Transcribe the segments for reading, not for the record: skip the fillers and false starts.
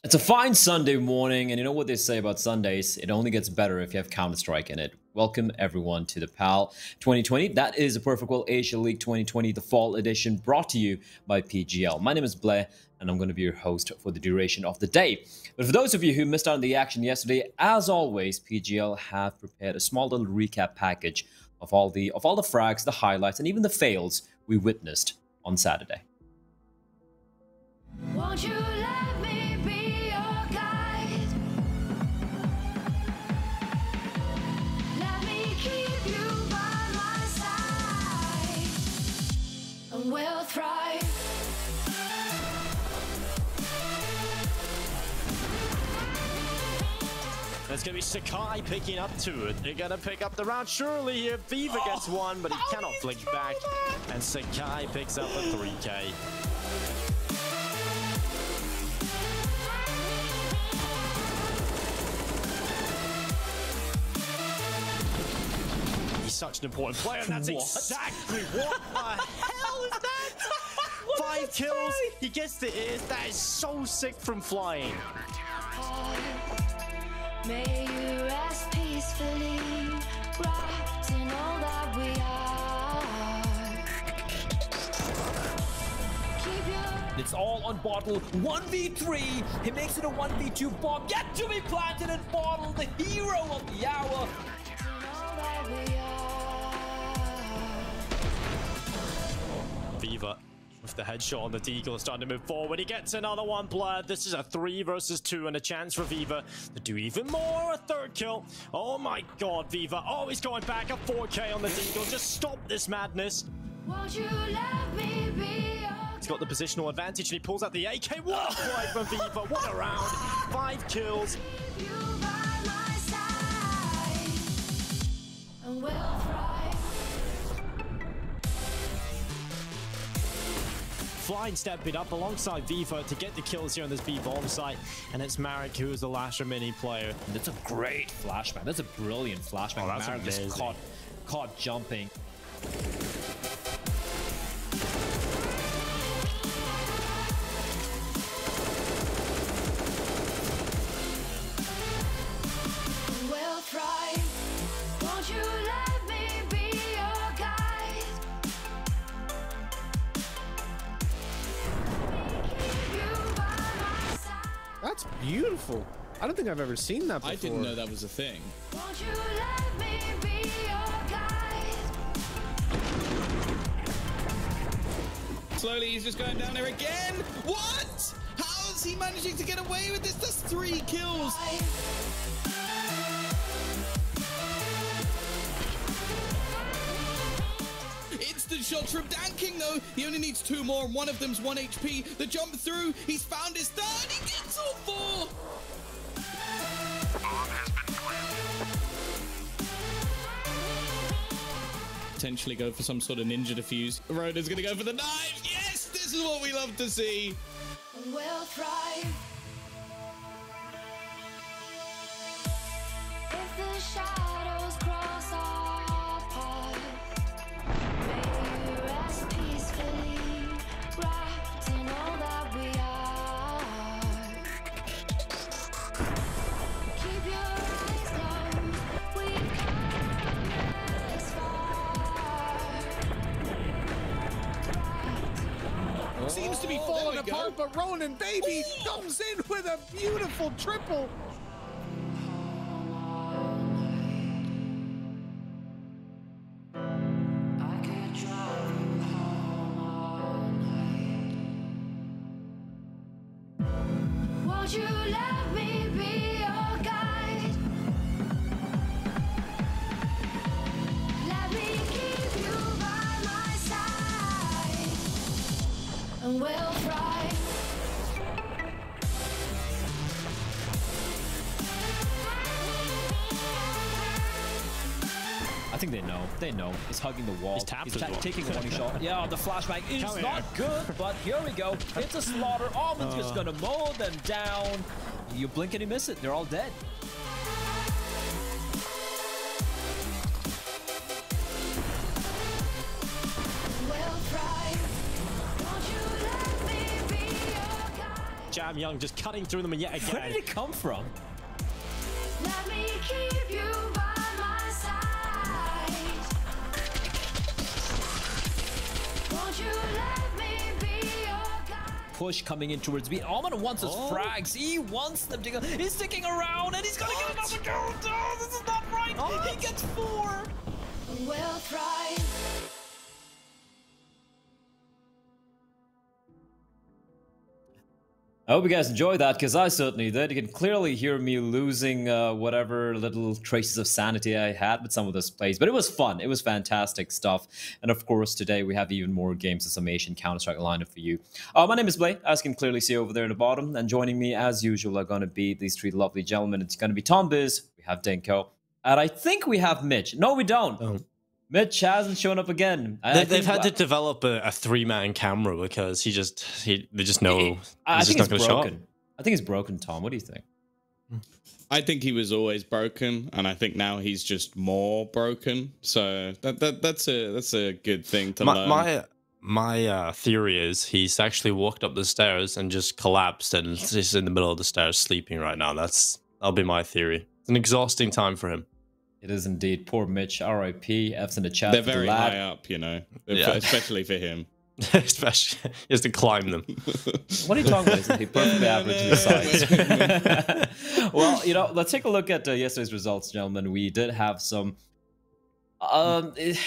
It's a fine Sunday morning, and you know what they say about Sundays? It only gets better if you have Counter-Strike in it. Welcome everyone to the PAL 2020. That is the Perfect World Asia League 2020, the fall edition, brought to you by PGL. My name is Blair, and I'm going to be your host for the duration of the day. But for those of you who missed out on the action yesterday, as always, PGL have prepared a small little recap package of all the frags, the highlights, and even the fails we witnessed on Saturday. Won't you let me be your guide? Let me keep you by my side, and we'll thrive. There's going to be Sakai picking up to it. They're going to pick up the round. Surely here, Viva gets one, but he cannot flick back. And Sakai picks up a 3K. He's such an important player, and that's exactly what the hell is that? 5 kills, he gets the ears. That is so sick from flying. May you rest peacefully, wrapped in all that we are. Keep your It's all on Bottle. 1v3. He makes it a 1v2 bomb. Yet to be planted in Bottle, the hero of the hour. in all that we are. Viva with the headshot on the Deagle is starting to move forward. He gets another one, Blur. This is a 3 versus 2 and a chance for Viva to do even more. A 3rd kill. Oh my god, Viva. Oh, he's going back. A 4K on the Deagle. Just stop this madness. Won't you let me be your He's got the positional advantage and he pulls out the AK. What a play from Viva. What a round. 5 kills. keep you by my side, and we'll thrive. Flying stepping up alongside Viva to get the kills here on this B bomb site. And it's Marek who is the last remaining player. That's a great flashback. That's a brilliant flashback. Oh, that's Marek just amazing. caught jumping. We'll thrive. Won't you let me be your guide? Keep you by my side. That's beautiful. I don't think I've ever seen that before. I didn't know that was a thing. Won't you let me be your guide? Slowly, he's just going down there again. What? How is he managing to get away with this? That's 3 kills. Instant shots from Dan King, though. He only needs 2 more, and one of them's 1 HP. The jump through. He's found his 3rd. He gets all 4. Potentially go for some sort of ninja defuse. Roda's gonna go for the knife. Yes, this is what we love to see. And we'll thrive. If the shadows cross our path, may you rest peacefully, wrapped in all that we are. Keep your eyes closed. We've come this far. Seems to be falling apart, but Ronan Baby comes in with a beautiful triple. I could drive you home all night. Won't you let me be your guide? Let me keep you by my side, and we'll thrive. I think they know. They know. He's hugging the wall. He's tapped as well. taking a 1 shot. Yeah, the flashback is Come not good, but here we go. It's a slaughter. Almond's just gonna mow them down. You blink and you miss it. They're all dead. We'll thrive. Won't you let me be your guide? Jam Young just cutting through them, and yet Where again. did it come from? Let me keep you by my side. Won't you let me be your guide? Push coming in towards me. Alman wants his frags. He wants them to go. He's sticking around and he's gonna get another go. Oh, this is not right. He gets 4. Will thrive. I hope you guys enjoyed that, because I certainly did. You can clearly hear me losing whatever little traces of sanity I had with some of those plays. But it was fun. It was fantastic stuff. And of course, today we have even more games of summation Counter-Strike lineup for you. My name is Blay, as you can clearly see over there in the bottom. And joining me, as usual, are going to be these 3 lovely gentlemen. It's going to be Tom Biz, we have Dinko, and I think we have Mitch. No, we don't. Oh. Mitch hasn't shown up again. They've had to develop a 3-man camera because they just know I he's think just not it's going to show up. broken. I think it's broken, Tom. What do you think? I think he was always broken, and I think now he's just more broken. So that's a good thing to learn. My theory is he's actually walked up the stairs and just collapsed and is just in the middle of the stairs sleeping right now. That'll be my theory. It's an exhausting time for him. It is indeed. Poor Mitch, R.I.P. F's in the chat. They're for the very lad. high up, you know, Yeah. especially for him. Especially, he has to climb them. What are you talking about? Isn't he perfectly average to the sides? Well, let's take a look at yesterday's results, gentlemen. We did have some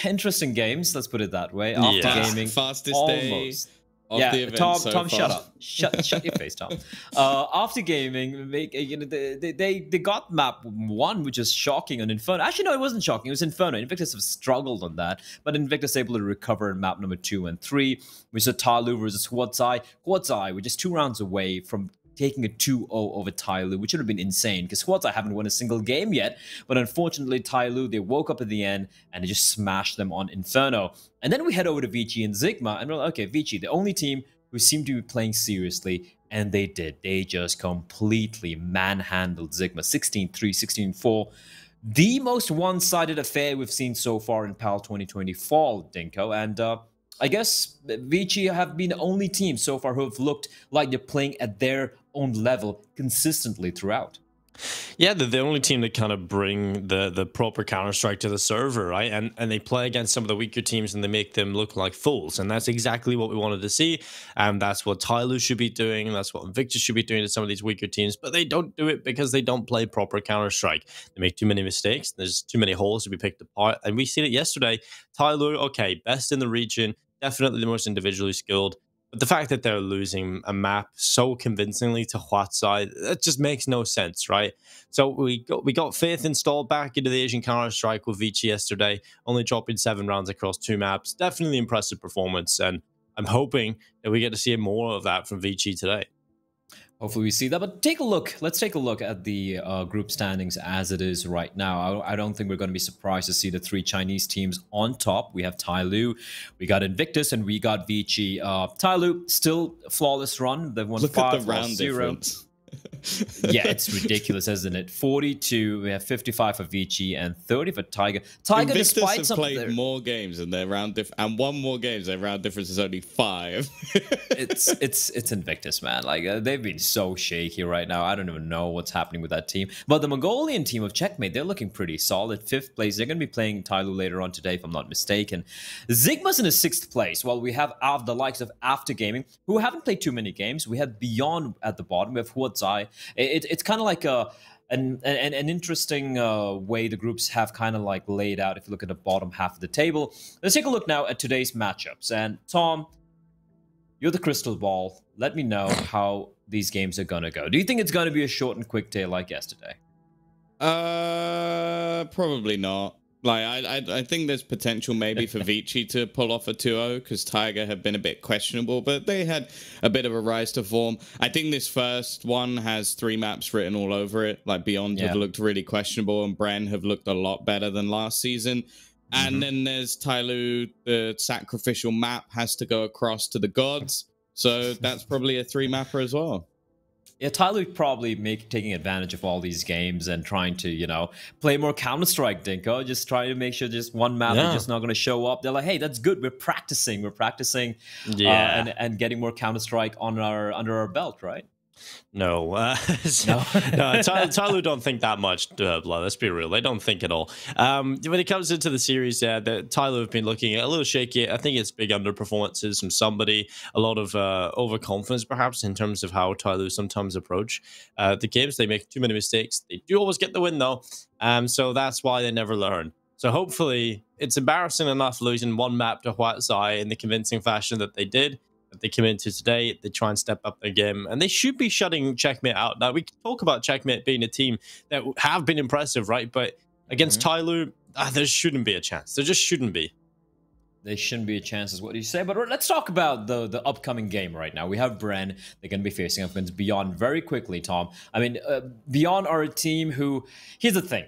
interesting games. Let's put it that way. After Yeah. gaming, Fastest almost. day of the event Tom, so Tom, far. shut up. Shut your face, Tom. After gaming, they got map 1, which is shocking on Inferno. Actually, no, it wasn't shocking. It was Inferno. Invictus have struggled on that, but Invictus able to recover in map number 2 and 3. We saw Tyloo versus Quadzai. Quadzai were just 2 rounds away from taking a 2-0 over Tyloo, which would have been insane because Quadzai haven't won a single game yet. But unfortunately, Tyloo, they woke up at the end and they just smashed them on Inferno. And then we head over to Vici and Sigma, and we're like, okay, Vici, the only team who seemed to be playing seriously, and they did. They just completely manhandled Sigma, 16-3, 16-4. The most one-sided affair we've seen so far in PAL 2020 fall, Dinko. And I guess Vici have been the only team so far who have looked like they're playing at their own level consistently throughout. Yeah, they're the only team that kind of bring the proper Counter-Strike to the server, right? And they play against some of the weaker teams and they make them look like fools. And that's exactly what we wanted to see. And that's what Tyloo should be doing. That's what Invictus should be doing to some of these weaker teams. But they don't do it because they don't play proper Counter-Strike. They make too many mistakes. There's too many holes to be picked apart. And we seen it yesterday. Tyloo, okay, best in the region. Definitely the most individually skilled. But the fact that they're losing a map so convincingly to Quadzai, that just makes no sense, right? So we got Faith installed back into the Asian Counter-Strike with Vici yesterday, only dropping 7 rounds across 2 maps. Definitely impressive performance, and I'm hoping that we get to see more of that from Vici today. Hopefully we see that, but take a look. Let's take a look at the group standings as it is right now. I don't think we're going to be surprised to see the 3 Chinese teams on top. We have Tyloo, we got Invictus, and we got Vici. Tyloo, still a flawless run. They've won Look 5, at the round 0. difference. Yeah, it's ridiculous, isn't it? 42, we have 55 for Vici and 30 for Tiger. Tiger, Invictus despite have some played more games and their round and won more games. Their round difference is only 5. it's Invictus, man. Like they've been so shaky right now. I don't even know what's happening with that team. But the Mongolian team of Checkmate, they're looking pretty solid. 5th place. They're going to be playing Tyloo later on today, if I'm not mistaken. Sigma's in a 6th place. Well, we have the likes of After Gaming, who haven't played too many games. We have Beyond at the bottom. We have Huazai. It's kind of like an interesting way the groups have kind of like laid out if you look at the bottom half of the table. Let's take a look now at today's matchups. And Tom, you're the crystal ball. Let me know how these games are going to go. Do you think it's going to be a short and quick day like yesterday? Probably not. Like, I think there's potential maybe for Vici to pull off a 2-0 because Tiger have been a bit questionable, but they had a bit of a rise to form. I think this first one has 3 maps written all over it. Like, Beyond have looked really questionable and Bren have looked a lot better than last season. And then there's Tyloo, the sacrificial map has to go across to the gods. So that's probably a 3-mapper as well. Yeah, Tyloo probably taking advantage of all these games and trying to, play more Counter-Strike, Dinko. Just trying to make sure just one map is just not going to show up. They're like, hey, that's good. We're practicing. And getting more Counter-Strike under our belt, right? No, Tyloo don't think that much, blood. Let's be real, they don't think at all. When it comes into the series, the Tyloo have been looking a little shaky. I think it's big underperformances from somebody, a lot of overconfidence perhaps in terms of how Tyloo sometimes approach the games. They make too many mistakes. They do always get the win though, so that's why they never learn. So hopefully, it's embarrassing enough losing one map to Whiteside in the convincing fashion that they did. They come into today, they try and step up their game, and they should be shutting Checkmate out. Now, we can talk about Checkmate being a team that have been impressive, right? But against Tyloo, there shouldn't be a chance. There just shouldn't be. There shouldn't be a chance, is what you say. But let's talk about the upcoming game right now. We have Bren. They're going to be facing up against Beyond very quickly, Tom. I mean, Beyond are a team who... Here's the thing.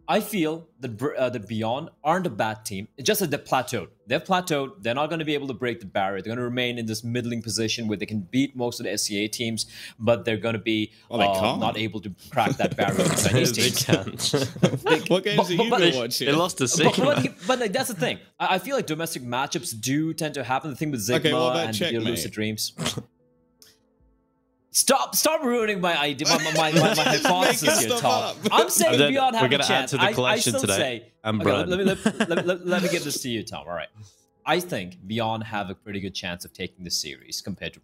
I feel that the Beyond aren't a bad team. It's just that they're plateaued. They're plateaued. They're not going to be able to break the barrier. They're going to remain in this middling position where they can beat most of the SCA teams, but they're going to be not able to crack that barrier. They can't. What games are you going to watch here? They lost the same. But like, that's the thing. I feel like domestic matchups do tend to happen. The thing with Sigma and the Lucid Dreams. Stop ruining my idea, my hypothesis here, Tom. I'm saying Beyond have a chance. I still say. Let me give this to you, Tom. All right. I think Beyond have a pretty good chance of taking the series compared to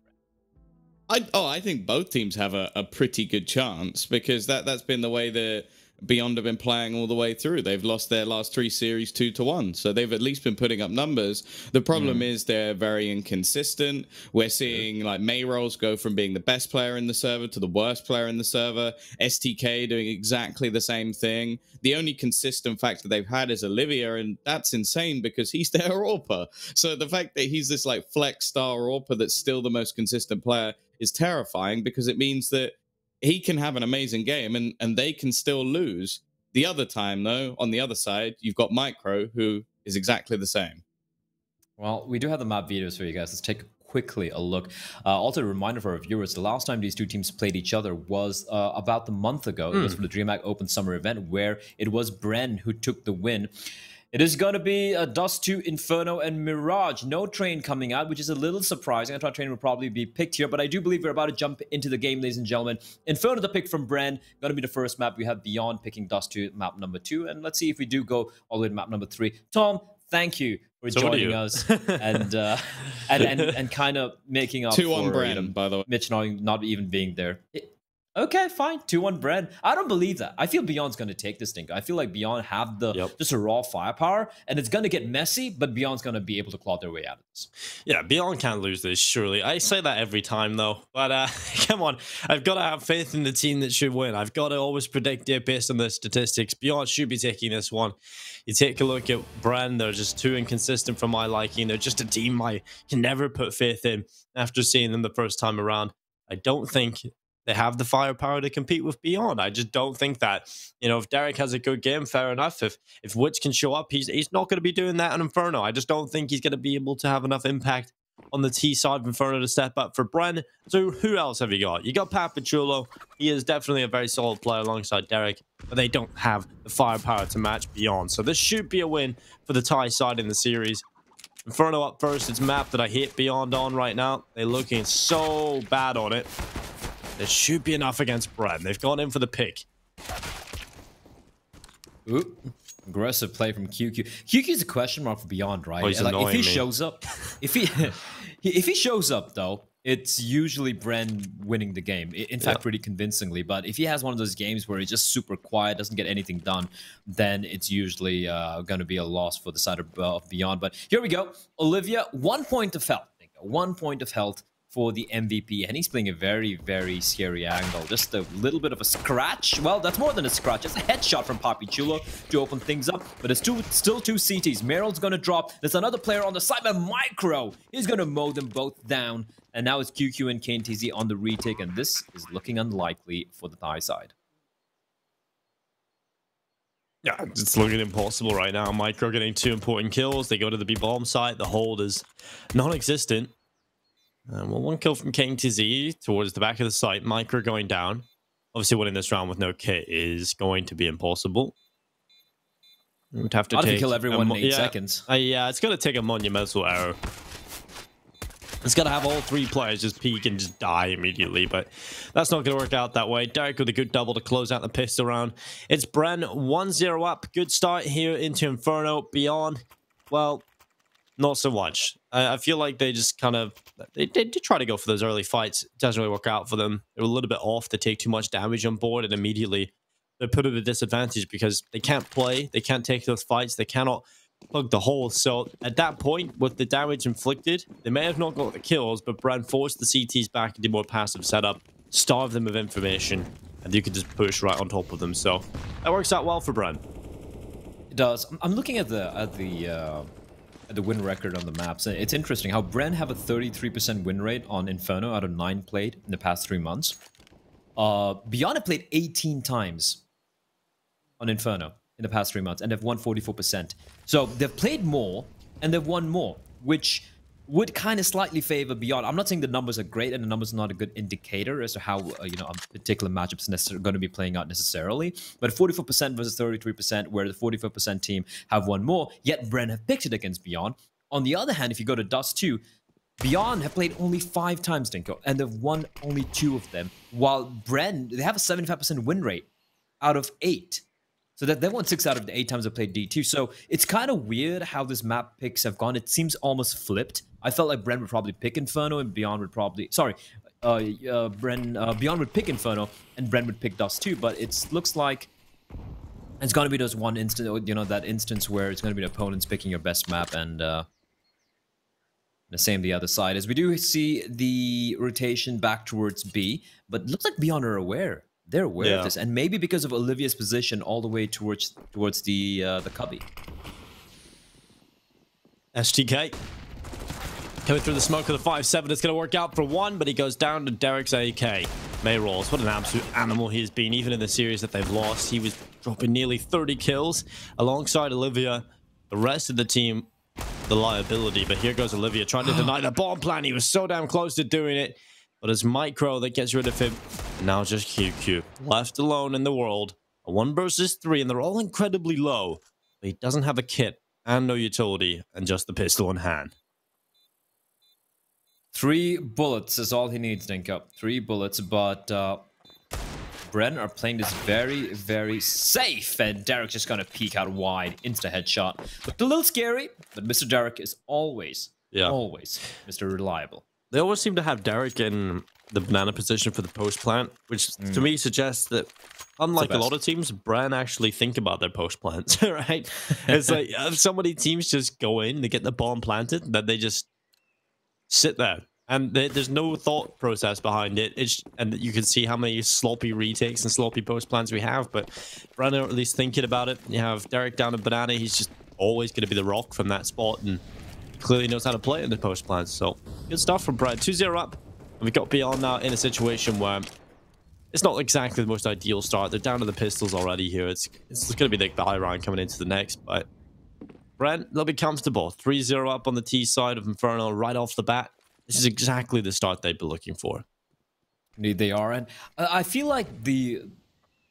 Bren. I think both teams have a pretty good chance because that's been the way the Beyond have been playing all the way through. They've lost their last 3 series 2-1, so they've at least been putting up numbers. The problem is they're very inconsistent. We're seeing like Mayrolls go from being the best player in the server to the worst player in the server. STK doing exactly the same thing. The only consistent factor they've had is Olivia, and that's insane because he's their AWPer. So the fact that he's this like flex star AWPer that's still the most consistent player is terrifying because it means that he can have an amazing game and they can still lose. The other time, though, on the other side, you've got Micro, who is exactly the same. Well, we do have the map videos for you guys. Let's take quickly a look. Also, a reminder for our viewers, the last time these two teams played each other was about a month ago. It was for the DreamHack Open Summer event, where it was Bren who took the win. It is going to be Dust 2, Inferno, and Mirage. No Train coming out, which is a little surprising. I thought Train would probably be picked here, but I do believe we're about to jump into the game, ladies and gentlemen. Inferno, the pick from Bren. Going to be the first map. We have Beyond picking Dust 2, map number 2. And let's see if we do go all the way to map number 3. Tom, thank you for joining us and kind of making up 2 on for Bren, by the way. Mitch not even being there. Okay, fine. 2-1 Bren. I don't believe that. I feel Beyond's going to take this thing. I feel like Beyond have just a raw firepower, and it's going to get messy, but Beyond's going to be able to claw their way out of this. Yeah, Beyond can't lose this, surely. I say that every time, though. But come on. I've got to have faith in the team that should win. I've got to always predict it based on the statistics. Beyond should be taking this one. You take a look at Bren. They're just too inconsistent for my liking. They're just a team I can never put faith in after seeing them the first time around. I don't think they have the firepower to compete with Beyond. I just don't think that. You know, if Derek has a good game, fair enough. If Witch can show up, he's not going to be doing that on Inferno. I just don't think he's going to be able to have enough impact on the T side of Inferno to step up for Bren. So who else have you got? You got Papachulo. He is definitely a very solid player alongside Derek, but they don't have the firepower to match Beyond. So this should be a win for the Thai side in the series. Inferno up first. It's a map that I hate Beyond on right now. They're looking so bad on it. There should be enough against Bren. They've gone in for the pick. Ooh, aggressive play from QQ. QQ's a question mark for Beyond, right? Oh, he's like if he me. shows up, if he shows up though, it's usually Bren winning the game. In fact, pretty convincingly. But if he has one of those games where he's just super quiet, doesn't get anything done, then it's usually going to be a loss for the side of Beyond. But here we go. Olivia, 1 point of health. 1 point of health for the MVP, and he's playing a very, very scary angle. Just a little bit of a scratch. Well, that's more than a scratch. It's a headshot from Papachulo to open things up, but it's still two CTs. Meryl's gonna drop. There's another player on the side, but Micro, he's gonna mow them both down, and now it's QQ and KNTZ on the retake, and this is looking unlikely for the Thai side. Yeah, it's looking impossible right now. Micro getting 2 important kills. They go to the B-bomb site. The hold is non-existent. Well, 1 kill from KNTZ towards the back of the site. Micro going down. Obviously, winning this round with no kit is going to be impossible. We would have to kill everyone in 8 seconds. Yeah, it's going to take a monumental error. It's got to have all three players just peek and just die immediately, but that's not going to work out that way. Derek with a good double to close out the pistol round. It's Bren 1-0 up. Good start here into Inferno. Beyond, well, not so much. I feel like they just kind of, they did try to go for those early fights. It doesn't really work out for them. They were a little bit off. They take too much damage on board, and immediately they're put at a disadvantage because they can't play. They can't take those fights. They cannot plug the hole. So at that point, with the damage inflicted, they may have not got the kills, but Bren forced the CTs back into more passive setup, starved them of information, and you can just push right on top of them. So that works out well for Bren. It does. I'm looking at the win record on the maps. It's interesting how Bren have a 33% win rate on Inferno out of 9 played in the past 3 months. Beyond have played 18 times on Inferno in the past 3 months, and they've won 44%. So they've played more, and they've won more, which would kind of slightly favor Beyond. I'm not saying the numbers are great, and the numbers are not a good indicator as to how a particular matchup is necessarily going to be playing out necessarily. But 44% versus 33%, where the 44% team have won more, yet Bren have picked it against Beyond. On the other hand, if you go to Dust 2, Beyond have played only 5 times, Dinko, and they've won only 2 of them, while Bren, they have a 75% win rate out of 8. So that they won 6 out of the 8 times they played D2. So it's kind of weird how this map picks have gone. It seems almost flipped. I felt like Bren would probably pick Inferno and Beyond would probably... Sorry, Beyond would pick Inferno and Bren would pick Dust 2. But it looks like it's going to be those one instant, that instance where it's going to be the opponents picking your best map, and the same the other side. As we do see the rotation back towards B, but it looks like Beyond are aware. They're aware of this, and maybe because of Olivia's position all the way towards the cubby. STK coming through the smoke of the 5-7. It's going to work out for one, but he goes down to Derek's AK. May Rolls, what an absolute animal he has been, even in the series that they've lost. He was dropping nearly 30 kills alongside Olivia. The rest of the team, the liability, but here goes Olivia trying to deny the bomb plan. He was so damn close to doing it. But it's Micro that gets rid of him. Now just QQ. Left alone in the world. A 1 versus 3, and they're all incredibly low. But he doesn't have a kit and no utility and just the pistol in hand. 3 bullets is all he needs, Dinko. 3 bullets, but Bren are playing this very, very safe. And Derek's just going to peek out wide. Insta headshot. Looked a little scary, but Mr. Derek is always Mr. Reliable. They always seem to have Derek in the banana position for the post plant, which to me suggests that, unlike a lot of teams, Bren actually think about their post plants, right? It's like so many teams just go in, they get the bomb planted, that they just sit there. And there's no thought process behind it. And you can see how many sloppy retakes and sloppy post plans we have, but Bren are at least thinking about it. You have Derek down in banana, he's just always going to be the rock from that spot, and clearly knows how to play in the post plans. So good stuff from Bren. 2-0 up. And we've got Beyond now in a situation where it's not exactly the most ideal start. They're down to the pistols already here. It's going to be the high round coming into the next, but Bren, they'll be comfortable. 3-0 up on the T side of Inferno right off the bat. This is exactly the start they'd be looking for. Indeed, they are. And I feel like the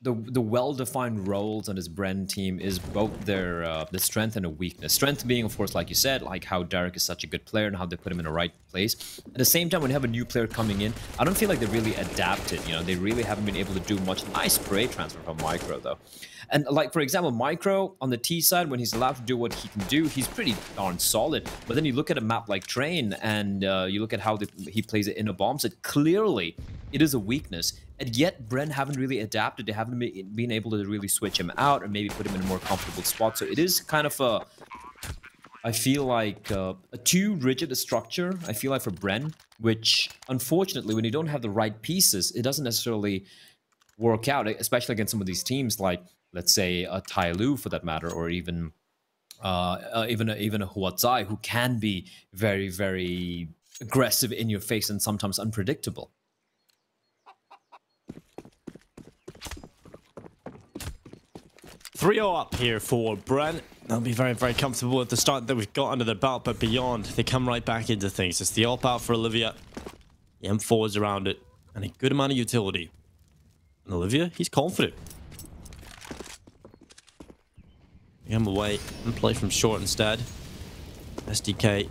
well-defined roles on this Bren team is both their the strength and a weakness. Strength being, of course, like you said, like how Derek is such a good player and how they put him in the right place. At the same time, when you have a new player coming in, I don't feel like they really adapted. They really haven't been able to do much. Nice spray transfer from Micro, though. And like, for example, Micro on the T side, when he's allowed to do what he can do, he's pretty darn solid. But then you look at a map like Train, and you look at how he plays it in a bomb set. Clearly, it is a weakness. And yet, Bren haven't really adapted. They haven't been able to really switch him out or maybe put him in a more comfortable spot. So it is kind of I feel like a too rigid a structure, I feel like, for Bren, which, unfortunately, when you don't have the right pieces, it doesn't necessarily work out, especially against some of these teams like, let's say, a Tai Lu, for that matter, or even a Huatzai, who can be very, very aggressive in your face and sometimes unpredictable. 3-0 up here for Bren. They'll be very, very comfortable with the start that we've got under their belt, but Beyond, they come right back into things. It's the up out for Olivia. The M4 is around it, and a good amount of utility. And Olivia, he's confident. Get him away and play from short instead. SDK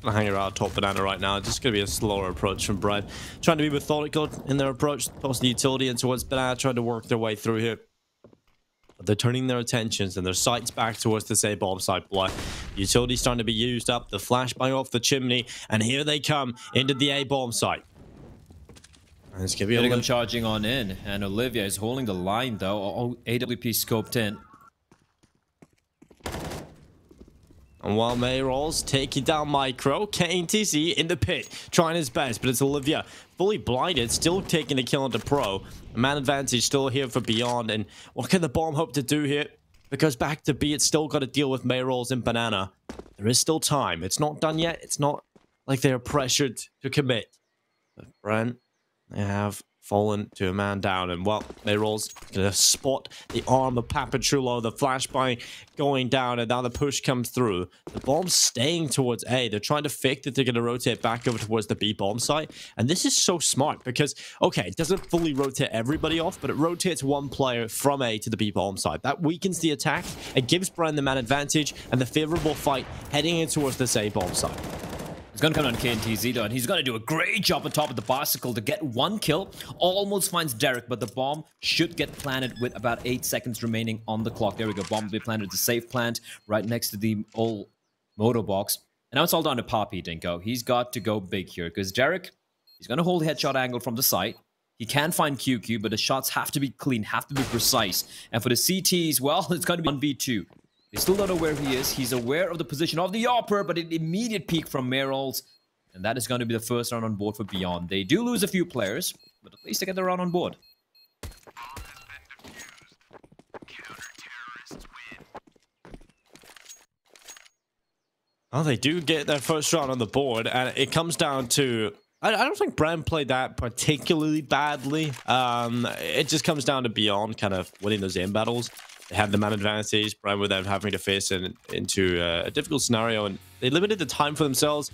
Gonna hang around top banana right now. Just gonna be a slower approach from Brad. Trying to be methodical in their approach, toss the utility in towards banana, trying to work their way through here. But they're turning their attentions and their sights back towards this A bomb site play. Utility's starting to be used up. The flashbang off the chimney, and here they come into the A bomb site. And it's gonna be Getting them charging on in, and Olivia is holding the line though. Oh, AWP scoped in. And while Mayrolls taking down Micro, KTZ in the pit, trying his best, but it's Olivia fully blinded, still taking the kill into Pro. Man advantage still here for Beyond, and what can the bomb hope to do here? Because back to B, it's still got to deal with Mayrolls and Banana. There is still time. It's not done yet. It's not like they're pressured to commit. But Brent, they have fallen to a man down, and well, Mayrolls gonna spot the arm of Papachulo, the flashbang going down, and now the push comes through. The bomb's staying towards A. They're trying to fake that they're gonna rotate back over towards the B bomb site, and this is so smart because, okay, it doesn't fully rotate everybody off, but it rotates one player from A to the B bomb site. That weakens the attack. It gives Brand the man advantage and the favorable fight heading in towards this A bomb site. It's gonna come on KTZ though, and he's gonna do a great job on top of the bicycle to get one kill. Almost finds Derek, but the bomb should get planted with about 8 seconds remaining on the clock. There we go. Bomb will be planted at the safe plant right next to the old motor box. And now it's all down to Poppy, Dinko. He's got to go big here because Derek, he's gonna hold headshot angle from the site. He can find QQ, but the shots have to be clean, have to be precise. And for the CTs, well, it's gonna be 1v2. They still don't know where he is. He's aware of the position of the Opera, but an immediate peek from Mayrolls. And that is going to be the first round on board for Beyond. They do lose a few players, but at least they get the round on board. Well, they do get their first round on the board, and it comes down to... I don't think Brand played that particularly badly. It just comes down to Beyond kind of winning those aim battles. They had the man advantage, Brand without having to face into a difficult scenario, and they limited the time for themselves,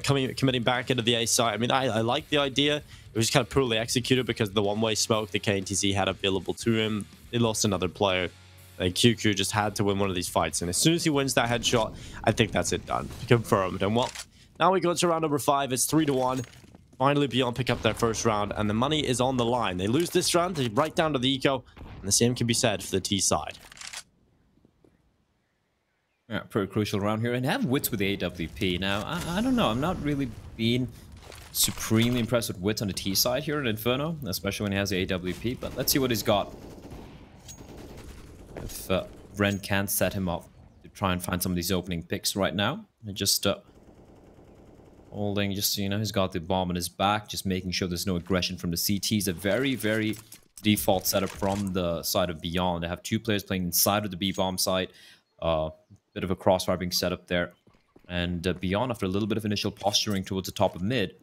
committing back into the A site. I mean, I like the idea. It was just kind of poorly executed because of the one-way smoke that KTZ had available to him. They lost another player. And QQ just had to win one of these fights, and as soon as he wins that headshot, I think that's it done. Confirmed. And well, now we go to round number 5. It's 3-1. Finally, Beyond pick up their first round, and the money is on the line. They lose this round, they right down to the eco, and the same can be said for the T side. Yeah, pretty crucial round here. And have Wits with the AWP. Now, I don't know. I'm not really being supremely impressed with Wits on the T side here in Inferno, especially when he has the AWP. But let's see what he's got. If Brent can't set him up to try and find some of these opening picks right now. And just holding, just, you know, he's got the bomb on his back, just making sure there's no aggression from the CTs. A very, very default setup from the side of Beyond. They have 2 players playing inside of the B-bomb site. Bit of a crossfire being set up there. And Beyond, after a little bit of initial posturing towards the top of mid,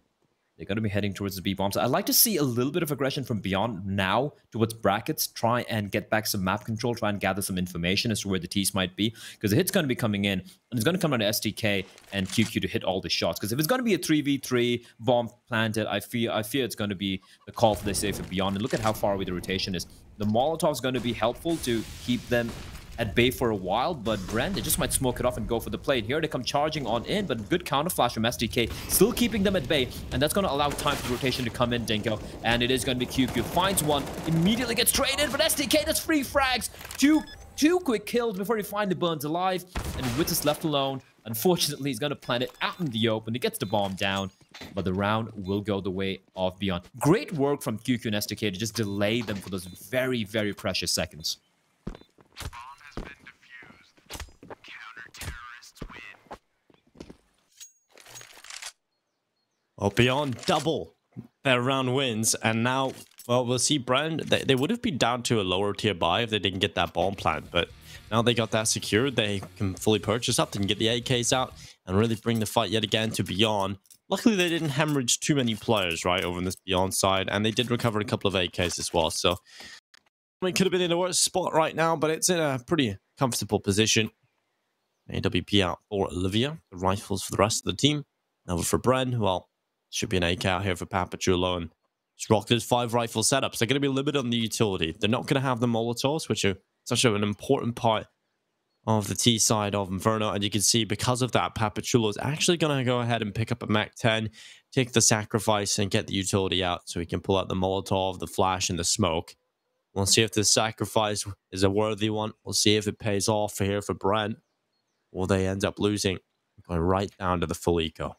they're going to be heading towards the B-bomb site. I'd like to see a little bit of aggression from Beyond now towards brackets. Try and get back some map control. Try and gather some information as to where the T's might be. Because the hit's going to be coming in. And it's going to come down to STK and QQ to hit all the shots. Because if it's going to be a 3v3 bomb planted, I fear it's going to be the call for the safe for Beyond. And look at how far away the rotation is. The Molotov is going to be helpful to keep them at bay for a while, but Brand, they just might smoke it off and go for the play. And here they come charging on in, but good counter flash from SDK, still keeping them at bay, and that's going to allow time for the rotation to come in, Dinko. And it is going to be QQ, finds one, immediately gets traded, but SDK, that's 3 frags, two quick kills before he finally burns alive, and Wits is left alone. Unfortunately, he's going to plant it out in the open. He gets the bomb down, but the round will go the way of Beyond. Great work from QQ and SDK to just delay them for those very, very precious seconds. Well, Beyond double their round wins, and now, well, we'll see Brand. They would have been down to a lower tier buy if they didn't get that bomb plant, but now they got that secured. They can fully purchase up, they can get the AKs out, and really bring the fight yet again to Beyond. Luckily, they didn't hemorrhage too many players, right, over in this Beyond side, and they did recover a couple of AKs as well, so it could have been in a worse spot right now, but it's in a pretty comfortable position. AWP out for Olivia, the rifles for the rest of the team. Now for Brand, well, should be an AK out here for Papachulo, and just rock those 5 rifle setups. They're going to be limited on the utility. They're not going to have the Molotovs, which are such an important part of the T side of Inferno, and you can see because of that, Papachulo is actually going to go ahead and pick up a Mac 10, take the sacrifice, and get the utility out so he can pull out the Molotov, the flash, and the smoke. We'll see if this sacrifice is a worthy one. We'll see if it pays off here for Brent, or they end up losing, going right down to the full eco.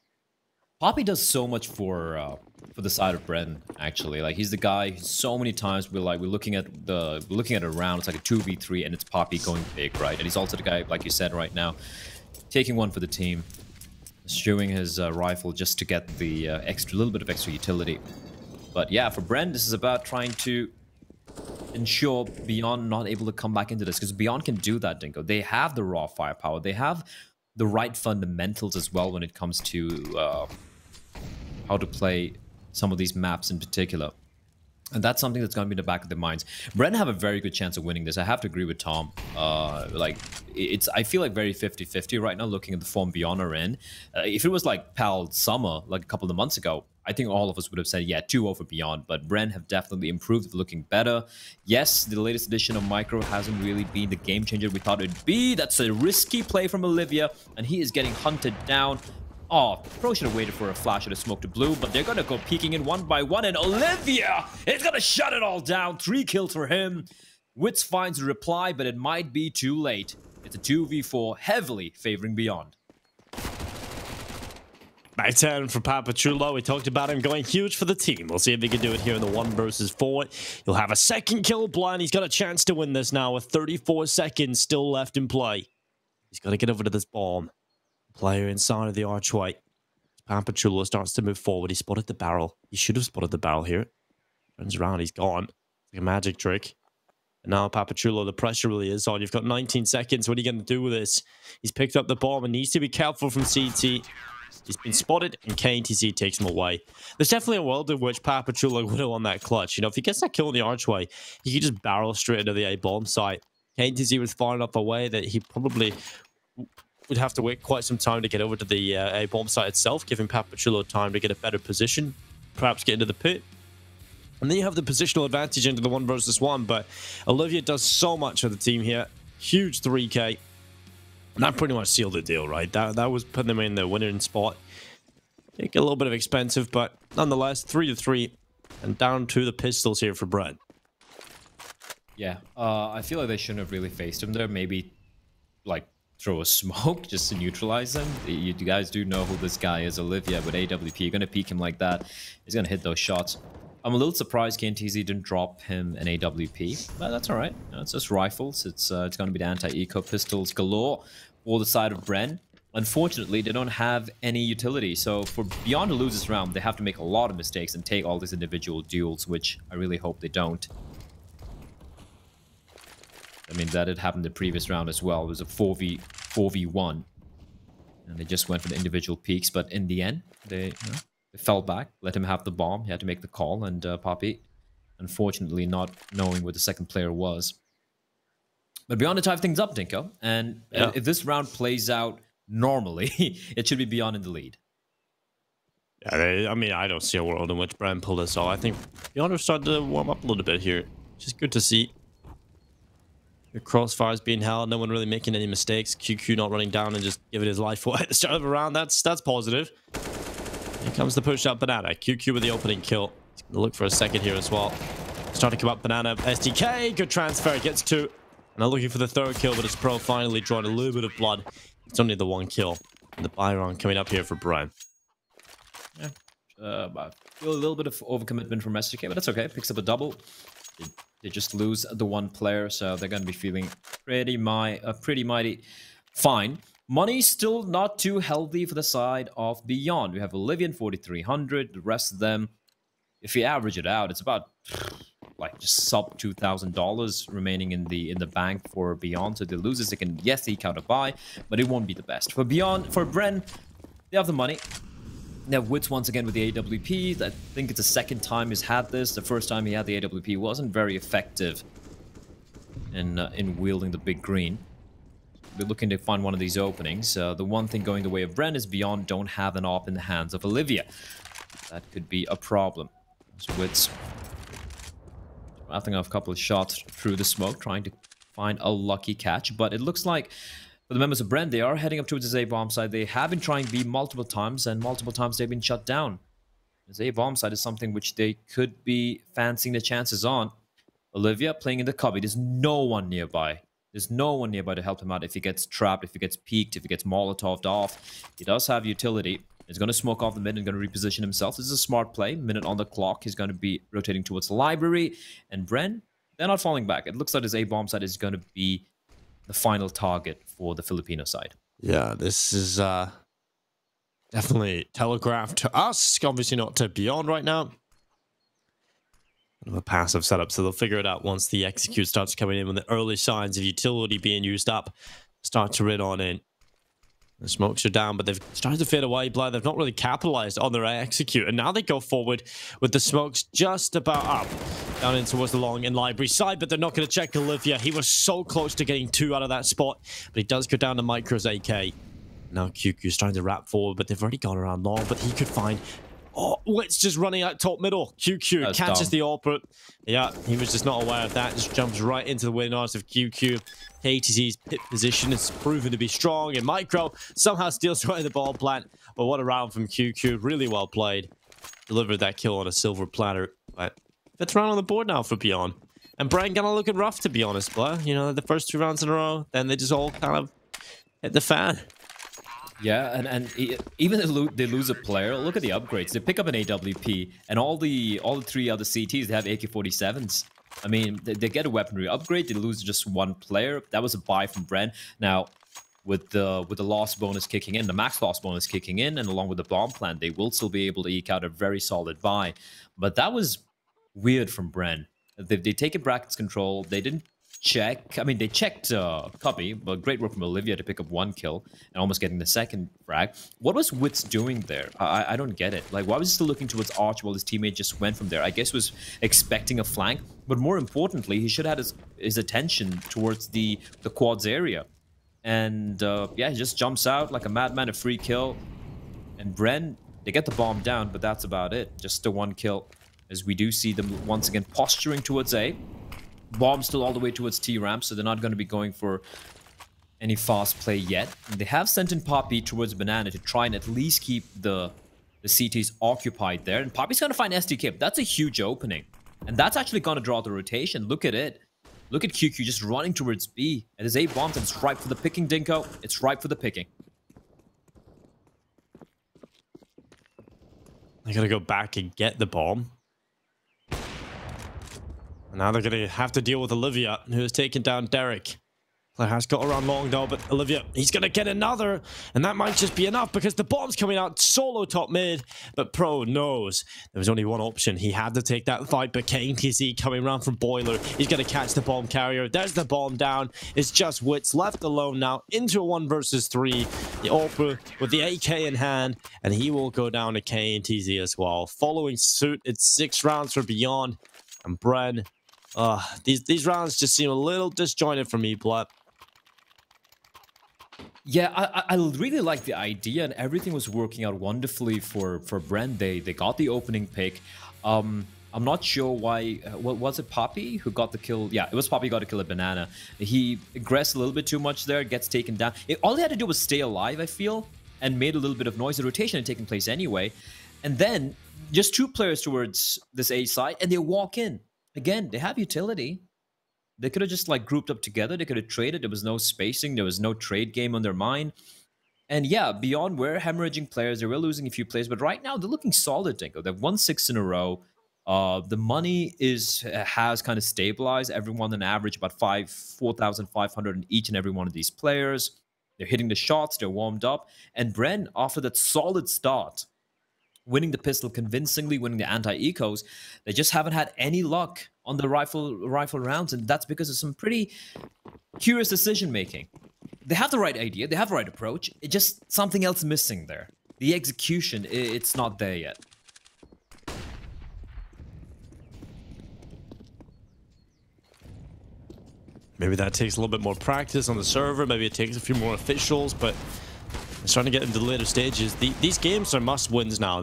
Poppy does so much for the side of Bren, actually. Like, he's the guy who so many times we're looking at a round, it's like a 2v3 and it's Poppy going big, right? And he's also the guy, like you said right now, taking one for the team, eschewing his rifle just to get the little bit of extra utility. But yeah, for Bren, this is about trying to ensure Beyond not able to come back into this, because Beyond can do that, Dinko. They have the raw firepower, they have the right fundamentals as well when it comes to how to play some of these maps in particular. And that's something that's going to be in the back of their minds. Bren have a very good chance of winning this. I have to agree with Tom. I feel like very 50-50 right now, looking at the form Beyond are in. If it was like PAL Summer, like a couple of months ago, I think all of us would have said, yeah, 2-0 for Beyond. But Bren have definitely improved, looking better. Yes, the latest edition of Micro hasn't really been the game changer we thought it'd be. That's a risky play from Olivia, and he is getting hunted down. Oh, Pro should have waited for a flash or a smoke to blue, but they're going to go peeking in one by one, and Olivia is going to shut it all down. 3 kills for him. Wits finds a reply, but it might be too late. It's a 2v4, heavily favoring Beyond. Back 10 for Papachulo. We talked about him going huge for the team. We'll see if he can do it here in the 1 versus 4. He'll have a second kill blind. He's got a chance to win this now with 34 seconds still left in play. He's got to get over to this bomb. Player inside of the archway. Papachulo starts to move forward. He spotted the barrel. He should have spotted the barrel here. Turns around. He's gone. It's like a magic trick. And now Papachulo, the pressure really is on. You've got 19 seconds. What are you going to do with this? He's picked up the bomb and needs to be careful from CT. He's been spotted, and KNTZ takes him away. There's definitely a world in which Papachulo would have won that clutch. You know, if he gets that kill in the archway, he could just barrel straight into the A-bomb site. KNTZ was far enough away that he probably would have to wait quite some time to get over to the A-bomb site itself, giving Papachulo time to get a better position, perhaps get into the pit. And then you have the positional advantage into the 1 versus 1, but Olivia does so much for the team here. Huge 3K. And that pretty much sealed the deal, right? That was putting them in the winning spot. It get a little bit of expensive, but nonetheless, 3-3. And down to the pistols here for Brent. Yeah, I feel like they shouldn't have really faced him there. Maybe, like, throw a smoke just to neutralize him. You guys do know who this guy is, Olivia, with AWP. You're going to peek him like that. He's going to hit those shots. I'm a little surprised KNTZ didn't drop him an AWP, but that's all right. You know, it's just rifles. It's going to be the anti-eco pistols galore for the side of Bren. Unfortunately, they don't have any utility, so for Beyond to lose this round, they have to make a lot of mistakes and take all these individual duels, which I really hope they don't. I mean, that had happened the previous round as well. It was a 4v1. And they just went for the individual peaks, but in the end, they fell back, let him have the bomb. He had to make the call, and Poppy, unfortunately, not knowing where the second player was. But Beyond to tie things up, Dinko. And if this round plays out normally, it should be Beyond in the lead. Yeah, I mean, I don't see a world in which Bren pulled this off. I think Beyond have started to warm up a little bit here, which is good to see. Your crossfire's being held, no one really making any mistakes. QQ not running down and just giving his life away at the start of a round. That's positive. Here comes the push-up Banana. QQ with the opening kill. He's going to look for a second here as well. Starting to come up Banana. STK, good transfer, gets 2. And they're looking for the 3rd kill, but it's Pro finally drawing a little bit of blood. It's only the 1 kill. And the buy round coming up here for Brian. Yeah. I feel a little bit of overcommitment from STK, but that's okay. Picks up a double. They just lose the 1 player, so they're going to be feeling pretty mighty fine. Money still not too healthy for the side of Beyond. We have Olivia 4,300. The rest of them, if you average it out, it's about like just sub $2,000 remaining in the bank for Beyond. So they lose this, they can eke out a buy, but it won't be the best for Beyond. For Bren, they have the money. They have Wits once again with the AWP. I think it's the 2nd time he's had this. The first time he had the AWP wasn't very effective in wielding the big green. We're looking to find one of these openings. The one thing going the way of Bren is Beyond don't have an AWP in the hands of Olivia. That could be a problem. So Wits, I think, a couple of shots through the smoke, trying to find a lucky catch. But it looks like for the members of Bren, they are heading up towards his A-bomb side. They have been trying B multiple times, and multiple times they've been shut down. His A-bomb side is something which they could be fancying the chances on. Olivia playing in the cubby. There's no one nearby. There's no one nearby to help him out if he gets trapped, if he gets peeked, if he gets Molotoved off. He does have utility. He's going to smoke off the mid and going to reposition himself. This is a smart play. Minute on the clock. He's going to be rotating towards the library. And Bren, they're not falling back. It looks like his A-bomb side is going to be the final target for the Filipino side. Yeah, this is definitely telegraphed to us. Obviously not to Beyond right now. A passive setup, so they'll figure it out once the execute starts coming in, when the early signs of utility being used up start to rid on in. The smokes are down, but they've started to fade away. Blood, they've not really capitalized on their execute, and now they go forward with the smokes just about up down in towards the long and library side, but they're not going to check Olivia. He was so close to getting 2 out of that spot, but he does go down to Micro's AK. Now QQ's trying to wrap forward, but they've already gone around long, but he could find... Oh, Witz just running out top middle. QQ catches the AWP. Yeah, he was just not aware of that. Just jumps right into the winners of QQ. KTC's pit position is proven to be strong, and Micro somehow steals away the ball plant. But what a round from QQ. Really well played. Delivered that kill on a silver platter. But 5th round on the board now for Beyond. And Brian kind of looking rough, to be honest, Blair. You know, the first 2 rounds in a row, then they just all kind of hit the fan. Yeah, and even if they lose a player, look at the upgrades. They pick up an AWP, and all the 3 other CTs, they have AK-47s. I mean, they get a weaponry upgrade. They lose just 1 player. That was a buy from Bren. Now, with the loss bonus kicking in, the max loss bonus kicking in, and along with the bomb plant, they will still be able to eke out a very solid buy. But that was weird from Bren. They taken brackets control. They didn't check. I mean, they checked Cubby, but great work from Olivia to pick up 1 kill and almost getting the 2nd frag. What was Witz doing there? I don't get it. Like, why was he still looking towards Arch while his teammate just went from there? I guess was expecting a flank, but more importantly, he should have had his attention towards the quads area. And yeah, he just jumps out like a madman, a free kill. And Bren, they get the bomb down, but that's about it. Just the 1 kill, as we do see them once again posturing towards A. Bomb still all the way towards T-ramp, so they're not going to be going for any fast play yet. And they have sent in Poppy towards Banana to try and at least keep the CTs occupied there. And Poppy's going to find SDK, but that's a huge opening. And that's actually going to draw the rotation. Look at it. Look at QQ just running towards B. It is 8 bombs, and it's ripe for the picking, Dinko. It's ripe for the picking. They got to go back and get the bomb. Now they're going to have to deal with Olivia, who has taken down Derek. Player has got around long though, but Olivia, he's going to get another. And that might just be enough because the bomb's coming out solo top mid. But Pro knows there was only one option. He had to take that fight, but KTC coming around from Boiler. He's going to catch the bomb carrier. There's the bomb down. It's just Witz left alone now into a 1 versus 3. The Opera with the AK in hand, and he will go down to KTZ as well. Following suit, it's 6 rounds for Beyond. And Bren, these rounds just seem a little disjointed for me, Blood. Yeah, I really like the idea, and everything was working out wonderfully for Bren. They got the opening pick. I'm not sure why. What was it, Poppy who got the kill? Yeah, it was Poppy who got a kill at Banana. He aggressed a little bit too much there, gets taken down. All he had to do was stay alive, I feel, and made a little bit of noise. The rotation had taken place anyway. And then just 2 players towards this A side, and they walk in. Again, they have utility. They could have just like grouped up together. They could have traded. There was no spacing. There was no trade game on their mind. And yeah, Beyond were hemorrhaging players. They were losing a few players. But right now, they're looking solid, Dinko. They've won 6 in a row. The money has kind of stabilized. Everyone on average about 4,500 in each and every one of these players. They're hitting the shots. They're warmed up. And Bren, after that solid start, winning the pistol convincingly, winning the anti-ecos, they just haven't had any luck on the rifle rounds, and that's because of some pretty curious decision-making. They have the right idea, they have the right approach, it's just something else missing there. The execution, it's not there yet. Maybe that takes a little bit more practice on the server, maybe it takes a few more officials, but it's starting to get into the later stages. These games are must-wins now.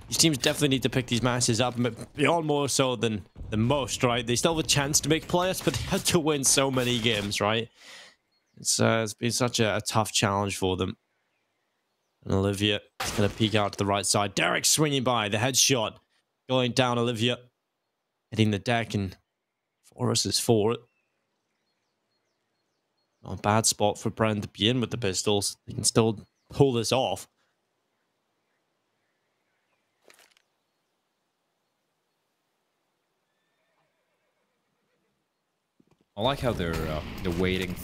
These teams definitely need to pick these matches up, but Beyond more so than most, right? They still have a chance to make playoffs, but they have to win so many games, right? It's been such a tough challenge for them. And Olivia is going to peek out to the right side. Derek swinging by, the headshot going down. Olivia hitting the deck, and 4 versus 4. Not a bad spot for Bren to be in with the pistols. They can still pull this off. I like how they're waiting.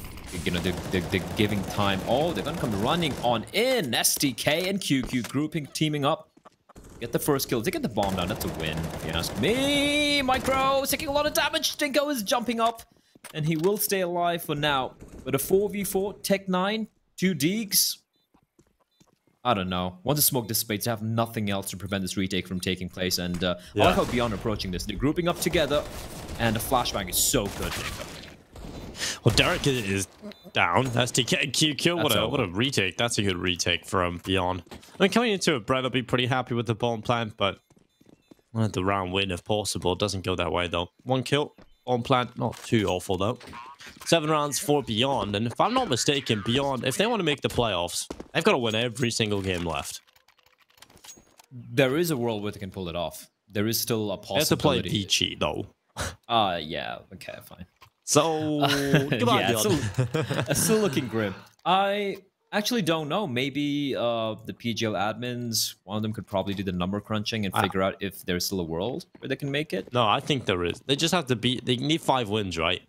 You know, they're giving time. Oh, they're gonna come running on in. STK and QQ grouping, teaming up. Get the first kill. They get the bomb down. That's a win, if you ask me. Micro is taking a lot of damage. Dinko is jumping up, and he will stay alive for now. But a 4v4, Tech 9, 2 Deegs. I don't know. Once the smoke dissipates, they have nothing else to prevent this retake from taking place. And I like how Beyond are approaching this. They're grouping up together, and the flashbang is so good, Dinko. Well, Derek is down. STK and QQ. What a retake. That's a good retake from Beyond. I mean, coming into it, Brett will be pretty happy with the bomb plant, but wanted the round win if possible. Doesn't go that way, though. 1 kill. Bomb plant, not too awful, though. 7 rounds for Beyond. And if I'm not mistaken, Beyond, if they want to make the playoffs, they've got to win every single game left. There is a world where they can pull it off. There is still a possibility. They have to play Vici, though. Yeah. Okay, fine. So, goodbye, yeah, Beyond. it's still looking grim. I actually don't know. Maybe the PGL admins, one of them could probably do the number crunching and figure out if there's still a world where they can make it. No, I think there is. They just have to beat... They need 5 wins, right?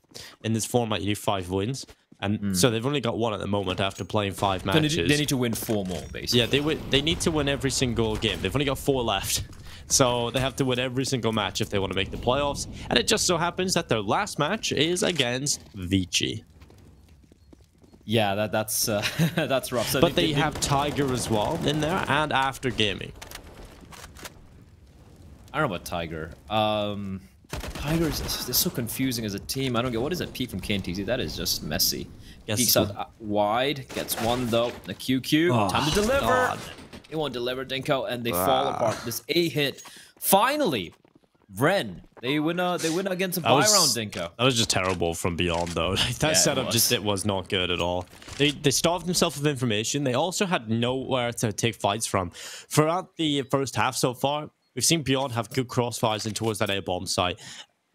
In this format, you need 5 wins. And so they've only got 1 at the moment after playing 5 matches. They need to win 4 more, basically. Yeah, they need to win every single game. They've only got 4 left. So they have to win every single match if they want to make the playoffs. And it just so happens that their last match is against Vici. Yeah, that's that's rough. So but they have Tiger as well in there, and After Gaming. I don't know about Tiger. Tiger is so confusing as a team. I don't get what is that peek from KNTZ. That is just messy. Yes. Peeks out wide, gets 1 though. The QQ, time to deliver. God. They won't deliver, Dinko, and they fall apart. This A hit. Finally, Ren. They win against a buy round, Dinko. That was just terrible from Beyond, though. That setup it was not good at all. They starved themselves of information. They also had nowhere to take fights from. Throughout the first half so far, we've seen Beyond have good crossfires in towards that A-bomb site.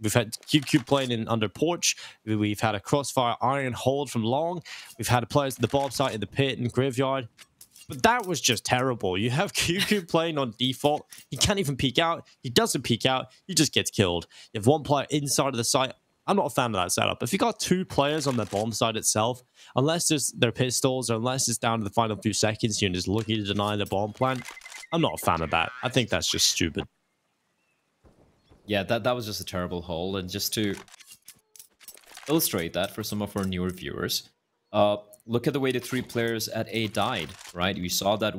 We've had QQ playing in under porch. We've had a crossfire iron hold from long. We've had players at the bomb site in the pit and graveyard. But that was just terrible. You have QQ playing on default. He can't even peek out. He doesn't peek out. He just gets killed. You have 1 player inside of the site. I'm not a fan of that setup. If you got 2 players on the bomb site itself, unless it's their pistols or unless it's down to the final few seconds, you're just looking to deny the bomb plant, I'm not a fan of that. I think that's just stupid. Yeah, that was just a terrible hold. And just to illustrate that for some of our newer viewers, look at the way the 3 players at A died, right? We saw that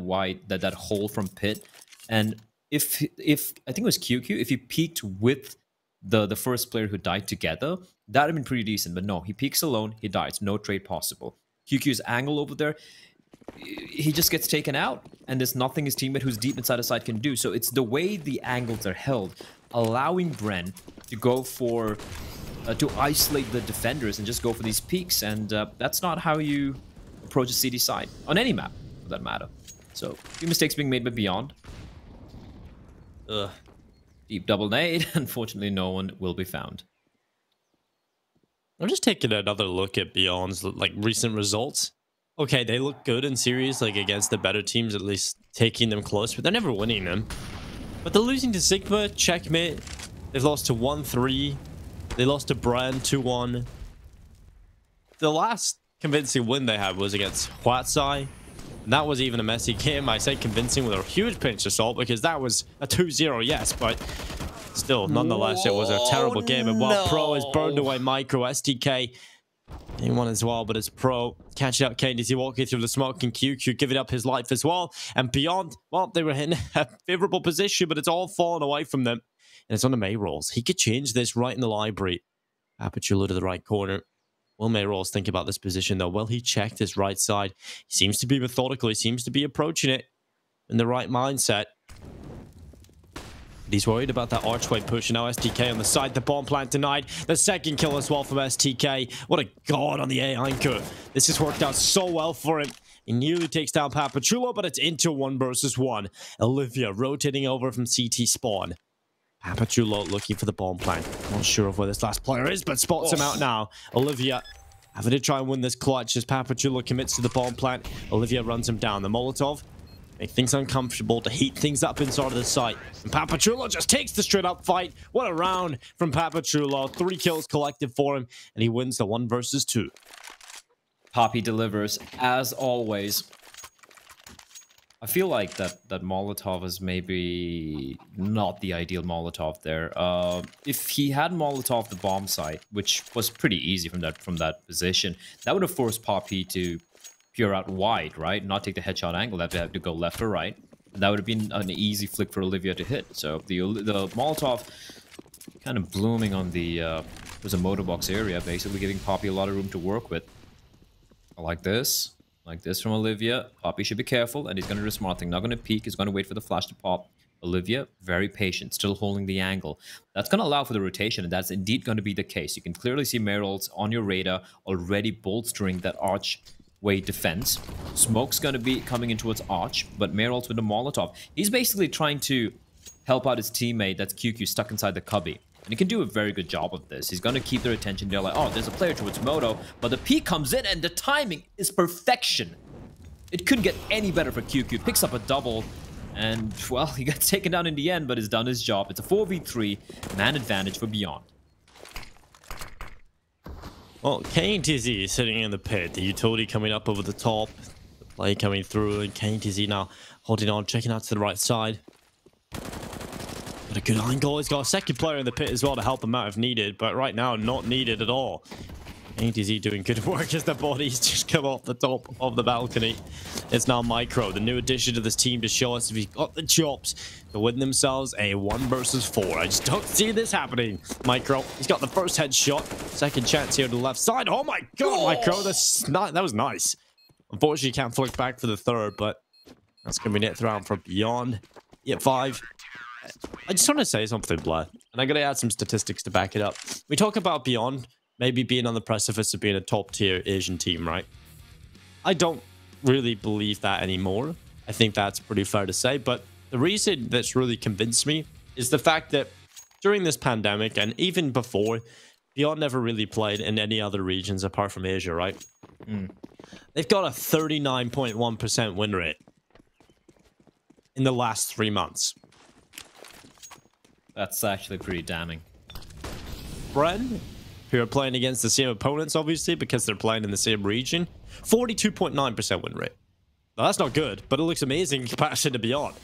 that hole from pit, and if I think it was QQ, if he peeked with the first player who died together, that would have been pretty decent. But no, he peeks alone, he dies, no trade possible. QQ's angle over there, he just gets taken out, and there's nothing his teammate who's deep inside the side can do. So it's the way the angles are held, allowing Bren to go for to isolate the defenders and just go for these peaks, and that's not how you approach a CD side on any map, for that matter. So, a few mistakes being made by Beyond. Deep double nade. Unfortunately, no one will be found. I'm just taking another look at Beyond's recent results. Okay, they look good in series, against the better teams, at least taking them close, but they're never winning them. But they're losing to Sigma, checkmate. They've lost to 1-3. They lost to Bren 2-1. The last convincing win they had was against Huatsai. And that was even a messy game. I say convincing with a huge pinch of salt because that was a 2-0, yes, but still, nonetheless, it was a terrible game. And while Pro has burned away Micro, STK, he won as well, but it's Pro catching up KNTZ walking through the smoke, and QQ giving up his life as well. And Beyond, well, they were in a favorable position, but it's all fallen away from them. And it's on the May rolls. He could change this right in the library. Aperture low to the right corner. Will May rolls think about this position, though? Well, he checked his right side. He seems to be methodical. He seems to be approaching it in the right mindset. But he's worried about that archway push. And now STK on the side. The bomb plant denied. The second kill as well from STK. What a god on the A anchor. This has worked out so well for him. He nearly takes down Papachulo, but it's into 1 versus 1. Olivia rotating over from CT spawn. Papachulo looking for the bomb plant. Not sure of where this last player is, but spots him out now. Olivia having to try and win this clutch as Papachulo commits to the bomb plant. Olivia runs him down. The Molotov make things uncomfortable to heat things up inside of the site. And Papachulo just takes the straight up fight. What a round from Papachulo. 3 kills collected for him, and he wins the 1 versus 2. Poppy delivers, as always. I feel like that Molotov is maybe not the ideal Molotov there. If he had Molotov the bomb site, which was pretty easy from that position, that would have forced Poppy to peer out wide, right? Not take the headshot angle. That would have to go left or right. And that would have been an easy flick for Olivia to hit. So the Molotov kind of blooming on the was a motor box area, basically giving Poppy a lot of room to work with. Like this from Olivia. Poppy should be careful, and he's going to do a smart thing. Not going to peek. He's going to wait for the flash to pop. Olivia, very patient, still holding the angle. That's going to allow for the rotation, and that's indeed going to be the case. You can clearly see Meryl's on your radar, already bolstering that archway defense. Smoke's going to be coming in towards Arch, but Meryl's with the Molotov. He's basically trying to help out his teammate, that's QQ, stuck inside the cubby. And he can do a very good job of this. He's going to keep their attention. They're like, oh, there's a player towards Moto. But the peek comes in, and the timing is perfection. It couldn't get any better for QQ. Picks up a double. And, well, he got taken down in the end, but has done his job. It's a 4v3. Man advantage for Beyond. Well, KTZ is sitting in the pit. The utility coming up over the top. The play coming through. And KTZ now holding on, checking out to the right side. Got a good angle. He's got a second player in the pit as well to help him out if needed, but right now not needed at all. ATZ doing good work as the bodies just come off the top of the balcony. It's now Micro, the new addition to this team, to show us if he's got the chops to win themselves a 1 versus 4. I just don't see this happening. Micro, he's got the first headshot. Second chance here to the left side. Oh my god, Micro, that was nice. Unfortunately, you can't flick back for the third, but that's going to be net round for Beyond. Yet 5. I just want to say something, Blair, and I'm going to add some statistics to back it up. We talk about Beyond maybe being on the precipice of being a top-tier Asian team, right? I don't really believe that anymore. I think that's pretty fair to say, but the reason that's really convinced me is the fact that during this pandemic, and even before, Beyond never really played in any other regions apart from Asia, right? They've got a 39.1% win rate in the last 3 months. That's actually pretty damning. Bren, who are playing against the same opponents, obviously, because they're playing in the same region, 42.9% win rate. Now, that's not good, but it looks amazing in comparison to Beyond.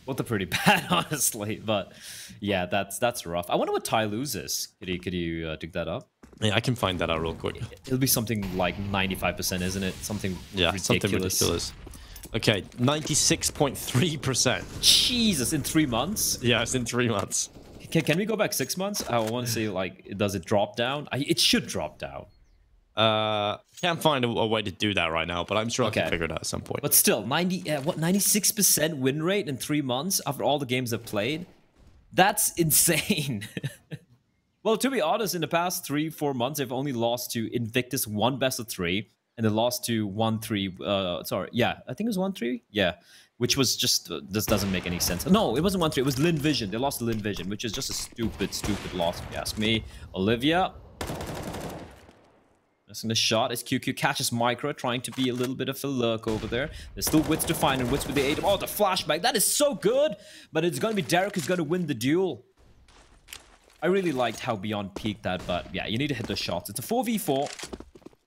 Well, they're pretty bad, honestly, but yeah, that's rough. I wonder what Ty loses. Could you dig that up? Yeah, I can find that out real quick. It'll be something like 95%, isn't it? Something ridiculous. Something ridiculous. Okay, 96.3%. Jesus, in 3 months? Yeah, it's in 3 months. Can we go back 6 months? I want to see, like, does it drop down? It should drop down. Can't find a way to do that right now, but I'm sure I can figure it out at some point. But still, 96% win rate in 3 months after all the games I've played? That's insane. Well, to be honest, in the past 3-4 months, they've only lost to Invictus 1 best of 3. And they lost to 1-3. Sorry, yeah, I think it was 1-3. Yeah, which was just this doesn't make any sense. No, it wasn't 1-3. It was Lin Vision. They lost to Lin Vision, which is just a stupid loss, if you ask me. Olivia missing the shot as QQ catches Micro, trying to be a little bit of a lurk over there. There's still Wits to find, and Wits with the 8. Oh, the flashback. That is so good. But it's going to be Derek who's going to win the duel. I really liked how Beyond peaked that, but yeah, you need to hit those shots. It's a 4v4.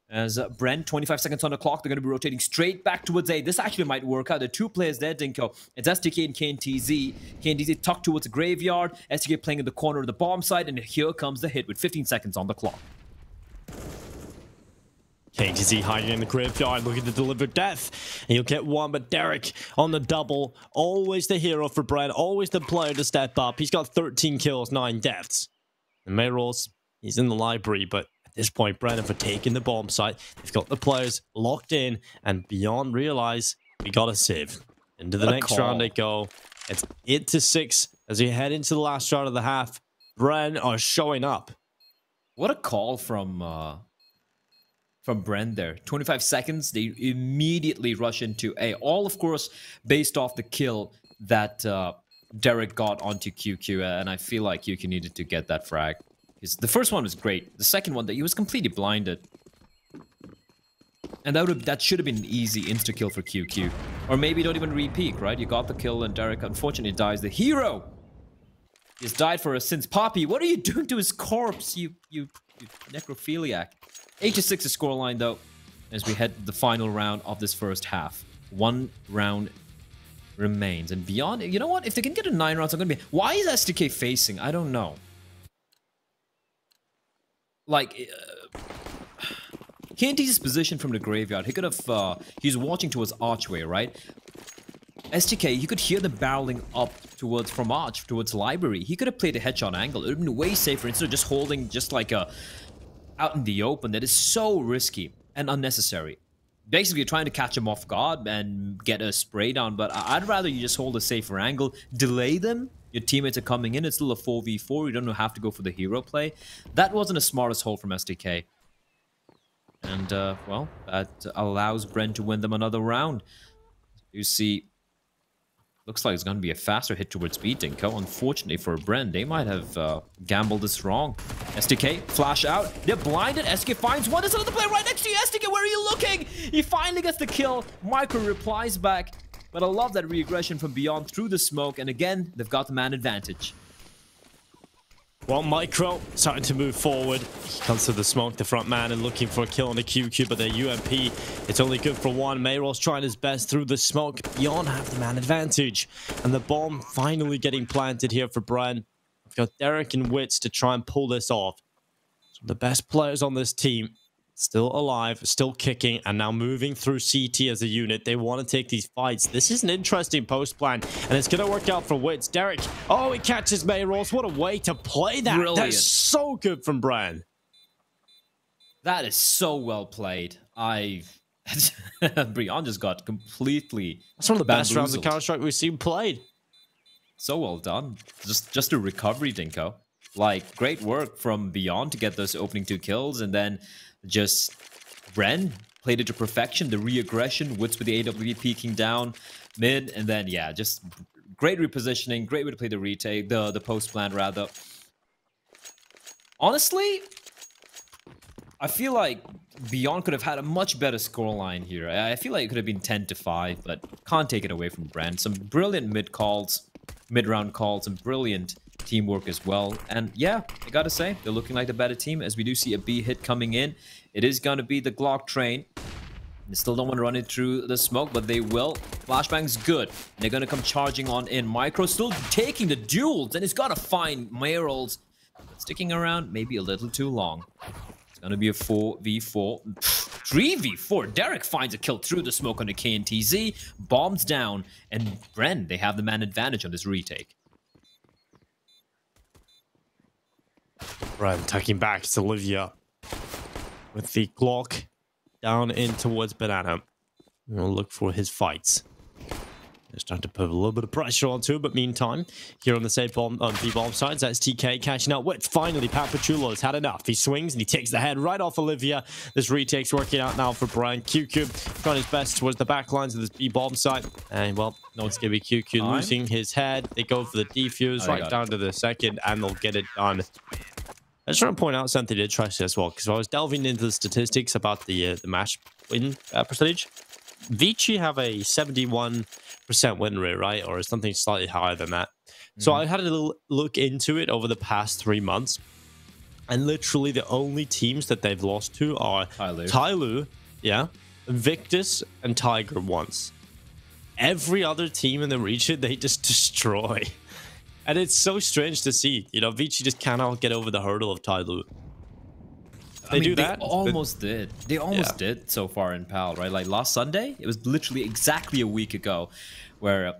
As Brent, 25 seconds on the clock, they're going to be rotating straight back towards A. This actually might work out. There are 2 players there, Dinko. It's STK and KNTZ. KNTZ tucked towards the graveyard. STK playing in the corner of the bomb site, and here comes the hit with 15 seconds on the clock. KTZ hiding in the graveyard, looking to deliver death. And you'll get one, but Derek on the double. Always the hero for Brent. Always the player to step up. He's got 13 kills, 9 deaths. And Mayros, he's in the library, but at this point, Brennan for taking the bomb site. They've got the players locked in, and Beyond realize we got to save. Into the next round they go. It's 8-6 As we head into the last round of the half, Bren are showing up. What a call from Bren there. 25 seconds, they immediately rush into A. All, of course, based off the kill that Derek got onto QQ, and I feel like QQ needed to get that frag. Because the first one was great. The second one, he was completely blinded. And that should have been an easy insta-kill for QQ. Or maybe don't even re-peek, right? You got the kill and Derek unfortunately dies. The hero! He's died for us since. Poppy, what are you doing to his corpse, you necrophiliac? 8-6 the scoreline, though, as we head to the final round of this first half. One round remains. And beyond, you know what? If they can get a 9 rounds, I'm going to be... Why is SDK facing? I don't know. Like... KNT's position from the graveyard, he could have, he's watching towards Archway, right? STK, he could hear them barreling up from Arch, towards Library. He could have played a headshot angle. It would have been way safer instead of just holding just like a out in the open. That is so risky and unnecessary. Basically, you're trying to catch him off guard and get a spray down, but I'd rather you just hold a safer angle, delay them. Your teammates are coming in. It's still a 4v4. You don't have to go for the hero play. That wasn't the smartest hold from STK. And, well, that allows Bren to win them another round. You see, looks like it's going to be a faster hit towards B, Dinko. Unfortunately for Bren, they might have gambled this wrong. STK, flash out. They're blinded. STK finds one. There's another player right next to you. STK, where are you looking? He finally gets the kill. Micro replies back. But I love that regression from Beyond through the smoke. And again, they've got the man advantage. Well, Micro starting to move forward. He comes to the smoke, the front man, and looking for a kill on the QQ, but the UMP, it's only good for one. Mayrol's trying his best through the smoke. Beyond have the man advantage. And the bomb finally getting planted here for Bren. We've got Derek and Wits to try and pull this off. So the best players on this team, still alive, still kicking, and now moving through CT as a unit. They want to take these fights. This is an interesting post plan, and it's going to work out for Wits. Derek, oh, he catches Mayrolls. What a way to play that. Brilliant. That's so good from Bren. That is so well played. Beyond just got completely... That's one of the best rounds of bamboozled. Counter-Strike we've seen played. So well done. Just a recovery, Dinko. Like, great work from Beyond to get those opening 2 kills, and then just Bren played it to perfection. The re-aggression, Woods with the AWP peeking down mid, and then, yeah, just great repositioning, great way to play the retake, the post plan, rather. Honestly, I feel like Beyond could have had a much better scoreline here. I feel like it could have been 10-5, but can't take it away from Bren. Some brilliant mid-round calls, and brilliant teamwork as well. And yeah, I gotta say, they're looking like the better team, as we do see a B hit coming in. It is gonna be the Glock train. They still don't want to run it through the smoke, but they will. Flashbang's good. They're gonna come charging on in. Micro still taking the duels, and he's gotta find Mayrolls. Sticking around maybe a little too long. It's gonna be a 4v4. 3v4. Derek finds a kill through the smoke on the KNTZ. Bombs down, and Bren, they have the man advantage on this retake. Bren tucking back. It's Olivia with the Glock down in towards Banana. We'll look for his fights. They're starting to put a little bit of pressure onto it, but meantime, here on the same bomb, on B-bomb sides, that's TK catching up with. Finally, Papachulo has had enough. He swings and he takes the head right off Olivia. This retake's working out now for Brian. QQ trying his best towards the back lines of this B-bomb site. And, well, no, it's going to be QQ losing his head. They go for the defuse right down to the second, and they'll get it done. I just want to point out something to trust as well, because I was delving into the statistics about the match win percentage. Vici have a 71% win rate, right? Or something slightly higher than that. So I had a little look into it over the past 3 months. And literally the only teams that they've lost to are Tyloo, yeah, Invictus, and Tiger once. Every other team in the region, they just destroy. And it's so strange to see. You know, Vici just cannot get over the hurdle of Tyloo. They do that. They almost did. They almost did so far in PAL, right? Like last Sunday, it was literally exactly a week ago where...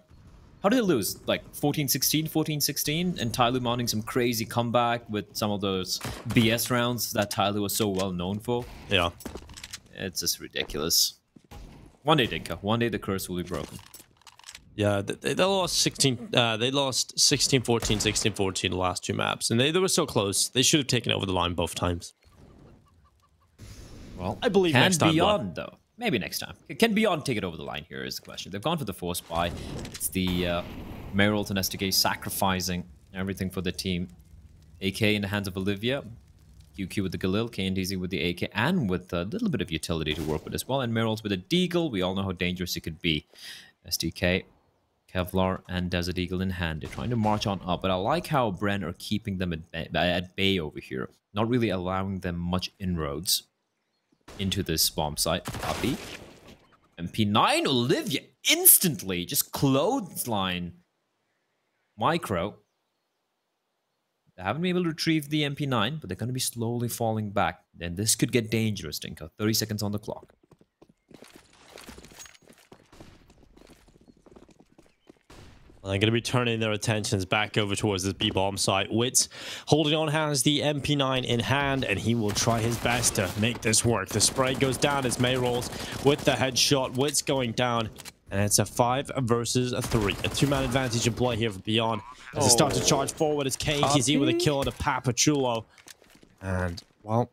how did they lose? Like 14-16, 14-16? And Tyloo mounting some crazy comeback with some of those BS rounds that Tyloo was so well known for. Yeah. It's just ridiculous. One day, Dinka. One day the curse will be broken. Yeah, they lost 16. They lost 16-14, 16-14 the last two maps, and they were so close. They should have taken it over the line both times. Well, I believe can next time, Beyond though. Maybe next time. Can Beyond take it over the line here is the question. They've gone for the force buy. It's the Meralt and STK sacrificing everything for the team. AK in the hands of Olivia. QQ with the Galil, KNDZ with the AK, and with a little bit of utility to work with as well. And Meralt with a Deagle. We all know how dangerous it could be. STK, Kevlar, and Desert Eagle in hand. They're trying to march on up, but I like how Bren are keeping them at bay over here. Not really allowing them much inroads into this bomb site. Copy. MP9, Olivia instantly just clothesline Micro. They haven't been able to retrieve the MP9, but they're going to be slowly falling back. Then this could get dangerous, Dinko. 30 seconds on the clock. They're going to be turning their attentions back over towards this B-bomb site. Wits holding on, has the MP9 in hand, and he will try his best to make this work. The spray goes down as May rolls with the headshot. Wits going down, and it's a 5 versus a 3. A two-man advantage in play here for Beyond. As they start to charge forward, as KNTZ with a kill on a Papachulo. And, well,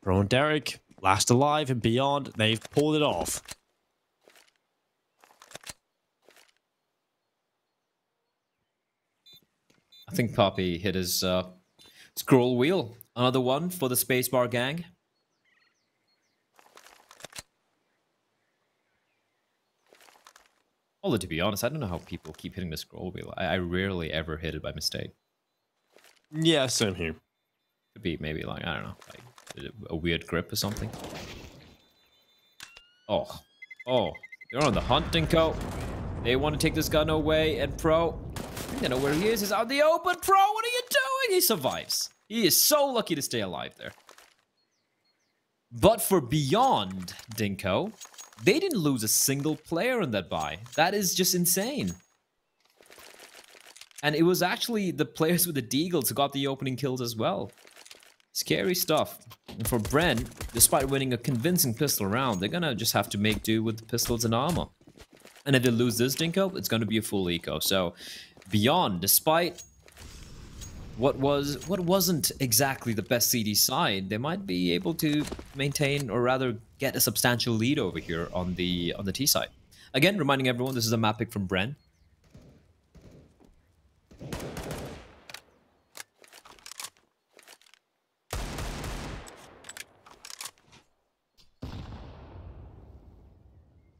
Bro and Derek, last alive, and Beyond, they've pulled it off. I think Poppy hit his scroll wheel. Another one for the Spacebar gang. Although, to be honest, I don't know how people keep hitting the scroll wheel. I rarely ever hit it by mistake. Yeah, same here. Could be maybe like, I don't know, like a weird grip or something. Oh, they're on the hunting coat. They want to take this gun away, and Pro, I don't know where he is. He's out in the open. Pro, what are you doing? He survives. He is so lucky to stay alive there. But for Beyond, Dinko, they didn't lose a single player in that buy. That is just insane. And it was actually the players with the Deagles who got the opening kills as well. Scary stuff. And for Bren, despite winning a convincing pistol round, they're gonna just have to make do with the pistols and armor. And if they lose this Dinko, it's gonna be a full eco. So Beyond, despite what wasn't exactly the best CD side, they might be able to maintain, or rather get a substantial lead over here on the T side. Again, reminding everyone, this is a map pick from Bren.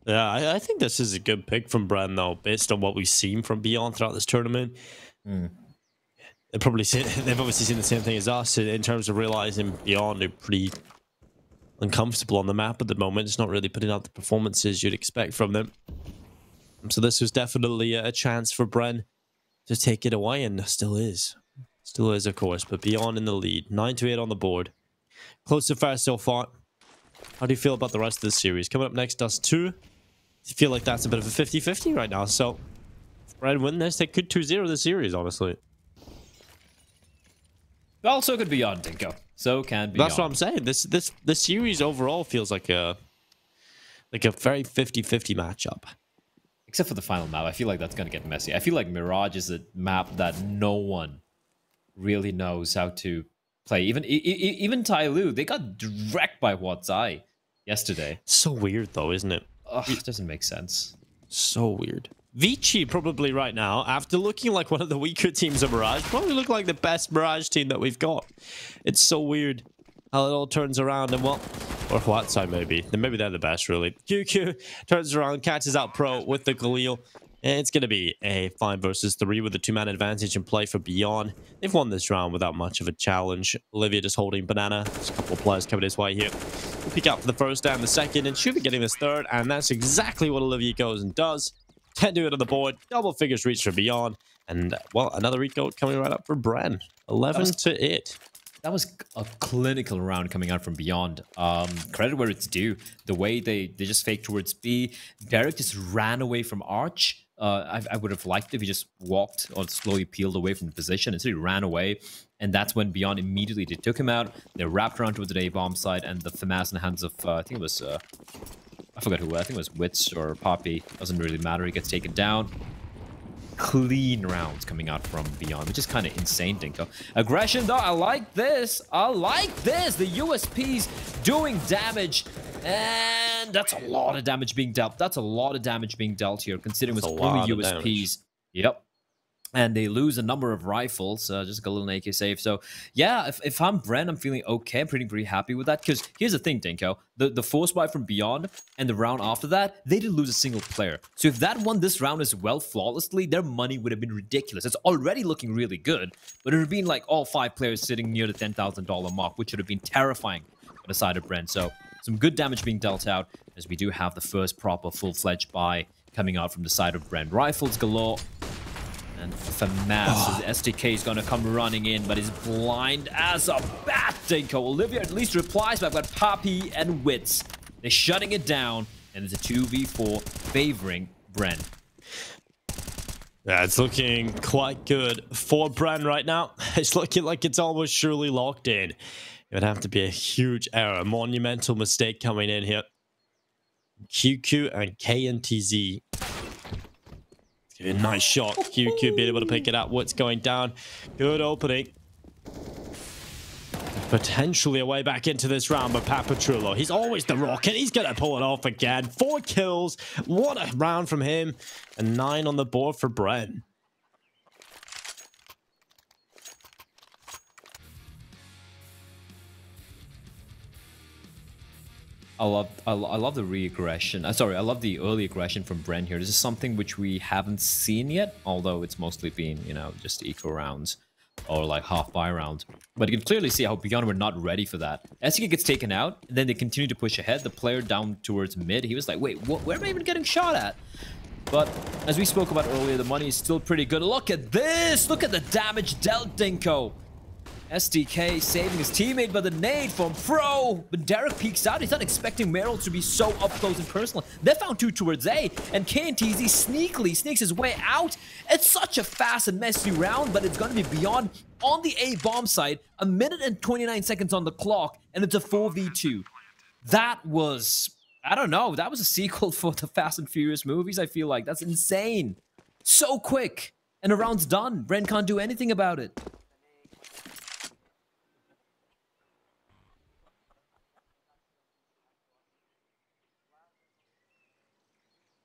Yeah, I think this is a good pick from Bren, though, based on what we've seen from Beyond throughout this tournament. They've obviously seen the same thing as us in terms of realizing Beyond are pretty uncomfortable on the map at the moment. It's not really putting out the performances you'd expect from them. So this was definitely a chance for Bren to take it away, and still is. Still is, of course, but Beyond in the lead. 9-8 on the board. Close to fair so far. How do you feel about the rest of this series? Coming up next, Dust 2. I feel like that's a bit of a 50-50 right now. So, if Bren win this, they could 2-0 the series, honestly. Well, so could Beyond, Dinko. So can Beyond. That's what I'm saying. This series overall feels like a very 50-50 matchup. Except for the final map. I feel like that's going to get messy. I feel like Mirage is a map that no one really knows how to play. Even Tai Lu, they got wrecked by Watsai yesterday. So weird, though, isn't it? Ugh, it doesn't make sense. So weird. Vici probably right now, after looking like one of the weaker teams of Mirage, probably look like the best Mirage team that we've got. It's so weird how it all turns around, and well, or Watsai maybe. Maybe they're the best, really. QQ turns around, catches out Pro with the Galil. And it's going to be a 5 versus 3 with a two-man advantage in play for Beyond. They've won this round without much of a challenge. Olivia just holding Banana. There's a couple of players coming his way here. We'll pick out for the first and the second, and should be getting this third, and that's exactly what Olivia goes and does. 10 to it on the board. Double figures reach for Beyond. And, well, another recode coming right up for Bren. 11-8. That was a clinical round coming out from Beyond. Credit where it's due. The way they just faked towards B. Derek just ran away from Arch. I would have liked if he just walked or slowly peeled away from the position. Instead, he ran away. And that's when Beyond immediately they took him out. They wrapped around towards the A-bomb side, and the FAMAS in the hands of, I think it was I forgot who. I think it was Wits or Poppy. Doesn't really matter. He gets taken down. Clean rounds coming out from Beyond, which is kind of insane, Dinko. Aggression, though, I like this. I like this. The USP's doing damage, and that's a lot of damage being dealt. That's a lot of damage being dealt here, considering it's only USPs. Yep. And they lose a number of rifles, just a little AK save. So, yeah, if I'm Bren, I'm feeling okay. I'm pretty happy with that. Because here's the thing, Dinko. The force buy from Beyond and the round after that, they didn't lose a single player. So if that won this round as well flawlessly, their money would have been ridiculous. It's already looking really good. But it would have been like all 5 players sitting near the $10,000 mark, which would have been terrifying on the side of Bren. So some good damage being dealt out, as we do have the first proper full-fledged buy coming out from the side of Bren. Rifles galore. And FAMAS, STK is going to come running in, but he's blind as a bat, Dinko. Olivia at least replies, but I've got Poppy and Wits. They're shutting it down, and it's a 2v4 favoring Bren. Yeah, it's looking quite good for Bren right now. It's looking like it's almost surely locked in. It would have to be a huge error, a monumental mistake coming in here. QQ and KNTZ. A nice shot. QQ being able to pick it up. What's going down? Good opening. Potentially a way back into this round, but Papatrullo, he's always the rocket. He's going to pull it off again. 4 kills. What a round from him. And 9 on the board for Bren. I love the re-aggression. Sorry, I love the early aggression from Bren here. This is something which we haven't seen yet, although it's mostly been, you know, just eco rounds or like half buy rounds. But you can clearly see how Beyond were not ready for that. SK gets taken out, and then they continue to push ahead. The player down towards mid, he was like, wait, where am I even getting shot at? But as we spoke about earlier, the money is still pretty good. Look at this! Look at the damage dealt, Dinko. STK saving his teammate, but the nade from Pro. But Derek peeks out. He's not expecting Meryl to be so up close and personal. They found 2 towards A, and KNTZ sneakily sneaks his way out. It's such a fast and messy round, but it's going to be Beyond on the A bomb site. 1 minute and 29 seconds on the clock, and it's a 4v2. That was, I don't know, that was a sequel for the Fast and Furious movies, I feel like. That's insane. So quick. And the round's done. Bren can't do anything about it.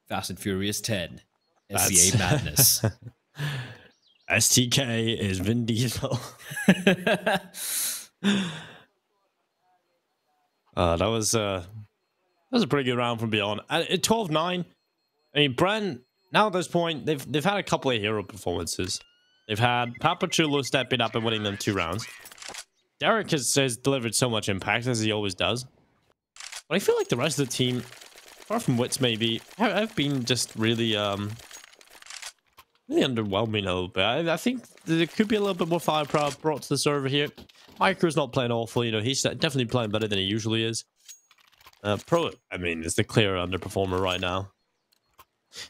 Fast and Furious 10. SCA madness. STK is Vin Diesel. That was a pretty good round from Beyond. At 12-9, I mean, Bren, now at this point, they've had a couple of hero performances. They've had Papachulo stepping up and winning them 2 rounds. Derek has delivered so much impact, as he always does. But I feel like the rest of the team, apart from Wits maybe, have been just really really underwhelming a little bit. I think there could be a little bit more firepower brought to the server here. Micro's not playing awful, you know, he's definitely playing better than he usually is. Pro, I mean, is the clear underperformer right now.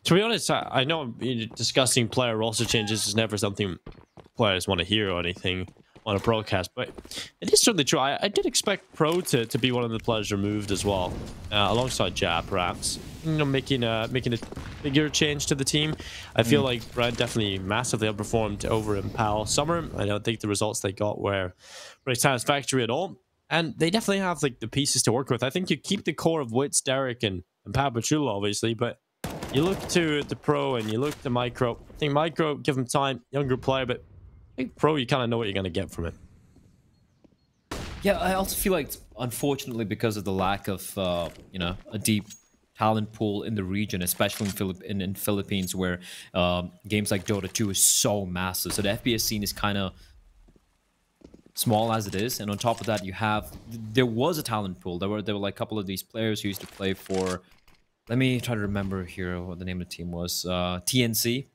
To be honest, I know discussing player roster changes is never something players want to hear or anything on a broadcast, but it is certainly true. I did expect Pro to be one of the players removed as well, alongside Jab, perhaps. You know, making a bigger change to the team. I feel like Brad definitely massively underperformed over in Pal Summer. I don't think the results they got were very satisfactory at all, and they definitely have like the pieces to work with. I think you keep the core of Wits, Derek, and Papachulo, obviously, but you look to the Pro and you look to Micro. I think Micro, give him time, younger player, but I think Pro, you kind of know what you're going to get from it. Yeah, I also feel like, unfortunately, because of the lack of, you know, a deep talent pool in the region, especially in Philippines, where games like Dota 2 is so massive. So the FPS scene is kind of small as it is, and on top of that, there was a talent pool. There were like a couple of these players who used to play for. Let me try to remember here what the name of the team was. TNC.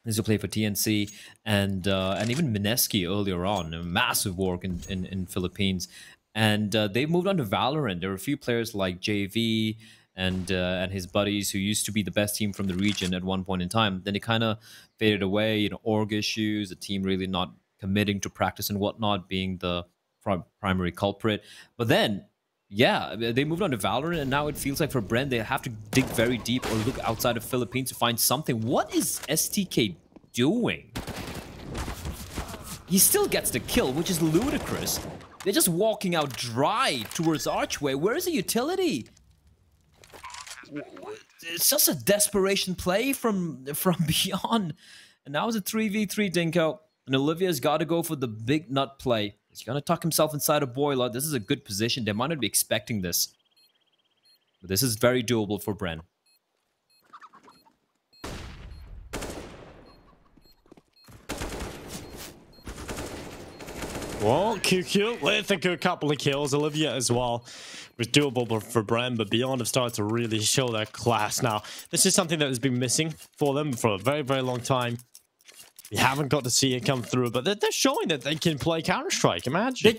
Used to play for TNC and even Mineski earlier on. A massive work in Philippines, and they moved on to Valorant. There were a few players like JV and his buddies who used to be the best team from the region at one point in time. Then they kind of faded away. You know, org issues, the team really not committing to practice and whatnot being the primary culprit. But then yeah, they moved on to Valorant, and now it feels like for Bren, they have to dig very deep or look outside of Philippines to find something. What is STK doing? He still gets the kill, which is ludicrous. They're just walking out dry towards Archway. Where is the utility? It's just a desperation play from Beyond. And now it's a 3v3, Dinko. And Olivia's got to go for the big nut play. He's going to tuck himself inside a boiler. This is a good position. They might not be expecting this. But this is very doable for Bren. Well, QQ with a good couple of kills. Olivia as well was doable for Bren, but Beyond have started to really show their class now. This is something that has been missing for them for a very, very long time. We haven't got to see it come through, but they're showing that they can play Counter-Strike. Imagine.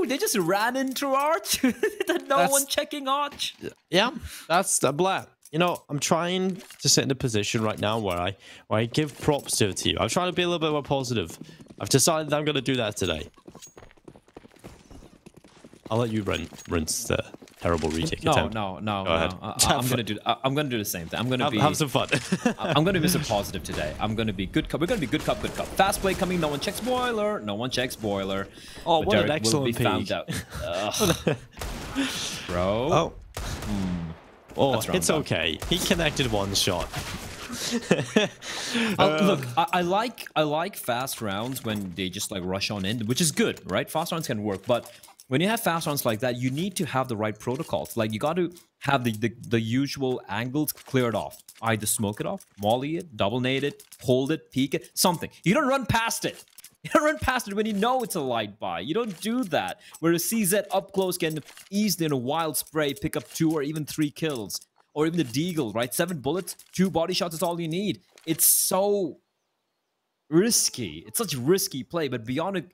They just ran into Arch. No one checking Arch. Yeah, that's the blat. You know, I'm trying to sit in a position right now where I give props to the team. I'm trying to be a little bit more positive. I've decided that I'm going to do that today. I'll let you rinse the terrible retake attempt. No. Go ahead. I'm gonna do the same thing. I'm gonna have some fun. I'm gonna be so positive today. I'm gonna be good cup. We're gonna be good cup. Fast play coming. No one checks boiler. Oh, but what Derek an excellent will be found out. Bro. Oh, it's okay. He connected one shot. Look, I like fast rounds when they just like rush on in, which is good, right? Fast rounds can work, but when you have fast rounds like that, you need to have the right protocols. Like you got to have the usual angles cleared off. Either smoke it off, molly it, double nade it, hold it, peek it, something. You don't run past it. You don't run past it when you know it's a light buy. You don't do that. Whereas CZ up close can easily in a wild spray pick up 2 or even 3 kills. Or even the Deagle, right? 7 bullets, 2 body shots is all you need. It's so risky. It's such a risky play. But beyond it,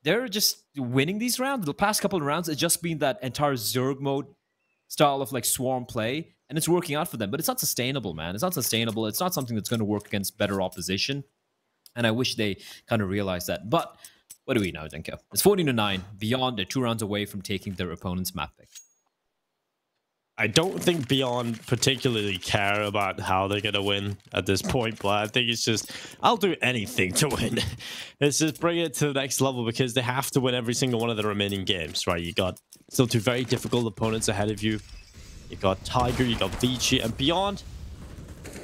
they're just winning these rounds. The past couple of rounds, it's just been that entire Zerg mode style of like swarm play. And it's working out for them. But it's not sustainable, man. It's not sustainable. It's not something that's going to work against better opposition. And I wish they kind of realized that. But what do we know, Dinko? It's 14-9. Beyond, they're 2 rounds away from taking their opponent's map pick. I don't think Beyond particularly care about how they're going to win at this point, but I think it's just, I'll do anything to win. It's just bring it to the next level because they have to win every single one of the remaining games, right? You got still 2 very difficult opponents ahead of you. You got Tiger, you got Vici, and Beyond,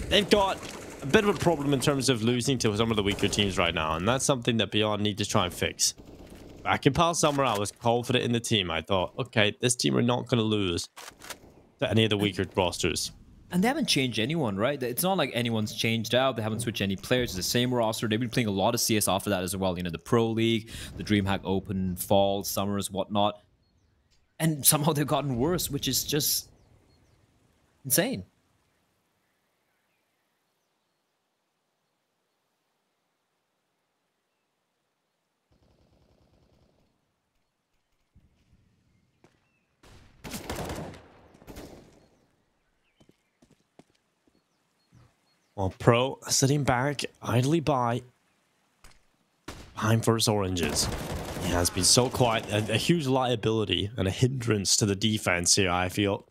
they've got a bit of a problem in terms of losing to some of the weaker teams right now, and that's something that Beyond need to try and fix. Back in Pal Summer, I was confident in the team. I thought, okay, this team are not going to lose to any of the weaker rosters. And they haven't changed anyone, right? It's not like anyone's changed out. They haven't switched any players. It's the same roster. They've been playing a lot of CS after that as well. You know, the Pro League, the DreamHack Open, Fall, Summers, whatnot. And somehow they've gotten worse, which is just insane. Well, Pro sitting back, idly by, behind first oranges. He has been so quiet, a huge liability and a hindrance to the defense here, I feel.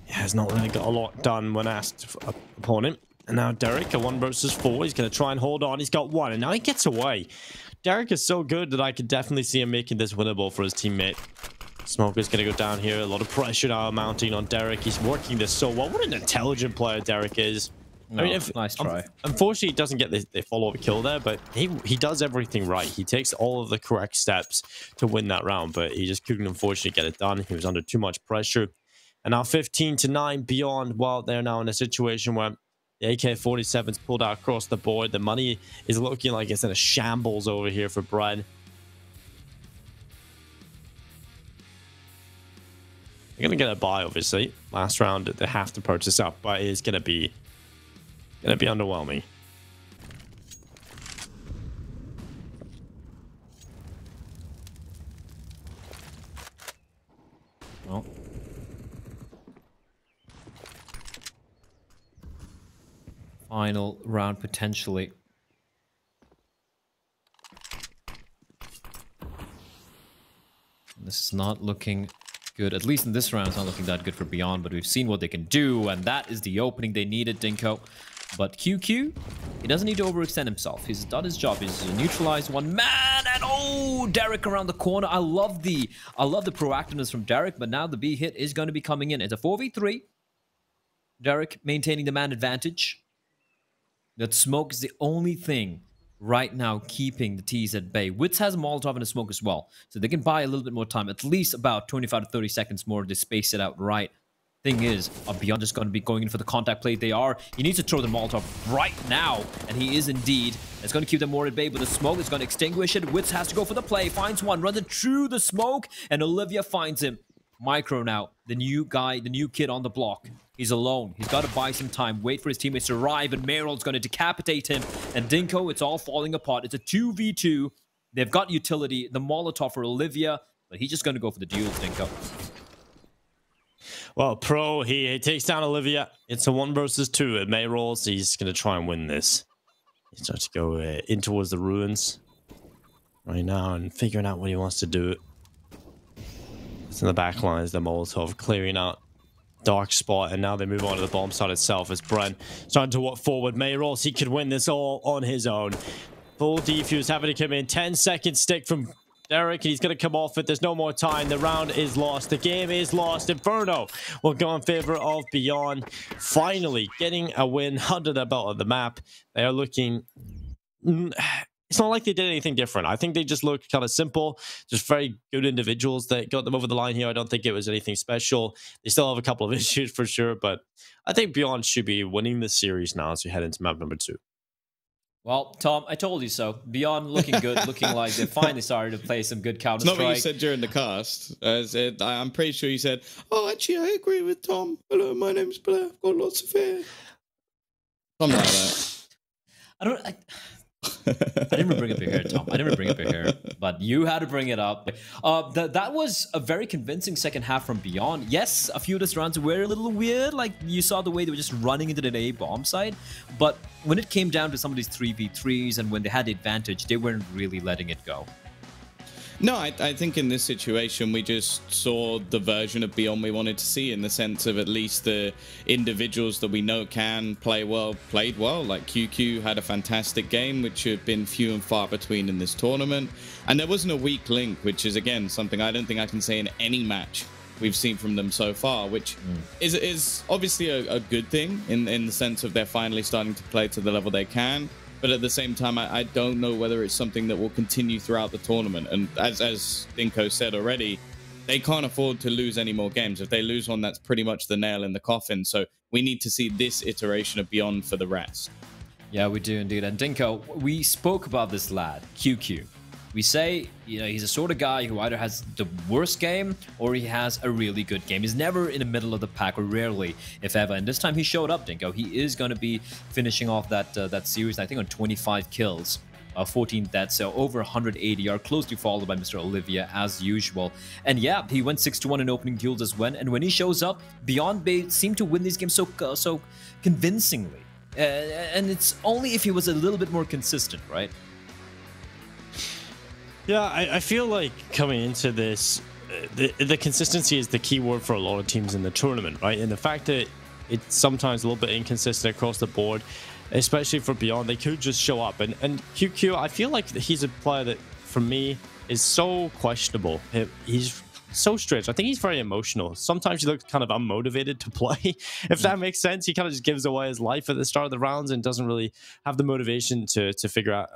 He has not really got a lot done when asked upon him. And now Derek, a 1 versus 4. He's going to try and hold on. He's got 1, and now he gets away. Derek is so good that I could definitely see him making this winnable for his teammate. Smoker's going to go down here. A lot of pressure now mounting on Derek. He's working this so well. What an intelligent player Derek is. No, I mean, nice try. Unfortunately, he doesn't get the follow-up kill there, but he does everything right. He takes all of the correct steps to win that round, but he just couldn't unfortunately get it done. He was under too much pressure. And now 15-9 Beyond. Well, they're now in a situation where the AK-47's pulled out across the board. The money is looking like it's in a shambles over here for Brad. They're going to get a buy, obviously. Last round, they have to purchase up, but it is going to be underwhelming. Well, final round potentially. This is not looking good. At least in this round, it's not looking that good for Beyond, but we've seen what they can do, and that is the opening they needed, Dinko. But QQ, he doesn't need to overextend himself. He's done his job. He's neutralized one man, and oh, Derek around the corner. I love the proactiveness from Derek, but now the B hit is going to be coming in. It's a 4v3. Derek maintaining the man advantage. That smoke is the only thing right now keeping the T's at bay. Wits has a Molotov and a smoke as well, so they can buy a little bit more time, at least about 25 to 30 seconds more to space it out right. Thing is, Beyond just going to be going in for the contact play. He needs to throw the Molotov right now, and he is indeed. It's going to keep them more at bay, but the smoke is going to extinguish it. Wits has to go for the play, finds one, runs it through the smoke, and Olivia finds him. Micro now, the new guy, the new kid on the block. He's alone. He's got to buy some time, wait for his teammates to arrive, and Meryl's going to decapitate him. And Dinko, it's all falling apart. It's a 2v2. They've got utility, the Molotov for Olivia, but he's just going to go for the duels, Dinko. Well, Pro, he takes down Olivia. It's a 1 versus 2 at Mayrolls. He's going to try and win this. He's trying to go in towards the ruins right now and figuring out what he wants to do. It's in the back lines, the Molotov clearing out dark spot, and now they move on to the bomb site itself as Brent starting to walk forward. Mayrolls, he could win this all on his own. Full defuse having to come in. 10-second stick from Derek, and he's going to come off it. There's no more time. The round is lost. The game is lost. Inferno will go in favor of Beyond. Finally getting a win under the belt of the map. They are looking... It's not like they did anything different. I think they just looked kind of simple. Just very good individuals that got them over the line here. I don't think it was anything special. They still have a couple of issues for sure, but I think Beyond should be winning this series now as we head into map number 2. Well, Tom, I told you so. Beyond looking good, looking like they finally started to play some good Counter-Strike. It's not what you said during the cast. I'm pretty sure you said, "Oh, actually, I agree with Tom. Hello, my name's Blair. I've got lots of hair." Something like that. I didn't even bring up your hair, Tom. I didn't bring up your hair, but you had to bring it up. That was a very convincing second half from Beyond. Yes, a few of those rounds were a little weird. Like, you saw the way they were just running into the A bomb site. But when it came down to some of these 3v3s and when they had the advantage, they weren't really letting it go. No, I think in this situation, we just saw the version of Beyond we wanted to see, in the sense of at least the individuals that we know can play well, played well. Like QQ had a fantastic game, which had been few and far between in this tournament. And there wasn't a weak link, which is, again, something I don't think I can say in any match we've seen from them so far, which is obviously a good thing in the sense of they're finally starting to play to the level they can. But at the same time, I don't know whether it's something that will continue throughout the tournament. And as Dinko said already, they can't afford to lose any more games. If they lose one, that's pretty much the nail in the coffin. So we need to see this iteration of Beyond for the rest. Yeah, we do indeed. And Dinko, we spoke about this lad, QQ. We say, you know, he's a sort of guy who either has the worst game or he has a really good game. He's never in the middle of the pack, or rarely, if ever. And this time he showed up, Dinko. He is going to be finishing off that series, I think, on 25 kills, 14 deaths, so over 180 are closely followed by Mr. Olivia as usual. And yeah, he went 6-1 in opening duels as well. And when he shows up, Beyond Bay seem to win these games so convincingly. And it's only if he was a little bit more consistent, right? Yeah, I feel like coming into this, the consistency is the key word for a lot of teams in the tournament, right? And the fact that it's sometimes a little bit inconsistent across the board, especially for Beyond, they could just show up. And QQ, I feel like he's a player that, for me, is so questionable. He's so strange. I think he's very emotional. Sometimes he looks kind of unmotivated to play, if that makes sense. He kind of just gives away his life at the start of the rounds and doesn't really have the motivation to figure out,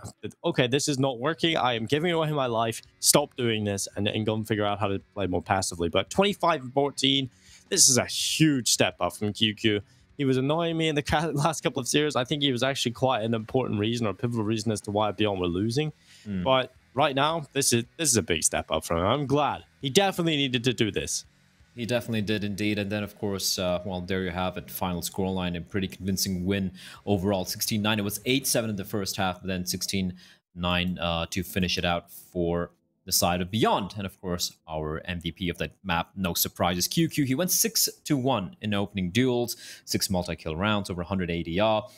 okay, this is not working. I am giving away my life. Stop doing this and go and figure out how to play more passively. But 25-14, this is a huge step up from QQ. He was annoying me in the last couple of series. I think he was actually quite an important reason, or a pivotal reason, as to why Beyond were losing. But right now, this is a big step up from him. I'm glad. He definitely needed to do this. He definitely did indeed. And then, of course, well, there you have it. Final scoreline, a pretty convincing win overall. 16-9. It was 8-7 in the first half, but then 16-9 to finish it out for the side of Beyond. And, of course, our MVP of that map, no surprises, QQ. He went 6-1 in opening duels, 6 multi-kill rounds, over 100 ADR.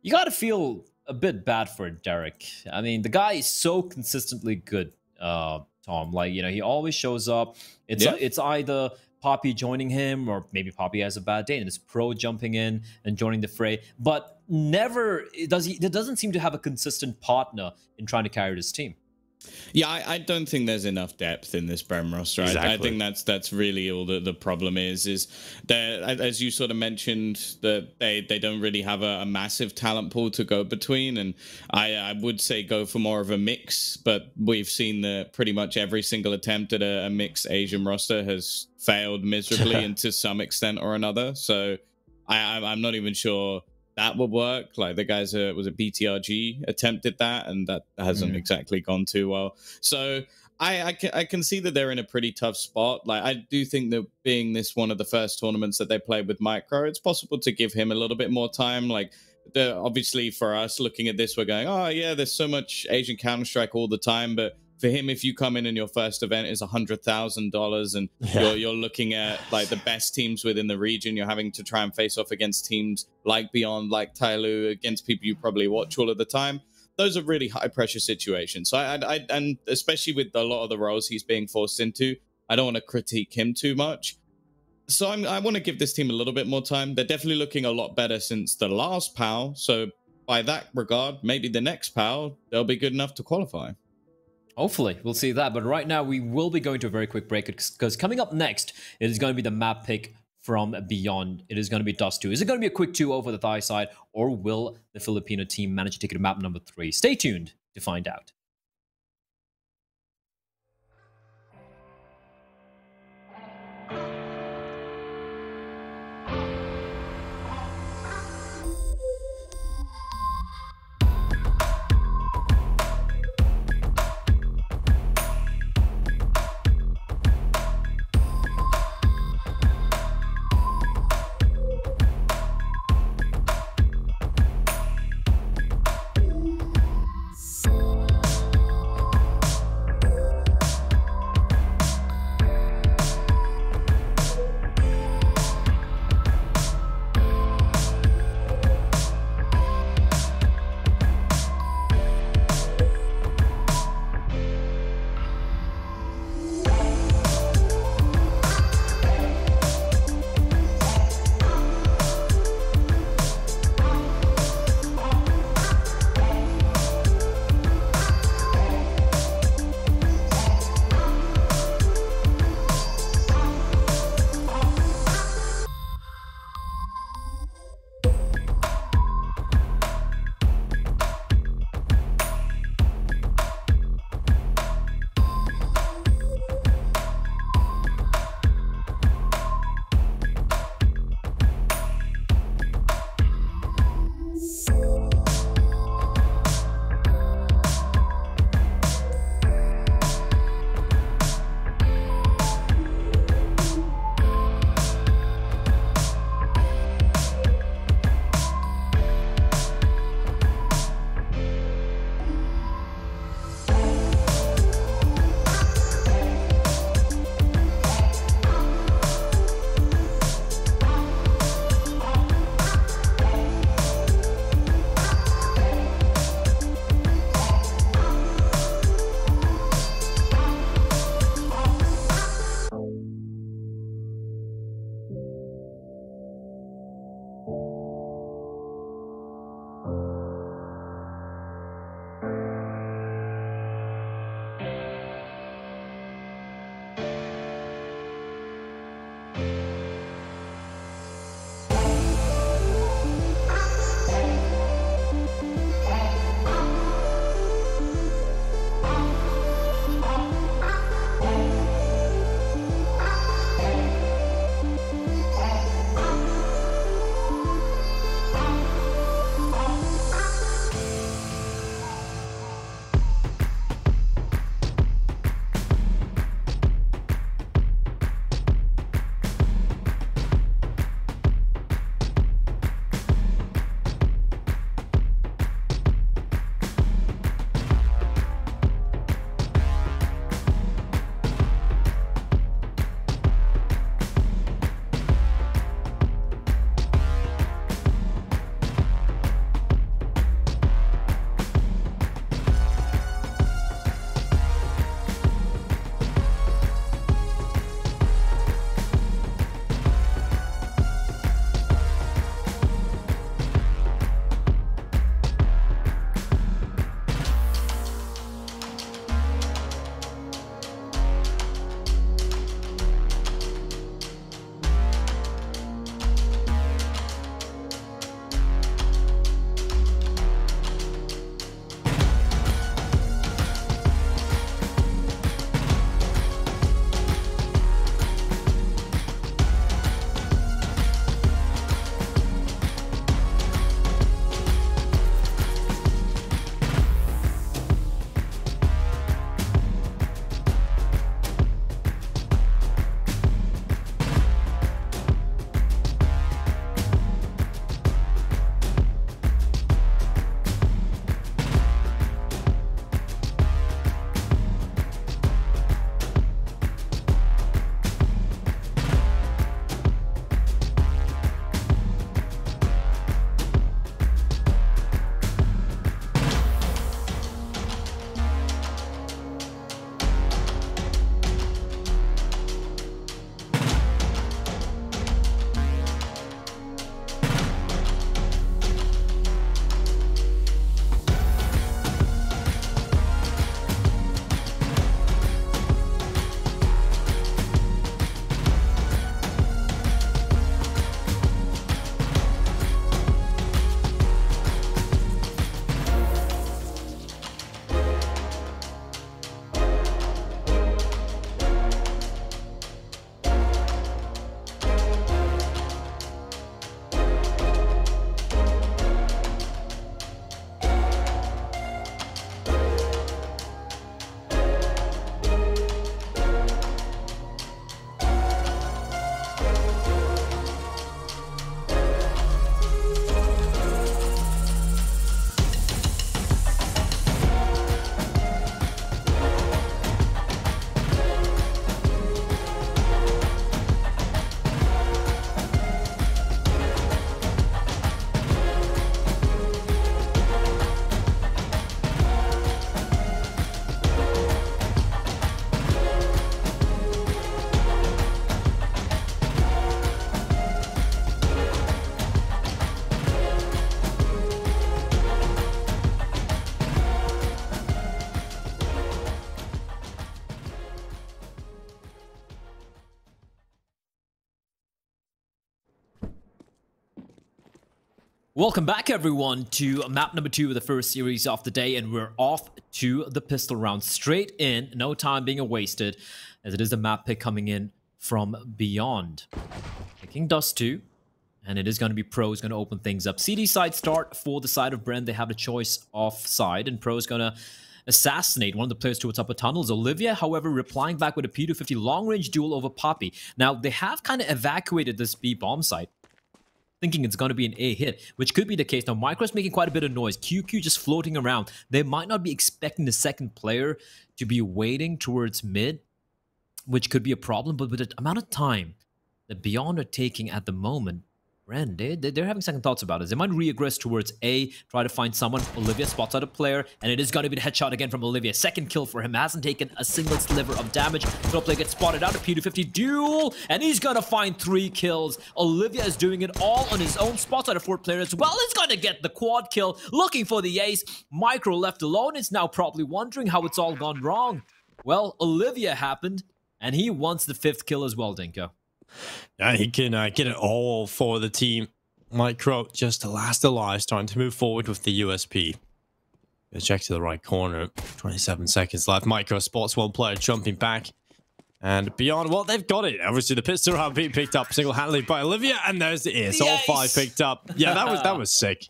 You got to feel a bit bad for Derek. I mean, the guy is so consistently good Tom. Like, you know, he always shows up. It's either Poppy joining him, or maybe Poppy has a bad day and it's Pro jumping in and joining the fray. But never does he. There doesn't seem to have a consistent partner in trying to carry this team. Yeah, I don't think there's enough depth in this Brem roster. Exactly. I think that's really all the problem is that, as you sort of mentioned, that they don't really have a massive talent pool to go between, and I would say go for more of a mix, but we've seen that pretty much every single attempt at a mixed Asian roster has failed miserably and to some extent or another. So I'm not even sure that would work. Like the guys, was it BTRG attempted that, and that hasn't exactly gone too well. So I can see that they're in a pretty tough spot. Like I do think that being this one of the first tournaments that they played with Micro, it's possible to give him a little bit more time. Like obviously for us looking at this, we're going, oh yeah, there's so much Asian Counter-Strike all the time, but for him, if you come in and your first event is $100,000 and you're looking at like the best teams within the region, you're having to try and face off against teams like Beyond, like Tyloo, against people you probably watch all of the time. Those are really high pressure situations. So and especially with a lot of the roles he's being forced into, I don't want to critique him too much. So I want to give this team a little bit more time. They're definitely looking a lot better since the last PAL. So by that regard, maybe the next PAL, they'll be good enough to qualify. Hopefully, we'll see that. But right now, we will be going to a very quick break because coming up next, it is going to be the map pick from Beyond. It is going to be Dust 2. Is it going to be a quick 2-0 for the Thai side, or will the Filipino team manage to take it to map number 3? Stay tuned to find out. Welcome back, everyone, to map number 2 of the first series of the day, and we're off to the pistol round. Straight in, no time being wasted, as it is a map pick coming in from Beyond. Picking Dust 2, and it is going to be Pro's going to open things up. CD side start for the side of Bren. They have the choice offside, and Pro's going to assassinate one of the players towards upper tunnels. Olivia, however, replying back with a P250 long-range duel over Poppy. Now, they have kind of evacuated this B bomb site, thinking it's going to be an A hit, which could be the case. Now, Micro's making quite a bit of noise. QQ just floating around. They might not be expecting the second player to be waiting towards mid, which could be a problem, but with the amount of time that Beyond are taking at the moment, Bren, they're having second thoughts about it. They might re-aggress towards A, try to find someone. Olivia spots out a player, and it is going to be the headshot again from Olivia. Second kill for him. Hasn't taken a single sliver of damage. Pro player gets spotted out. A P250 duel, and he's going to find 3 kills. Olivia is doing it all on his own. Spots out a 4th player as well. He's going to get the quad kill, looking for the ace. Micro left alone is now probably wondering how it's all gone wrong. Well, Olivia happened, and he wants the 5th kill as well, Dinko. Yeah, he can get it all for the team. Micro just the last alive, starting to move forward with the USP. Check to the right corner. 27 seconds left. Micro spots one player jumping back. And Beyond, well, they've got it. Obviously, the pistol round being picked up single-handedly by Olivia, and there's the ace. All 5 picked up. Yeah, that was sick.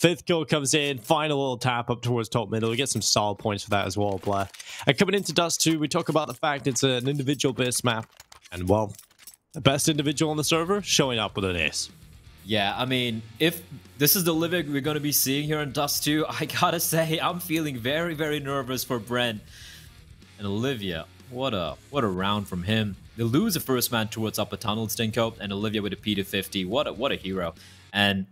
5th kill comes in. Final little tap up towards top middle. We get some style points for that as well, Blair. And coming into Dust 2, we talk about the fact it's an individual-based map. And, well, the best individual on the server showing up with an ace. Yeah, I mean, if this is the Olivia we're going to be seeing here in Dust 2, I gotta say, I'm feeling very, very nervous for Bren. And Olivia, what a round from him. They lose the first man towards upper tunnel, Stinko, and Olivia with a P250. What a hero. And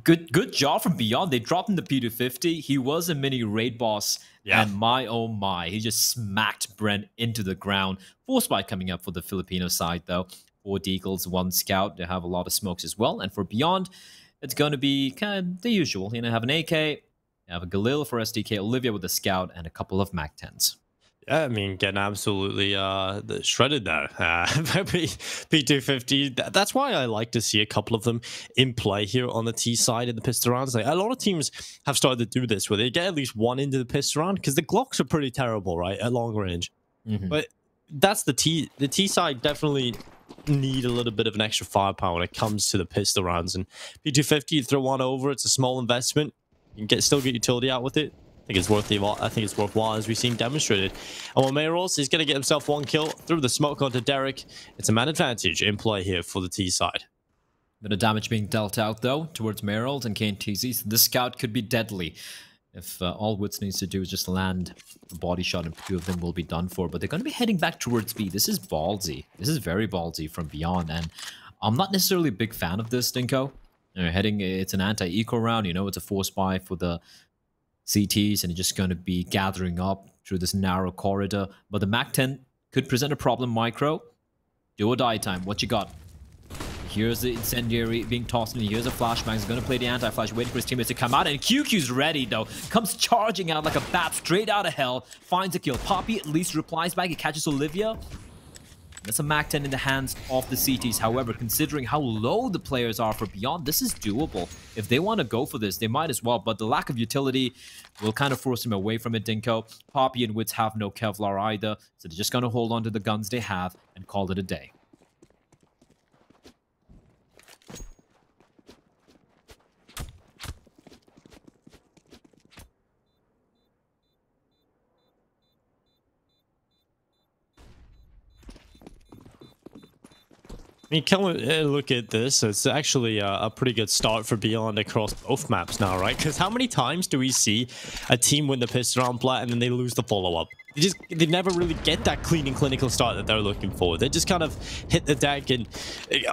good job from Beyond. They dropped him the P250. He was a mini raid boss. Yeah. And my oh my, he just smacked Bren into the ground. 4 spy coming up for the Filipino side though. 4 deagles, 1 scout. They have a lot of smokes as well. And for Beyond, it's going to be kind of the usual. You know, have an AK, you have a Galil for SDK, Olivia with a scout, and a couple of MAC-10s. Yeah, I mean, getting absolutely shredded there. P250, that's why I like to see a couple of them in play here on the T side in the pistol rounds. Like, a lot of teams have started to do this, where they get at least 1 into the pistol round, because the Glocks are pretty terrible, right, at long range. But that's the T side definitely need a little bit of an extra firepower when it comes to the pistol rounds. And P250, you throw one over, it's a small investment. You can still get utility out with it. I think it's worthwhile, as we've seen demonstrated. And while Mayros is going to get himself 1 kill through the smoke onto Derek, it's a man advantage in play here for the T side. Bit of damage being dealt out though towards Merald and KNTZ. So this scout could be deadly. If all Woods needs to do is just land a body shot, and 2 of them will be done for. But they're going to be heading back towards B. This is ballsy. This is very ballsy from Beyond, and I'm not necessarily a big fan of this, Dinko. It's an anti-eco round. You know, it's a 4 spy for the CTs, and you're just going to be gathering up through this narrow corridor. But the MAC-10 could present a problem, Micro. Do or die time. What you got? Here's the incendiary being tossed in. Here's a flashbang. He's going to play the anti-flash, waiting for his teammates to come out. And QQ's ready, though. Comes charging out like a bat straight out of hell. Finds a kill. Poppy at least replies back. He catches Olivia. That's a MAC-10 in the hands of the CTs. However, considering how low the players are for Beyond, this is doable. If they want to go for this, they might as well. But the lack of utility will kind of force them away from it, Dinko. Poppy and Wits have no Kevlar either. So they're just going to hold on to the guns they have and call it a day. I mean, can we look at this? It's actually a pretty good start for Beyond across both maps now, right? Because how many times do we see a team win the pistol round plat and then they lose the follow-up? They never really get that clean and clinical start that they're looking for. They just kind of hit the deck and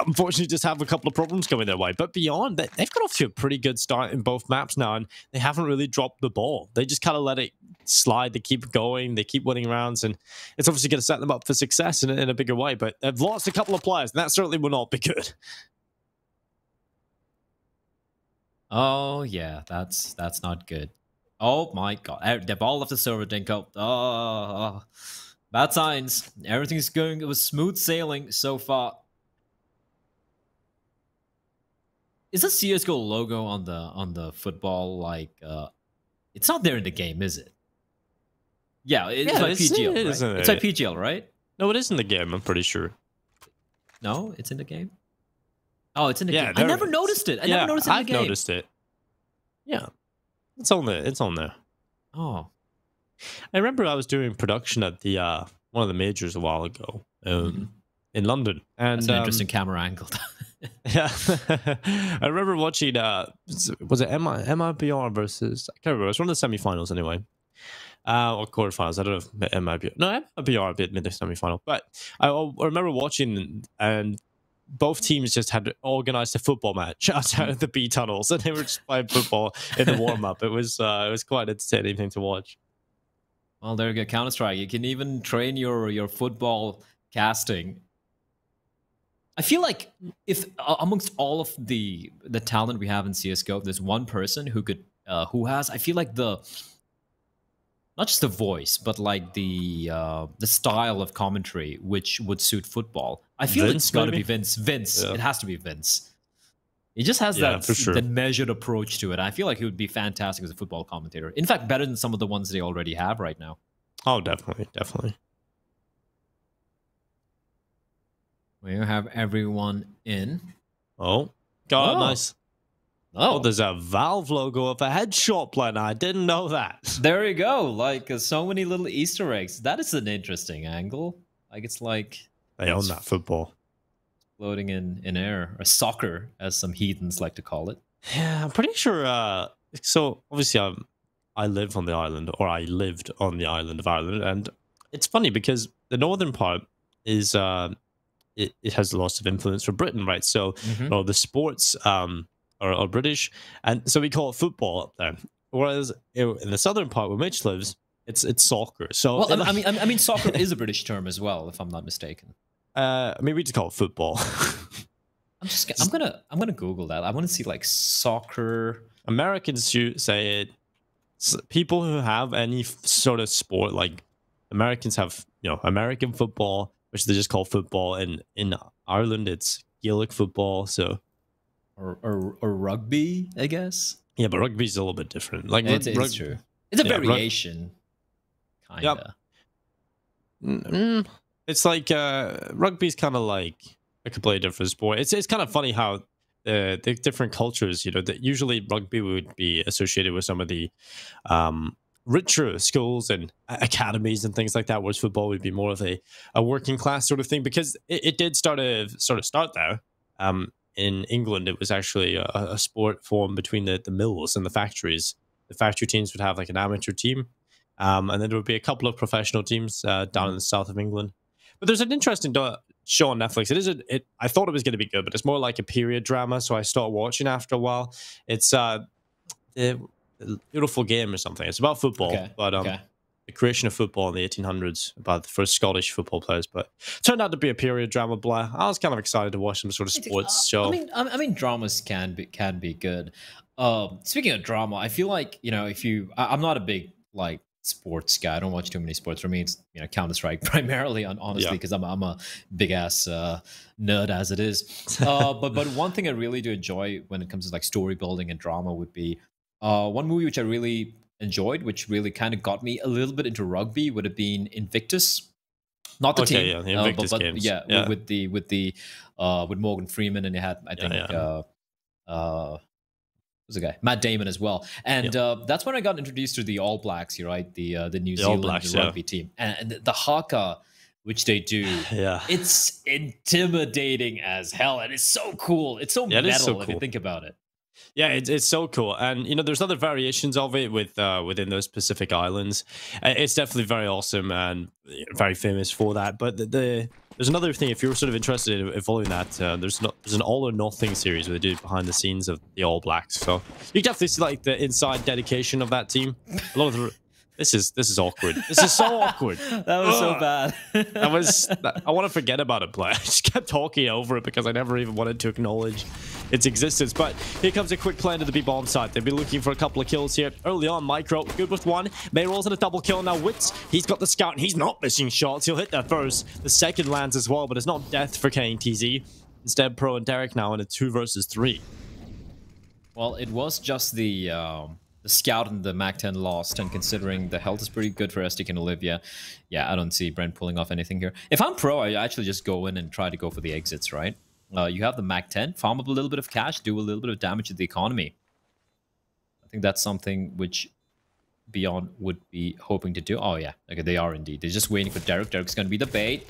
unfortunately just have a couple of problems going their way. But Beyond, they've got off to a pretty good start in both maps now, and they haven't really dropped the ball. They just kind of let it slide. They keep going. They keep winning rounds, and it's obviously going to set them up for success in a bigger way. But they've lost a couple of players, and that certainly will not be good. Oh yeah, that's not good. Oh my god, they've all left the server, Dinko. Oh, bad signs. Everything's going, it was smooth sailing so far. is the CS:GO logo on the football like it's not there in the game, is it? Yeah, it's Yeah, like it's- PGL, it right? is in It's it. like PGL, right? No, it is in the game. I'm pretty sure. No, it's in the game. Oh, it's in the Yeah, game. I there never it is. noticed it. I never noticed it in the I've game. noticed it. Yeah, it's on there. It's on there. Oh, I remember I was doing production at the one of the majors a while ago in London, and that's an interesting camera angle. yeah, I remember watching. Was it MIBR versus? I can't remember. It was one of the semi-finals anyway, or quarterfinals. I don't know if MIBR. No, MIBR did mid the semi-final, but I remember watching, and both teams just had organized a football match outside of the B tunnels, and they were just playing football in the warm-up. It was quite an entertaining thing to watch. well, there you go. Counter-Strike. You can even train your football casting. I feel like if amongst all of the talent we have in CS:GO, there's one person who could who has, I feel like, the not just the voice, but like the style of commentary which would suit football. I feel Vince, it's got to maybe? be Vince. Vince. Yeah. It has to be Vince. He just has Yeah, that for sure. that measured approach to it. I feel like he would be fantastic as a football commentator. In fact, better than some of the ones they already have right now. Oh, definitely, definitely. We have everyone in. Oh, got Oh. a nice. Oh, there's a Valve logo of a headshot planner. I didn't know that. There you go. Like so many little Easter eggs. That is an interesting angle. Like it's like They own that football. floating in air, or soccer, as some heathens like to call it. Yeah, I'm pretty sure. So obviously, I live on the island, or I lived on the island of Ireland, and it's funny because the northern part is it has lots of influence from Britain, right? So the sports are British, and so we call it football up there. Whereas in the southern part where Mitch lives, it's soccer. So Well, I mean, soccer is a British term as well, if I'm not mistaken. we just call it football. I'm gonna Google that. I want to see like soccer. Americans say it. People who have any sort of sport, like Americans have, American football, which they just call football, and in Ireland it's Gaelic football. So Or rugby, I guess. yeah, but rugby's a little bit different. Like It's true. It's a yeah, variation, kinda. It's like rugby's kind of like a completely different sport. It's kind of funny how the different cultures, that usually rugby would be associated with some of the richer schools and academies and things like that, whereas football would be more of a working class sort of thing, because it did start there. In England, it was actually a sport formed between the mills and the factories. The factory teams would have like an amateur team, and then there would be a couple of professional teams down in the south of England. But there's an interesting show on Netflix. I thought it was going to be good, but it's more like a period drama, so I started watching after a while. It's a Beautiful Game or something. It's about football, the creation of football in the 1800s, about the first Scottish football players. But it turned out to be a period drama. Blah. I was kind of excited to watch some sort of sports show. I mean, dramas can be good. Speaking of drama, I feel like I'm not a big like sports guy. I don't watch too many sports. For me, it's Counter-Strike primarily, honestly, because I'm a big ass nerd as it is. But one thing I really do enjoy when it comes to like story building and drama would be one movie which I really enjoyed, which really kind of got me a little bit into rugby, would have been Invictus. Not the team, yeah, the Invictus games. with Morgan Freeman, and it had who's the guy? Matt Damon as well. And that's when I got introduced to the All Blacks, right? The New Zealand Blacks, rugby team, and the haka, which they do. Yeah, it's intimidating as hell, and it's so cool. It's so metal if you think about it. Yeah, it's so cool, and there's other variations of it within those Pacific Islands. It's definitely very awesome and very famous for that. But there's another thing, if you're sort of interested in following that, there's an All or Nothing series where they do behind the scenes of the All Blacks. So you definitely see like the inside dedication of that team. A lot of the This is awkward. This is so awkward. That was so bad. I want to forget about it, but I just kept talking over it because I never even wanted to acknowledge its existence. But here comes a quick play into the B-bomb side. They'll be looking for a couple of kills here. Early on, Micro, good with one. May rolls in a double kill. Now Wits, he's got the scout, and he's not missing shots. He'll hit that first. The second lands as well, but it's not death for KTZ. Instead, Pro and Derek now in a 2 versus 3. Well, it was just the scout and the MAC-10 lost, and considering the health is pretty good for STK and Olivia, yeah, I don't see Brent pulling off anything here. If I'm pro, I actually just go in and try to go for the exits, right? You have the MAC-10, farm up a little bit of cash, do a little bit of damage to the economy. I think that's something which Beyond would be hoping to do. Oh, yeah. Okay, they are indeed. They're just waiting for Derek. Derek's going to be the bait.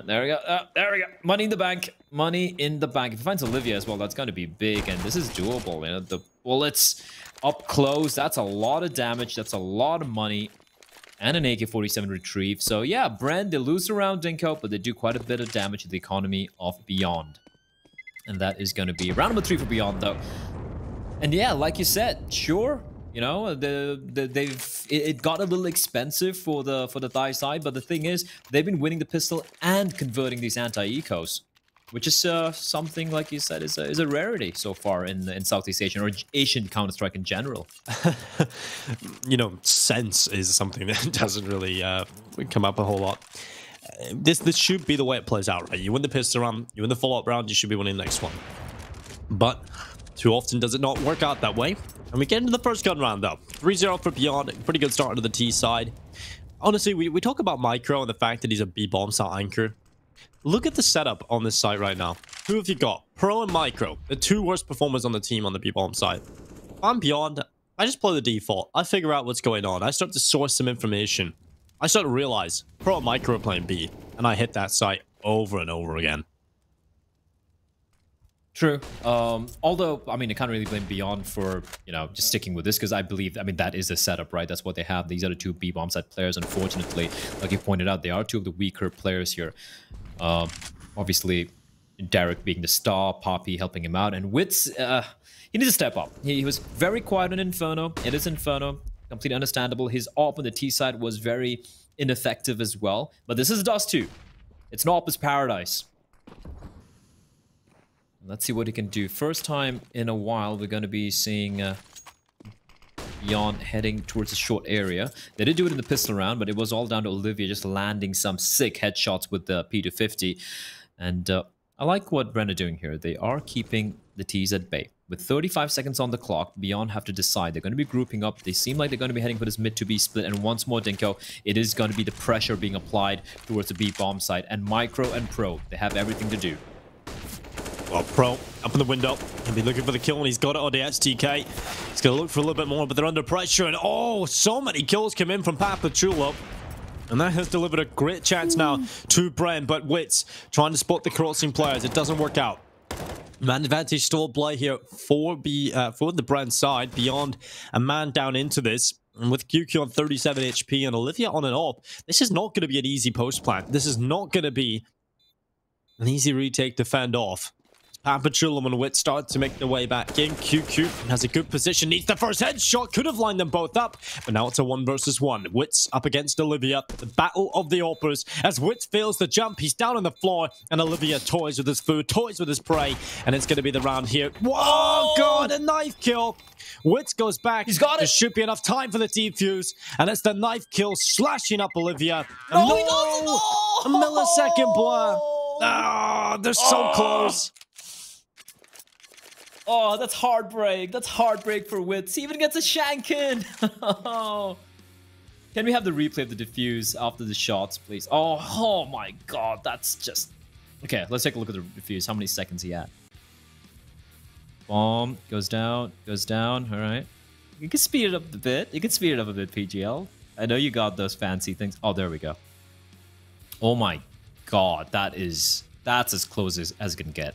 There we go. There we go. Money in the bank. Money in the bank. If he finds Olivia as well, that's going to be big. And this is doable. You know, the bullets up close. That's a lot of damage. That's a lot of money. And an AK-47 retrieve. So, yeah, Brand, they lose around Dinko, but they do quite a bit of damage to the economy of Beyond. And that is going to be round number 3 for Beyond, though. And yeah, like you said, sure, you know, it got a little expensive for the Thai side, but the thing is, they've been winning the pistol and converting these anti-ecos, which is something, like you said, is a rarity so far in Southeast Asian or Asian Counter-Strike in general. You know, sense is something that doesn't really come up a whole lot. This should be the way it plays out, right? You win the pistol round, you win the follow-up round, you should be winning the next one. But too often does it not work out that way. And we get into the first gun round, though. 3-0 for Beyond. Pretty good start to the T side. Honestly, we talk about Micro and the fact that he's a B-bomb style anchor. Look at the setup on this side right now. Who have you got? Pro and Micro. The two worst performers on the team on the B-bomb side. I'm Beyond. I just play the default. I figure out what's going on. I start to source some information. I start to realize Pro and Micro are playing B. And I hit that site over and over again. True. Although, I mean, I can't really blame Beyond for, you know, just sticking with this, because I believe, I mean, that is the setup, right? That's what they have. These are the two B-bomb side players. Unfortunately, like you pointed out, they are two of the weaker players here. Obviously, Derek being the star, Poppy helping him out, and Wits, he needs to step up. He was very quiet on Inferno. It is Inferno. Completely understandable. His AWP on the T side was very ineffective as well. But this is Dust 2. It's not AWP's paradise. Let's see what he can do. First time in a while, we're going to be seeing Beyond heading towards a short area. They did do it in the pistol round, but it was all down to Olivia just landing some sick headshots with the P250. And I like what Bren are doing here. They are keeping the T's at bay. With 35 seconds on the clock, Beyond have to decide. They're going to be grouping up. They seem like they're going to be heading for this mid to B split. And once more, Dinko, it is going to be the pressure being applied towards the B bomb site. And Micro and Pro, they have everything to do. Well, Pro up in the window. He'll be looking for the kill, and he's got it on the STK. He's going to look for a little bit more, but they're under pressure. And oh, so many kills come in from Papa Chulo. And that has delivered a great chance now to Bren. But Wits trying to spot the crossing players. It doesn't work out. Man advantage still play here for the Bren side. Beyond a man down into this. And with QQ on 37 HP and Olivia on an AWP, this is not going to be an easy post plant. This is not going to be an easy retake to fend off. Papa Chulam and Wit start to make their way back in. QQ has a good position, needs the first headshot, could have lined them both up, but now it's a 1 versus 1. Wits up against Olivia, the battle of the AWPers. As Wits fails the jump, he's down on the floor, and Olivia toys with his food, toys with his prey, and it's going to be the round here. Whoa, God, a knife kill. Wits goes back. He's got it. There should be enough time for the defuse, and it's the knife kill slashing up Olivia. No, he doesn't. Oh! A millisecond blur. Ah, they're so close. Oh, that's heartbreak. That's heartbreak for Wits. He even gets a shank in. Can we have the replay of the defuse after the shots, please? Oh my God. That's just... Okay, let's take a look at the defuse. How many seconds he had? Bomb. Goes down. Goes down. All right. You can speed it up a bit. You can speed it up a bit, PGL. I know you got those fancy things. Oh, there we go. Oh my God. That's as close as it can get.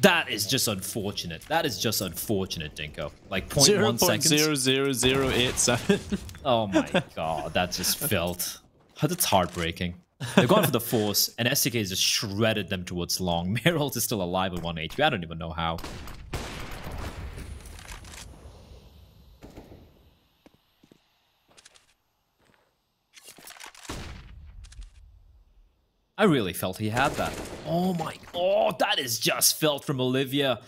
That is just unfortunate. That is just unfortunate, Dinko. Like 0.1 seconds. 0.00087. Oh my God, that just felt... That's heartbreaking. They've gone for the force, and STK has just shredded them towards long. Merrill is still alive with 1 HP. I don't even know how. I really felt he had that. Oh my... Oh, that is just felt from Olivia.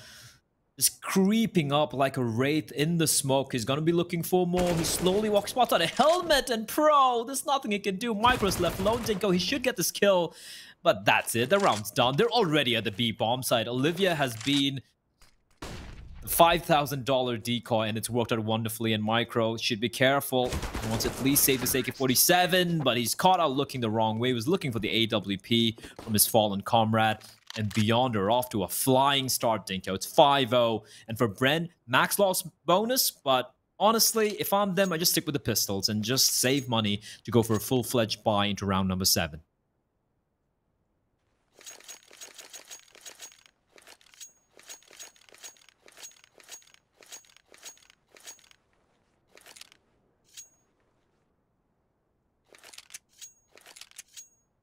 Just creeping up like a wraith in the smoke. He's gonna be looking for more. He slowly walks, spots out a helmet, and Pro, there's nothing he can do. Micro's left alone. Dinko, he should get this kill. But that's it. The round's done. They're already at the B bomb side. Olivia has been the $5,000 decoy, and it's worked out wonderfully. And Micro should be careful. He wants to at least save this AK-47, but he's caught out looking the wrong way. He was looking for the AWP from his fallen comrade. And Beyond are off to a flying start, Dinko. It's 5-0. And for Bren, max loss bonus. But honestly, if I'm them, I just stick with the pistols and just save money to go for a full-fledged buy into round number 7.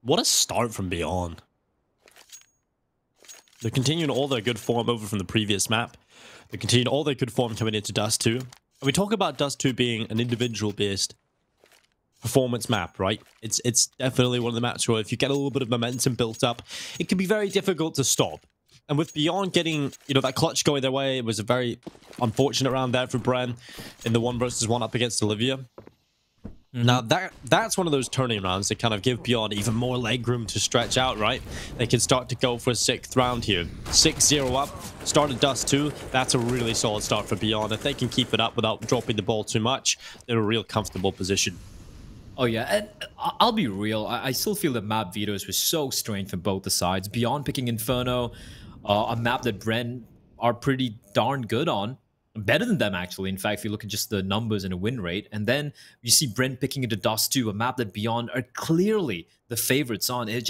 What a start from Beyond. They're continuing all their good form over from the previous map. They're continuing all their good form coming into Dust 2. And we talk about Dust 2 being an individual-based performance map, right? It's definitely one of the maps where if you get a little bit of momentum built up, it can be very difficult to stop. And with Beyond getting, that clutch going their way, it was a very unfortunate round there for Bren in the 1-versus-1 up against Olivia. Now, that's one of those turning rounds that kind of give Beyond even more legroom to stretch out, right? They can start to go for a 6th round here. 6-0 up, started Dust 2. That's a really solid start for Beyond. If they can keep it up without dropping the ball too much, they're in a real comfortable position. Oh, yeah, and I'll be real. I still feel that map vetoes were so strange from both the sides. Beyond picking Inferno, a map that Bren are pretty darn good on. Better than them, actually. In fact, if you look at just the numbers and a win rate, and then you see Brent picking into Dust 2, a map that Beyond are clearly the favorites on. It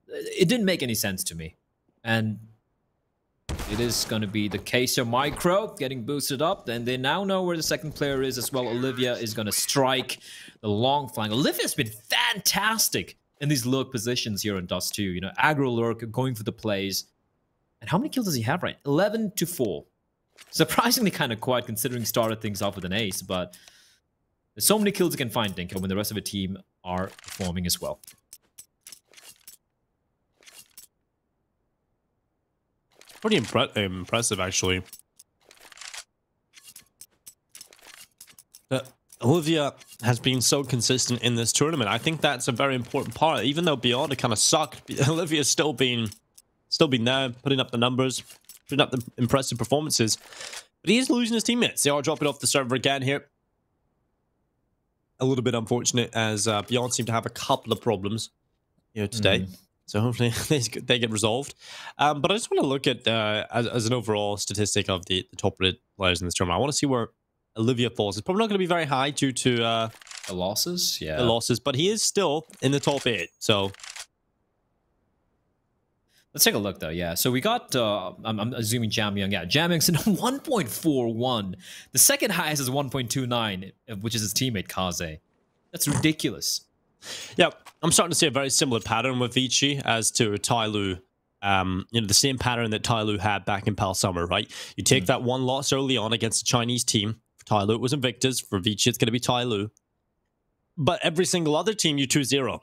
didn't make any sense to me. And it is going to be the case of Micro getting boosted up, and they now know where the second player is as well. Olivia is going to strike the long flank. Olivia's been fantastic in these lurk positions here in Dust 2. Aggro lurk, going for the plays. And how many kills does he have, right? 11-4. Surprisingly kind of quiet considering started things off with an ace, but there's so many kills you can find, Dinko, when the rest of the team are performing as well. Pretty impressive, actually. Olivia has been so consistent in this tournament. I think that's a very important part. Even though Beyond kind of sucked, Olivia's still been there, putting up the numbers, putting up the impressive performances. But he is losing his teammates. They are dropping off the server again here. A little bit unfortunate, as Beyond seem to have a couple of problems today. So hopefully they get resolved. But I just want to look at, as an overall statistic of the top-rated players in this tournament, I want to see where Olivia falls. It's probably not going to be very high due to the losses. Yeah, the losses, but he is still in the top 8. So let's take a look, though. Yeah, so we got, I'm assuming Jamyang. Yeah, Jamyang's in 1.41. The second highest is 1.29, which is his teammate, Kaze. That's ridiculous. Yeah, I'm starting to see a very similar pattern with Vici as to Tyloo. The same pattern that Tyloo had back in Pal Summer, right? You take that one loss early on against a Chinese team. For Tyloo, it was Invictus. For Vici, it's going to be Tyloo. But every single other team, you 2-0.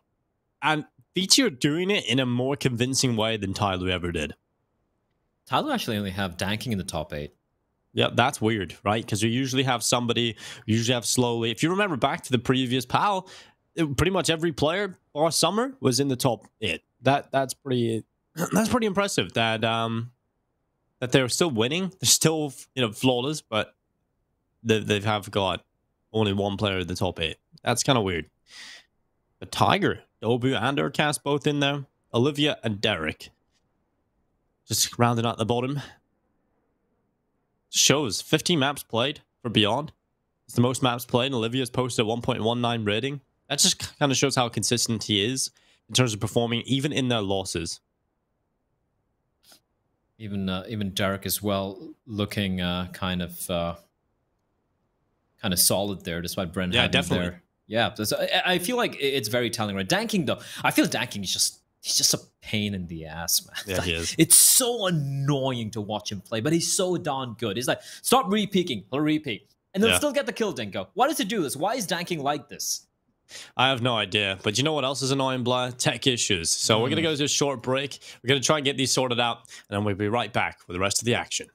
And Vici are doing it in a more convincing way than Tyloo ever did. Tyloo actually only have Danking in the top 8. Yeah, that's weird, right? Because you usually have somebody, you usually have Slowly. If you remember back to the previous Pal, pretty much every player bar Summer was in the top 8. That's pretty impressive that that they're still winning. They're still flawless, but they have got only one player in the top 8. That's kind of weird. But Tiger, Dobu, and Urcast both in there. Olivia and Derek just rounding out the bottom. Shows 15 maps played for Beyond. It's the most maps played. Olivia's posted a 1.19 rating. That just kind of shows how consistent he is in terms of performing, even in their losses. Even Derek as well, looking kind of solid there, despite Bren. Yeah, definitely. There. Yeah, I feel like it's very telling, right? Danking, though, I feel Danking is he's just a pain in the ass, man. Yeah, he is. It's so annoying to watch him play, but he's so darn good. He's like, stop re-peeking, he'll re-peek, and they'll still get the kill, Dinko. Why does he do this? Why is Danking like this? I have no idea, but you know what else is annoying, Blair? Tech issues. So we're going to go to a short break. We're going to try and get these sorted out, and then we'll be right back with the rest of the action.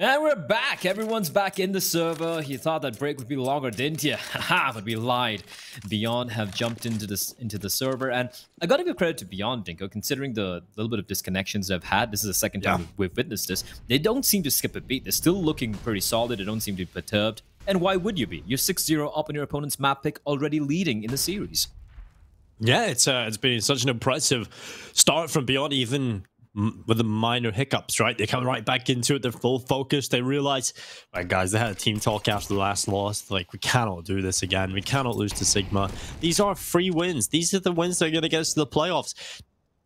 And we're back. Everyone's back in the server. You thought that break would be longer, didn't you? Haha, but we lied. Beyond have jumped into the server, and I gotta give credit to Beyond, Dinko, considering the little bit of disconnections they've had. This is the second time we've witnessed this. They don't seem to skip a beat. They're still looking pretty solid. They don't seem to be perturbed. And why would you be? You're 6-0 up on your opponent's map pick, already leading in the series. Yeah, it's been such an impressive start from Beyond, even with the minor hiccups, right? They come right back into it. They're full focus. They realize, right, guys, they had a team talk after the last loss. Like, we cannot do this again. We cannot lose to Sigma. These are free wins. These are the wins that are going to get us to the playoffs.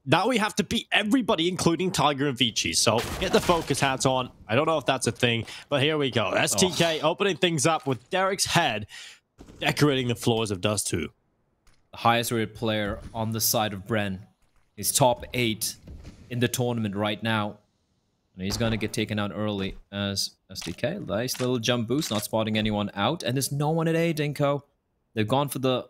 Now we have to beat everybody, including Tiger and Vici. So get the focus hats on. I don't know if that's a thing, but here we go. STK opening things up with Derek's head decorating the floors of Dust 2. The highest rated player on the side of Bren. He's top 8 in the tournament right now. And he's going to get taken out early as SDK. Nice little jump boost, not spotting anyone out. And there's no one at A, Dinko. They've gone for the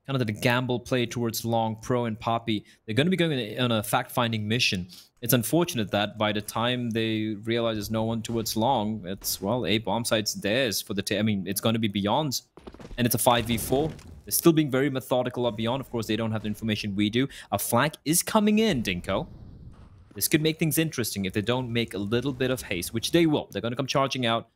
kind of the gamble play towards Long, Pro, and Poppy. They're going to be going on a fact-finding mission. It's unfortunate that by the time they realize there's no one towards Long, it's, well, A bomb site's theirs for the... I mean, it's going to be Beyond's. And it's a 5v4. They're still being very methodical up Beyond. Of course, they don't have the information we do. A flank is coming in, Dinko. This could make things interesting if they don't make a little bit of haste, which they will. They're going to come charging out.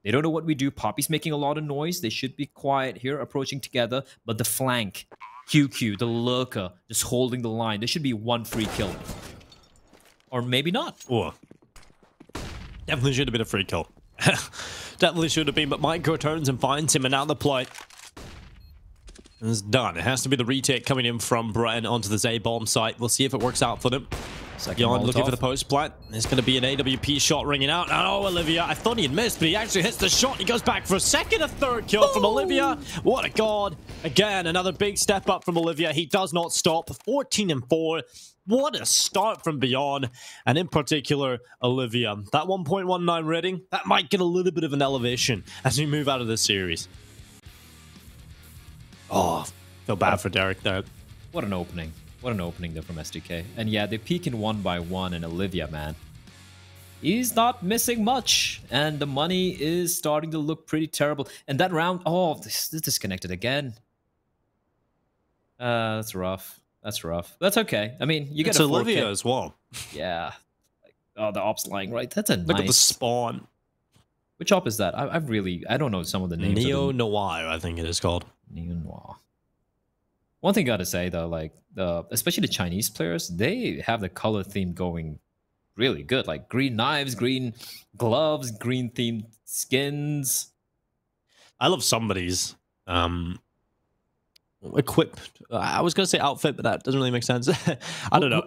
They don't know what we do. Poppy's making a lot of noise. They should be quiet here, approaching together. But the flank, QQ, the lurker, just holding the line. There should be one free kill. Or maybe not. Oh, definitely should have been a free kill. Definitely should have been, but Mike returns and finds him, and now the play is done. It has to be the retake coming in from Bren onto the Z-bomb site. We'll see if it works out for them. Beyond looking for the post plant. There's going to be an AWP shot ringing out. Oh, Olivia. I thought he had missed, but he actually hits the shot. He goes back for a second, a third kill from Olivia. What a god. Again, another big step up from Olivia. He does not stop. 14-4. What a start from Beyond. And in particular, Olivia. That 1.19 rating, that might get a little bit of an elevation as we move out of this series. Oh, feel bad for Derek there. What an opening. What an opening there from SDK. And yeah, they peek in 1 by 1, and Olivia, man, he's not missing much. And the money is starting to look pretty terrible. And that round, oh, this disconnected again. That's rough. That's rough. That's okay. I mean, you get it's Olivia as well. Yeah. Oh, the op's lying right. That's a Look at the spawn. Which op is that? I don't know some of the names. Neo Noir, I think it is called. Neo Noir. One thing I gotta say though, like especially the Chinese players, they have the color theme going really good. Like green knives, green gloves, green themed skins. I love somebody's equipped. I was gonna say outfit, but that doesn't really make sense. I don't know.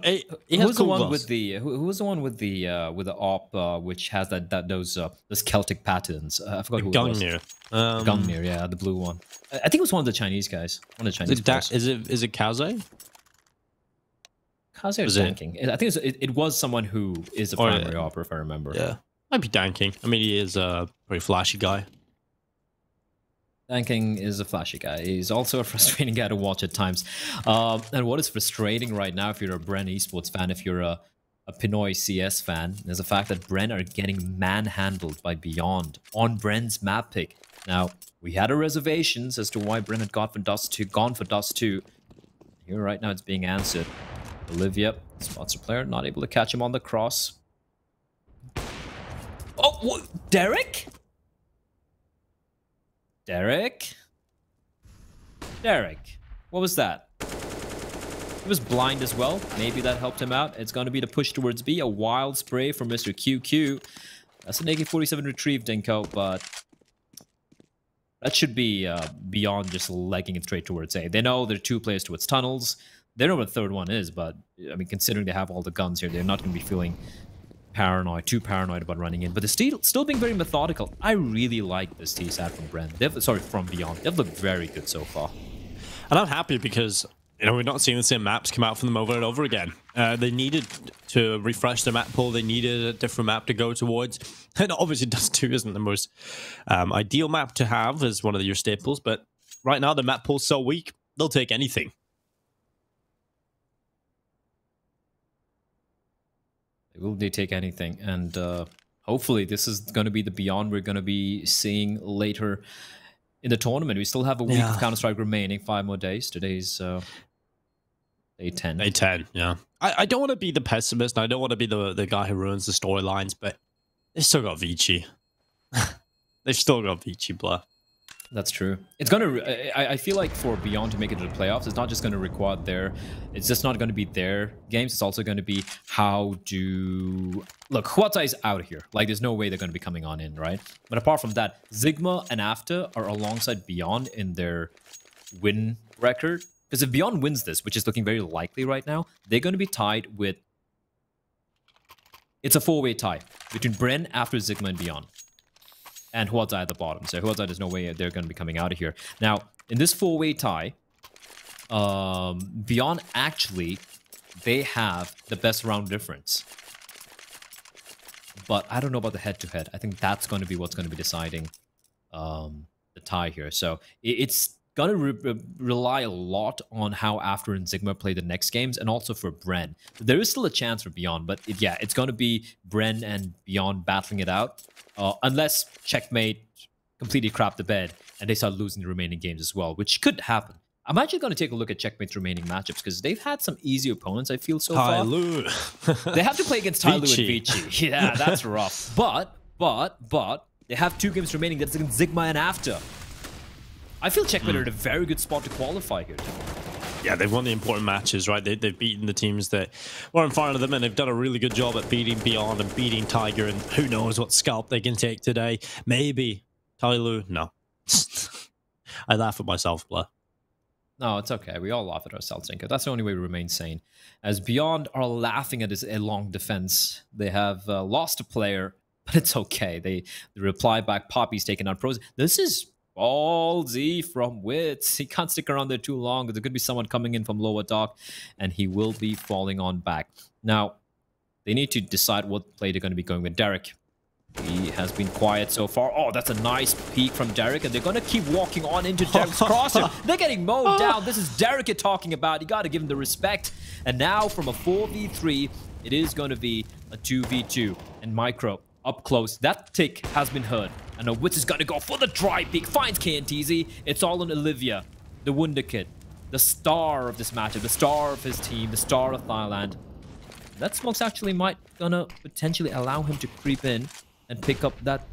Who's the one with the who's the one with the op which has those Celtic patterns? I forgot who it was. Gungnir. Gungnir, yeah, the blue one. I think it was one of the Chinese guys. One of the Chinese players. Is it Kaze? Kaze or Danking? I think it was someone who is a primary opera, if I remember. Yeah, might be Danking. I mean, he is a pretty flashy guy. Danking is a flashy guy. He's also a frustrating guy to watch at times. And what is frustrating right now, if you're a Bren Esports fan, if you're a Pinoy CS fan, is the fact that Bren are getting manhandled by Beyond on Bren's map pick. Now, we had our reservations as to why Bren had gone for Dust 2. Here right now it's being answered. Olivia spots a player, not able to catch him on the cross. Oh, what? Derek? Derek, what was that? He was blind as well. Maybe that helped him out. It's going to be the push towards B. A wild spray from Mr. QQ. That's an AK-47 retrieve, Dinko, but that should be Beyond just legging it straight towards A. They know there are 2 players towards tunnels. They know what the 3rd one is, but I mean, considering they have all the guns here, they're not going to be feeling too paranoid about running in, but they're still being very methodical. I really like this TSAT from Bren. From Beyond. They've looked very good so far. And I'm happy because, you know, we're not seeing the same maps come out from them over and over again. They needed to refresh their map pool. They needed a different map to go towards. And obviously Dust 2 isn't the most ideal map to have as one of your staples, but right now the map pool's so weak, they'll take anything. Will they take anything? And hopefully this is going to be the Beyond we're going to be seeing later in the tournament. We still have a week of Counter-Strike remaining, 5 more days. Today's day 10. Day 10, yeah. I don't want to be the pessimist, and I don't want to be the guy who ruins the storylines, but they've still got Vici. They've still got Vici, blah. That's true. It's gonna. I feel like for Beyond to make it to the playoffs, it's not just going to require their. It's just not going to be their games. It's also going to be how do look. Huatai is out of here. Like, there's no way they're going to be coming on in, right? But apart from that, Sigma and After are alongside Beyond in their win record. Because if Beyond wins this, which is looking very likely right now, they're going to be tied with. It's a 4-way tie between Bren, After, Sigma, and Beyond. And Huatai at the bottom. So Huatai, there's no way they're going to be coming out of here. Now, in this 4-way tie, Beyond actually, they have the best round difference. But I don't know about the head-to-head. I think that's going to be what's going to be deciding the tie here. So it's going to rely a lot on how After and Sigma play the next games, and also for Bren. There is still a chance for Beyond, but yeah, it's going to be Bren and Beyond battling it out. Unless Checkmate completely crap the bed and they start losing the remaining games as well, which could happen. I'm actually going to take a look at Checkmate's remaining matchups because they've had some easy opponents, I feel, so far. They have to play against Tyloo and Vici. Yeah, that's rough. But they have 2 games remaining. That's against Sigma and After. I feel Checkmate are in a very good spot to qualify here. Yeah, they've won the important matches, right? They've beaten the teams that were in front of them, and they've done a really good job at beating Beyond and beating Tiger, and who knows what scalp they can take today. Maybe Tyloo. No. I laugh at myself, blah. No, it's okay. We all laugh at ourselves, Inko. That's the only way we remain sane. As Beyond are laughing at his long defense, they have lost a player, but it's okay. They reply back. Poppy's taking out pros. This is ballsy from Wits. He can't stick around there too long because there could be someone coming in from lower dock, and he will be falling on back. Now, they need to decide what play they're going to be going with. Derek, he has been quiet so far. Oh, that's a nice peek from Derek, and they're going to keep walking on into Derek's crosser. They're getting mowed down. This is Derek you're talking about. You got to give him the respect. And now from a 4v3, it is going to be a 2v2. And Micro up close. That tick has been heard. And now Wits is going to go for the dry peek. Finds KNTZ. It's all on Olivia, the Wonder Kid, the star of this matchup, the star of his team, the star of Thailand. That smokes actually might gonna potentially allow him to creep in and pick up that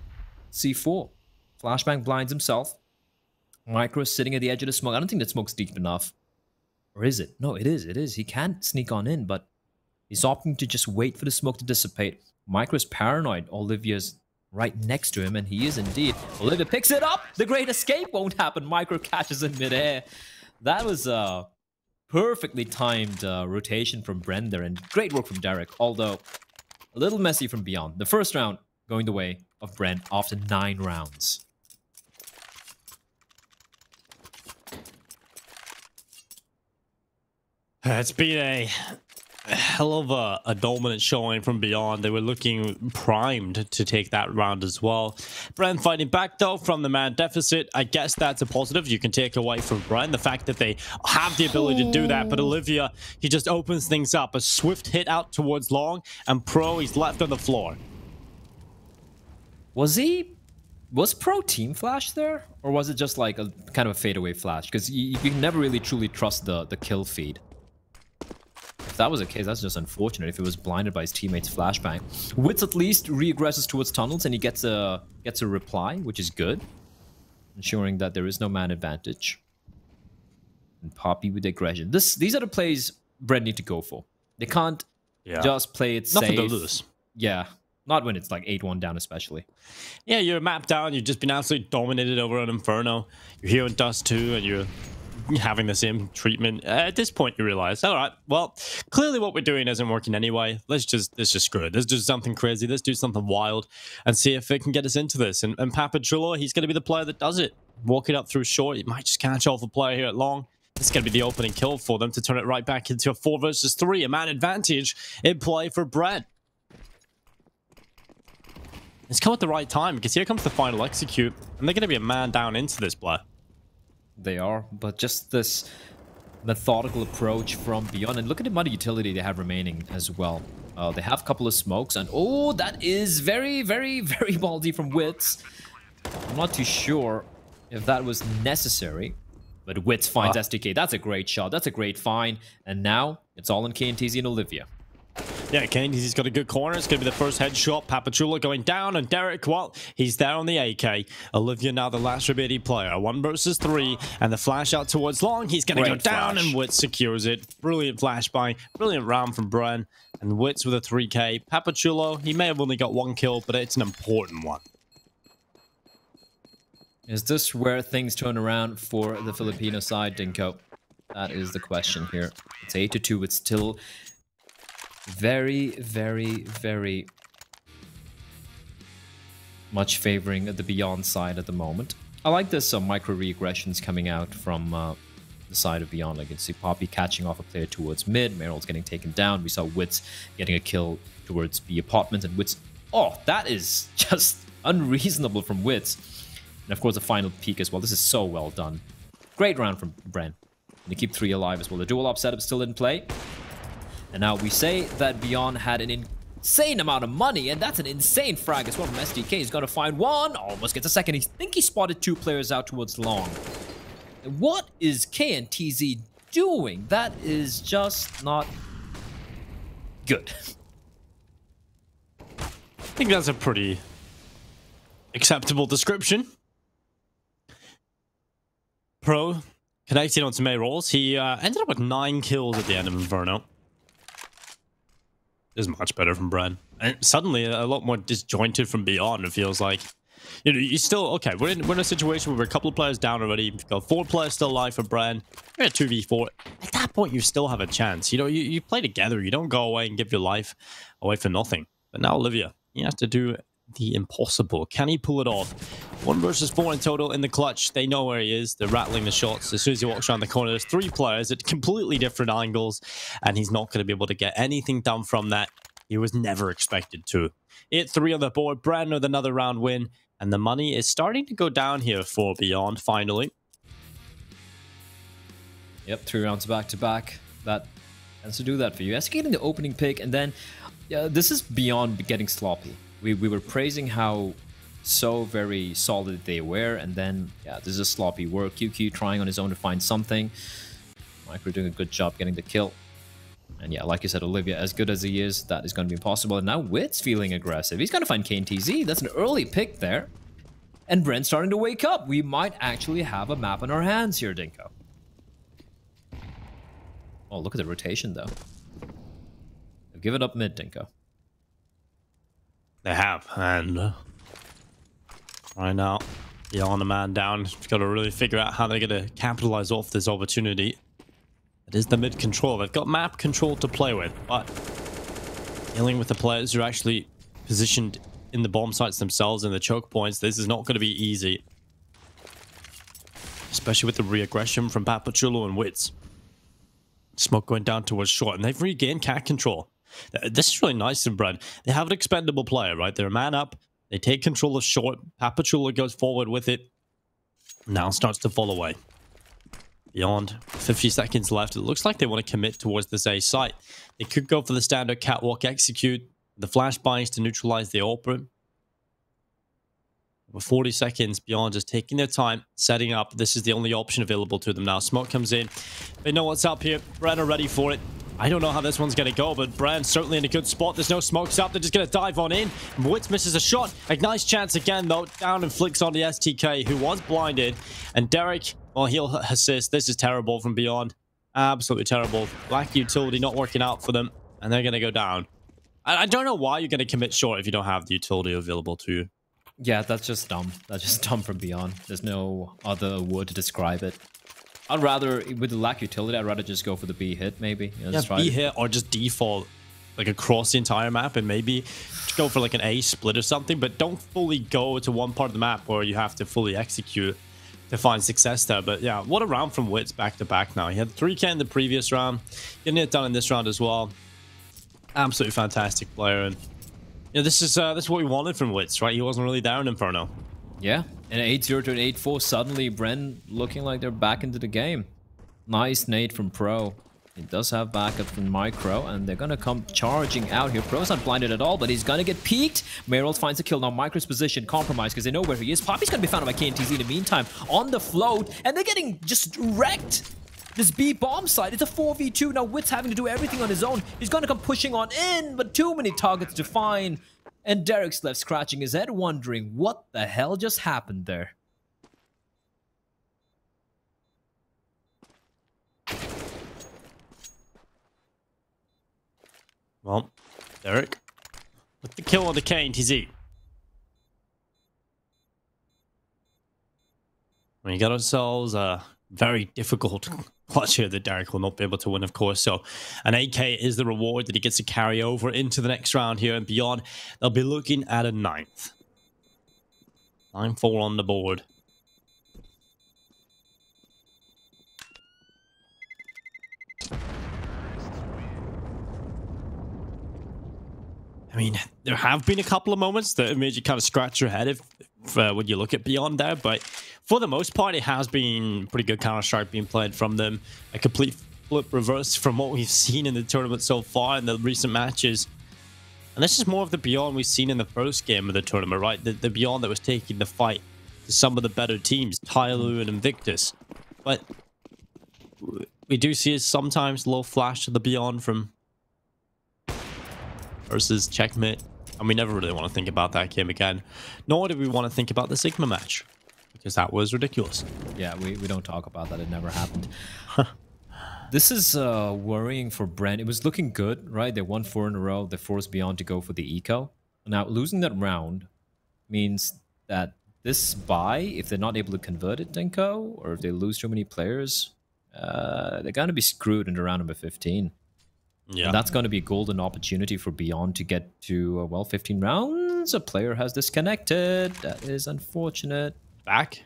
C4. Flashbang blinds himself. Micro is sitting at the edge of the smoke. I don't think that smoke's deep enough. Or is it? No, it is. It is. He can sneak on in, but he's opting to just wait for the smoke to dissipate. Micro's paranoid. Olivia's right next to him, and he is indeed. Olivia picks it up. The great escape won't happen. Micro catches in midair. That was a perfectly timed rotation from Brenda, and great work from Derek, although a little messy from Beyond. The first round going the way of Brent after 9 rounds. It's been a hell of a dominant showing from Beyond. They were looking primed to take that round as well. Brent fighting back though from the man deficit. I guess that's a positive you can take away from Brent, the fact that they have the ability to do that. But Olivia, he just opens things up. A swift hit out towards long, and Pro, he's left on the floor. Was Pro team flash there? Or was it just like a kind of a fadeaway flash? Because you can never really truly trust the kill feed. If that was the case, that's just unfortunate if he was blinded by his teammates' flashbang. Wits at least re-aggresses towards tunnels, and he gets a reply, which is good, ensuring that there is no man advantage. And Poppy with aggression. These are the plays Brent need to go for. They can't just play it safe. Nothing to lose. Yeah, not when it's like 8-1 down especially. Yeah, you're mapped down, you've just been absolutely dominated over on Inferno. You're here in Dust 2, and you're having the same treatment. At this point, you realize, all right, well, clearly what we're doing isn't working anyway. Let's just screw it. Let's do something crazy. Let's do something wild and see if it can get us into this. And Papa Trillo, he's going to be the player that does it. Walk it up through short. He might just catch off a player here at long. It's going to be the opening kill for them to turn it right back into a 4 versus 3, a man advantage in play for Brent. It's come at the right time because here comes the final execute, and they're going to be a man down into this play. They are, but just this methodical approach from Beyond. And look at the money utility they have remaining as well. They have a couple of smokes, and oh, that is very, very, very ballsy from Wits. I'm not too sure if that was necessary, but Wits finds STK. That's a great shot. That's a great find. And now it's all in KNTZ and Olivia. Yeah, KNTZ's got a good corner. It's going to be the first headshot. Papachula going down, and Derek, well, he's there on the AK. Olivia now the last remaining player. 1 versus 3, and the flash out towards long. He's going to go down, and Wits secures it. Brilliant flashbang. Brilliant round from Bren. And Wits with a 3K. Papachulo, he may have only got 1 kill, but it's an important one. Is this where things turn around for the Filipino side, Dinko? That is the question here. It's 8-2. It's still very, very, very much favoring the Beyond side at the moment. I like this micro regressions coming out from the side of Beyond. Like you can see Poppy catching off a player towards mid. Meryl's getting taken down. We saw Wits getting a kill towards B apartment, and Wits. Oh, that is just unreasonable from Wits. And of course, the final peak as well. This is so well done. Great round from Bren. And they keep 3 alive as well. The dual op setup still in play. And now we say that Beyond had an insane amount of money, and that's an insane frag as well from SDK. He's got to find 1, almost gets a second. I think he spotted 2 players out towards long. What is KNTZ doing? That is just not good. I think that's a pretty acceptable description. Pro connected onto May rolls. He ended up with 9 kills at the end of Inferno. Is much better from Bren. And suddenly a lot more disjointed from Beyond, it feels like. You know, you still, okay, we're in a situation where we're a couple of players down already. We've got 4 players still alive for Bren. We're at 2v4. At that point, you still have a chance. You know, you play together. You don't go away and give your life away for nothing. But now Olivia, he has to do the impossible. Can he pull it off? 1 versus 4 in total in the clutch. They know where he is. They're rattling the shots. As soon as he walks around the corner, there's 3 players at completely different angles, and he's not going to be able to get anything done from that. He was never expected to. 8-3 on the board. Bren with another round win, and the money is starting to go down here for Beyond, finally. Yep, 3 rounds back to back. That has to do that for you. As getting the opening pick, and then this is Beyond getting sloppy. We were praising how so very solid they were, and then, yeah, this is sloppy work. QQ trying on his own to find something. Micro doing a good job getting the kill. And yeah, like you said, Olivia, as good as he is, that is going to be impossible. And now Wit's feeling aggressive. He's going to find KNTZ. That's an early pick there. And Bren's starting to wake up. We might actually have a map in our hands here, Dinko. Oh, look at the rotation, though. Give it up mid, Dinko. They have, and right now, Beyond the man down. Just got to really figure out how they're going to capitalize off this opportunity. It is the mid control. They've got map control to play with, but dealing with the players who are actually positioned in the bomb sites themselves and the choke points, this is not going to be easy. Especially with the re-aggression from Papachulo and Wits. Smoke going down towards short, and they've regained cat control. This is really nice in Bren. They have an expendable player, right? They're a man up. They take control of short. Papachulo goes forward with it. Now starts to fall away. Beyond 50 seconds left. It looks like they want to commit towards this A site. They could go for the standard catwalk execute. The flashbangs to neutralize the AWP. With 40 seconds, Beyond just taking their time, setting up. This is the only option available to them now. Smoke comes in. They know what's up here. Bren are ready for it. I don't know how this one's going to go, but Bren's certainly in a good spot. There's no smokes up. They're just going to dive on in. Witz misses a shot. A nice chance again, though. Down and flicks on the STK, who was blinded. And Derek, well, he'll assist. This is terrible from Beyond. Absolutely terrible. Black utility not working out for them, and they're going to go down. I don't know why you're going to commit short if you don't have the utility available to you. Yeah, that's just dumb. That's just dumb from Beyond. There's no other word to describe it. I'd rather, with the lack utility, I'd rather just go for the B hit, maybe. You know, Yeah, try B it. hit or just default like across the entire map and maybe go for like an A split or something, but don't fully go to one part of the map where you have to fully execute to find success there. But yeah, what a round from Wits back to back now. He had 3K in the previous round, getting it done in this round as well. Absolutely fantastic player, and you know, this is what we wanted from Wits, right? He wasn't really there in Inferno. Yeah, and 8-0 to an 8-4, suddenly Bren looking like they're back into the game. Nice nade from Pro. He does have backup from Micro, and they're gonna come charging out here. Pro's not blinded at all, but he's gonna get peeked. Meryl's finds a kill. Now Micro's position compromised because they know where he is. Poppy's gonna be found by KNTZ in the meantime on the float, and they're getting just wrecked. This B bomb side, it's a 4v2. Now Witz having to do everything on his own. He's gonna come pushing on in, but too many targets to find. And Derek's left scratching his head, wondering what the hell just happened there. Well, Derek with the kill on the KNTZ. We got ourselves a very difficult clutch here that Derek will not be able to win, of course. So an 8k is the reward that he gets to carry over into the next round here and beyond. They'll be looking at a 9th. 9-4 on the board. I mean, there have been a couple of moments that have made you kind of scratch your head if when you look at Beyond there, but for the most part, it has been pretty good Counter-Strike being played from them. A complete flip reverse from what we've seen in the tournament so far in the recent matches. And this is more of the Beyond we've seen in the first game of the tournament, right? The Beyond that was taking the fight to some of the better teams, Tyloo and Invictus. But we do see sometimes a little flash of the Beyond from versus Checkmate, and we never really want to think about that game again, nor do we want to think about the Sigma match, because that was ridiculous. Yeah, we don't talk about that. It never happened. This is worrying for Brent. It was looking good, right? They won 4 in a row. They forced Beyond to go for the eco. Now, losing that round means that this buy, if they're not able to convert it, Denko, or if they lose too many players, they're going to be screwed into round number 15. Yeah, and that's going to be a golden opportunity for Beyond to get to, well, 15 rounds. A player has disconnected. That is unfortunate. Back?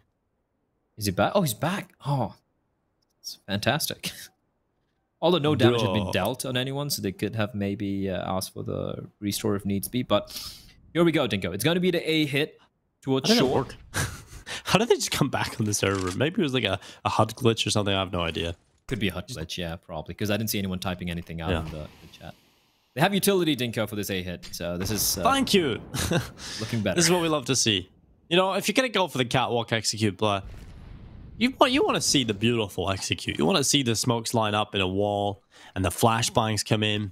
Is he back? Oh, he's back. Oh, it's fantastic. Although no damage had been dealt on anyone, so they could have maybe asked for the restore if needs be. But here we go, Dinko. It's going to be the A hit towards short. How did they just come back on the server? Maybe it was like a HUD glitch or something. I have no idea. Could be a HUD glitch, yeah, probably, because I didn't see anyone typing anything out in the chat. They have utility, Dinko, for this A hit, so this is thank you. Looking better. This is what we love to see. You know, if you're gonna go for the catwalk execute play, you want to see the beautiful execute. You want to see the smokes line up in a wall and the flashbangs come in.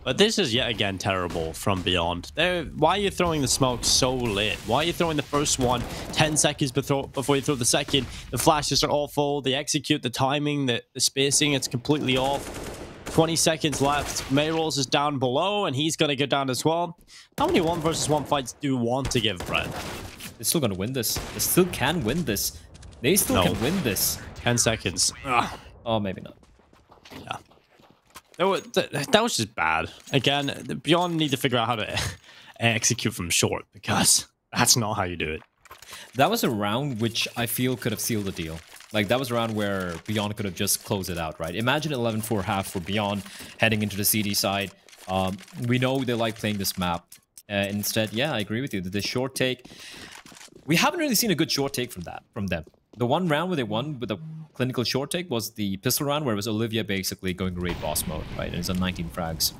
But this is yet again terrible from Beyond. Why are you throwing the smoke so late? Why are you throwing the first one 10 seconds before you throw the second? The flashes are awful. The execute, the timing, the spacing, it's completely off. 20 seconds left. Mayrolls is down below, and he's going to go down as well. How many 1 versus 1 fights do you want to give, Brett? They're still going to win this. They still can win this. They still can win this. 10 seconds. Ugh. Oh, maybe not. Yeah. That was just bad. Again, Beyond need to figure out how to execute from short, because that's not how you do it. That was a round which I feel could have sealed the deal. Like, that was a round where Beyond could have just closed it out, right? Imagine 11-4 half for Beyond heading into the CD side. We know they like playing this map. Instead, yeah, I agree with you. The short take, we haven't really seen a good short take from them. The one round where they won with a clinical short take was the pistol round, where it was Olivia basically going raid boss mode, right? And it's on 19 frags.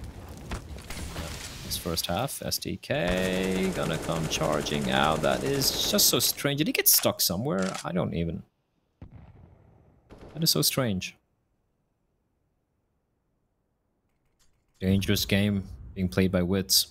This first half, STK gonna come charging out. That is just so strange. Did he get stuck somewhere? I don't even. That is so strange. Dangerous game being played by Wits.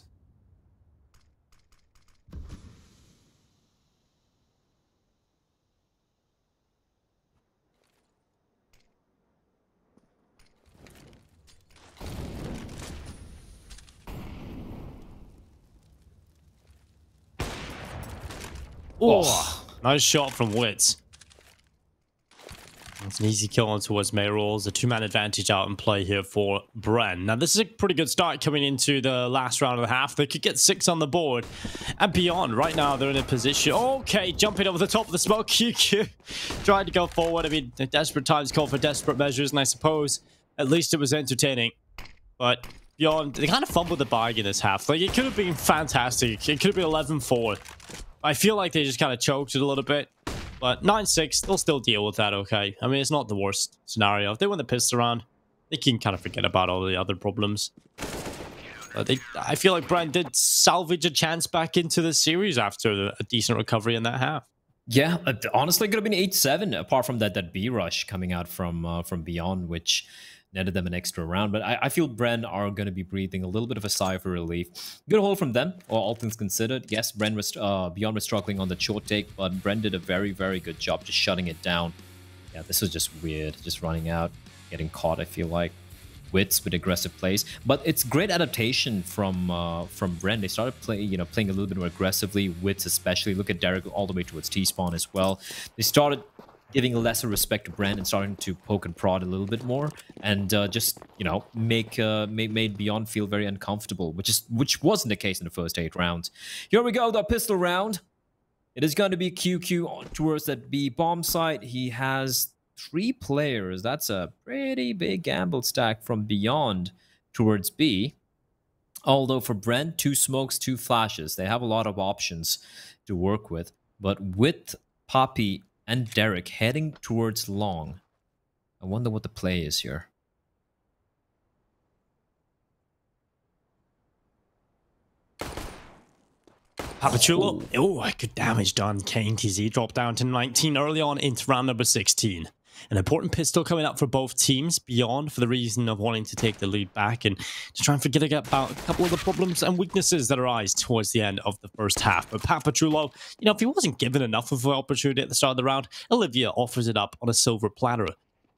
Oh, nice shot from Wits. It's an easy kill on towards Mayrolls. A 2-man advantage out in play here for Bren. Now, this is a pretty good start coming into the last round of the half. They could get 6 on the board. And Beyond, right now, they're in a position. Okay, jumping over the top of the smoke. QQ trying to go forward. I mean, desperate times call for desperate measures, and I suppose at least it was entertaining. But Beyond, they kind of fumbled the bag in this half. Like, it could have been fantastic. It could have been 11-4. I feel like they just kind of choked it a little bit. But 9-6, they'll still deal with that, okay? I mean, it's not the worst scenario. If they win the pistol round, they can kind of forget about all the other problems. I feel like Brent did salvage a chance back into the series after a decent recovery in that half. Yeah, honestly, it could have been 8-7, apart from that B rush coming out from Beyond, which netted them an extra round. But I feel Bren are going to be breathing a little bit of a sigh of relief. Good hold from them, all things considered. Yes, Bren was Beyond was struggling on the short take, but Bren did a very, very good job just shutting it down. Yeah, this was just weird, just running out, getting caught, I feel like. Wits with aggressive plays, but it's great adaptation from Bren. They started playing a little bit more aggressively. Wits especially. Look at Derek all the way towards T-spawn as well. They started giving lesser respect to Bren and starting to poke and prod a little bit more, and just made Beyond feel very uncomfortable, which wasn't the case in the first 8 rounds. Here we go, the pistol round. It is going to be QQ towards that B bomb site. He has 3 players. That's a pretty big gamble stack from Beyond towards B. Although for Brent, 2 smokes, 2 flashes. They have a lot of options to work with. But with Poppy and Derek heading towards long, I wonder what the play is here. Papachulo. Oh, good damage done. KTZ dropped down to 19 early on into round number 16. An important pistol coming up for both teams, Beyond for the reason of wanting to take the lead back and to try and forget about a couple of the problems and weaknesses that arise towards the end of the first half. But Papachulo, if he wasn't given enough of an opportunity at the start of the round, Olivia offers it up on a silver platter.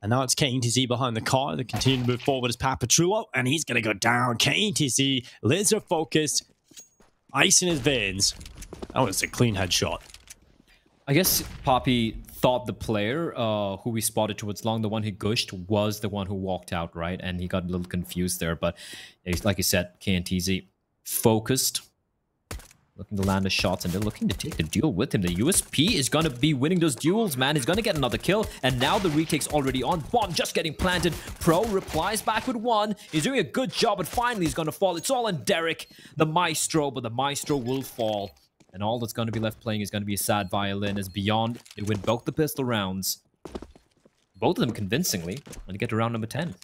And now it's KTZ behind the car. They continue to move forward as Papachulo, and he's going to go down. KTZ, laser focused, ice in his veins. That was a clean headshot. I guess Poppy thought the player who we spotted towards long, the one who gushed, was the one who walked out, right? And he got a little confused there. But like you said, KTZ focused, looking to land the shots, and they're looking to take the duel with him. The USP is going to be winning those duels, man. He's going to get another kill, and now the retake's already on. Bomb just getting planted. Pro replies back with 1. He's doing a good job, but finally he's going to fall. It's all on Derek, the Maestro, but the Maestro will fall. And all that's going to be left playing is going to be a sad violin as Beyond, they win both the pistol rounds. Both of them convincingly, and get to round number 10.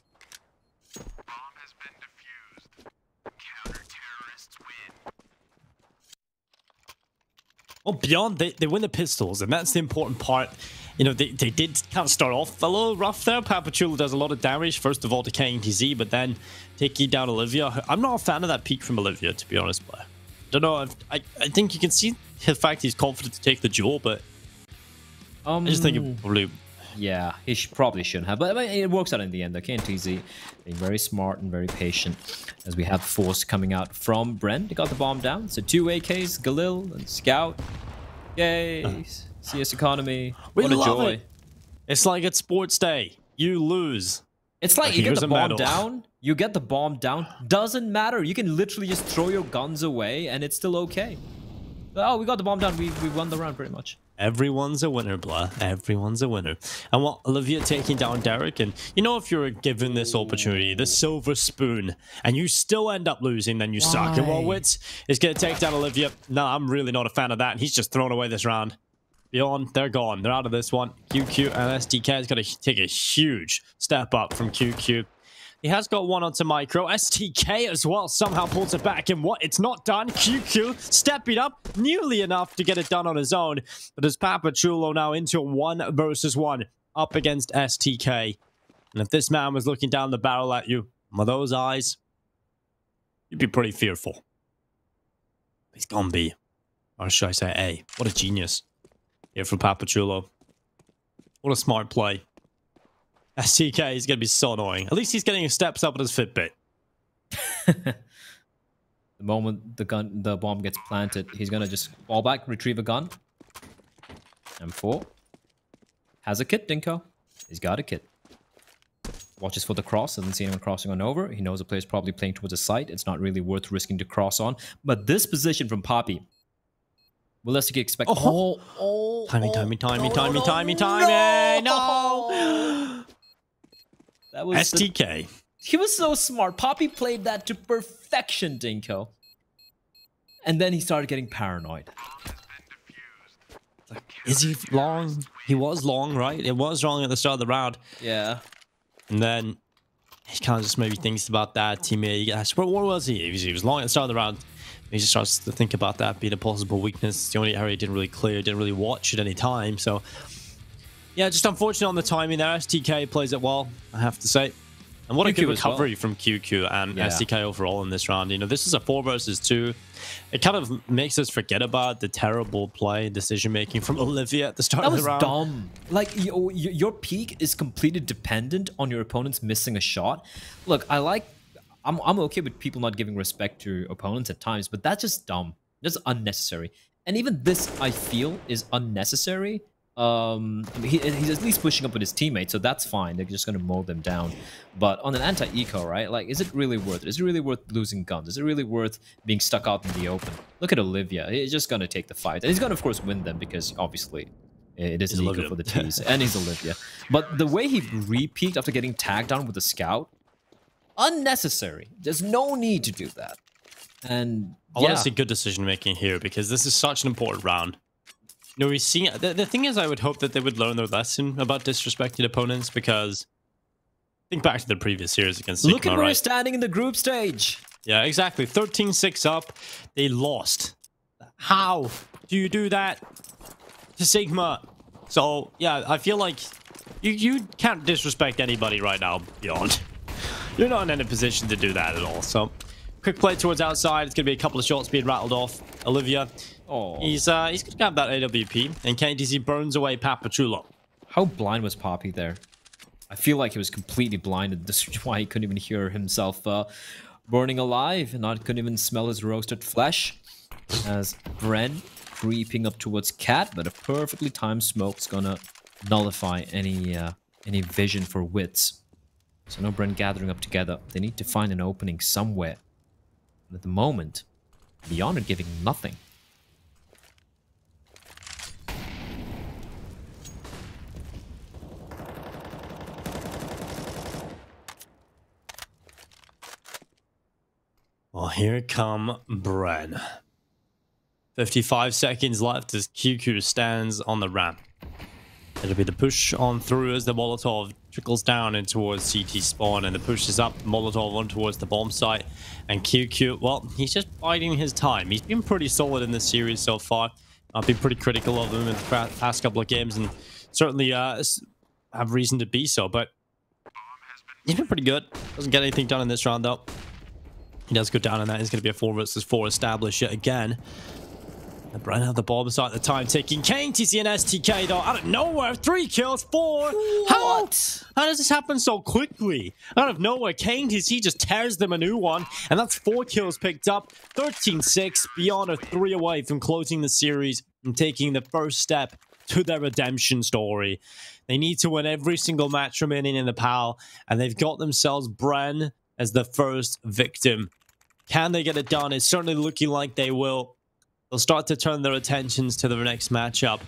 Well, Beyond, they win the pistols, and that's the important part. They did kind of start off a little rough there. Papachulo does a lot of damage, first of all to KTZ, but then taking down Olivia. I'm not a fan of that peak from Olivia, to be honest, but I don't know. I think you can see the fact he's confident to take the duel, but I just think it probably... Yeah, he probably shouldn't have, but it works out in the end. The KTZ being very smart and very patient as we have force coming out from Bren. They got the bomb down. So 2 AKs, Galil and Scout. Yay! CS economy. What a joy. It. It's like it's sports day. You lose. It's like you get the bomb down. You get the bomb down. Doesn't matter. You can literally just throw your guns away and it's still okay. Oh, we got the bomb down. We won the round pretty much. Everyone's a winner, blah. Everyone's a winner. And what, Olivia taking down Derek, and if you're given this opportunity, the silver spoon, and you still end up losing, then you suck. And while Wits is going to take down Olivia, no, I'm really not a fan of that. And he's just thrown away this round. Beyond, they're gone. They're out of this one. QQ and STK is going to take a huge step up from QQ. He has got 1 onto Micro. STK as well somehow pulls it back. And what? It's not done. QQ stepping up nearly enough to get it done on his own. But there's Papachulo now into 1 versus 1 up against STK. And if this man was looking down the barrel at you with those eyes, you'd be pretty fearful. He's gone B. Or should I say A? What a genius. Here from Papachulo. What a smart play. STK is going to be so annoying. At least he's getting his steps up with his Fitbit. The moment the bomb gets planted, he's going to just fall back, retrieve a gun. M4. Has a kit, Dinko. He's got a kit. Watches for the cross. Doesn't see anyone crossing on over. He knows the player's probably playing towards a site. It's not really worth risking to cross on. But this position from Poppy. Will STK expect... Timey. No! That was STK. He was so smart. Poppy played that to perfection, Dinko. And then he started getting paranoid. Is he long? He was long, right? It was long at the start of the round. Yeah. And then he kind of just maybe thinks about that. Teammate, what was he? He was long at the start of the round. He just starts to think about that being a possible weakness. The only area he didn't really clear, didn't really watch at any time. So, yeah, just unfortunate on the timing there. STK plays it well, I have to say. And what a good recovery from QQ and STK overall in this round. You know, this is a 4 versus 2. It kind of makes us forget about the terrible play decision-making from Olivia at the start of the round. That was dumb. Like, your peak is completely dependent on your opponents missing a shot. Look, I'm okay with people not giving respect to opponents at times, but that's just dumb. That's unnecessary. And even this, I feel, is unnecessary. He's at least pushing up with his teammates, so that's fine. They're just going to mow them down. But on an anti-eco, right? Like, is it really worth it? Is it really worth losing guns? Is it really worth being stuck out in the open? Look at Olivia. He's just going to take the fight. And he's going to, of course, win them because, obviously, it is an eco for the T's. And he's Olivia. But the way he re-peaked after getting tagged down with a scout, unnecessary. There's no need to do that. And, honestly, good decision-making here because this is such an important round. You know, we see the thing is, I would hope that they would learn their lesson about disrespecting opponents because think back to the previous series against Sigma. Look at where you're standing in the group stage. Yeah, exactly. 13-6 up. They lost. How do you do that to Sigma? So yeah, I feel like you can't disrespect anybody right now. Beyond, you're not in any position to do that at all. So quick play towards outside. It's gonna be a couple of shots being rattled off. Olivia. Oh, He's gonna grab that AWP, and KTC burns away Papachulo. how blind was Poppy there? I feel like he was completely blinded. This is why he couldn't even hear himself burning alive, and couldn't even smell his roasted flesh. As Bren creeping up towards Cat, but a perfectly timed smoke's gonna nullify any vision for wits. So no Bren gathering up together. They need to find an opening somewhere. And at the moment, Beyond are giving nothing. Well, here come Bren. 55 seconds left as QQ stands on the ramp. It'll be the push on through as the Molotov trickles down in towards CT spawn, and the push is up, Molotov on towards the bomb site. And QQ, well, he's just biding his time. He's been pretty solid in this series so far. I've been pretty critical of him in the past couple of games, and certainly have reason to be so, but he's been pretty good. Doesn't get anything done in this round, though. He does go down, and that is going to be a 4 versus 4 established yet again. And Bren have the bomb site at the time, taking KTC and STK, though, out of nowhere. 3 kills, 4. What? How does this happen so quickly? Out of nowhere, KTC just tears them a new one, and that's 4 kills picked up. 13-6, Beyond are 3 away from closing the series and taking the first step to their redemption story. They need to win every single match remaining in the PAL, and they've got themselves Bren as the first victim. Can they get it done? It's certainly looking like they will. They'll start to turn their attentions to the next matchup,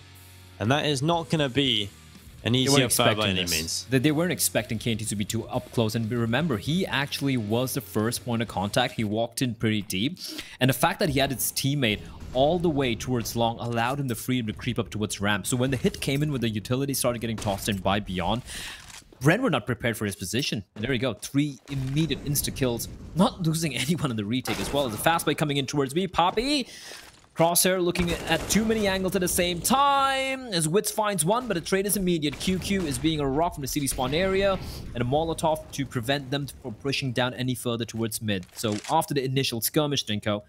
and that is not going to be an easy affair by any means. They weren't expecting KT to be too up close, and remember, he actually was the first point of contact. He walked in pretty deep, and the fact that he had his teammate all the way towards long allowed him the freedom to creep up towards ramp. So when the hit came in, when the utility started getting tossed in by Beyond, Bren were not prepared for his position. And there you go. 3 immediate insta-kills. Not losing anyone in the retake as well. As a fast play coming in towards me. Poppy! Crosshair looking at too many angles at the same time. As Wits finds one, but the trade is immediate. QQ is being a rock from the city spawn area. And a Molotov to prevent them from pushing down any further towards mid. So after the initial skirmish, Dinko,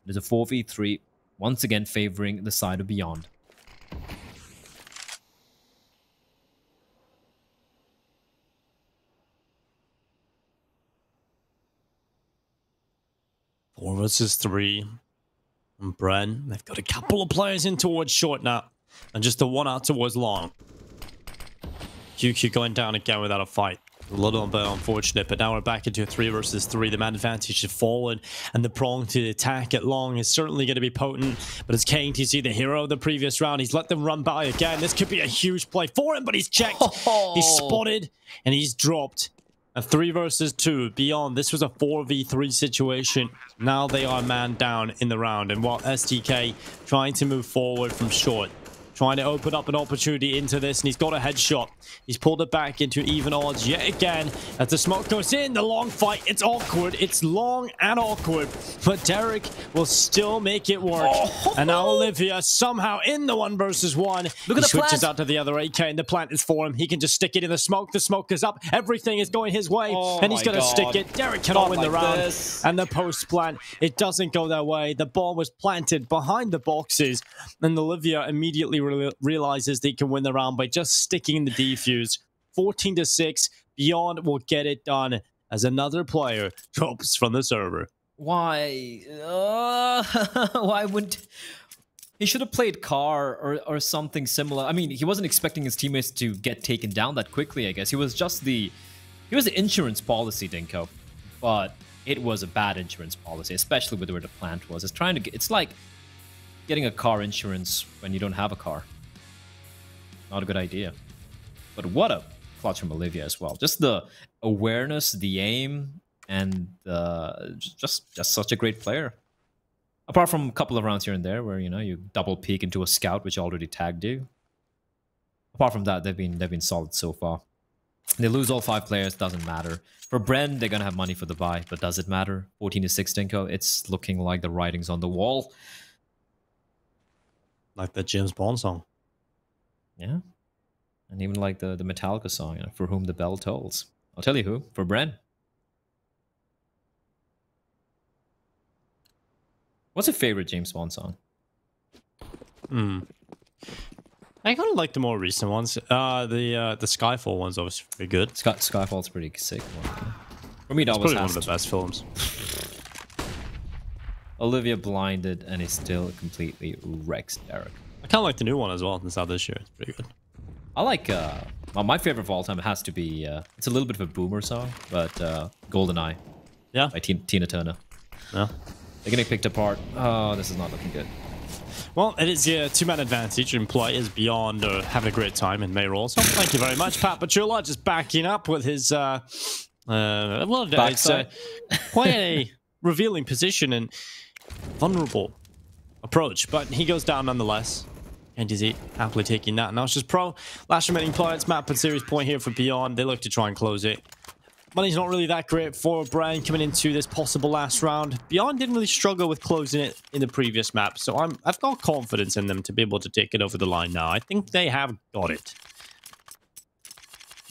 there's a 4v3. Once again favoring the side of Beyond. 4 versus 3. And Bren, they've got a couple of players in towards short now. And just the one out towards long. QQ going down again without a fight. A little bit unfortunate, but now we're back into a 3 versus 3. The man advantage has fallen, and the prong to the attack at long is certainly going to be potent. But it's KTC, the hero of the previous round. He's let them run by again. This could be a huge play for him, but he's checked. He's spotted, and he's dropped. A 3 versus 2. Beyond, this was a 4v3 situation. Now they are man down in the round. And while STK trying to move forward from short, trying to open up an opportunity into this, and he's got a headshot. He's pulled it back into even odds yet again. As the smoke goes in, the long fight, it's awkward. It's long and awkward, but Derek will still make it work. And now Olivia somehow in the 1 versus 1. Look at the switches plant. out to the other AK, and the plant is for him. He can just stick it in the smoke. The smoke is up. Everything is going his way, and he's my going to stick God. it. Derek cannot Not win the like round. this. And the post plant, it doesn't go their way. The bomb was planted behind the boxes, and Olivia immediately realizes they can win the round by just sticking the defuse. 14-6. Beyond will get it done as another player drops from the server. Why? Why wouldn't... He should have played Car or something similar. I mean, he wasn't expecting his teammates to get taken down that quickly, I guess. He was the insurance policy, Dinko. But it was a bad insurance policy, especially with where the plant was. It's like getting a car insurance when you don't have a car. Not a good idea. But what a clutch from Olivia as well. Just the awareness, the aim, and just such a great player. Apart from a couple of rounds here and there where, you know, you double peek into a scout which already tagged you. Apart from that, they've been solid so far. They lose all 5 players, doesn't matter. For Bren, they're gonna have money for the buy, but does it matter? 14-6 Dinko, it's looking like the writing's on the wall. Like the James Bond song. Yeah. And even like the Metallica song, you know, For Whom the Bell Tolls. I'll tell you who, for Bren. What's your favorite James Bond song? I kind of like the more recent ones. The Skyfall one's obviously pretty good. Skyfall's a pretty sick one. For me, that It's was probably one of the best films. Olivia blinded and is still completely wrecks Derek. I kind of like the new one as well. It's out this year. It's pretty good. I like, well, my favorite of all time has to be, it's a little bit of a boomer song, but GoldenEye Yeah. by Tina Turner. Yeah. They're getting picked apart. Oh, this is not looking good. Well, it is a 2-man advantage, and play is beyond having a great time in May rolls. So thank you very much, Pat Pachula, just backing up with his well, it's quite a revealing position and vulnerable approach, but he goes down nonetheless. And is he happily taking that? Now it's just pro. Last remaining player, it's map and series point here for Beyond. They look to try and close it. Money's not really that great for Brian coming into this possible last round. Beyond didn't really struggle with closing it in the previous map, so I've got confidence in them to be able to take it over the line now. I think they have got it.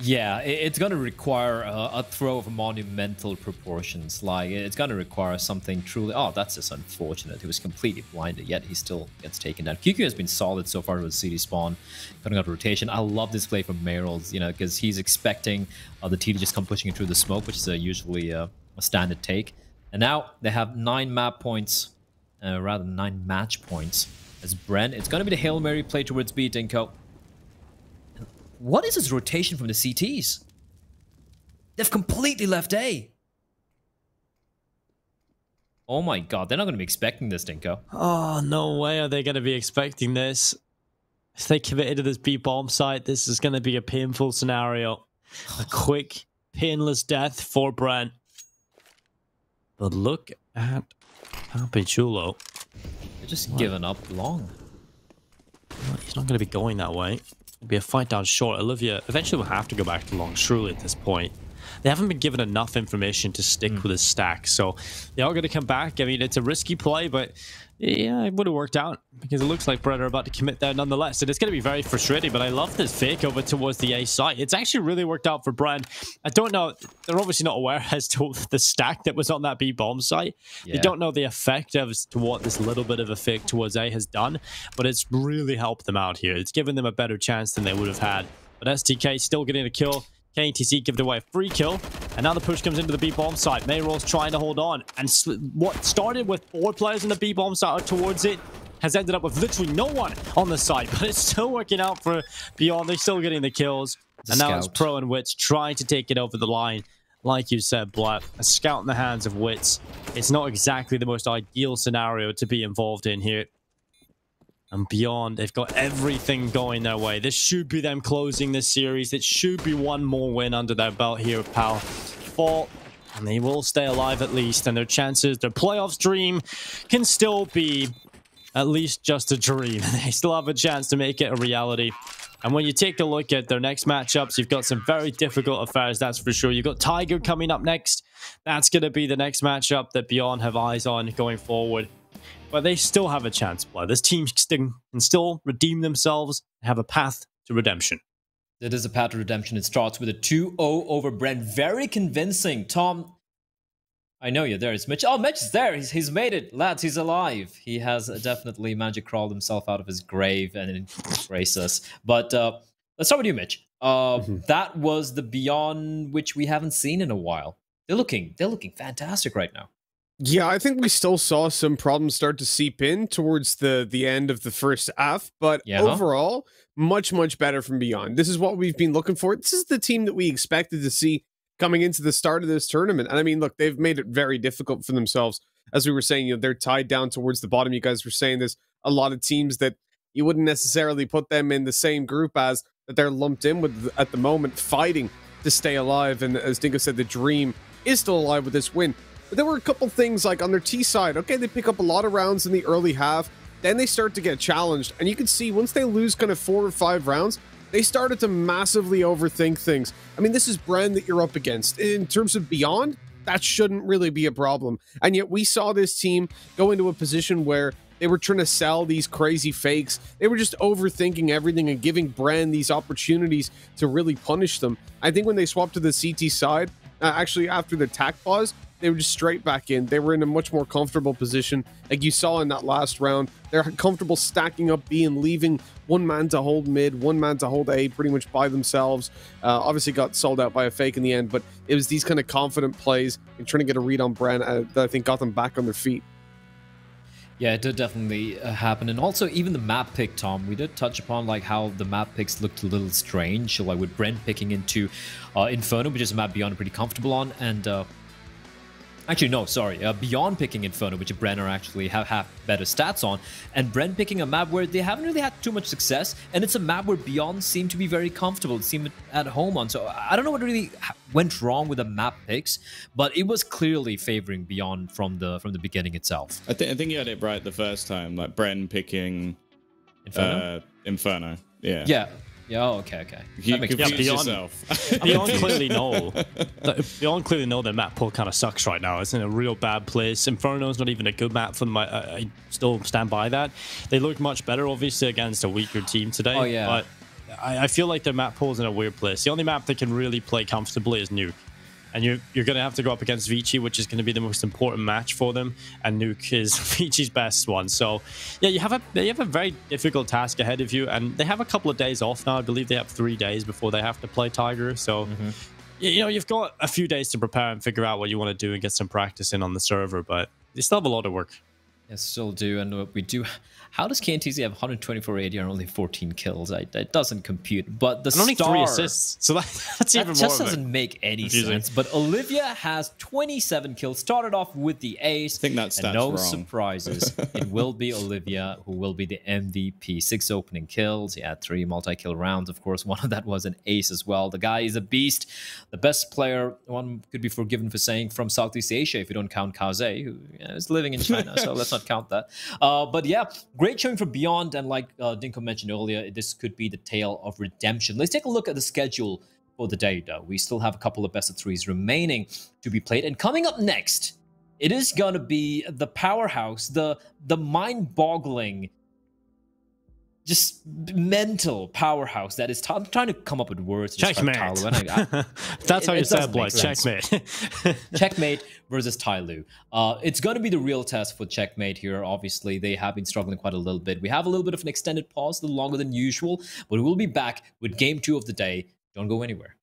Yeah, it's going to require a throw of monumental proportions. Like, it's going to require something truly... Oh, that's just unfortunate. He was completely blinded, yet he still gets taken down. QQ has been solid so far with CD spawn, cutting out rotation. I love this play from Meryl's, you know, because he's expecting the T to just come pushing it through the smoke, which is usually a standard take. And now they have 9 map points, rather than 9 match points. As Bren, it's going to be the Hail Mary play towards B, Dinko. What is this rotation from the CTs? They've completely left A. Oh my god, they're not going to be expecting this, Dinko. Oh, no way are they going to be expecting this. If they committed to this B-bomb site, this is going to be a painful scenario. A quick, painless death for Brent. But look at Papichulo. They're just giving up long. He's not going to be going that way. It'll be a fight down short. Olivia eventually will have to go back to long, surely, at this point. They haven't been given enough information to stick with his stack, so they are going to come back. I mean, it's a risky play, but yeah, it would have worked out because it looks like Brett are about to commit there nonetheless. And it's going to be very frustrating, but I love this fake over towards the A site. It's actually really worked out for Brent. I don't know. They're obviously not aware as to the stack that was on that B bomb site. Yeah. They don't know the effect as to what this little bit of a fake towards A has done, but it's really helped them out here. It's given them a better chance than they would have had. But STK still getting a kill. KTC give it away a free kill, and now the push comes into the B-bomb site. Mayrolls trying to hold on, and what started with 4 players in the B-bomb site towards it has ended up with literally no one on the site, but it's still working out for Beyond. They're still getting the kills, and now it's Pro and Wits trying to take it over the line. Like you said, Blatt, a scout in the hands of Wits. It's not exactly the most ideal scenario to be involved in here. And Beyond, they've got everything going their way. This should be them closing this series. It should be one more win under their belt here at PAL. And they will stay alive at least. And their chances, their playoffs dream can still be at least just a dream. They still have a chance to make it a reality. And when you take a look at their next matchups, you've got some very difficult affairs, that's for sure. You've got Tiger coming up next. That's going to be the next matchup that Beyond have eyes on going forward. But they still have a chance, Blood. This team can still redeem themselves and have a path to redemption. It is a path to redemption. It starts with a 2-0 over Brent. Very convincing. Tom, I know you're there. It's Mitch. Oh, Mitch is there. He's made it. Lads, he's alive. He has definitely magic crawled himself out of his grave and embraced us. But let's start with you, Mitch. That was the Beyond which we haven't seen in a while. They're looking fantastic right now. Yeah, I think we still saw some problems start to seep in towards the end of the first half, but overall, much better from Beyond. This is what we've been looking for. This is the team that we expected to see coming into the start of this tournament. And I mean, look, they've made it very difficult for themselves. As we were saying, you know, they're tied down towards the bottom. You guys were saying there's a lot of teams that you wouldn't necessarily put them in the same group as, that they're lumped in with at the moment, fighting to stay alive. And as Dingo said, the dream is still alive with this win. But there were a couple things like on their T side. Okay, they pick up a lot of rounds in the early half. Then they start to get challenged. And you can see once they lose kind of 4 or 5 rounds, they started to massively overthink things. I mean, this is Bren that you're up against. In terms of Beyond, that shouldn't really be a problem. And yet we saw this team go into a position where they were trying to sell these crazy fakes. They were just overthinking everything and giving Bren these opportunities to really punish them. I think when they swapped to the CT side, actually after the tack pause, they were just straight back in. They were in a much more comfortable position. Like you saw in that last round, they're comfortable stacking up B and leaving one man to hold mid, one man to hold A pretty much by themselves. Obviously got sold out by a fake in the end, but it was these kind of confident plays and trying to get a read on Bren that I think got them back on their feet. Yeah, it did definitely happen. And also even the map pick, Tom, we did touch upon like how the map picks looked a little strange, like with Brent picking into Inferno, which is a map Beyond pretty comfortable on, and actually, no, sorry. Beyond picking Inferno, which Bren actually have better stats on, and Bren picking a map where they haven't really had too much success, and it's a map where Beyond seem to be very comfortable, seem at home on. So I don't know what really went wrong with the map picks, but it was clearly favoring Beyond from the beginning itself. I think you had it right the first time, like Bren picking Inferno. Yeah. Yeah. Yeah, oh, okay. You confused Beyond, yourself. Beyond clearly know their map pool kind of sucks right now. It's in a real bad place. Inferno's not even a good map for them. I still stand by that. They look much better, obviously, against a weaker team today. Oh, yeah. But I feel like their map pool's in a weird place. The only map that can really play comfortably is Nuke. And you're going to have to go up against Vici, which is going to be the most important match for them. And Nuke is Vici's best one. So, yeah, you have a very difficult task ahead of you. And they have a couple of days off now. I believe they have 3 days before they have to play Tiger. So, you know, you've got a few days to prepare and figure out what you want to do and get some practice in on the server. But they still have a lot of work. Yes, still do. And we do. How does KNTZ have 124 AD and only 14 kills? That doesn't compute. But the only star, 3 assists, so that's even more. That just doesn't make any sense. But Olivia has 27 kills. Started off with the ace. I think that stat's no wrong. Surprises. It will be Olivia who will be the MVP. 6 opening kills. He had 3 multi-kill rounds. Of course, one of that was an ace as well. The guy is a beast. The best player, one could be forgiven for saying, from Southeast Asia, if you don't count Kaze, who is living in China. So let's not count that. But yeah, great showing for Beyond, and like Dinko mentioned earlier, this could be the tale of redemption. Let's take a look at the schedule for the day, though. We still have a couple of best of 3s remaining to be played, and coming up next, it is gonna be the powerhouse, the mind-boggling, just mental powerhouse that is. I'm trying to come up with words. Checkmate. That's how you say it, boys. Checkmate. Checkmate versus Tyloo. It's going to be the real test for Checkmate here. Obviously, they have been struggling quite a little bit. We have a little bit of an extended pause, a little longer than usual, but we will be back with Game 2 of the day. Don't go anywhere.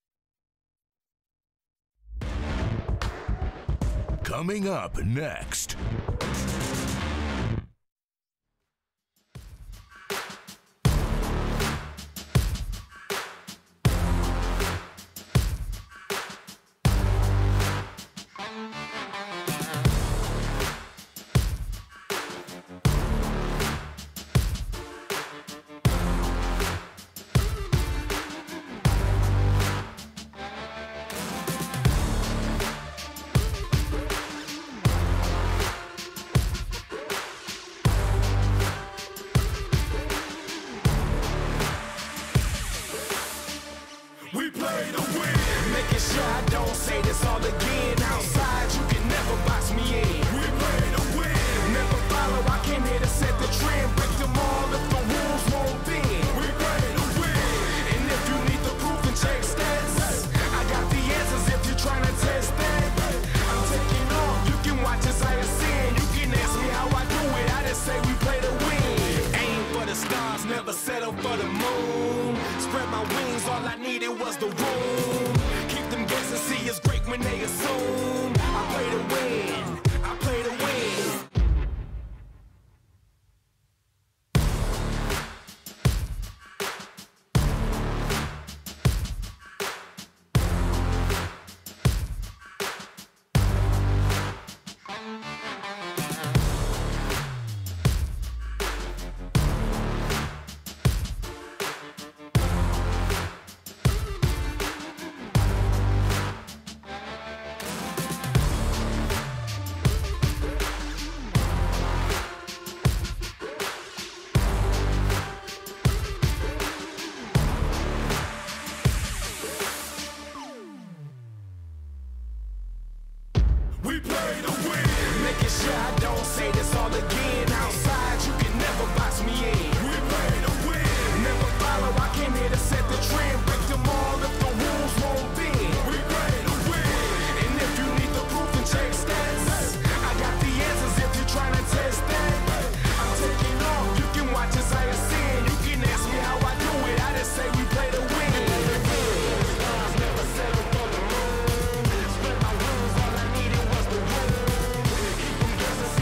Coming up next. I don't say this all again. Outside, you can never box me in. We play to win. Never follow, I came here to set the trend. Break them all if the rules won't bend. We play to win. And if you need the proof, then check stats. I got the answers if you're trying to test that. I'm taking off, you can watch as I ascend. You can ask me how I do it, I just say we play to win. Aim for the stars, never settle for the moon. Spread my wings, all I needed was the room. Keep them guessing, see it's great when they assume. I play to win, I play to win. We play to win. Making sure I don't say this all again. Outside, you can never box me in. We play to win. Never follow, I came here to set the trend. Break them all if the rules won't bend. We play to win. And if you need the proof, then check stats. I got the answers if you're trying to test that. I'm taking off, you can watch as I ascend. You can ask me how I do it, I just say we play to win. Stars never settle for the moon. Spread my wings, all I needed was the room. Keep them guessing,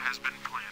has been planted.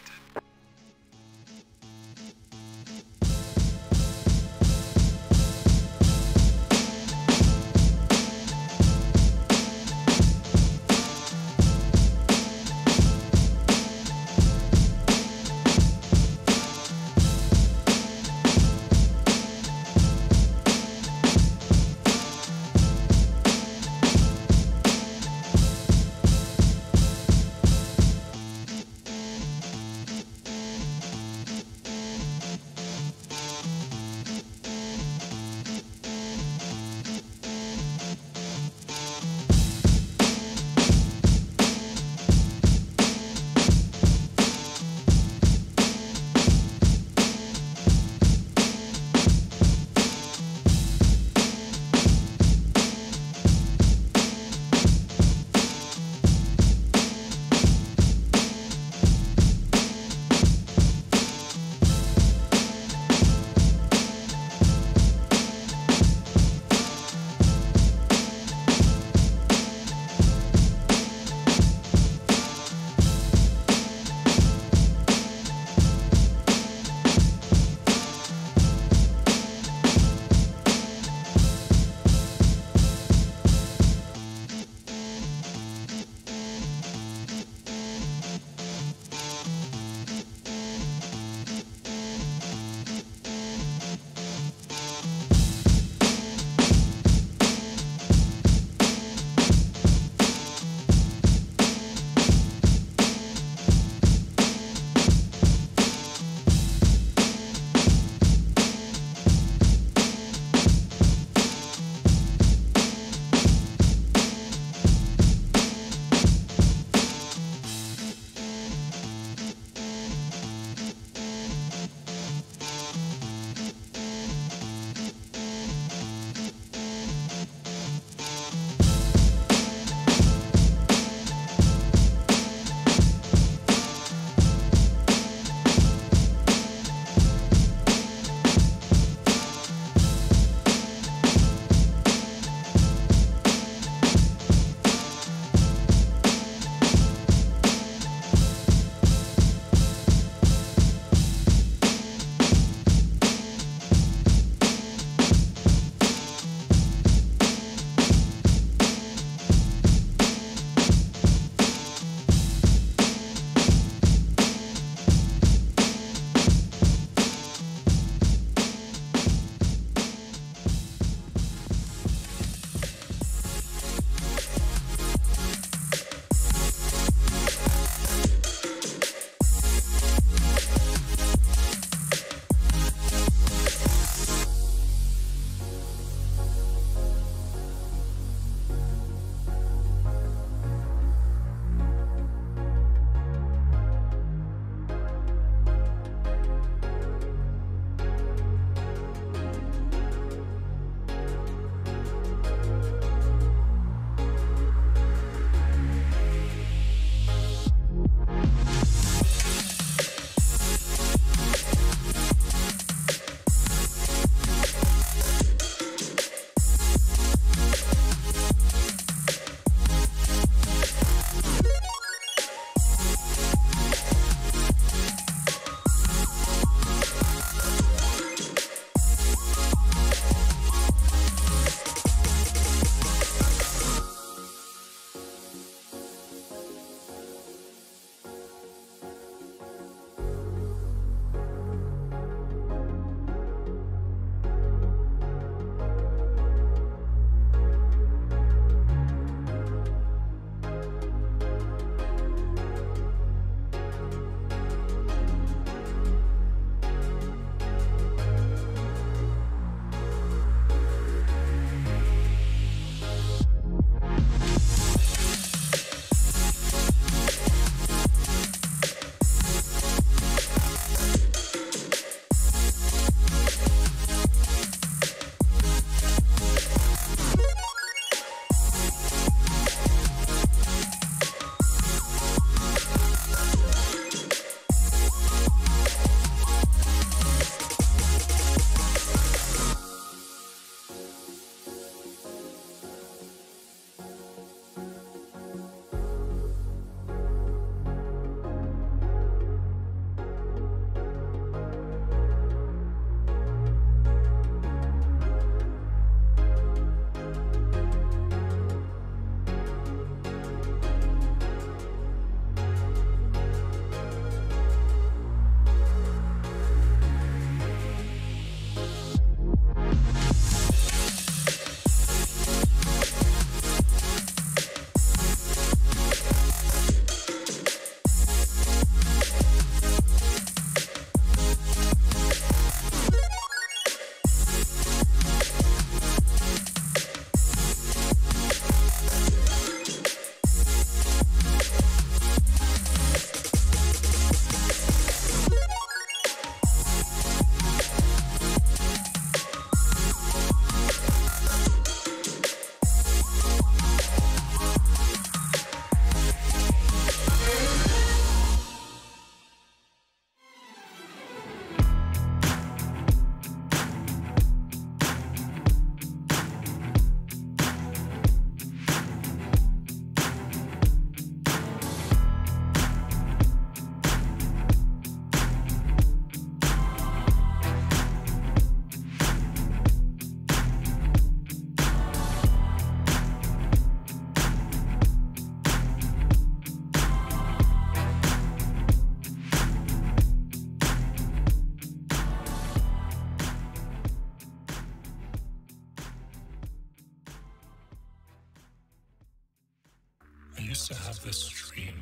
used to have this dream,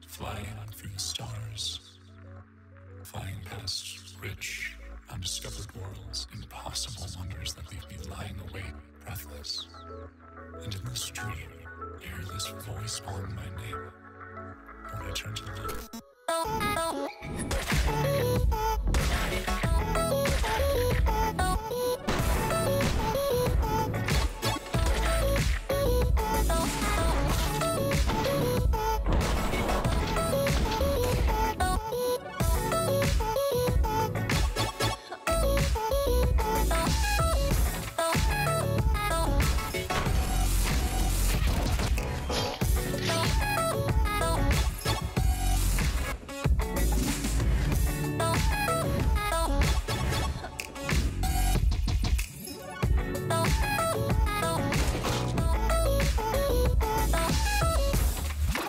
flying through the stars, flying past rich, undiscovered worlds, impossible wonders that leave me lying awake, breathless. And in this dream, I hear this voice calling my name. When I turn to look,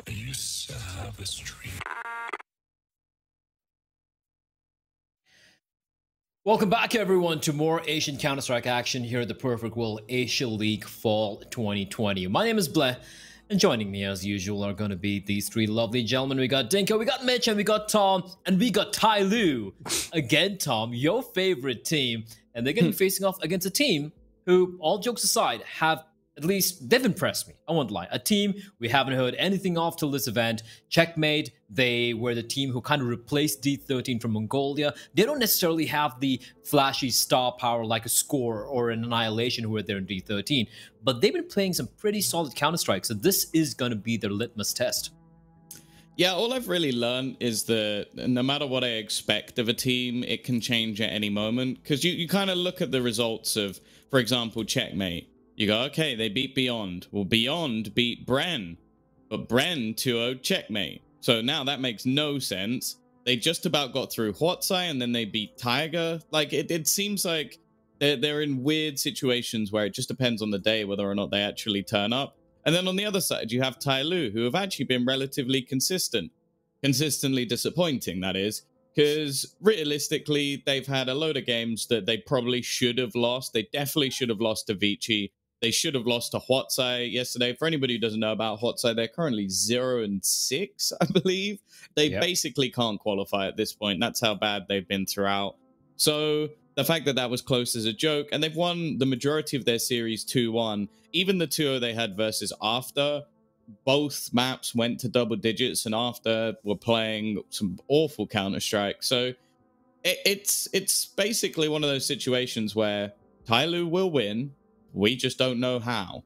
I used to have this dream. Welcome back, everyone, to more Asian Counter-Strike action here at the Perfect World Asia League Fall 2020. My name is Bleh, and joining me, as usual, are going to be these three lovely gentlemen. We got Dinko, we got Mitch, and we got Tom, and we got Tyloo. Again, Tom, your favorite team, and they're going to be facing off against a team who, all jokes aside, have at least, they've impressed me. I won't lie. A team we haven't heard anything of till this event. Checkmate, they were the team who kind of replaced D13 from Mongolia. They don't necessarily have the flashy star power like a Score or an Annihilation who were there in D13, but they've been playing some pretty solid Counter-Strike, so this is going to be their litmus test. Yeah, all I've really learned is that no matter what I expect of a team, it can change at any moment. Because you kind of look at the results of, for example, Checkmate. You go, okay, they beat Beyond. Well, Beyond beat Bren, but Bren 2-0 Checkmate. So now that makes no sense. They just about got through Huatsai, and then they beat Tiger. Like, it seems like they're in weird situations where it just depends on the day whether or not they actually turn up. And then on the other side, you have Tyloo, who have actually been relatively consistent. Consistently disappointing, that is. Because realistically, they've had a load of games that they probably should have lost. They definitely should have lost to Vici. They should have lost to Huatsai yesterday. For anybody who doesn't know about Huatsai, they're currently 0-6, I believe. They basically can't qualify at this point. That's how bad they've been throughout. So the fact that that was close is a joke. And they've won the majority of their series 2-1. Even the 2-0 they had versus After, both maps went to double digits, and After were playing some awful Counter-Strike. So it's basically one of those situations where Tyloo will win. We just don't know how.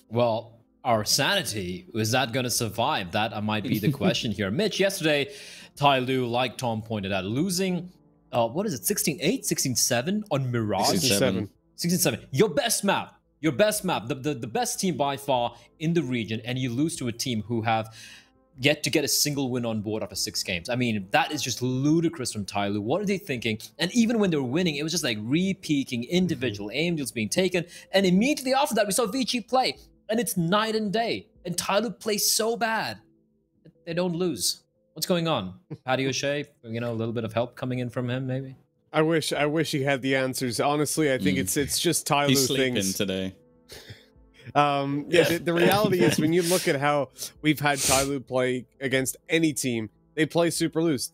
Well, our sanity, is that going to survive? That might be the question here. Mitch, yesterday, Tyloo, like Tom pointed out, losing, what is it, 16-8, 16-7 on Mirage? 16-7. 16-7. Your best map, the best team by far in the region, and you lose to a team who have yet to get a single win on board after 6 games. I mean, that is just ludicrous from Tyloo. What are they thinking? And even when they were winning, it was just like re-peaking, individual aim deals being taken. And immediately after that, we saw Vici play. And it's night and day. And Tyloo plays so bad. They don't lose. What's going on? Paddy O'Shea, a little bit of help coming in from him, maybe? I wish he had the answers. Honestly, I think it's just Tyloo He's sleeping things today. The reality is, when you look at how we've had Tyloo play against any team, they play super loose.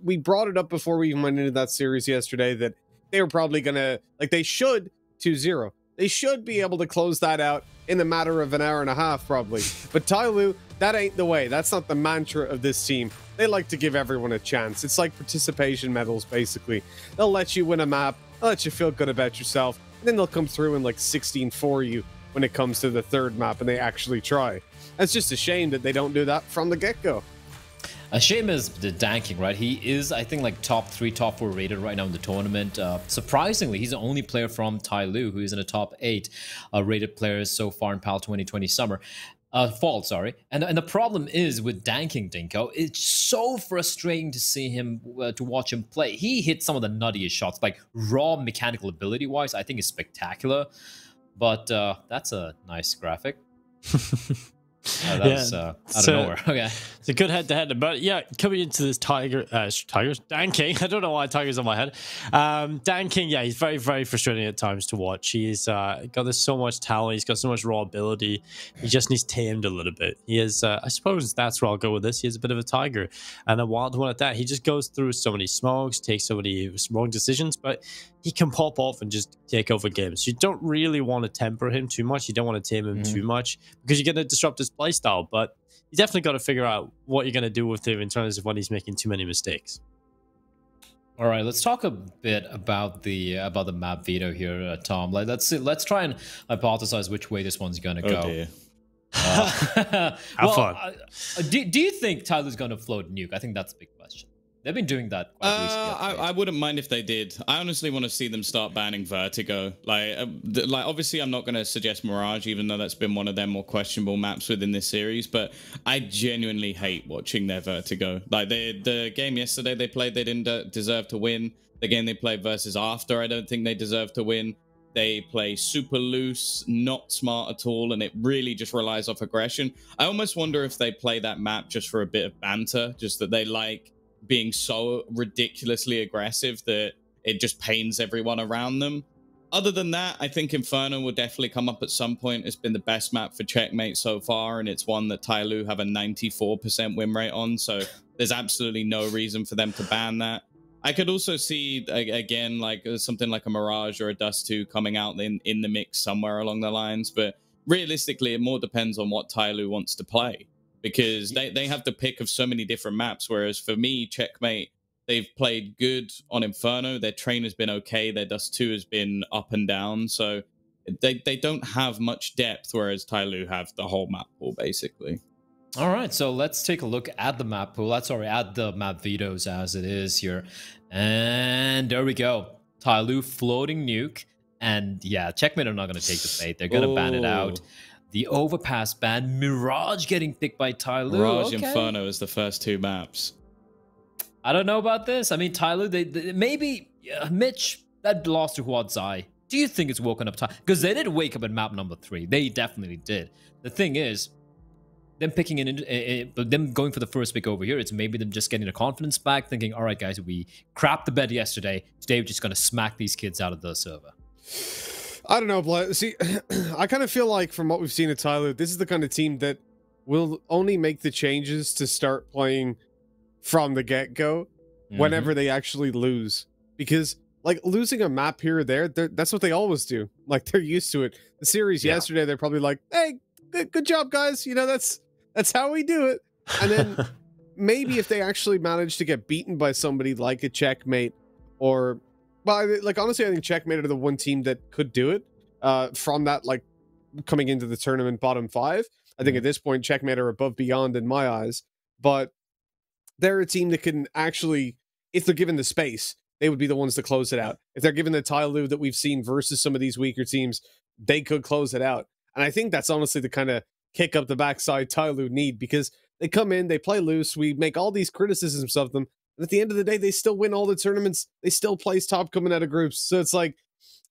We brought it up before we even went into that series yesterday that they were probably gonna, they should 2-0. They should be able to close that out in a matter of an hour and a half, probably. But Tyloo, that ain't the way. That's not the mantra of this team. They like to give everyone a chance. It's like participation medals, basically. They'll let you win a map, they'll let you feel good about yourself, and then they'll come through and 16-4 you when it comes to the third map and they actually try. It's just a shame that they don't do that from the get-go. A shame is the Danking, right? He is, I think, top 3, top 4 rated right now in the tournament. Surprisingly, he's the only player from Tyloo who is in the top 8 rated players so far in PAL 2020 summer. Fall, sorry. And the problem is with Danking, Dinko, it's so frustrating to see him, to watch him play. He hits some of the nuttiest shots, raw mechanical ability-wise, I think is spectacular. But that's a nice graphic. That was out of nowhere. Okay. It's a good head-to-head. But yeah, coming into this Tigers, Dan King. I don't know why Tigers on my head. Dan King, yeah, he's very, very frustrating at times to watch. He's got this so much talent. He's got so much raw ability. He just needs tamed a little bit. He is, I suppose that's where I'll go with this. He is a bit of a tiger. And a wild one at that. He just goes through so many smokes, takes so many wrong decisions, but he can pop off and just take over games. You don't really want to temper him too much. You don't want to tame him too much because you're going to disrupt his playstyle. But you definitely got to figure out what you're going to do with him in terms of when he's making too many mistakes. All right, let's talk a bit about the map veto here, Tom. Let's try and hypothesize which way this one's going to go. Dear. Have fun. Do you think Tyler's going to float nuke? I think that's a big question. They've been doing that quite recently. I wouldn't mind if they did. I honestly want to see them start banning Vertigo. Like obviously, I'm not going to suggest Mirage, even though that's been one of their more questionable maps within this series. But I genuinely hate watching their Vertigo. Like the game yesterday they played, they didn't deserve to win. The game they played versus After, I don't think they deserve to win. They play super loose, not smart at all, and it really just relies off aggression. I almost wonder if they play that map just for a bit of banter, just that they like being so ridiculously aggressive that it just pains everyone around them. Other than that, I think Inferno will definitely come up at some point. It's been the best map for Checkmate so far, and it's one that Tyloo have a 94% win rate on, so there's absolutely no reason for them to ban that. I could also see, again, like something like a Mirage or a Dust 2 coming out in the mix somewhere along the lines, but realistically, it more depends on what Tyloo wants to play. Because they have the pick of so many different maps, whereas for me, Checkmate, they've played good on Inferno. Their train has been okay. Their Dust 2 has been up and down. So they don't have much depth, whereas Tyloo have the whole map pool, basically. All right, so let's take a look at the map pool. Sorry, at the map vetoes as it is here. And there we go. Tyloo floating nuke. And yeah, Checkmate are not going to take the bait. They're going to ban it out. The overpass ban, Mirage getting picked by Tyloo. Mirage Inferno is the first two maps. I don't know about this. I mean, Tyloo, they maybe Mitch, that loss to Huad's Eye. Do you think it's woken up time? Because they did wake up at map number 3. They definitely did. The thing is, them picking them going for the first pick over here, it's maybe them just getting the confidence back, thinking, all right, guys, we crapped the bed yesterday. Today, we're just going to smack these kids out of the server. I don't know, Blatt. See, I kind of feel like from what we've seen at Tyloo, this is the kind of team that will only make the changes to start playing from the get-go whenever they actually lose. Because, like, losing a map here or there, that's what they always do. Like, they're used to it. The series yesterday, they're probably like, hey, good job, guys. You know, that's how we do it. And then maybe if they actually manage to get beaten by somebody like a Checkmate or... Well, like, honestly, I think Checkmate are the one team that could do it from that, like, coming into the tournament bottom 5. I think at this point, Checkmate are above Beyond in my eyes. But they're a team that can actually, if they're given the space, they would be the ones to close it out. If they're given the Tyloo that we've seen versus some of these weaker teams, they could close it out. And I think that's honestly the kind of kick up the backside Tyloo need, because they come in, they play loose, we make all these criticisms of them, and at the end of the day, they still win all the tournaments. They still place top coming out of groups. So it's like,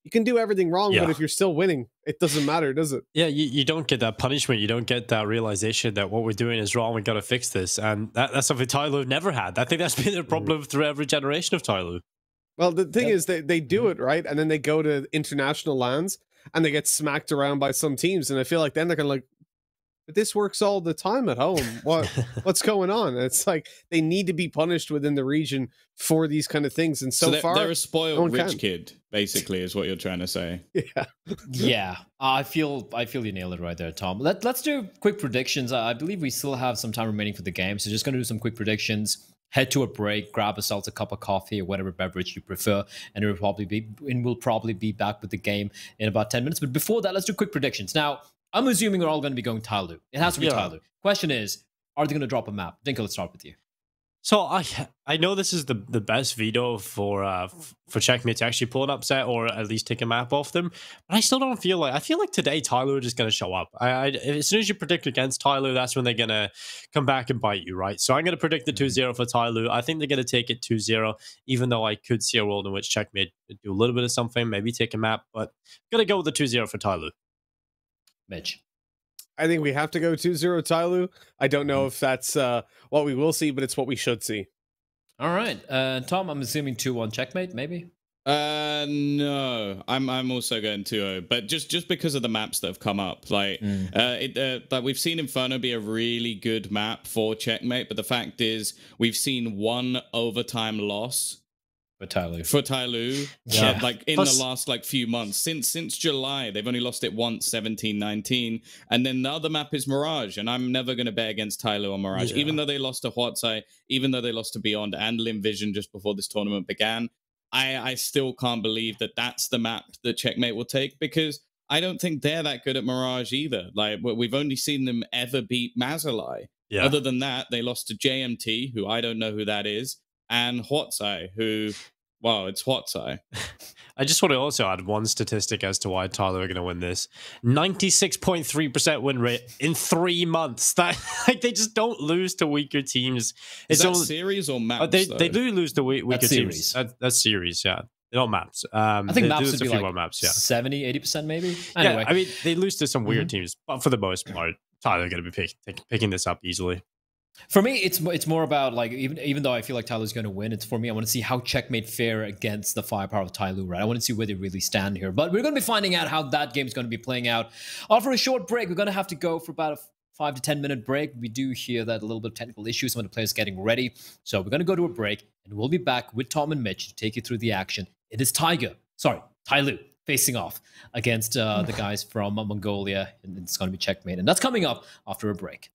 you can do everything wrong, but if you're still winning, it doesn't matter, does it? Yeah, you don't get that punishment. You don't get that realization that what we're doing is wrong. We got to fix this. And that's something Tyloo never had. I think that's been the problem through every generation of Tyloo. Well, the thing is, they do it, right? And then they go to international lands and they get smacked around by some teams. And I feel like then they're kind of like, but this works all the time at home. What's going on? It's like they need to be punished within the region for these kind of things. And so far, they're a spoiled rich kid, basically, is what you're trying to say. Yeah. I feel you nailed it right there, Tom. Let's do quick predictions. I believe we still have some time remaining for the game, so just going to do some quick predictions. Head to a break, grab yourself a cup of coffee or whatever beverage you prefer, and we'll probably be back with the game in about 10 minutes. But before that, let's do quick predictions. Now, I'm assuming we're all going to be going Tyloo. It has to be Tyloo. Question is, are they going to drop a map? Dinko, let's start with you. So I know this is the best veto for Checkmate to actually pull an upset or at least take a map off them, but I still don't feel like... I feel like today Tyloo are just going to show up. As soon as you predict against Tyloo, that's when they're going to come back and bite you, right? So I'm going to predict the 2-0 for Tyloo. I think they're going to take it 2-0, even though I could see a world in which Checkmate do a little bit of something, maybe take a map, but I'm going to go with the 2-0 for Tyloo. Mitch. I think we have to go 2-0 Tyloo. I don't know if that's what we will see, but it's what we should see. All right. Tom, I'm assuming 2-1 checkmate, maybe? No. I'm also going 2-0, but just because of the maps that have come up. Like like we've seen Inferno be a really good map for checkmate, but the fact is we've seen one overtime loss for Tyloo. Yeah. Like in the last like few months. Since July, they've only lost it once, 17-19. And then the other map is Mirage, and I'm never going to bet against Tyloo on Mirage. Even though they lost to Huatsai, even though they lost to Beyond and Lim Vision just before this tournament began, I still can't believe that that's the map that checkmate will take, because I don't think they're that good at Mirage either. Like, we've only seen them ever beat Mazalai. Yeah. Other than that, they lost to JMT, who I don't know who that is, and Huatsai, who... Wow, it's Huatsai. I just want to also add one statistic as to why Tyloo are going to win this. 96.3% win rate in 3 months. That like they just don't lose to weaker teams. Is that series or maps? They do lose to weaker teams. Series. That's series, yeah. They're not maps. I think maps would be like maps, yeah. 70-80% maybe. Anyway. Yeah, I mean, they lose to some weird teams, but for the most part, Tyloo are going to be picking this up easily. For me, it's more about like even though I feel like Tyloo's going to win, it's for me. I want to see how checkmate fare against the firepower of Tyloo, right? I want to see where they really stand here. But we're going to be finding out how that game is going to be playing out. After a short break, we're going to have to go for about a 5 to 10 minute break. We do hear that a little bit of technical issues, some of the players getting ready. So we're going to go to a break, and we'll be back with Tom and Mitch to take you through the action. It is Tyloo facing off against the guys from Mongolia, and it's going to be checkmate, and that's coming up after a break.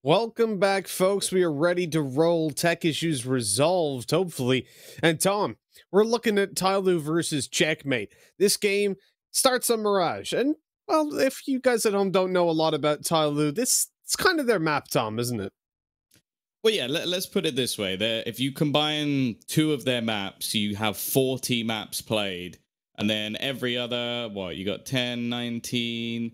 Welcome back, folks. We are ready to roll. Tech issues resolved, hopefully. And Tom, we're looking at Tyloo versus Checkmate. This game starts on Mirage. And, well, if you guys at home don't know a lot about Tyloo, it's kind of their map, Tom, isn't it? Well, yeah, let's put it this way. If you combine 2 of their maps, you have 40 maps played. And then every other, you got 10, 19,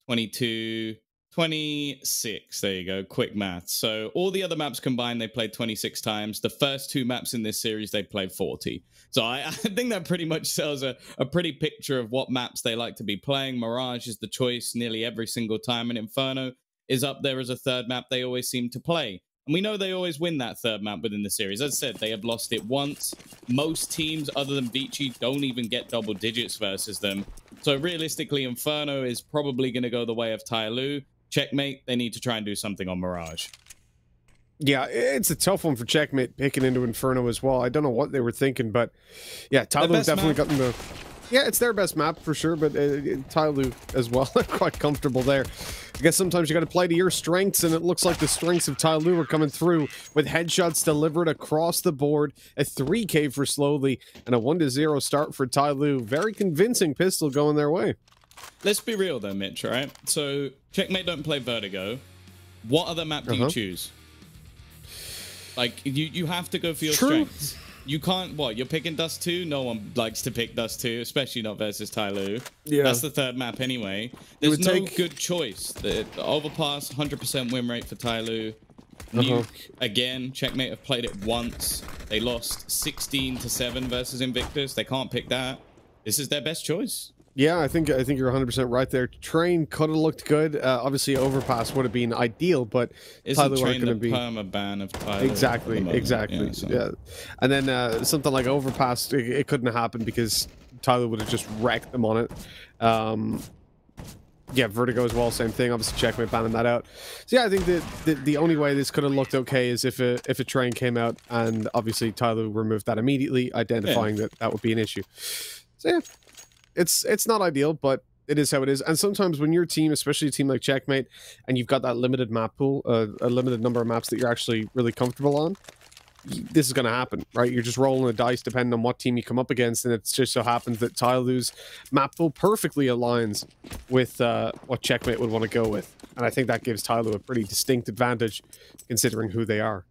22... 26. There you go. Quick math. So all the other maps combined, they played 26 times. The first 2 maps in this series, they played 40. So I think that pretty much sells a pretty picture of what maps they like to be playing. Mirage is the choice nearly every single time, and Inferno is up there as a third map they always seem to play. And we know they always win that third map within the series. As I said, they have lost it once. Most teams, other than Vici, don't even get double digits versus them. So realistically, Inferno is probably going to go the way of Tyloo. Checkmate, they need to try and do something on Mirage. Yeah, it's a tough one for Checkmate picking into Inferno as well. I don't know what they were thinking, but yeah, Tyloo definitely got them to... Yeah, it's their best map for sure, but Tyloo as well. They're quite comfortable there. I guess sometimes you got to play to your strengths, and it looks like the strengths of Tyloo are coming through with headshots delivered across the board, a 3K for Slowly, and a 1-0 start for Tyloo. Very convincing pistol going their way. Let's be real though, Mitch, right? So, Checkmate don't play Vertigo. What other map do you choose? Like, you have to go for your strengths. You can't, you're picking Dust 2? No one likes to pick Dust 2, especially not versus Tyloo. Yeah. That's the third map anyway. There's no good choice. The Overpass, 100% win rate for Tyloo. Nuke, again, Checkmate have played it once. They lost 16-7 versus Invictus. They can't pick that. This is their best choice. Yeah, I think you're 100% right there. Train could have looked good. Obviously, Overpass would have been ideal, but Tyloo aren't going to be perma-ban of Tyloo. Exactly. Yeah, so. Yeah. And then something like Overpass, it couldn't have happened because Tyloo would have just wrecked them on it. Yeah, Vertigo as well, same thing. Obviously, Checkmate banning that out. So yeah, I think that the only way this could have looked okay is if a train came out, and obviously Tyloo removed that immediately, identifying that would be an issue. So yeah. It's not ideal, but it is how it is. And sometimes when your team, especially a team like Checkmate, and you've got that limited map pool, a limited number of maps that you're actually really comfortable on, this is going to happen, right? You're just rolling the dice depending on what team you come up against, and it just so happens that Tyloo's map pool perfectly aligns with what Checkmate would want to go with. And I think that gives Tyloo a pretty distinct advantage considering who they are.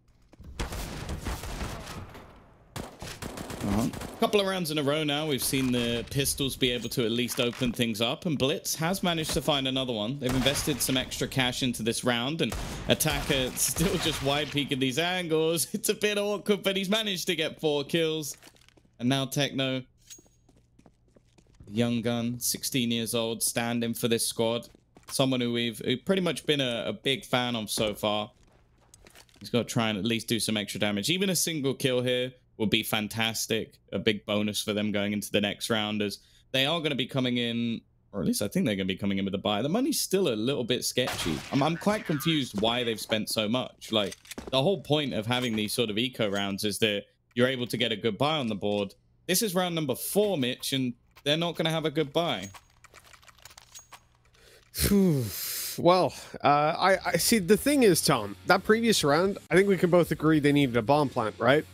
A couple of rounds in a row now, we've seen the Pistols be able to at least open things up, and Blitz has managed to find another one. They've invested some extra cash into this round, and Attacker still just wide peeking these angles. It's a bit awkward, but he's managed to get 4 kills. And now Techno, young gun, 16 years old, standing for this squad. Someone who we've pretty much been a big fan of so far. He's got to try and at least do some extra damage. Even a single kill here will be fantastic. A big bonus for them going into the next round, as they are going to be coming in, or at least I think they're going to be coming in with a buy. The money's still a little bit sketchy. I'm quite confused why they've spent so much. Like, the whole point of having these sort of eco rounds is that you're able to get a good buy on the board. This is round number 4, Mitch, and they're not going to have a good buy. Well, I see. The thing is, Tom, that previous round, I think we can both agree they needed a bomb plant, right?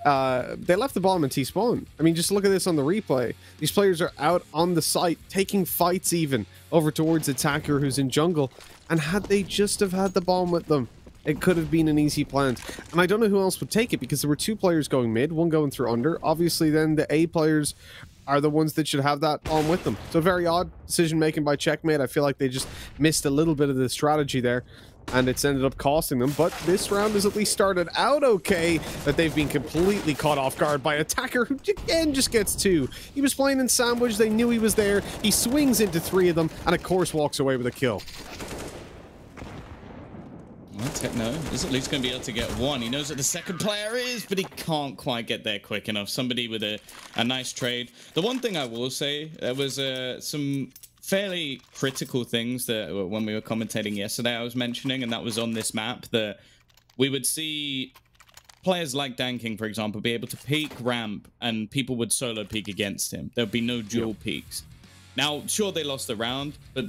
They left the bomb in T-spawn. I mean, just look at this on the replay. These players are out on the site, taking fights even, over towards Attacker who's in jungle. And had they just have had the bomb with them, it could have been an easy plant. And I don't know who else would take it, because there were 2 players going mid, one going through under. Obviously, then the A players are the ones that should have that bomb with them. So very odd decision-making by Checkmate. I feel like they just missed a little bit of the strategy there, and it's ended up costing them. But this round has at least started out okay, that they've been completely caught off guard by Attacker, who again just gets 2. He was playing in sandwich, they knew he was there, he swings into 3 of them, and of course walks away with a kill. Well, Techno is at least going to be able to get 1. He knows that the second player is, but he can't quite get there quick enough. Somebody with a nice trade. The one thing I will say, there was some fairly critical things that when we were commentating yesterday I was mentioning, and that was on this map, that we would see players like Danking, for example, be able to peek ramp and people would solo peek against him. There would be no dual peeks. Now, sure, they lost the round, but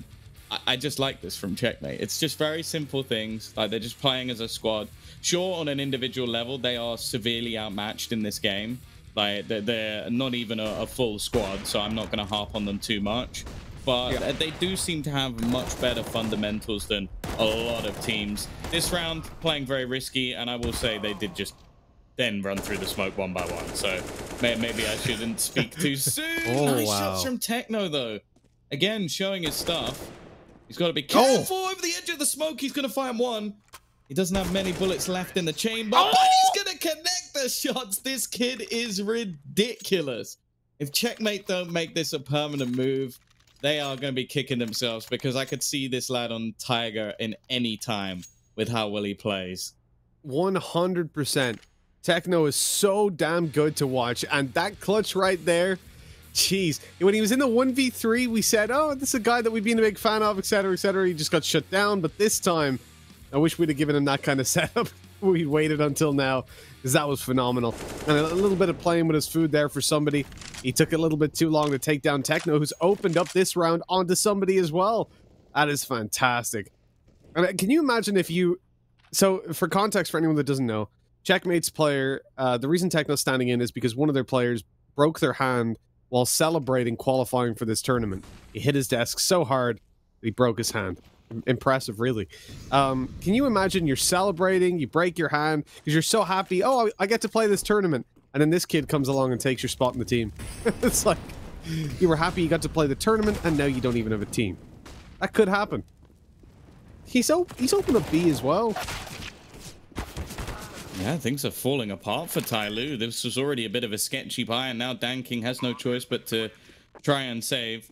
I just like this from Checkmate. It's just very simple things. Like, they're just playing as a squad. Sure, on an individual level, they are severely outmatched in this game. Like, they're not even a full squad, so I'm not going to harp on them too much. But they do seem to have much better fundamentals than a lot of teams. This round, playing very risky, and I will say they did just then run through the smoke one by one. So maybe I shouldn't speak too soon. Nice shots from Techno, though. Again, showing his stuff. He's got to be careful over the edge of the smoke. He's going to find one. He doesn't have many bullets left in the chamber, but he's going to connect the shots. This kid is ridiculous. If Checkmate don't make this a permanent move, they are going to be kicking themselves, because I could see this lad on Tiger in any time with how well he plays. 100%. Techno is so damn good to watch, and that clutch right there, jeez. When he was in the 1v3, we said, oh, this is a guy that we've been a big fan of, etc., etc. He just got shut down, but this time, I wish we'd have given him that kind of setup. We waited until now, because that was phenomenal. And a little bit of playing with his food there for somebody. He took a little bit too long to take down Techno, who's opened up this round onto somebody as well. That is fantastic. And can you imagine if you... So, for context, for anyone that doesn't know, Checkmate's player, the reason Techno's standing in is because one of their players broke their hand while celebrating qualifying for this tournament. He hit his desk so hard that he broke his hand. Impressive, really. Can you imagine you're celebrating, you break your hand because you're so happy, oh, I get to play this tournament, and then this kid comes along and takes your spot in the team. It's like you were happy you got to play the tournament, and now you don't even have a team. That could happen. He's opened up B as well. Yeah, things are falling apart for Tyloo. This was already a bit of a sketchy buy, and now DanKing has no choice but to try and save.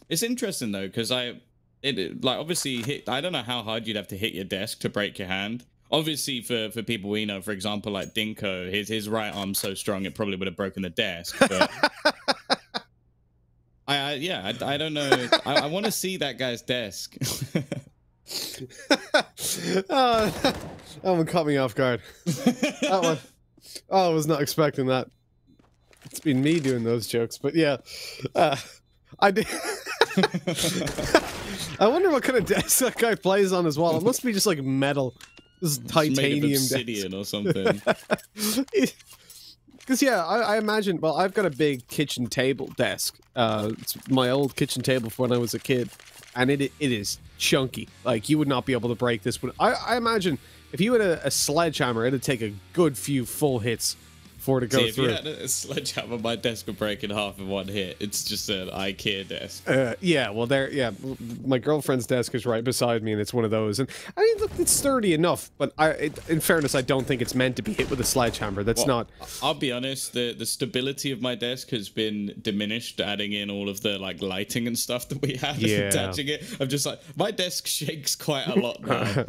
It's interesting though, because obviously I don't know how hard you'd have to hit your desk to break your hand. Obviously, for people we know, for example, like Dinko, his right arm's so strong it probably would have broken the desk. But I don't know. I want to see that guy's desk. That one caught me off guard. That one. Oh, I was not expecting that. It's been me doing those jokes, but yeah, I did. I wonder what kind of desk that guy plays on as well. It must be just like metal, this titanium, made of obsidian or something. Because yeah, I imagine. Well, I've got a big kitchen table desk. It's my old kitchen table from when I was a kid, and it is chunky. Like, you would not be able to break this. But I imagine if you had a sledgehammer, it'd take a good few full hits for it to go through. If you had a sledgehammer, my desk would break in half in one hit. It's just an IKEA desk. Yeah, well, my girlfriend's desk is right beside me, and it's one of those. And I mean, look, it's sturdy enough, but in fairness, I don't think it's meant to be hit with a sledgehammer. That's not. I'll be honest, the stability of my desk has been diminished, adding in all of the like lighting and stuff that we have attaching it. I'm just like, my desk shakes quite a lot now.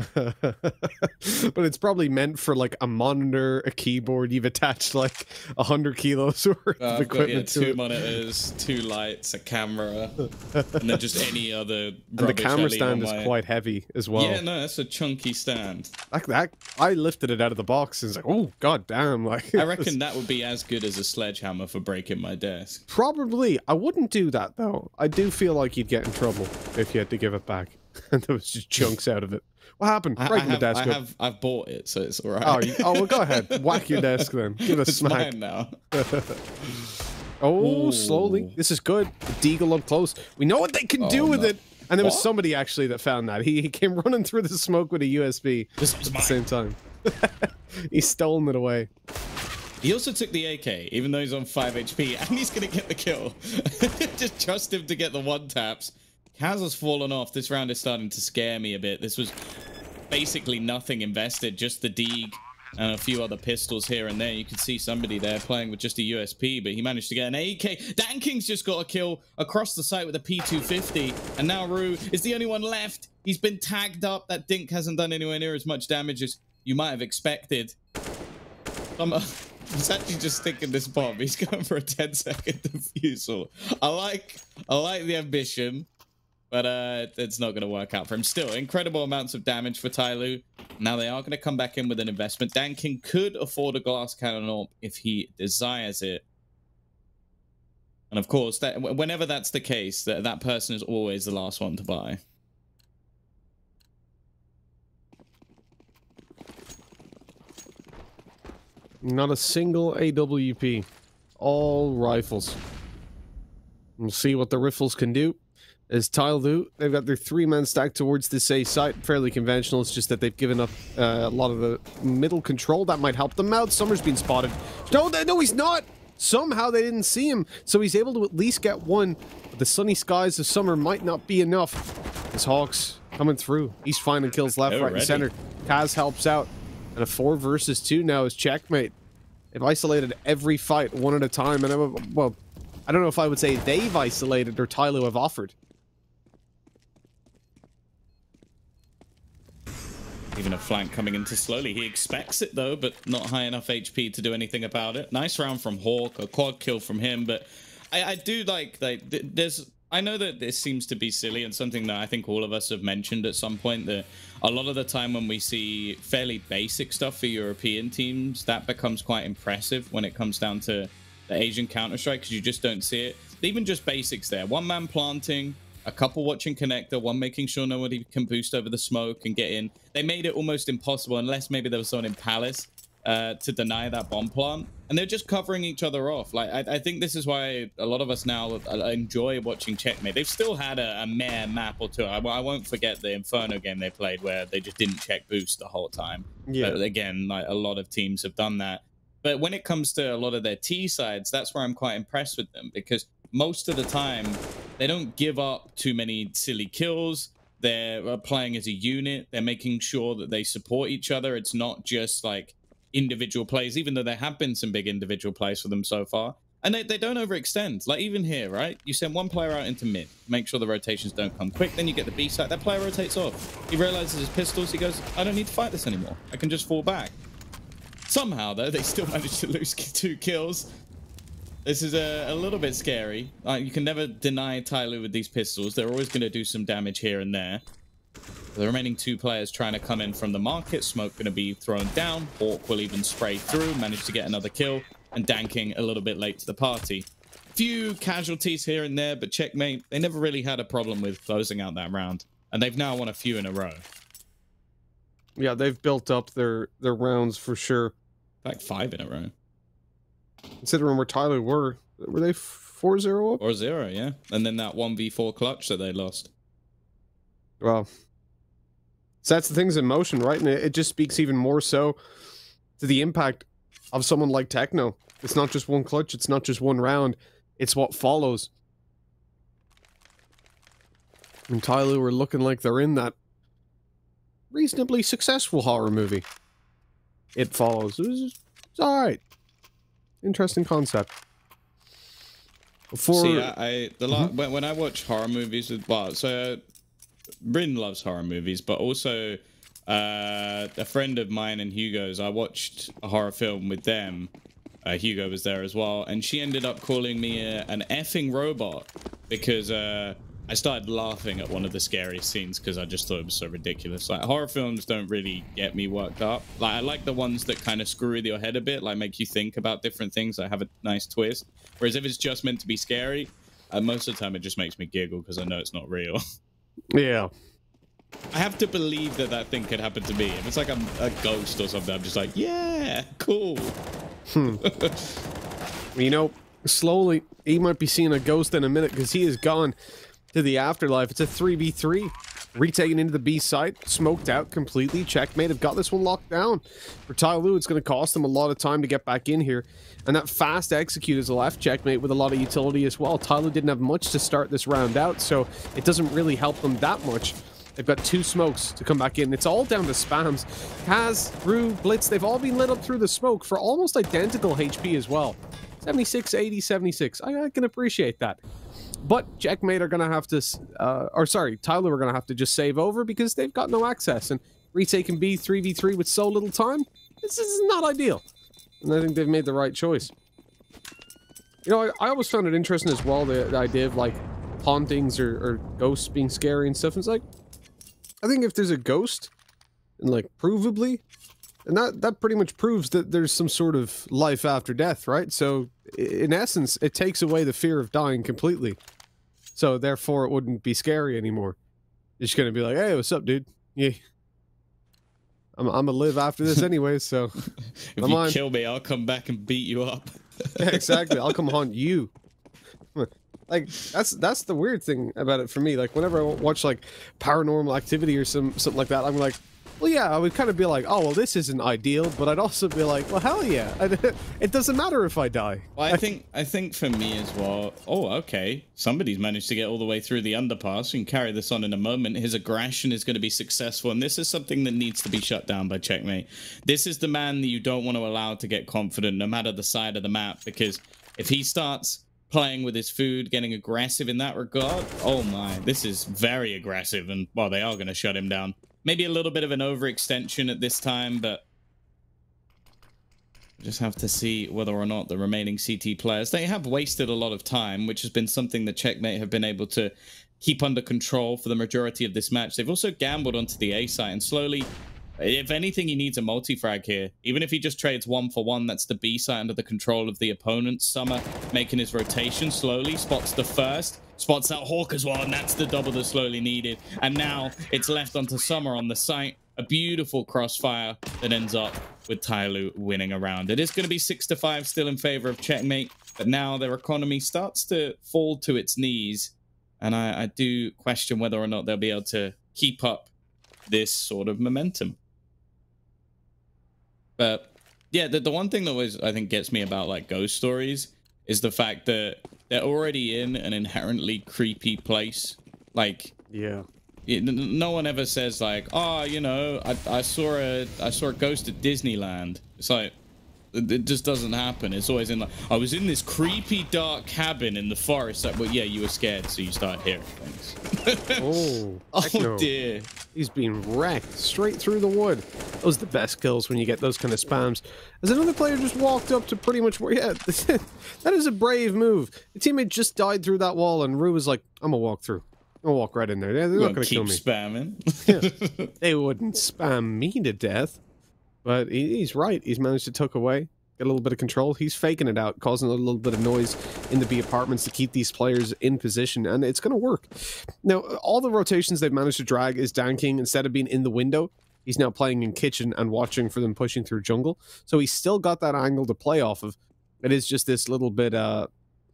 But it's probably meant for like a monitor, a keyboard. You've attached like 100 kilos worth of equipment to 2 monitors, 2 lights, a camera, and then just any other and the camera stand is quite heavy as well. Yeah, no, that's a chunky stand. Like that, I lifted it out of the box and it's like, oh god damn! Like, I reckon that would be as good as a sledgehammer for breaking my desk. Probably. I wouldn't do that though. I do feel like you'd get in trouble if you had to give it back and there was just chunks out of it. What happened? Breaking the desk. I've bought it, so it's all right. Oh, well, go ahead. Whack your desk then. Give it a smack. Mine now. Oh, slowly. This is good. The Deagle up close. We know what they can do with it. And there was somebody actually that found that. He came running through the smoke with a USB at the same time. He's stolen it away. He also took the AK, even though he's on 5 HP, and he's going to get the kill. Just trust him to get the one taps. Kaz has fallen off. This round is starting to scare me a bit. This was basically nothing invested, just the Deeg and a few other pistols here and there. You can see somebody there playing with just a USP, but he managed to get an AK. DanKing's just got a kill across the site with a P250, and now Rue is the only one left. He's been tagged up. That Dink hasn't done anywhere near as much damage as you might have expected. He's actually just sticking this bomb. He's going for a 10-second defusal. I like the ambition. But it's not going to work out for him. Still, incredible amounts of damage for Tyloo. Now they are going to come back in with an investment. DanKing could afford a glass cannon AWP if he desires it. And of course, that whenever that's the case, that person is always the last one to buy. Not a single AWP. All rifles. We'll see what the Riffles can do. As Tyloo, they've got their 3-man stack towards this A site. Fairly conventional. It's just that they've given up a lot of the middle control. That might help them out. Summer's been spotted. No, he's not! Somehow they didn't see him, so he's able to at least get one. But the sunny skies of summer might not be enough. As Hawks coming through. He's finding kills left, right, and center. Kaz helps out. And a 4 versus 2 now is checkmate. They've isolated every fight one at a time. And, well, I don't know if I would say they've isolated or Tyloo have offered. Even a flank coming into slowly. He expects it, though, but not high enough HP to do anything about it. Nice round from Hawk, a quad kill from him, but I do like there's... I know that this seems to be silly and something that I think all of us have mentioned at some point, that a lot of the time when we see fairly basic stuff for European teams, that becomes quite impressive when it comes down to the Asian Counter-Strike, because you just don't see it. Even just basics there. One man planting, a couple watching connector, one making sure nobody can boost over the smoke and get in. They made it almost impossible, unless maybe there was someone in Palace, to deny that bomb plant. And they're just covering each other off. Like, I think this is why a lot of us now enjoy watching Checkmate. They've still had a mare map or two. I won't forget the Inferno game they played where they just didn't check boost the whole time. Yeah. But again, like, a lot of teams have done that. But when it comes to a lot of their T sides, that's where I'm quite impressed with them, because most of the time they don't give up too many silly kills. They're playing as a unit. They're making sure that they support each other. It's not just like individual plays, even though there have been some big individual plays for them so far. And they don't overextend. Like, even here, right? You send one player out into mid, make sure the rotations don't come quick, then you get the B site. That player rotates off. He realizes his pistols. He goes, I don't need to fight this anymore. I can just fall back. Somehow, though, they still managed to lose 2 kills. This is a little bit scary. You can never deny Tyloo with these pistols. They're always going to do some damage here and there. The remaining 2 players trying to come in from the market. Smoke going to be thrown down. Hawk will even spray through, manage to get another kill. And Danking a little bit late to the party. Few casualties here and there, but Checkmate, they never really had a problem with closing out that round. And they've now won a few in a row. Yeah, they've built up their rounds for sure. Like 5 in a row. Considering where Tyloo were they 4-0 up? 4-0, yeah. And then that 1v4 clutch that they lost. Well, so that's the things in motion, right? And it just speaks even more so to the impact of someone like Techno. It's not just one clutch, it's not just one round, it's what follows. And Tyloo are looking like they're in that reasonably successful horror movie. It follows. It's alright. Interesting concept. See, when I watch horror movies with Bryn loves horror movies, but also a friend of mine and Hugo's, I watched a horror film with them. Hugo was there as well, and she ended up calling me an effing robot because I started laughing at one of the scariest scenes because I just thought it was so ridiculous. Like, horror films don't really get me worked up. Like, I like the ones that kind of screw with your head a bit, like make you think about different things, like have a nice twist. Whereas if it's just meant to be scary, most of the time it just makes me giggle because I know it's not real. Yeah. I have to believe that thing could happen to me. If it's like a ghost or something, I'm just like, yeah, cool. You know, slowly, he might be seeing a ghost in a minute because he is gone to the afterlife. It's a 3v3. Retaken into the B site, smoked out completely. Checkmate have got this one locked down. For Tyloo, it's going to cost them a lot of time to get back in here. And that fast execute is left Checkmate with a lot of utility as well. Tyloo didn't have much to start this round out, so it doesn't really help them that much. They've got 2 smokes to come back in. It's all down to spams. Kaz, Rue, Blitz, they've all been lit up through the smoke for almost identical HP as well. 76, 80, 76. I can appreciate that. But Checkmate are going to have to, Tyloo are going to have to just save over because they've got no access. And retaking B 3v3 with so little time, this is not ideal. And I think they've made the right choice. You know, I always found it interesting as well, the idea of, like, hauntings or ghosts being scary and stuff. It's like, I think if there's a ghost, and, like, provably, And that pretty much proves that there's some sort of life after death, right? So in essence, it takes away the fear of dying completely. So therefore, it wouldn't be scary anymore. You're just gonna be like, "Hey, what's up, dude? Yeah, I'm gonna live after this anyway." So if you kill me, I'll come back and beat you up. Yeah, exactly. I'll come haunt you. Like that's the weird thing about it for me. Like whenever I watch like Paranormal Activity or something like that, I'm like, well, yeah, I would kind of be like, oh, well, this isn't ideal, but I'd also be like, well, hell yeah, it doesn't matter if I die. Well, I think for me as well. Oh, okay, somebody's managed to get all the way through the underpass. We can carry this on in a moment. His aggression is going to be successful, and this is something that needs to be shut down by Checkmate. This is the man that you don't want to allow to get confident, no matter the side of the map, because if he starts playing with his food, getting aggressive in that regard, oh my, this is very aggressive, and well, they are going to shut him down. Maybe a little bit of an overextension at this time, but just have to see whether or not the remaining CT players, they have wasted a lot of time, which has been something that Checkmate have been able to keep under control for the majority of this match. They've also gambled onto the A site, and slowly, if anything, he needs a multi-frag here. Even if he just trades 1-for-1, that's the B site under the control of the opponent. Summer making his rotation slowly, spots the first, spots out Hawk as well, and that's the double that's slowly needed. And now it's left onto Summer on the site. A beautiful crossfire that ends up with Tyloo winning a round. It is going to be 6-5 still in favor of Checkmate, but now their economy starts to fall to its knees, and I do question whether or not they'll be able to keep up this sort of momentum. But yeah, the one thing that always, I think, gets me about like ghost stories is the fact that they're already in an inherently creepy place. Like, yeah, no one ever says like, oh, you know, I saw a ghost at Disneyland. It's like, it just doesn't happen. It's always in like, I was in this creepy dark cabin in the forest. Like, well, yeah, you were scared, so you start hearing things. Oh dear. He's being wrecked straight through the wood. Those are the best kills when you get those kind of spams. As another player just walked up to pretty much where, yeah, that is a brave move. The teammate just died through that wall, and Rue was like, I'm gonna walk through. I'll walk right in there. They're not gonna kill me. Spamming. Yeah. They wouldn't spam me to death. But he's right. He's managed to tuck away, get a little bit of control. He's faking it out, causing a little bit of noise in the B apartments to keep these players in position, and it's going to work. Now, all the rotations they've managed to drag is Danking, instead of being in the window, he's now playing in kitchen and watching for them pushing through jungle. So he's still got that angle to play off of. It is just this little bit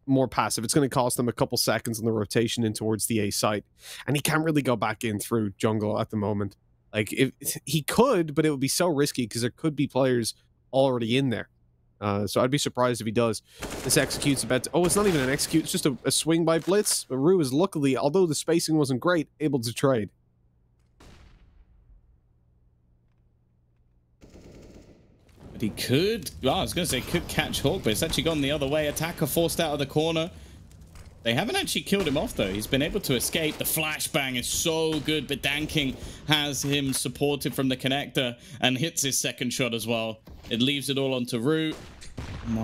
more passive. It's going to cost them a couple seconds on the rotation in towards the A site, and he can't really go back in through jungle at the moment. Like, if he could, but it would be so risky because there could be players already in there. So I'd be surprised if he does. This executes a bet. Oh, it's not even an execute. It's just a swing by Blitz. But Rue is luckily, although the spacing wasn't great, able to trade. But he could, well, I was going to say could catch Hawk, but it's actually gone the other way. Attacker forced out of the corner. They haven't actually killed him off, though. He's been able to escape. The flashbang is so good, but Danking has him supported from the connector and hits his second shot as well. It leaves it all onto Root.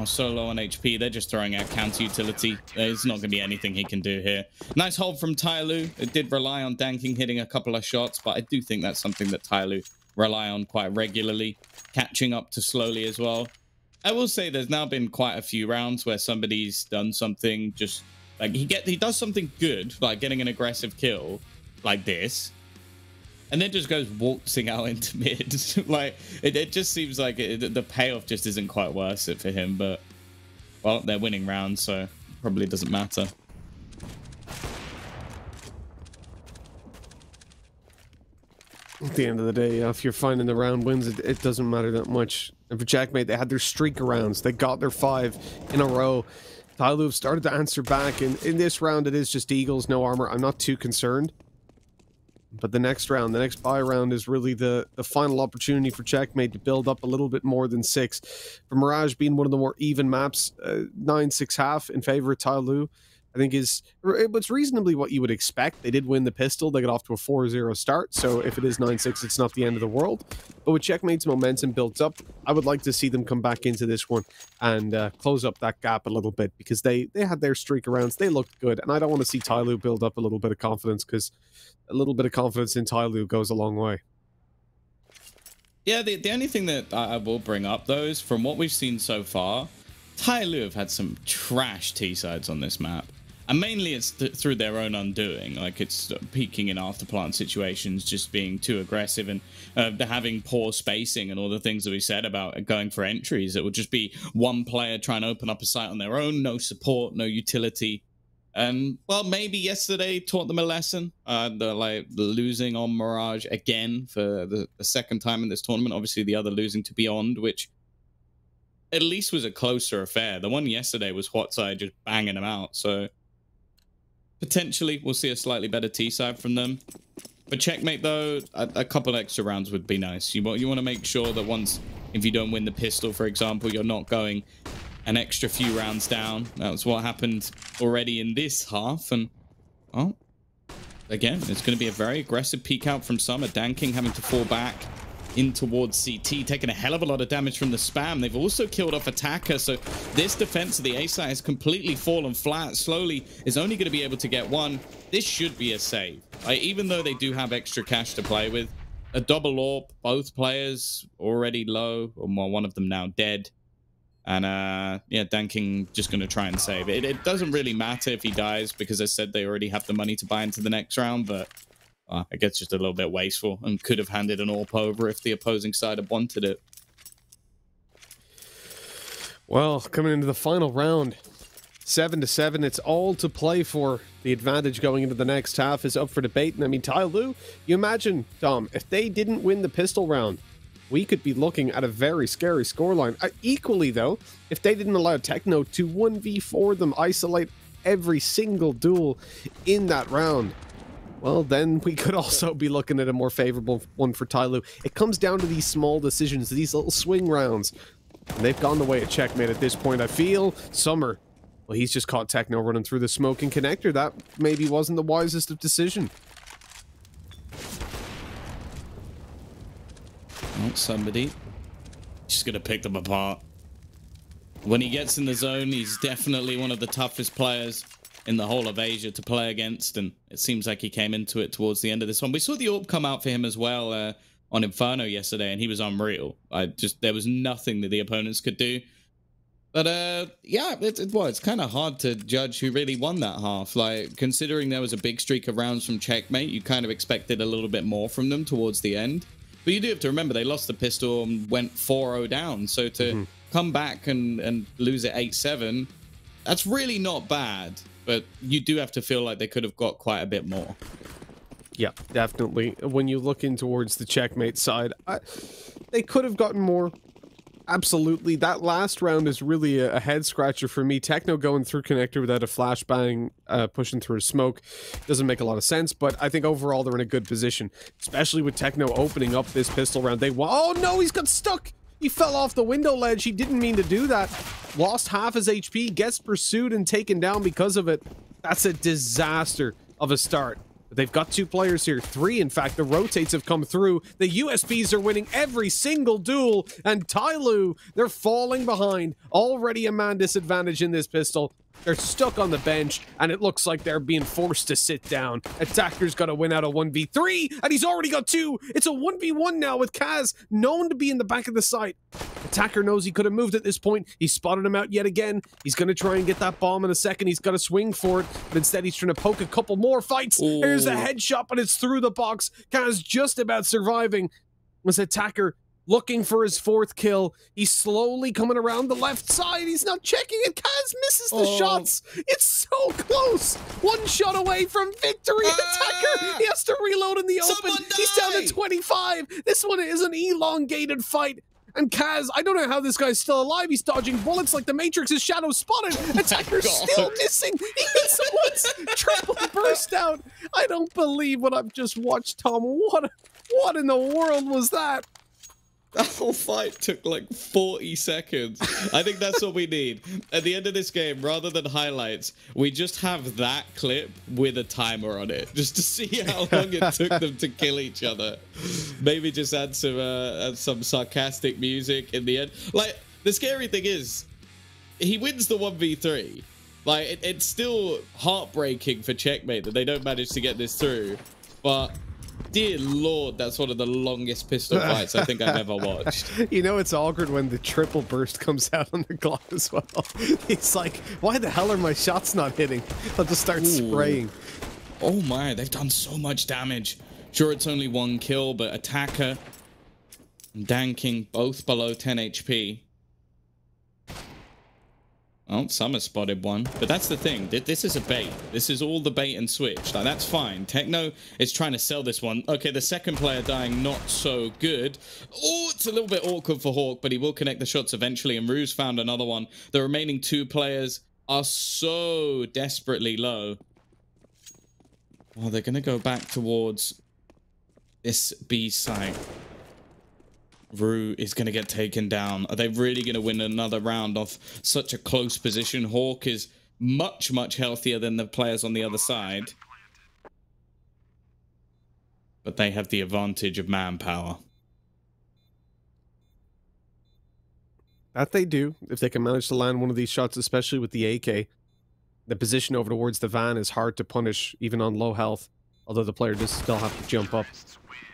So low on HP. They're just throwing out counter utility. There's not going to be anything he can do here. Nice hold from Tyloo. It did rely on Danking hitting a couple of shots, but I do think that's something that Tyloo rely on quite regularly. Catching up to slowly as well. I will say there's now been quite a few rounds where somebody's done something just... Like, he does something good, like getting an aggressive kill, like this, and then just goes waltzing out into mid. Like, it just seems like the payoff just isn't quite worth it for him, but, well, they're winning rounds, so probably doesn't matter. At the end of the day, if you're finding the round wins, it doesn't matter that much. And for Checkmate, they had their streak of rounds. They got their 5 in a row. Tyloo have started to answer back, and in this round, it is just Eagles, no armor. I'm not too concerned. But the next round, the next buy round, is really the final opportunity for Checkmate to build up a little bit more than 6. For Mirage being one of the more even maps, 9-6-half in favor of Tyloo, I think it's reasonably what you would expect. They did win the pistol. They got off to a 4-0 start, so if it is 9-6, it's not the end of the world. But with Checkmate's momentum built up, I would like to see them come back into this one and close up that gap a little bit, because they had their streak of rounds. They looked good, and I don't want to see Tyloo build up a little bit of confidence, because a little bit of confidence in Tyloo goes a long way. Yeah, the only thing that I will bring up, though, is from what we've seen so far, Tyloo have had some trash T-sides on this map. And mainly it's through their own undoing. Like, it's peaking in afterplant situations, just being too aggressive and having poor spacing and all the things that we said about going for entries. It would just be one player trying to open up a site on their own, no support, no utility. And, well, maybe yesterday taught them a lesson. The losing on Mirage again for the second time in this tournament. Obviously, the other losing to Beyond, which at least was a closer affair. The one yesterday was Hwatside just banging them out. So potentially we'll see a slightly better T-side from them. For Checkmate, though, a couple extra rounds would be nice. You want to make sure that once, if you don't win the pistol, for example, you're not going an extra few rounds down. That's what happened already in this half. And, well, again, it's going to be a very aggressive peek out from Summer. DanKing having to fall back in towards CT, taking a hell of a lot of damage from the spam. They've also killed off Attacker, so this defense of the A site has completely fallen flat. Slowly is only going to be able to get one. This should be a save. Even though they do have extra cash to play with, a double AWP, both players already low, or one of them now dead. And yeah, DanKing just going to try and save it. It doesn't really matter if he dies, because as I said, they already have the money to buy into the next round, but I guess just a little bit wasteful, and could have handed an AWP over if the opposing side had wanted it. Well, coming into the final round, 7-7, it's all to play for. The advantage going into the next half is up for debate. And I mean, Tyloo, you imagine, Dom, if they didn't win the pistol round, we could be looking at a very scary scoreline. Equally, though, if they didn't allow Techno to 1v4 them, isolate every single duel in that round, well, then we could also be looking at a more favorable one for Tyloo. It comes down to these small decisions, these little swing rounds. And they've gone the way of Checkmate at this point, I feel. Summer, well, he's just caught Techno running through the smoking connector. That maybe wasn't the wisest of decision. Oh, somebody just going to pick them apart. When he gets in the zone, he's definitely one of the toughest players in the whole of Asia to play against, and it seems like he came into it towards the end of this one. We saw the AWP come out for him as well on Inferno yesterday, and he was unreal. There was nothing that the opponents could do. But yeah, it's kind of hard to judge who really won that half. Like, considering there was a big streak of rounds from Checkmate, you kind of expected a little bit more from them towards the end. But you do have to remember, they lost the pistol and went 4-0 down. So to come back and lose it 8-7, that's really not bad. But you do have to feel like they could have got quite a bit more. Yeah, definitely. When you look in towards the Checkmate side, they could have gotten more. Absolutely. That last round is really a head-scratcher for me. Techno going through connector without a flashbang, pushing through smoke, doesn't make a lot of sense, but I think overall they're in a good position, especially with Techno opening up this pistol round. Oh no, he's got stuck! He fell off the window ledge. He didn't mean to do that. Lost half his HP, gets pursued and taken down because of it. That's a disaster of a start. But they've got two players here. Three, in fact. The rotates have come through. The USBs are winning every single duel. And Tyloo, they're falling behind. Already a man disadvantage in this pistol. They're stuck on the bench, and it looks like they're being forced to sit down. Attacker's got to win out a 1v3, and he's already got two. It's a 1v1 now with Kaz, known to be in the back of the site. Attacker knows he could have moved at this point. He spotted him out yet again. He's going to try and get that bomb in a second. He's got to swing for it, but instead he's trying to poke a couple more fights. Ooh. Here's a headshot, but it's through the box. Kaz just about surviving. Was Attacker looking for his fourth kill. He's slowly coming around the left side. He's not checking it. Kaz misses the shots. It's so close. One shot away from victory. Attacker, he has to reload in the open. He's down to 25. This one is an elongated fight. And Kaz, I don't know how this guy's still alive. He's dodging bullets like the Matrix's shadow spotted. Attacker's still missing. He hits him once. Triple burst out. I don't believe what I've just watched, Tom. What in the world was that? That whole fight took like 40 seconds. I think that's what we need. At the end of this game, rather than highlights, we just have that clip with a timer on it, just to see how long it took them to kill each other. Maybe just add some sarcastic music in the end. Like, the scary thing is, he wins the 1v3. Like, it's still heartbreaking for Checkmate that they don't manage to get this through. But Dear Lord, that's one of the longest pistol fights I think I've ever watched. You know, it's awkward when the triple burst comes out on the Glock as well. It's like, why the hell are my shots not hitting? I'll just start spraying. Oh my, they've done so much damage. Sure, it's only 1 kill, but Attacker and Danking both below 10 HP. Oh, Summer spotted one. But that's the thing. This is a bait. This is all the bait and switch. Like, that's fine. Techno is trying to sell this one. Okay, the second player dying, not so good. Oh, it's a little bit awkward for Hawk, but he will connect the shots eventually. And Ruse found another one. The remaining 2 players are so desperately low. Well, they're going to go back towards this B site. Rue is going to get taken down. Are they really going to win another round off such a close position? Hawk is much, much healthier than the players on the other side. But they have the advantage of manpower. That they do, if they can manage to land one of these shots, especially with the AK. The position over towards the van is hard to punish, even on low health. Although the player does still have to jump up.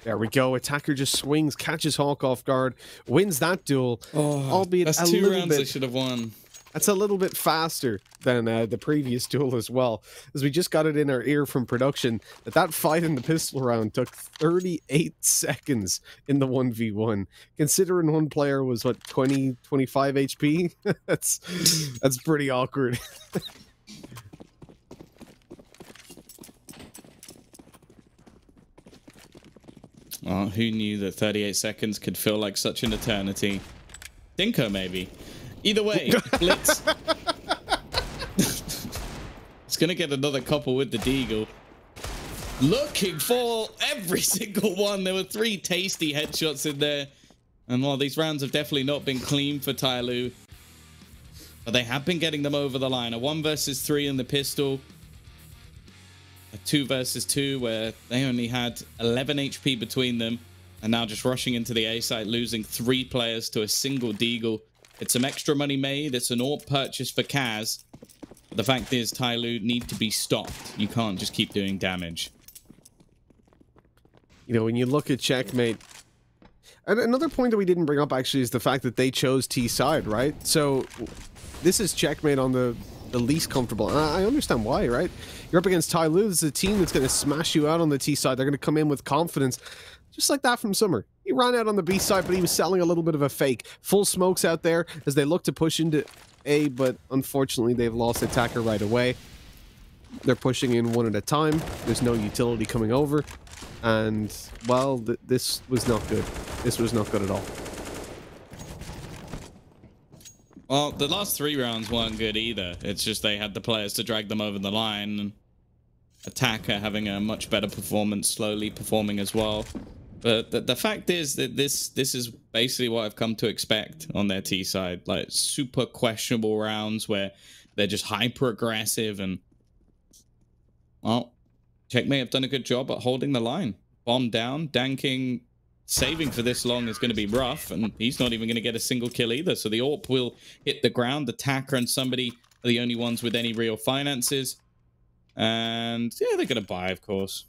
There we go. Attacker just swings, catches Hawk off guard, wins that duel. Albeit that's a 2 little rounds bit, they should have won. That's a little bit faster than the previous duel as well. As we just got it in our ear from production that fight in the pistol round took 38 seconds in the 1v1. Considering one player was, what, 20, 25 HP? That's pretty awkward. Oh, who knew that 38 seconds could feel like such an eternity? Dinko, maybe. Either way, Blitz. It's going to get another couple with the Deagle. Looking for every single one. There were 3 tasty headshots in there. And while these rounds have definitely not been clean for Tyloo, but they have been getting them over the line. A 1 versus 3 in the pistol. A 2 versus 2 where they only had 11 HP between them, and now just rushing into the A site, losing 3 players to a single Deagle. It's some extra money made. It's an AWP purchase for Kaz. But the fact is, Tyloo need to be stopped. You can't just keep doing damage. You know, when you look at Checkmate, and another point that we didn't bring up actually is the fact that they chose T side, right? So this is Checkmate on the least comfortable. And I understand why, right? You're up against Tyloo. This is a team that's going to smash you out on the T side. They're going to come in with confidence. Just like that from Summer. He ran out on the B side, but he was selling a little bit of a fake. Full smokes out there as they look to push into A, but unfortunately they've lost Attacker right away. They're pushing in one at a time. There's no utility coming over. And, well, this was not good. This was not good at all. Well, the last 3 rounds weren't good either. It's just they had the players to drag them over the line. And Attacker having a much better performance, slowly performing as well. But the fact is that this is basically what I've come to expect on their T side. Like, super questionable rounds where they're just hyper aggressive. And, well, Checkmate have done a good job at holding the line. Bomb down, Danking saving for this long is going to be rough, and he's not even going to get a single kill either. So the AWP will hit the ground. Attacker and somebody are the only ones with any real finances. And yeah, they're going to buy, of course.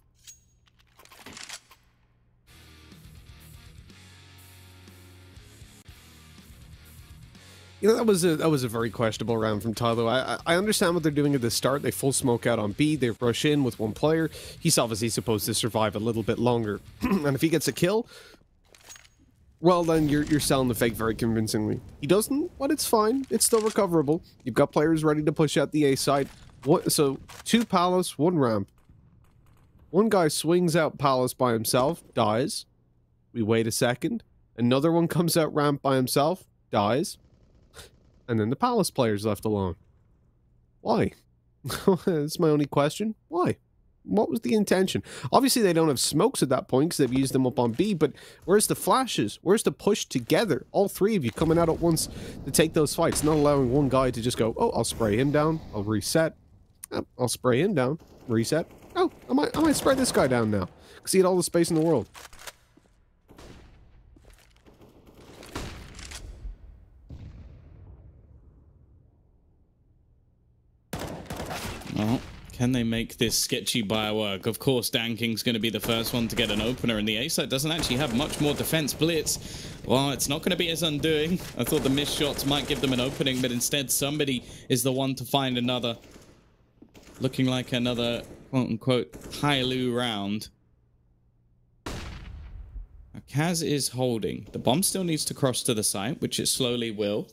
You know, that was a very questionable round from Tyloo. I understand what they're doing at the start. They full smoke out on B. They rush in with 1 player. He's obviously supposed to survive a little bit longer. And if he gets a kill, well, then you're selling the fake very convincingly. He doesn't, but it's fine. It's still recoverable. You've got players ready to push out the A side. So 2 Palace, 1 ramp. One guy swings out Palace by himself, dies. We wait a second. Another one comes out ramp by himself, dies. And then the Palace player's left alone. Why? That's my only question. Why? What was the intention? Obviously, they don't have smokes at that point because they've used them up on B, but where's the flashes? Where's the push together? All 3 of you coming out at once to take those fights, not allowing one guy to just go, oh, I'll spray him down, I'll reset. Oh, I'll spray him down, reset. Oh, I might spray this guy down now because he had all the space in the world. Well, Can they make this sketchy buy work? Of course, Danking's going to be the first one to get an opener, and the A side doesn't actually have much more defense. Blitz, well, it's not going to be his undoing. I thought the missed shots might give them an opening, but instead somebody is the one to find another. Looking like another quote-unquote Tyloo round. Now, Kaz is holding. The bomb still needs to cross to the site, which it slowly will.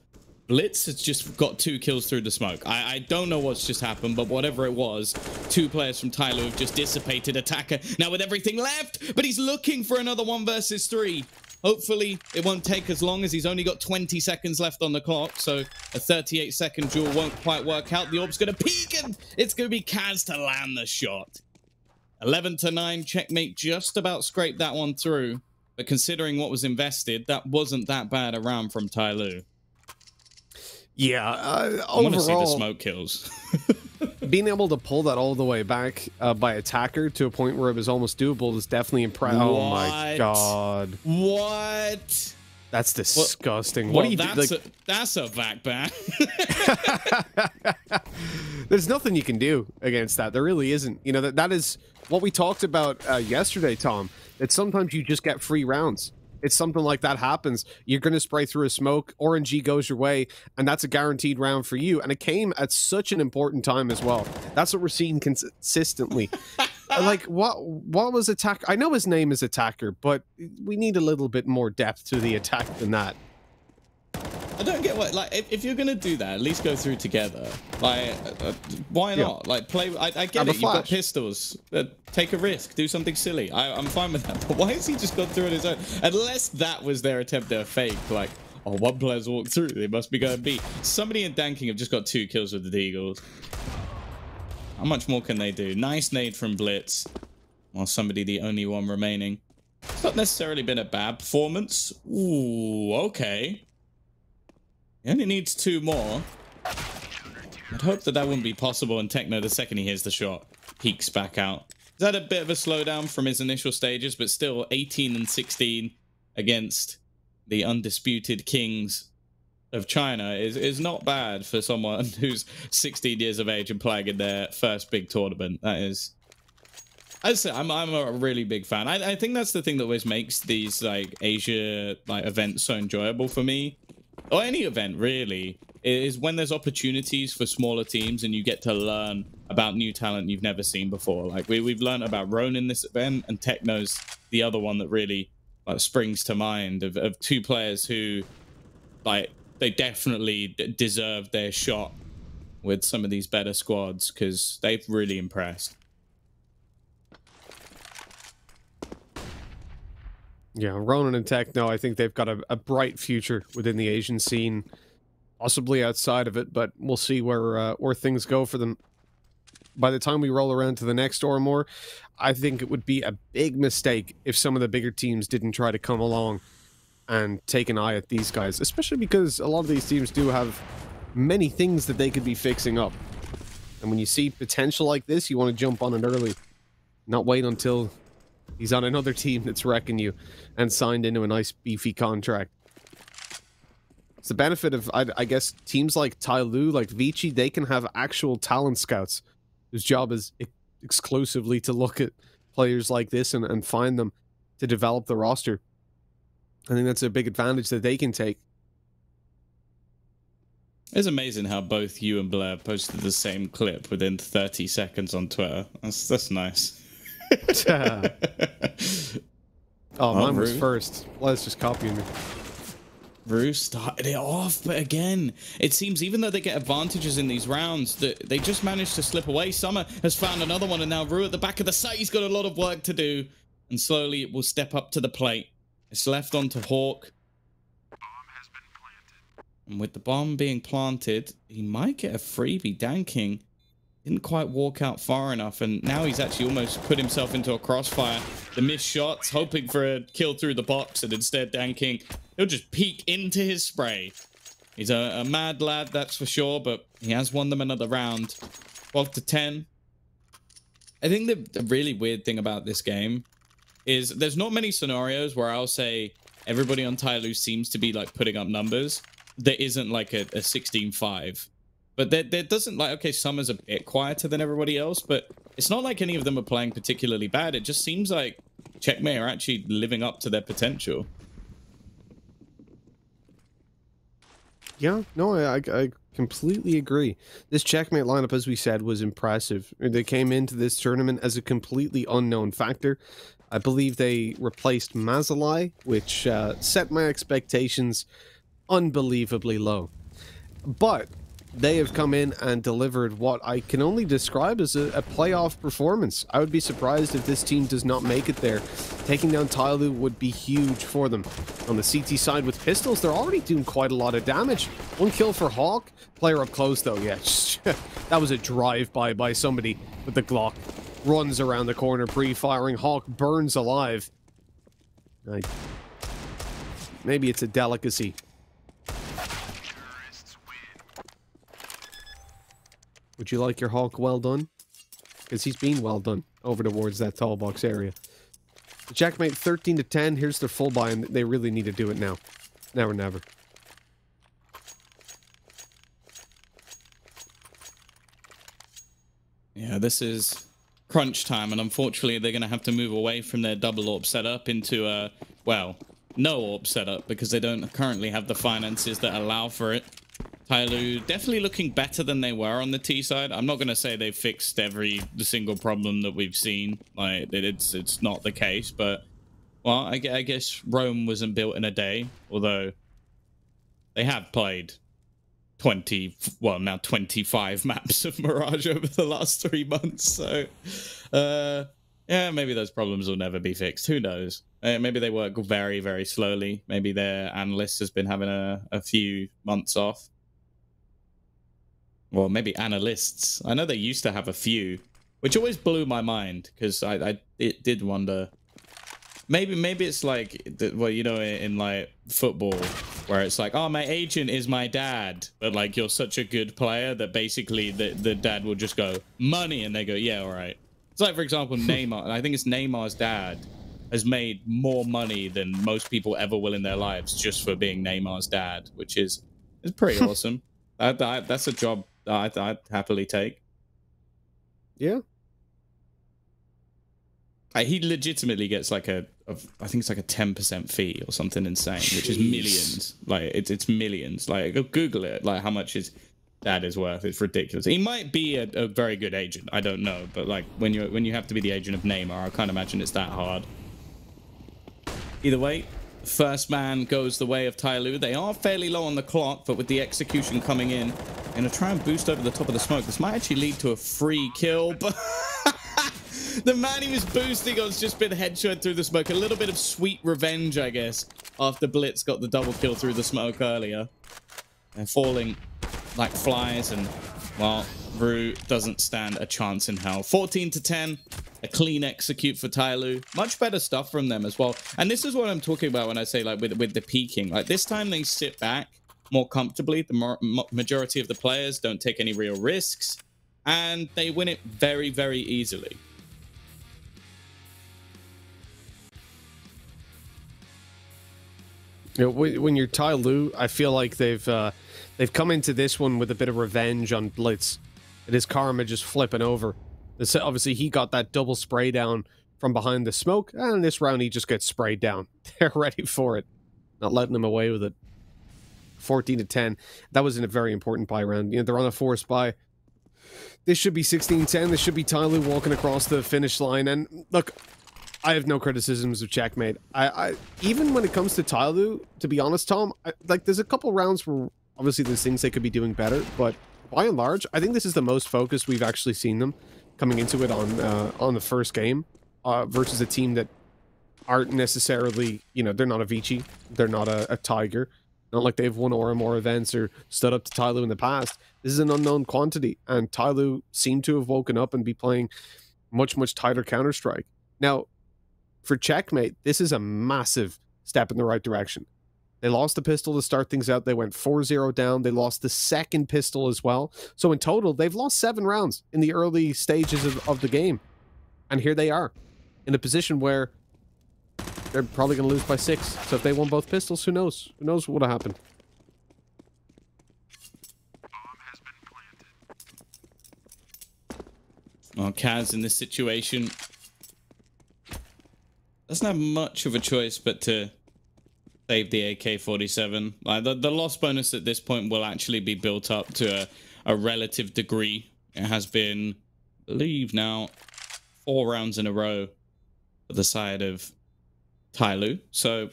Blitz has just got 2 kills through the smoke. I don't know what's just happened, but whatever it was, 2 players from Tyloo have just dissipated Attacker. Now with everything left, but he's looking for another 1 versus 3. Hopefully, it won't take as long as he's only got 20 seconds left on the clock, so a 38-second duel won't quite work out. The orb's going to peek, and it's going to be Kaz to land the shot. 11-9, checkmate just about scraped that one through, but considering what was invested, that wasn't that bad a round from Tyloo. Yeah, I want to see the smoke kills. Being able to pull that all the way back by Attacker to a point where it was almost doable is definitely impressive. Oh my god. What? That's disgusting. Well, what do you that's do? That's a vac ban. There's nothing you can do against that. There really isn't. You know, that is what we talked about yesterday, Tom. That sometimes you just get free rounds. It's something like that happens. You're going to spray through a smoke, RNG goes your way, and that's a guaranteed round for you. And it came at such an important time as well. That's what we're seeing consistently. Like, what was Attacker? I know his name is Attacker, but we need a little bit more depth to the attack than that. I don't get what, like, if you're going to do that, at least go through together. Like, why not? Yeah. Like, play, I get it, you've got pistols. Take a risk, do something silly. I'm fine with that. But why has he just gone through on his own? Unless that was their attempt at a fake, like, oh, 1 player's walked through, they must be going B. Somebody in Danking have just got 2 kills with the Deagles. How much more can they do? Nice nade from Blitz. While somebody the only one remaining. It's not necessarily been a bad performance. Ooh, okay. He only needs 2 more. I'd hope that wouldn't be possible, and Techno, the second he hears the shot, peeks back out. He's had a bit of a slowdown from his initial stages, but still 18-16 against the undisputed kings of China is not bad for someone who's 16 years of age and playing in their first big tournament. That is... I'd say I'm a really big fan. I think that's the thing that always makes these like Asia like events so enjoyable for me. Or any event, really, is when there's opportunities for smaller teams and you get to learn about new talent you've never seen before. Like, we've learned about Ronin this event, and Techno's the other one that really springs to mind of 2 players who, like, they definitely deserve their shot with some of these better squads because they've really impressed. Yeah, Ronin and Techno, I think they've got a bright future within the Asian scene, possibly outside of it, but we'll see where things go for them. By the time we roll around to the next Ormore, I think it would be a big mistake if some of the bigger teams didn't try to come along and take an eye at these guys, especially because a lot of these teams do have many things that they could be fixing up. And when you see potential like this, you want to jump on it early, not wait until he's on another team that's wrecking you and signed into a nice beefy contract. It's the benefit of, I guess, teams like Tyloo, like Vici, they can have actual talent scouts whose job is exclusively to look at players like this and find them to develop the roster. I think that's a big advantage that they can take. It's amazing how both you and Blair posted the same clip within 30 seconds on Twitter. That's nice. Oh, mine was first. Let's just copy me. Rue started it off, but again, it seems even though they get advantages in these rounds, that they just managed to slip away. Summer has found another one, and now Rue at the back of the site, he's got a lot of work to do, and slowly it will step up to the plate. It's left onto Hawk. And with the bomb being planted, he might get a freebie. Danking didn't quite walk out far enough, and now he's actually almost put himself into a crossfire. The missed shots, hoping for a kill through the box, and instead Danking, he'll just peek into his spray. He's a mad lad, that's for sure, but he has won them another round. 12-10. I think the really weird thing about this game is there's not many scenarios where I'll say everybody on Tyloo seems to be like putting up numbers. There isn't like a 16-5. But there doesn't, like, okay, Summer's a bit quieter than everybody else, but it's not like any of them are playing particularly bad. It just seems like Checkmate are actually living up to their potential. Yeah, no, I completely agree. This Checkmate lineup, as we said, was impressive. They came into this tournament as a completely unknown factor. I believe they replaced Mazalai, which set my expectations unbelievably low. But they have come in and delivered what I can only describe as a playoff performance. I would be surprised if this team does not make it there. Taking down Tyloo would be huge for them. On the CT side with pistols, they're already doing quite a lot of damage. 1 kill for Hawk. Player up close though, yeah. That was a drive-by by somebody with the Glock. Runs around the corner pre-firing. Hawk burns alive. Maybe it's a delicacy. Would you like your Hawk well done? Because he's been well done over towards that tall box area. The Checkmate 13 to 10. Here's their full buy, and they really need to do it now. Now or never. Yeah, this is crunch time, and unfortunately they're going to have to move away from their double AWP setup into a, well, no AWP setup, because they don't currently have the finances that allow for it. Tyloo definitely looking better than they were on the T side. I'm not going to say they've fixed the single problem that we've seen. Like, it's not the case, but, well, I guess Rome wasn't built in a day, although they have played 25 maps of Mirage over the last 3 months. So, yeah, maybe those problems will never be fixed. Who knows? Maybe they work very, very slowly. Maybe their analyst has been having a few months off. Well, maybe analysts. I know they used to have a few, which always blew my mind, because I did wonder. Maybe it's like, well, you know, in like football, where it's like, oh, my agent is my dad, but like you're such a good player that basically the dad will just go money, and they go, yeah, all right. It's like, for example, Neymar. I think it's Neymar's dad has made more money than most people ever will in their lives just for being Neymar's dad, which is pretty awesome. That's a job I'd happily take. Yeah. He legitimately gets like I think it's like a 10% fee or something insane, which is millions. Like it's millions. Like go Google it. Like how much his dad is worth. It's ridiculous. He might be a very good agent. I don't know, but like when you have to be the agent of Neymar, I can't imagine it's that hard. Either way, first man goes the way of Tyloo. They are fairly low on the clock, but with the execution coming in, going to try and boost over the top of the smoke. This might actually lead to a free kill, but the man he was boosting has just been headshot through the smoke. A little bit of sweet revenge, I guess, after Blitz got the double kill through the smoke earlier. They're falling like flies, and, well, Rue doesn't stand a chance in hell. 14 to 10. A clean execute for Tyloo. Much better stuff from them as well. And this is what I'm talking about when I say, like, with the peaking. Like, this time they sit back more comfortably. The majority of the players don't take any real risks, and they win it very, very easily. You know, when you're Tyloo, I feel like they've come into this one with a bit of revenge on Blitz. It is karma just flipping over. Obviously, he got that double spray down from behind the smoke, and this round he just gets sprayed down. They're ready for it. Not letting him away with it. 14 to 10. That was in a very important buy round. You know, they're on a forced buy. This should be 16-10. This should be Tyloo walking across the finish line. And look, I have no criticisms of Checkmate. I even when it comes to Tyloo, to be honest, Tom, like there's a couple rounds where obviously there's things they could be doing better, but by and large, I think this is the most focused we've actually seen them coming into it on the first game versus a team that aren't necessarily, you know, they're not a Vici, they're not a Tiger, not like they've won Oramore events or stood up to Tyloo in the past. This is an unknown quantity, and Tyloo seem to have woken up and be playing much, much tighter Counter-Strike. Now, for Checkmate, this is a massive step in the right direction. They lost the pistol to start things out. They went 4-0 down. They lost the second pistol as well. So in total, they've lost 7 rounds in the early stages of the game. And here they are in a position where they're probably going to lose by 6. So if they won both pistols, who knows? Who knows what would have happened? Well, Kaz in this situation doesn't have much of a choice but to save the AK-47. Like the loss bonus at this point will actually be built up to a relative degree. It has been, I believe now, 4 rounds in a row for the side of Tyloo. So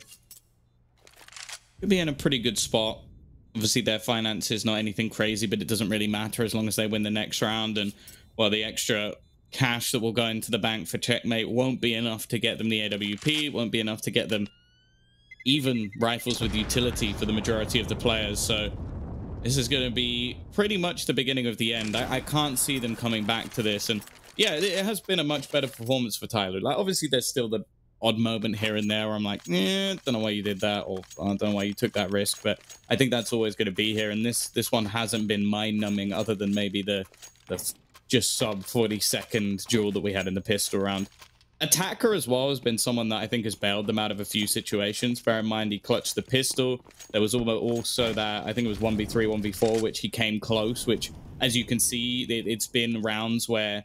could be in a pretty good spot. Obviously, their finances not anything crazy, but it doesn't really matter as long as they win the next round. And well, the extra cash that will go into the bank for Checkmate won't be enough to get them the AWP. Won't be enough to get them even rifles with utility for the majority of the players. So this is going to be pretty much the beginning of the end. I can't see them coming back to this. And yeah, it has been a much better performance for Tyloo. Like, obviously, there's still the odd moment here and there where I'm like, don't know why you did that, or I don't know why you took that risk, but I think that's always going to be here. And this one hasn't been mind-numbing other than maybe the just sub 40-second duel that we had in the pistol round. Attacker as well has been someone that I think has bailed them out of a few situations. Bear in mind, he clutched the pistol. There was also that, I think it was 1v3, 1v4, which he came close, which, as you can see, it's been rounds where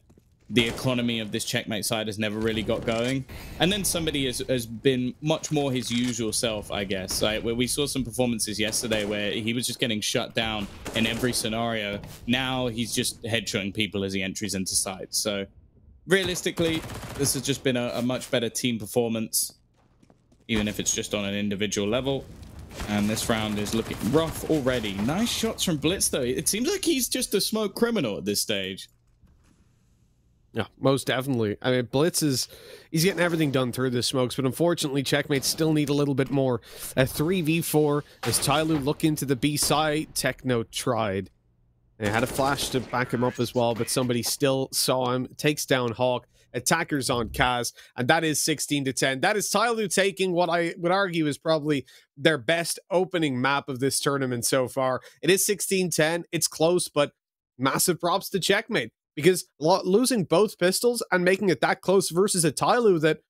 the economy of this Checkmate side has never really got going. And then somebody has been much more his usual self, I guess. Like, where we saw some performances yesterday where he was just getting shut down in every scenario. Now he's just headshotting people as he enters into sides. So realistically, this has just been a much better team performance, even if it's just on an individual level. And this round is looking rough already. Nice shots from Blitz, though. It seems like he's just a smoke criminal at this stage. Yeah, most definitely. I mean, he's getting everything done through the smokes, but unfortunately, Checkmates still need a little bit more. A 3v4 as Tyloo look into the B side. Techno tried. And had a flash to back him up as well, but somebody still saw him. Takes down Hawk. Attackers on Kaz, and that is 16-10. That is Tyloo taking what I would argue is probably their best opening map of this tournament so far. It is 16-10. It's close, but massive props to Checkmate, because losing both pistols and making it that close versus a Tyloo that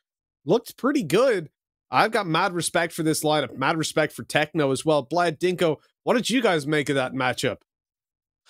looked pretty good. I've got mad respect for this lineup, mad respect for Techno as well. Blad, Dinko, what did you guys make of that matchup?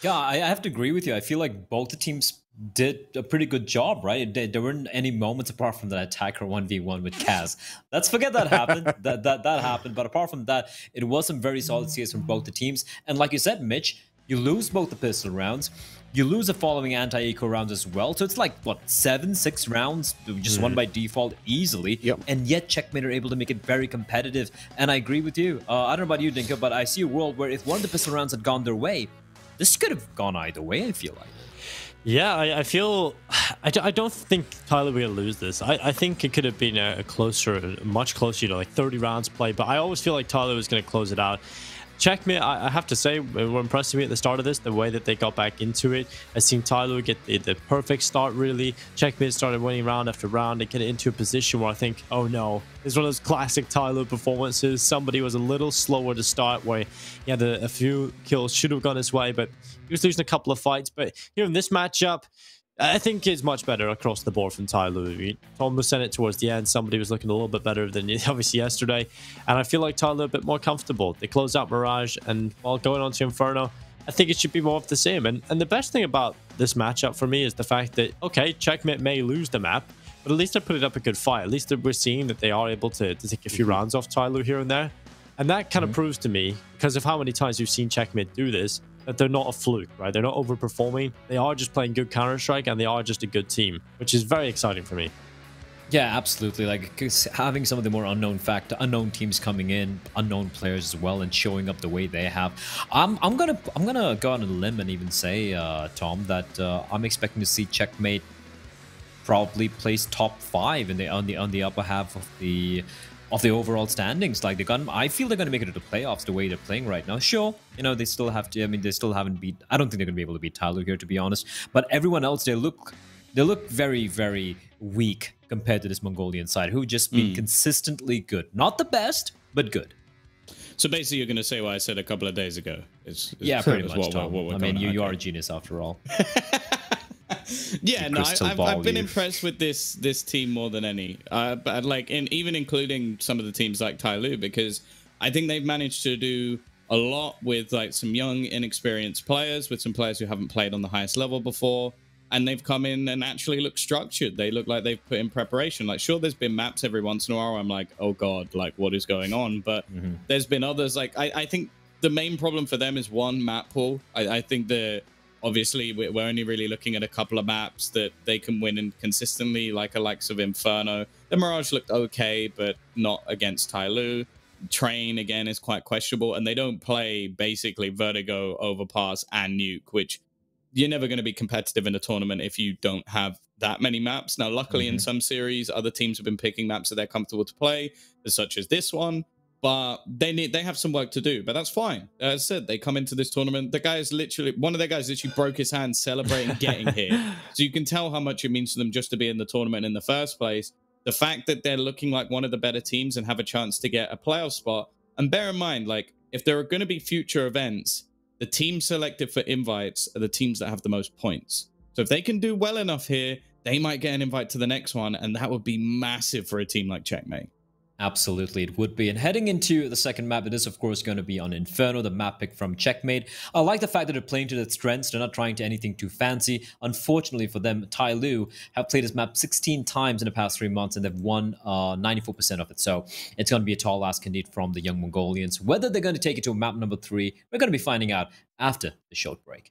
Yeah, I have to agree with you. I feel like both the teams did a pretty good job, right? There weren't any moments apart from that attacker 1v1 with Kaz. Let's forget that happened. that happened. But apart from that, it was some very solid CS from both the teams. And like you said, Mitch, you lose both the pistol rounds. You lose the following anti-eco rounds as well. So it's like, what, 6 rounds? Just won by default easily. Yep. And yet Checkmate are able to make it very competitive. And I agree with you. I don't know about you, Dinka, but I see a world where if one of the pistol rounds had gone their way, this could have gone either way, I feel like. Yeah, I feel... I don't think Tyloo will lose this. I think it could have been a much closer, like 30 rounds played, but I always feel like Tyloo is going to close it out. Checkmate, I have to say, were impressing me at the start of this, the way that they got back into it. I seen Tyloo get the perfect start, really. Checkmate started winning round after round and get into a position where I think, oh no, it's one of those classic Tyloo performances. Somebody was a little slower to start, where he had a few kills, should have gone his way, but he was losing a couple of fights. But here in this matchup, I think it's much better across the board from Tyloo. Tom was sent it towards the end. Somebody was looking a little bit better than obviously yesterday. And I feel like Tyloo a bit more comfortable. They closed out Mirage, and while going on to Inferno, I think it should be more of the same. And the best thing about this matchup for me is the fact that, okay, Checkmate may lose the map, but at least they put it up a good fight. At least we're seeing that they are able to take a few rounds off Tyloo here and there. And that kind of proves to me, because of how many times we've seen Checkmate do this, that they're not a fluke, right? They're not overperforming. They are just playing good Counter-Strike, and they are just a good team, which is very exciting for me. Yeah, absolutely. Like, 'cause having some of the more unknown teams coming in, unknown players as well, and showing up the way they have. I'm gonna go on a limb and even say, Tom, that I'm expecting to see Checkmate probably place top 5 in on the upper half of the overall standings. Like, I feel they're gonna make it to the playoffs the way they're playing right now. Sure, you know, they still have to. I mean, they still haven't beat. I don't think they're gonna be able to beat Tyloo here, to be honest. But everyone else, they look very, very weak compared to this Mongolian side, who just been consistently good. Not the best, but good. So basically, you're going to say what I said a couple of days ago. Yeah, pretty much, Tom. What I mean, you are a genius after all. Yeah, no, I've been impressed with this team more than any. But like, even including some of the teams like Tyloo, because I think they've managed to do a lot with like some young, inexperienced players, with some players who haven't played on the highest level before. and they've come in and actually look structured. They look like they've put in preparation. Like, sure, there's been maps every once in a while where I'm like, oh God, like what is going on? But there's been others. Like, I think the main problem for them is one, map pool. I think that obviously we're only really looking at a couple of maps that they can win in consistently, like the likes of Inferno. The Mirage looked okay, but not against Tyloo. Train, again, is quite questionable, and they don't play basically Vertigo, Overpass, and Nuke, which you're never going to be competitive in a tournament if you don't have that many maps. Now, luckily, in some series, other teams have been picking maps that they're comfortable to play, such as this one, but they have some work to do, but that's fine. As I said, they come into this tournament. The guy is literally, one of their guys literally broke his hand celebrating getting here. So you can tell how much it means to them just to be in the tournament in the first place. The fact that they're looking like one of the better teams and have a chance to get a playoff spot. And bear in mind, like, if there are going to be future events, the teams selected for invites are the teams that have the most points. So if they can do well enough here, they might get an invite to the next one, and that would be massive for a team like Checkmate. Absolutely, it would be. And heading into the second map, it is, of course, going to be on Inferno, the map pick from Checkmate. I like the fact that they're playing to their strengths. They're not trying to anything too fancy. Unfortunately for them, Tyloo have played this map 16 times in the past 3 months, and they've won 94% of it. So it's going to be a tall ask indeed from the young Mongolians. Whether they're going to take it to map number 3, we're going to be finding out after the short break.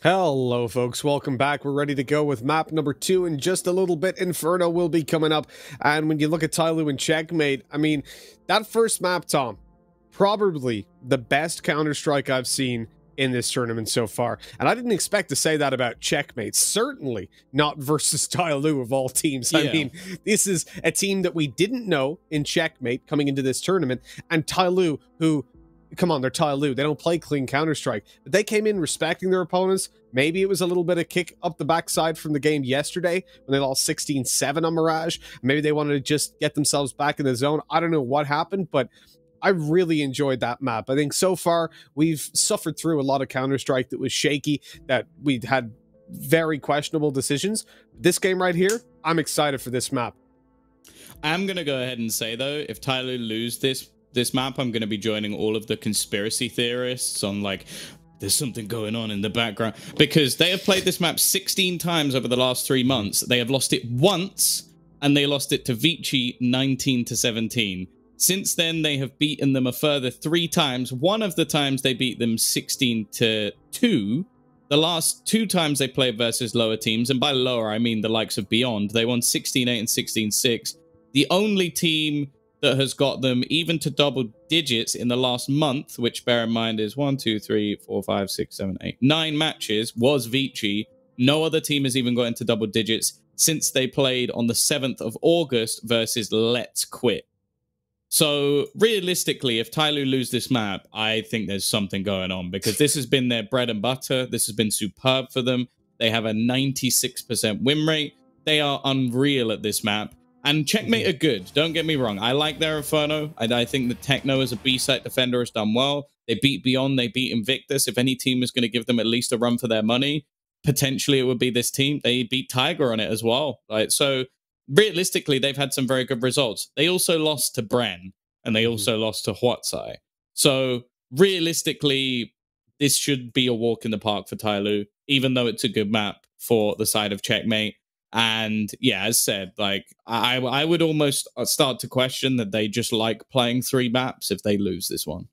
Hello, folks. Welcome back. We're ready to go with map number 2 in just a little bit. Inferno will be coming up. And when you look at Tyloo and Checkmate, I mean, that first map, Tom, probably the best Counter-Strike I've seen in this tournament so far. And I didn't expect to say that about Checkmate. Certainly not versus Tyloo of all teams. I mean, this is a team that we didn't know in Checkmate coming into this tournament. And Tyloo, who... Come on, they're Tyloo. They don't play clean Counter-Strike. But they came in respecting their opponents. Maybe it was a little bit of kick up the backside from the game yesterday when they lost 16-7 on Mirage. Maybe they wanted to just get themselves back in the zone. I don't know what happened, but I really enjoyed that map. I think so far we've suffered through a lot of Counter-Strike that was shaky, that we'd had very questionable decisions. This game right here, I'm excited for this map. I'm going to go ahead and say, though, if Tyloo lose this map, I'm going to be joining all of the conspiracy theorists on, like, there's something going on in the background. Because they have played this map 16 times over the last 3 months. They have lost it once, and they lost it to Vici 19-17. Since then, they have beaten them a further 3 times. One of the times they beat them 16-2. The last 2 times they played versus lower teams, and by lower, I mean the likes of Beyond, they won 16-8 and 16-6. The only team that has got them even to double digits in the last month, which bear in mind is 1, 2, 3, 4, 5, 6, 7, 8, 9 matches, was Vici. No other team has even got into double digits since they played on the 7th of August versus Let's Quit. So realistically, if Tyloo lose this map, I think there's something going on, because this has been their bread and butter. This has been superb for them. They have a 96% win rate. They are unreal at this map. And Checkmate are good, don't get me wrong. I like their Inferno. I think the Techno as a B-site defender has done well. They beat Beyond, they beat Invictus. If any team is going to give them at least a run for their money, potentially it would be this team. They beat Tiger on it as well. Right? So realistically, they've had some very good results. They also lost to Bren, and they also lost to Huatsai. So realistically, this should be a walk in the park for Tyloo, even though it's a good map for the side of Checkmate. And yeah, as said, like I would almost start to question that they just like playing 3 maps if they lose this one.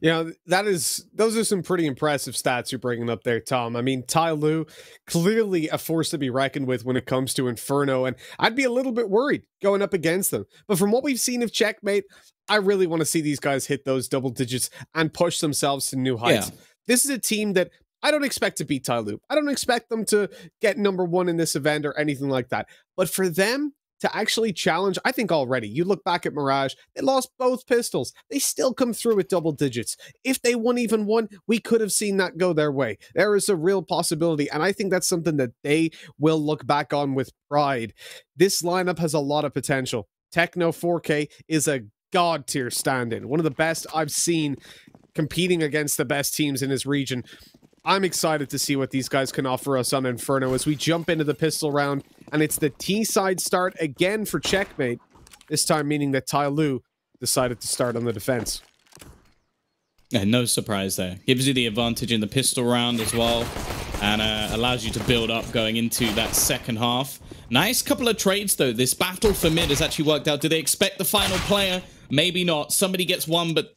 Yeah, those are some pretty impressive stats you're bringing up there, Tom. I mean, Tyloo, clearly a force to be reckoned with when it comes to Inferno, and I'd be a little bit worried going up against them. But from what we've seen of Checkmate, I really want to see these guys hit those double digits and push themselves to new heights. Yeah. This is a team that I don't expect to beat Tyloo. I don't expect them to get #1 in this event or anything like that. But for them to actually challenge, I think already, you look back at Mirage, they lost both pistols. They still come through with double digits. If they won even one, we could have seen that go their way. There is a real possibility, and I think that's something that they will look back on with pride. This lineup has a lot of potential. Techno 4K is a god tier stand-in, one of the best I've seen competing against the best teams in his region. I'm excited to see what these guys can offer us on Inferno as we jump into the pistol round, and it's the T-side start again for Checkmate, this time meaning that Tyloo decided to start on the defense. Yeah, no surprise there. Gives you the advantage in the pistol round as well, and allows you to build up going into that second half. Nice couple of trades, though. This battle for mid has actually worked out. Do they expect the final player? Maybe not. Somebody gets one, but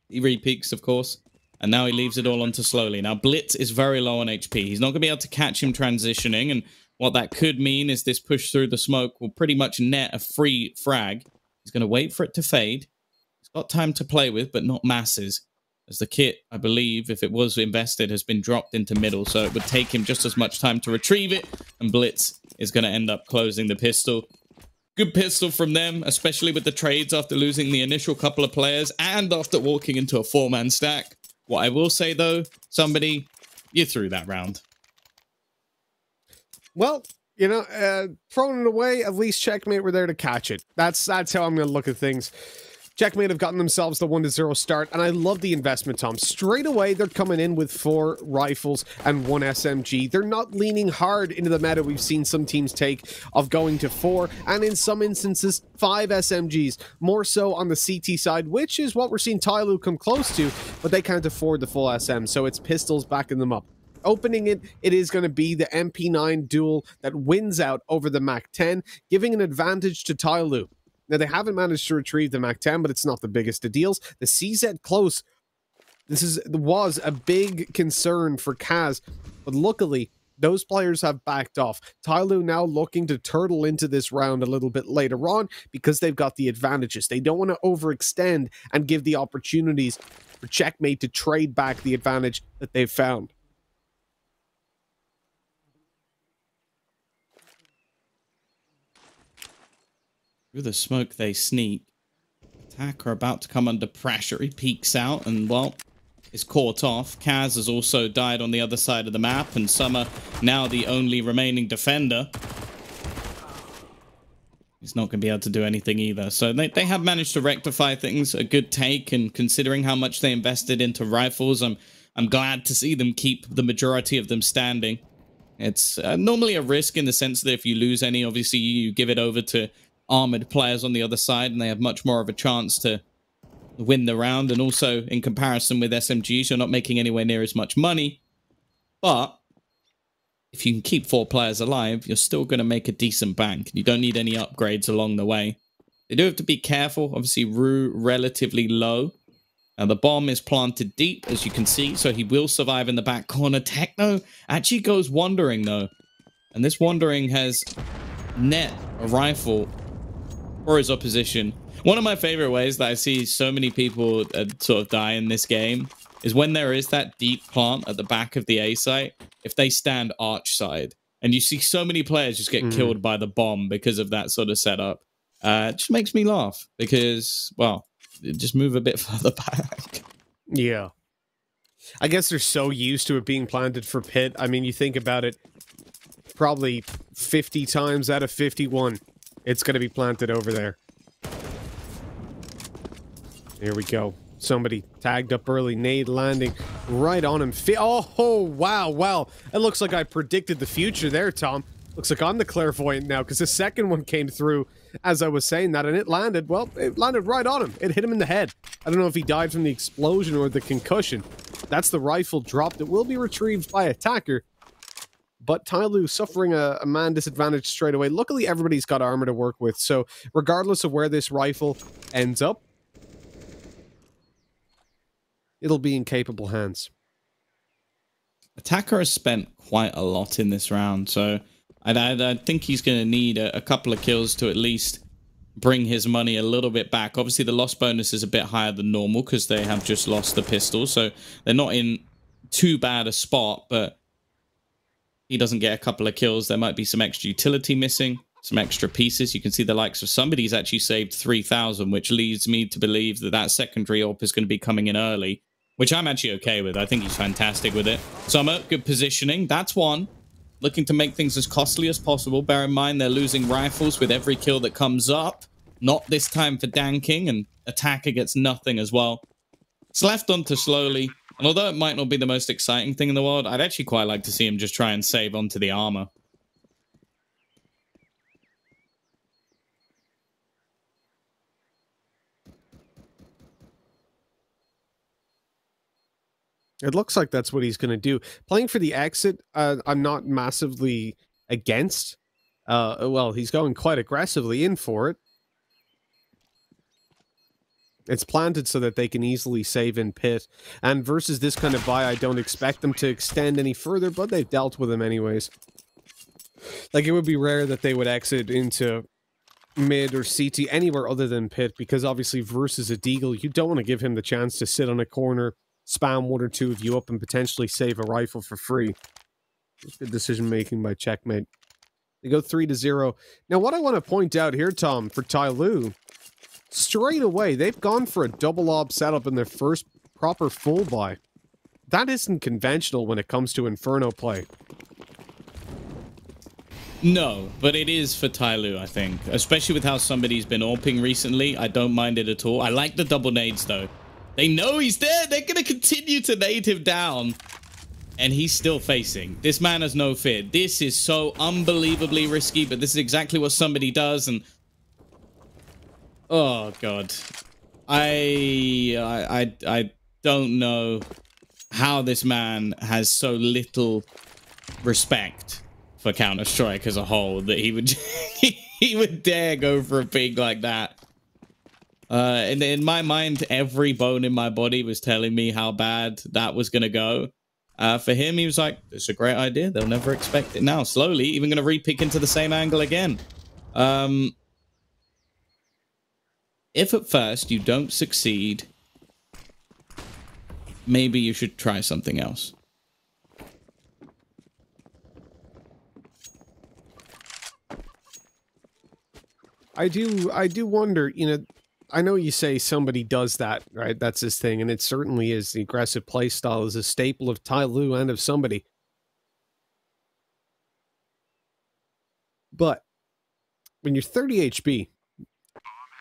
he re-peaks, of course. And now he leaves it all onto Slowly. Now, Blitz is very low on HP. He's not going to be able to catch him transitioning. And what that could mean is this push through the smoke will pretty much net a free frag. He's going to wait for it to fade. He's got time to play with, but not masses. As the kit, I believe, if it was invested, has been dropped into middle, so it would take him just as much time to retrieve it, and Blitz is going to end up closing the pistol. Good pistol from them, especially with the trades after losing the initial couple of players and after walking into a 4-man stack. What I will say, though, somebody, you threw that round. Well, you know, throwing it away, at least Checkmate were there to catch it. That's how I'm going to look at things. Checkmate have gotten themselves the 1-0 start, and I love the investment, Tom. Straight away, they're coming in with 4 rifles and 1 SMG. They're not leaning hard into the meta we've seen some teams take of going to 4, and in some instances, 5 SMGs. More so on the CT side, which is what we're seeing Tyloo come close to, but they can't afford the full SM, so it's pistols backing them up. Opening it, it is going to be the MP9 duel that wins out over the MAC-10, giving an advantage to Tyloo. Now, they haven't managed to retrieve the MAC-10, but it's not the biggest of deals. The CZ close, was a big concern for Kaz, but luckily, those players have backed off. Tyloo now looking to turtle into this round a little bit later on because they've got the advantages. They don't want to overextend and give the opportunities for Checkmate to trade back the advantage that they've found. Through the smoke, they sneak. Attacker about to come under pressure. He peeks out and, well, is caught off. Kaz has also died on the other side of the map, and Summer now the only remaining defender. He's not going to be able to do anything either. So they have managed to rectify things. A good take, and considering how much they invested into rifles, I'm glad to see them keep the majority of them standing. It's normally a risk in the sense that if you lose any, obviously you give it over to armored players on the other side, and they have much more of a chance to win the round. And also, in comparison with SMGs, you're not making anywhere near as much money. But if you can keep 4 players alive, you're still going to make a decent bank. You don't need any upgrades along the way. They do have to be careful. Obviously, Rue relatively low. Now, the bomb is planted deep, as you can see, so he will survive in the back corner. Techno actually goes wandering, though. And this wandering has net a rifle for his opposition. One of my favorite ways that I see so many people sort of die in this game is when there is that deep plant at the back of the A site, if they stand arch side. And you see so many players just get killed by the bomb because of that sort of setup. It just makes me laugh because, well, just move a bit further back. Yeah. I guess they're so used to it being planted for pit. I mean, you think about it, probably 50 times out of 51, it's going to be planted over there. Here we go. Somebody tagged up early. Nade landing right on him. Oh, wow, wow. It looks like I predicted the future there, Tom. Looks like I'm the clairvoyant now, because the second one came through as I was saying that, and it landed, well, it landed right on him. It hit him in the head. I don't know if he died from the explosion or the concussion. That's the rifle drop that will be retrieved by Attacker. But Tyloo suffering a man disadvantage straight away. Luckily, everybody's got armor to work with, so regardless of where this rifle ends up, it'll be in capable hands. Attacker has spent quite a lot in this round, so I think he's going to need a couple of kills to at least bring his money a little bit back. Obviously, the loss bonus is a bit higher than normal because they have just lost the pistol, so they're not in too bad a spot, but he doesn't get a couple of kills. There might be some extra utility missing, some extra pieces. You can see the likes of somebody's actually saved 3,000, which leads me to believe that that secondary AWP is going to be coming in early, which I'm actually okay with. I think he's fantastic with it. Summer, good positioning. That's one. Looking to make things as costly as possible. Bear in mind, they're losing rifles with every kill that comes up. Not this time for Danking, and Attacker gets nothing as well. It's left on to slowly. And although it might not be the most exciting thing in the world, I'd actually quite like to see him just try and save onto the armor. It looks like that's what he's going to do. Playing for the exit, I'm not massively against. Well, he's going quite aggressively in for it. It's planted so that they can easily save in pit. And versus this kind of buy, I don't expect them to extend any further, but they've dealt with him anyways. Like, it would be rare that they would exit into mid or CT, anywhere other than pit, because obviously versus a Deagle, you don't want to give him the chance to sit on a corner, spam one or two of you up, and potentially save a rifle for free. Good decision making by Checkmate. They go 3-0. Now, what I want to point out here, Tom, for Tyloo, straight away, they've gone for a double ob setup in their first proper full buy. That isn't conventional when it comes to Inferno play. No, but it is for Tyloo, I think. Especially with how somebody's been AWPing recently. I don't mind it at all. I like the double nades, though. They know he's there. They're going to continue to nade him down. And he's still facing. This man has no fear. This is so unbelievably risky, but this is exactly what somebody does. And oh, God. I don't know how this man has so little respect for Counter-Strike as a whole that he would he would dare go for a ping like that. And in my mind, every bone in my body was telling me how bad that was going to go. For him, he was like, it's a great idea. They'll never expect it now. Slowly, even going to re-pick into the same angle again. If at first you don't succeed, maybe you should try something else. I do wonder, you know, I know you say somebody does that, right? That's his thing, and it certainly is. The aggressive play style is a staple of Tyloo and of somebody. But when you're 30 HP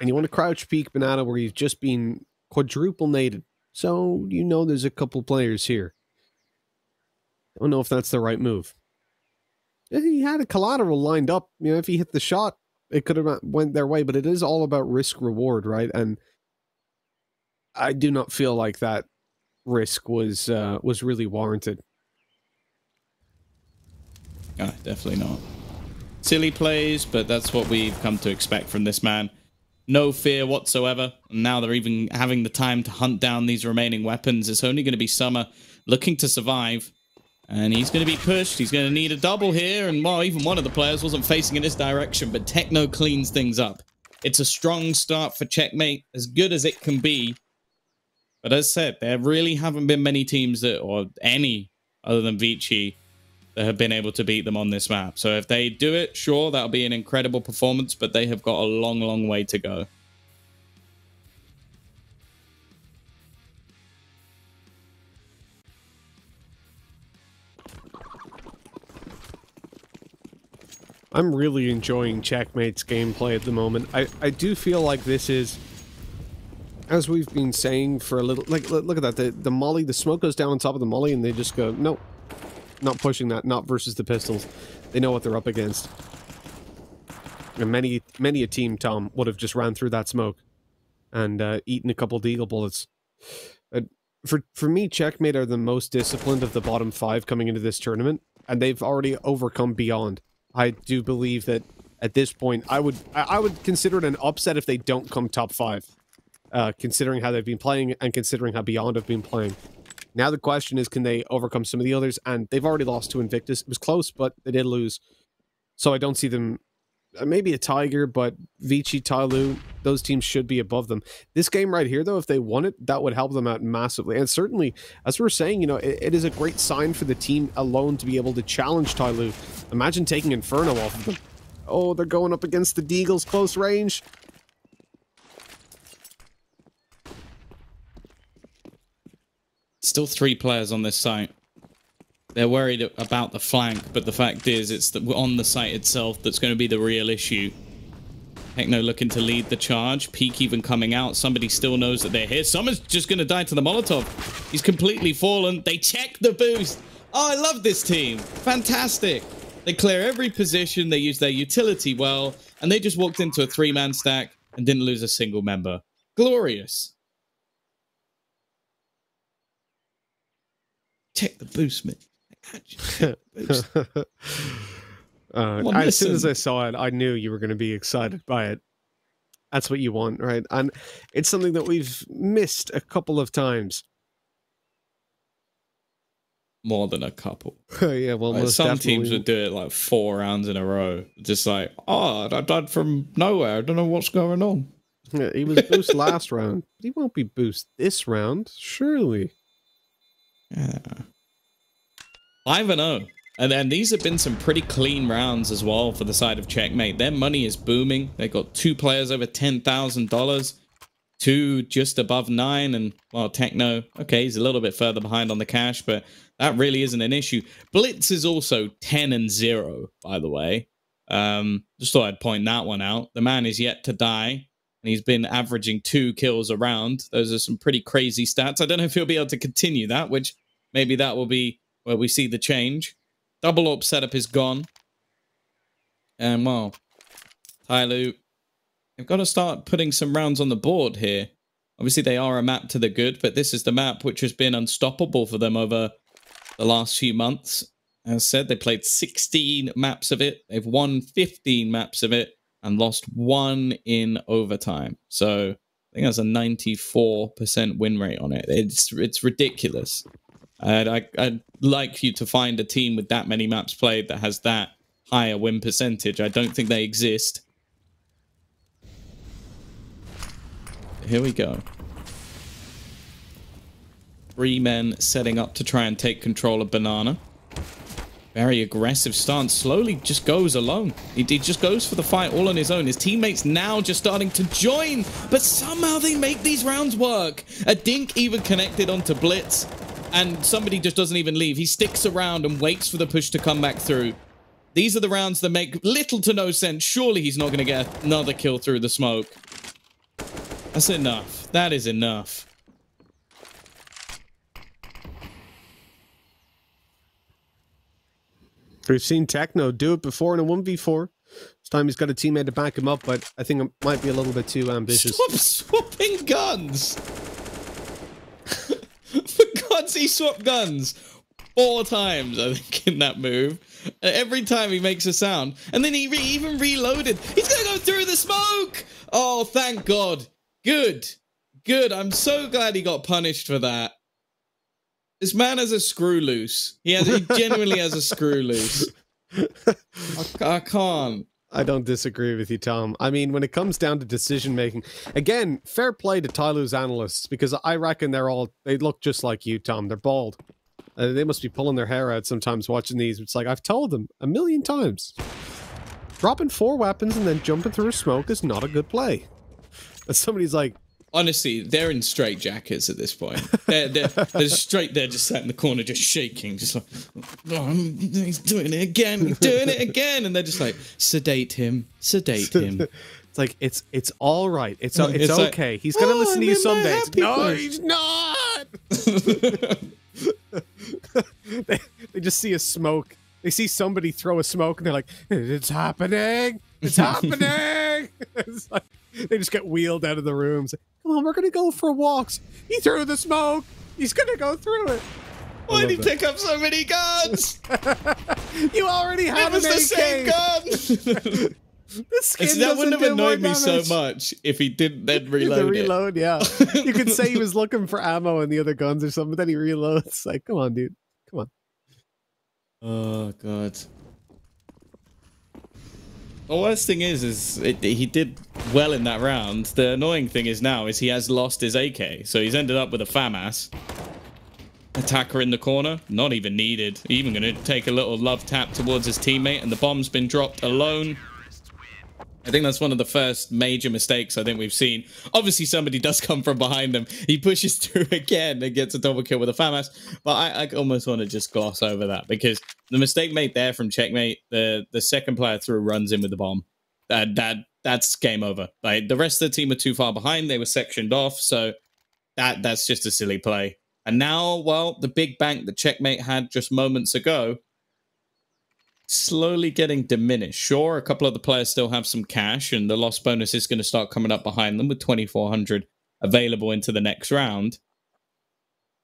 and you want to crouch peek banana where you've just been quadruple naded, so you know there's a couple players here. I don't know if that's the right move. He had a collateral lined up. You know, if he hit the shot, it could have went their way, but it is all about risk reward, right? And I do not feel like that risk was really warranted. Definitely not. Silly plays, but that's what we've come to expect from this man. No fear whatsoever. And now they're even having the time to hunt down these remaining weapons. It's only going to be Summer looking to survive. And he's going to be pushed. He's going to need a double here. And, well, even one of the players wasn't facing in this direction. But Techno cleans things up. It's a strong start for Checkmate. As good as it can be. But as said, there really haven't been many teams that, or any other than Vici, that have been able to beat them on this map. So if they do it, sure, that'll be an incredible performance. But they have got a long, long way to go. I'm really enjoying Checkmate's gameplay at the moment. I do feel like this is, as we've been saying for a little, like, look at that, the molly, the smoke goes down on top of the molly and they just go, nope, not pushing that, not versus the pistols. They know what they're up against. And many a team, Tom, would have just ran through that smoke and eaten a couple Deagle bullets. For me, Checkmate are the most disciplined of the bottom 5 coming into this tournament, and they've already overcome Beyond. I do believe that at this point, I would consider it an upset if they don't come top 5, considering how they've been playing and considering how Beyond have been playing. Now the question is, can they overcome some of the others? And they've already lost to Invictus. It was close, but they did lose. So I don't see them. Maybe a Tiger, but Vici, Tyloo, those teams should be above them. This game right here, though, if they won it, that would help them out massively. And certainly, as we're saying, you know, it is a great sign for the team alone to be able to challenge Tyloo. Imagine taking Inferno off of them. Oh, they're going up against the Deagles close range. Still 3 players on this site. They're worried about the flank, but the fact is it's on the site itself that's going to be the real issue. Techno looking to lead the charge. Peak even coming out. Somebody still knows that they're here. Summer's just going to die to the Molotov. He's completely fallen. They check the boost. Oh, I love this team. Fantastic. They clear every position. They use their utility well. And they just walked into a 3-man stack and didn't lose a single member. Glorious. Check the boost, man. As soon as I saw it, I knew you were going to be excited by it. That's what you want, right? And it's something that we've missed a couple of times. more than a couple. Yeah, well, Like, most some definitely. teams would do it like 4 rounds in a row. Just like, oh, I died from nowhere. I don't know what's going on. Yeah, he was boost last round. But he won't be boost this round, surely. Yeah. 5-0. And then these have been some pretty clean rounds as well for the side of Checkmate. Their money is booming. They got 2 players over $10,000. 2 just above 9. And, well, Techno, okay, he's a little bit further behind on the cash, but that really isn't an issue. Blitz is also 10-0, by the way. Just thought I'd point that one out. The man is yet to die, and he's been averaging 2 kills a round. Those are some pretty crazy stats. I don't know if he'll be able to continue that, which maybe that will be where we see the change. Double AWP setup is gone. And, well, Tyloo, they've got to start putting some rounds on the board here. Obviously, they are a map to the good, but this is the map which has been unstoppable for them over the last few months. As said, they played 16 maps of it. They've won 15 maps of it and lost 1 in overtime. So I think that's a 94% win rate on it. It's ridiculous. I'd like you to find a team with that many maps played that has that higher win percentage. I don't think they exist. Here we go. 3 men setting up to try and take control of Banana. Very aggressive stance. Slowly just goes alone. He just goes for the fight all on his own. His teammates now just starting to join, but somehow they make these rounds work. A Dink even connected onto Blitz, and somebody just doesn't even leave. He sticks around and waits for the push to come back through. These are the rounds that make little to no sense. Surely he's not going to get another kill through the smoke. That's enough. That is enough. We've seen Techno do it before in a 1v4. This time he's got a teammate to back him up, but I think it might be a little bit too ambitious. Stop swapping guns! For God's sake, he swapped guns 4 times, I think, in that move. Every time he makes a sound. And then he even reloaded. He's gonna go through the smoke! Oh, thank God. Good. Good. I'm so glad he got punished for that. This man has a screw loose. He genuinely has a screw loose. I can't. I don't disagree with you, Tom. I mean, when it comes down to decision making, again, fair play to Tyloo's analysts, because I reckon they look just like you, Tom. They're bald. They must be pulling their hair out sometimes watching these. It's like, I've told them 1,000,000 times. Dropping 4 weapons and then jumping through a smoke is not a good play. And somebody's like, honestly, they're in straight jackets at this point. They're straight there, just sat in the corner, just shaking, just like, oh, he's doing it again, he's doing it again, and they're just like, sedate him. It's like it's all right. It's okay. Like, he's gonna listen to you someday. No, he's not. They just see a smoke. They see somebody throw a smoke, and they're like, "It's happening! It's happening!" It's like, they just get wheeled out of the rooms. Come on, we're gonna go for walks. He threw the smoke. He's gonna go through it. Why did he pick up so many guns? You already have it was the same gun. That wouldn't have annoyed me so much if he didn't then reload. Yeah. You could say he was looking for ammo in the other guns or something, but then he reloads. Like, come on, dude. Come on. Oh, God. The worst thing is he did well in that round. The annoying thing is now he has lost his AK, so he's ended up with a FAMAS. Attacker in the corner, not even needed. Even going to take a little love tap towards his teammate, and the bomb's been dropped alone. I think that's one of the first major mistakes I think we've seen. Obviously, somebody does come from behind him. He pushes through again and gets a double kill with a FAMAS. But I almost want to just gloss over that, because the mistake made there from Checkmate, the second player through runs in with the bomb. That's game over. Like, the rest of the team were too far behind. They were sectioned off. So that's just a silly play. And now, well, the big bank that Checkmate had just moments ago, slowly getting diminished. Sure, a couple of the players still have some cash, and the loss bonus is going to start coming up behind them with 2,400 available into the next round.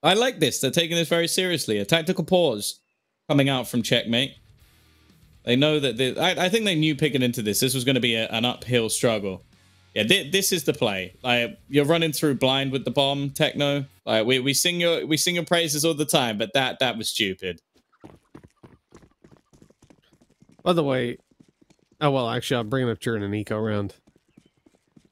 I like this. They're taking this very seriously. A tactical pause coming out from Checkmate. They know that I think they knew picking into this was going to be an uphill struggle. Yeah, this is the play. Like, you're running through blind with the bomb, Techno. Like, we sing your praises all the time, but that was stupid. By the way, oh well, actually, I'm bringing up during an eco round.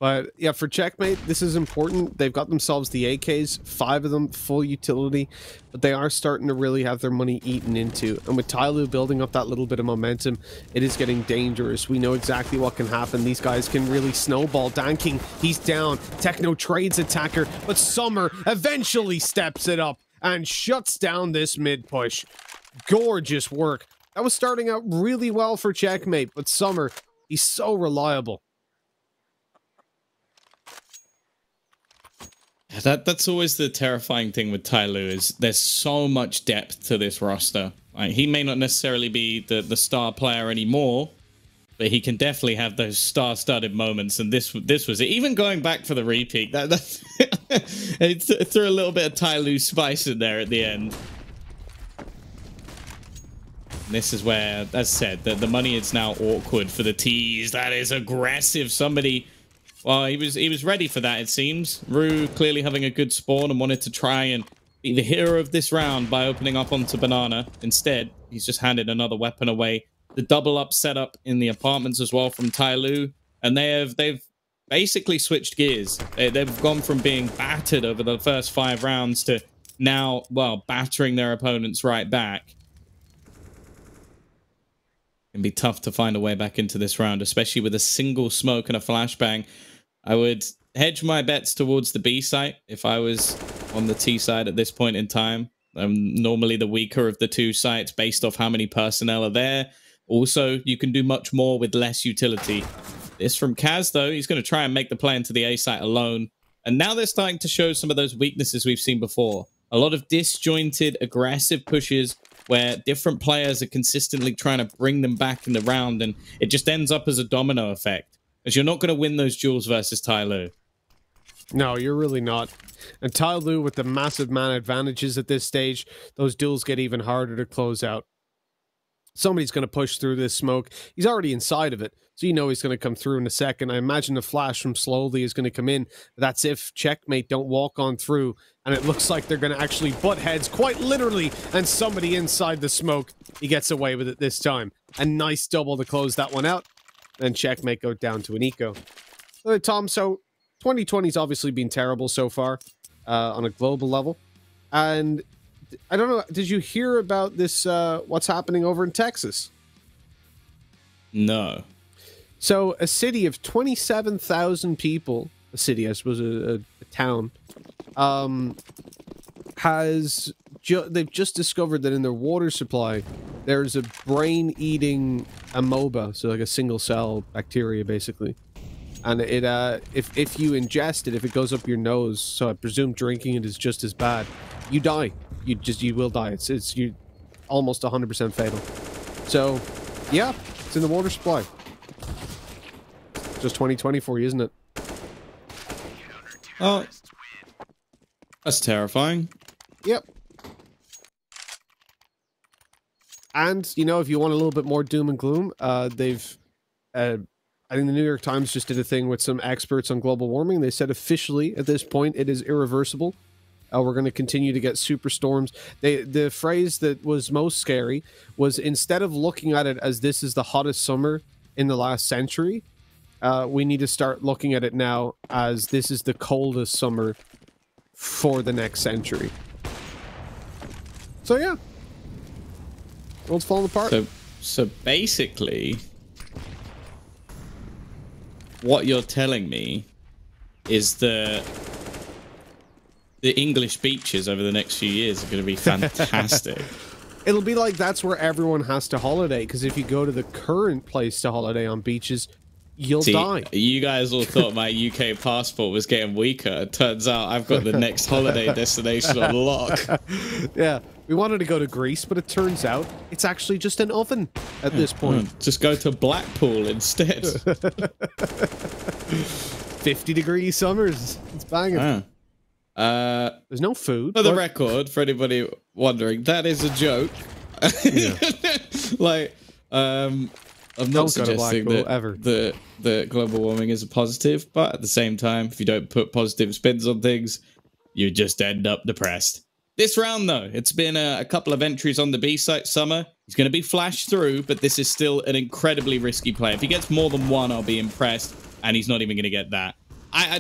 But yeah, for Checkmate, this is important. They've got themselves the AKs, 5 of them, full utility, but they are starting to really have their money eaten into. And with Tyloo building up that little bit of momentum, it is getting dangerous. We know exactly what can happen. These guys can really snowball. Danking, he's down. Techno trades attacker, but Summer eventually steps it up and shuts down this mid push. Gorgeous work. That was starting out really well for Checkmate, but Summer, he's so reliable. That's always the terrifying thing with Tyloo, is there's so much depth to this roster. Like, he may not necessarily be the star player anymore, but he can definitely have those star-studded moments, and this was it. Even going back for the repeat, it threw a little bit of Tyloo spice in there at the end. And this is where, as I said, the money is now awkward for the tease. That is aggressive. Somebody... Well, he was ready for that, it seems. Rue clearly having a good spawn and wanted to try and be the hero of this round by opening up onto Banana. Instead, he's just handed another weapon away. The double up setup in the apartments as well from Tyloo. And they've basically switched gears. They've gone from being battered over the first 5 rounds to now, well, battering their opponents right back. It can be tough to find a way back into this round, especially with a single smoke and a flashbang. I would hedge my bets towards the B site if I was on the T side at this point in time. I'm normally the weaker of the 2 sites based off how many personnel are there. Also, you can do much more with less utility. This from Kaz, though. He's going to try and make the play into the A site alone. And now they're starting to show some of those weaknesses we've seen before. A lot of disjointed, aggressive pushes where different players are consistently trying to bring them back in the round, and it just ends up as a domino effect. As you're not going to win those duels versus Tyloo. No, you're really not. And Tyloo, with the massive man advantages at this stage, those duels get even harder to close out. Somebody's going to push through this smoke. He's already inside of it, so you know he's going to come through in a second. I imagine the flash from Slowly is going to come in. That's if Checkmate don't walk on through, and it looks like they're going to actually butt heads, quite literally, and somebody inside the smoke. He gets away with it this time. A nice double to close that one out. And Checkmate go down to an eco. Tom, so 2020's obviously been terrible so far on a global level. And I don't know, did you hear about this, what's happening over in Texas? No. So a city of 27,000 people, a city, I suppose a town, they've just discovered that in their water supply, there's a brain-eating amoeba, so like a single-cell bacteria, basically. And it, if you ingest it, if it goes up your nose, so I presume drinking it is just as bad, you die. You will die. It's you almost 100% fatal. So, yeah, it's in the water supply. Just 2020 for you, isn't it? Oh, that's terrifying. Yep. And, you know, if you want a little bit more doom and gloom, I think the New York Times just did a thing with some experts on global warming. They said officially, at this point, it is irreversible. We're going to continue to get superstorms. The phrase that was most scary was, instead of looking at it as this is the hottest summer in the last century, we need to start looking at it now as this is the coldest summer for the next century. So, yeah. World's falling apart. So basically, what you're telling me is the English beaches over the next few years are going to be fantastic. It'll be like that's where everyone has to holiday, because if you go to the current place to holiday on beaches, you'll die. You guys all thought my UK passport was getting weaker. It turns out I've got the next holiday destination on lock. Yeah, we wanted to go to Greece, but it turns out it's actually just an oven at this point. Just go to Blackpool instead. 50-degree summers. It's banging. There's no food. For the record, for anybody wondering, that is a joke. Yeah. Like, I'm not suggesting that the global warming is a positive, but at the same time, if you don't put positive spins on things, you just end up depressed. This round, though, it's been a couple of entries on the B site. Summer, he's going to be flashed through, but this is still an incredibly risky play. If he gets more than one, I'll be impressed, and he's not even going to get that.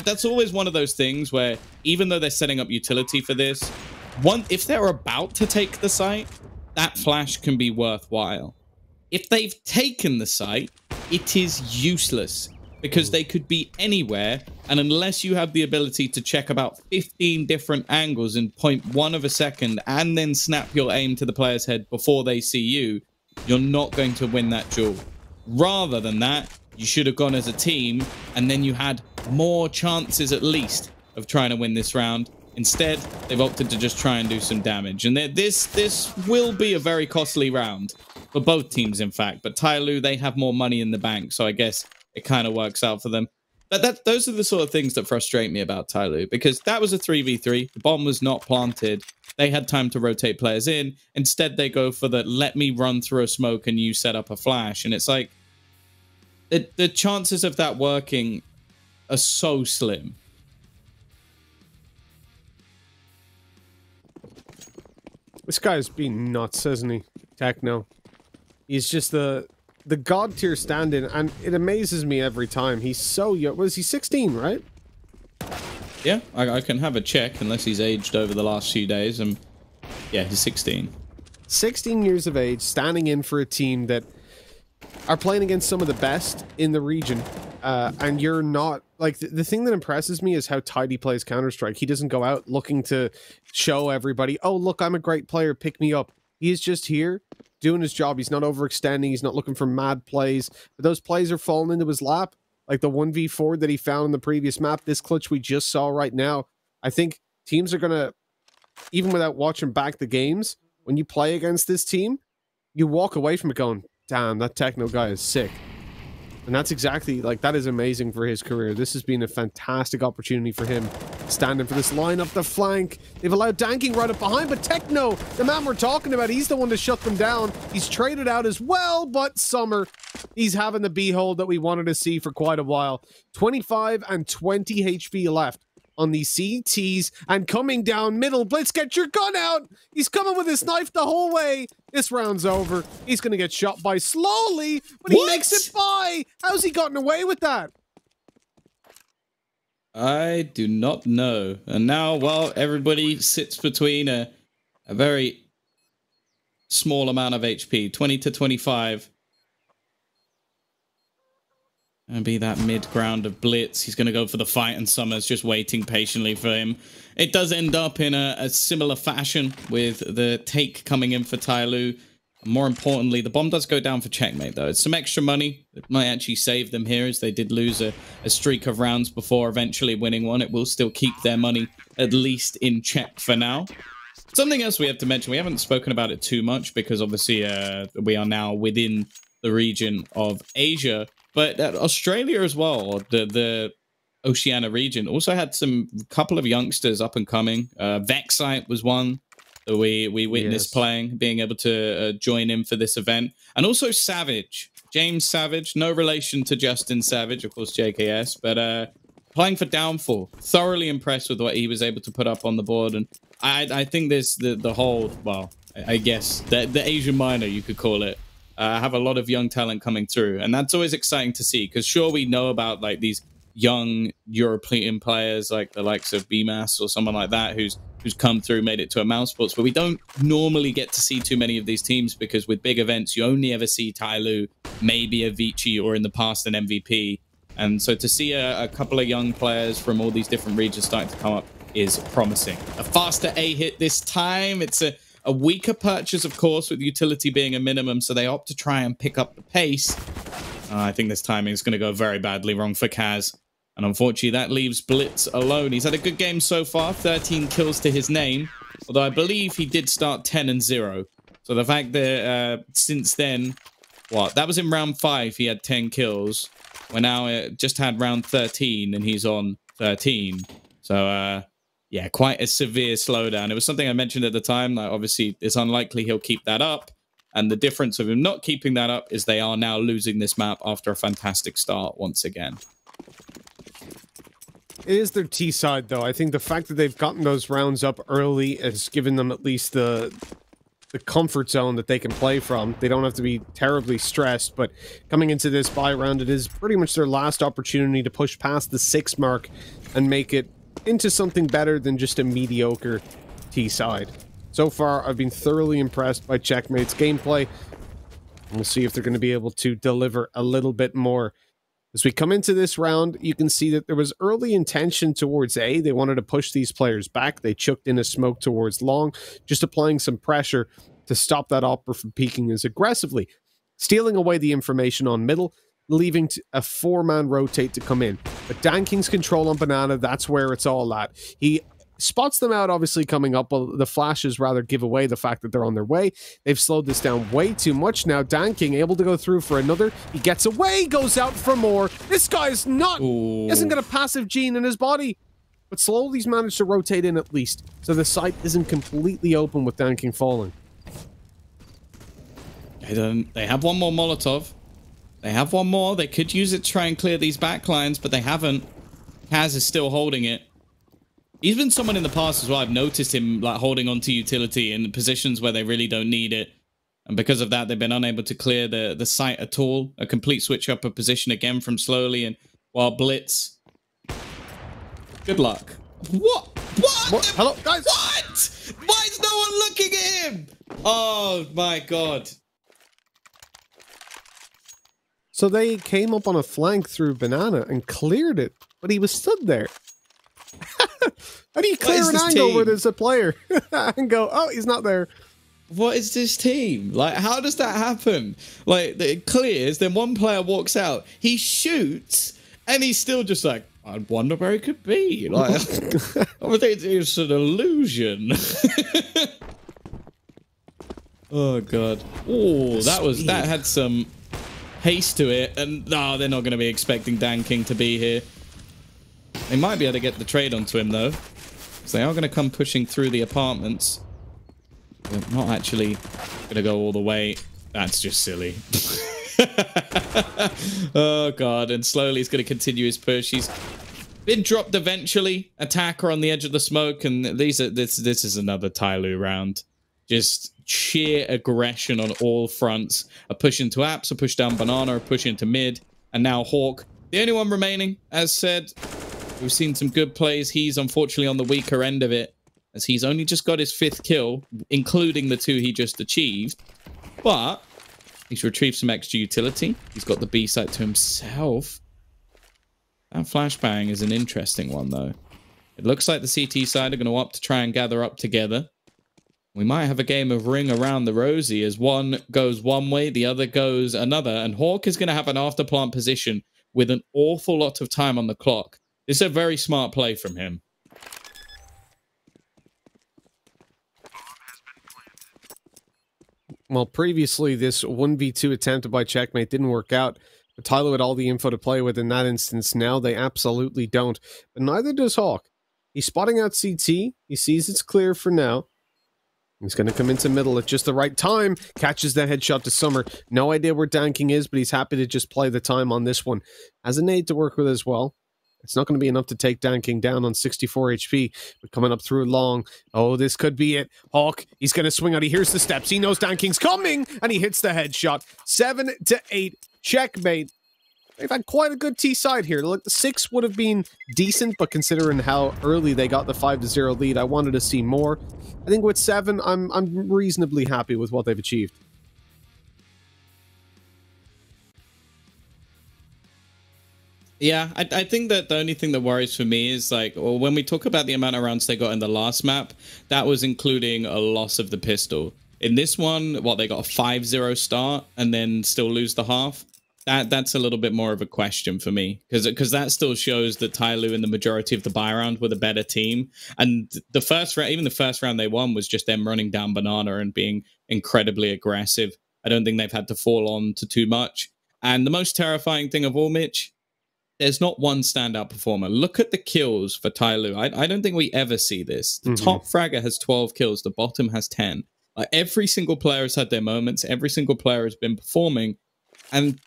That's always one of those things where, even though they're setting up utility for this, if they're about to take the site, that flash can be worthwhile. If they've taken the site, it is useless because they could be anywhere, and unless you have the ability to check about 15 different angles in 0.1 of a second and then snap your aim to the player's head before they see you, you're not going to win that duel. Rather than that, you should have gone as a team, and then you had more chances at least of trying to win this round. Instead, they've opted to just try and do some damage. And this will be a very costly round for both teams, in fact. But Tyloo, they have more money in the bank, so I guess it kind of works out for them. But those are the sort of things that frustrate me about Tyloo, because that was a 3v3. The bomb was not planted. They had time to rotate players in. Instead, they go for the let me run through a smoke and you set up a flash. And it's like, the chances of that working are so slim. This guy's been nuts, isn't he? Techno. He's just the god tier stand-in, and it amazes me every time. He's so young. Was he 16, right? Yeah, I can have a check unless he's aged over the last few days. Yeah, he's 16. 16 years of age, standing in for a team that are playing against some of the best in the region. And you're not... Like, the thing that impresses me is how tight he plays Counter-Strike. He doesn't go out looking to show everybody, oh, look, I'm a great player, pick me up. He is just here doing his job. He's not overextending. He's not looking for mad plays. But those plays are falling into his lap. Like the 1v4 that he found in the previous map, this clutch we just saw right now. I think teams are going to, even without watching back the games, when you play against this team, you walk away from it going, damn, that Techno guy is sick. And that's exactly, like, that is amazing for his career. This has been a fantastic opportunity for him, standing for this line up the flank. They've allowed Danking right up behind, but Techno, the man we're talking about, he's the one to shut them down. He's traded out as well, but Summer, he's having the B-hole that we wanted to see for quite a while. 25 and 20 HP left on the CTs, and coming down middle. Blitz, get your gun out! He's coming with his knife the whole way. This round's over. He's going to get shot by slowly, but he makes it by. How's he gotten away with that? I do not know. And now, well, everybody sits between a very small amount of HP, 20 to 25. And be that mid-ground of Blitz. He's going to go for the fight, and Summer's just waiting patiently for him. It does end up in a similar fashion with the take coming in for Tyloo. More importantly, the bomb does go down for checkmate, though. It's some extra money that might actually save them here, as they did lose a streak of rounds before eventually winning one. It will still keep their money at least in check for now. Something else we have to mention, we haven't spoken about it too much because obviously we are now within the region of Asia. But Australia as well, the Oceania region, also had some couple of youngsters up and coming. Vexite was one that we witnessed playing, being able to join in for this event. And also Savage, James Savage, no relation to Justin Savage, of course, JKS, but playing for Downfall. Thoroughly impressed with what he was able to put up on the board. And I think there's the whole, well, I guess, the Asian minor, you could call it. Have a lot of young talent coming through, and that's always exciting to see, because sure, we know about like these young European players like the likes of BMAS or someone like that who's come through, made it to a Mousesports, but we don't normally get to see too many of these teams, because with big events you only ever see Tyloo, maybe a Vici, or in the past an MVP. And so to see a couple of young players from all these different regions starting to come up is promising. A faster A hit this time. It's a weaker purchase, of course, with utility being a minimum, so they opt to try and pick up the pace. I think this timing is going to go very badly wrong for Kaz. And unfortunately, that leaves Blitz alone. He's had a good game so far, 13 kills to his name. Although I believe he did start 10-0. So the fact that since then, that was in round 5, he had 10 kills. We're now just had round 13, and he's on 13. So, yeah, quite a severe slowdown. It was something I mentioned at the time. Like, obviously, it's unlikely he'll keep that up. And the difference of him not keeping that up is they are now losing this map after a fantastic start once again. It is their T side, though. I think the fact that they've gotten those rounds up early has given them at least the comfort zone that they can play from. They don't have to be terribly stressed, but coming into this bye round, it is pretty much their last opportunity to push past the 6 mark and make it into something better than just a mediocre T side. So far, I've been thoroughly impressed by Checkmate's gameplay. We'll see if they're going to be able to deliver a little bit more. As we come into this round, you can see that there was early intention towards A. They wanted to push these players back. They chucked in a smoke towards long, just applying some pressure to stop that Opera from peeking as aggressively, stealing away the information on middle, leaving a 4-man rotate to come in. But Danking's control on Banana, that's where it's all at. He spots them out, obviously, coming up. Well, the flashes rather give away the fact that they're on their way. They've slowed this down way too much now. Danking able to go through for another. He gets away, goes out for more. This guy's not... He hasn't got a passive gene in his body. But slowly he's managed to rotate in at least. So the site isn't completely open with Danking falling. They have one more Molotov. They have one more. They could use it to try and clear these backlines, but they haven't. Kaz is still holding it. He's been someone in the past as well. I've noticed him like holding onto utility in positions where they really don't need it. And because of that, they've been unable to clear the site at all. A complete switch up of position again from Slowly and while Blitz. Good luck. What? Hello, guys. What? Why is no one looking at him? Oh my God. So they came up on a flank through Banana and cleared it, but he was stood there. How do you clear an angle where there's a player and go, oh, he's not there? What is this team? Like, how does that happen? Like, it clears, then one player walks out, he shoots, and he's still just like, I wonder where he could be. Like, I think it's an illusion. Oh, God. Oh, that had some haste to it, and no, they're not going to be expecting Danking to be here. They might be able to get the trade onto him, though. So they are going to come pushing through the apartments. They're not actually going to go all the way. That's just silly. Oh, God. And slowly he's going to continue his push. He's been dropped eventually. Attacker on the edge of the smoke. And this is another Tyloo round. Just sheer aggression on all fronts. A push into apps, a push down Banana, a push into mid. And now Hawk. The only one remaining, as said... We've seen some good plays. He's unfortunately on the weaker end of it, as he's only just got his 5th kill, including the 2 he just achieved. But he's retrieved some extra utility. He's got the B site to himself. That flashbang is an interesting one, though. It looks like the CT side are going to opt to try and gather up together. We might have a game of ring around the rosy as one goes one way, the other goes another. And Hawk is going to have an afterplant position with an awful lot of time on the clock. It's a very smart play from him. Well, previously, this 1v2 attempt by Checkmate didn't work out. But Tyloo had all the info to play with in that instance. Now they absolutely don't. But neither does Hawk. He's spotting out CT. He sees it's clear for now. He's going to come into middle at just the right time. Catches that headshot to Summer. No idea where Danking is, but he's happy to just play the time on this one. Has a nade to work with as well. It's not going to be enough to take Danking down on 64 HP, but coming up through long. Oh, this could be it. Hawk, he's going to swing out. He hears the steps. He knows Danking's coming, and he hits the headshot. 7-8, Checkmate. They've had quite a good T side here. Look, the 6 would have been decent, but considering how early they got the 5-0 lead, I wanted to see more. I think with 7, I'm reasonably happy with what they've achieved. Yeah, I think that the only thing that worries for me is, like, well, when we talk about the amount of rounds they got in the last map, that was including a loss of the pistol. In this one, what, they got a 5-0 start and then still lose the half? That's a little bit more of a question for me, because that still shows that Tyloo in the majority of the buy round were the better team. And the first round, even the first round they won was just them running down Banana and being incredibly aggressive. I don't think they've had to fall on to too much. And the most terrifying thing of all, Mitch, there's not one standout performer. Look at the kills for Tyloo. I don't think we ever see this. The top fragger has 12 kills. The bottom has 10. Every single player has had their moments. Every single player has been performing. And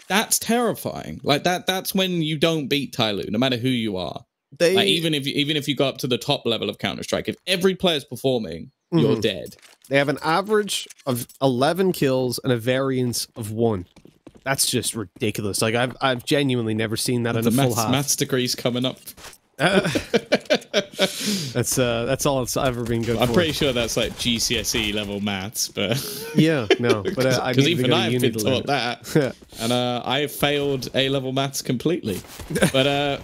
that's terrifying. Like that's when you don't beat Tyloo, no matter who you are. Like, even if you go up to the top level of Counter-Strike, if every player's performing, you're dead. They have an average of 11 kills and a variance of 1. That's just ridiculous. Like I've genuinely never seen that in a full half. Maths degree's coming up. That's all it's ever been good. I'm pretty sure that's like GCSE level maths, but yeah, no, but because even I've been taught that, and I failed A-level maths completely. But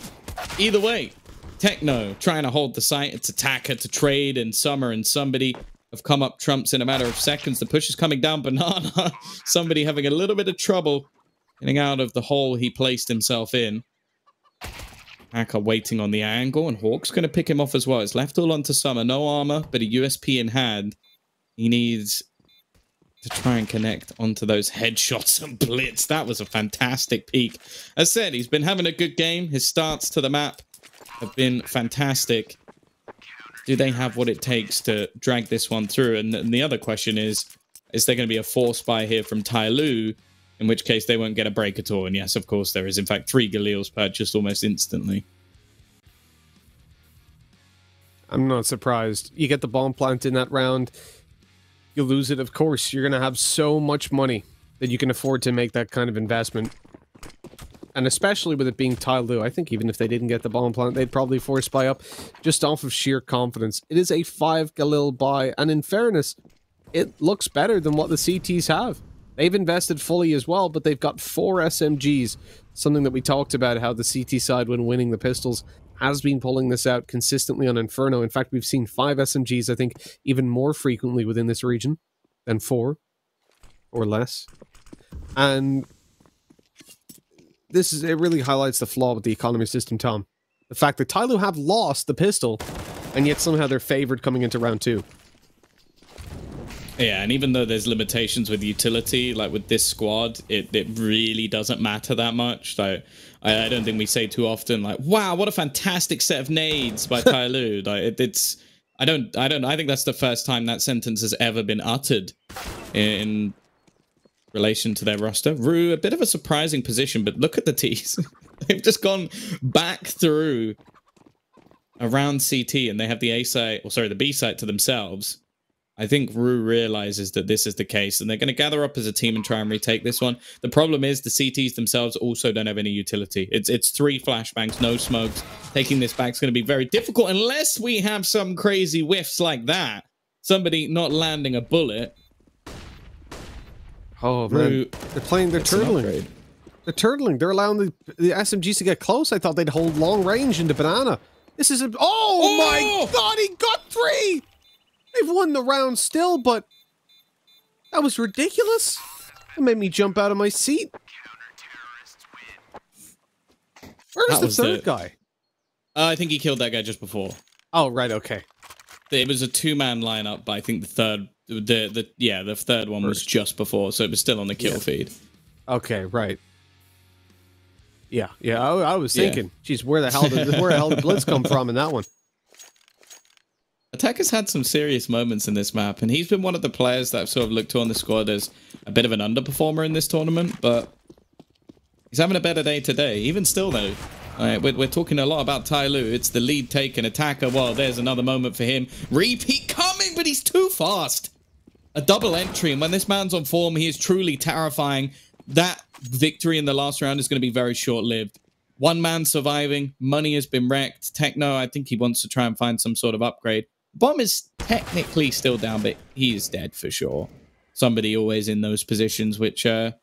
either way, Techno trying to hold the site. It's Attacker to trade, and Summer and somebody have come up trumps in a matter of seconds. The push is coming down. Banana, somebody having a little bit of trouble getting out of the hole he placed himself in. Hacker waiting on the angle, and Hawk's going to pick him off as well. It's left all onto Summer. No armor, but a USP in hand. He needs to try and connect onto those headshots and blitz. That was a fantastic peek. As said, he's been having a good game. His starts to the map have been fantastic. Do they have what it takes to drag this one through? And the other question is there going to be a force buy here from Tyloo? In which case they won't get a break at all. And yes, of course, there is in fact 3 Galils purchased almost instantly. I'm not surprised. You get the bomb plant in that round, you lose it, of course. You're going to have so much money that you can afford to make that kind of investment. And especially with it being Tyloo, I think even if they didn't get the bomb plant, they'd probably force buy up just off of sheer confidence. It is a 5 Galil buy, and in fairness, it looks better than what the CTs have. They've invested fully as well, but they've got 4 SMGs, something that we talked about, how the CT side, when winning the pistols, has been pulling this out consistently on Inferno. In fact, we've seen 5 SMGs, I think, even more frequently within this region than 4 or less. And it really highlights the flaw with the economy system, Tom. The fact that Tyloo have lost the pistol, and yet somehow they're favored coming into round 2. Yeah, and even though there's limitations with utility, like with this squad, it really doesn't matter that much. Like, I don't think we say too often, like, wow, what a fantastic set of nades by Tyloo. Like, I think that's the first time that sentence has ever been uttered in relation to their roster. Rue, a bit of a surprising position, but look at the T's. They've just gone back through around CT, and they have the A site, or sorry, the B site to themselves. I think Rue realizes that this is the case, and they're going to gather up as a team and try and retake this one. The problem is the CTs themselves also don't have any utility. It's 3 flashbangs, no smokes. Taking this back is going to be very difficult unless we have some crazy whiffs like that. Somebody not landing a bullet. Oh, man. They're turtling. They're turtling. They're allowing the SMGs to get close. I thought they'd hold long range into Banana. This is oh my god, he got 3! They've won the round still, but that was ridiculous. It made me jump out of my seat. Where's the third guy? I think he killed that guy just before. Oh, right, okay. It was a 2-man lineup, but I think the third one was just before, so it was still on the kill feed. Okay, right. Yeah. I was thinking, geez, where the hell did Blitz come from in that one? Attacker's had some serious moments in this map, and he's been one of the players that I've sort of looked to on the squad as a bit of an underperformer in this tournament, but he's having a better day today. Even still, though, we're talking a lot about Tyloo. It's the lead taken. Attacker, well, there's another moment for him. Repeat coming, but he's too fast. A double entry, and when this man's on form, he is truly terrifying. That victory in the last round is going to be very short-lived. 1 man surviving, money has been wrecked. Techno, I think he wants to try and find some sort of upgrade. Bomb is technically still down, but he is dead for sure. Somebody always in those positions, which, well,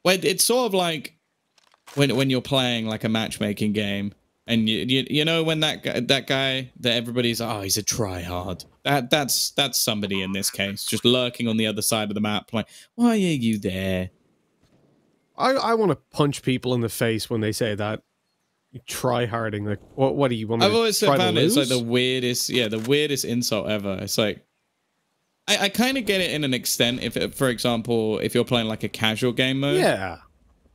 it's sort of like when you're playing like a matchmaking game, and you know when that guy that everybody's, oh, he's a tryhard. That's somebody in this case, just lurking on the other side of the map, like, why are you there? I want to punch people in the face when they say that. Try-harding, like, what do you want me to I've always found it's like the weirdest insult ever. It's like, I kind of get it in an extent, if, for example, if you're playing like a casual game mode. Yeah.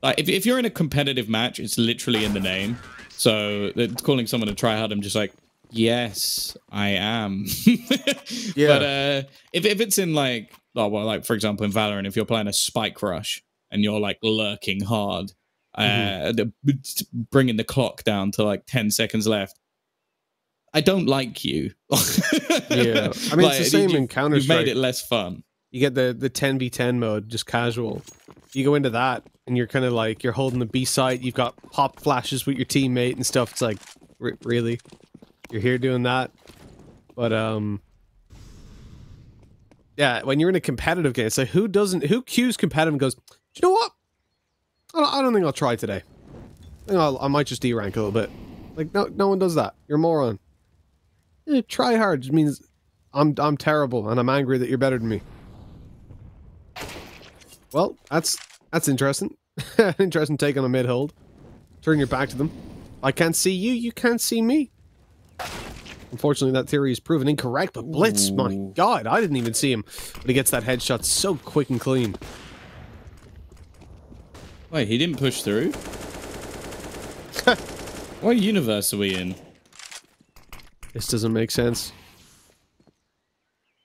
Like, if you're in a competitive match, it's literally in the name. So, calling someone a tryhard, I'm just like, Yes, I am. Yeah. But if it's in like, oh, well, like for example in Valorant, if you're playing a spike rush and you're like lurking hard, bringing the clock down to like 10 seconds left, I don't like you. Yeah, I mean, it's the same in Counter-Strike. You've made it less fun. You get the 10v10 mode, just casual. You go into that, and you're kind of like, you're holding the B site, you've got pop flashes with your teammate and stuff. It's like, really? You're here doing that? But, yeah, when you're in a competitive game, it's like, who queues competitive and goes, do you know what? I don't think I'll try today. I think I might just D-rank a little bit. Like, no one does that. You're a moron. Yeah, try hard just means I'm terrible and I'm angry that you're better than me. Well, that's interesting. Interesting take on a mid hold. Turn your back to them. I can't see you, you can't see me. Unfortunately, that theory is proven incorrect, but Blitz, my god, I didn't even see him. But he gets that headshot so quick and clean. Wait, he didn't push through? What universe are we in? This doesn't make sense.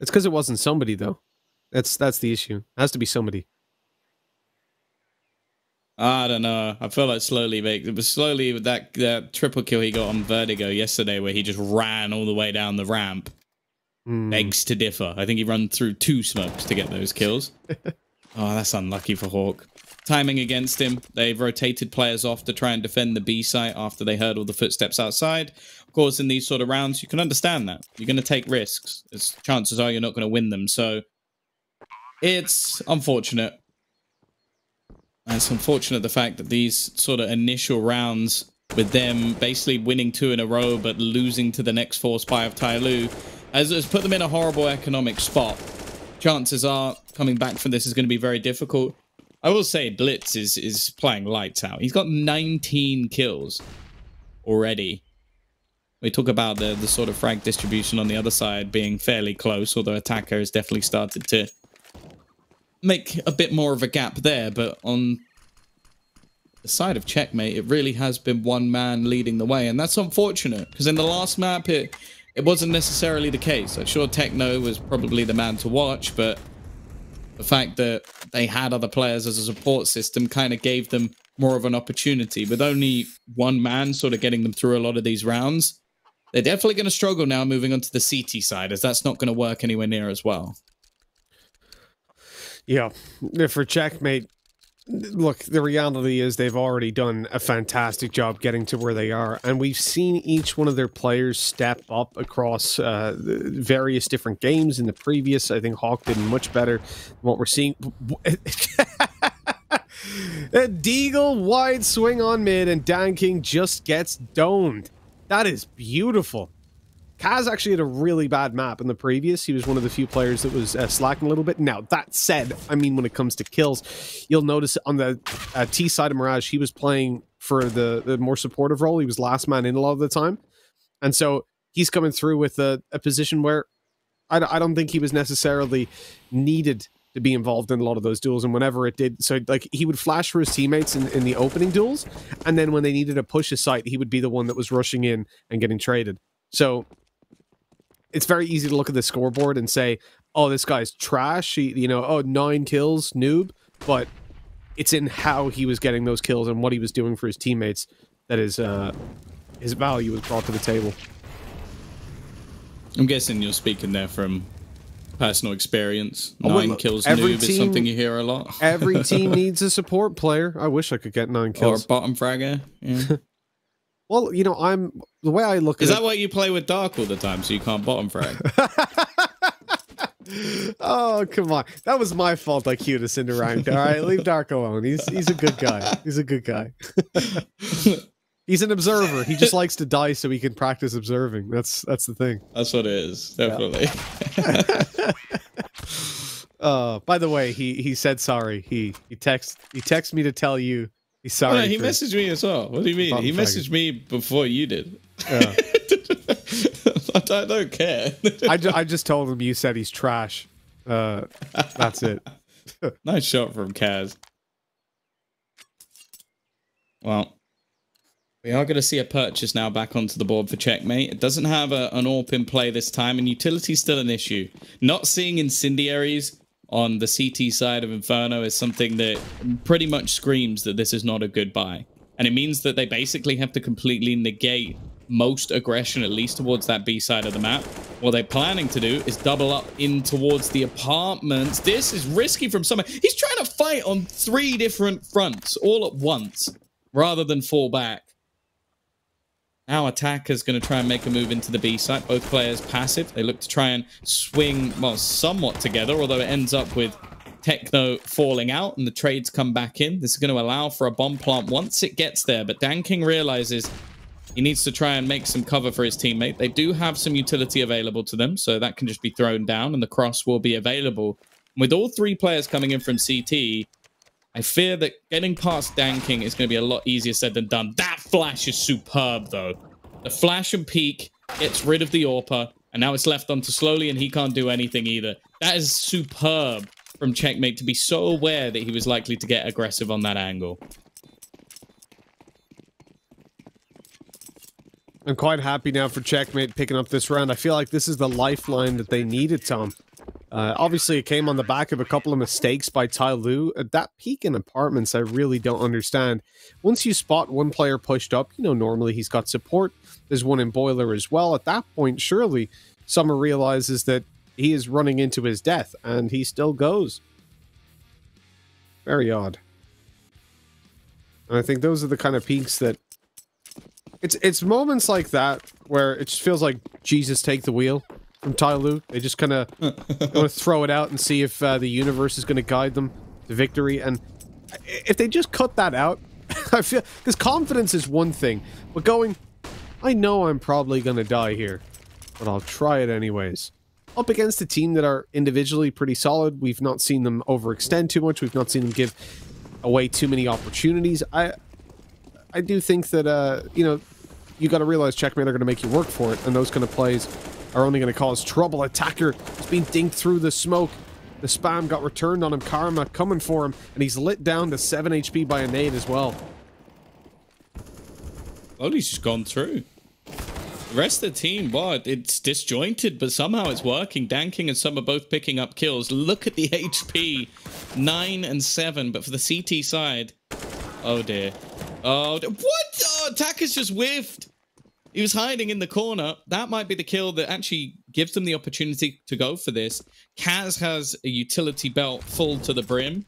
It's because it wasn't somebody, though. That's the issue. It has to be somebody. I don't know. I feel like it was slowly with that triple kill he got on Vertigo yesterday where he just ran all the way down the ramp. Begs to differ. I think he ran through 2 smokes to get those kills. Oh, that's unlucky for Hawk. Timing against him. They've rotated players off to try and defend the B site after they heard all the footsteps outside. Of course, in these sort of rounds, you can understand that. You're going to take risks. Chances are you're not going to win them. So it's unfortunate. It's unfortunate the fact that these sort of initial rounds with them basically winning 2 in a row but losing to the next 4 Spy of Tyloo has put them in a horrible economic spot. Chances are coming back from this is going to be very difficult. I will say Blitz is playing lights out. He's got 19 kills already. We talk about the sort of frag distribution on the other side being fairly close, although Attacker has definitely started to make a bit more of a gap there, but on the side of Checkmate, it really has been one man leading the way, and that's unfortunate, because in the last map, it wasn't necessarily the case. I'm sure Techno was probably the man to watch, but the fact that they had other players as a support system kind of gave them more of an opportunity. With only one man sort of getting them through a lot of these rounds, they're definitely going to struggle now moving on to the CT side, as that's not going to work anywhere near as well. Yeah, for Checkmate, look, the reality is they've already done a fantastic job getting to where they are, and we've seen each one of their players step up across various different games in the previous. I think Hawk did much better than what we're seeing. A Deagle wide swing on mid, and Dan King just gets domed. That is beautiful. Kaz actually had a really bad map in the previous. He was one of the few players that was slacking a little bit. Now, that said, I mean, when it comes to kills, you'll notice on the T side of Mirage, he was playing for the more supportive role. He was last man in a lot of the time. And so he's coming through with a position where I don't think he was necessarily needed to be involved in a lot of those duels. And whenever it did, so like he would flash for his teammates in the opening duels. And then when they needed to push a site, he would be the one that was rushing in and getting traded. So it's very easy to look at the scoreboard and say, oh, this guy's trash. He, oh, 9 kills, noob. But it's in how he was getting those kills and what he was doing for his teammates that his value was brought to the table. I'm guessing you're speaking there from personal experience. 9 kills noob is something you hear a lot. Every team needs a support player. I wish I could get 9 kills. Or a bottom fragger. Yeah. Well, the way I look at it... Is that why you play with Dark all the time, so you can't bottom frag? Oh, come on. That was my fault I queued us into ranked, all right? Leave Dark alone. He's a good guy. He's a good guy. He's an observer. He just likes to die so he can practice observing. That's the thing. That's what it is, definitely. Yeah. By the way, he said sorry. He texted me to tell you he's sorry. Oh, no, he messaged me as well. What do you mean? He messaged me before you did. Yeah. I don't care. I just told him you said he's trash. That's it. Nice shot from Kaz. Well, We are going to see a purchase now back onto the board for Checkmate. It doesn't have an AWP in play this time, and utility's still an issue. Not seeing incendiaries on the CT side of Inferno is something that pretty much screams that this is not a good buy. And it means that they basically have to completely negate most aggression, at least towards that B side of the map. What they're planning to do is double up in towards the apartments. This is risky from somewhere. He's trying to fight on 3 different fronts all at once, rather than fall back. Now Attacker's going to try and make a move into the B site. Both players passive. They look to try and swing, well, somewhat together, although it ends up with Techno falling out and the trades come back in. This is going to allow for a bomb plant once it gets there, but DanKing realizes he needs to try and make some cover for his teammate. They do have some utility available to them, so that can just be thrown down and the cross will be available. With all 3 players coming in from CT, I fear that getting past DanKing is going to be a lot easier said than done. That flash is superb, though. The flash and peek gets rid of the AWPer, and now it's left onto Slowly, and he can't do anything either. That is superb from Checkmate to be so aware that he was likely to get aggressive on that angle. I'm quite happy now for Checkmate picking up this round. I feel like this is the lifeline that they needed, Tom. Obviously, it came on the back of a couple of mistakes by Tyloo. That peak in apartments, I really don't understand. Once you spot one player pushed up, you know, normally he's got support. There's one in Boiler as well. At that point, surely Summer realizes that he is running into his death, and he still goes. Very odd. And I think those are the kind of peaks that... It's moments like that where it just feels like Jesus take the wheel from Tyloo. They just kind of going to throw it out and see if the universe is going to guide them to victory. And if they just cut that out, I feel... Because confidence is one thing, but going, I know I'm probably going to die here, but I'll try it anyways. Up against a team that are individually pretty solid. We've not seen them overextend too much. We've not seen them give away too many opportunities. I do think that, you know, you got to realize Checkmate are going to make you work for it, and those kind of plays are only going to cause trouble. Attacker has been dinked through the smoke. The spam got returned on him. Karma coming for him, and he's lit down to 7 HP by a nade as well. Well, he's just gone through. The rest of the team, well, it's disjointed, but somehow it's working. DanKing and Summer both picking up kills. Look at the HP. 9 and 7, but for the CT side... Oh, dear. Oh, what? Oh, Attacker's just whiffed. He was hiding in the corner. That might be the kill that actually gives them the opportunity to go for this. Kaz has a utility belt full to the brim.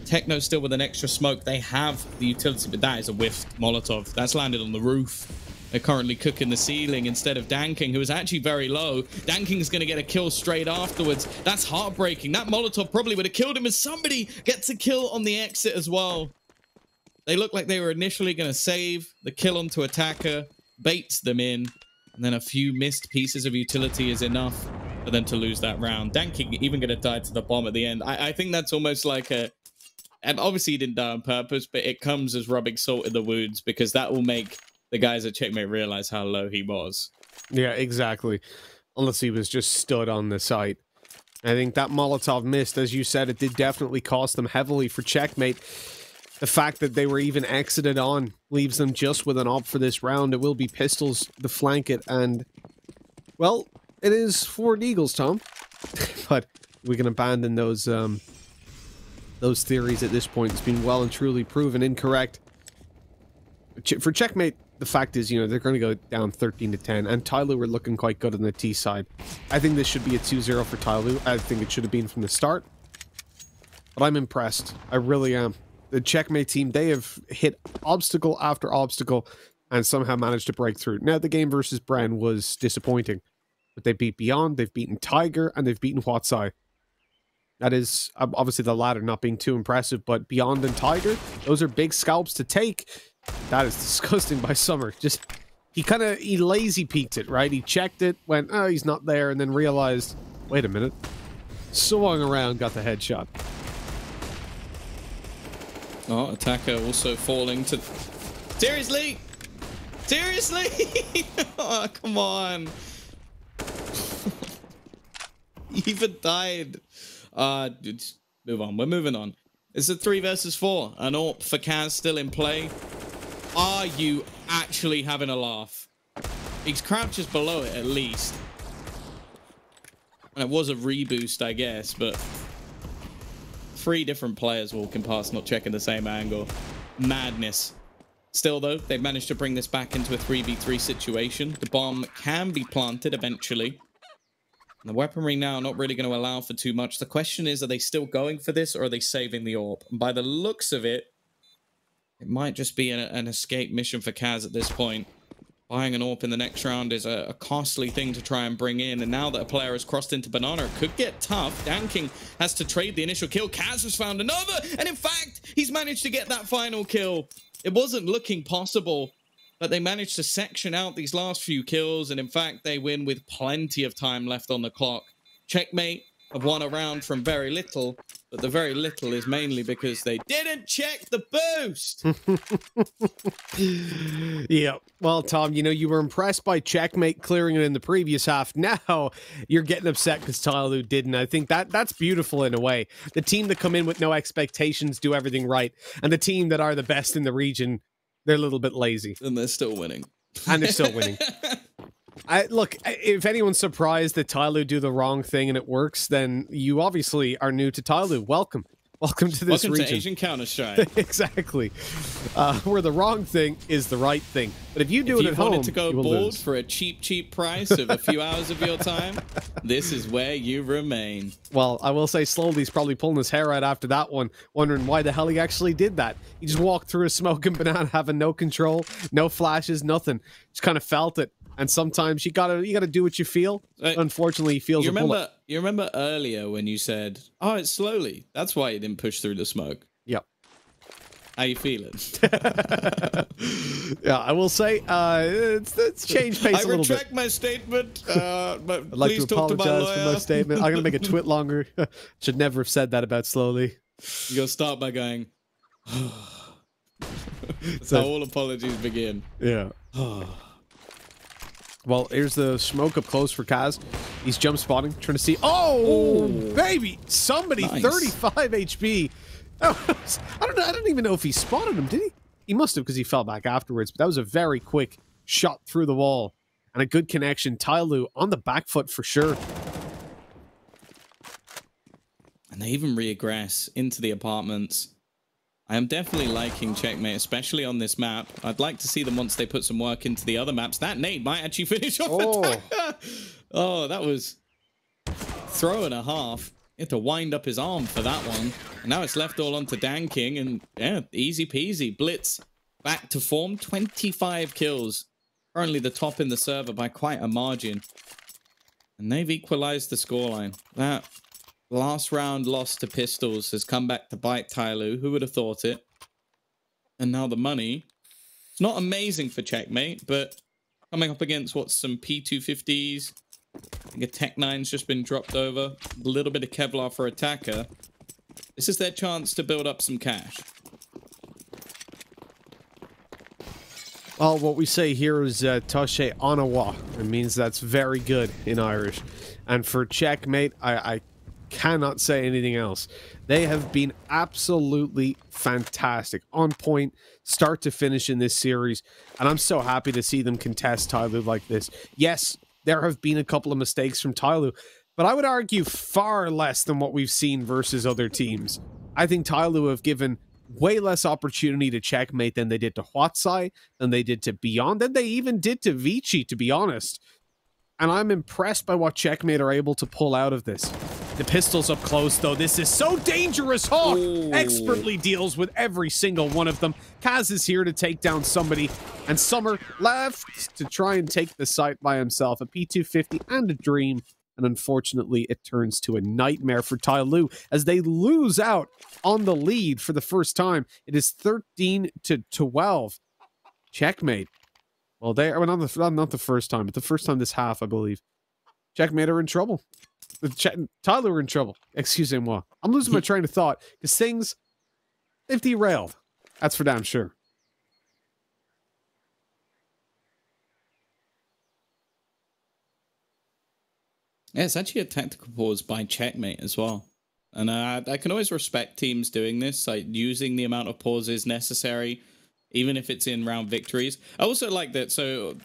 Techno still with an extra smoke. They have the utility, but that is a whiffed Molotov. That's landed on the roof. They're currently cooking the ceiling instead of DanKing, who is actually very low. DanKing's going to get a kill straight afterwards. That's heartbreaking. That Molotov probably would have killed him, as somebody gets a kill on the exit as well. They look like they were initially going to save the kill onto Attacker, baits them in, and then a few missed pieces of utility is enough for them to lose that round. DanKing even going to die to the bomb at the end. I think that's almost like a... And obviously he didn't die on purpose, but it comes as rubbing salt in the wounds, because that will make the guys at Checkmate realize how low he was. Yeah, exactly. Unless he was just stood on the site. I think that Molotov missed, as you said, it did definitely cost them heavily for Checkmate. The fact that they were even exited on leaves them just with an op for this round. It will be pistols to flank it, and, well, it is Ford Eagles, Tom. But we can abandon those theories at this point. It's been well and truly proven incorrect. For Checkmate, the fact is, you know, they're going to go down 13-10, and Tyloo were looking quite good on the T side. I think this should be a 2-0 for Tyloo. I think it should have been from the start. But I'm impressed. I really am. The Checkmate team, they have hit obstacle after obstacle and somehow managed to break through. Now, the game versus Bren was disappointing, but they beat Beyond, they've beaten Tiger, and they've beaten Huatsai. That is, obviously the latter not being too impressive, but Beyond and Tiger, those are big scalps to take. That is disgusting by Summer. Just, he lazy peeked it, right? He checked it, went, oh, he's not there, and then realized, wait a minute. Swung around, got the headshot. Oh, Attacker also falling to... Seriously? Seriously? Oh, come on. He even died. Just move on. We're moving on. It's a 3 versus 4. An AWP for Kaz still in play. Are you actually having a laugh? He's crouches below it at least. And it was a reboost, I guess, but 3 different players walking past, not checking the same angle. Madness. Still, though, they've managed to bring this back into a 3v3 situation. The bomb can be planted eventually. The weaponry now not really going to allow for too much. The question is, are they still going for this, or are they saving the AWP? And by the looks of it, it might just be an escape mission for Kaz at this point. Buying an AWP in the next round is a costly thing to try and bring in. And now that a player has crossed into Banana, it could get tough. DanKing has to trade the initial kill. Kaz has found another. And in fact, he's managed to get that final kill. It wasn't looking possible, but they managed to section out these last few kills. And in fact, they win with plenty of time left on the clock. Checkmate have won a round from very little, but the very little is mainly because they didn't check the boost. Yeah. Well, Tom, you know, you were impressed by Checkmate clearing it in the previous half. Now you're getting upset because Tyloo didn't. I think that's beautiful in a way. The team that come in with no expectations do everything right, and the team that are the best in the region, they're a little bit lazy. And they're still winning. And they're still winning. Look, if anyone's surprised that Tyloo do the wrong thing and it works, then you obviously are new to Tyloo. Welcome. Welcome to this region. Welcome to Asian Counter-Strike. Exactly. Where the wrong thing is the right thing. But if you do it at home, you wanted to go bold for a cheap price of a few hours of your time, this is where you remain. Well, I will say Slowly's probably pulling his hair out after that one, wondering why the hell he actually did that. He just walked through a smoking Banana, having no control, no flashes, nothing. Just kind of felt it. And sometimes you gotta do what you feel. Unfortunately, he feels a bullet. You remember earlier when you said, "Oh, it's Slowly." That's why you didn't push through the smoke. Yep. How you feeling? Yeah, I will say it's changed pace a little bit. I retract my statement. But I'd like please to talk to my apologize lawyer. for my statement. I'm gonna make a twit longer. Should never have said that about Slowly. You gotta start by going. That's how all apologies begin. Yeah. Well, here's the smoke up close for Kaz. He's jump spotting, trying to see. Oh, baby! Somebody, nice. 35 HP. Oh, I don't even know if he spotted him, did he? He must have, because he fell back afterwards. But that was a very quick shot through the wall and a good connection. Tyloo on the back foot for sure. And they even regress into the apartments. I am definitely liking Checkmate, especially on this map. I'd like to see them once they put some work into the other maps. That nade might actually finish off attacker. Oh, that was throw and a half. He had to wind up his arm for that one. And now it's left all onto DanKing, and yeah, easy peasy. Blitz back to form. 25 kills. Currently the top in the server by quite a margin. And they've equalized the scoreline. That last round loss to Pistols has come back to bite Tyloo. Who would have thought it? And now the money. It's not amazing for Checkmate, but coming up against what, some P250s. I think a Tech-9's just been dropped over. A little bit of Kevlar for attacker. This is their chance to build up some cash. Well, what we say here is Toshe Onawa. It means that's very good in Irish. And for Checkmate, I cannot say anything else. They have been absolutely fantastic, on point, start to finish in this series, and I'm so happy to see them contest Tyloo like this. Yes, there have been a couple of mistakes from Tyloo, but I would argue far less than what we've seen versus other teams. I think Tyloo have given way less opportunity to Checkmate than they did to Hwatsai, than they did to Beyond, than they even did to Vici, to be honest. And I'm impressed by what Checkmate are able to pull out of this. The Pistols up close, though. This is so dangerous. Hawk expertly deals with every single one of them. Kaz is here to take down somebody, and Summer left to try and take the site by himself. A P250 and a Dream, and unfortunately, it turns to a nightmare for Tyloo as they lose out on the lead for the first time. It is 13-12. Checkmate. Well, they are not the first time, but the first time this half, I believe. Checkmate are in trouble. Tyloo are in trouble. Excusez-moi. I'm losing my train of thought because things, they've derailed. That's for damn sure. Yeah, it's actually a tactical pause by Checkmate as well. And I can always respect teams doing this, like using the amount of pauses necessary even if it's in round victories. I also like that. So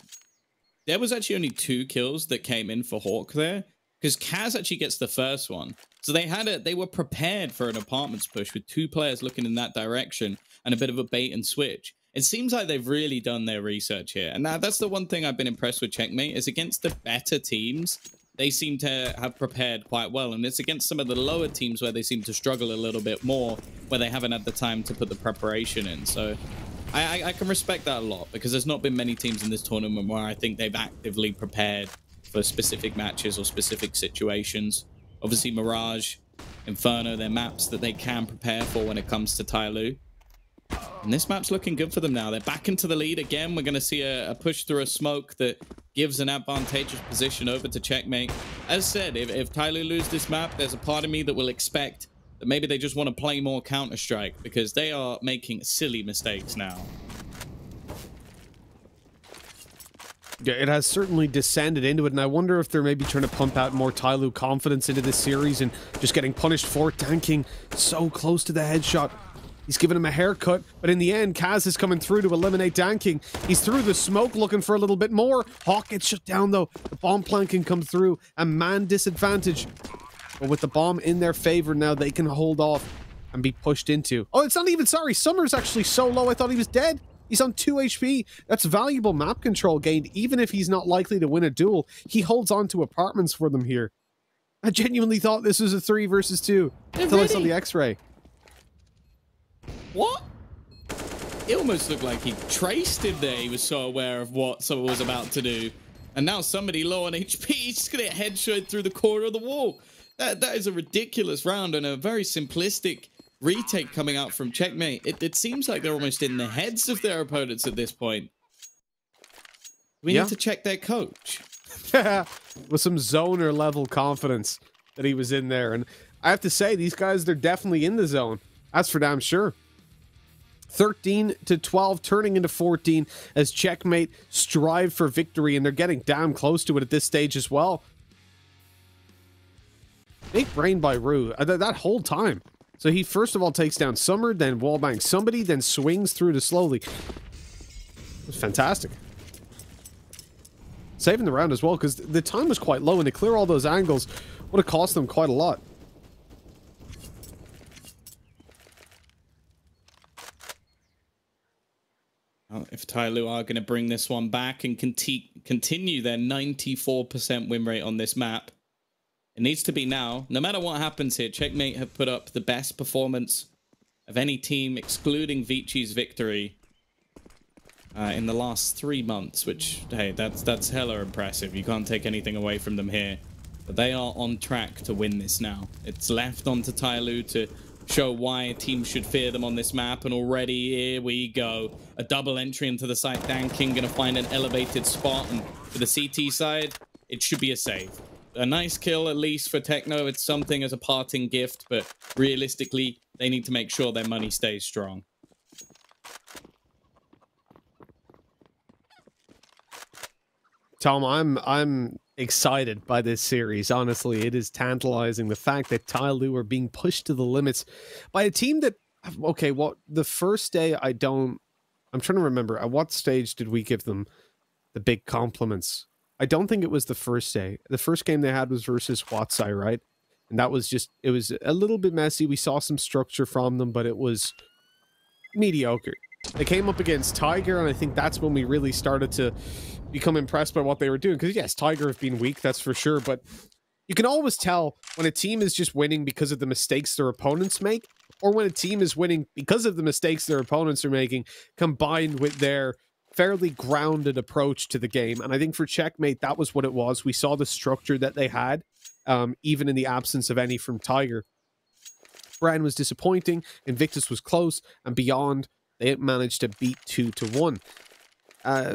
there was actually only 2 kills that came in for Hawk there, because Kaz actually gets the first one. So they were prepared for an apartments push with 2 players looking in that direction and a bit of a bait and switch. It seems like they've really done their research here. And that's the one thing I've been impressed with Checkmate, is against the better teams, they seem to have prepared quite well. And it's against some of the lower teams where they seem to struggle a little bit more, where they haven't had the time to put the preparation in. So I can respect that a lot, because there's not been many teams in this tournament where I think they've actively prepared for specific matches or specific situations. Obviously, Mirage, Inferno, they're maps that they can prepare for when it comes to Tyloo. And this map's looking good for them now. They're back into the lead again. We're going to see a push through a smoke that gives an advantageous position over to Checkmate. As said, if Tyloo lose this map, there's a part of me that will expect that maybe they just want to play more Counter-Strike, because they are making silly mistakes now. Yeah, it has certainly descended into it, and I wonder if they're maybe trying to pump out more Tyloo confidence into this series and just getting punished for it. Danking so close to the headshot. He's giving him a haircut, but in the end, Kaz is coming through to eliminate Danking. He's through the smoke looking for a little bit more. Hawk gets shut down, though. The bomb planking comes through. A man disadvantage. But with the bomb in their favor now, they can hold off and be pushed into. Oh, it's not even, sorry. Summer's actually so low, I thought he was dead. He's on 2 HP. That's valuable map control gained. Even if he's not likely to win a duel, he holds on to apartments for them here. I genuinely thought this was a 3 versus 2 until I saw the X-ray. What? It almost looked like he traced him there. He was so aware of what someone was about to do. And now somebody low on HP, he's just going to headshot through the corner of the wall. That is a ridiculous round and a very simplistic retake coming out from Checkmate. It seems like they're almost in the heads of their opponents at this point. We need to check their coach. With some zoner level confidence that he was in there. And I have to say, these guys, they're definitely in the zone. That's for damn sure. 13 to 12, turning into 14 as Checkmate strive for victory, and they're getting damn close to it at this stage as well. Big brain by Rue that whole time. So he first of all takes down Summer, then wallbangs somebody, then swings through to slowly. It was fantastic. Saving the round as well, because the time was quite low, and to clear all those angles would have cost them quite a lot. If Tyloo are going to bring this one back and continue their 94% win rate on this map, it needs to be now. No matter what happens here, Checkmate have put up the best performance of any team, excluding Viici's victory, in the last 3 months, which, hey, that's hella impressive. You can't take anything away from them here. But they are on track to win this now. It's left onto Tyloo to show why a team should fear them on this map, and already here we go. A double entry into the site. Danking gonna find an elevated spot, and for the CT side, it should be a save. A nice kill, at least for Techno. It's something as a parting gift, but realistically, they need to make sure their money stays strong. Tom, I'm excited by this series. Honestly, it is tantalizing the fact that Tyloo are being pushed to the limits by a team that, okay, what the first day I'm trying to remember, at what stage did we give them the big compliments? I don't think it was the first day. The first game they had was versus Watsai, right? And that was just, it was a little bit messy. We saw some structure from them, but it was mediocre. They came up against Tiger, and I think that's when we really started to become impressed by what they were doing. Because yes, Tiger have been weak, that's for sure, but you can always tell when a team is just winning because of the mistakes their opponents make, or when a team is winning because of the mistakes their opponents are making, combined with their fairly grounded approach to the game. And I think for Checkmate, that was what it was. We saw the structure that they had, even in the absence of any from Tiger. Brian was disappointing, Invictus was close, and beyond, they managed to beat 2-1.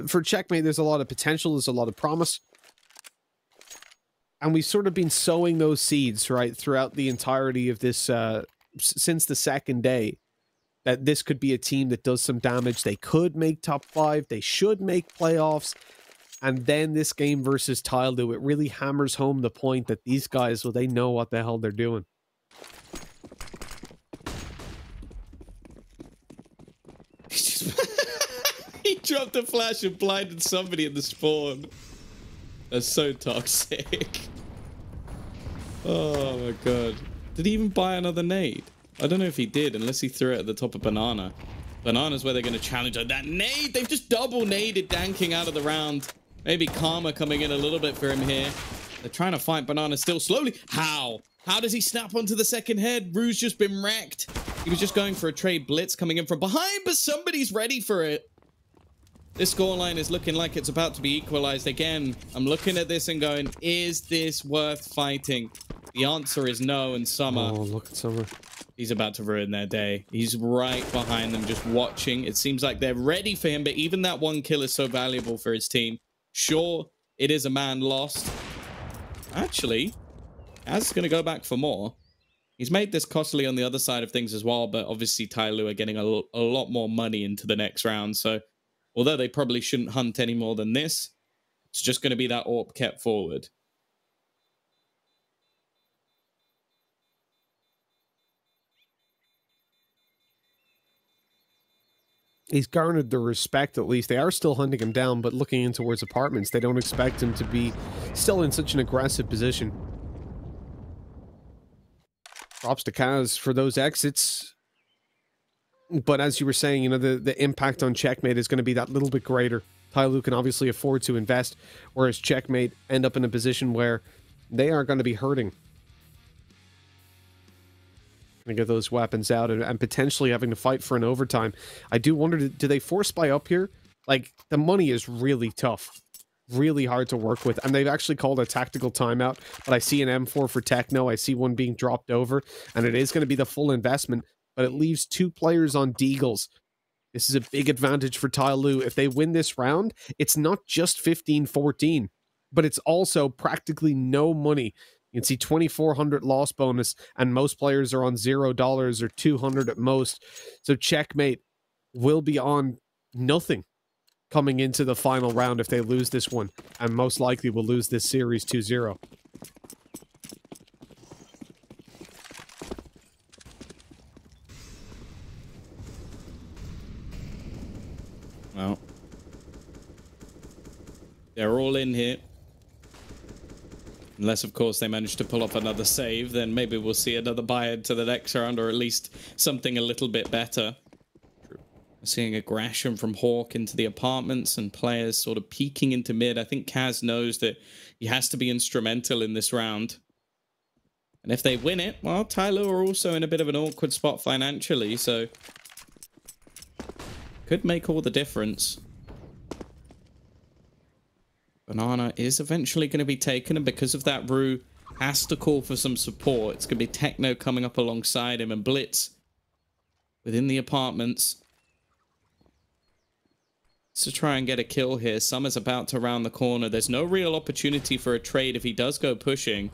For Checkmate, there's a lot of potential, there's a lot of promise. And we've sort of been sowing those seeds, right, throughout the entirety of this, since the second day, that this could be a team that does some damage. They could make top 5, they should make playoffs. And then this game versus Tyloo, it really hammers home the point that these guys, well, they know what the hell they're doing. dropped a flash and blinded somebody in the spawn. That's so toxic. Oh my god. Did he even buy another nade? I don't know if he did, unless he threw it at the top of Banana. Banana's where they're going to challenge her. That nade! They've just double naded Danking out of the round. Maybe Karma coming in a little bit for him here. They're trying to fight Banana still slowly. How? How does he snap onto the second head? Rue's just been wrecked. He was just going for a trade blitz coming in from behind, but somebody's ready for it. This scoreline is looking like it's about to be equalized again. I'm looking at this and going, is this worth fighting? The answer is no, and Summer. Oh, look at Summer. He's about to ruin their day. He's right behind them, just watching. It seems like they're ready for him, but even that one kill is so valuable for his team. Sure, it is a man lost. Actually, Az is going to go back for more. He's made this costly on the other side of things as well, but obviously Tyloo are getting a lot more money into the next round. So, although they probably shouldn't hunt any more than this, it's just going to be that AWP kept forward. He's garnered the respect, at least. They are still hunting him down, but looking in towards apartments, they don't expect him to be still in such an aggressive position. Props to Kaz for those exits. But as you were saying, you know, the impact on Checkmate is going to be that little bit greater. Tyloo can obviously afford to invest, whereas Checkmate end up in a position where they are going to be hurting. To get those weapons out and potentially having to fight for an overtime. I do wonder, do they force buy up here? Like, the money is really tough. Really hard to work with. And they've actually called a tactical timeout. But I see an M4 for Techno. I see one being dropped over. And it is going to be the full investment. But it leaves 2 players on Deagles. This is a big advantage for Tyloo. If they win this round, it's not just 15-14. But it's also practically no money. You can see 2,400 loss bonus, and most players are on $0 or 200 at most. So Checkmate will be on nothing coming into the final round if they lose this one, and most likely will lose this series 2-0. Well, they're all in here. Unless, of course, they manage to pull off another save, then maybe we'll see another buy into the next round, or at least something a little bit better. We're seeing aggression from Hawk into the apartments and players sort of peeking into mid. I think Kaz knows that he has to be instrumental in this round. And if they win it, well, Tyloo are also in a bit of an awkward spot financially, so could make all the difference. Banana is eventually going to be taken, and because of that, Rue has to call for some support. It's going to be Techno coming up alongside him, and Blitz within the apartments to try and get a kill here. Summer's about to round the corner. There's no real opportunity for a trade if he does go pushing.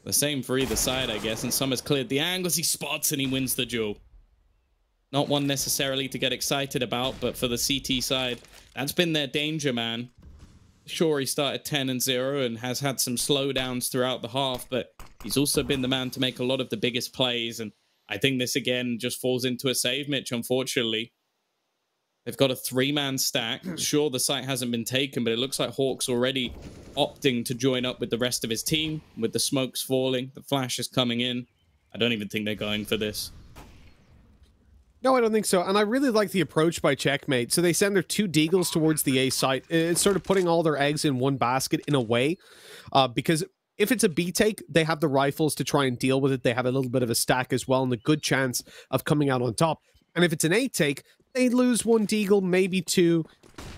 The same for either side, I guess, and Summer's cleared the angles. He spots and he wins the duel. Not one necessarily to get excited about, but for the CT side, that's been their danger, man. Sure, he started 10-0 and has had some slowdowns throughout the half, but he's also been the man to make a lot of the biggest plays, and I think this again just falls into a save, Mitch, unfortunately. They've got a 3-man stack. Sure, the site hasn't been taken, but it looks like Hawk's already opting to join up with the rest of his team, with the smokes falling, the flash is coming in. I don't even think they're going for this. No, I don't think so. And I really like the approach by Checkmate. So they send their 2 Deagles towards the A site. It's sort of putting all their eggs in one basket in a way. Because if it's a B take, they have the rifles to try and deal with it. They have a little bit of a stack as well and a good chance of coming out on top. And if it's an A take, they lose 1 Deagle, maybe 2.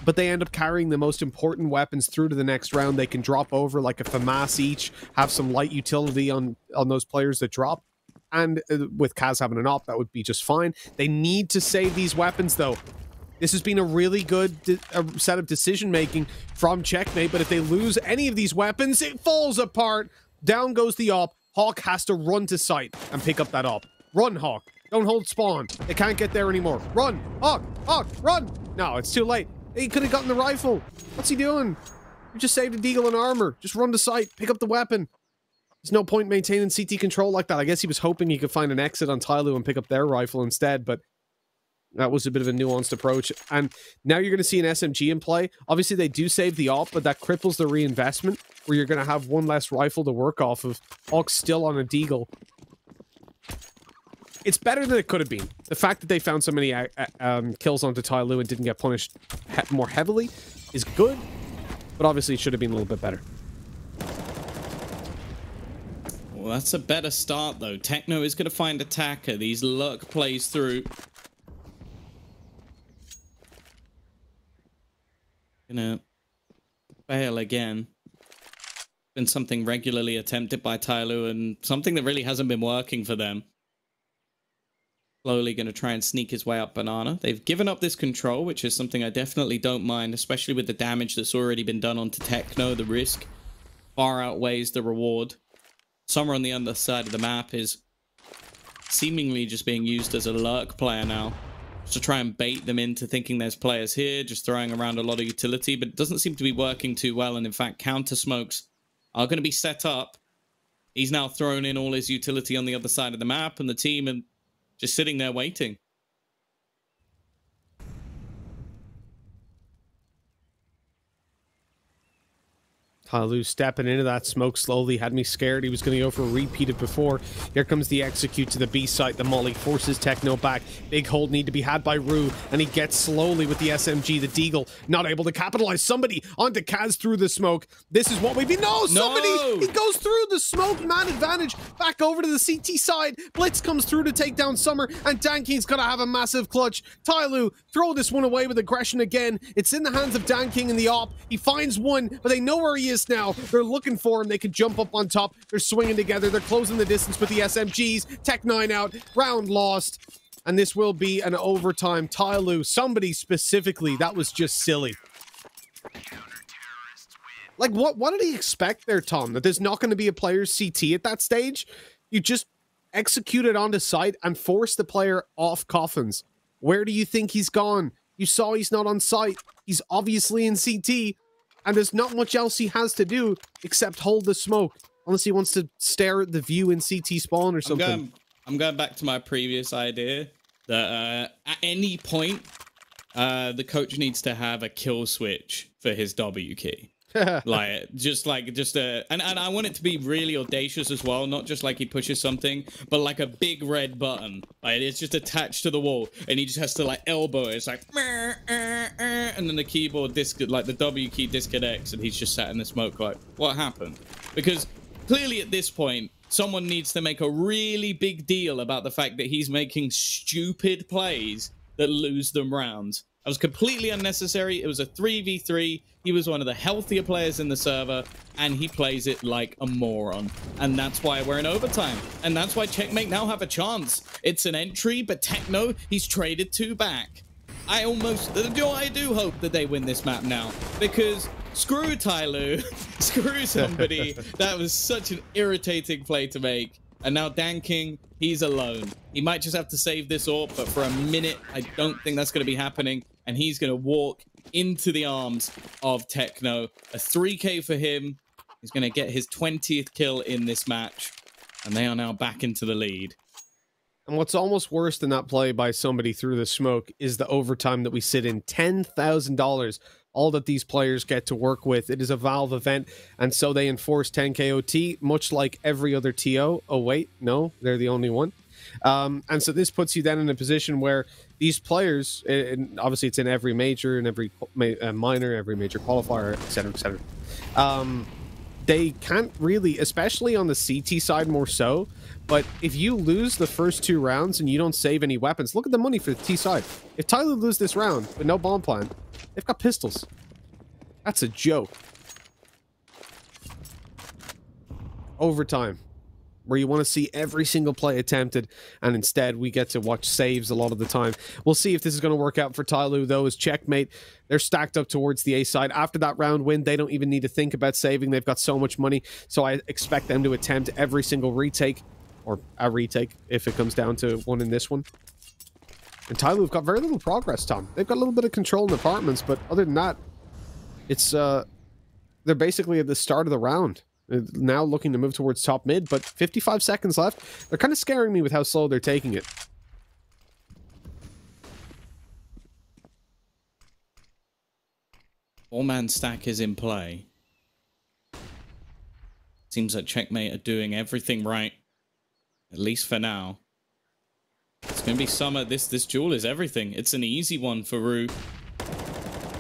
But they end up carrying the most important weapons through to the next round. They can drop over like a FAMAS each, have some light utility on those players that drop. And with Kaz having an op, that would be just fine. They need to save these weapons, though. This has been a really good set of decision-making from Checkmate, but if they lose any of these weapons, it falls apart. Down goes the op. Hawk has to run to site and pick up that op. Run, Hawk. Don't hold spawn. They can't get there anymore. Run. Hawk. Hawk. Run. No, it's too late. He could have gotten the rifle. What's he doing? You just saved a Deagle and armor. Just run to site. Pick up the weapon. There's no point maintaining CT control like that. I guess he was hoping he could find an exit on Tyloo and pick up their rifle instead, but That was a bit of a nuanced approach. And now you're going to see an SMG in play. Obviously, they do save the AWP, but that cripples the reinvestment, where you're going to have one less rifle to work off of. Hawk still on a deagle. It's better than it could have been. The fact that they found so many kills onto Tyloo and didn't get punished more heavily is good, but obviously it should have been a little bit better. Well, that's a better start, though. Techno is going to find Attacker. These luck plays through. Gonna fail again. Been something regularly attempted by Tyloo and something that really hasn't been working for them. Slowly going to try and sneak his way up Banana. They've given up this control, which is something I definitely don't mind, especially with the damage that's already been done onto Techno. The risk far outweighs the reward. Summer on the other side of the map is seemingly just being used as a lurk player now, just to try and bait them into thinking there's players here, just throwing around a lot of utility, but it doesn't seem to be working too well. And in fact, counter smokes are going to be set up. He's now thrown in all his utility on the other side of the map, and the team are just sitting there waiting. Tyloo stepping into that smoke slowly had me scared. He was going to go for a repeat of before. Here comes the execute to the B site. The molly forces Techno back. Big hold need to be had by Rue, and he gets slowly with the SMG. The Deagle not able to capitalize. Somebody onto Kaz through the smoke. This is what we've been. No, somebody! No! He goes through the smoke. Man advantage. Back over to the CT side. Blitz comes through to take down Summer, and Danking's going to have a massive clutch. Tyloo throw this one away with aggression again. It's in the hands of Danking in the AWP. He finds one, but they know where he is now. They're looking for him. They can jump up on top. They're swinging together. They're closing the distance with the SMGs. Tech9 out. Round lost. And this will be an overtime. Tyloo, somebody specifically, that was just silly. Like, what did he expect there, Tom? That there's not going to be a player's CT at that stage? You just execute it onto site and force the player off coffins. Where do you think he's gone? You saw he's not on site. He's obviously in CT. And there's not much else he has to do except hold the smoke. Unless he wants to stare at the view in CT spawn or something. I'm going back to my previous idea that at any point, the coach needs to have a kill switch for his W key. And I want it to be really audacious as well, not just like he pushes something, but like a big red button. Like it's just attached to the wall, and he just has to like elbow it. It's like, and then the keyboard like the W key disconnects, and he's just sat in the smoke like, what happened? Because clearly at this point, someone needs to make a really big deal about the fact that he's making stupid plays that lose them rounds. That was completely unnecessary. It was a 3v3. He was one of the healthier players in the server, and he plays it like a moron. And that's why we're in overtime. And that's why Checkmate now have a chance. It's an entry, but Techno, he's traded 2 back. I do hope that they win this map now, because screw Tyloo, screw somebody. That was such an irritating play to make. And now Danking, he's alone. He might just have to save this AWP, but for a minute, I don't think that's going to be happening. And he's going to walk into the arms of Techno. A 3K for him. He's going to get his 20th kill in this match. And they are now back into the lead. And what's almost worse than that play by somebody through the smoke is the overtime that we sit in. $10,000. All that these players get to work with. It is a Valve event, and so they enforce 10K OT, much like every other TO. Oh, wait, no, they're the only one. And so this puts you then in a position where these players, and obviously it's in every major, and every minor, every major qualifier, etc., they can't really, especially on the CT side more so, but if you lose the first 2 rounds and you don't save any weapons, look at the money for the T side. If Tyloo loses this round with no bomb plant, they've got pistols. That's a joke. Overtime, where you want to see every single play attempted, and instead we get to watch saves a lot of the time. We'll see if this is going to work out for Tyloo, though, as Checkmate. They're stacked up towards the A side. After that round win, they don't even need to think about saving. They've got so much money, so I expect them to attempt every single retake, or a retake, if it comes down to one in this one. And Tyloo have got very little progress, Tom. They've got a little bit of control in the apartments, but other than that, it's they're basically at the start of the round. Now looking to move towards top mid, but 55 seconds left. They're kind of scaring me with how slow they're taking it. 4-man stack is in play. Seems like Checkmate are doing everything right, at least for now. It's going to be Summer. This duel is everything. It's an easy one for Rue.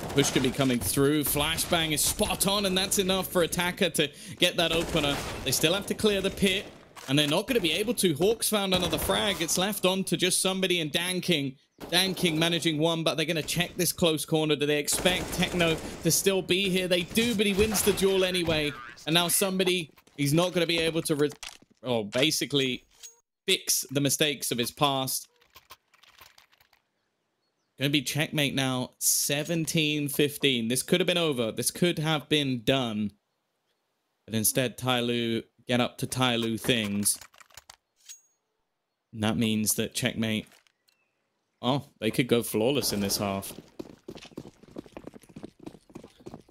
Push could be coming through. Flashbang is spot on, and that's enough for Attacker to get that opener. They still have to clear the pit, and they're not going to be able to. Hawks found another frag. It's left on to just somebody and Dan King. Dan King managing one, but they're going to check this close corner. Do they expect Techno to still be here? They do, but he wins the duel anyway. And now somebody, he's not going to be able to basically fix the mistakes of his past. Going to be Checkmate now, 17-15. This could have been over. This could have been done. But instead, Tyloo get up to Tyloo things. And that means that Checkmate, oh, they could go flawless in this half.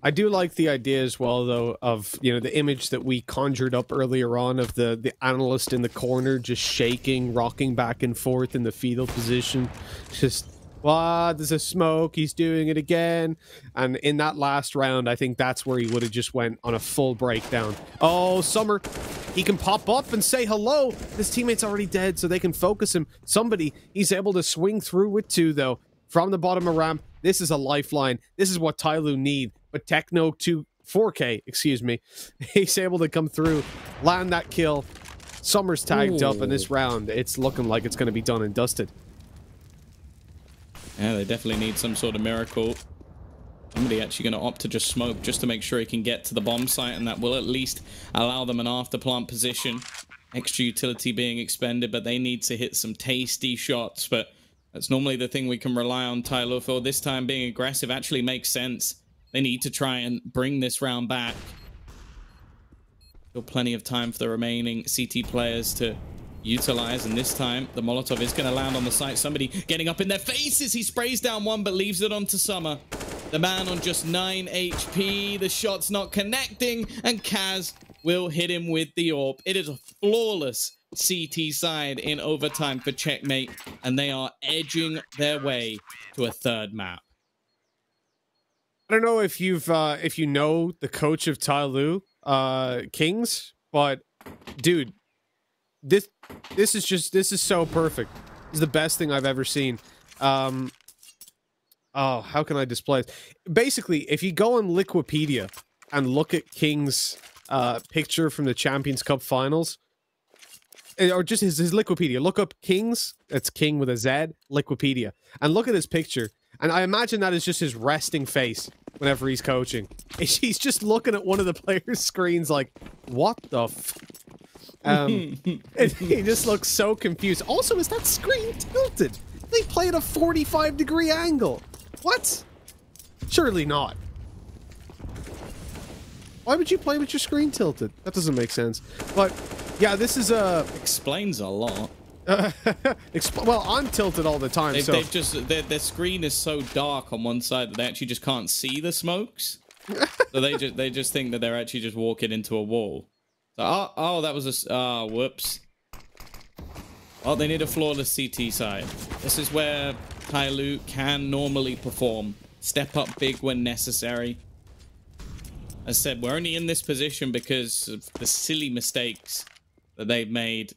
I do like the idea as well, though, of, you know, the image that we conjured up earlier on of the analyst in the corner just shaking, rocking back and forth in the fetal position. Just, what? There's a smoke. He's doing it again. And in that last round, I think that's where he would have just went on a full breakdown. Oh, Summer, he can pop up and say hello. His teammate's already dead, so they can focus him. Somebody, he's able to swing through with 2, though. From the bottom of ramp, this is a lifeline. This is what Tyloo need. But Techno 4K, excuse me, he's able to come through, land that kill. Summer's tagged up in this round. It's looking like it's going to be done and dusted. Yeah, they definitely need some sort of miracle. Somebody actually going to opt to just smoke just to make sure he can get to the bomb site, and that will at least allow them an after plant position. Extra utility being expended, but they need to hit some tasty shots. But that's normally the thing we can rely on Tyloo for. This time being aggressive actually makes sense. They need to try and bring this round back. Still plenty of time for the remaining CT players to utilize, and this time the Molotov is going to land on the site. Somebody getting up in their faces. He sprays down one but leaves it on to Summer. The man on just 9 HP. The shot's not connecting, and Kaz will hit him with the AWP. It is a flawless CT side in overtime for Checkmate, and they are edging their way to a third map. I don't know if if you know the coach of Tyloo, Kings, but dude, this is so perfect. This is the best thing I've ever seen. Oh, how can I display it? Basically, if you go on Liquipedia and look at King's picture from the Champions Cup finals, or just his Liquipedia, look up Kings, it's King with a Z, Liquipedia, and look at his picture. And I imagine that is just his resting face whenever he's coaching. He's just looking at one of the players' screens like, what the f... he just looks so confused. Also, is that screen tilted? They play at a 45-degree angle. What? Surely not. Why would you play with your screen tilted? That doesn't make sense. But, yeah, this is a... Explains a lot. Well, I'm tilted all the time, so... They've just... Their screen is so dark on one side that they actually just can't see the smokes. So they just think that they're actually just walking into a wall. So, oh, that was a... whoops. Oh, they need a flawless CT side. This is where Tyloo can normally perform. Step up big when necessary. As I said, we're only in this position because of the silly mistakes that they've made.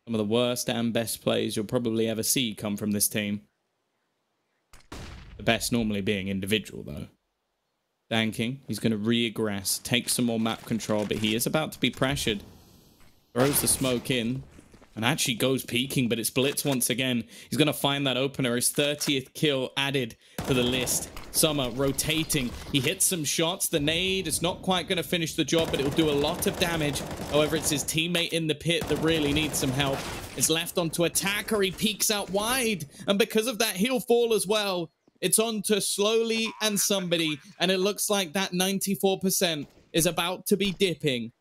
Some of the worst and best plays you'll probably ever see come from this team. The best normally being individual, though. Danking, he's going to re-aggress, take some more map control, but he is about to be pressured. Throws the smoke in, and actually goes peeking, but it's Blitz once again. He's going to find that opener, his 30th kill added to the list. Summer rotating. He hits some shots. The nade is not quite going to finish the job, but it will do a lot of damage. However, it's his teammate in the pit that really needs some help. It's left onto Attacker. He peeks out wide, and because of that, he'll fall as well. It's on to Slowly and Somebody, and it looks like that 94% is about to be dipping.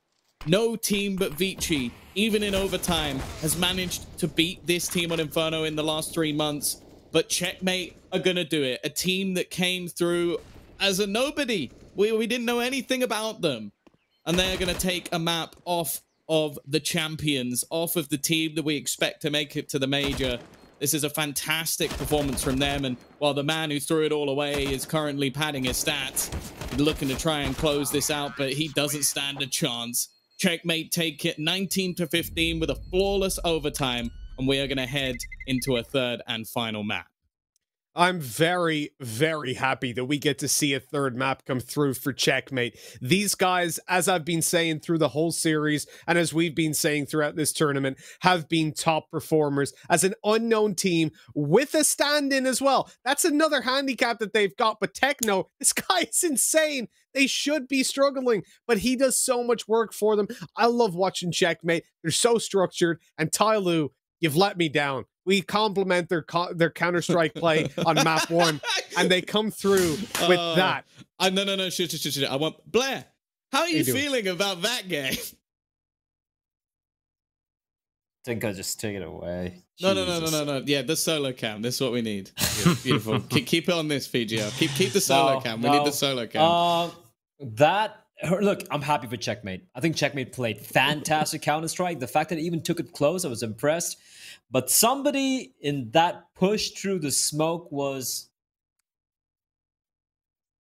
No team but Vici, even in overtime, has managed to beat this team on Inferno in the last 3 months. But Checkmate are going to do it. A team that came through as a nobody. We didn't know anything about them. And they're going to take a map off of the champions, off of the team that we expect to make it to the major. This is a fantastic performance from them. And while the man who threw it all away is currently padding his stats, looking to try and close this out, but he doesn't stand a chance. Checkmate take it 19-15 with a flawless overtime. And we are going to head into a third and final map. I'm very, very happy that we get to see a third map come through for Checkmate. These guys, as I've been saying through the whole series, and as we've been saying throughout this tournament, have been top performers as an unknown team with a stand-in as well. That's another handicap that they've got, but Techno, this guy is insane. They should be struggling, but he does so much work for them. I love watching Checkmate. They're so structured, and Tyloo, you've let me down. We compliment their Counter-Strike play on map 1, and they come through with that. No. Shit. I want Blair. How are you feeling about that game? Think I just take it away. No. Yeah, the solo cam. This is what we need. Beautiful. keep it on this, VGL. Keep the solo cam. We need the solo cam. Look, I'm happy for Checkmate. I think Checkmate played fantastic Counter-Strike. The fact that it even took it close, I was impressed. But somebody in that push through the smoke was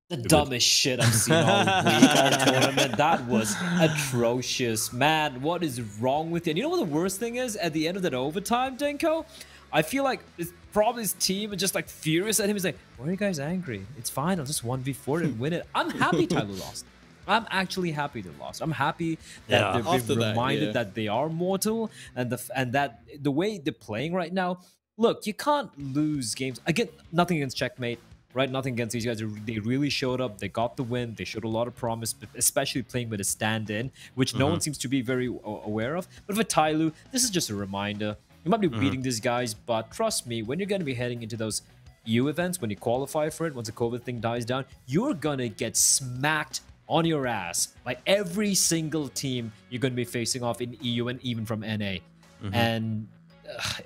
the dumbest shit I've seen all week, all tournament. That was atrocious. Man, what is wrong with you? And you know what the worst thing is? At the end of that overtime, Denko, I feel like it's probably his team are just like furious at him. He's like, why are you guys angry? It's fine. I'll just 1v4 and win it. I'm happy Tyloo lost. I'm actually happy they lost. I'm happy that they've been reminded that they are mortal, and that the way they're playing right now. Look, you can't lose games. I get nothing against Checkmate, right? Nothing against these guys. They really showed up. They got the win. They showed a lot of promise, but especially playing with a stand-in, which no one seems to be very aware of. But for Tyloo, this is just a reminder. You might be beating these guys, but trust me, when you're going to be heading into those EU events, when you qualify for it, once the COVID thing dies down, you're going to get smacked on your ass by every single team you're going to be facing off in EU and even from NA. And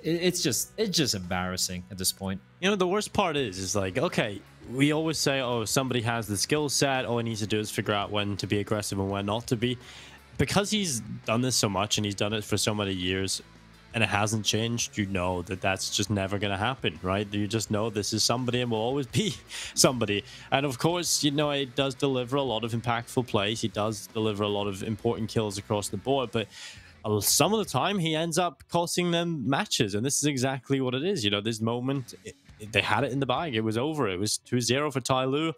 it's just embarrassing at this point. You know, the worst part is like, okay, we always say, oh, somebody has the skill set. All he needs to do is figure out when to be aggressive and when not to be. Because he's done this so much and he's done it for so many years, and it hasn't changed, you know that that's just never going to happen, right? You just know this is somebody and will always be somebody. And of course, you know, it does deliver a lot of impactful plays. He does deliver a lot of important kills across the board, but some of the time he ends up costing them matches. And this is exactly what it is. You know, this moment, they had it in the bag. It was over. It was 2-0 for Tyloo.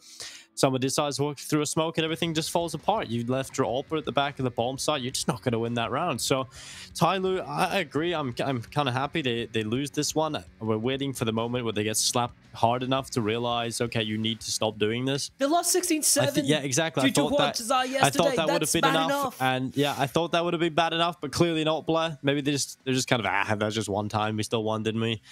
Someone decides to walk through a smoke and everything just falls apart. You left your AWPer at the back of the bomb site. You're just not going to win that round. So Tyloo, I agree. I'm kind of happy they lose this one. We're waiting for the moment where they get slapped hard enough to realize, okay, you need to stop doing this. They lost 16-7. Yeah, exactly. I thought that would have been enough. And yeah, I thought that would have been bad enough, but clearly not, Blair. Maybe they're just kind of, that's just one time. We still won, didn't we?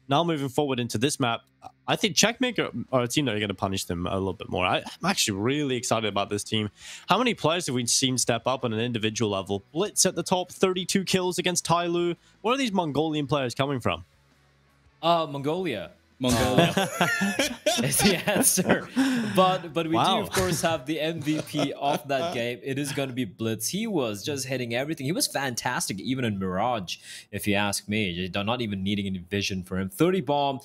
Now moving forward into this map, I think Checkmate are a team that are going to punish them a little bit more. I'm actually really excited about this team. How many players have we seen step up on an individual level? Blitz at the top, 32 kills against Tyloo. Where are these Mongolian players coming from? Mongolia is the answer. But we do, of course, have the MVP of that game. It is going to be Blitz. He was just hitting everything. He was fantastic, even in Mirage, if you ask me. Not even needing any vision for him. 30 bomb,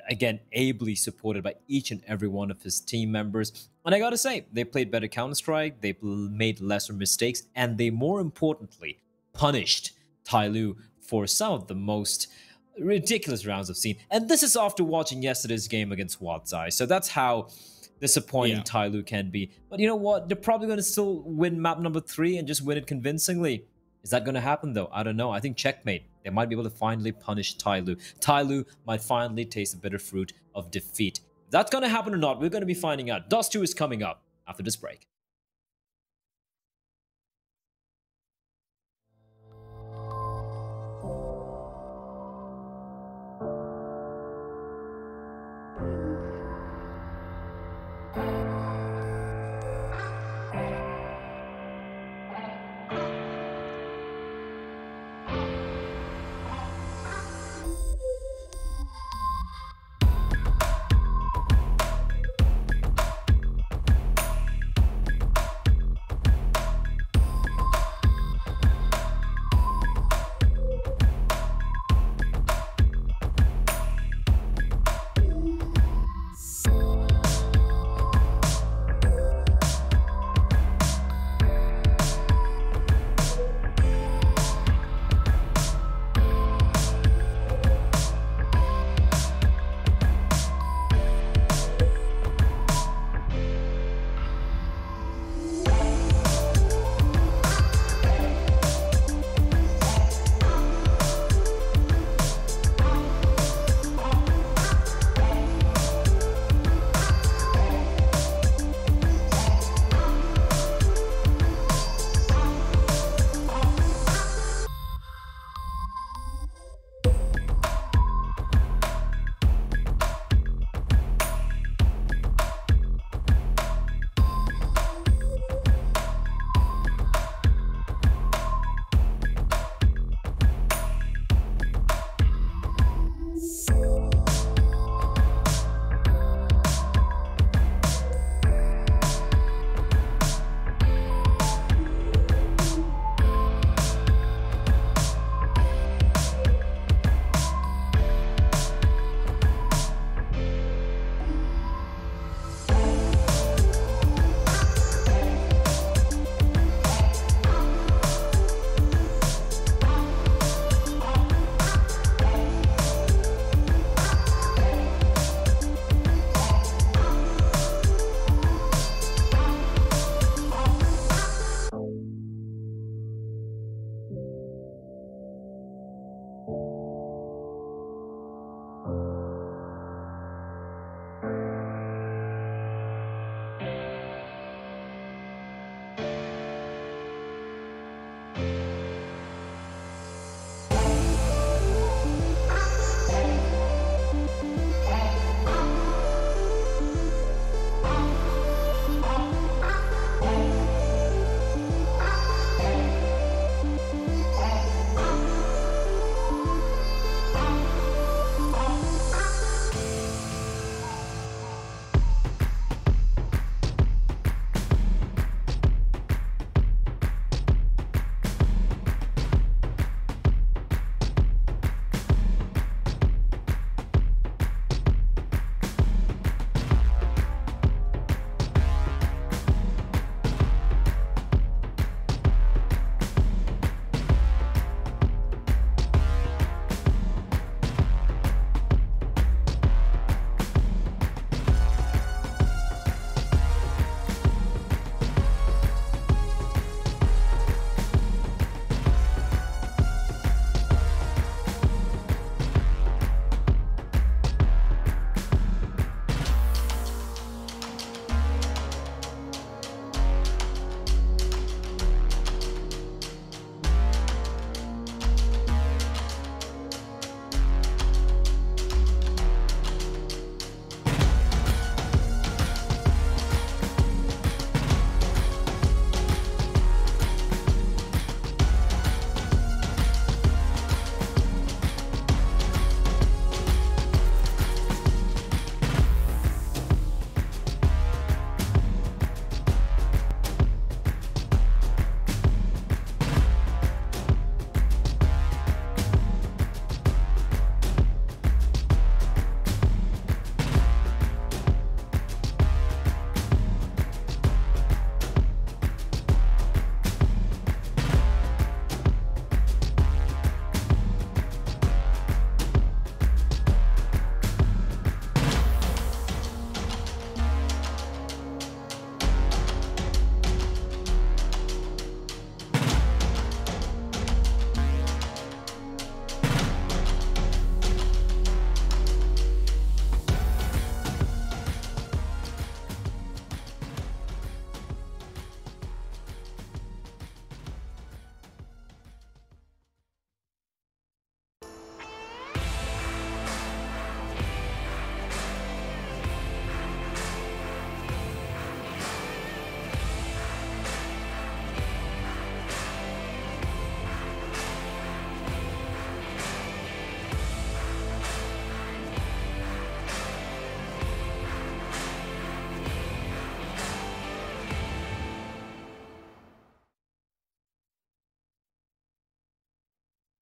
again, ably supported by each and every one of his team members. And I got to say, they played better Counter-Strike. They made lesser mistakes. And they, more importantly, punished Tyloo for some of the most ridiculous rounds I've seen. And this is after watching yesterday's game against WotZai. So that's how disappointing Tyloo can be. But you know what? They're probably going to still win map number 3 and just win it convincingly. Is that going to happen, though? I don't know. I think Checkmate, they might be able to finally punish Tyloo. Tyloo might finally taste the bitter fruit of defeat. If that's going to happen or not, we're going to be finding out. Dust 2 is coming up after this break.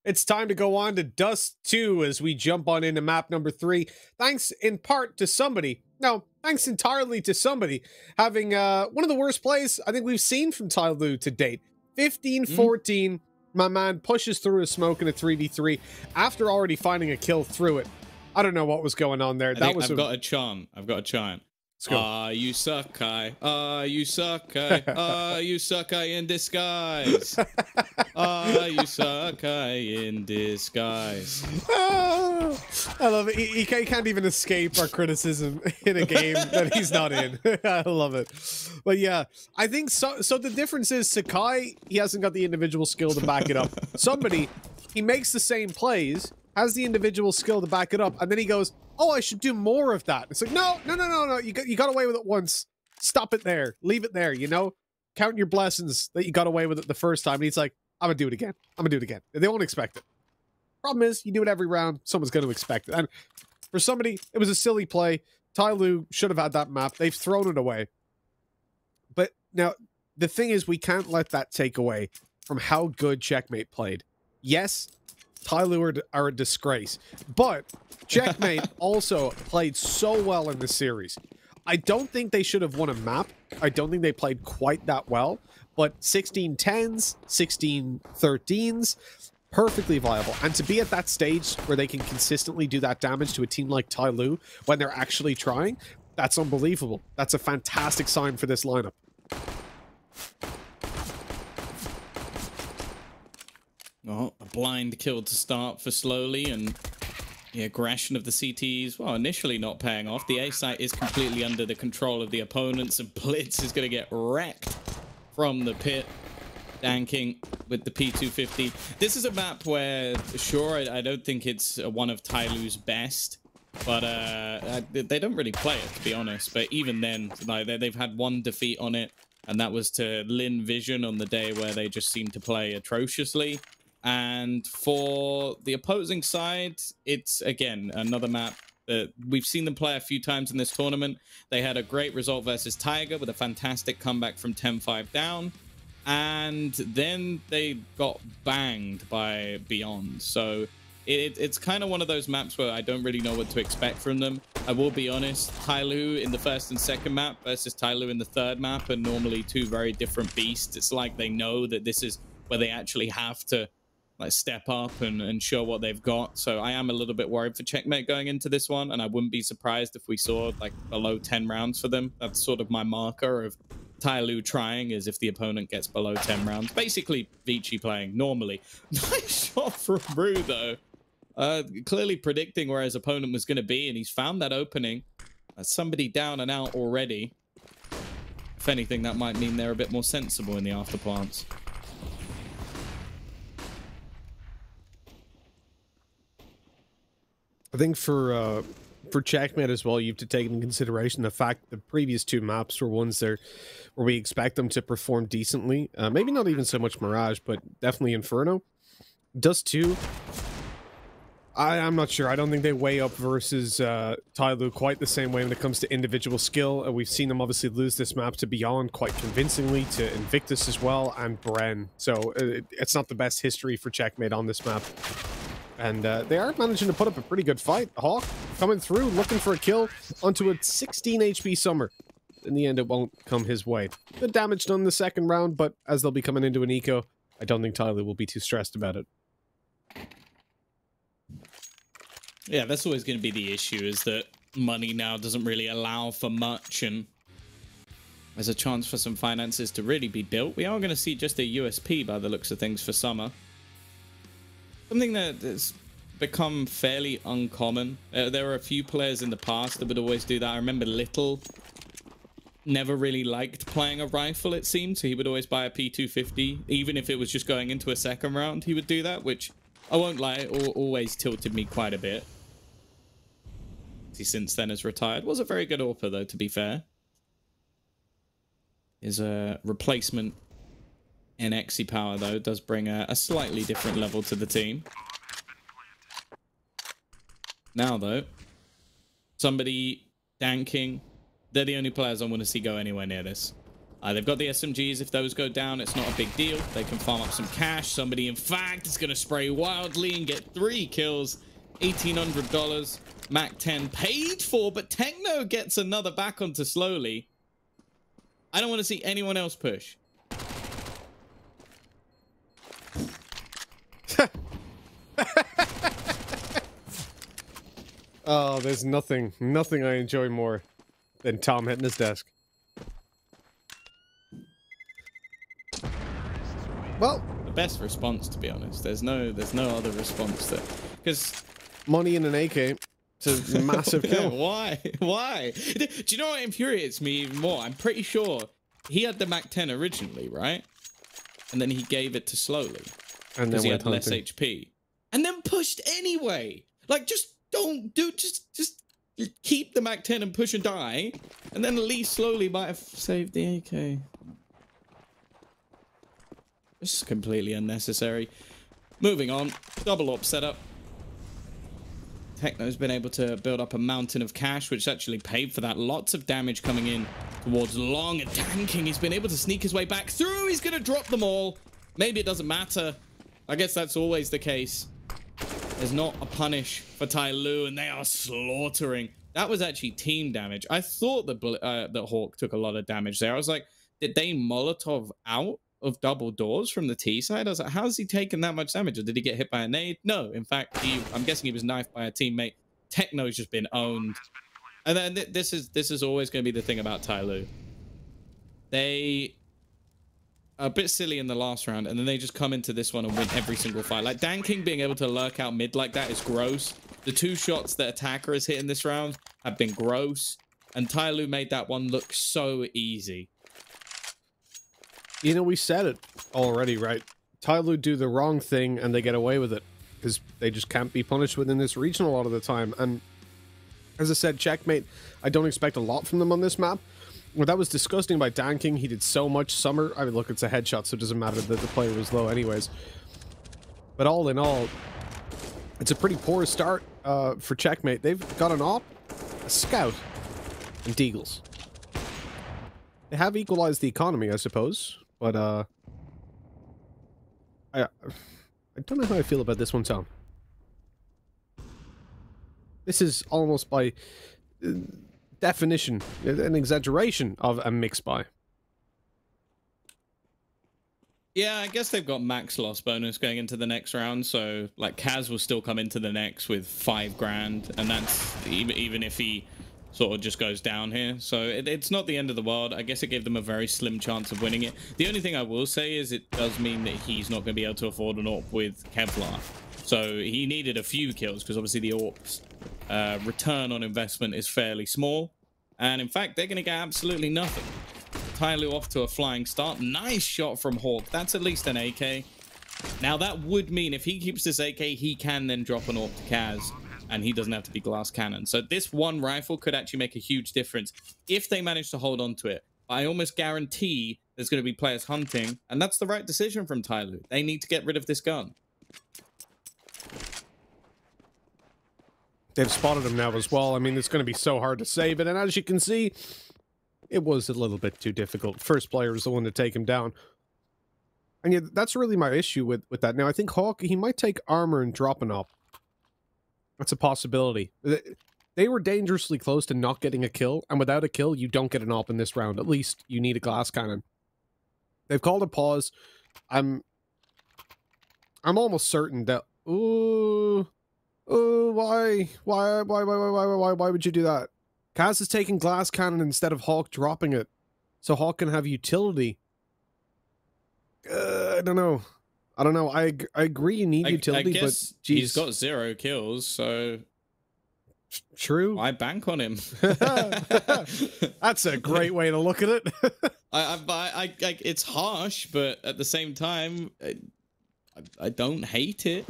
It's time to go on to Dust 2 as we jump on into map number 3. Thanks in part to somebody, no, thanks entirely to somebody, having one of the worst plays I think we've seen from Tyloo to date. 15-14, my man pushes through a smoke in a 3v3 after already finding a kill through it. I don't know what was going on there. I've got a chant. Ah, you Sakai. Ah, you Sakai. Ah, you Sakai in disguise. Ah, you Sakai in disguise. Oh, I love it. He can't even escape our criticism in a game that he's not in. I love it. But yeah, I think so. So the difference is Sakai, he hasn't got the individual skill to back it up. Somebody, he makes the same plays, has the individual skill to back it up, and then he goes, oh, I should do more of that. It's like, no. You got away with it once. Stop it there. Leave it there, you know? Count your blessings that you got away with it the first time. And he's like, I'm going to do it again. I'm going to do it again. They won't expect it. Problem is, you do it every round, someone's going to expect it. And for somebody, it was a silly play. Tyloo should have had that map. They've thrown it away. But now, the thing is, we can't let that take away from how good Checkmate played. Yes, Tyloo are a disgrace, but Checkmate also played so well in the series. I don't think they should have won a map. I don't think they played quite that well, but 16-10s, 16-13s, perfectly viable. And to be at that stage where they can consistently do that damage to a team like Tyloo when they're actually trying, that's unbelievable. That's a fantastic sign for this lineup. Oh, a blind kill to start for Slowly, and the aggression of the CTs, well, initially not paying off. The A site is completely under the control of the opponents, and Blitz is going to get wrecked from the pit. Danking with the P250. This is a map where, sure, I don't think it's one of Tyloo's best, but they don't really play it, to be honest. But even then, like, they've had one defeat on it, and that was to Lin Vision on the day where they just seemed to play atrociously. And for the opposing side, it's, again, another map that we've seen them play a few times in this tournament. They had a great result versus Tiger with a fantastic comeback from 10-5 down. And then they got banged by Beyond. So it's kind of one of those maps where I don't really know what to expect from them. I will be honest, Tyloo in the first and second map versus Tyloo in the third map are normally two very different beasts. It's like they know that this is where they actually have to like step up and show what they've got. So I am a little bit worried for Checkmate going into this one, and I wouldn't be surprised if we saw like below 10 rounds for them. That's sort of my marker of Tyloo trying, is if the opponent gets below 10 rounds. Basically, Vici playing normally. Nice shot from Rue, though. Clearly predicting where his opponent was going to be, and he's found that opening. Somebody down and out already. If anything, that might mean they're a bit more sensible in the afterplants. I think for Checkmate as well, you have to take into consideration the fact the previous two maps were ones there where we expect them to perform decently. Maybe not even so much Mirage, but definitely Inferno. Dust 2, I'm not sure. I don't think they weigh up versus Tyloo quite the same way when it comes to individual skill. We've seen them obviously lose this map to Beyond quite convincingly, to Invictus as well, and Bren. So it's not the best history for Checkmate on this map. And they are managing to put up a pretty good fight. Hawk coming through, looking for a kill onto a 16 HP Summer. In the end, it won't come his way. Good damage done in the second round, but as they'll be coming into an eco, I don't think Tyloo will be too stressed about it. Yeah, that's always going to be the issue, is that money now doesn't really allow for much, and there's a chance for some finances to really be built. We are going to see just a USP by the looks of things for Summer. Something that has become fairly uncommon. There were a few players in the past that would always do that. I remember Little never really liked playing a rifle, it seemed, so he would always buy a P250. Even if it was just going into a second round, he would do that, which, I won't lie, always tilted me quite a bit. He since then has retired. Was a very good AWPer, though, to be fair. His replacement in Exi Power, though, does bring a slightly different level to the team. Now, though, somebody danking. They're the only players I want to see go anywhere near this. They've got the SMGs. If those go down, it's not a big deal. They can farm up some cash. Somebody, in fact, is going to spray wildly and get 3 kills. $1,800. MAC-10 paid for, but Techno gets another back onto slowly. I don't want to see anyone else push. Oh, there's nothing I enjoy more than Tom hitting his desk. Well, the best response, to be honest. There's no other response that, because money in an AK, it's a massive kill. Why? Do you know what infuriates me even more? I'm pretty sure he had the MAC-10 originally, right? And then he gave it to slowly, and then he had less HP, and then pushed anyway. Like, just don't do, just keep the MAC-10 and push and die, and then at least slowly might have saved the AK. This is completely unnecessary. Moving on, double AWP setup. Techno's been able to build up a mountain of cash, which actually paid for that. Lots of damage coming in towards Long, and tanking. He's been able to sneak his way back through. He's going to drop them all. Maybe it doesn't matter. I guess that's always the case. There's not a punish for Tyloo, and they are slaughtering. That was actually team damage. I thought that Hawk took a lot of damage there. I was like, did they Molotov out of double doors from the T side? I was like, how's he taking that much damage? Or did he get hit by a nade? No, in fact, I'm guessing he was knifed by a teammate. Techno's just been owned. And then this is always going to be the thing about Tyloo. They are a bit silly in the last round, and then they just come into this one and win every single fight. Like, Dan King being able to lurk out mid like that is gross. The 2 shots that Attacker has hit in this round have been gross, and Tyloo made that one look so easy. You know, we said it already, right? Tyloo do the wrong thing and they get away with it because they just can't be punished within this region a lot of the time. And as I said, Checkmate, I don't expect a lot from them on this map. Well, that was disgusting by Dan King. He did so much. Summer, I mean, look, it's a headshot, so it doesn't matter that the player was low anyways. But all in all, it's a pretty poor start for Checkmate. They've got an AWP, a Scout, and Deagles. They have equalized the economy, I suppose. But, I don't know how I feel about this one, Tom. This is almost by definition an exaggeration of a mix buy. Yeah, I guess they've got max loss bonus going into the next round, so, like, Kaz will still come into the next with 5 grand, and that's even if he sort of just goes down here. So it's not the end of the world. I guess it gave them a very slim chance of winning it. The only thing I will say is it does mean that he's not going to be able to afford an AWP with Kevlar. So he needed a few kills because obviously the AWP's return on investment is fairly small. And in fact, they're going to get absolutely nothing. Tyloo off to a flying start. Nice shot from Hawk. That's at least an AK. Now that would mean if he keeps this AK, he can then drop an AWP to Kaz. And he doesn't have to be glass cannon. So this one rifle could actually make a huge difference if they manage to hold on to it. I almost guarantee there's going to be players hunting, and that's the right decision from Tyloo. They need to get rid of this gun. They've spotted him now as well. I mean, it's going to be so hard to save it. And as you can see, it was a little bit too difficult. First player is the one to take him down. And yeah, that's really my issue with that. Now, I think Hawk, he might take armor and drop an AWP. That's a possibility. They were dangerously close to not getting a kill, and without a kill, you don't get an AWP in this round. At least you need a glass cannon. They've called a pause. I'm almost certain that. Why would you do that? Kaz is taking glass cannon instead of Hawk dropping it, so Hawk can have utility. I don't know. I agree you need utility, but geez. He's got 0 kills, so true. I bank on him. That's a great way to look at it. It's harsh, but at the same time, I don't hate it.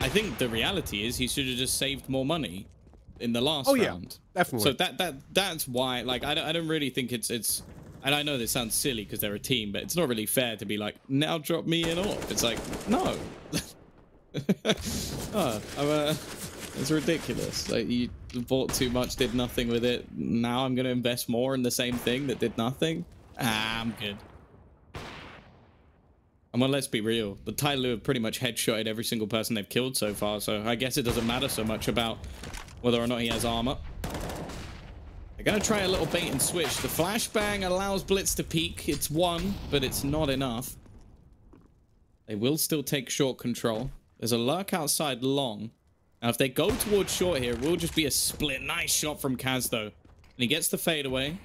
I think the reality is he should have just saved more money in the last round. Yeah, definitely. So that's why. Like, I don't really think it's. And I know this sounds silly because they're a team, but it's not really fair to be like, now drop me in AWP. It's like, no. It's ridiculous. Like, you bought too much, did nothing with it. Now I'm going to invest more in the same thing that did nothing. Ah, I'm good. And well, let's be real. The Tyloo have pretty much headshotted every single person they've killed so far, so I guess it doesn't matter so much about whether or not he has armor. They're going to try a little bait and switch. The flashbang allows Blitz to peek. It's one, but it's not enough. They will still take short control. There's a lurk outside long. Now, if they go towards short here, it will just be a split. Nice shot from Kaz, though. And he gets the fadeaway.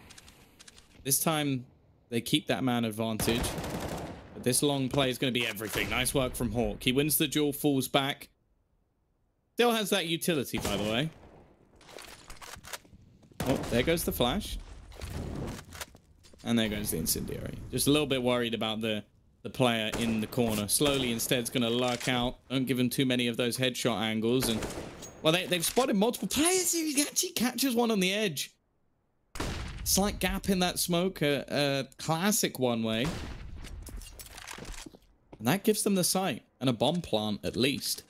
This time, they keep that man advantage. But this long play is going to be everything. Nice work from Hawk. He wins the duel, falls back. Still has that utility, by the way. Oh, there goes the flash. And there goes the incendiary. Just a little bit worried about the player in the corner. Slowly, instead, going to lurk out. Don't give him too many of those headshot angles. And well, they've spotted multiple players here. He actually catches one on the edge. Slight gap in that smoke. A classic one-way. And that gives them the sight. And a bomb plant, at least.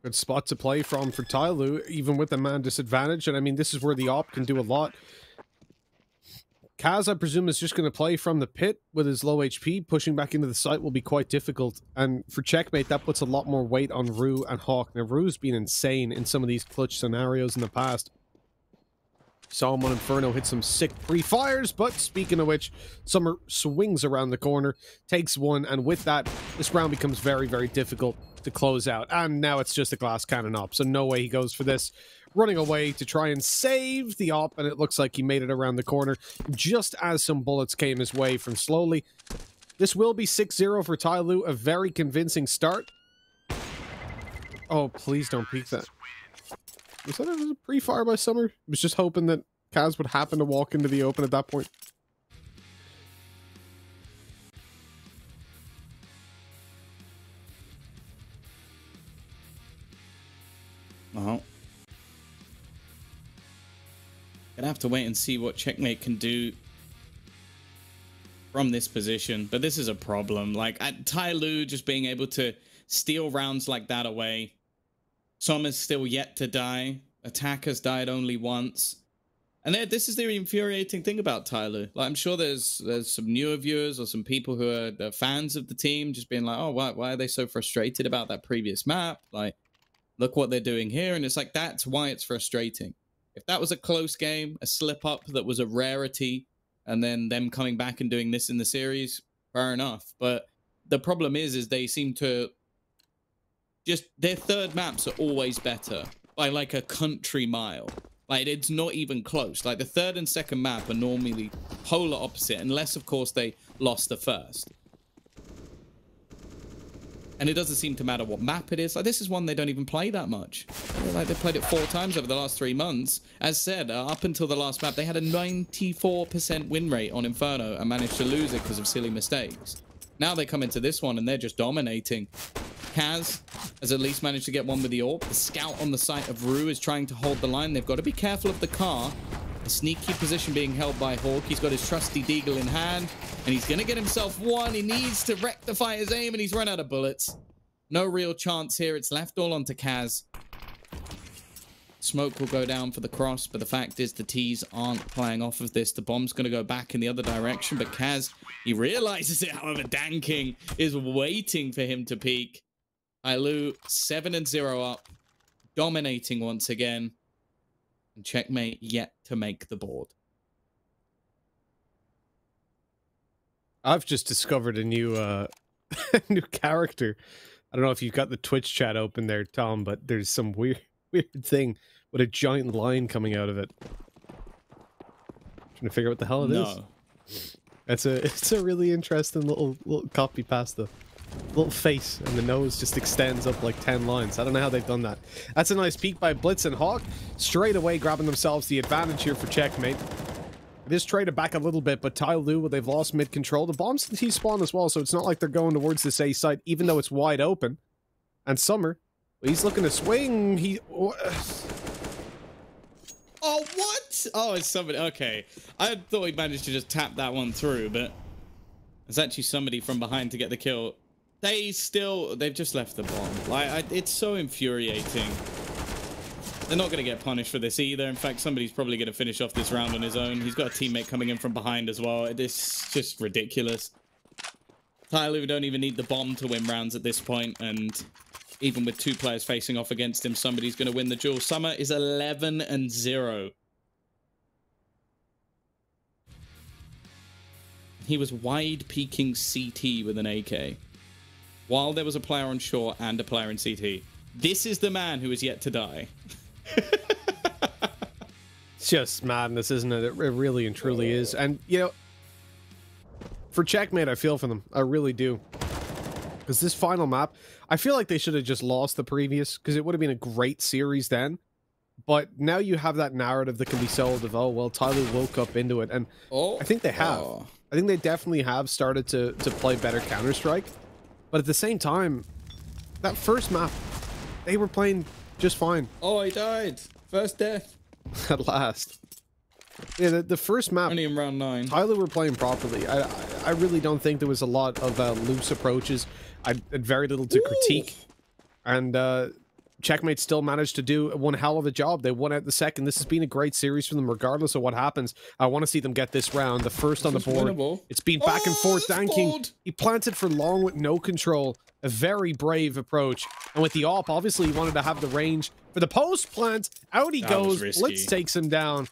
Good spot to play from for Tyloo, even with the man disadvantage. And I mean, this is where the op can do a lot. Kaz, I presume, is just going to play from the pit with his low HP. Pushing back into the site will be quite difficult. And for Checkmate, that puts a lot more weight on Rue and Hawk. Now, Rue's been insane in some of these clutch scenarios in the past. Saw him on Inferno hit some sick pre-fires, but speaking of which, Summer swings around the corner, takes one, and with that, this round becomes very, very difficult to close out. And now it's just a glass cannon op, so no way he goes for this. Running away to try and save the op, and it looks like he made it around the corner just as some bullets came his way from Slowly. This will be 6-0 for Tyloo, a very convincing start. Oh, please don't peek that. Was that a pre-fire by Summer? I was just hoping that Kaz would happen to walk into the open at that point. Oh. Gonna have to wait and see what Checkmate can do from this position. But this is a problem. Like, at Tyloo just being able to steal rounds like that away. Summer's still yet to die. Attacker's died only once. And this is the infuriating thing about Tyloo. Like, I'm sure there's some newer viewers or some people who are fans of the team just being like, oh, why are they so frustrated about that previous map? Like, look what they're doing here. And it's like, that's why it's frustrating. If that was a close game, a slip-up that was a rarity, and then them coming back and doing this in the series, fair enough. But the problem is they seem to just... Their third maps are always better by like a country mile. Like, it's not even close. Like, the third and second map are normally polar opposite, unless, of course, they lost the first. And it doesn't seem to matter what map it is. Like, this is one they don't even play that much. Like, they played it 4 times over the last 3 months. As said, up until the last map, they had a 94% win rate on Inferno and managed to lose it because of silly mistakes. Now they come into this one and they're just dominating. Kaz has at least managed to get one with the AWP. The scout on the site of Rue is trying to hold the line. They've got to be careful of the car. A sneaky position being held by Hawk. He's got his trusty deagle in hand, and he's going to get himself one. He needs to rectify his aim, and he's run out of bullets. No real chance here. It's left all onto Kaz. Smoke will go down for the cross, but the fact is the T's aren't playing off of this. The bomb's going to go back in the other direction, but Kaz, he realizes it. However, Dan King is waiting for him to peek. Tyloo 7-0 up, dominating once again. And Checkmate yet to make the board. I've just discovered a new new character. I don't know if you've got the Twitch chat open there, Tom, but there's some weird thing with a giant line coming out of it. Trying to figure out what the hell it is. It's a really interesting little copy pasta. Little face, and the nose just extends up like 10 lines. I don't know how they've done that. That's a nice peek by Blitz and Hawk. Straight away grabbing themselves the advantage here for Checkmate. It is traded back a little bit, but Tyloo, well, they've lost mid-control. The bomb's in T-spawn as well, so it's not like they're going towards this A site, even though it's wide open. And Summer, he's looking to swing. Oh, what? Oh, it's somebody. Okay. I thought he managed to just tap that one through, but it's actually somebody from behind to get the kill. they've just left the bomb. Like, it's so infuriating. They're not going to get punished for this either. In fact, somebody's probably going to finish off this round on his own. He's got a teammate coming in from behind as well. It's just ridiculous. Tyloo don't even need the bomb to win rounds at this point, and even with 2 players facing off against him, somebody's going to win the duel. Summer is 11-0. He was wide peeking CT with an AK, while there was a player on shore and a player in CT. This is the man who is yet to die. It's just madness, isn't it? It really and truly is. And, you know, for Checkmate, I feel for them. I really do. Because this final map, I feel like they should have just lost the previous, because it would have been a great series then. But now you have that narrative that can be sold of, oh, well, Tyloo woke up into it. And I think they have. I think they definitely have started to play better Counter-Strike. But at the same time, that first map, they were playing just fine. Oh, he died. First death. At last. Yeah, the first map... Only in round 9. Tyloo were playing properly. I really don't think there was a lot of loose approaches. I had very little to critique. And Checkmate still managed to do one hell of a job. They won out the second. This has been a great series for them, regardless of what happens. I want to see them get this round. The first on the board. Winnable. It's been back and forth. Danking. He planted for long with no control. A very brave approach. And with the AWP, obviously he wanted to have the range. For the post plant, out he goes. Let's take him down.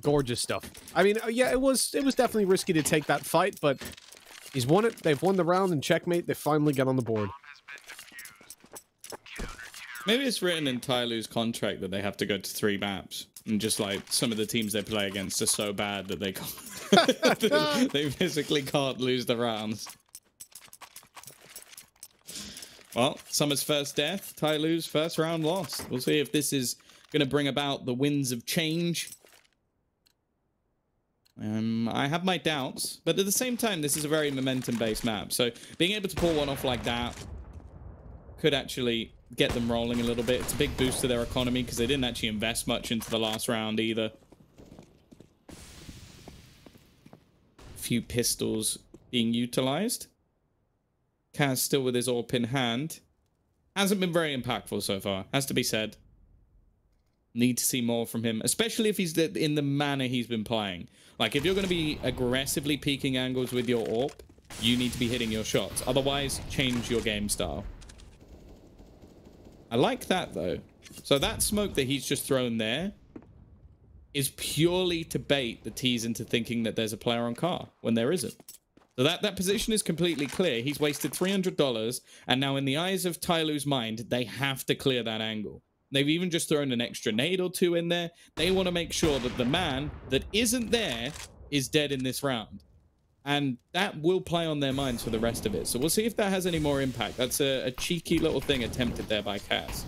Gorgeous stuff. I mean, yeah, it was definitely risky to take that fight, but he's won it. They've won the round, and Checkmate, they finally get on the board. Maybe it's written in Tyloo's contract that they have to go to 3 maps. And just like some of the teams they play against are so bad that they can't they physically can't lose the rounds. Well, Summer's first death, Tyloo's first round lost. We'll see if this is going to bring about the winds of change. I have my doubts, but at the same time, this is a very momentum-based map. So being able to pull one off like that could actually get them rolling a little bit. It's a big boost to their economy because they didn't actually invest much into the last round either. A few pistols being utilized. Kaz still with his AWP in hand. Hasn't been very impactful so far, has to be said. Need to see more from him, especially if he's in the manner he's been playing. Like, if you're going to be aggressively peeking angles with your AWP, you need to be hitting your shots. Otherwise, change your game style. I like that, though. So that smoke that he's just thrown there is purely to bait the T's into thinking that there's a player on car when there isn't. So that position is completely clear. He's wasted $300, and now in the eyes of Tyloo's mind, they have to clear that angle. They've even just thrown an extra nade or 2 in there. They want to make sure that the man that isn't there is dead in this round. And that will play on their minds for the rest of it. So we'll see if that has any more impact. That's a cheeky little thing attempted there by Kaz.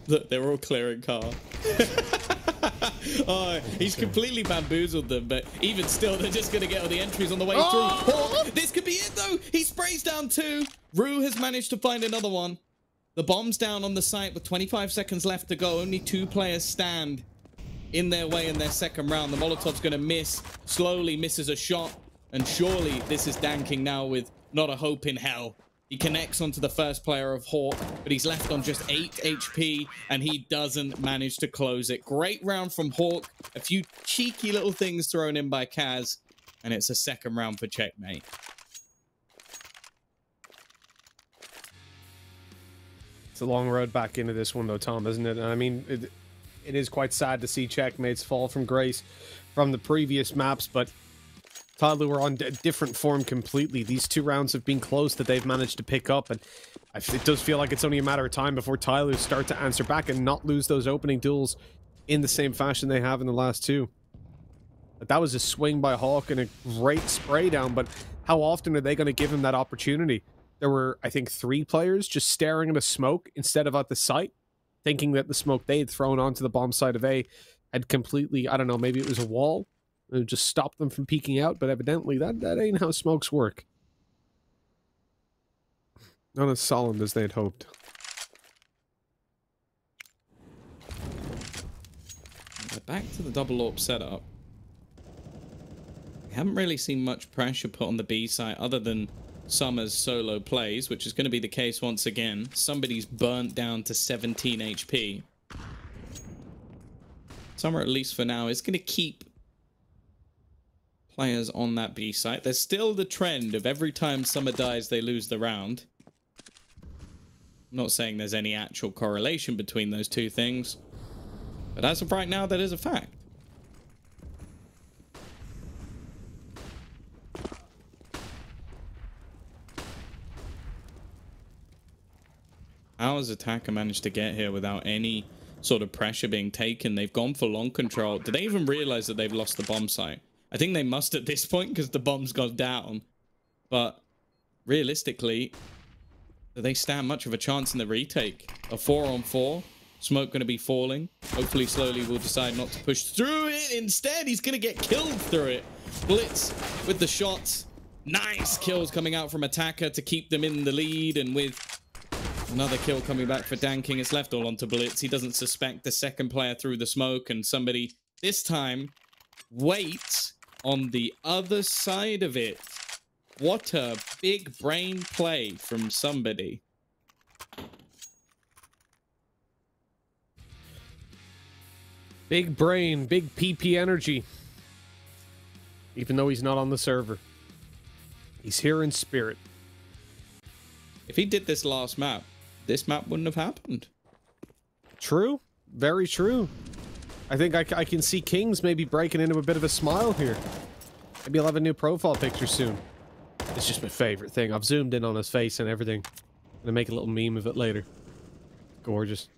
Look, they're all clearing car. Oh, he's completely bamboozled them, but even still, they're just going to get all the entries on the way through. Oh, this could be it, though. He sprays down 2. Rue has managed to find another one. The bomb's down on the site with 25 seconds left to go. Only 2 players stand in their way in their second round. The Molotov's going to miss. Slowly misses a shot. And surely this is Danking now with not a hope in hell. He connects onto the first player of Hawk, but he's left on just 8 HP, and he doesn't manage to close it. Great round from Hawk. A few cheeky little things thrown in by Kaz, and it's a second round for Checkmate. It's a long road back into this one, though, Tom, isn't it? I mean, it is quite sad to see Checkmates fall from grace from the previous maps, but Tyloo are on different form completely. These 2 rounds have been close that they've managed to pick up, and it does feel like it's only a matter of time before Tyloo start to answer back and not lose those opening duels in the same fashion they have in the last 2. But that was a swing by Hawk and a great spray down, but how often are they going to give him that opportunity? There were, I think, 3 players just staring at a smoke instead of at the site, thinking that the smoke they had thrown onto the bomb side of A had completely, I don't know, maybe it was a wall. It just stopped them from peeking out, but evidently that ain't how smokes work. Not as solid as they had hoped. back to the double AWP setup. We haven't really seen much pressure put on the B side other than Summer's solo plays, which is going to be the case once again. Somebody's burnt down to 17 HP. Summer, at least for now, is going to keep players on that B site. There's still the trend of every time Summer dies, they lose the round. I'm not saying there's any actual correlation between those two things, but as of right now, that is a fact. How has Attacker managed to get here without any sort of pressure being taken? They've gone for long control. Did they even realize that they've lost the bomb site? I think they must at this point because the bomb's gone down. But realistically, do they stand much of a chance in the retake? A 4-on-4. Smoke going to be falling. Hopefully slowly we'll decide not to push through it. Instead, he's going to get killed through it. Blitz with the shots. Nice kills coming out from Attacker to keep them in the lead. And with another kill coming back for Danking, it's left all onto Blitz. He doesn't suspect the second player through the smoke. And somebody, this time, waits on the other side of it. What a big brain play from somebody. Big brain, big PP energy. Even though he's not on the server. He's here in spirit. If he did this last map, this map wouldn't have happened. True. Very true. I think I can see Kings maybe breaking into a bit of a smile here. Maybe he'll have a new profile picture soon. It's just my favorite thing. I've zoomed in on his face and everything. I'm gonna make a little meme of it later. Gorgeous.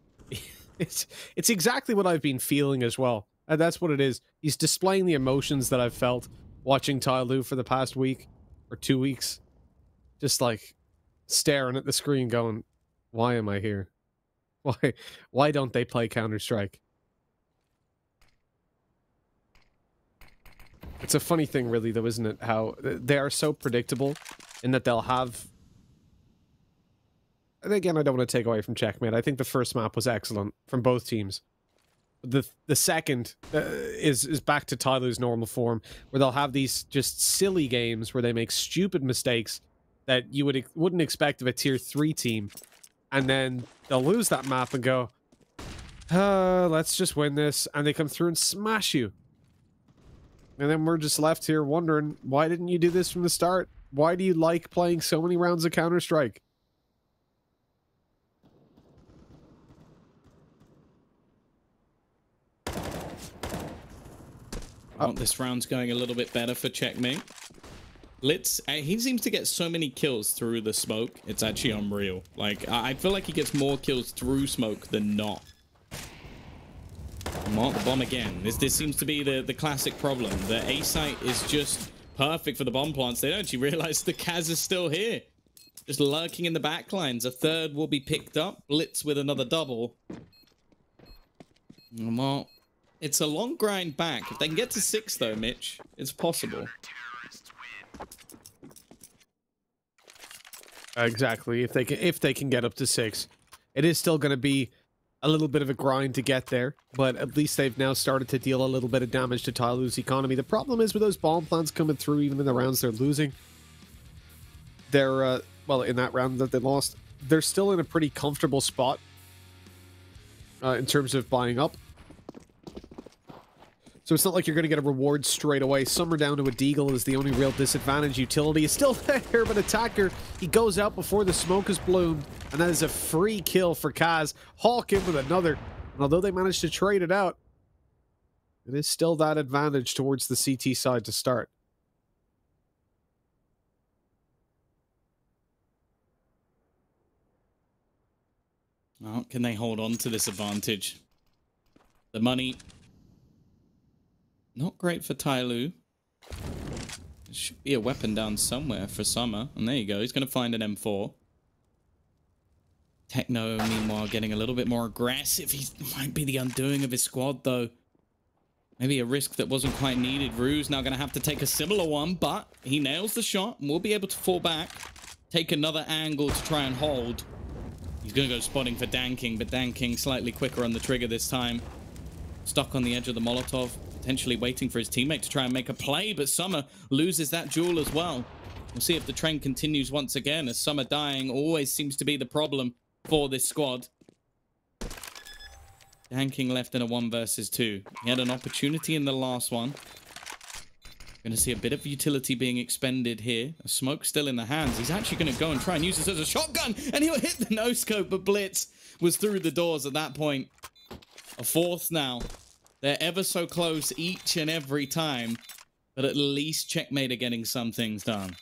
It's exactly what I've been feeling as well. And that's what it is. He's displaying the emotions that I've felt watching Tyloo for the past week or 2 weeks. Just like staring at the screen going, why am I here? Why don't they play Counter-Strike? It's a funny thing really though, isn't it? How they are so predictable in that they'll have... And again, I don't want to take away from Checkmate. I think the first map was excellent from both teams. The second is back to Tyloo's normal form, where they'll have these just silly games where they make stupid mistakes that you wouldn't expect of a tier 3 team, and then they'll lose that map and go, let's just win this, and they come through and smash you. And then we're just left here wondering, why didn't you do this from the start? Why do you like playing so many rounds of Counter-Strike? Oh, this round's going a little bit better for Checkmate. Blitz, he seems to get so many kills through the smoke. It's actually unreal. Like, I feel like he gets more kills through smoke than not. Mark the bomb again. This seems to be the classic problem. The A site is just perfect for the bomb plants. They don't actually realize the Kaz is still here. Just lurking in the backlines. A third will be picked up. Blitz with another double. Well, it's a long grind back. If they can get to 6 though, Mitch, it's possible. Exactly. If they can get up to 6, it is still going to be a little bit of a grind to get there, but at least they've now started to deal a little bit of damage to Tyloo's economy. The problem is with those bomb plants coming through, even in the rounds they're losing, they're well, in that round that they lost, they're still in a pretty comfortable spot in terms of buying up. So it's not like you're going to get a reward straight away. Summer down to a Deagle is the only real disadvantage. Utility is still there, but Attacker, he goes out before the smoke has bloomed. And that is a free kill for Kaz. Hawk in with another. And although they managed to trade it out, it is still that advantage towards the CT side to start. Well, can they hold on to this advantage? The money... not great for Tyloo. There should be a weapon down somewhere for Summer. And there you go. He's going to find an M4. Techno, meanwhile, getting a little bit more aggressive. He might be the undoing of his squad, though. Maybe a risk that wasn't quite needed. Rue's now going to have to take a similar one, but he nails the shot and will be able to fall back. Take another angle to try and hold. He's going to go spotting for Danking, but Danking slightly quicker on the trigger this time. stuck on the edge of the Molotov, potentially waiting for his teammate to try and make a play, but Summer loses that duel as well. We'll see if the trend continues once again, as Summer dying always seems to be the problem for this squad. Danking left in a 1 versus 2. He had an opportunity in the last one. Going to see a bit of utility being expended here. A smoke still in the hands. He's actually going to go and try and use this as a shotgun, and he'll hit the no-scope, but Blitz was through the doors at that point. A 4th now. They're ever so close each and every time, but at least Checkmate are getting some things done.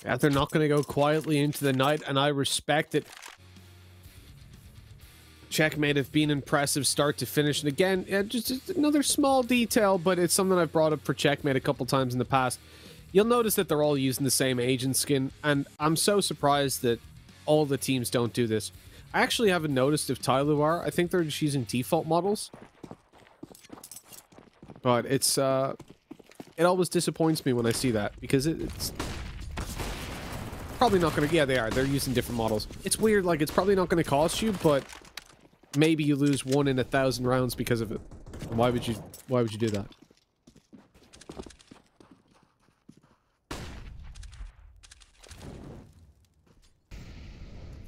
Yeah, they're not going to go quietly into the night, and I respect it. Checkmate have been impressive start to finish. And again, yeah, just another small detail, but it's something I've brought up for Checkmate a couple times in the past. You'll notice that they're all using the same agent skin, and I'm so surprised that all the teams don't do this. I actually haven't noticed if Tyloo are. I think they're just using default models. But it's, it always disappoints me when I see that, because it's probably not going to, yeah, they are. They're using different models. It's weird, like, it's probably not going to cost you, but maybe you lose 1 in 1,000 rounds because of it. And why would you do that?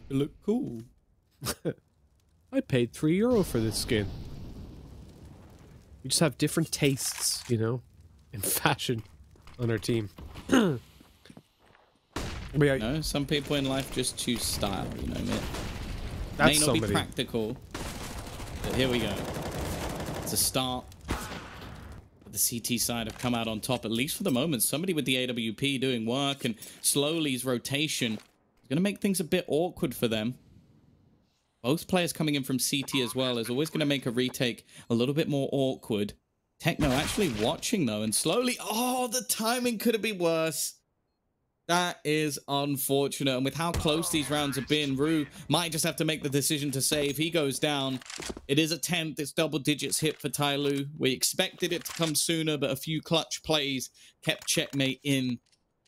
You look cool. I paid €3 for this skin. We just have different tastes, you know, in fashion on our team. No, some people in life just choose style, you know, it may not be practical, but here we go. It's a start. The CT side have come out on top, at least for the moment. Somebody with the AWP doing work, and slowly's rotation is going to make things a bit awkward for them. Both players coming in from CT as well is always going to make a retake a little bit more awkward. Techno actually watching, though, and slowly... Oh, the timing could have been worse. That is unfortunate. And with how close these rounds have been, Rue might just have to make the decision to save. He goes down. It is a 10th. It's double digits hit for Tyloo. We expected it to come sooner, but a few clutch plays kept Checkmate in.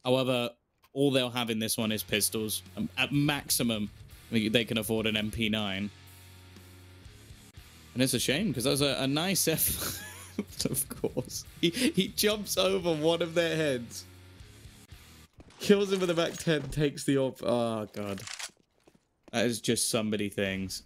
However, all they'll have in this one is pistols. At maximum, they can afford an MP9. And it's a shame, because that was a nice effort, of course. He jumps over one of their heads. Kills him with a back 10, takes the AWP. Oh, God. That is just so many things.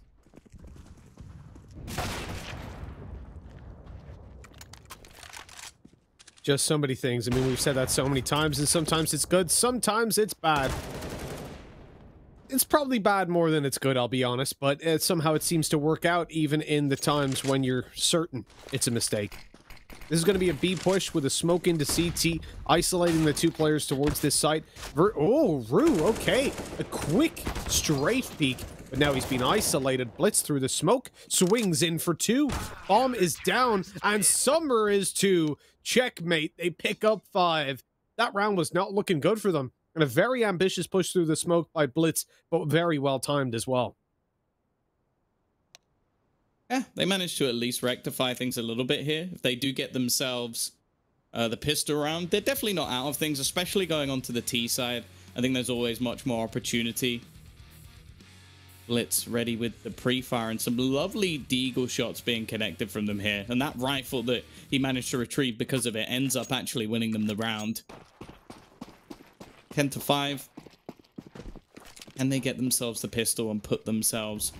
Just so many things. I mean, we've said that so many times, and sometimes it's good, sometimes it's bad. It's probably bad more than it's good, I'll be honest, but somehow it seems to work out even in the times when you're certain it's a mistake. This is going to be a B push with a smoke into CT, isolating the 2 players towards this site. Oh, Rue, okay. A quick straight peek, but now he's been isolated. Blitz through the smoke, swings in for 2. Bomb is down, and Summer is 2. Checkmate, they pick up 5. That round was not looking good for them. And a very ambitious push through the smoke by Blitz, but very well timed as well. Yeah, they managed to at least rectify things a little bit here. If they do get themselves the pistol round, they're definitely not out of things, especially going on to the T side. I think there's always much more opportunity. Blitz ready with the pre-fire, and some lovely deagle shots being connected from them here. And that rifle that he managed to retrieve because of it ends up actually winning them the round. 10-5. And they get themselves the pistol and put themselves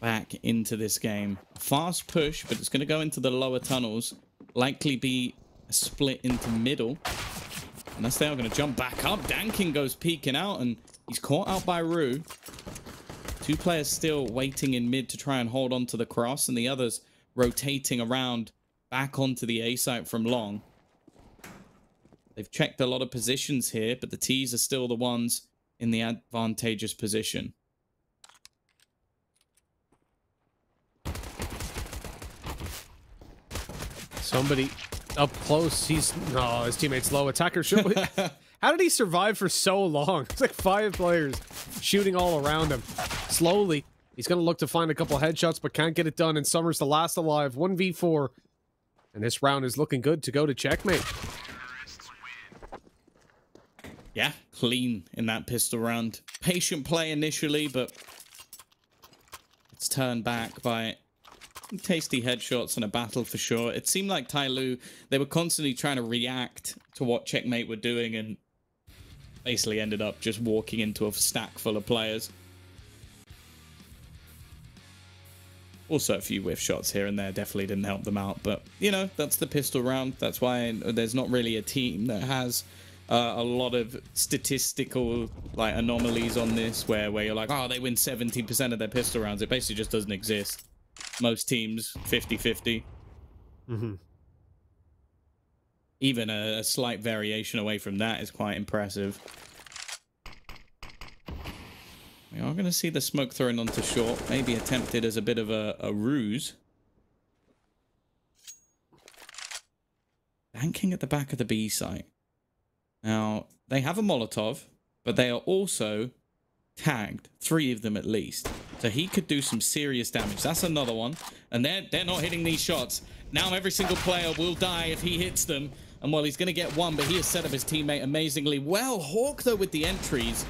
back into this game. Fast push, but it's going to go into the lower tunnels. Likely be a split into middle. Unless they are going to jump back up. Danking goes peeking out, and he's caught out by Rue. 2 players still waiting in mid to try and hold on to the cross, and the others rotating around back onto the A site from long. They've checked a lot of positions here, but the T's are still the ones in the advantageous position. Somebody up close. His teammate's low. Attacker should. How did he survive for so long? It's like 5 players shooting all around him. Slowly, he's going to look to find a couple headshots, but can't get it done. And Summer's the last alive. 1v4. And this round is looking good to go to Checkmate. Yeah, clean in that pistol round. Patient play initially, but It's turned back by tasty headshots and a battle for sure. It seemed like Tai Lu, they were constantly trying to react to what Checkmate were doing and basically ended up just walking into a stack full of players. Also, a few whiff shots here and there definitely didn't help them out. But, you know, that's the pistol round. That's why there's not really a team that has a lot of statistical like anomalies on this where you're like, oh, they win 70% of their pistol rounds. It basically just doesn't exist. Most teams, 50-50. Mm-hmm. Even a slight variation away from that is quite impressive. We are going to see the smoke thrown onto short, maybe attempted as a bit of a ruse. Banking at the back of the B site. Now, they have a Molotov, but they are also tagged, 3 of them at least. So he could do some serious damage. That's another one. And they're not hitting these shots. Now every single player will die if he hits them. And well, he's going to get one, but he has set up his teammate amazingly well. Hawk, though, with the entries.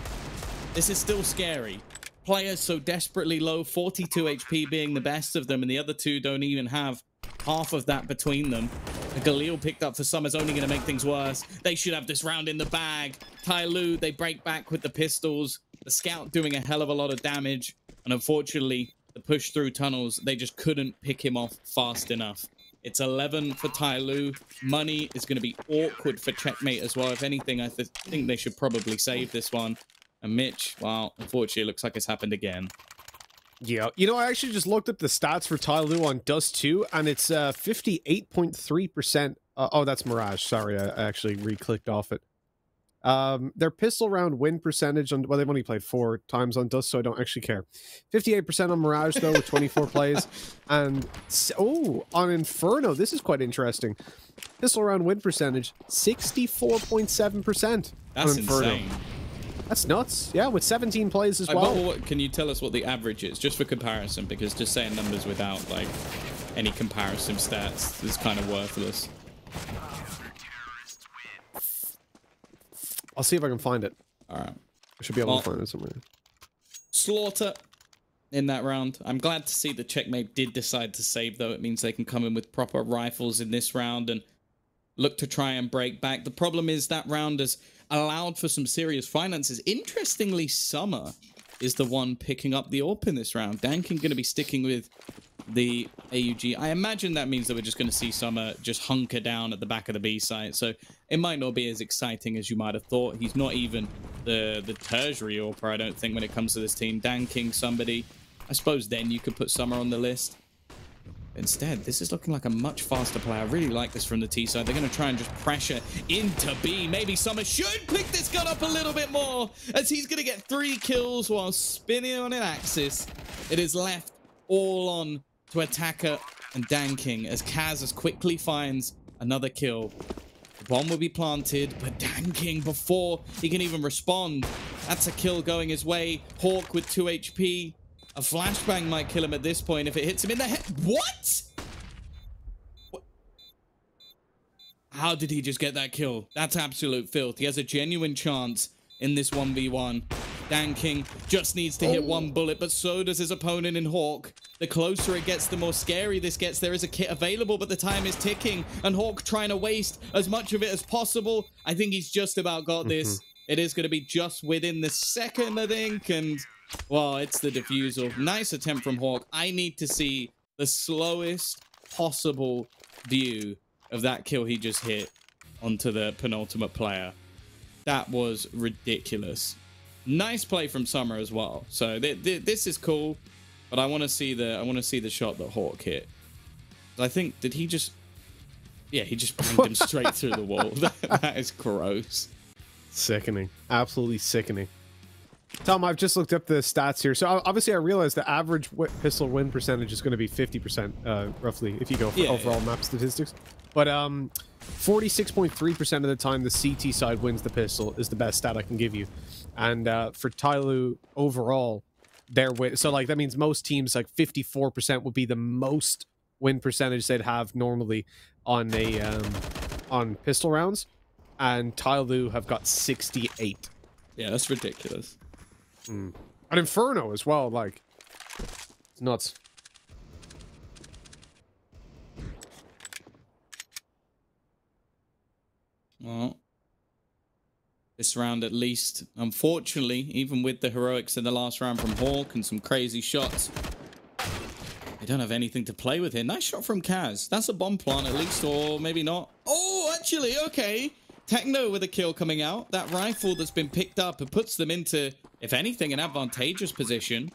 This is still scary. Players so desperately low, 42 HP being the best of them, and the other 2 don't even have half of that between them. The Galil picked up for Summers only going to make things worse. They should have this round in the bag. Tai Lu, they break back with the pistols. The Scout doing a hell of a lot of damage. And unfortunately, the push through tunnels, they just couldn't pick him off fast enough. It's 11 for Tai Lu. Money is going to be awkward for Checkmate as well. If anything, I think they should probably save this one. And Mitch, well, unfortunately, it looks like it's happened again. Yeah, you know, I actually just looked up the stats for Tai Lu on Dust 2, and it's 58.3%. Oh, that's Mirage. Sorry, I actually re-clicked off it. Their pistol round win percentage on, well, they've only played 4 times on Dust, so I don't actually care. 58% on Mirage, though, with 24 plays. And, oh, on Inferno, this is quite interesting. Pistol round win percentage, 64.7%. That's on Inferno. insane. That's nuts. Yeah, with 17 plays as well. Can you tell us what the average is, just for comparison? Because just saying numbers without, like, any comparison stats is kind of worthless. I'll see if I can find it. All right. I should be able to find it somewhere. Slaughter in that round. I'm glad to see that Checkmate did decide to save, though. It means they can come in with proper rifles in this round and look to try and break back. The problem is that round has allowed for some serious finances. Interestingly, Summer is the one picking up the AWP in this round. Danking going to be sticking with the AUG. I imagine that means that we're just going to see Summer just hunker down at the back of the B site. So it might not be as exciting as you might have thought. He's not even the tertiary AWPer, I don't think, when it comes to this team. Danking somebody. I suppose then you could put Summer on the list. Instead, this is looking like a much faster play. I really like this from the T side. They're going to try and just pressure into B. Maybe Summer should pick this gun up a little bit more, as he's going to get 3 kills while spinning on an axis. It is left all on to Attacker and Danking, as Kaz as quickly finds another kill. The bomb will be planted, but Danking, before he can even respond, that's a kill going his way. Hawk with 2 HP. A flashbang might kill him at this point if it hits him in the head. What? How did he just get that kill? That's absolute filth. He has a genuine chance in this 1v1. Danking just needs to hit 1 bullet, but so does his opponent in Hawk. The closer it gets, the more scary this gets. There is a kit available, but the time is ticking, and Hawk trying to waste as much of it as possible. I think he's just about got this. It is going to be just within the second, I think, and... well, it's the defusal. Nice attempt from Hawk. I need to see the slowest possible view of that kill he just hit onto the penultimate player. That was ridiculous. Nice play from Summer as well. So this is cool, but I want to see the shot that Hawk hit. I think, did he just? Yeah, he just banged him straight through the wall. That is gross. Sickening. Absolutely sickening. Tom, I've just looked up the stats here. So obviously I realized the average pistol win percentage is going to be 50%, roughly, if you go for overall map statistics. But 46.3% of the time the CT side wins the pistol is the best stat I can give you. And for Tai Lu overall, their win, so like that means most teams, like 54% would be the most win percentage they'd have normally on a on pistol rounds, and Tai Lu have got 68. Yeah, that's ridiculous. An Inferno as well, like It's nuts. Well, this round at least, unfortunately, even with the heroics in the last round from Hawk and some crazy shots, they don't have anything to play with here. Nice shot from Kaz. That's a bomb plant at least, or maybe not. Oh, actually, okay. Techno with a kill coming out. That rifle that's been picked up, it puts them into, if anything, an advantageous position.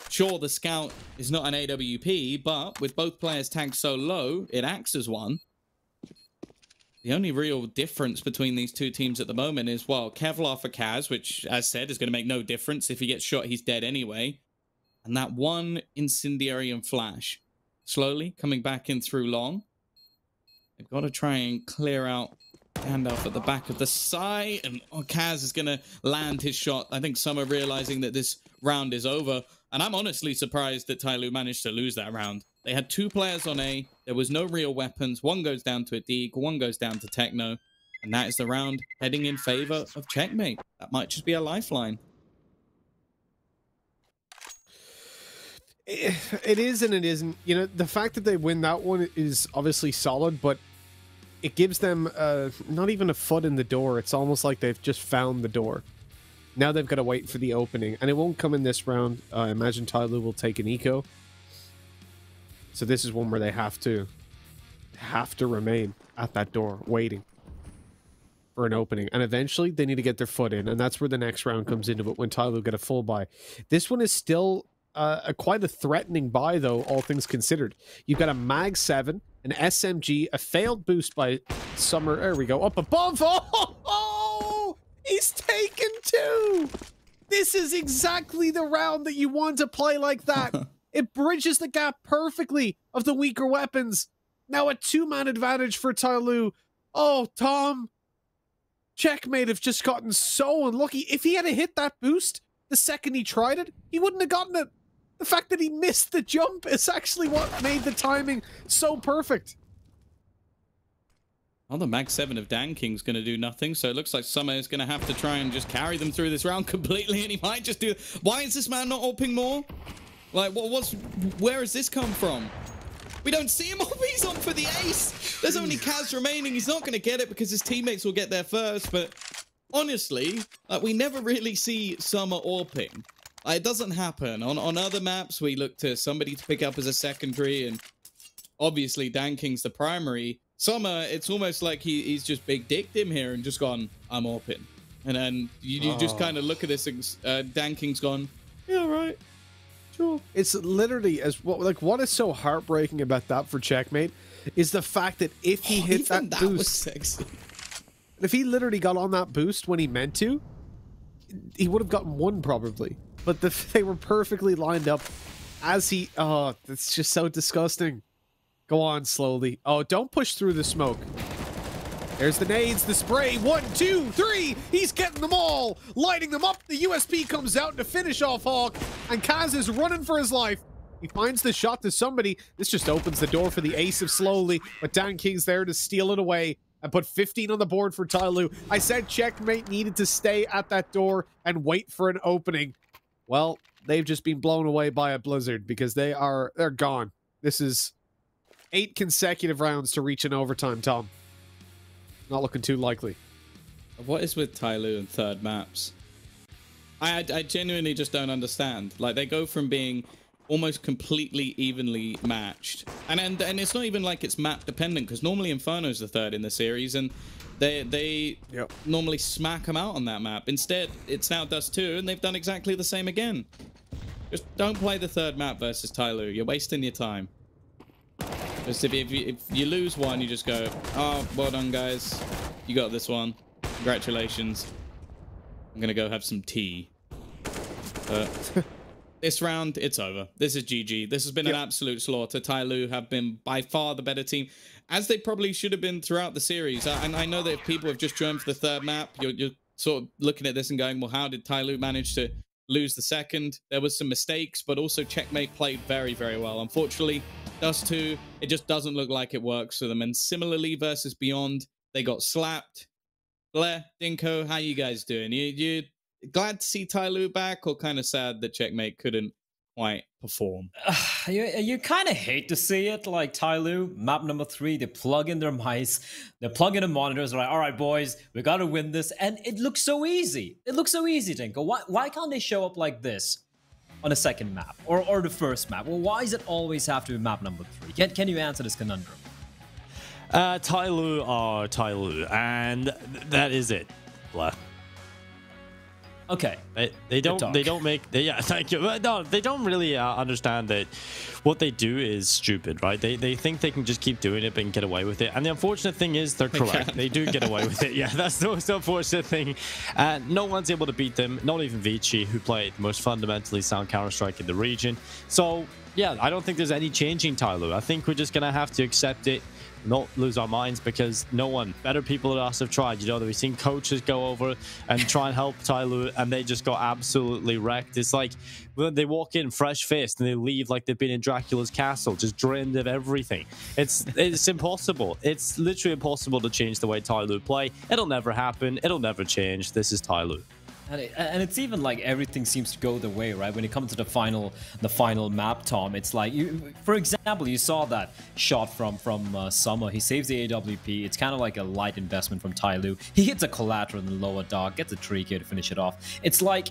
Sure, the scout is not an AWP, but with both players tagged so low, it acts as one. The only real difference between these two teams at the moment is, well, Kevlar for Kaz, which, as said, is going to make no difference. If he gets shot, he's dead anyway. And that one incendiary and flash. Slowly coming back in through long. They've got to try and clear out Gandalf at the back of the side. And Kaz is going to land his shot. I think some are realizing that this round is over. And I'm honestly surprised that Tyloo managed to lose that round. They had two players on A. There was no real weapons. One goes down to a Deagle, one goes down to Techno. And that is the round heading in favor of Checkmate. That might just be a lifeline. It is and it isn't. You know, the fact that they win that one is obviously solid, but it gives them not even a foot in the door. It's almost like they've just found the door. Now they've got to wait for the opening, and it won't come in this round. I imagine Tyloo will take an eco. So this is one where they have to remain at that door, waiting for an opening. And eventually they need to get their foot in, and that's where the next round comes into it when Tyloo get a full buy. This one is still quite a threatening buy, though, all things considered. You've got a Mag 7, an SMG, a failed boost by Summer. There we go, up above. Oh, he's taken two. This is exactly the round that you want to play like that. It bridges the gap perfectly of the weaker weapons. Now a two-man advantage for Tyloo. Oh, Tom. Checkmate have just gotten so unlucky. If he had hit that boost the second he tried it, he wouldn't have gotten it. The fact that he missed the jump is actually what made the timing so perfect. Well, the Mag 7 of Dan King's going to do nothing, so it looks like Summer is going to have to try and just carry them through this round completely, and he might just do... Why is this man not opening more? Like, where has this come from? We don't see him up. He's on for the ace. There's only Kaz remaining. He's not going to get it because his teammates will get there first. But honestly, we never really see Summer AWPing. It doesn't happen. On other maps, we look to somebody to pick up as a secondary. And obviously, Dan King's the primary. Summer, it's almost like he's just big dicked him here and just gone, I'm AWPing. And then you just kind of look at this. Dan King's gone, yeah, right. Sure. It's literally what is so heartbreaking about that for Checkmate is the fact that if he hit that boost, was sexy. If he literally got on that boost when he meant to, he would have gotten one probably. But they were perfectly lined up as he. Oh, that's just so disgusting. Go on slowly. Oh, don't push through the smoke. There's the nades, the spray. 1, 2, 3. He's getting them all. Lighting them up. The USP comes out to finish off Hawk. And Kaz is running for his life. He finds the shot to somebody. This just opens the door for the ace of Slowly. But Dan King's there to steal it away and put 15 on the board for Tyloo. I said Checkmate needed to stay at that door and wait for an opening. Well, they've just been blown away by a blizzard because they're gone. This is 8 consecutive rounds to reach an overtime, Tom. Not looking too likely. What is with Tyloo and third maps? I genuinely just don't understand. Like, they go from being almost completely evenly matched. And it's not even like it's map dependent, because normally Inferno's the third in the series, and they normally smack them out on that map. Instead, it's now Dust 2, and they've done exactly the same again. Just don't play the third map versus Tyloo. You're wasting your time. Just if you lose one, you just go, oh, well done, guys. You got this one. Congratulations. I'm going to go have some tea. This round, it's over. This is GG. This has been an absolute slaughter. Tyloo have been by far the better team, as they probably should have been throughout the series. And I know that if people have just joined for the third map, you're sort of looking at this and going, well, how did Tyloo manage to lose the second? There was some mistakes, but also Checkmate played very, very well. Unfortunately, Dust 2, it just doesn't look like it works for them. And similarly versus Beyond, they got slapped. Blair, Dinko, how you guys doing? You glad to see Tyloo back, or kind of sad that Checkmate couldn't quite perform. You kind of hate to see it. Like Tyloo, map number 3, they plug in their mice, they plug in the monitors, like, all right, boys, we got to win this. And it looks so easy. It looks so easy, Tinko. Why can't they show up like this on the second map or the first map? Well, why does it always have to be map number 3? Can you answer this conundrum? Tyloo are Tyloo, and that is it. Blah. Okay. They don't make yeah, thank you. No, they don't really understand that what they do is stupid, right? They think they can just keep doing it and get away with it. And the unfortunate thing is they're correct. They do get away with it. Yeah, that's the most unfortunate thing. No one's able to beat them, not even Vici, who played the most fundamentally sound Counter-Strike in the region. So yeah, I don't think there's any changing Tyloo. I think we're just gonna have to accept it, not lose our minds, because no one, better people than us have tried. You know, that we've seen coaches go over and try and help Tyloo, and they just got absolutely wrecked. It's like when they walk in fresh-faced and they leave like they've been in Dracula's castle, just drained of everything. It's impossible. It's literally impossible to change the way Tyloo play. It'll never happen. It'll never change. This is Tyloo. And it's even like everything seems to go the way, right? When it comes to the final map, Tom, it's like, for example, you saw that shot from Summer. He saves the AWP. It's kind of like a light investment from Tyloo. He hits a collateral in the lower dock, gets a tree here to finish it off. It's like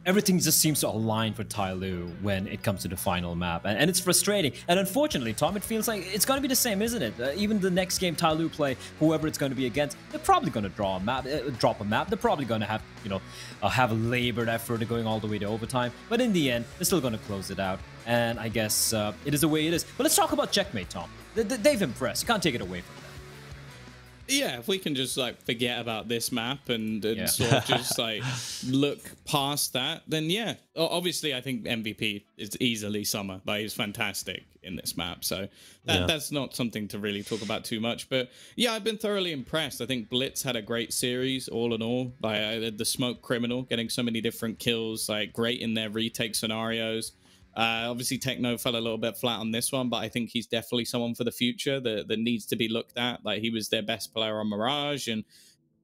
everything just seems to align for Tyloo when it comes to the final map. And it's frustrating. And unfortunately, Tom, it feels like it's going to be the same, isn't it? Even the next game Tyloo play, whoever it's going to be against, they're probably going to drop a map. They're probably going to have, have a labored effort going all the way to overtime. But in the end, they're still going to close it out. And I guess it is the way it is. But let's talk about Checkmate, Tom. They've impressed. You can't take it away from them. Yeah, if we can just like forget about this map and sort of just like look past that, then yeah. Obviously, I think MVP is easily Summer. Like, he's fantastic in this map, so that's not something to really talk about too much. But yeah, I've been thoroughly impressed. I think Blitz had a great series all in all. Like the Smoke Criminal getting so many different kills, like great in their retake scenarios. Obviously, Techno fell a little bit flat on this one, but I think he's definitely someone for the future that needs to be looked at. Like, he was their best player on Mirage, and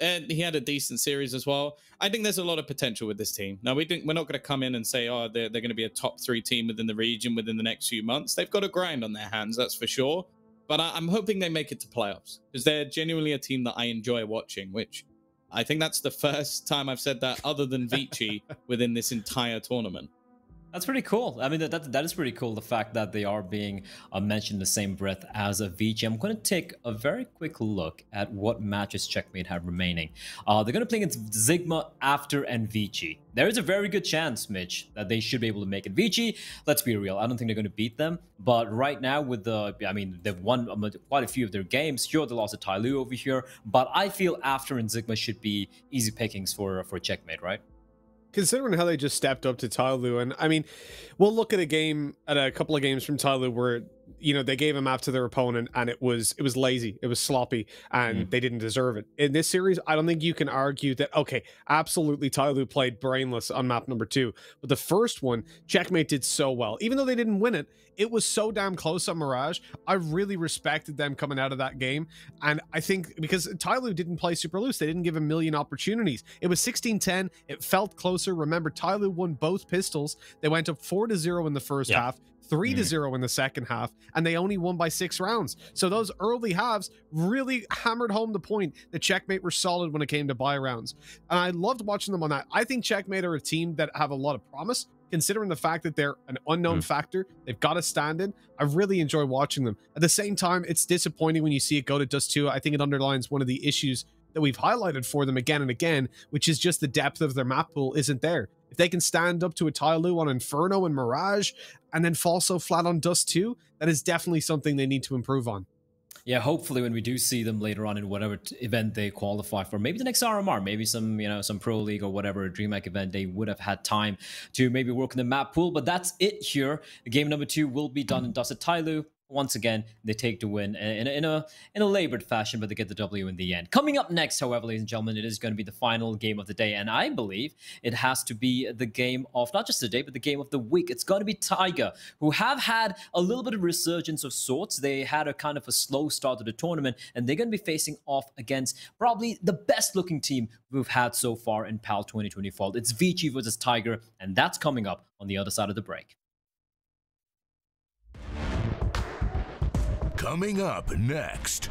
he had a decent series as well. I think there's a lot of potential with this team. Now, we're not going to come in and say, oh, they're going to be a top 3 team within the region within the next few months. They've got a grind on their hands, that's for sure. But I'm hoping they make it to playoffs, because they're genuinely a team that I enjoy watching, which I think that's the first time I've said that other than Vici within this entire tournament. That's pretty cool. I mean, that is pretty cool, the fact that they are being mentioned in the same breath as a Vici. I'm going to take a very quick look at what matches Checkmate have remaining. They're going to play against Sigma, After, and Vici. There is a very good chance, Mitch, that they should be able to make it. Vici, let's be real, I don't think they're going to beat them. But right now, with they've won quite a few of their games. Sure, they lost to Tyloo over here, but I feel After and Sigma should be easy pickings for Checkmate, right? Considering how they just stepped up to Tyloo, and I mean, we'll look at a couple of games from Tyloo where they gave a map to their opponent and it was lazy, it was sloppy, and they didn't deserve it. In this series, I don't think you can argue that, okay, absolutely Tyloo played brainless on map number 2, but the first one, Checkmate did so well. Even though they didn't win it, it was so damn close on Mirage. I really respected them coming out of that game, and I think because Tyloo didn't play super loose, they didn't give a million opportunities. It was 16-10, it felt closer. Remember, Tyloo won both pistols. They went up 4-0 in the first half, 3-0 in the second half, and they only won by 6 rounds. So those early halves really hammered home the point that Checkmate were solid when it came to buy rounds. And I loved watching them on that. I think Checkmate are a team that have a lot of promise, considering the fact that they're an unknown factor. They've got to stand in. I really enjoy watching them. At the same time, it's disappointing when you see it go to Dust 2. I think it underlines one of the issues that we've highlighted for them again and again, which is just the depth of their map pool isn't there. If they can stand up to a Tyloo on Inferno and Mirage and then fall so flat on Dust 2, that is definitely something they need to improve on. Yeah, hopefully when we do see them later on in whatever event they qualify for, maybe the next RMR, maybe some Pro League or whatever, a DreamHack event, they would have had time to maybe work in the map pool. But that's it here. Game number 2 will be done in Dust at Tyloo. once again, they take the win in a labored fashion, but they get the W in the end. Coming up next, however, ladies and gentlemen, it is going to be the final game of the day, and I believe it has to be the game of not just the day, but the game of the week. It's going to be Tiger, who have had a little bit of resurgence of sorts. They had a kind of a slow start to the tournament, and they're going to be facing off against probably the best-looking team we've had so far in PAL 2020 Fall. It's Vici versus Tiger, and that's coming up on the other side of the break. Coming up next.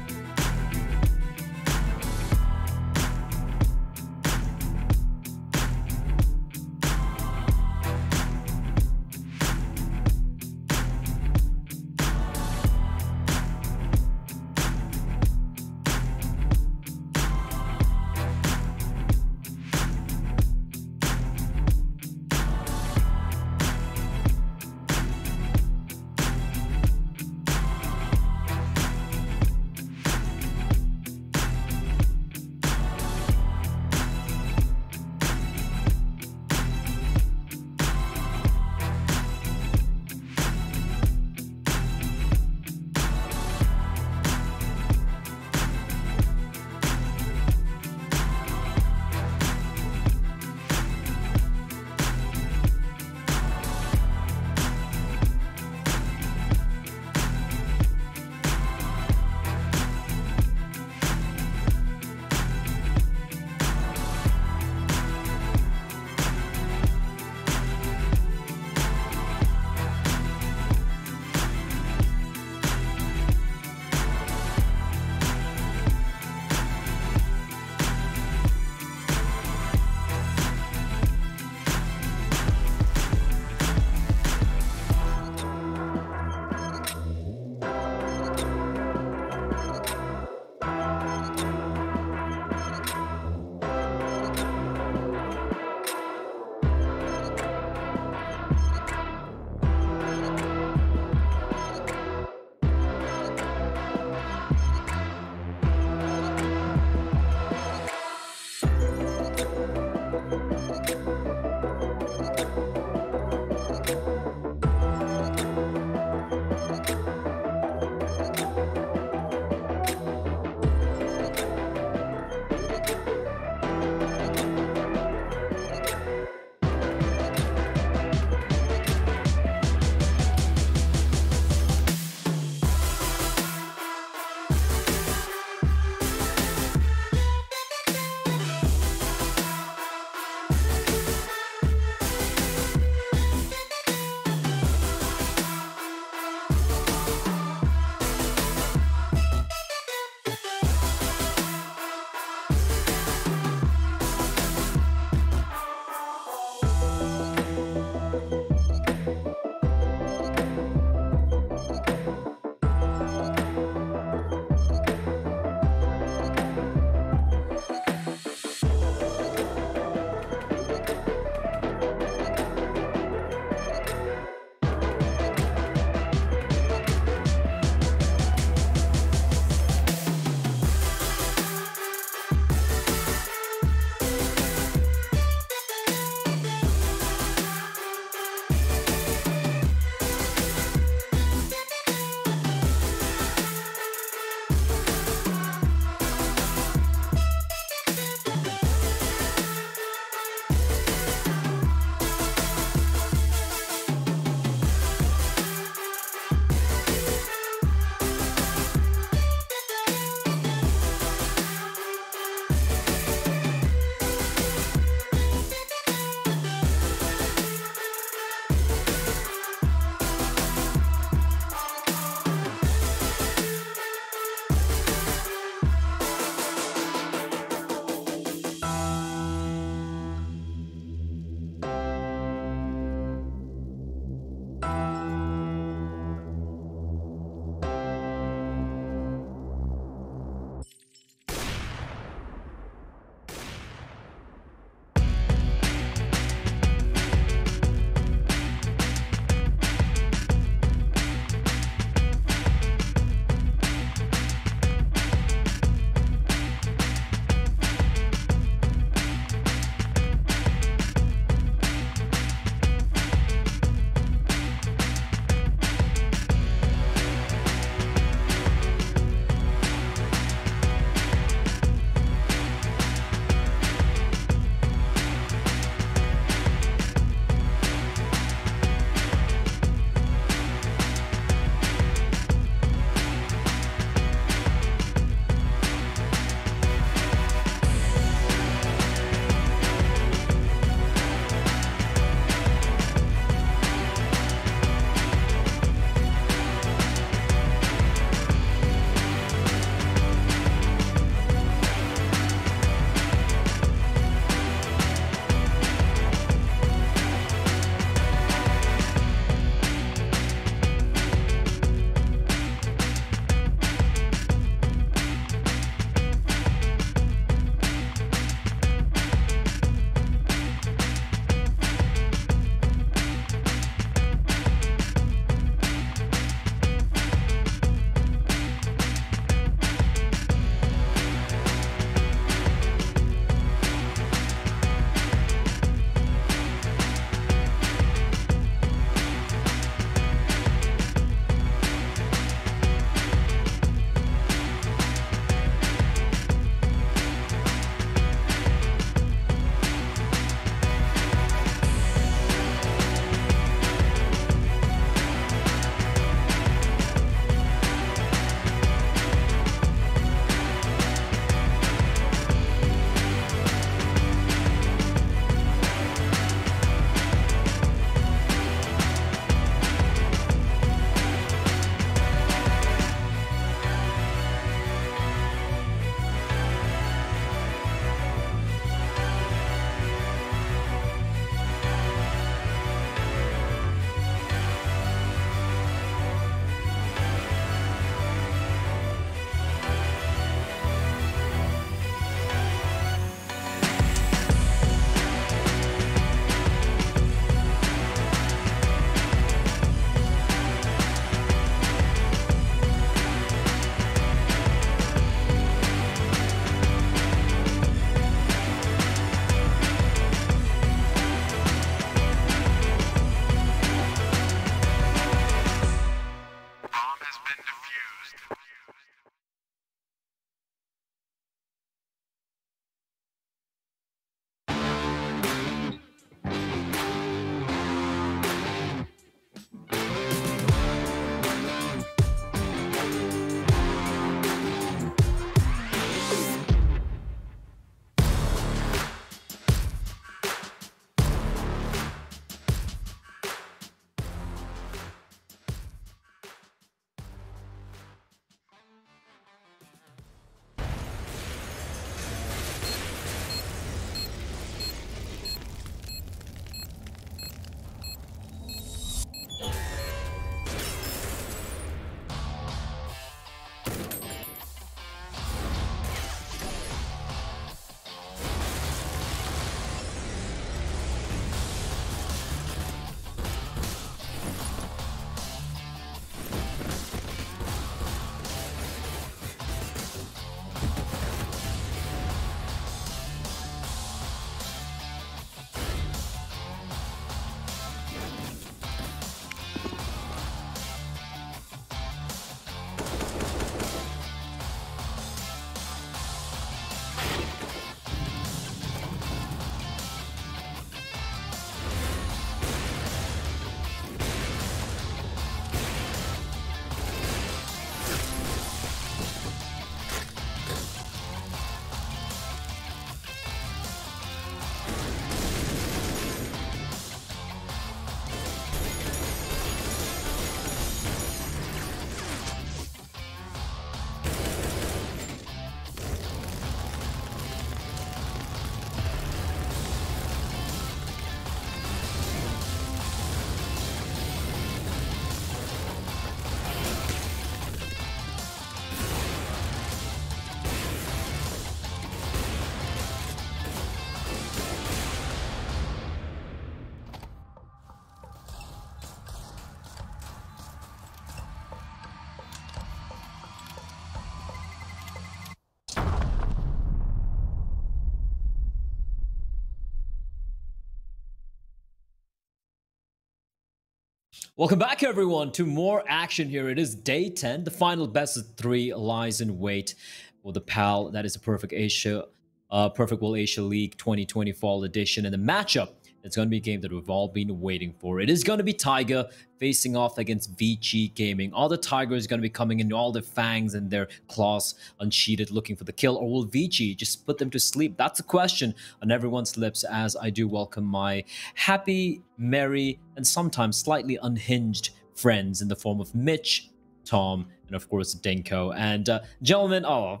Welcome back, everyone, to more action here. It is day 10. The final best of 3 lies in wait for the PAL. That is the Perfect World Asia League 2020 Fall Edition. And the matchup, it's going to be a game that we've all been waiting for. It is going to be Tiger facing off against Vici Gaming. All the Tiger is going to be coming in, all their fangs and their claws unsheathed, looking for the kill. Or will Vici just put them to sleep? That's a question on everyone's lips, as I do welcome my happy, merry, and sometimes slightly unhinged friends in the form of Mitch, Tom, and of course Denko. And gentlemen, oh,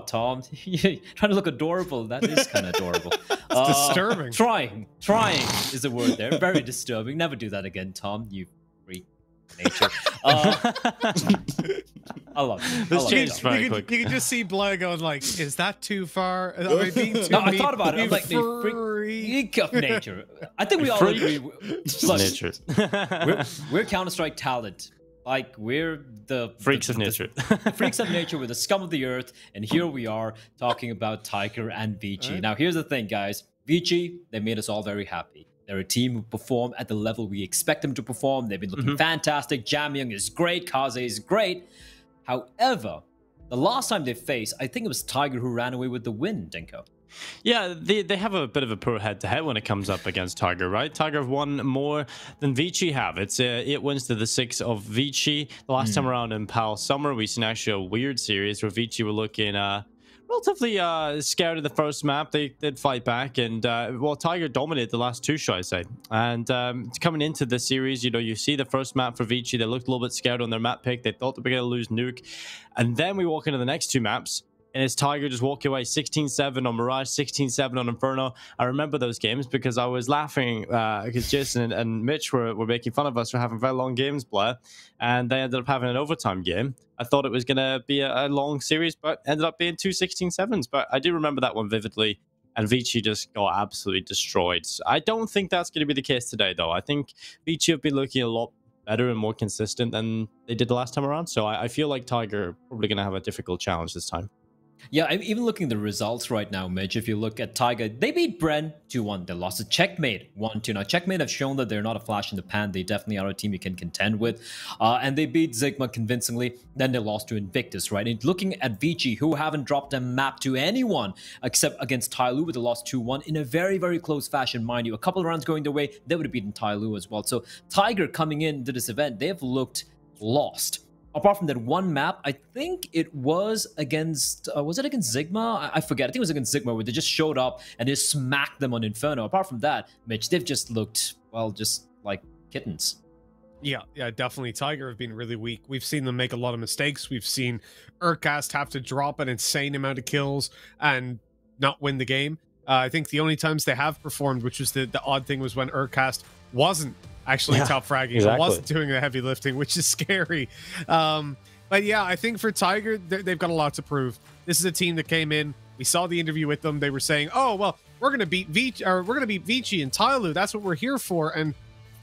Tom, you're trying to look adorable. That is kind of adorable. Disturbing. Trying is the word there. Very disturbing. Never do that again, Tom. You freak nature. I love it. This changed very you quick. can just see Blair going like, is that too far? Am I being too No, I mean? thought about it. I'm You like, freak of nature. I think we all agree. Look, Nature. we're Counter-Strike talent. Like, we're the Freaks of nature. Freaks of nature. We're the scum of the earth. And here we are talking about Tiger and Vici. Right. Now, here's the thing, guys. Vici, they made us all very happy. They're a team who perform at the level we expect them to perform. They've been looking fantastic. Jamyang is great. Kaze is great. However, the last time they faced, I think it was Tiger who ran away with the win, Denko. Yeah, they have a bit of a poor head-to-head when it comes up against Tiger, right? Tiger have won more than Vici have. It's 8 wins to the 6 of Vici. The last time around in PAL Summer, we seen actually a weird series where Vici were looking relatively scared of the first map. They did fight back, and well, Tiger dominated the last 2, should I say. And coming into the series, you know, you see the first map for Vici. They looked a little bit scared on their map pick. They thought they were going to lose Nuke. And then we walk into the next 2 maps, and it's Tiger just walking away 16-7 on Mirage, 16-7 on Inferno. I remember those games because I was laughing because Jason and Mitch were making fun of us for having very long games, Blair, and they ended up having an overtime game. I thought it was going to be a long series, but ended up being 2 16-7s. But I do remember that one vividly, and Vici just got absolutely destroyed. I don't think that's going to be the case today, though. I think Vici have been looking a lot better and more consistent than they did the last time around, so I feel like Tiger probably going to have a difficult challenge this time. Yeah, I'm even looking at the results right now, Mitch. If you look at Tiger, they beat Bren 2-1. They lost to Checkmate 1-2. Now, Checkmate have shown that they're not a flash in the pan. They definitely are a team you can contend with. And they beat Sigma convincingly. Then they lost to Invictus, right? And looking at Vici, who haven't dropped a map to anyone except against Tyloo with a loss 2-1 in a very, very close fashion, mind you. A couple of rounds going their way, they would have beaten Tyloo as well. So Tiger coming into this event, they've looked lost. Apart from that one map, I think it was against, was it against Sigma? I forget. I think it was against Sigma where they just showed up and they smacked them on Inferno. Apart from that, Mitch, they've just looked, well, just like kittens. Yeah, definitely. Tiger have been really weak. We've seen them make a lot of mistakes. We've seen Urcast have to drop an insane amount of kills and not win the game. I think the only times they have performed, which was the odd thing, was when Urcast wasn't actually top fragging. Exactly. Wasn't doing the heavy lifting, which is scary. But yeah, I think for Tiger, they've got a lot to prove. This is a team that came in. We saw the interview with them. They were saying, "Oh well, we're gonna beat Vici, or we're gonna beat Vici and Tyloo. That's what we're here for." And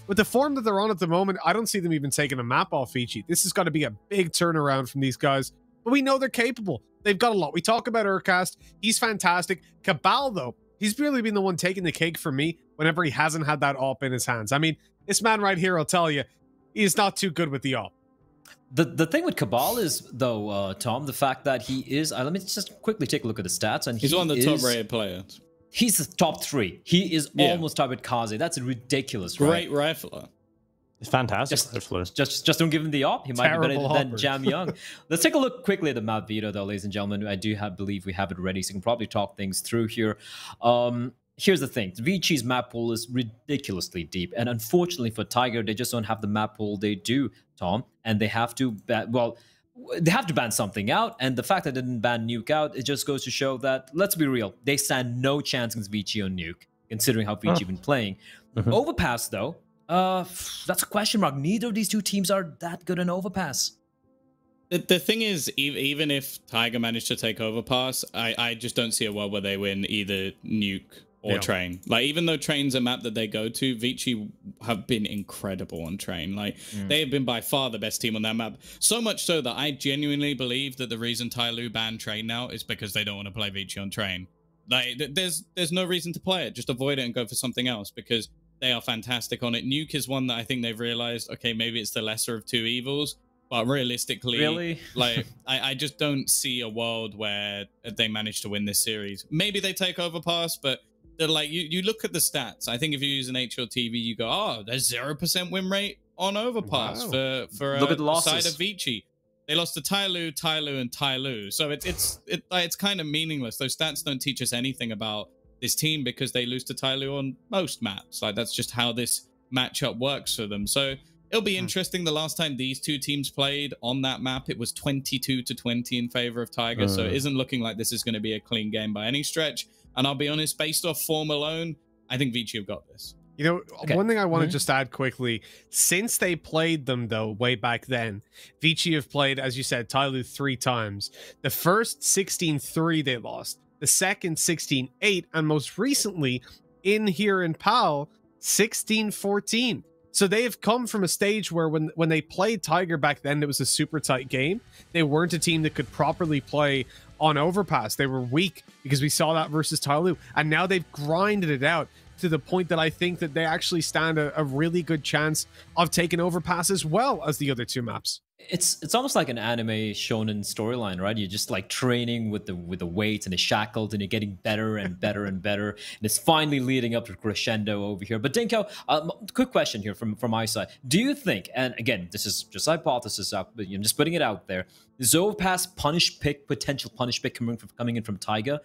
with the form that they're on at the moment, I don't see them even taking a map off Vici. This has got to be a big turnaround from these guys. But we know they're capable. They've got a lot. We talk about Urcast. He's fantastic. Cabal, though, he's really been the one taking the cake for me whenever he hasn't had that AWP in his hands. I mean, this man right here, I'll tell you, he's not too good with the AWP. The thing with Cabal is, though, Tom, the fact that he is... let me just quickly take a look at the stats. And he's one of the top-rated players. He's the top 3. He is almost tied with Kaze. That's ridiculous, right? Great rifler. It's fantastic. Just don't give him the AWP. He might be better than Jamyang. Let's take a look quickly at the map Vito, though, ladies and gentlemen. I do believe we have it ready, so we can probably talk things through here. Here's the thing. Vici's map pool is ridiculously deep. And unfortunately for Tiger, they just don't have the map pool they do, Tom. And they have to... they have to ban something out, and the fact that they didn't ban Nuke out, it just goes to show that, let's be real, they stand no chance against Vici on Nuke, considering how Vici been playing. Overpass, though, that's a question mark. Neither of these two teams are that good in Overpass. The thing is, even if Tiger managed to take Overpass, I just don't see a world where they win either Nuke or Train. Like, even though Train's a map that they go to, Vici have been incredible on Train. Like, they have been by far the best team on that map. So much so that I genuinely believe that the reason Tyloo banned Train now is because they don't want to play Vici on Train. Like, there's no reason to play it. Just avoid it and go for something else, because They are fantastic on it. Nuke is one that I think they've realized, okay, maybe it's the lesser of two evils. But realistically, really? like, I just don't see a world where they manage to win this series. Maybe they take Overpass, but they're like, you look at the stats. I think if you use an HLTV, you go, oh, there's 0% win rate on Overpass for look at the the losses. side of Vici. They lost to Tyloo, and Tyloo. So it's kind of meaningless. Those stats don't teach us anything about this team because they lose to Tyloo on most maps. Like, that's just how this matchup works for them. So it'll be interesting. The last time these two teams played on that map, it was 22-20 in favor of Tiger. So it isn't looking like this is going to be a clean game by any stretch. And I'll be honest, based off form alone, I think Vici have got this. You know, one thing I want to just add quickly, since they played them, though, way back then, Vici have played, as you said, Tyloo 3 times. The first 16-3 they lost, the second 16-8, and most recently, in here in PAL, 16-14. So they have come from a stage where when they played Tiger back then, it was a super tight game. They weren't a team that could properly play on Overpass. They were weak because we saw that versus Tyloo. And now they've grinded it out to the point that I think that they actually stand a really good chance of taking Overpass as well as the other two maps. It's almost like an anime shonen storyline, right? You're just like training with the weights and the shackles, and you're getting better and better and better, and it's finally leading up to crescendo over here. But Dinko, quick question here from my side: do you think? And again, this is just hypothesis, but I'm just putting it out there. Is Overpass potential punish pick coming in from Taiga?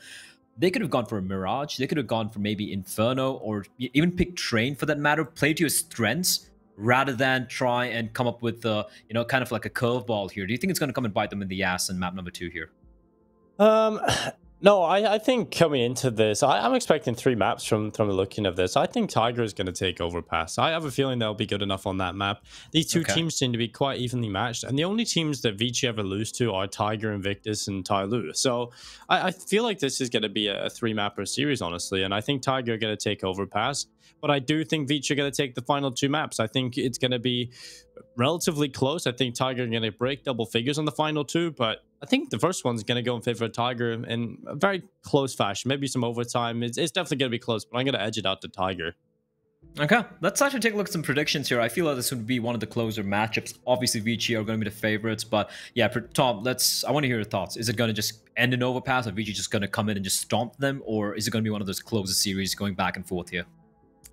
They could have gone for a Mirage. They could have gone for maybe Inferno, or even pick Train for that matter. Play to your strengths, rather than try and come up with kind of like a curveball here. Do you think it's going to come and bite them in the ass in map number 2 here? No, I think coming into this, I'm expecting 3 maps from the looking of this. I think Tiger is going to take Overpass. I have a feeling they'll be good enough on that map. These two teams seem to be quite evenly matched, and the only teams that Vici ever lose to are Tiger, Invictus, and Tyloo. So I feel like this is going to be a 3-mapper series, honestly, and I think Tiger are going to take Overpass. But I do think Vici are going to take the final 2 maps. I think it's going to be relatively close. I think Tiger are going to break double figures on the final 2, but I think the first one's going to go in favor of Tiger in a very close fashion. Maybe some overtime. It's definitely going to be close, but I'm going to edge it out to Tiger. Okay, let's actually take a look at some predictions here. I feel like this would be one of the closer matchups. Obviously, Vici are going to be the favorites, but yeah, Tom, I want to hear your thoughts. Is it going to just end in Overpass, or Vici just going to come in and just stomp them, or is it going to be one of those closer series going back and forth here?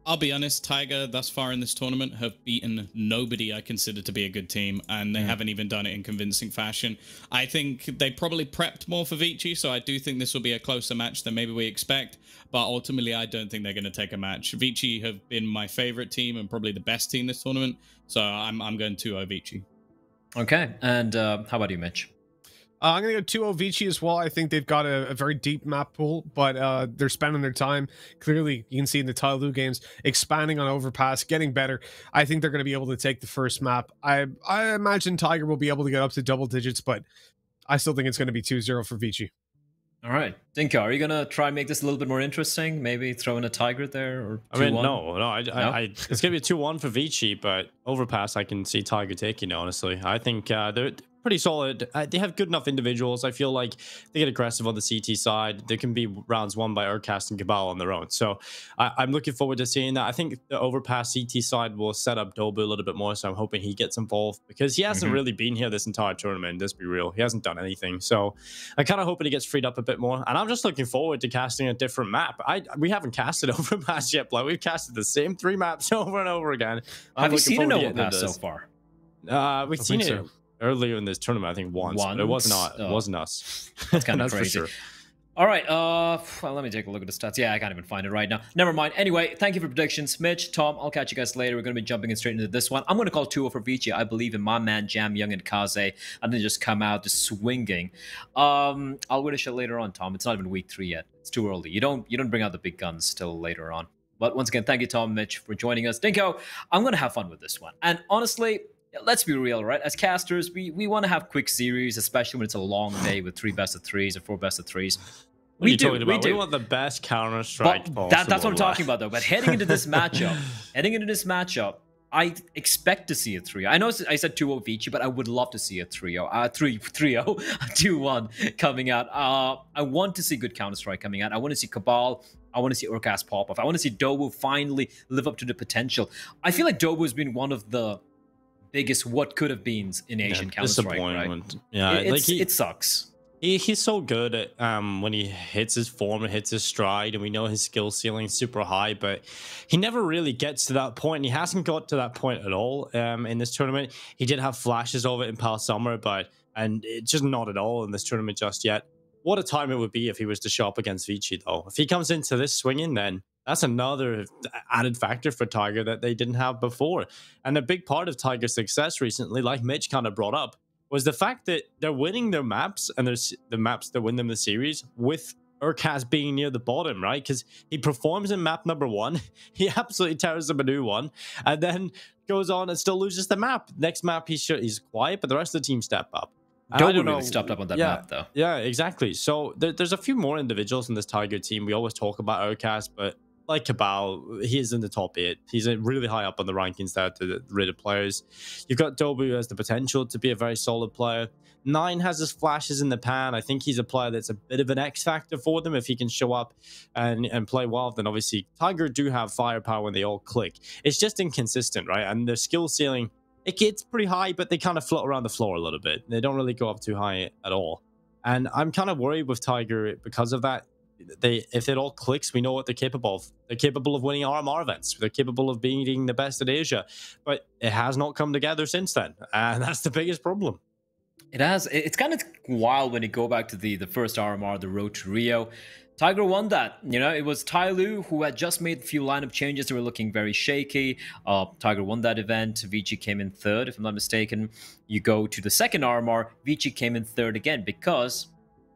I'll be honest, Tiger thus far in this tournament have beaten nobody I consider to be a good team, and they haven't even done it in convincing fashion. I think they probably prepped more for Vici, so I do think this will be a closer match than maybe we expect, but ultimately I don't think they're going to take a match. Vici have been my favorite team and probably the best team this tournament, so I'm going 2-0 Vici. Okay, and how about you, Mitch? I'm going to go 2-0 Vici as well. I think they've got a very deep map pool, but they're spending their time. Clearly, you can see in the Tyloo games, expanding on Overpass, getting better. I think they're going to be able to take the first map. I imagine Tiger will be able to get up to double digits, but I still think it's going to be 2-0 for Vici. All right. Dinko, are you going to try and make this a little bit more interesting? Maybe throw in a Tiger there? Or 2-1? I mean, no. It's going to be a 2-1 for Vici, but Overpass, I can see Tiger taking it, honestly. I think they're pretty solid. They have good enough individuals. I feel like they get aggressive on the CT side. There can be rounds won by Urcast and Cabal on their own. So I'm looking forward to seeing that. I think the Overpass CT side will set up Dobu a little bit more, so I'm hoping he gets involved because he hasn't really been here this entire tournament. Let's be real. He hasn't done anything. So I kind of hoping he gets freed up a bit more. And I'm just looking forward to casting a different map. We haven't casted Overpass yet, but we've casted the same 3 maps over and over again. Have you seen an Overpass so far? We've seen it earlier in this tournament, I think once. But it wasn't us. That's kind of crazy. For sure. All right, well, let me take a look at the stats. Yeah, I can't even find it right now. Never mind. Anyway, thank you for predictions. Mitch, Tom, I'll catch you guys later. We're going to be jumping in straight into this one. I'm going to call 2-0 for Vici. I believe in my man, Jam Young and Kaze. And then just come out just swinging. I'll win a shot later on, Tom. It's not even week 3 yet. It's too early. You don't bring out the big guns till later on. But once again, thank you, Tom, Mitch, for joining us. Dinko, I'm going to have fun with this one. And honestly, let's be real, right? As casters, we want to have quick series, especially when it's a long day with 3 best-of-3s or 4 best-of-3s. We do. We want the best Counter-Strike possible. That's what I'm talking about, though. But heading into this matchup, I expect to see a 3-0. I know I said 2-0 Vici, but I would love to see a 3-0, 3-0, 2-1 coming out. I want to see good Counter-Strike coming out. I want to see Cabal. I want to see Urkas pop off. I want to see Dobu finally live up to the potential. I feel like Dobu has been one of the biggest what could have beens in Asian Counter-Strike, right? Yeah, it sucks. He's so good at when he hits his form and hits his stride, and we know his skill ceiling is super high, but he never really gets to that point, and he hasn't got to that point at all in this tournament. He did have flashes of it in Pal Summer, and it's just not at all in this tournament just yet. What a time it would be if he was to show up against Vici, though. If he comes into this swinging, then that's another added factor for Tiger that they didn't have before. And a big part of Tiger's success recently, like Mitch kind of brought up, was the fact that they're winning their maps, and there's the maps that win them the series with Urkas being near the bottom, right? Because he performs in map number 1, he absolutely tears up a new one, and then goes on and still loses the map. Next map, he's quiet, but the rest of the team step up. Dobu really stepped up on that map, though. Yeah, exactly. So there's a few more individuals in this Tiger team. We always talk about Urkas, but like Cabal, he is in the top 8. He's really high up on the rankings there to the rated players. You've got Dobu, who has the potential to be a very solid player. 9 has his flashes in the pan. I think he's a player that's a bit of an X factor for them. If he can show up and play well, then obviously Tiger do have firepower when they all click. It's just inconsistent, right? And their skill ceiling, it gets pretty high, but they kind of float around the floor a little bit. They don't really go up too high at all. And I'm kind of worried with Tiger because of that. If it all clicks, we know what they're capable of. They're capable of winning RMR events. They're capable of being the best in Asia. But it has not come together since then. And that's the biggest problem. It has. It's kind of wild when you go back to the first RMR, the Road to Rio. Tiger won that. You know, it was Tyloo who had just made a few lineup changes. They were looking very shaky. Tiger won that event. Vici came in 3rd, if I'm not mistaken. You go to the second RMR, Vici came in 3rd again because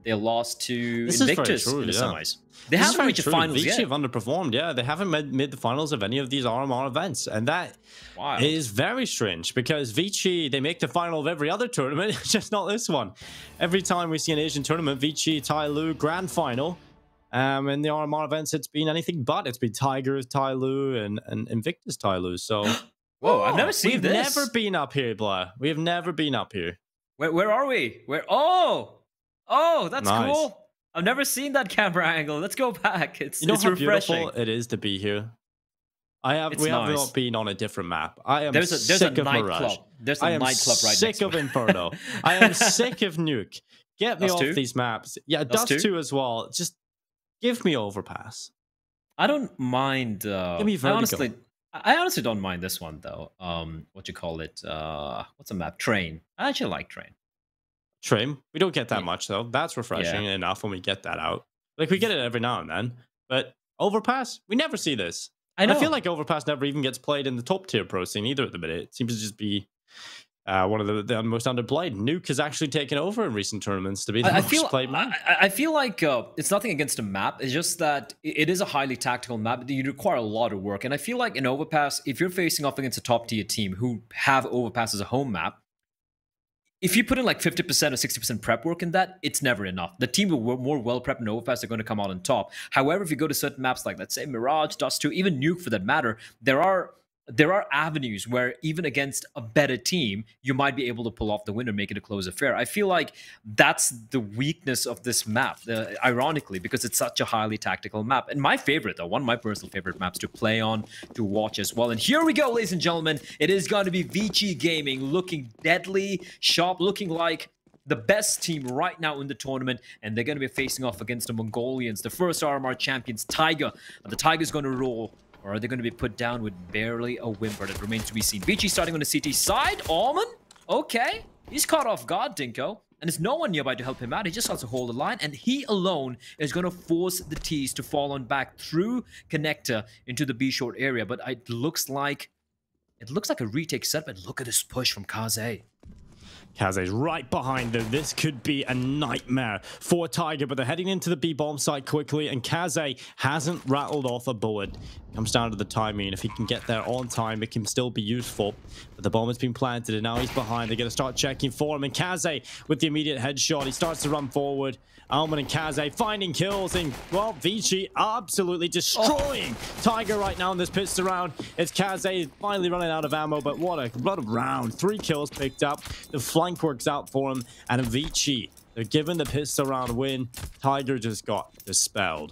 they lost to Invictus in the semis. They haven't reached the finals yet. Vici have underperformed, yeah. They haven't made the finals of any of these RMR events. And that is very strange because Vici, they make the final of every other tournament, just not this one. Every time we see an Asian tournament, Vici, Tyloo, grand final. In the RMR events, it's been anything but. It's been Tiger, Tyloo, and Invictus Tyloo. So, whoa, I've never seen this. We've never been up here, Blair. We have never been up here. Where are we? Oh, that's cool. I've never seen that camera angle. Let's go back. It's how refreshing. Beautiful it is to be here. We have not been on a different map. I am there's a sick of nightclub. Mirage. There's a nightclub right sick next of Inferno. I am sick of Nuke. Get me Dust off 2? these maps. Yeah, Dust 2 as well. Just give me Overpass. I don't mind. Give me Vertigo. I honestly don't mind this one though. What you call it? What's a map? Train. I actually like Train. Train. We don't get that much though. That's refreshing enough when we get that out. Like we get it every now and then. But Overpass, we never see this. I feel like Overpass never even gets played in the top tier pro scene either at the minute. It seems to just be one of the most underplayed. Nuke has actually taken over in recent tournaments to be the most played map. I feel like it's nothing against the map. It's just that it is a highly tactical map. You require a lot of work. And I feel like in Overpass, if you're facing off against a top tier team who have Overpass as a home map, if you put in like 50% or 60% prep work in that, it's never enough. The team will more well prepped in Overpass are going to come out on top. However, if you go to certain maps like, let's say, Mirage, Dust 2, even Nuke for that matter, there are avenues where even against a better team, you might be able to pull off the win or make it a close affair. I feel like that's the weakness of this map, ironically, because it's such a highly tactical map. And my favorite, though, one of my personal favorite maps to play on, to watch as well. And here we go, ladies and gentlemen. It is going to be Vici Gaming looking deadly sharp, looking like the best team right now in the tournament, and they're going to be facing off against the Mongolians, the first RMR champions, Tiger. The Tiger's going to roll. Or are they going to be put down with barely a whimper? That remains to be seen. Vici starting on the CT side. Almond? Okay. He's caught off guard, Dinko. And there's no one nearby to help him out. He just has to hold the line. And he alone is going to force the T's to fall on back through Connector into the B short area. But it looks like a retake set. But look at this push from Kaze. Kaze's right behind them. This could be a nightmare for Tiger, but they're heading into the B-bomb site quickly, and Kaze hasn't rattled off a bullet. Comes down to the timing. If he can get there on time, it can still be useful. But the bomb has been planted, and now he's behind. They're going to start checking for him, and Kaze with the immediate headshot. He starts to run forward. Almond and Kaze finding kills, and, well, Vici absolutely destroying Tiger right now in this pistol round. It's Kaze finally running out of ammo, but what a round. 3 kills picked up. The flank works out for him, and Vici, they're given the pistol round win. Tiger just got dispelled.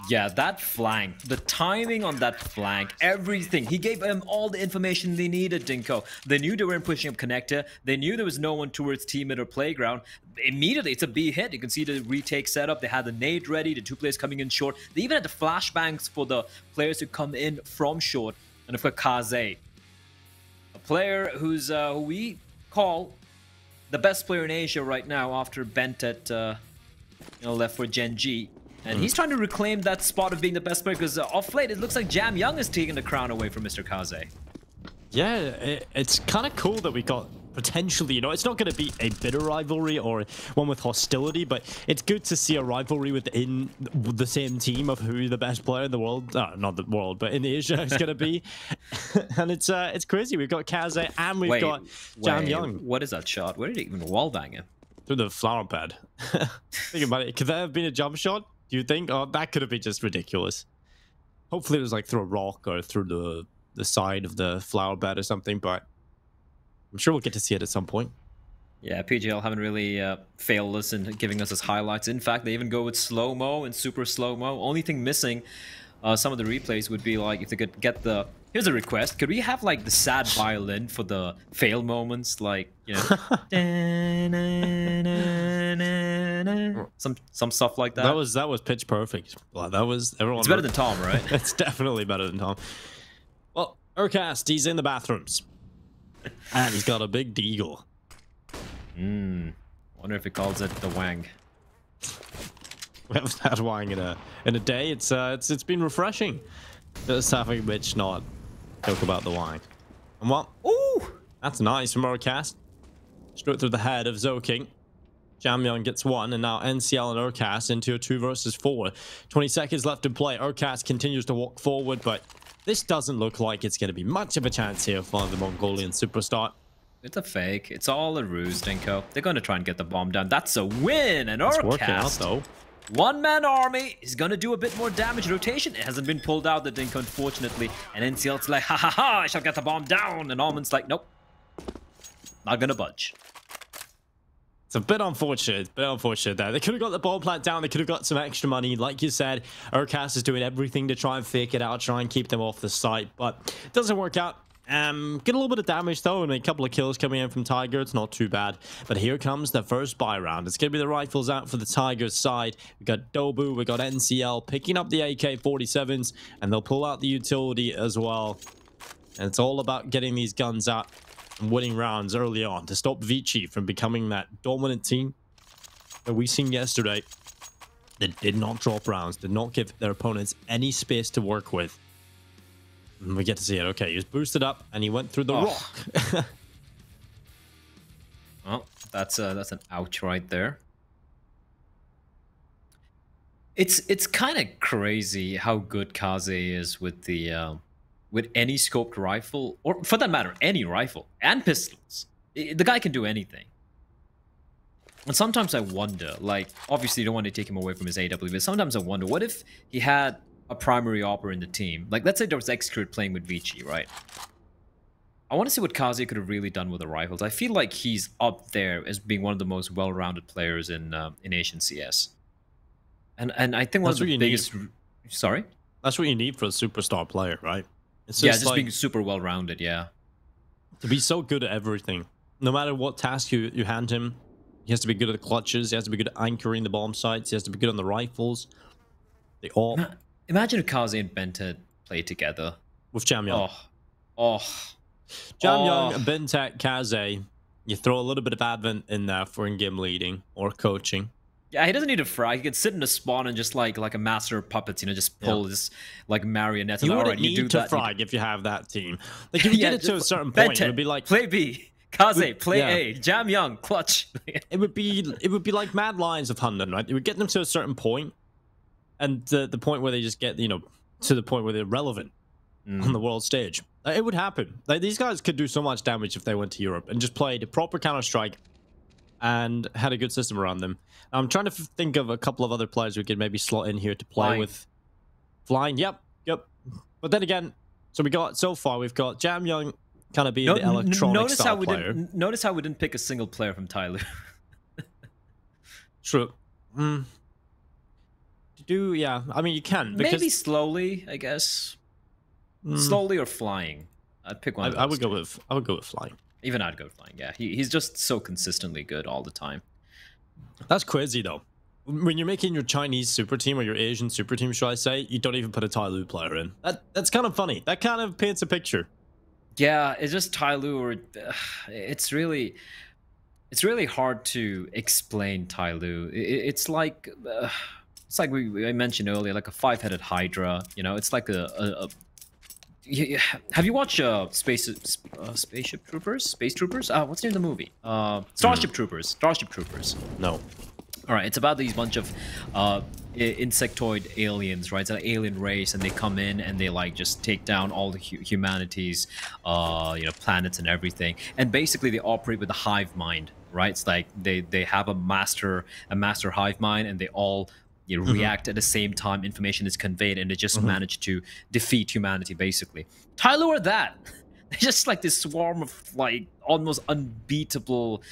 Yeah, that flank, the timing on that flank, everything. He gave them all the information they needed, Dinko. They knew they weren't pushing up connector. They knew there was no one towards teammate or playground. Immediately, it's a B hit. You can see the retake setup. They had the nade ready, the 2 players coming in short. They even had the flashbangs for the players who come in from short. And of course, Kaze, a player who's who we call the best player in Asia right now after Bentet left for Gen G. And he's trying to reclaim that spot of being the best player because off late, it looks like Jam Young is taking the crown away from Mr. Kaze. Yeah, it's kind of cool that we got potentially, it's not going to be a bitter rivalry or one with hostility, but it's good to see a rivalry within the same team of who the best player in the world, not the world, but in Asia is going to be. And it's crazy. We've got Kaze and we've got Jam Young. What is that shot? Where did he even wallbang him? Through the flower pad. Think about it. Could that have been a jump shot? Do you think? Oh, that could have been just ridiculous. Hopefully it was like through a rock or through the side of the flower bed or something, but I'm sure we'll get to see it at some point. Yeah, PGL haven't really failed us in giving us his highlights. In fact, they even go with slow-mo and super slow-mo. Only thing missing, some of the replays would be like if they could get the... Here's a request. Could we have like the sad violin for the fail moments? Like, some stuff like that. That was pitch perfect. Well, that was everyone. It's better than Tom, right? It's definitely better than Tom. Well, Urcast, he's in the bathrooms. And he's got a big deagle. Wonder if he calls it the Wang. We haven't had Wang in a day. It's been refreshing. Just having Mitch not talk about the Wang. And what? Ooh! That's nice from Urcast. Straight through the head of Zoking. Jamyeon gets 1, and now NCL and Urcast into a 2 versus 4. 20 seconds left to play. Urcast continues to walk forward, but this doesn't look like it's going to be much of a chance here for the Mongolian superstar. It's a fake. It's all a ruse, Dinko. They're going to try and get the bomb down. That's a win, and It's working out, Urcast. though. One-man army is going to do a bit more damage. Rotation, it hasn't been pulled out, the Dinko, unfortunately. And NCL's like, ha ha ha, I shall get the bomb down. And Almond's like, nope. Not going to budge. It's a bit unfortunate there. They could have got the bomb plant down. They could have got some extra money. Like you said, Urcast is doing everything to try and fake it out, try and keep them off the site. But it doesn't work out. Get a little bit of damage though, and a couple of kills coming in from Tiger. It's not too bad. But here comes the first buy round. It's going to be the rifles out for the Tigers side. We got Dobu, we got NCL picking up the AK-47s, and they'll pull out the utility as well. And it's all about getting these guns out and winning rounds early on to stop Vici from becoming that dominant team that we seen yesterday that did not drop rounds, did not give their opponents any space to work with. And we get to see it. Okay, he was boosted up and he went through the rock. Well, that's an ouch right there. It's kind of crazy how good Kaze is with the with any scoped rifle, or for that matter, any rifle and pistols. The guy can do anything. And sometimes I wonder, like, obviously you don't want to take him away from his AW, but sometimes I wonder, what if he had a primary opera in the team? Like, let's say there was Xcrit playing with Vici, right? I want to see what Kaze could have really done with the rifles. I feel like he's up there as being one of the most well-rounded players in Asian CS. And I think one of the biggest... Sorry? That's what you need for a superstar player, right? It's just like, being super well-rounded, yeah. To be so good at everything. No matter what task you hand him, he has to be good at the clutches, he has to be good at anchoring the bomb sites, he has to be good on the rifles. Imagine if Kaze and Bentet play together. With Jamyeon. Jamyeon, Bentet, Kaze. You throw a little bit of Advent in there for in-game leading or coaching. Yeah, he doesn't need to frag. He can sit in a spawn and just like a master of puppets, just pull his like marionettes. You wouldn't need to frag if you have that team. Like if you get it to a certain point, it would be like play B. Kaze, play Yeah. A. Jam Young, clutch. It would be like Mad Lions of Hunden, right? It would get them to a certain point, and the point where they just get, you know, to the point where they're relevant on the world stage. It would happen. Like, these guys could do so much damage if they went to Europe and just played a proper Counter-Strike and had a good system around them. I'm trying to think of a couple of other players we could maybe slot in here to play Flying. with. Flying, yep. But then again, so far we've got Jam Young kind of being the electronic style player. Notice how we didn't pick a single player from Tyloo. True. Yeah, I mean, you can. Because Maybe slowly, I guess. Slowly or flying. I'd pick one. I would go with Flying. Even I'd go with flying. Yeah, he's just so consistently good all the time. That's crazy though. When you're making your Chinese super team or your Asian super team, should I say, you don't even put a Tyloo player in. That's kind of funny. That kind of paints a picture. Yeah, it's just Tyloo, or it's really hard to explain Tyloo. It's like I mentioned earlier, like a 5-headed Hydra. You know, it's like a have you watched Spaceship Troopers? Space Troopers? What's the name of the movie? Starship Troopers. Starship Troopers. No. All right, it's about these bunch of insectoid aliens, right? It's an alien race, and they come in and they like just take down all the humanity's, planets and everything. And basically, they operate with a hive mind, right? It's like they have a master hive mind, and they all react at the same time information is conveyed, and they just manage to defeat humanity, basically. Tyloo are that. They're just like this swarm of like almost unbeatable,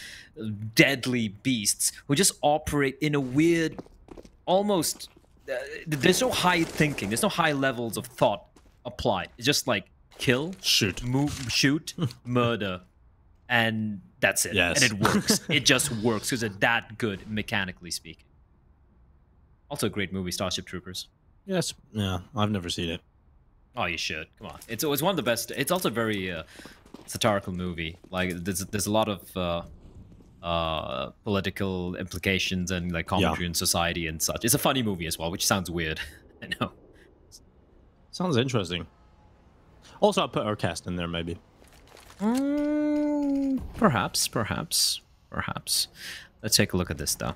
deadly beasts who just operate in a weird, almost. There's no high thinking. There's no high levels of thought applied. It's just like kill, shoot, move, shoot, murder, and that's it. Yes. And it works. It just works because they're that good mechanically speaking. Also a great movie, Starship Troopers. Yes. Yeah, I've never seen it. Oh, you should. Come on. It's one of the best. It's also a very satirical movie. Like there's a lot of political implications and like commentary on society and such. It's a funny movie as well, which sounds weird. I know. Sounds interesting. Also, I'll put Urcast in there maybe. Perhaps. Let's take a look at this though.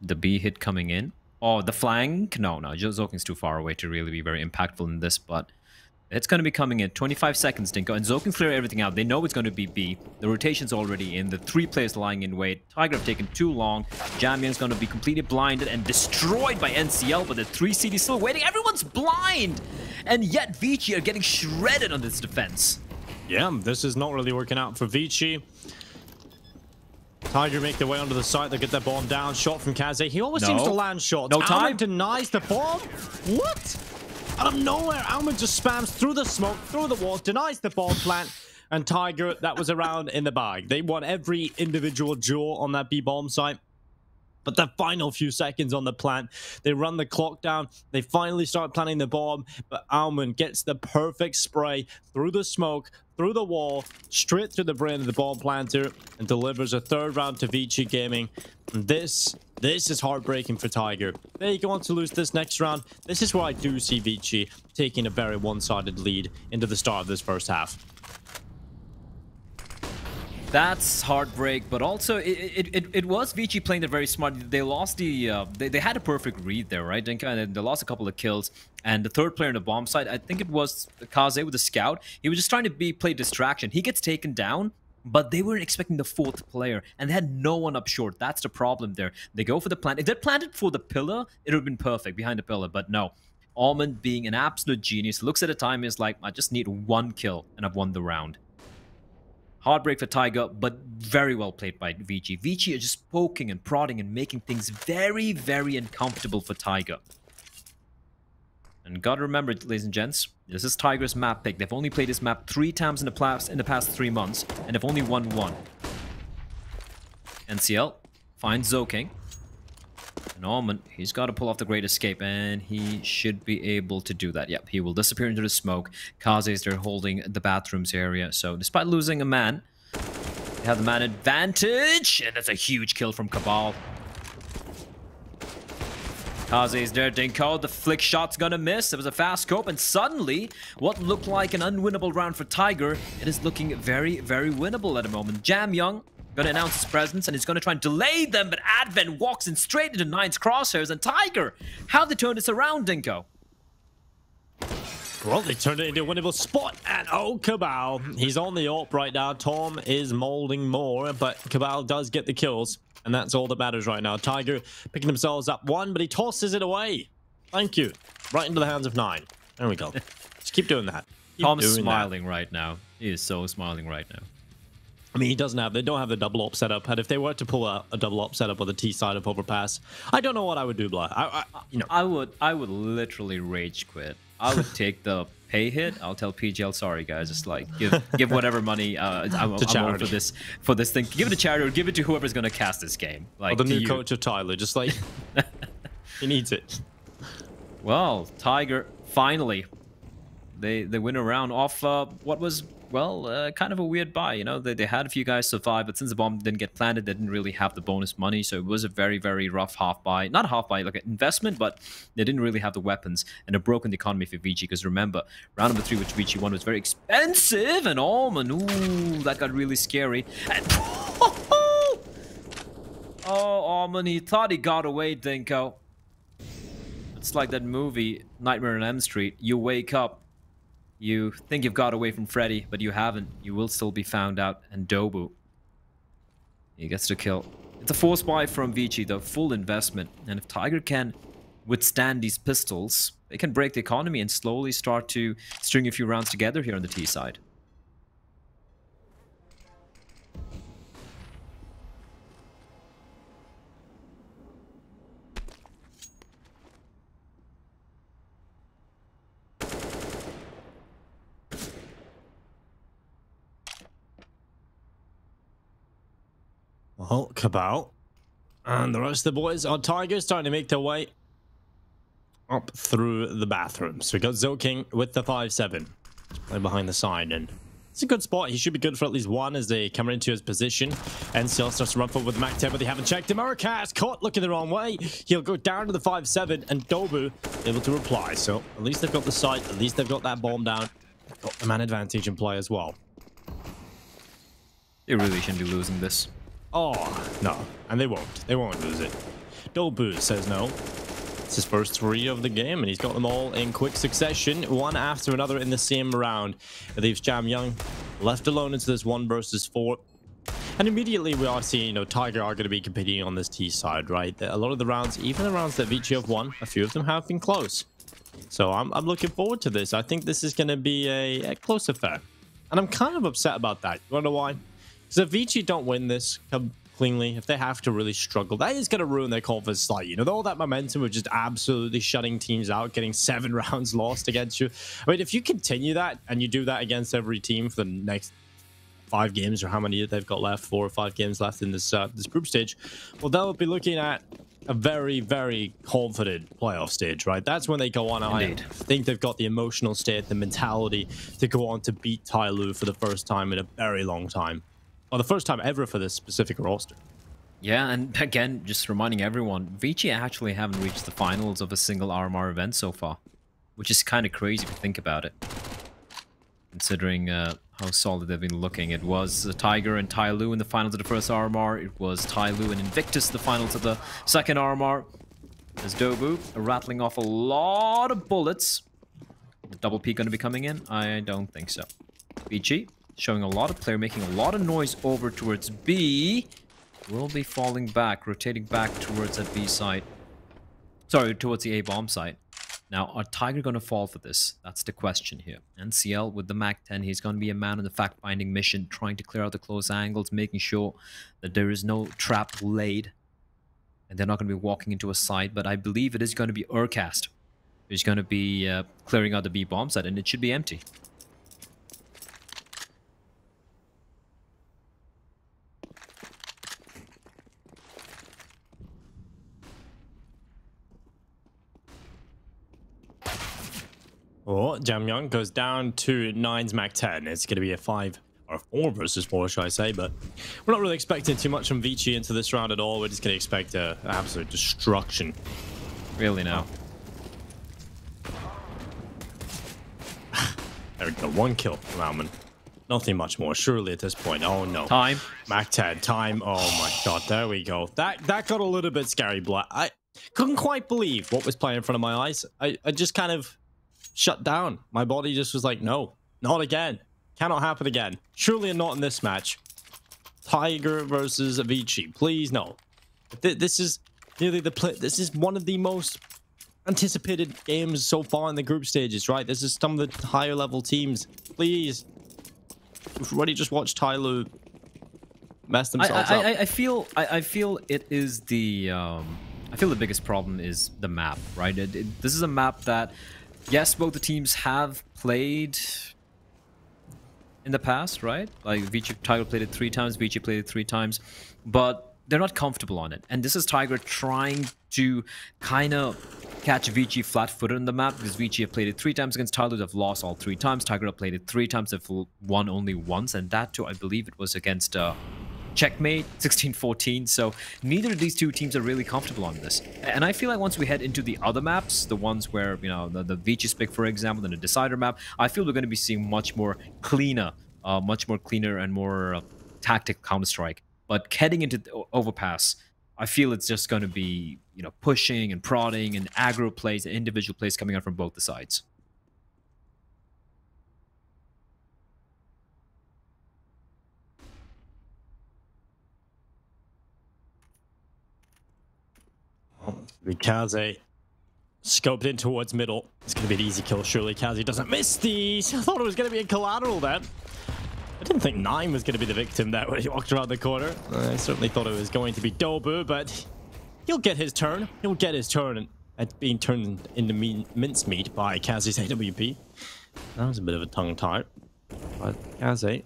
The B hit coming in. Oh, the flank? No. Zoking's too far away to really be very impactful in this, but it's going to be coming in. 25 seconds, Dinko, and Zoking clear everything out. They know it's going to be B. The rotation's already in. The 3 players lying in wait. Tiger have taken too long. Jam Young's going to be completely blinded and destroyed by NCL, but the 3 CD still waiting. Everyone's blind! And yet Vici are getting shredded on this defense. Yeah, this is not really working out for Vici. Tiger make their way onto the site. They get their bomb down. Shot from Kaze. He always seems to land shots. No time. Almond denies the bomb. What? Out of nowhere, Almond just spams through the smoke, through the walls, denies the bomb plant, and Tiger, that was around in the bag. They won every individual duel on that B bomb site. But the final few seconds on the plant, they run the clock down. They finally start planting the bomb, but Almond gets the perfect spray through the smoke, through the wall, straight through the brain of the bomb planter, and delivers a 3rd round to Vici Gaming. And this is heartbreaking for Tiger. They go on to lose this next round. This is where I do see Vici taking a very one-sided lead into the start of this first half. That's heartbreak, but also it was Vici playing it very smart. They lost the they had a perfect read there, right? And they lost a couple of kills, and the 3rd player in the bomb site, I think it was Kaze with the scout. He was just trying to play distraction. He gets taken down, but they weren't expecting the 4th player, and they had no one up short. That's the problem there. They go for the plant. If they'd planted for the pillar, it would have been perfect behind the pillar, but no. Almond, being an absolute genius, looks at the time, is like, I just need 1 kill, and I've won the round. Heartbreak for Tiger, but very well played by Vici. Vici are just poking and prodding and making things very, very uncomfortable for Tiger. And gotta remember, ladies and gents, this is Tiger's map pick. They've only played this map 3 times in the past 3 months, and they've only won 1. NCL finds Zoking. And Almond, he's got to pull off the Great Escape, and he should be able to do that. Yep, he will disappear into the smoke. Kaze is there holding the bathrooms area. So despite losing a man, they have the man advantage, and that's a huge kill from Cabal. Kaze is there, Dinko. The flick shot's gonna miss. It was a fast scope, and suddenly, what looked like an unwinnable round for Tiger, it is looking very, very winnable at the moment. Jamyoung gonna announce his presence, and he's gonna try and delay them, but Advent walks in straight into Nine's crosshairs, and Tiger, how they turn this around, Dinko? Well, they turned it into a winnable spot, and oh, Cabal, he's on the AWP right now. Tom is molding more, but Cabal does get the kills, and that's all that matters right now. Tiger picking themselves up one, but he tosses it away. Thank you. Right into the hands of Nine. There we go. Just keep doing that. Tom's smiling right now. He is so smiling right now. I mean, they don't have the double op setup, and if they were to pull a double op setup on the T side of overpass, I don't know what I would do, Blah. I would literally rage quit. I would take the pay hit. I'll tell PGL, sorry guys, just like give whatever money I'm for this thing. Give it to charity or give it to whoever's gonna cast this game. Like the new coach of Tyler, just like he needs it. Well, Tiger finally they win a round off what was, well, kind of a weird buy. You know, they had a few guys survive, but since the bomb didn't get planted, they didn't really have the bonus money, so it was a very, very rough half buy. Not a half buy, like an investment, but they didn't really have the weapons, and it broke in the economy for Vici, because remember, round number 3, which Vici won, was very expensive, and Alman, ooh, that got really scary. And oh, Alman, he thought he got away, Dinko. It's like that movie, Nightmare on Elm Street. You wake up, you think you've got away from Freddy, but you haven't. You will still be found out. And Dobu, he gets the kill. It's a force buy from Vici, though, full investment. And if Tiger can withstand these pistols, they can break the economy and slowly start to string a few rounds together here on the T side. Well, Cabal and the rest of the boys on Tiger starting to make their way up through the bathroom. So we got Zoking with the 5-7 right behind the side, and it's a good spot. He should be good for at least one as they come into his position. And still starts to run forward with the Mac 10, but they haven't checked him. Urkaz caught looking the wrong way. He'll go down to the 5-7, and Dobu able to reply. So at least they've got the sight. At least they've got that bomb down. Got the man advantage in play as well. They really shouldn't be losing this. Oh, no. And they won't. They won't lose it. Dobu says no. It's his first 3 of the game, and he's got them all in quick succession, one after another in the same round. It leaves Jamyoung left alone into this 1 versus 4. And immediately we are seeing, Tiger are going to be competing on this T side, right? A lot of the rounds, even the rounds that Vici have won, a few of them have been close. So I'm looking forward to this. I think this is going to be a close affair. And I'm kind of upset about that. You want to know why? Because if Vici don't win this cleanly, if they have to really struggle, that is going to ruin their confidence slightly. All that momentum of just absolutely shutting teams out, getting 7 rounds lost against you. I mean, if you continue that and you do that against every team for the next 5 games, or how many they've got left, 4 or 5 games left in this this group stage, well, they'll be looking at a very, very confident playoff stage, right? That's when they go on. Indeed. I think they've got the emotional state, the mentality to go on to beat Tyloo for the first time in a very long time. Well, the first time ever for this specific roster. Yeah, and again, just reminding everyone, Vici actually haven't reached the finals of a single RMR event so far, which is kind of crazy if you think about it, considering how solid they've been looking. It was Tiger and Tyloo in the finals of the first RMR. It was Tyloo and Invictus in the finals of the second RMR. There's Dobu rattling off a lot of bullets. The double P going to be coming in? I don't think so. Vici showing a lot of player, making a lot of noise over towards B. Will be falling back, rotating back towards that B site. Sorry, towards the A bomb site. Now, are Tiger going to fall for this? That's the question here. NCL with the MAC-10, he's going to be a man on the fact-finding mission, trying to clear out the close angles, making sure that there is no trap laid. And they're not going to be walking into a site, but I believe it is going to be Urkaz who's going to be clearing out the B bomb site, and it should be empty. Oh, Jamyoung goes down to 9's MAC-10. It's going to be a 5 or 4 versus 4, should I say, but we're not really expecting too much from Vici into this round at all. We're just going to expect absolute destruction Really now. There we go. 1 kill from Alman. Nothing much more, surely, at this point. Oh, no. Time. MacTed, time. Oh, my God. There we go. That got a little bit scary, Black. I couldn't quite believe what was playing in front of my eyes. I just kind of shut down. My body just was like, no, not again. Cannot happen again. Surely not in this match. Tiger versus Avicii. Please, no. This is nearly this is one of the most anticipated games so far in the group stages, right? This is some of the higher level teams. Please. We've already just watched Tyler mess themselves up. I feel it is the I feel the biggest problem is the map, right? This is a map that, yes, both the teams have played in the past, right? Like Vici, Tiger played it 3 times, Vici played it 3 times, but they're not comfortable on it. And this is Tiger trying to kind of catch Vici flat-footed on the map, because Vici have played it 3 times against Tyler. They've lost all 3 times. Tiger have played it 3 times. They've won only once, and that too, I believe it was against Checkmate 16-14. So neither of these 2 teams are really comfortable on this. And I feel like once we head into the other maps, the ones where, you know, the Vici Spick, for example, and the Decider map, I feel we're going to be seeing much more cleaner and more tactic Counter-Strike. But heading into the Overpass, I feel it's just going to be, you know, pushing and prodding and aggro plays and individual plays coming out from both the sides. Kaze scoped in towards middle. It's going to be an easy kill, surely. Kaze doesn't miss these. I thought it was going to be a collateral then. I didn't think Nine was going to be the victim there when he walked around the corner. I certainly thought it was going to be Dobu, but he'll get his turn. He'll get his turn at being turned into mincemeat by Kaze's AWP. That was a bit of a tongue tie. But Kaze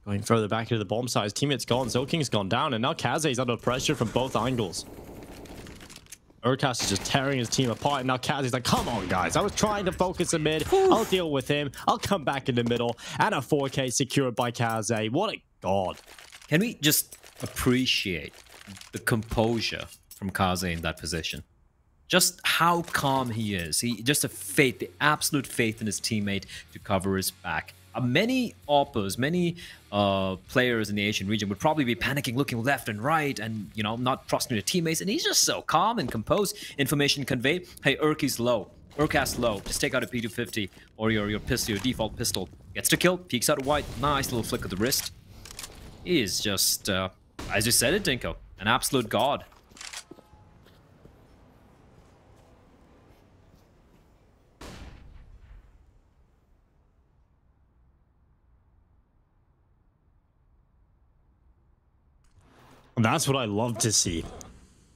going further back into the bomb site. His teammate's gone. Zoking's gone down, and now Kaze's under pressure from both angles. Urcast is just tearing his team apart, and now Kaze's like, come on, guys. I was trying to focus in mid. I'll deal with him. I'll come back in the middle. And a 4K secured by Kaze. What a god. Can we just appreciate the composure from Kaze in that position? Just how calm he is. He just the absolute faith in his teammate to cover his back. Many AWPers, many players in the Asian region would probably be panicking, looking left and right, and, you know, not trusting their teammates. And he's just so calm and composed. Information conveyed. Hey, Urki's low. Urcast low. Just take out a P250 or your pistol, your default pistol. Gets to kill. Peeks out white. Nice little flick of the wrist. He is just, as you said it, Dinko, an absolute god. That's what I love to see.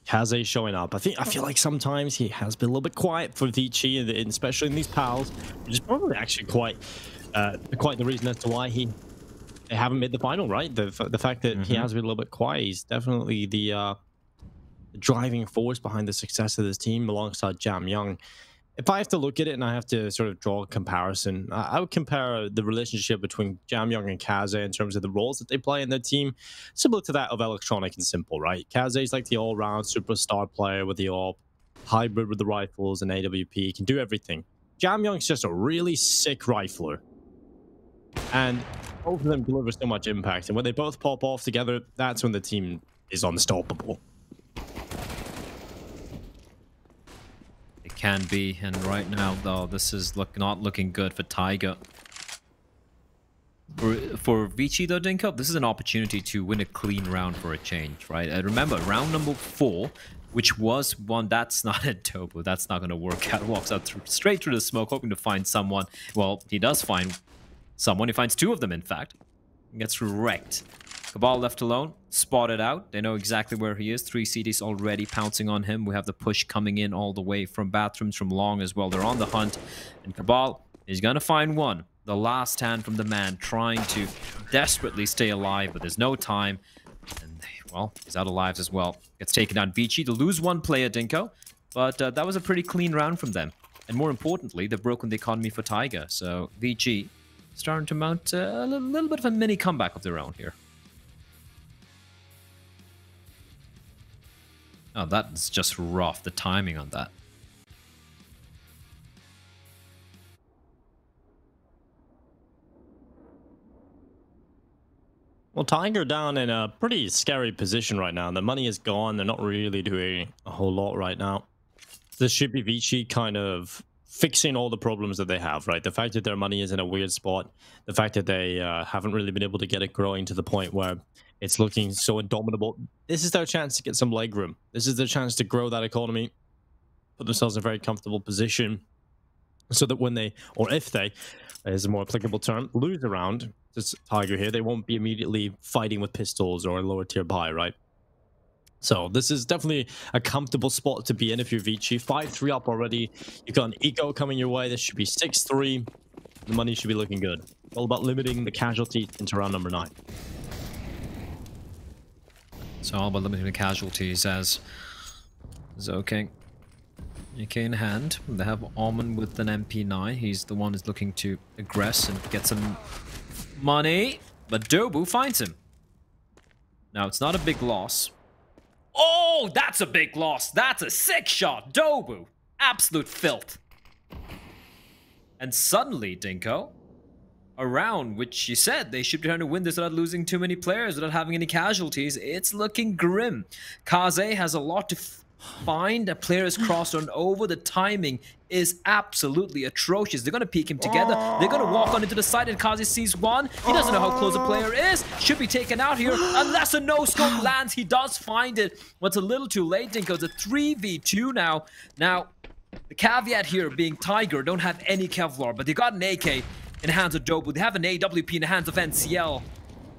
Kaze showing up. I feel like sometimes he has been a little bit quiet for Vici, and especially in these pals, which is probably actually quite the reason as to why they haven't made the final, right? The fact that he has been a little bit quiet. He's definitely the driving force behind the success of this team alongside Jam Young. If I have to look at it and I have to sort of draw a comparison, I would compare the relationship between Jam Young and Kaze in terms of the roles that they play in their team, similar to that of Electronic and Simple, right? Kaze is like the all-round superstar player with the AWP, hybrid with the rifles and AWP, can do everything. Jam Young's just a really sick rifler. And both of them deliver so much impact. And when they both pop off together, that's when the team is unstoppable. Can be, and right now though this is not looking good for Tiger. For Vici though, Dinko, this is an opportunity to win a clean round for a change, right? Remember, round number 4, which was one that's not a Dobu, that's not going to work out. Walks out straight through the smoke, hoping to find someone. Well, he does find someone. He finds 2 of them, in fact. Gets wrecked. Cabal left alone, spotted out. They know exactly where he is. 3 CDs already pouncing on him. We have the push coming in all the way from bathrooms, from long as well. They're on the hunt. And Cabal is going to find one. The last stand from the man, trying to desperately stay alive, but there's no time. And, well, he's out of lives as well. Gets taken down. Vici to lose 1 player, Dinko. But that was a pretty clean round from them. And more importantly, they've broken the economy for Tiger. So Vici starting to mount a little bit of a mini comeback of their own here. Oh, that's just rough, the timing on that. Well, Tiger down in a pretty scary position right now. The money is gone. They're not really doing a whole lot right now. This should be Vici kind of fixing all the problems that they have, right? The fact that their money is in a weird spot, the fact that they haven't really been able to get it growing to the point where it's looking so indomitable. This is their chance to get some leg room. This is their chance to grow that economy, put themselves in a very comfortable position, so that when they, or if they, is a more applicable term, lose a round, this Tiger here, they won't be immediately fighting with pistols or a lower tier buy, right? So this is definitely a comfortable spot to be in if you're Vici. 5-3 up already. You've got an eco coming your way. This should be 6-3. The money should be looking good. All about limiting the casualties into round number 9. So all about limiting the casualties as Zhou AK in hand. They have Almond with an MP9. He's the one who's looking to aggress and get some money. But Dobu finds him. Now, it's not a big loss. Oh, that's a big loss. That's a sick shot. Dobu. Absolute filth. And suddenly, Dinko, a round which you said they should be trying to win this without losing too many players, without having any casualties, it's looking grim. Kaze has a lot to find. A player is crossed on over. The timing is absolutely atrocious. They're going to peek him together. They're going to walk on into the side, and Kaze sees one. He doesn't know how close the player is. Should be taken out here unless a no-scope lands. He does find it. What's a little too late, Dinko. It's a 3v2 now. Now, the caveat here being Tiger don't have any Kevlar, but they got an AK in the hands of Dobu. They have an AWP in the hands of NCL.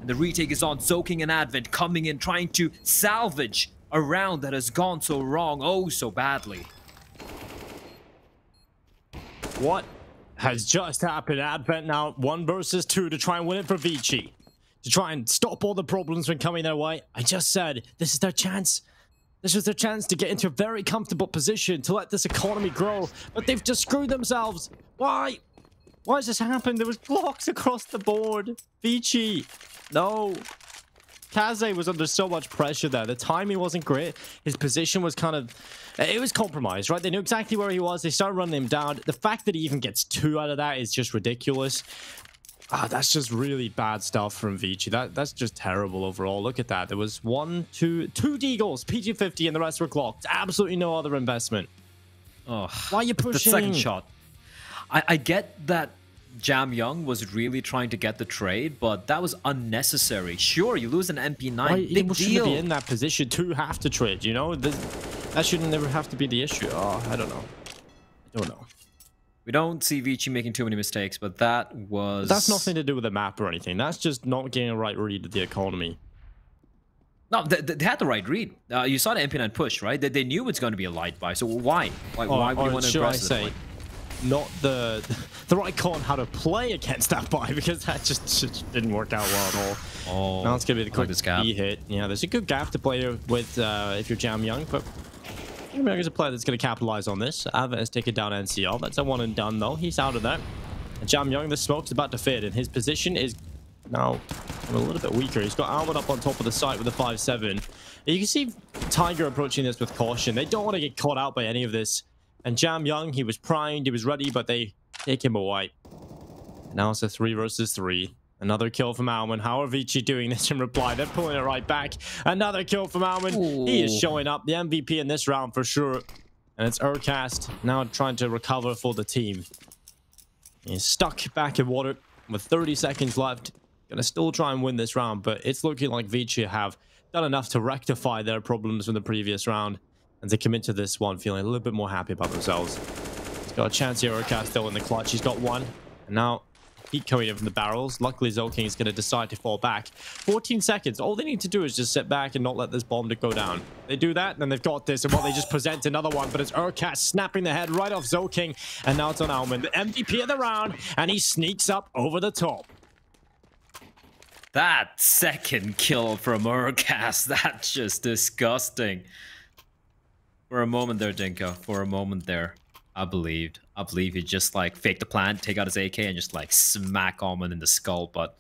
And the retake is on. Zhou and Advent coming in, trying to salvage a round that has gone so wrong, oh so badly. What has just happened? Advent now 1 versus 2 to try and win it for Vici. To try and stop all the problems from coming their way. I just said, this is their chance. This was their chance to get into a very comfortable position to let this economy grow. But they've just screwed themselves. Why? Why has this happened? There was blocks across the board. Vici. No. Kaze was under so much pressure there. The timing wasn't great. His position was kind of... It was compromised, right? They knew exactly where he was. They started running him down. The fact that he even gets 2 out of that is just ridiculous. That's just really bad stuff from Vici. That's just terrible overall. Look at that. There was 2 Deagles, PG-50, and the rest were clocked. Absolutely no other investment. Oh, why are you pushing? The second shot. I get that Jamyoung was really trying to get the trade, but that was unnecessary. Sure, you lose an MP9. Big deal. Be in that position to have to trade, you know? That shouldn't never have to be the issue. Oh, I don't know. I don't know. We don't see Vici making too many mistakes, but that was... That's nothing to do with the map or anything. That's just not getting a right read of the economy. No, they had the right read. You saw the MP9 push, right? They knew it's going to be a light buy, so why? Why would you want to aggress it? Not the right call on how to play against that buy, because that just didn't work out well at all. Oh, now it's gonna be the quick gap. B hit. Yeah, there's a good gap to play with if you're Jamyoung, but Jamyoung is a player that's gonna capitalize on this. Advent has taken down NCL. That's a 1 and done though. He's out of that. And Jamyoung, the smoke's about to fade, and his position is now a little bit weaker. He's got Almond up on top of the site with a 5-7. You can see Tiger approaching this with caution. They don't want to get caught out by any of this. And Jamyoung, he was primed, he was ready, but they take him away. And now it's a 3 versus 3. Another kill from Almond. How are Vici doing this in reply? They're pulling it right back. Another kill from Almond. Ooh. He is showing up. The MVP in this round for sure. And it's Urcast now trying to recover for the team. He's stuck back in water with 30 seconds left. Gonna still try and win this round, but it's looking like Vici have done enough to rectify their problems from the previous round. And to come into this one feeling a little bit more happy about themselves. He's got a chance here. Urcast still in the clutch. He's got 1. And now heat coming in from the barrels. Luckily, Zhou is going to decide to fall back. 14 seconds. All they need to do is just sit back and not let this bomb to go down. They do that, and then they've got this. And what they just present another one. But it's Urcast snapping the head right off Zhou. And now it's on Almond, the MVP of the round. And he sneaks up over the top. That second kill from Urcast, that's just disgusting. For a moment there, Dinko. For a moment there, I believed he just like faked the plan, take out his AK, and just like smack Almond in the skull. But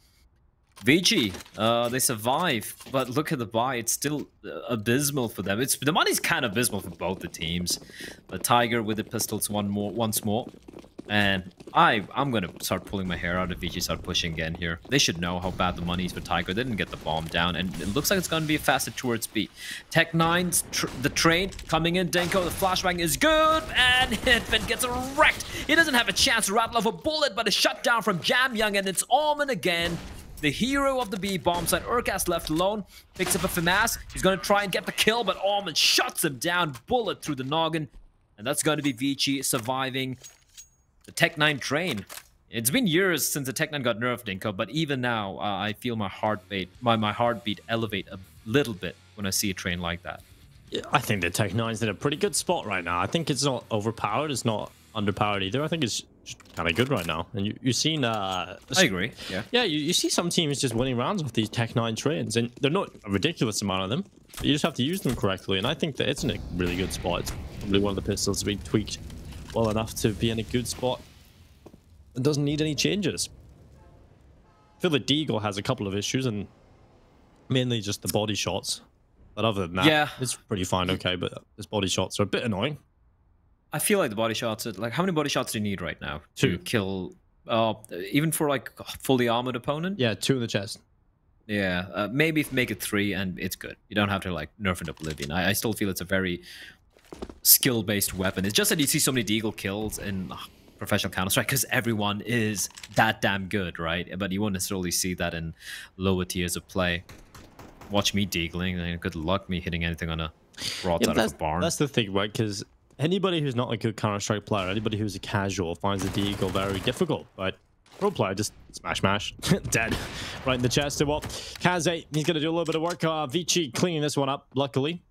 Vici, they survive, but look at the buy. It's still abysmal for them. The money's kind of abysmal for both the teams. But Tiger with the pistols once more. And I'm going to start pulling my hair out if Vici start pushing again here. They should know how bad the money is for Tiger. They didn't get the bomb down, and it looks like it's going to be a faster towards B. Tech9's the train coming in. Denko, the flashbang is good, and Hitman gets wrecked. He doesn't have a chance to rattle off a bullet, but a shutdown from Jamyoung, and it's Omen again. The hero of the B bomb site. Urkas left alone. Picks up a FAMAS. He's going to try and get the kill, but Omen shuts him down. Bullet through the noggin. And that's going to be Vici surviving the Tech9 train. It's been years since the Tech9 got nerfed, Dinko, but even now, I feel my heartbeat elevate a little bit when I see a train like that. Yeah, I think the Tech9's in a pretty good spot right now. I think it's not overpowered. It's not underpowered either. I think it's kind of good right now. And you've seen... I agree, yeah. Yeah, you see some teams just winning rounds with these Tech9 trains, and they're not a ridiculous amount of them. But you just have to use them correctly, and I think that it's in a really good spot. It's probably one of the pistols being tweaked well enough to be in a good spot. It doesn't need any changes. I feel like Deagle has a couple of issues, and mainly just the body shots. But other than that, yeah, it's pretty fine, okay, but his body shots are a bit annoying. I feel like the body shots, like, how many body shots do you need right now to kill, even for like a fully armored opponent? Yeah, 2 in the chest. Yeah, maybe make it 3 and it's good. You don't have to like nerf into Oblivion. I still feel it's a very skill-based weapon. It's just that you see so many Deagle kills in professional Counter-Strike because everyone is that damn good, right? But you won't necessarily see that in lower tiers of play. Watch me Deagling, and good luck me hitting anything on a broadside of a barn. That's the thing, right? Because anybody who's not a good Counter-Strike player, anybody who's a casual finds the Deagle very difficult, but pro player just smash. Dead. Right in the chest. Well, Kaze, he's going to do a little bit of work. Vici cleaning this one up, luckily.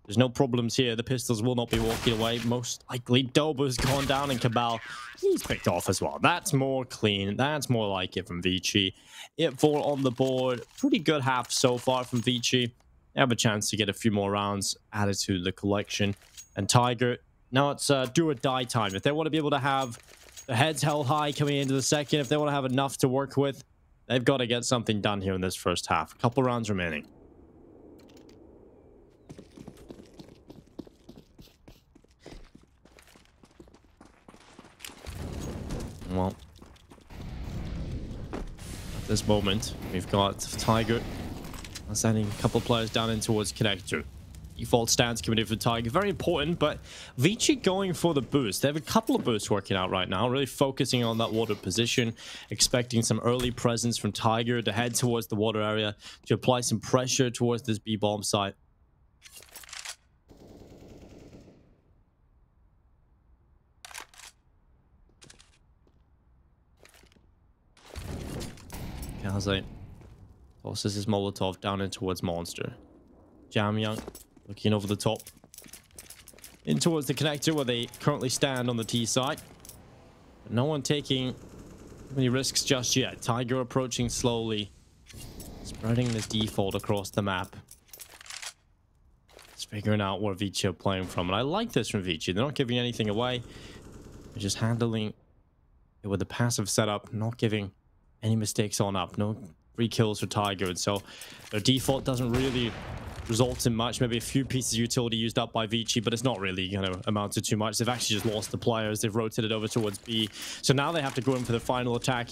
There's no problems here. The pistols will not be walking away. Most likely, Doba's gone down, and Cabal, he's picked off as well. That's more clean. That's more like it from Vici. It4 on the board. Pretty good half so far from Vici. They have a chance to get a few more rounds added to the collection. And Tiger, now it's do or die time. If they want to be able to have the heads held high coming into the second, if they want to have enough to work with, they've got to get something done here in this first half. A couple rounds remaining. Well, at this moment, we've got Tiger sending a couple of players down in towards Connector. Default stance coming in for Tiger, very important, but Vici going for the boost. They have a couple of boosts working out right now, really focusing on that water position, expecting some early presence from Tiger to head towards the water area to apply some pressure towards this B-bomb site. Kaze tosses his Molotov down in towards Monster. Jamyoung looking over the top in towards the connector where they currently stand on the T side. But no one taking any risks just yet. Tiger approaching slowly, spreading this default across the map. Just figuring out where Vici are playing from. And I like this from Vici. They're not giving anything away. They're just handling it with a passive setup, not giving any mistakes on up. No free kills for Tiger. And so their default doesn't really result in much. Maybe a few pieces of utility used up by Vici, but it's not really going to amount to too much. They've actually just lost the players. They've rotated over towards B. So now they have to go in for the final attack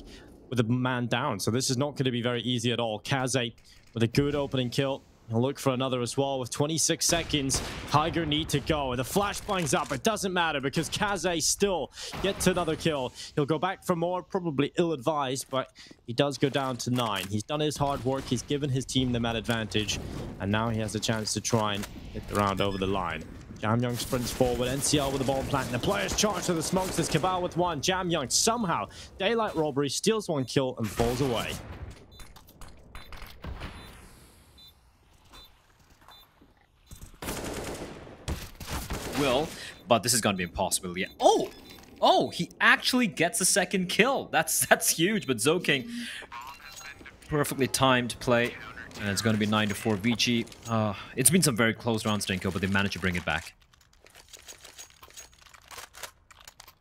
with a man down. So this is not going to be very easy at all. Kaze with a good opening kill. He'll look for another as well with 26 seconds. Tiger need to go. The flashbang's up. It doesn't matter because Kaze still gets another kill. He'll go back for more, probably ill-advised, but he does go down to 9. He's done his hard work. He's given his team the man advantage, and now he has a chance to try and get the round over the line. Jamyoung sprints forward. NCL with the ball plant. The players charge to the smokes. There's Cabal with 1. Jamyoung somehow, daylight robbery, steals 1 kill and falls away. But this is going to be impossible. Yeah. Oh, he actually gets a second kill. That's huge. But Zhouking, perfectly timed play, and it's going to be 9-4 Vici. It's been some very close rounds, Dinko, but they managed to bring it back.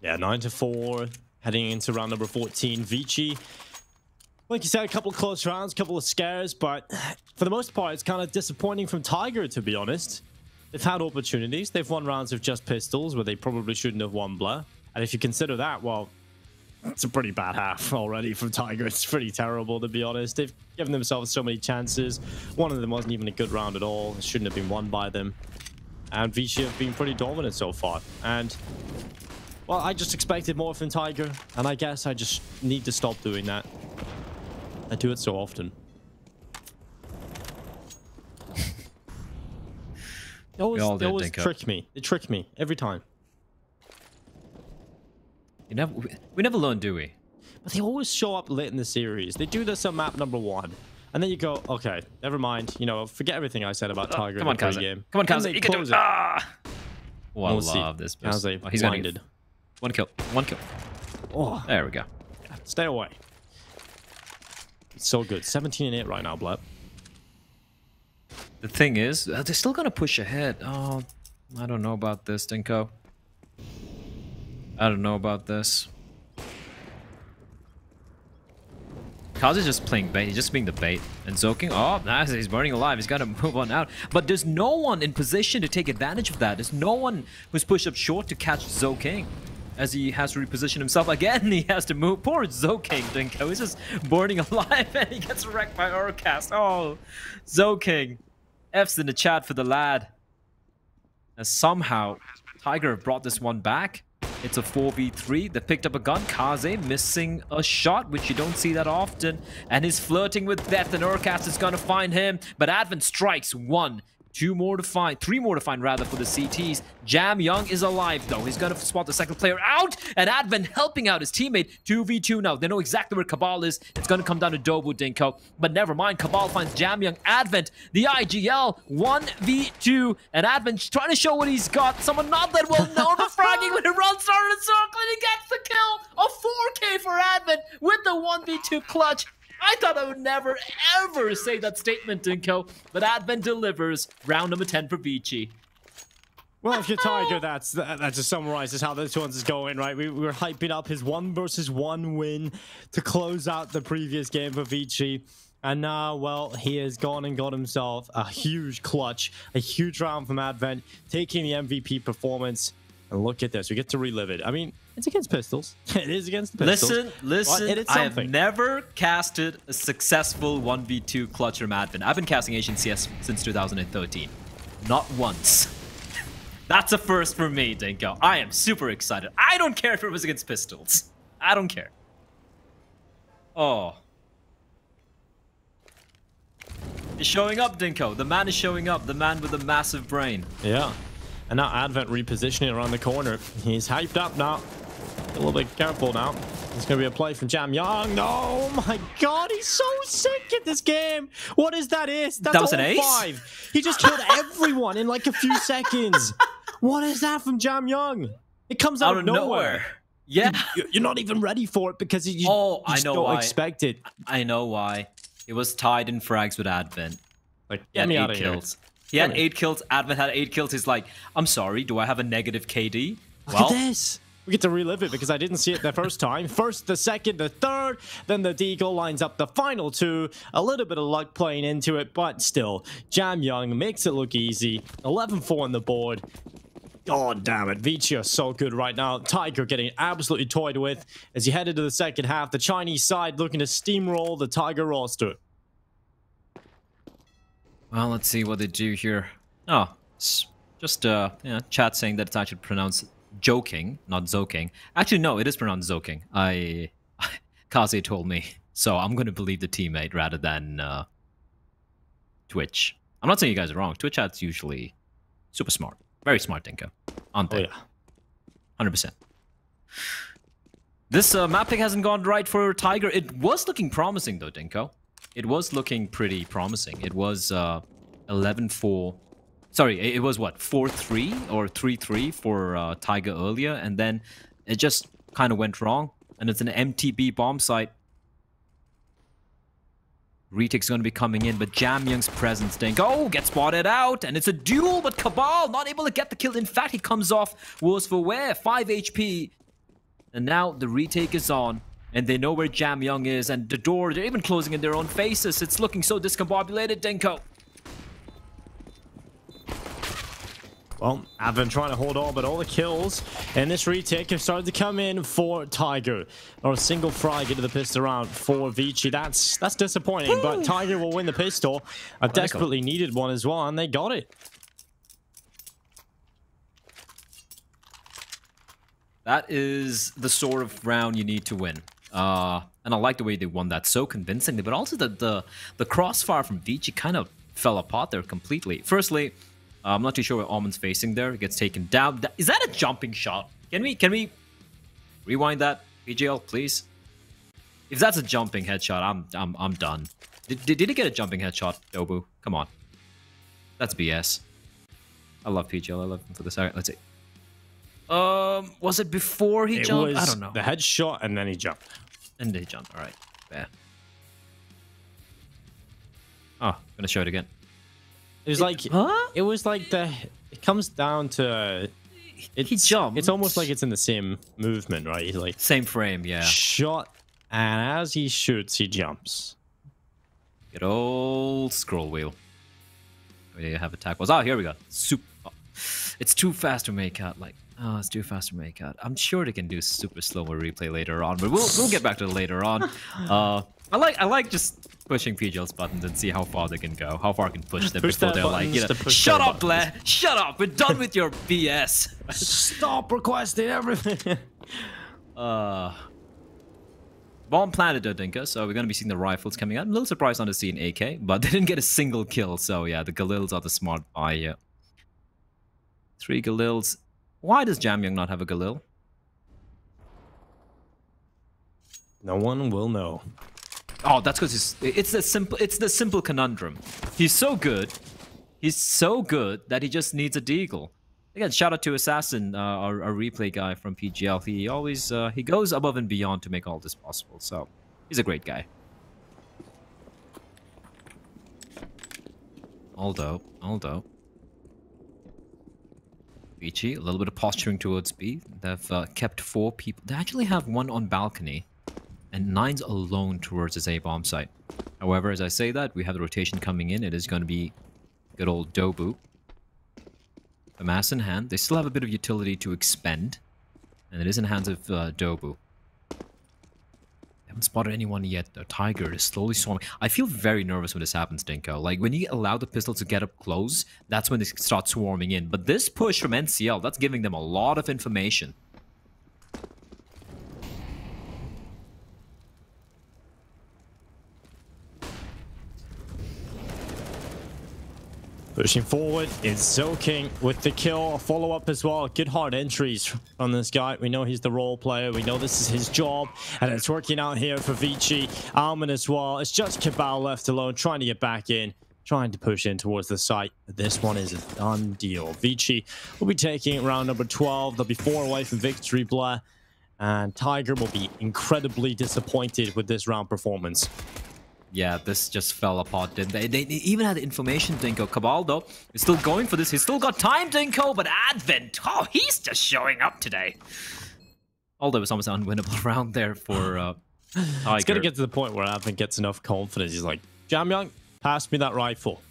Yeah, 9-4, heading into round number 14. Vici, Like you said, a couple of close rounds, a couple of scares, but for the most part, it's kind of disappointing from Tiger, to be honest. They've had opportunities. They've won rounds of just pistols where they probably shouldn't have won Blur. And if you consider that, well, it's a pretty bad half already from Tiger. It's pretty terrible, to be honest. They've given themselves so many chances. One of them wasn't even a good round at all. It shouldn't have been won by them. And Vici have been pretty dominant so far. And, well, I just expected more from Tiger. And I guess I just need to stop doing that. I do it so often. They always trick me. They trick me every time. We never learn, do we? But they always show up late in the series. They do this on map number 1. And then you go, okay, never mind. You know, forget everything I said about Tiger in the game. Come on, Kaze. You can do it. Ah! Oh, I love this. Kaze, he's blinded. One kill. Oh, there we go. Stay away. It's so good. 17-8 right now, Blep. The thing is, they're still gonna push ahead. Oh, I don't know about this, Dinko. I don't know about this. Kaze is just playing bait. He's just being the bait. And Zoking, oh, nice. He's burning alive. He's got to move on out. But there's no one in position to take advantage of that. There's no one who's pushed up short to catch Zoking. As he has to reposition himself again, he has to move. Poor Zoking, Dinko. He's just burning alive and he gets wrecked by Urcast. Oh, Zoking. F's in the chat for the lad. As somehow, Tiger brought this one back. It's a 4v3. They picked up a gun. Kaze missing a shot, which you don't see that often. And he's flirting with death, and Urcast is going to find him. But Advent strikes 1. 2 more to find, 3 more to find rather for the CTs. Jam Young is alive though. He's gonna spot the second player out, and Advent helping out his teammate. 2v2 now. They know exactly where Cabal is. It's gonna come down to Dobu, Dinko. But never mind, Cabal finds Jam Young. Advent, the IGL, 1v2, and Advent trying to show what he's got. Someone not that well known for fragging when he runs around in circle and he gets the kill. A 4K for Advent with the 1v2 clutch. I thought I would never, ever say that statement, Dinko, but Advent delivers. Round number 10 for Vici. Well, if you're Tiger, that just summarizes how this one's going, right? We were hyping up his 1 versus 1 win to close out the previous game for Vici. And now, well, he has gone and got himself a huge clutch, a huge round from Advent, taking the MVP performance. And look at this, we get to relive it. I mean, it's against pistols. It is against the pistols. Listen, I have never casted a successful 1v2 clutch from Advent. I've been casting Asian CS since 2013. Not once. That's a first for me, Dinko. I am super excited. I don't care if it was against pistols. I don't care. Oh. He's showing up, Dinko. The man is showing up. The man with the massive brain. Yeah. And now Advent repositioning around the corner. He's hyped up now. A little bit careful now. It's going to be a play from Jam Young. Oh my god, he's so sick at this game. What is that ace? That's that was an ace? 5. He just killed everyone in like a few seconds. What is that from Jam Young? It comes out of nowhere. Yeah. You're not even ready for it because you just don't expect it. I know why. It was tied in frags with Advent. Like, get me out of here. He had 8 kills. Advent had 8 kills. He's like, I'm sorry, do I have a negative KD? Look at this. We get to relive it because I didn't see it the first time. First, the second, the third. Then the Deagle lines up the final 2. A little bit of luck playing into it, but still. Jam Young makes it look easy. 11-4 on the board. God damn it. Vici are so good right now. Tiger getting absolutely toyed with as he head into the second half. The Chinese side looking to steamroll the Tiger roster. Well, let's see what they do here. Oh, it's just chat saying that it's actually pronounced joking, not zoking. Actually, no, it is pronounced zoking. Kaze told me, so I'm going to believe the teammate rather than Twitch. I'm not saying you guys are wrong. Twitch chat's usually super smart. Very smart, Dinko. Aren't they? Oh, yeah. 100%. This map pick hasn't gone right for Tiger. It was looking promising, though, Dinko. It was looking pretty promising. It was 11-4. Sorry, it was what? 4-3 or 3-3 for Tiger earlier. And then it just kind of went wrong. And it's an MTB bomb site. Retake's going to be coming in, but Jam Young's presence, Dinko, gets spotted out, and it's a duel, but Cabal not able to get the kill. In fact, he comes off worse for wear, 5 HP. And now the retake is on. and they know where Jamyang is, and the door, they're even closing in their own faces. It's looking so discombobulated, Dinko. Well, Advent trying to hold on, but all the kills in this retake have started to come in for Tiger. Or a single frag into the pistol round for Vici. That's disappointing, but Tiger will win the pistol. A desperately needed one as well, and they got it. That is the sort of round you need to win. And I like the way they won that so convincingly, but also the crossfire from Vici kind of fell apart there completely. Firstly, I'm not too sure where Almond's facing there. He gets taken down. Is that a jumping shot? Can we rewind that, PGL, please? If that's a jumping headshot, I'm done. Did he get a jumping headshot, Dobu? Come on. That's BS. I love PGL. I love him for this. All right, let's see. Was it before he jumped? I don't know. The headshot and then he jumped. And he jumped. All right. Fair. Oh, I'm gonna show it again. It was like, it was like it comes down to, he jumped. It's almost like it's in the same movement, right? He's like same frame, yeah. Shot, and as he shoots, he jumps. Good old scroll wheel. Where do you have attack was? Oh, here we go. Super. It's too fast to make out. Like, oh, it's too fast to make out. I'm sure they can do super slow-mo replay later on, but we'll get back to it later on. I like just pushing PGL's buttons and see how far they can go, how far I can push them before they're like, you know, shut up, Blair, shut up, we're done with your BS. Stop requesting everything. Bomb planted, Dinka, so we're going to be seeing the rifles coming out. I'm a little surprised not to see an AK, but they didn't get a single kill, so yeah, the Galils are the smart buy here. 3 Galils. Why does Jamyang not have a Galil? No one will know. Oh, that's because it's the simple conundrum. He's so good that he just needs a deagle. Again, shout out to Assassin, our replay guy from PGL. He always he goes above and beyond to make all this possible. So he's a great guy. Although Vici, a little bit of posturing towards B. They've kept 4 people. They actually have 1 on balcony. And 9's alone towards his A-bomb site. However, as I say that, we have the rotation coming in. It is going to be good old Dobu. The mass in hand. They still have a bit of utility to expend. And it is in hands of Dobu. Haven't spotted anyone yet, though. Tiger is slowly swarming. I feel very nervous when this happens, Dinko. Like, when you allow the pistol to get up close, that's when they start swarming in. But this push from NCL, that's giving them a lot of information. Pushing forward is Zoking with the kill. A follow-up as well. Good hard entries from this guy. We know he's the role player. We know this is his job. And it's working out here for Vici. Alman as well. It's just Cabal left alone, trying to get back in. Trying to push in towards the site. This one is a done deal. Vici will be taking round number 12. They'll be 4 away from victory, Blair. And Tiger will be incredibly disappointed with this round performance. Yeah, this just fell apart, didn't they? They even had information, Dinko. Cabal, though, is still going for this. He's still got time, Dinko, but Advent, oh, he's just showing up today. Although it was almost an unwinnable round there for Tiger. It's going to get to the point where Advent gets enough confidence. He's like, Jamyang, pass me that rifle.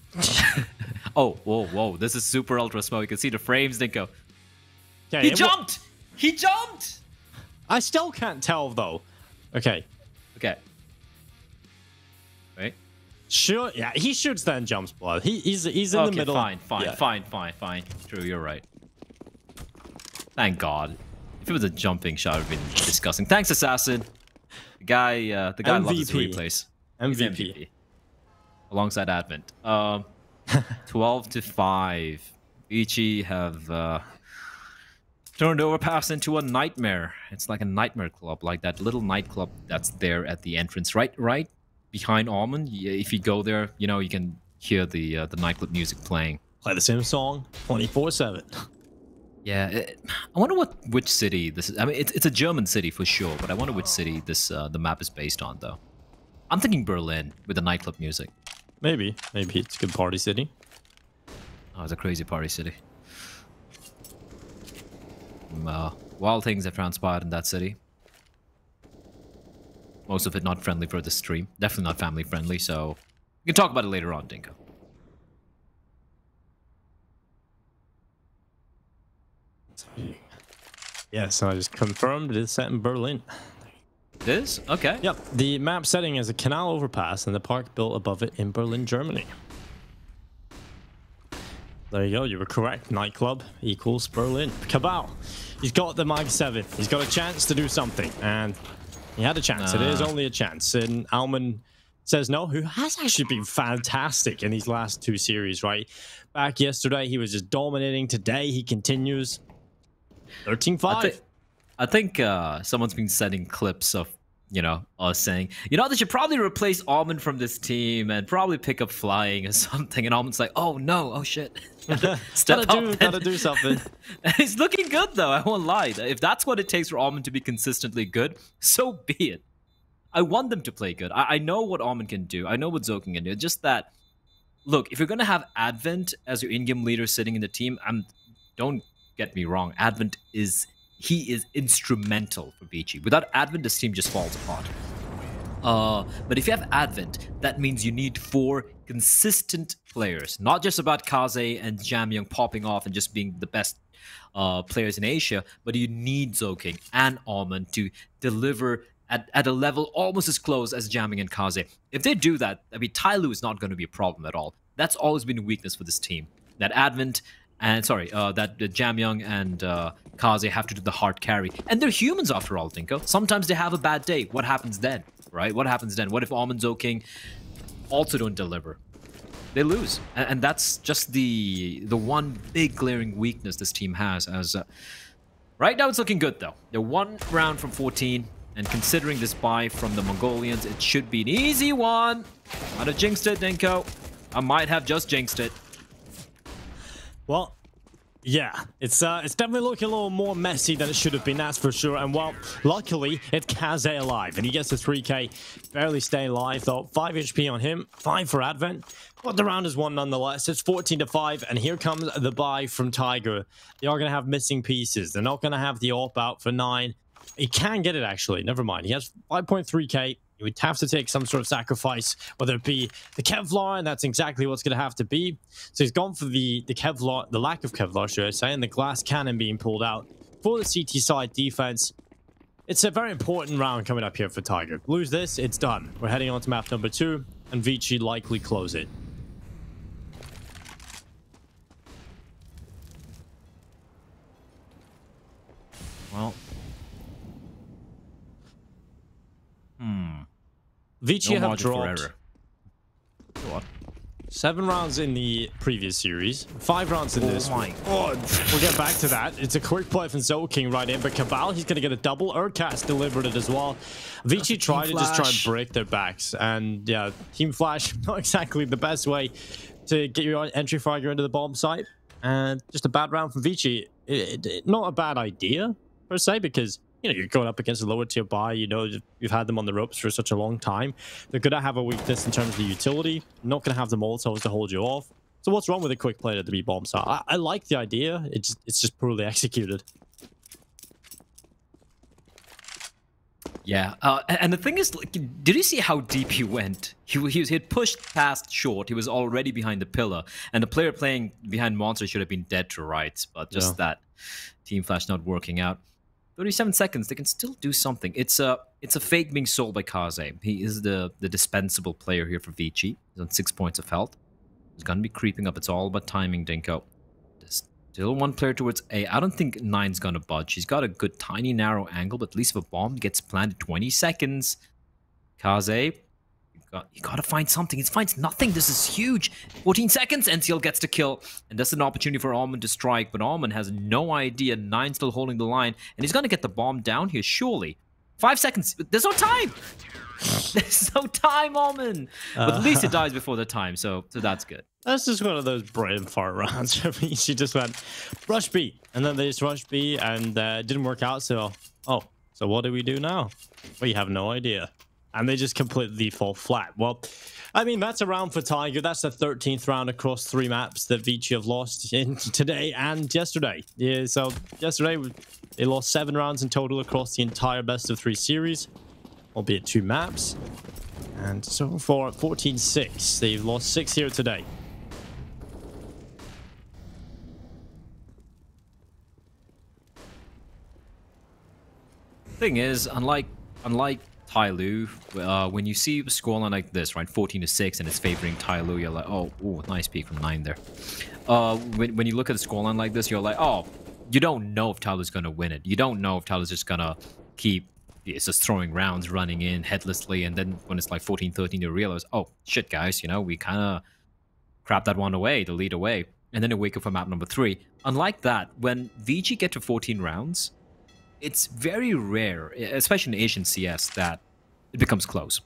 Oh, whoa. This is super ultra smoke. You can see the frames, Dinko. Yeah, he jumped! He jumped! I still can't tell, though. Okay. Right? Sure, yeah, he shoots then jumps, Blood. He's in the middle. Fine. True, you're right. Thank God. If it was a jumping shot, it would have been disgusting. Thanks, Assassin. The guy loves his replays. MVP. Alongside Advent. 12-5. Vici have turned Overpass into a nightmare. It's like a nightmare club, like that little nightclub that's there at the entrance, right behind Almond. If you go there, you know, you can hear the nightclub music playing. Play the same song 24/7. Yeah, I wonder which city this is. I mean, it's a German city for sure, but I wonder which city this the map is based on, though. I'm thinking Berlin with the nightclub music. Maybe it's a good party city. Oh, it's a crazy party city. Wild things have transpired in that city. Most of it not friendly for the stream. Definitely not family friendly, so we can talk about it later on, Dinko. Yeah, so I just confirmed it is set in Berlin. It is? Okay. Yep, the map setting is a canal overpass and the park built above it in Berlin, Germany. There you go, you were correct. Nightclub equals Berlin. Cabal, he's got the Mag 7. He's got a chance to do something, and he had a chance. It is only a chance. And Alman says no, who has actually been fantastic in these last 2 series, right? Back yesterday, he was just dominating. Today, he continues. 13-5. I think someone's been sending clips of, you know, us saying, you know, they should probably replace Almond from this team and probably pick up flying or something. And Almond's like, oh no, oh shit. Gotta do something. He's looking good though, I won't lie. If that's what it takes for Almond to be consistently good, so be it. I want them to play good. I know what Almond can do. I know what Zoking can do. It's just that, look, if you're going to have Advent as your in-game leader sitting in the team, don't get me wrong, Advent is instrumental for Vici. Without Advent, this team just falls apart. But if you have Advent, that means you need 4 consistent players. Not just about Kaze and Jamyang popping off and just being the best players in Asia, but you need Zoking and Almond to deliver at a level almost as close as Jamyang and Kaze. If they do that, I mean, Tyloo is not going to be a problem at all. That's always been a weakness for this team. That Advent and that Jamyang and Kaze have to do the hard carry. And they're humans after all, Dinko. Sometimes they have a bad day. What happens then, right? What happens then? What if Almond Zoking also don't deliver? They lose. And that's just the one big glaring weakness this team has. As right now it's looking good, though. They're 1 round from 14. And considering this buy from the Mongolians, it should be an easy one. Might have jinxed it, Dinko. I might have just jinxed it. Well, yeah, it's definitely looking a little more messy than it should have been, that's for sure. And well, luckily, it's Kaze alive, and he gets the 3k, barely staying alive though. 5 HP on him, 5 for Advent, but the round is won nonetheless. It's 14-5, and here comes the buy from Tiger. They are going to have missing pieces. They're not going to have the AWP out for 9. He can get it, actually. Never mind. He has 5.3k. He would have to take some sort of sacrifice, whether it be the Kevlar, and that's exactly what's going to have to be. So he's gone for the Kevlar, the lack of Kevlar, should I say, and the glass cannon being pulled out for the CT side defense. It's a very important round coming up here for Tiger. Lose this, it's done. We're heading on to map number 2, and Vici likely close it. Well, Vici no have dropped forever. What? 7 rounds in the previous series, 5 rounds in this. Oh my god. We'll get back to that. It's a quick play from Zoking right in, but Cabal, he's going to get a double. Urcast delivered it as well. Vici tried to just try and break their backs. And yeah, Team Flash, not exactly the best way to get your entry fragger into the bomb site. And just a bad round from Vici. Not a bad idea, per se, because you know, you're going up against a lower tier buy. You know, you've had them on the ropes for such a long time. They're going to have a weakness in terms of the utility. Not going to have the Molotovs to hold you off. So what's wrong with a quick play to the B bomb site? I like the idea. It's just poorly executed. Yeah, and the thing is, like, did you see how deep he went? He had pushed past short. He was already behind the pillar, and the player playing behind Monster should have been dead to rights. But just that Team Flash not working out. 37 seconds, they can still do something. It's a fake being sold by Kaze. He is the dispensable player here for Vici. He's on 6 points of health. He's gonna be creeping up. It's all about timing, Dinko. Still 1 player towards A. I don't think 9's gonna budge. He's got a good tiny narrow angle, but at least if a bomb gets planted 20 seconds. Kaze, you gotta find something. He finds nothing. This is huge. 14 seconds, NCL gets the kill. And that's an opportunity for Almond to strike, but Almond has no idea. 9 still holding the line, and he's gonna get the bomb down here, surely. 5 seconds. There's no time! There's no time, Almond! But at least it dies before the time, so that's good. That's just one of those brain fart rounds. I mean, she just went, rush B. And then they just rushed B, and it didn't work out, so... Oh, so what do we do now? We have no idea. And they just completely fall flat. Well, I mean, that's a round for Tiger. That's the 13th round across 3 maps that Vici have lost in today and yesterday. Yeah, so yesterday, they lost 7 rounds in total across the entire best of 3 series. albeit 2 maps. And so far, 14-6. They've lost 6 here today. Thing is, unlike Tyloo, when you see a scoreline like this, right, 14-6, and it's favoring Tyloo, you're like, oh, ooh, nice peek from 9 there. When you look at a scoreline like this, you're like, oh, you don't know if Tyloo's gonna win it. You don't know if Tyloo's just gonna keep just throwing rounds, running in headlessly, and then when it's like 14-13, you realize, oh shit, guys, you know, we kind of crap that one away, the lead away, and then you wake up for map number 3. Unlike that, when VG get to 14 rounds, it's very rare, especially in Asian CS, that it becomes close.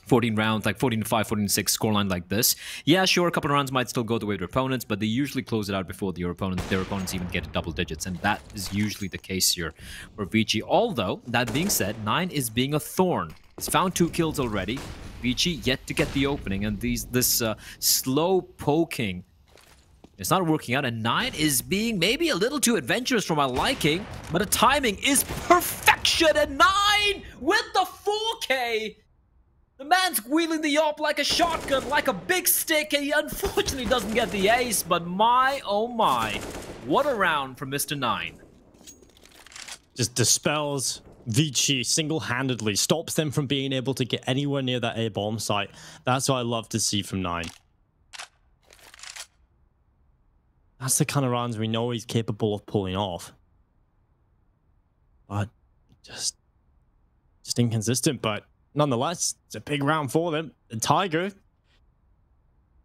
14 rounds, like 14-5, 14-6 scoreline like this. Yeah, sure, a couple of rounds might still go the way of their opponents, but they usually close it out before their opponents even get to double digits, and that is usually the case here for VG. Although, that being said, 9 is being a thorn. He's found 2 kills already. VG yet to get the opening, and this slow poking, it's not working out, and 9 is being maybe a little too adventurous for my liking, but the timing is perfection, and 9 with the 4K! The man's wheeling the op like a shotgun, like a big stick, and he unfortunately doesn't get the ace, but my, oh my, what a round from Mr. 9. Just dispels Vici single-handedly, stops them from being able to get anywhere near that A-bomb site. That's what I love to see from 9. That's the kind of rounds we know he's capable of pulling off. But just inconsistent, but nonetheless, it's a big round for them. And Tiger,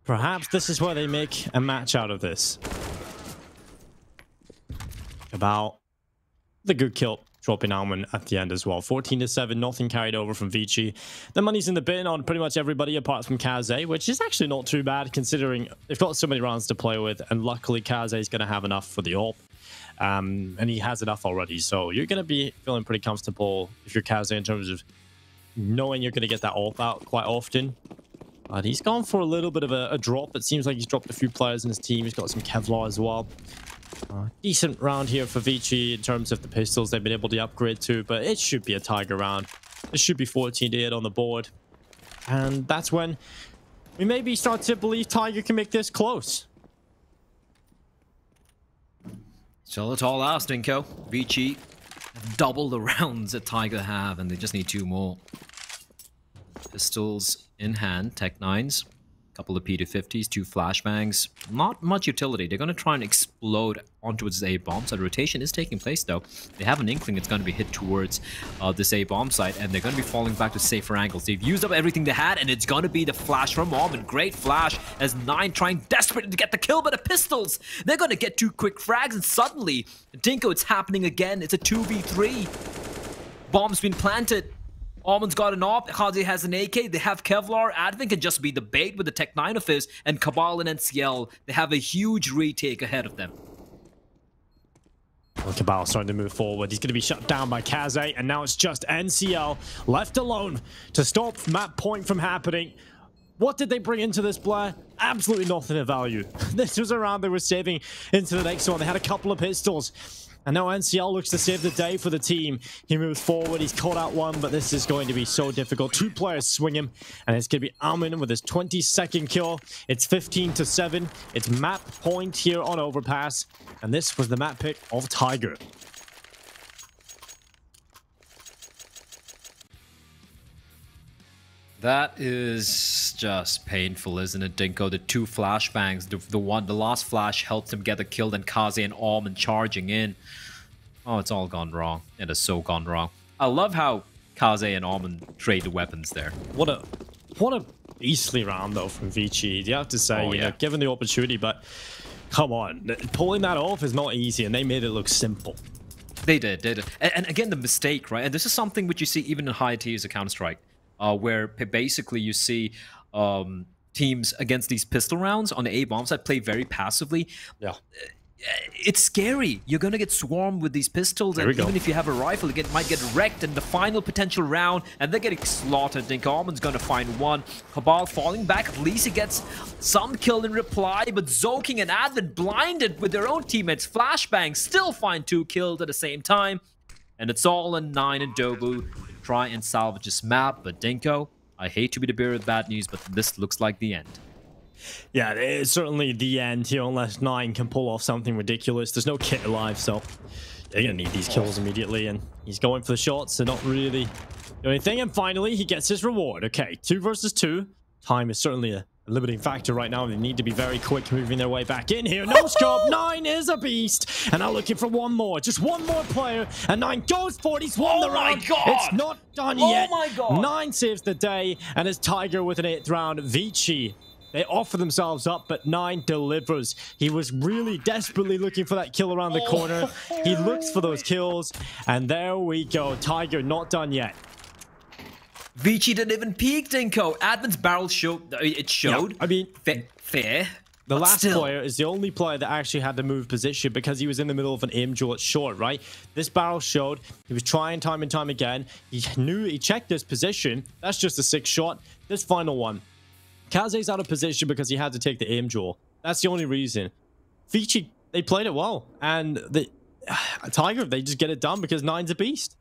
perhaps this is where they make a match out of this. About the good kill, dropping Almond at the end as well. 14-7, nothing carried over from Vici. The money's in the bin on pretty much everybody apart from Kaze, which is actually not too bad considering they've got so many rounds to play with, and luckily Kaze is going to have enough for the AWP. And he has enough already, so you're going to be feeling pretty comfortable if you're Kaze in terms of knowing you're going to get that AWP out quite often. But he's gone for a little bit of a drop. It seems like he's dropped a few players in his team. He's got some Kevlar as well. Decent round here for Vici in terms of the pistols they've been able to upgrade to, but it should be a Tiger round. It should be 14-8 on the board. And that's when we maybe start to believe Tiger can make this close. So it's all ours, Dinko. Vici double the rounds that Tiger have, and they just need 2 more. Pistols in hand, Tech 9s, a couple of P250s, 2 flashbangs. Not much utility. They're going to try and explode onto this A-bomb site. Rotation is taking place, though. They have an inkling it's going to be hit towards this A-bomb site, and they're going to be falling back to safer angles. They've used up everything they had, and it's going to be the flash from Almond. Great flash as 9 trying desperately to get the kill, but the pistols, they're going to get 2 quick frags, and suddenly, Dinko, it's happening again. It's a 2v3. Bomb's been planted. Almond's got an AWP, Kaze has an AK, they have Kevlar, Advent can just be the bait with the Tech 9 of his, and Cabal and NCL, they have a huge retake ahead of them. Well, Cabal starting to move forward. He's going to be shut down by Kaze, and now it's just NCL left alone to stop map point from happening. What did they bring into this, Blair? Absolutely nothing of value. This was a round they were saving into the next one. They had a couple of pistols. And now NCL looks to save the day for the team. He moves forward. He's caught out one, but this is going to be so difficult. 2 players swing him, and it's going to be Almond with his 22nd kill. It's 15-7. It's map point here on Overpass, and this was the map pick of Tiger. That is just painful, isn't it, Dinko? The 2 flashbangs, the last flash helped him get the kill, then Kaze and Almond charging in. Oh, it's all gone wrong. It has so gone wrong. I love how Kaze and Almond trade the weapons there. What a beastly round though from Vici. You have to say, you know, given the opportunity, but come on, pulling that off is not easy, and they made it look simple. They did. And again, the mistake, right? And this is something which you see even in high tiers of Counter-Strike. Where basically you see teams against these pistol rounds on the A-bomb side play very passively. Yeah. It's scary. You're going to get swarmed with these pistols, and even if you have a rifle, it might get wrecked in the final potential round, and they're getting slaughtered. Think Almond's going to find one. Cabal falling back. At least he gets some kill in reply, but Zoking and Advent blinded with their own teammates. Flashbang still find 2 killed at the same time, and it's all on 9 and Dobu. try and salvage this map, but Dinko, I hate to be the bearer of bad news, but this looks like the end. Yeah, it's certainly the end here unless Nine can pull off something ridiculous. There's no kit alive, so they're going to need these kills immediately, and he's going for the shots. They're not really doing anything, and finally, he gets his reward. Okay, 2 versus 2. Time is certainly a limiting factor right now. They need to be very quick moving their way back in here. No scope. Nine is a beast, and now looking for one more. Just one more player, and Nine goes for it. He's won the round. It's not done yet. Oh my God. Nine saves the day, and it's Tiger with an 8th round. Vici, they offer themselves up, but Nine delivers. He was really desperately looking for that kill around the corner. He looks for those kills, and there we go. Tiger not done yet. Vici didn't even peek, Dinko. Advin's barrel showed. It showed. Yeah, I mean, fair. The but last still. player is the only player that actually had to move position because he was in the middle of an aim duel at short, right? This barrel showed. He was trying time and time again. He knew he checked his position. That's just a 6 shot. This final one. Kaze's out of position because he had to take the aim duel. That's the only reason. Vici, they played it well. And the Tiger, they just get it done because Nine's a beast.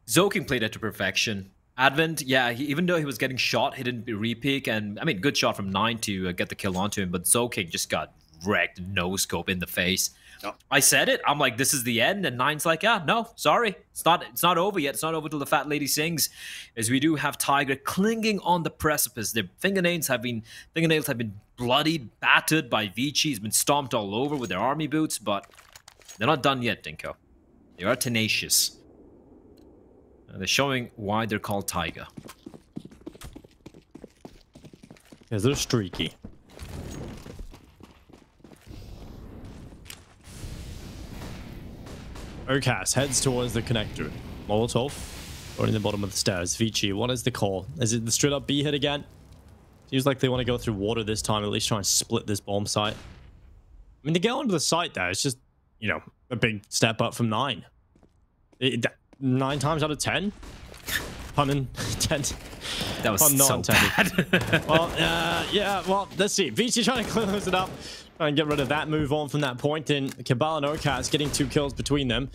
Zoking played it to perfection. Advent, yeah, even though he was getting shot, he didn't re-peek. And, I mean, good shot from Nine to get the kill onto him. But Zoking just got wrecked, no-scope in the face. Oh. I said it. I'm like, this is the end. And Nine's like, yeah, no, sorry. It's not over yet. It's not over till the fat lady sings. As we do have Tiger clinging on the precipice. Their fingernails have been bloodied, battered by Vici. He's been stomped all over with their army boots. But they're not done yet, Dinko. They are tenacious. They're showing why they're called Tiger. Because they're streaky. Urkas heads towards the connector. Molotov running the bottom of the stairs. Vici, what is the call? Is it the straight up B hit again? Seems like they want to go through water this time, at least try and split this bomb site. I mean, to get onto the site there, it's just, you know, a big step up from Nine. 9 times out of 10. Pun intended. That was Pun not so intended. bad. Well, yeah, well, let's see. Vici trying to close it up. Try and get rid of that, move on from that point. And Cabal and Urkas getting 2 kills between them.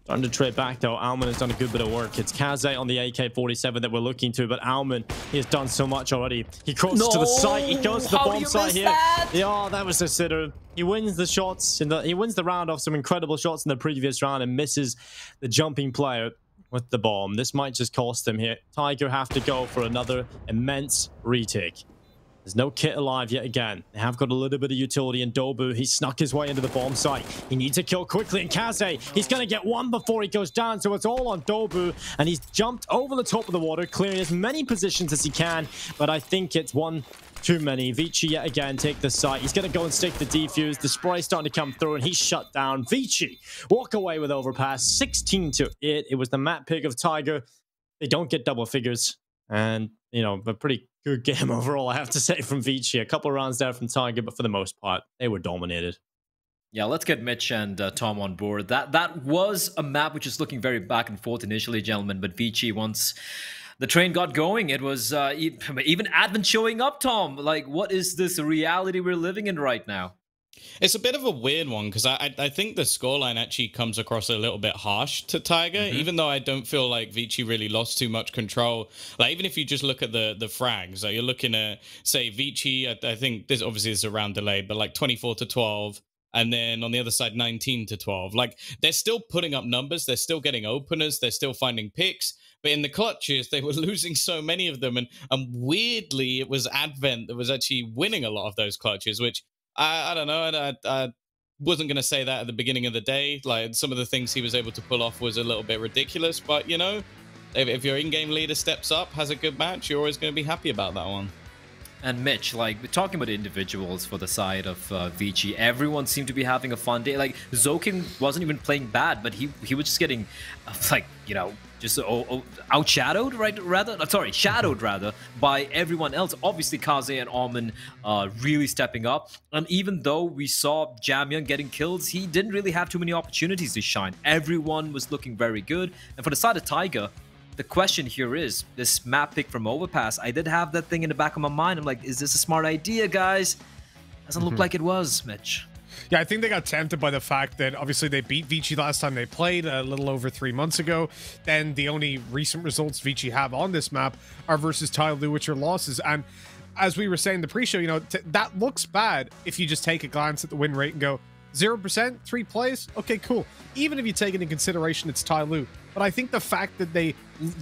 Starting to trade back, though. Alman has done a good bit of work. It's Kaze on the AK-47 that we're looking to, but Alman, he has done so much already. He crosses to the site. He goes to the bomb site here. Yeah, that was a sitter. He wins the shots. He wins the round off some incredible shots in the previous round and misses the jumping player with the bomb. This might just cost him here. Tiger have to go for another immense retake. There's no kit alive yet again. They have got a little bit of utility in Dobu. He snuck his way into the bomb site. He needs to kill quickly. And Kaze, he's going to get one before he goes down. So it's all on Dobu. And he's jumped over the top of the water, clearing as many positions as he can. But I think it's one too many. Vici yet again take the site. He's going to go and stick the defuse. The spray starting to come through and he's shut down. Vici walk away with overpass. 16-8. It was the map pick of Tiger. They don't get double figures. And, you know, a pretty good game overall, I have to say, from Vici. A couple of rounds there from Tiger, but for the most part, they were dominated. Yeah, let's get Mitch and Tom on board. That was a map which is looking very back and forth initially, gentlemen, but Vici, once the train got going, it was even Advent showing up, Tom. Like, what is this reality we're living in right now? It's a bit of a weird one because I think the scoreline actually comes across a little bit harsh to Tiger, even though I don't feel like Vici really lost too much control. Like, even if you just look at the frags, like you're looking at, say, Vici, I think this obviously is a round delay, but like 24-12. And then on the other side, 19-12. Like, they're still putting up numbers. They're still getting openers. They're still finding picks. But in the clutches, they were losing so many of them. And weirdly, it was Advent that was actually winning a lot of those clutches, which I don't know. I wasn't going to say that at the beginning of the day. Like, some of the things he was able to pull off was a little bit ridiculous. But, you know, if your in-game leader steps up, has a good match, you're always going to be happy about that one. And Mitch, like, talking about individuals for the side of Vici, everyone seemed to be having a fun day. Like, Zoking wasn't even playing bad, but he was just getting, like, you know, just outshadowed, right? Shadowed rather by everyone else. Obviously, Kaze and Alman really stepping up. And even though we saw Jamyang getting kills, he didn't really have too many opportunities to shine. Everyone was looking very good. And for the side of Tiger, the question here is, this map pick from Overpass, I did have that thing in the back of my mind. I'm like, is this a smart idea, guys? Doesn't look like it was, Mitch. Yeah, I think they got tempted by the fact that obviously they beat Vici last time they played a little over 3 months ago. Then the only recent results Vici have on this map are versus Tyloo, which are losses. And as we were saying in the pre-show, you know, that looks bad if you just take a glance at the win rate and go 0%, 3 plays. Okay, cool. Even if you take into consideration it's Tyloo. But I think the fact that they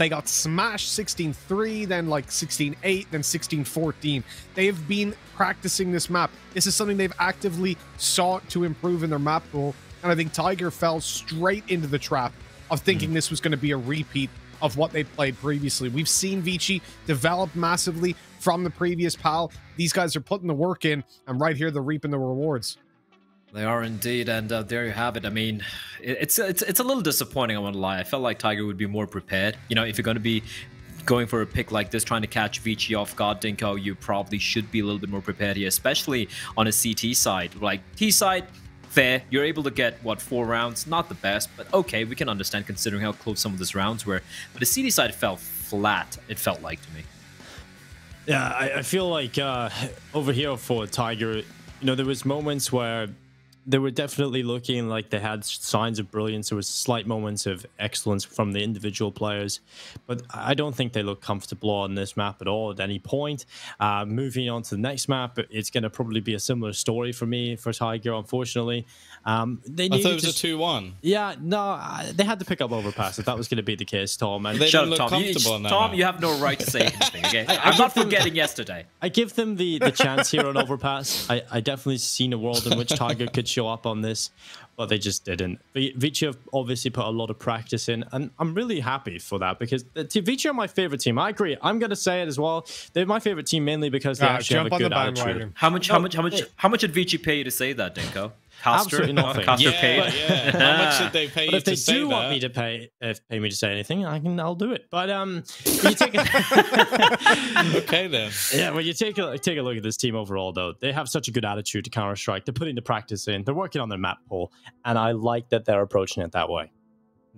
got smashed 16-3, then like 16-8, then 16-14. They have been practicing this map. This is something they've actively sought to improve in their map pool. And I think Tiger fell straight into the trap of thinking this was going to be a repeat of what they played previously. We've seen Vici develop massively from the previous PAL. These guys are putting the work in, and right here they're reaping the rewards. They are indeed, and there you have it. I mean, it's a little disappointing, I won't lie. I felt like Tiger would be more prepared. You know, if you're going to be going for a pick like this, trying to catch Vici off guard, Dinko, you probably should be a little bit more prepared here, especially on a CT side. Like, T side, fair. You're able to get, what, 4 rounds? Not the best, but okay, we can understand considering how close some of these rounds were. But the CT side fell flat, it felt like to me. Yeah, I feel like over here for Tiger, you know, there was moments where they were definitely looking like they had signs of brilliance. There was slight moments of excellence from the individual players, but I don't think they look comfortable on this map at all at any point. Moving on to the next map, it's going to probably be a similar story for me, for Tiger, unfortunately. I thought it was a 2-1. Yeah, no, they had to pick up overpass if that was going to be the case, Tom. And they shut didn't up, look Tom. comfortable on that Tom, map. you have no right to say anything, okay? I'm not forgetting yesterday. I give them the chance here on overpass. I definitely seen a world in which Tiger could show up on this, but they just didn't. Vici have obviously put a lot of practice in, and I'm really happy for that because Vici are my favorite team. I agree. I'm going to say it as well. They're my favorite team mainly because they actually have a good attitude. How much did Vici pay you to say that, Dinko? Absolutely nothing. Yeah. How much did they pay you to say that? But if they do want me to pay me to say anything, I'll do it. But when you take okay then. Yeah, when you take a look at this team overall, though, they have such a good attitude to Counter-Strike. They're putting the practice in. They're working on their map pool, and I like that they're approaching it that way.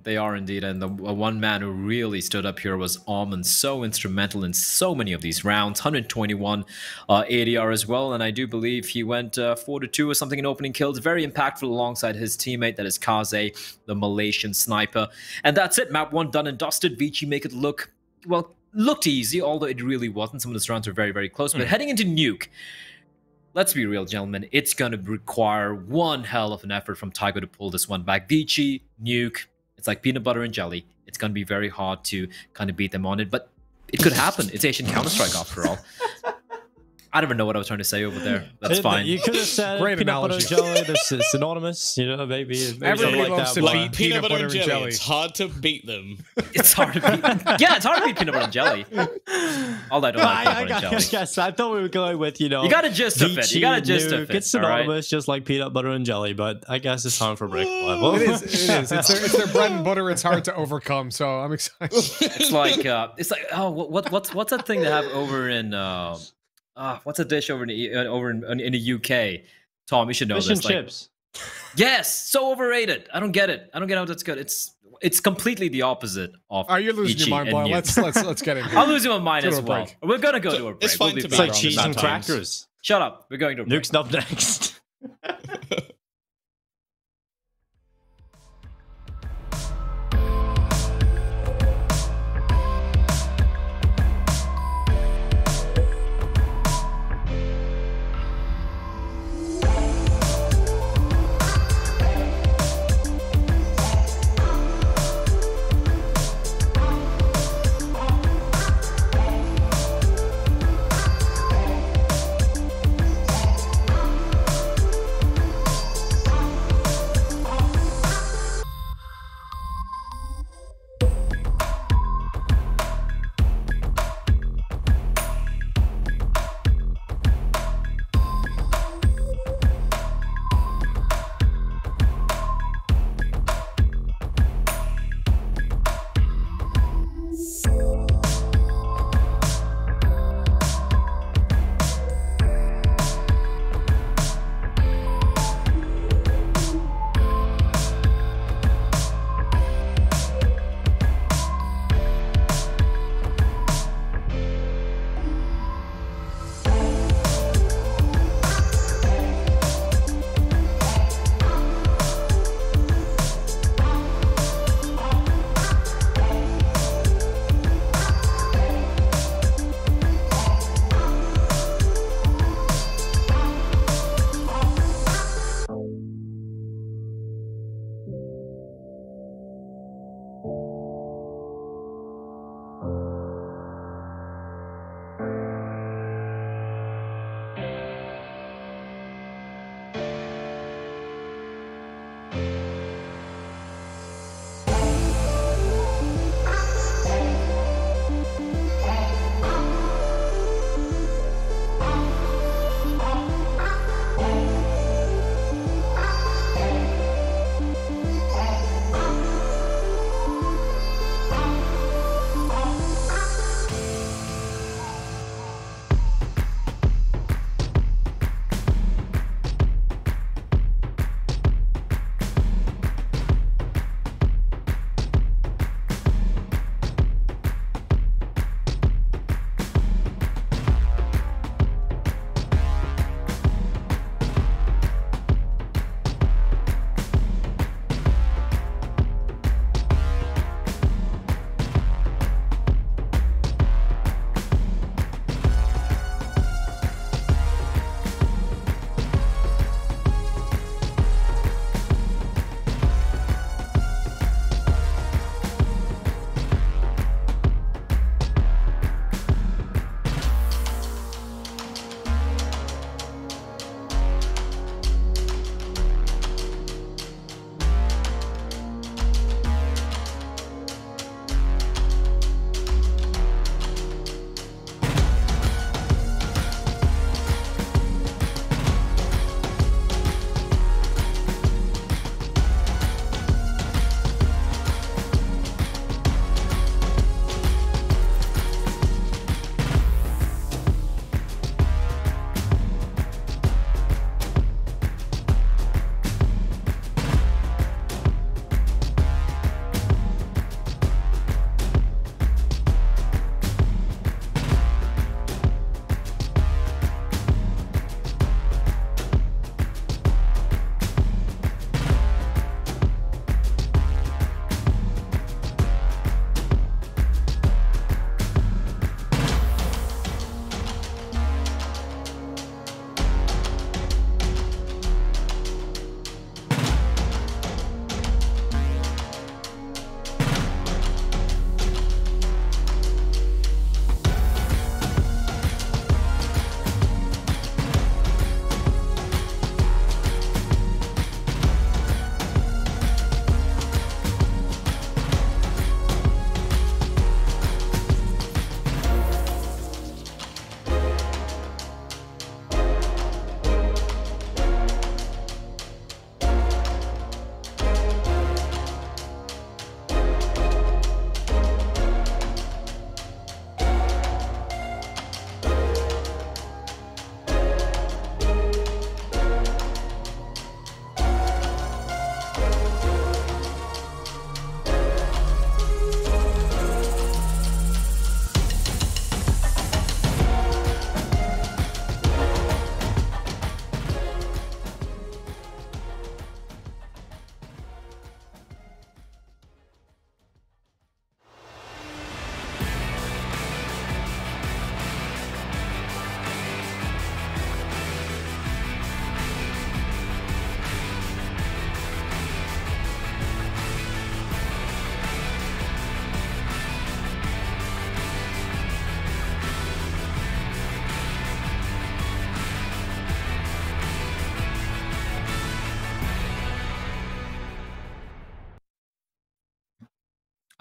They are indeed, and the one man who really stood up here was Almond, so instrumental in so many of these rounds. 121 ADR as well, and I do believe he went 4-2 or something in opening kills. Very impactful alongside his teammate, that is Kaze, the Malaysian sniper. And that's it, map 1 done and dusted. Vici make it look, well, looked easy, although it really wasn't. Some of these rounds were very, very close. But heading into Nuke, let's be real, gentlemen, it's going to require one hell of an effort from Tiger to pull this one back. Vici, Nuke, it's like peanut butter and jelly. It's going to be very hard to kind of beat them on it, but it could happen. It's Asian Counter-Strike after all. I don't even know what I was trying to say over there. That's fine. You could have said peanut butter and jelly. That's synonymous, you know, maybe everybody loves to beat peanut butter and jelly. It's hard to beat them. It's hard to beat. Yeah, it's hard to beat peanut butter and jelly. Although I don't like peanut butter and jelly. Yes, I thought we were going with, you know, you got a gist of it. You got a gist of it. It's synonymous, just like peanut butter and jelly. But I guess it's time for break level. It is. It's their bread and butter. It's hard to overcome. So I'm excited. It's like oh, what's that thing they have over in what's a dish over in the UK? Tom, you should know Fish this. And chips. Yes, so overrated. I don't get it. I don't get how that's good. It's completely the opposite of. Are you losing your mind, boy? Let's get in here. I'm losing my mind as well. We're gonna go to a break. It's fine to be It's like cheese and crackers. Shut up. We're going to a break. Nuke's up next.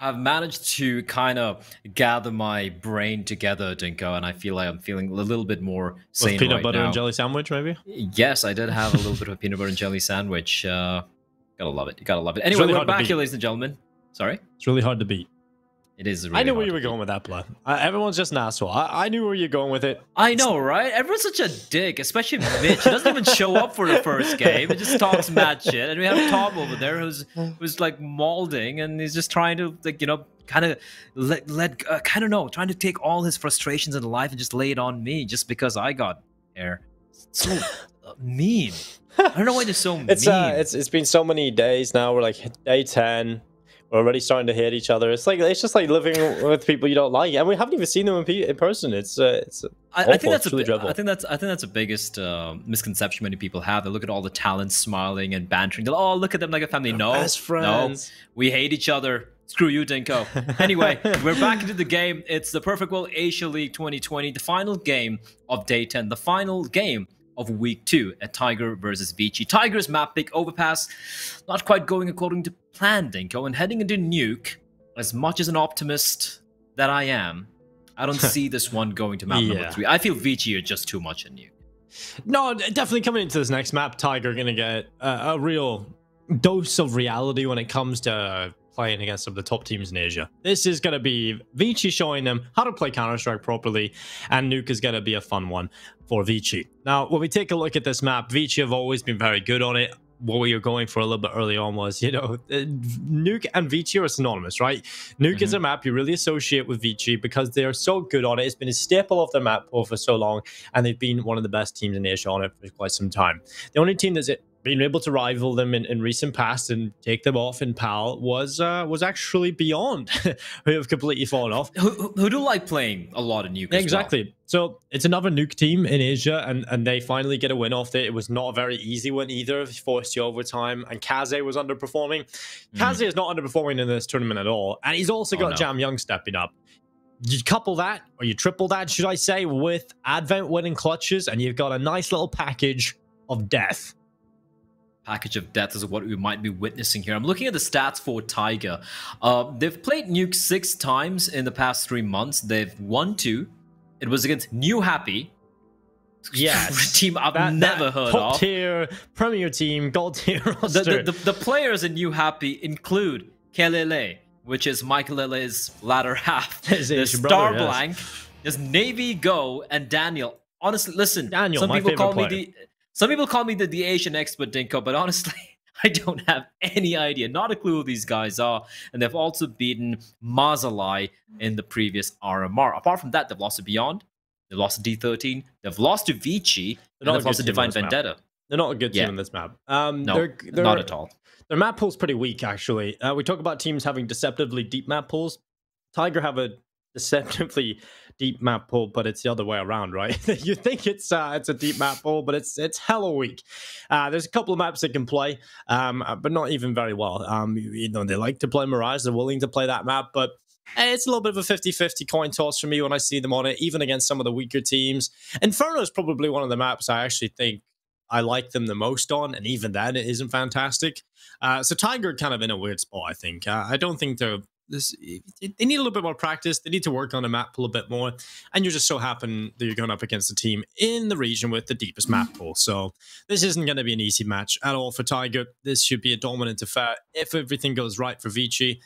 I've managed to kind of gather my brain together, Dinko, and I feel like I'm feeling a little bit more sane peanut right butter now. and jelly sandwich, maybe? Yes, I did have a little bit of a peanut butter and jelly sandwich. Gotta love it. You gotta love it. Anyway, really we're hard to back beat. here, ladies and gentlemen. Sorry? It's really hard to beat. It is really I knew hard where you to were beat. going with that play. Everyone's just an asshole. I knew where you're going with it. I know, right? Everyone's such a dick, especially Mitch. He doesn't even show up for the first game. He just talks mad shit. And we have Tom over there who's like molding, and he's just trying to, like, you know, kind of kind of know, trying to take all his frustrations in life and just lay it on me just because I got air. So mean. I don't know why they're so mean. It's been so many days now. We're like day 10. We're already starting to hate each other. It's just like living with people you don't like, and we haven't even seen them in person. I think that's really dreadful. I think that's the biggest misconception many people have. They look at all the talents smiling and bantering. They're like, oh, look at them like a family. No, best friends. No, we hate each other. Screw you, Dinko. Anyway, we're back into the game. It's the Perfect World Asia League 2020, the final game of day 10, the final game of week 2 at Tiger versus Vici. Tiger's map pick Overpass, not quite going according to plan, Dinko, and heading into Nuke. As much as an optimist that I am, I don't see this one going to map number 3. I feel Vici are just too much in Nuke. No, definitely coming into this next map, Tiger gonna get a real dose of reality when it comes to playing against some of the top teams in Asia. This is going to be Vici showing them how to play Counter-Strike properly, and Nuke is going to be a fun one for Vici. Now, when we take a look at this map, Vici have always been very good on it. What we were going for a little bit early on was, you know, Nuke and Vici are synonymous, right? Nuke is a map you really associate with Vici because they are so good on it. It's been a staple of their map pool for so long, and they've been one of the best teams in Asia on it for quite some time. The only team that's been able to rival them in recent past and take them off in PAL was actually Beyond, who have completely fallen off. Who do like playing a lot of Nuke Exactly. Well. So it's another Nuke team in Asia, and they finally get a win off it. It was not a very easy win either. Forced to overtime, and Kaze was underperforming. Kaze is not underperforming in this tournament at all, and he's also got Jam Young stepping up. You couple that, or you triple that, should I say, with Advent winning clutches, and you've got a nice little package of death. Package of death is what we might be witnessing here. I'm looking at the stats for Tiger. They've played Nuke 6 times in the past 3 months. They've won 2. It was against New Happy. Yes. Team I've never heard top of. tier, premier team, gold tier roster. The players in New Happy include Kelele, which is Michael Lele's latter half. There's Starblank, there's Navy Go, and Daniel. Honestly, listen, Daniel, some my people call favorite me some people call me the Asian expert, Dinko, but honestly, I don't have any idea, not a clue who these guys are. And they've also beaten Mazalai in the previous RMR. Apart from that, they've lost to Beyond, they've lost to D13, they've lost to Vici, and they've lost to Divine Vendetta. They're not a good team in this map. No, not at all. Their map pool's pretty weak, actually. We talk about teams having deceptively deep map pools. Tiger have a deceptively deep map pool, but it's the other way around, right? You think it's a deep map pool, but it's hella weak. There's a couple of maps they can play, but not even very well. You know, they like to play Mirage. They're willing to play that map, but it's a little bit of a 50-50 coin toss for me when I see them on it, even against some of the weaker teams. Inferno is probably one of the maps I actually think I like them the most on, and even then it isn't fantastic. So Tiger kind of in a weird spot, I think. I don't think they need a little bit more practice. They need to work on a map pool a bit more, and you're just so happen that you're going up against a team in the region with the deepest map pool. So this isn't going to be an easy match at all for Tiger. This should be a dominant affair if everything goes right for Vici.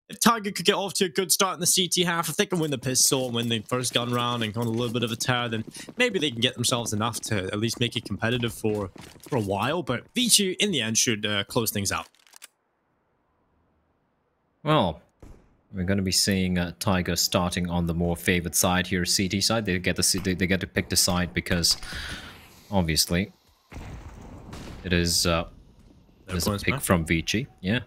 If Tiger could get off to a good start in the CT half, if they can win the pistol and win the first gun round and go on a little bit of a tear, then maybe they can get themselves enough to at least make it competitive for a while. But Vici, in the end, should close things out. Well, we're going to be seeing Tiger starting on the more favored side here, CT side. They get to pick the side because, obviously, it is a pick from Vici. Yeah.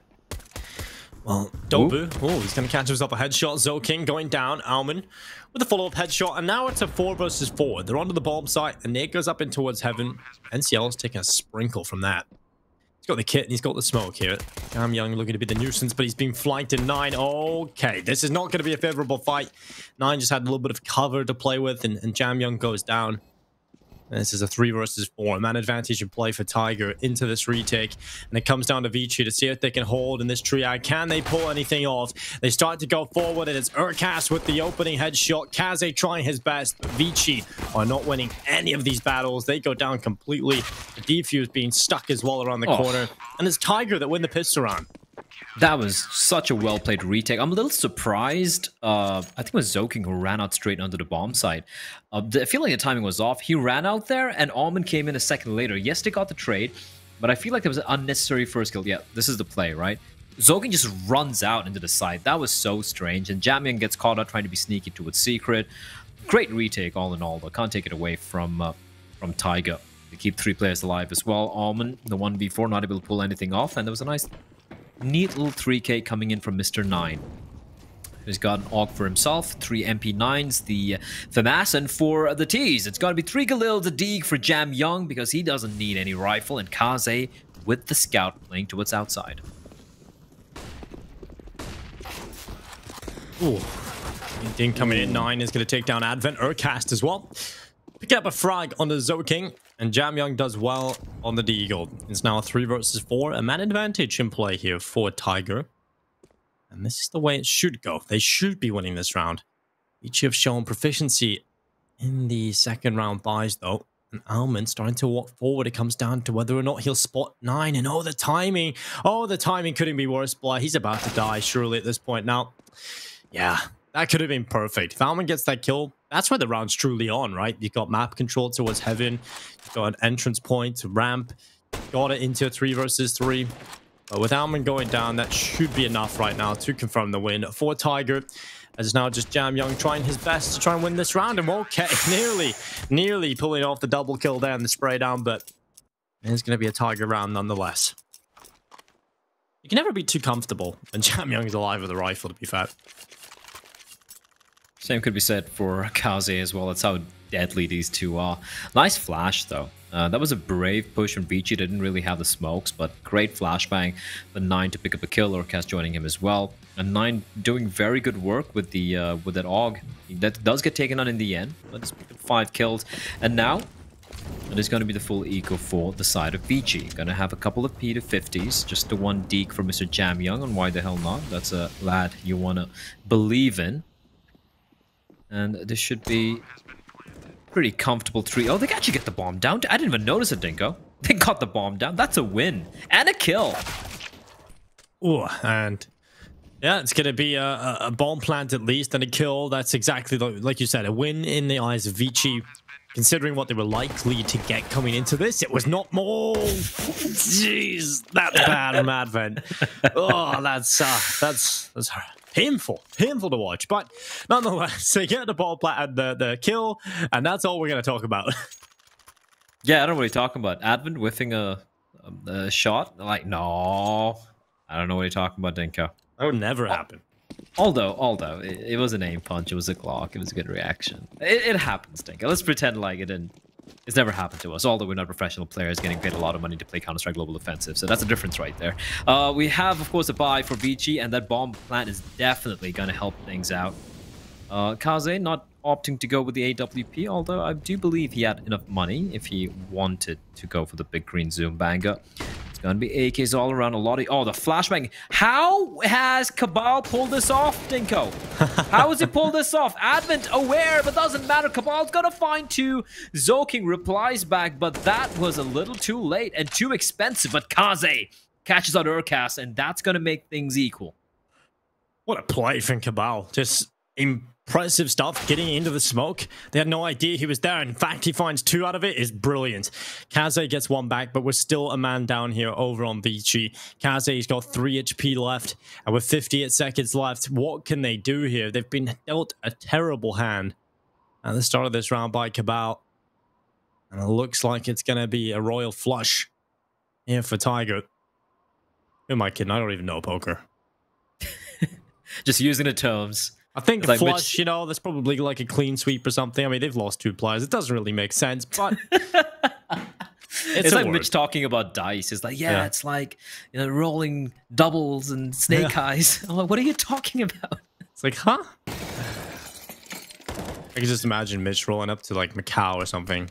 Well, Dobu, he's going to catch himself a headshot. Zoking going down. Alman with a follow-up headshot. And now it's a 4 versus 4. They're onto the bomb site. And Nate goes up in towards heaven. NCL is taking a sprinkle from that. He's got the kit and he's got the smoke here. Jam Young looking to be the nuisance, but he's being flanked in 9. Okay, this is not going to be a favorable fight. 9 just had a little bit of cover to play with, and Jam Young goes down. This is a 3 versus 4. Man advantage in play for Tiger into this retake. And it comes down to Vici to see if they can hold in this triad. Can they pull anything off? They start to go forward, and it's Urcast with the opening headshot. Kaze trying his best, but Vici are not winning any of these battles. They go down completely. The defuse being stuck as well around the corner. And it's Tiger that win the pistol round. That was such a well-played retake. I'm a little surprised. I think it was Zoking who ran out straight onto the bomb site. I feel like the timing was off. He ran out there, and Almond came in a second later. Yes, they got the trade, but I feel like there was an unnecessary first kill. Yeah, this is the play, right? Zoking just runs out into the site. That was so strange. And Jamyang gets caught out trying to be sneaky towards Secret. Great retake, all in all, though. Can't take it away from Tiger. They keep 3 players alive as well. Almond, the 1v4, not able to pull anything off, and there was a nice... neat little 3k coming in from Mr. 9. He's got an AUG for himself, 3 MP9s, the FAMAS, and for the T's, it's got to be 3 Galil, the Deeg for Jamyang because he doesn't need any rifle, and Kaze with the scout playing towards outside. Ooh. Ding coming in, 9 is going to take down Advent, Urcast as well. Pick up a frag on the Zoking, and Jamyang does well on the Deagle. It's now a 3 versus 4, a man advantage in play here for Tiger. And this is the way it should go. They should be winning this round. Each have shown proficiency in the second round buys, though. And Almond starting to walk forward. It comes down to whether or not he'll spot 9. And oh, the timing. Oh, the timing couldn't be worse. Blah, he's about to die, surely, at this point. Now, yeah, that could have been perfect. If Almond gets that kill, that's where the round's truly on, right? You've got map control towards heaven. You've got an entrance point, ramp. Got it into a 3 versus 3. But with Almond going down, that should be enough right now to confirm the win for Tiger. As now just Jamyang trying his best to try and win this round. And okay, nearly pulling off the double kill there and the spray down. But it's going to be a Tiger round nonetheless. You can never be too comfortable when Jamyang's alive with a rifle, to be fair. Same could be said for Kaze as well. That's how deadly these two are. Nice flash, though. That was a brave push from Vici. Didn't really have the smokes, but great flashbang for 9 to pick up a kill. Urcast joining him as well. And 9 doing very good work with the with that AUG. That does get taken on in the end, but it's 5 kills. And now it is going to be the full eco for the side of Vici. Going to have a couple of P250s, just the 1 Deek for Mr. Jamyang, and why the hell not? That's a lad you want to believe in. And this should be pretty comfortable 3. Oh, they actually get the bomb down. I didn't even notice it, Dinko. They got the bomb down. That's a win. And a kill. Ooh, and yeah, it's going to be a bomb plant at least and a kill. That's exactly like you said, a win in the eyes of Vici. Considering what they were likely to get coming into this, it was not more. Jeez, that bad from Advent. Oh, that's painful to watch. But nonetheless, they get the ball plant and the kill, and that's all we're going to talk about. Yeah, I don't know what you're talking about. Advent whiffing a shot? Like, no. I don't know what you're talking about, Dinko. That would never happen. Although it was an aim punch, it was a Glock, it was a good reaction. It happens, Dinko. Let's pretend like it didn't. It's never happened to us, although we're not professional players getting paid a lot of money to play Counter-Strike Global Offensive, so that's a difference right there. We have, of course, a buy for Vici, and that bomb plant is definitely going to help things out. Kaze not opting to go with the AWP, although I do believe he had enough money if he wanted to go for the big green zoom banger. It's going to be AKs all around a lot of... Oh, the flashbang. How has Cabal pulled this off, Dinko? How has he pulled this off? Advent aware, but doesn't matter. Cabal's going to find 2. Zoking replies back, but that was a little too late and too expensive. But Kaze catches out Urcast, and that's going to make things equal. What a play from Cabal. Just impressive stuff, getting into the smoke. They had no idea he was there. In fact, he finds 2 out of it. Is brilliant. Kaze gets 1 back, but we're still a man down here over on Vici. Kaze's got 3 HP left, and with 58 seconds left, what can they do here? They've been dealt a terrible hand at the start of this round by Cabal, and it looks like it's going to be a royal flush here for Tiger. Who am I kidding? I don't even know poker. Just using the terms. I think like flush, Mitch, you know, there's probably like a clean sweep or something. I mean, they've lost 2 players. It doesn't really make sense, but it's like Mitch talking about dice. It's like, yeah, it's like, you know, rolling doubles and snake eyes. I'm like, what are you talking about? It's like, huh? I can just imagine Mitch rolling up to like Macau or something.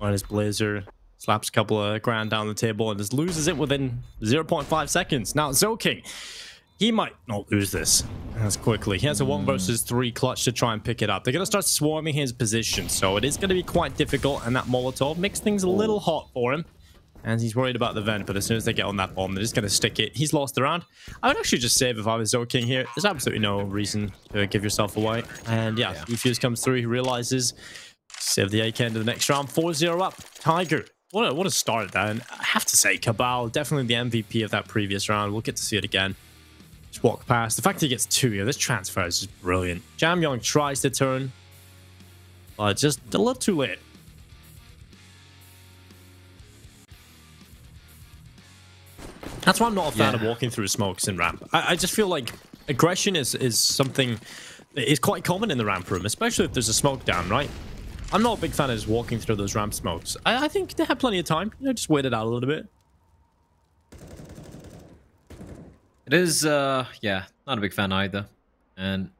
Minus Blazer slaps a couple of grand down the table and just loses it within 0.5 seconds. Now, Zoking, he might not lose this as quickly. He has a 1 versus 3 clutch to try and pick it up. They're going to start swarming his position, so it is going to be quite difficult, and that Molotov makes things a little hot for him. And he's worried about the vent, but as soon as they get on that bomb, they're just going to stick it. He's lost the round. I would actually just save if I was Zoking here. There's absolutely no reason to give yourself away. And yeah, Defuse comes through. He realizes, save the AK into the next round. 4-0 up. Tiger. What a start, then. I have to say, Cabal, definitely the MVP of that previous round. We'll get to see it again. Just walk past. The fact that he gets 2 here, this transfer is just brilliant. Jamyong tries to turn, but just a little too late. That's why I'm not a fan of walking through smokes in ramp. I just feel like aggression is something that is quite common in the ramp room, especially if there's a smoke down, right? I'm not a big fan of just walking through those ramp smokes. I think they have plenty of time. You know, just wait it out a little bit. It is, yeah, not a big fan either. And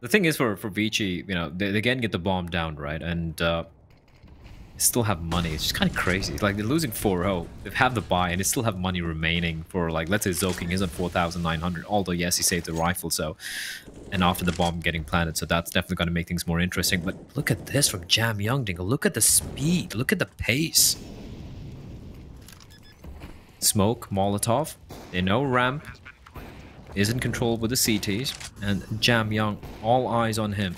the thing is for Vici, you know, they again get the bomb down, right? And they still have money. It's just kind of crazy. Like, they're losing 4-0. They have the buy, and they still have money remaining for, like, let's say Zoking is at 4,900. Although, yes, he saved the rifle, so... And after the bomb getting planted, so that's definitely going to make things more interesting. But look at this from Jamyong, Dingle. Look at the speed. Look at the pace. Smoke, Molotov. They know ramp is in control with the CTs. And Jamyong, all eyes on him.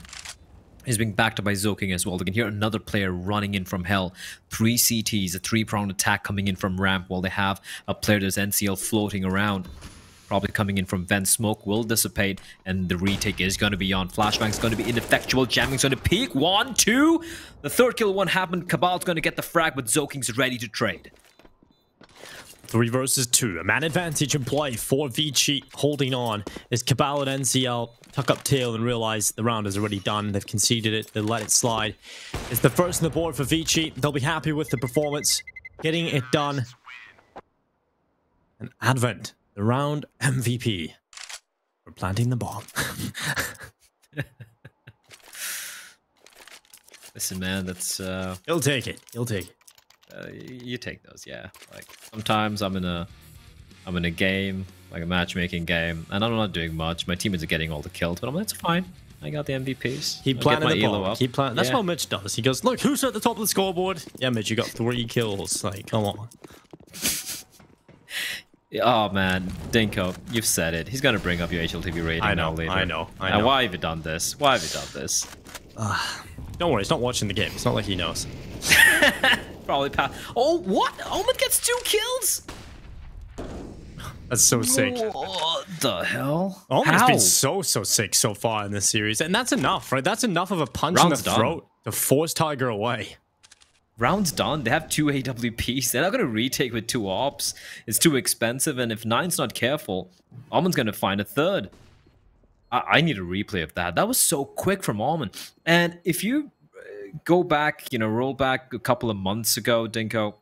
He's being backed up by Zoking as well. They can hear another player running in from hell. 3 CTs, a 3-pronged attack coming in from ramp, while they have a player that's NCL floating around. Probably coming in from vent. Smoke will dissipate, and the retake is going to be on. Flashbang's going to be ineffectual. Jamming's going to peek. 1, 2. The third kill won't happen. Cabal's going to get the frag, but Zoking's ready to trade. 3 versus 2. A man advantage in play for Vici holding on. As Cabal and NCL tuck up tail and realize the round is already done. They've conceded it. They let it slide. It's the first on the board for Vici. They'll be happy with the performance. Getting it done. And Advent, the round MVP, for planting the bomb. Listen, man, that's... He'll take it. He'll take it. You take those, yeah. Like, sometimes I'm in a game, like a matchmaking game, and I'm not doing much. My teammates are getting all the kills, but I'm like, it's fine. I got the MVPs. He planted the bomb. That's what Mitch does. He goes, look, who's at the top of the scoreboard? Yeah, Mitch, you got 3 kills. Like, come on. Oh man, Dinko, you've said it. He's gonna bring up your HLTV rating now later. I know. Now, why have you done this? Why have you done this? Don't worry, he's not watching the game. It's not like he knows. Probably Oh, what? Omen gets 2 kills? That's so sick. What the hell? Omen's been so sick so far in this series. And that's enough, right? That's enough of a punch in the throat to force Tiger away. Round's done. They have 2 AWPs. They're not going to retake with 2 ops. It's too expensive, and if Nine's not careful, Omen's going to find a third. I need a replay of that. That was so quick from Omen. And if you go back, you know, roll back a couple of months ago, Dinko,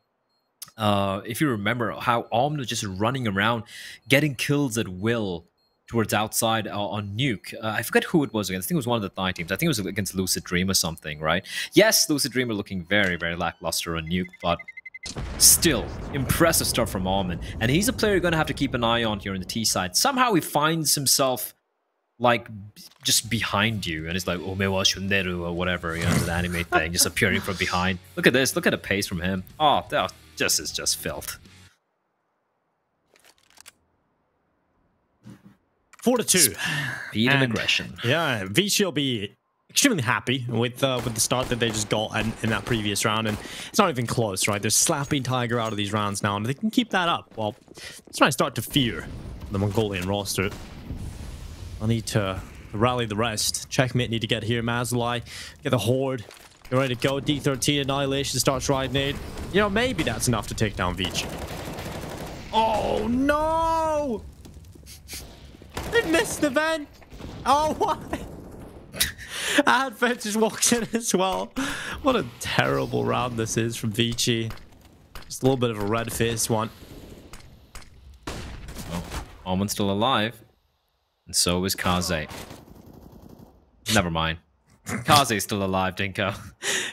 if you remember how Omen was just running around, getting kills at will towards outside on Nuke. I forget who it was against. I think it was one of the Thai teams. I think it was against Lucid Dream or something, right? Yes, Lucid Dream are looking very, very lackluster on Nuke, but still, impressive stuff from Omen. And he's a player you're going to have to keep an eye on here in the T side. Somehow he finds himself, like, just behind you, and it's like, Omewa Shunderu or whatever, you know, the anime thing, just appearing from behind. Look at this. Look at the pace from him. Oh, this is just filth. 4-2. Speed and aggression. Yeah, Vici will be extremely happy with the start that they just got in that previous round, and it's not even close, right? They're slapping Tiger out of these rounds now, and if they can keep that up, well, that's when I start to fear the Mongolian roster. I'll need to rally the rest. Checkmate need to get here. Mazalai, get the Horde. You're ready to go. D13 Annihilation starts riding it. You know, maybe that's enough to take down Vici. Oh, no! They missed the vent. Oh, why? Advent just walks in as well. What a terrible round this is from Vici. Just a little bit of a red-faced one. Oh, Omen's still alive. And so is Kaze. Never mind. Kaze's still alive, Dinko.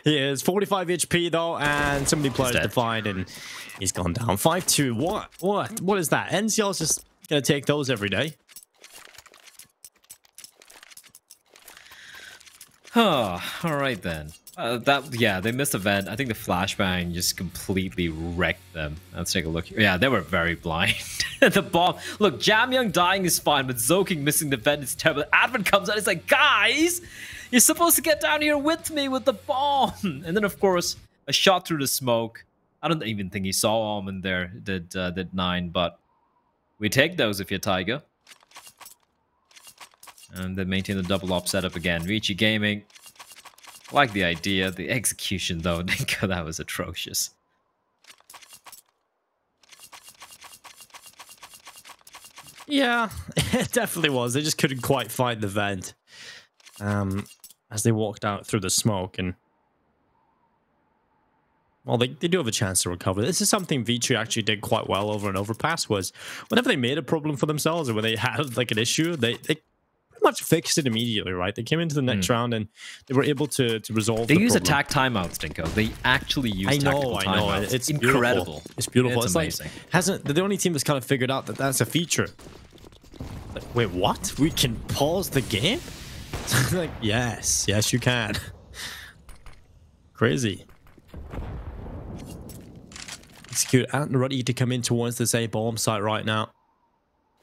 He is 45 HP though, and somebody players defined, and he's gone down 5-2. What is that? NCL's just gonna take those every day. Oh, all right then. They missed a vent. I think the flashbang just completely wrecked them. Let's take a look. Yeah, they were very blind. The bomb. Look, Jamyoung dying is fine, but Zhouking missing the vent is terrible. Advent comes out. It's like, guys, you're supposed to get down here with me with the bomb. And then, of course, a shot through the smoke. I don't even think he saw Almond there. Did 9, but we take those if you're Tiger. And then maintain the double op setup again. Vici Gaming. Like the idea. The execution, though, that was atrocious. Yeah, it definitely was. They just couldn't quite find the vent as they walked out through the smoke. And well, they do have a chance to recover. This is something Vici actually did quite well over and overpass, was whenever they made a problem for themselves or when they had like an issue, they pretty much fixed it immediately, right? They came into the next round and they were able to resolve the problem. They use attack timeouts, Dinko. They actually use tactical timeouts. I know. It's incredible. It's beautiful. It's amazing. Like, they're the only team that's kind of figured out that that's a feature. Like, wait, what? We can pause the game? Like, yes, you can. Crazy. Execute and ready to come in towards this A bomb site right now.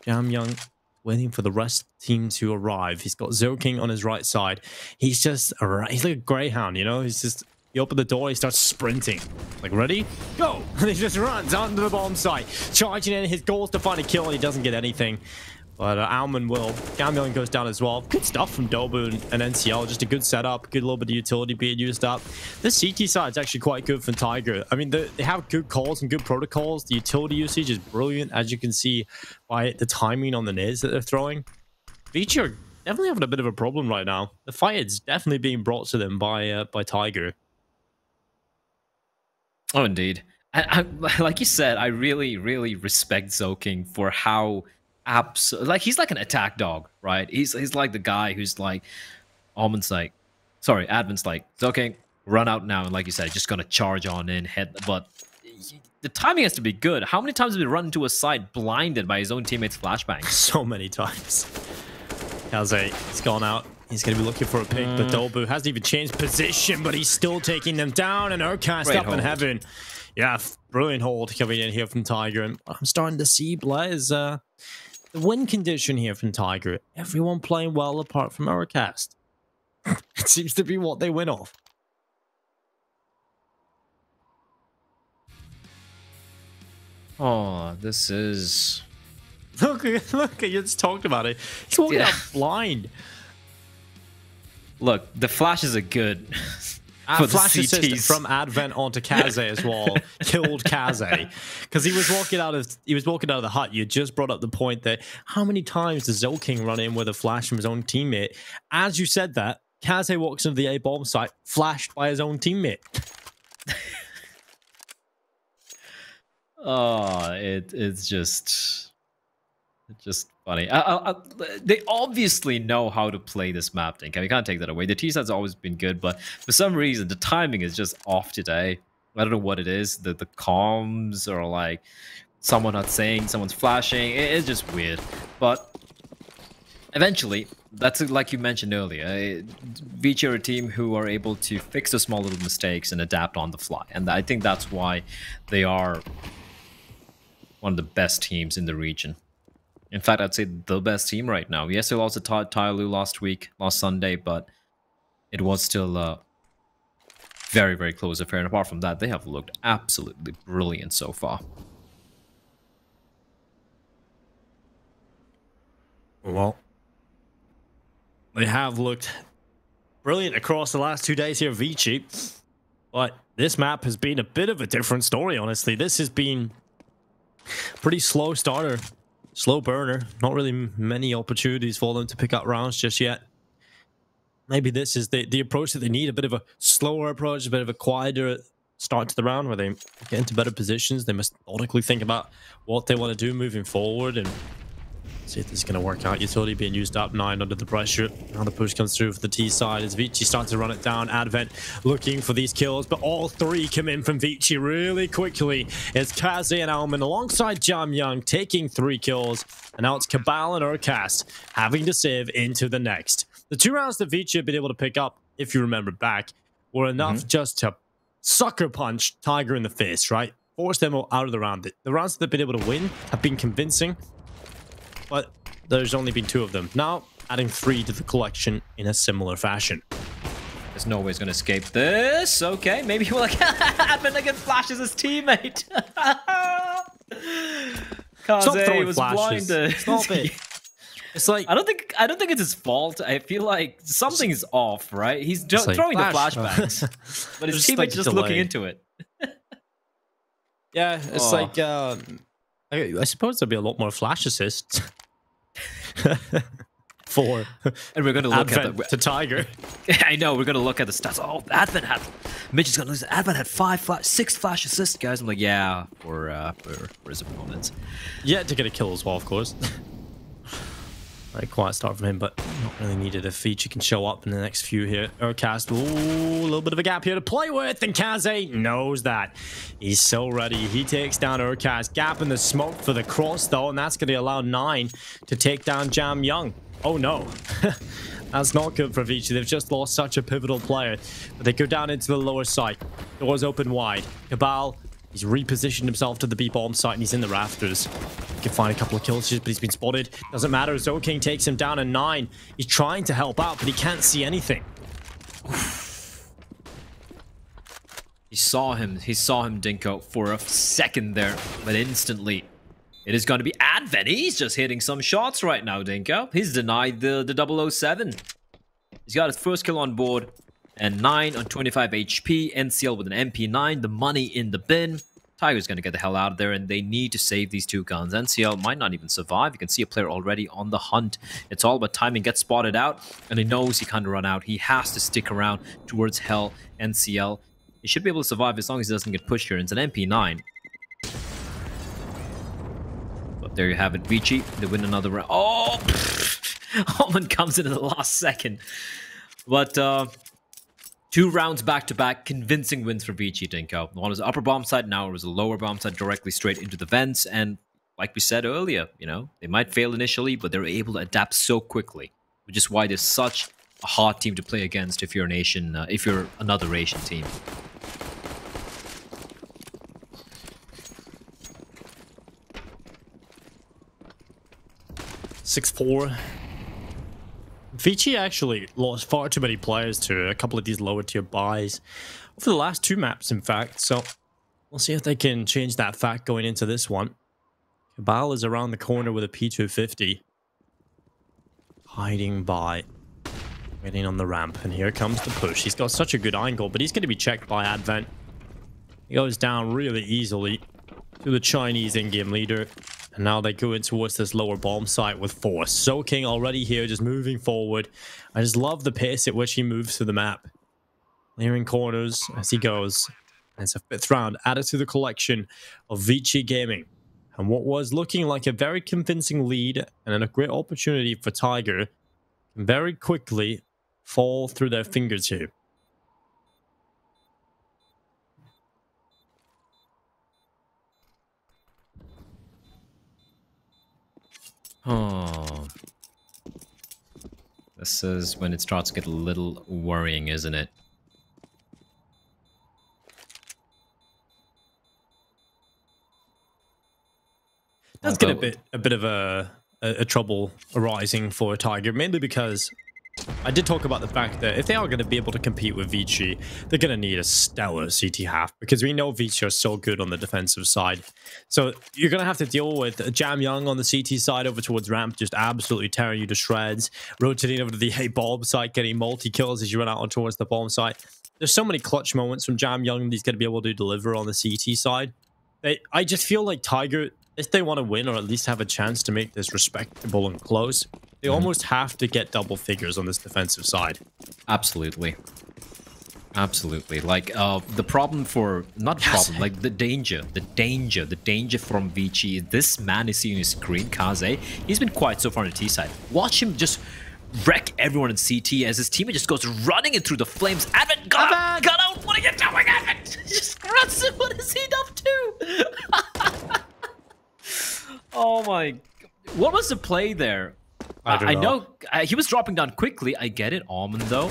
Jamyoung waiting for the rest of the team to arrive. He's got Zhouking on his right side. He's just he's like a greyhound, you know. He's just, you open the door, he starts sprinting. Like, ready, go! And he just runs onto the bomb site, charging in. His goal is to find a kill, and he doesn't get anything. But Alman will. Jamyoung goes down as well. Good stuff from Dobu and NCL. Just a good setup. Good little bit of utility being used up. This CT side is actually quite good for Tiger. I mean, they have good calls and good protocols. The utility usage is brilliant, as you can see by the timing on the nades that they're throwing. Vici are definitely having a bit of a problem right now. The fight is definitely being brought to them by Tiger. Oh, indeed. I, like you said, I really, really respect Zhouking for how... like, he's like an attack dog, right? He's like the guy who's like, Advent's like, Zhouking, run out now, and like you said, just gonna charge on in, head. But the timing has to be good. How many times have we run into a side blinded by his own teammates' flashbang? So many times. Kaze, he's gone out. He's going to be looking for a pick, but Dobu hasn't even changed position, but he's still taking them down, and Urcast up in heaven. Yeah, brilliant hold coming in here from Tiger, and I'm starting to see, Blaze, the win condition here from Tiger. Everyone playing well apart from Urcast. It seems to be what they win off. Oh, this is... Look, you just talked about it. He's walking out blind. Look, the flashes are good. Flash assist from Advent onto Kaze as well killed Kaze because he was walking out of the hut. You just brought up the point that how many times does Zhouking run in with a flash from his own teammate? As you said that, Kaze walks into the A bomb site, flashed by his own teammate. Oh, it's just funny. They obviously know how to play this map, Dinko. We can't take that away. The T-side's always been good, but for some reason, the timing is just off today. I don't know what it is. The comms or like someone not saying, someone's flashing. It's just weird. But eventually, that's like you mentioned earlier. Vici are a team who are able to fix the small little mistakes and adapt on the fly. And I think that's why they are one of the best teams in the region. In fact, I'd say the best team right now. Yes, they lost to Tyloo last Sunday, but it was still a very, very close affair. And apart from that, they have looked absolutely brilliant so far. Well, they have looked brilliant across the last 2 days here, Vici. But this map has been a bit of a different story, honestly. This has been a pretty slow starter. Slow burner, not really many opportunities for them to pick up rounds just yet. Maybe this is the approach that they need, a bit of a slower approach, a bit of a quieter start to the round where they get into better positions. They methodically think about what they want to do moving forward and See if this is going to work out. Utility being used up, 9 under the pressure. Now the push comes through for the T side as Vici starts to run it down. Advent looking for these kills, but all 3 come in from Vici really quickly. It's Kaze and Alman alongside Jamyang taking 3 kills. And now it's Cabal and Urcast having to save into the next. The 2 rounds that Vici have been able to pick up, if you remember back, were enough just to sucker punch Tiger in the face, right? Force them out of the round. The rounds that they've been able to win have been convincing, but there's only been 2 of them. Now, adding 3 to the collection in a similar fashion. There's no way he's going to escape this. Okay, maybe he'll like Advent again flashes his teammate. Kaze was blinded. Stop it. It's like I don't think it's his fault. I feel like something's off, right? He's throwing the flashbacks, but his teammate's just looking into it. Yeah, it's like I suppose there'll be a lot more flash assists. 4. And we're going to look Advent at to Tiger. I know, we're going to look at the stats. Oh, Advent had... Mitch is going to lose. Advent had 6 flash assists, guys. I'm like, yeah, for his opponents. Yet to get a kill as well, of course. Very quiet start from him, but not really needed if Vici can show up in the next few here. Urcast, ooh, a little bit of a gap here to play with, and Kaze knows that. He's so ready. He takes down Urcast. Gap in the smoke for the cross, though, and that's going to allow 9 to take down Jamyang. Oh, no. That's not good for Vici. They've just lost such a pivotal player. But they go down into the lower site. Doors open wide. Cabal, he's repositioned himself to the B-bomb site, and he's in the rafters. He can find a couple of kills, but he's been spotted. Doesn't matter. ZoKing takes him down at 9. He's trying to help out, but he can't see anything. He saw him, Dinko, for a second there, but instantly it is going to be Advent. He's just hitting some shots right now, Dinko. He's denied the 007. He's got his first kill on board, and 9 on 25 HP. NCL with an MP9, the money in the bin. Tiger's going to get the hell out of there, and they need to save these 2 guns. NCL might not even survive. You can see a player already on the hunt. It's all about timing. Gets spotted out, and he knows he can't run out. He has to stick around towards hell. NCL, he should be able to survive as long as he doesn't get pushed here. It's an MP9. But there you have it. Vici, they win another round. Oh! Alman comes in the last second. But, 2 rounds back-to-back, convincing wins for Vici, Dinko. One was the upper bomb side, now it was a lower bomb side directly straight into the vents. And like we said earlier, you know, they might fail initially, but they're able to adapt so quickly, which is why they're such a hard team to play against if you're an Asian, if you're another Asian team. (6-4). Vici actually lost far too many players to a couple of these lower tier buys over the last 2 maps, in fact. So we'll see if they can change that fact going into this one. Cabal is around the corner with a P250. Hiding by waiting on the ramp. And here comes the push. He's got such a good angle, but he's going to be checked by Advent. He goes down really easily to the Chinese in-game leader. And now they go in towards this lower bomb site with force. ZoKing already here, just moving forward. I just love the pace at which he moves through the map. Clearing corners as he goes. And it's a 5th round added to the collection of Vici Gaming. And what was looking like a very convincing lead and a great opportunity for Tiger can very quickly fall through their fingers here. Oh. This is when it starts to get a little worrying, isn't it? That's get a bit of a trouble arising for Tiger, mainly because I did talk about the fact that if they are going to be able to compete with Vici, they're going to need a stellar CT half, because we know Vici are so good on the defensive side. So you're going to have to deal with Jamyang on the CT side over towards ramp, just absolutely tearing you to shreds, rotating over to the bomb site, getting multi-kills as you run out on towards the bomb site. There's so many clutch moments from Jamyang that he's going to be able to deliver on the CT side. I just feel like Tiger, if they want to win or at least have a chance to make this respectable and close, they almost have to get double figures on this defensive side. Absolutely. Absolutely. Like, the problem for... Not the problem, like, the danger from Vici. This man is seeing his screen, Kaze. He's been quiet so far on the T side. Watch him just wreck everyone in CT as his teammate just goes running in through the flames. Advent got out! What are you doing, Advent? Just runs in. What is he up to? Oh my... What was the play there? I know he was dropping down quickly. I get it. Almond, though.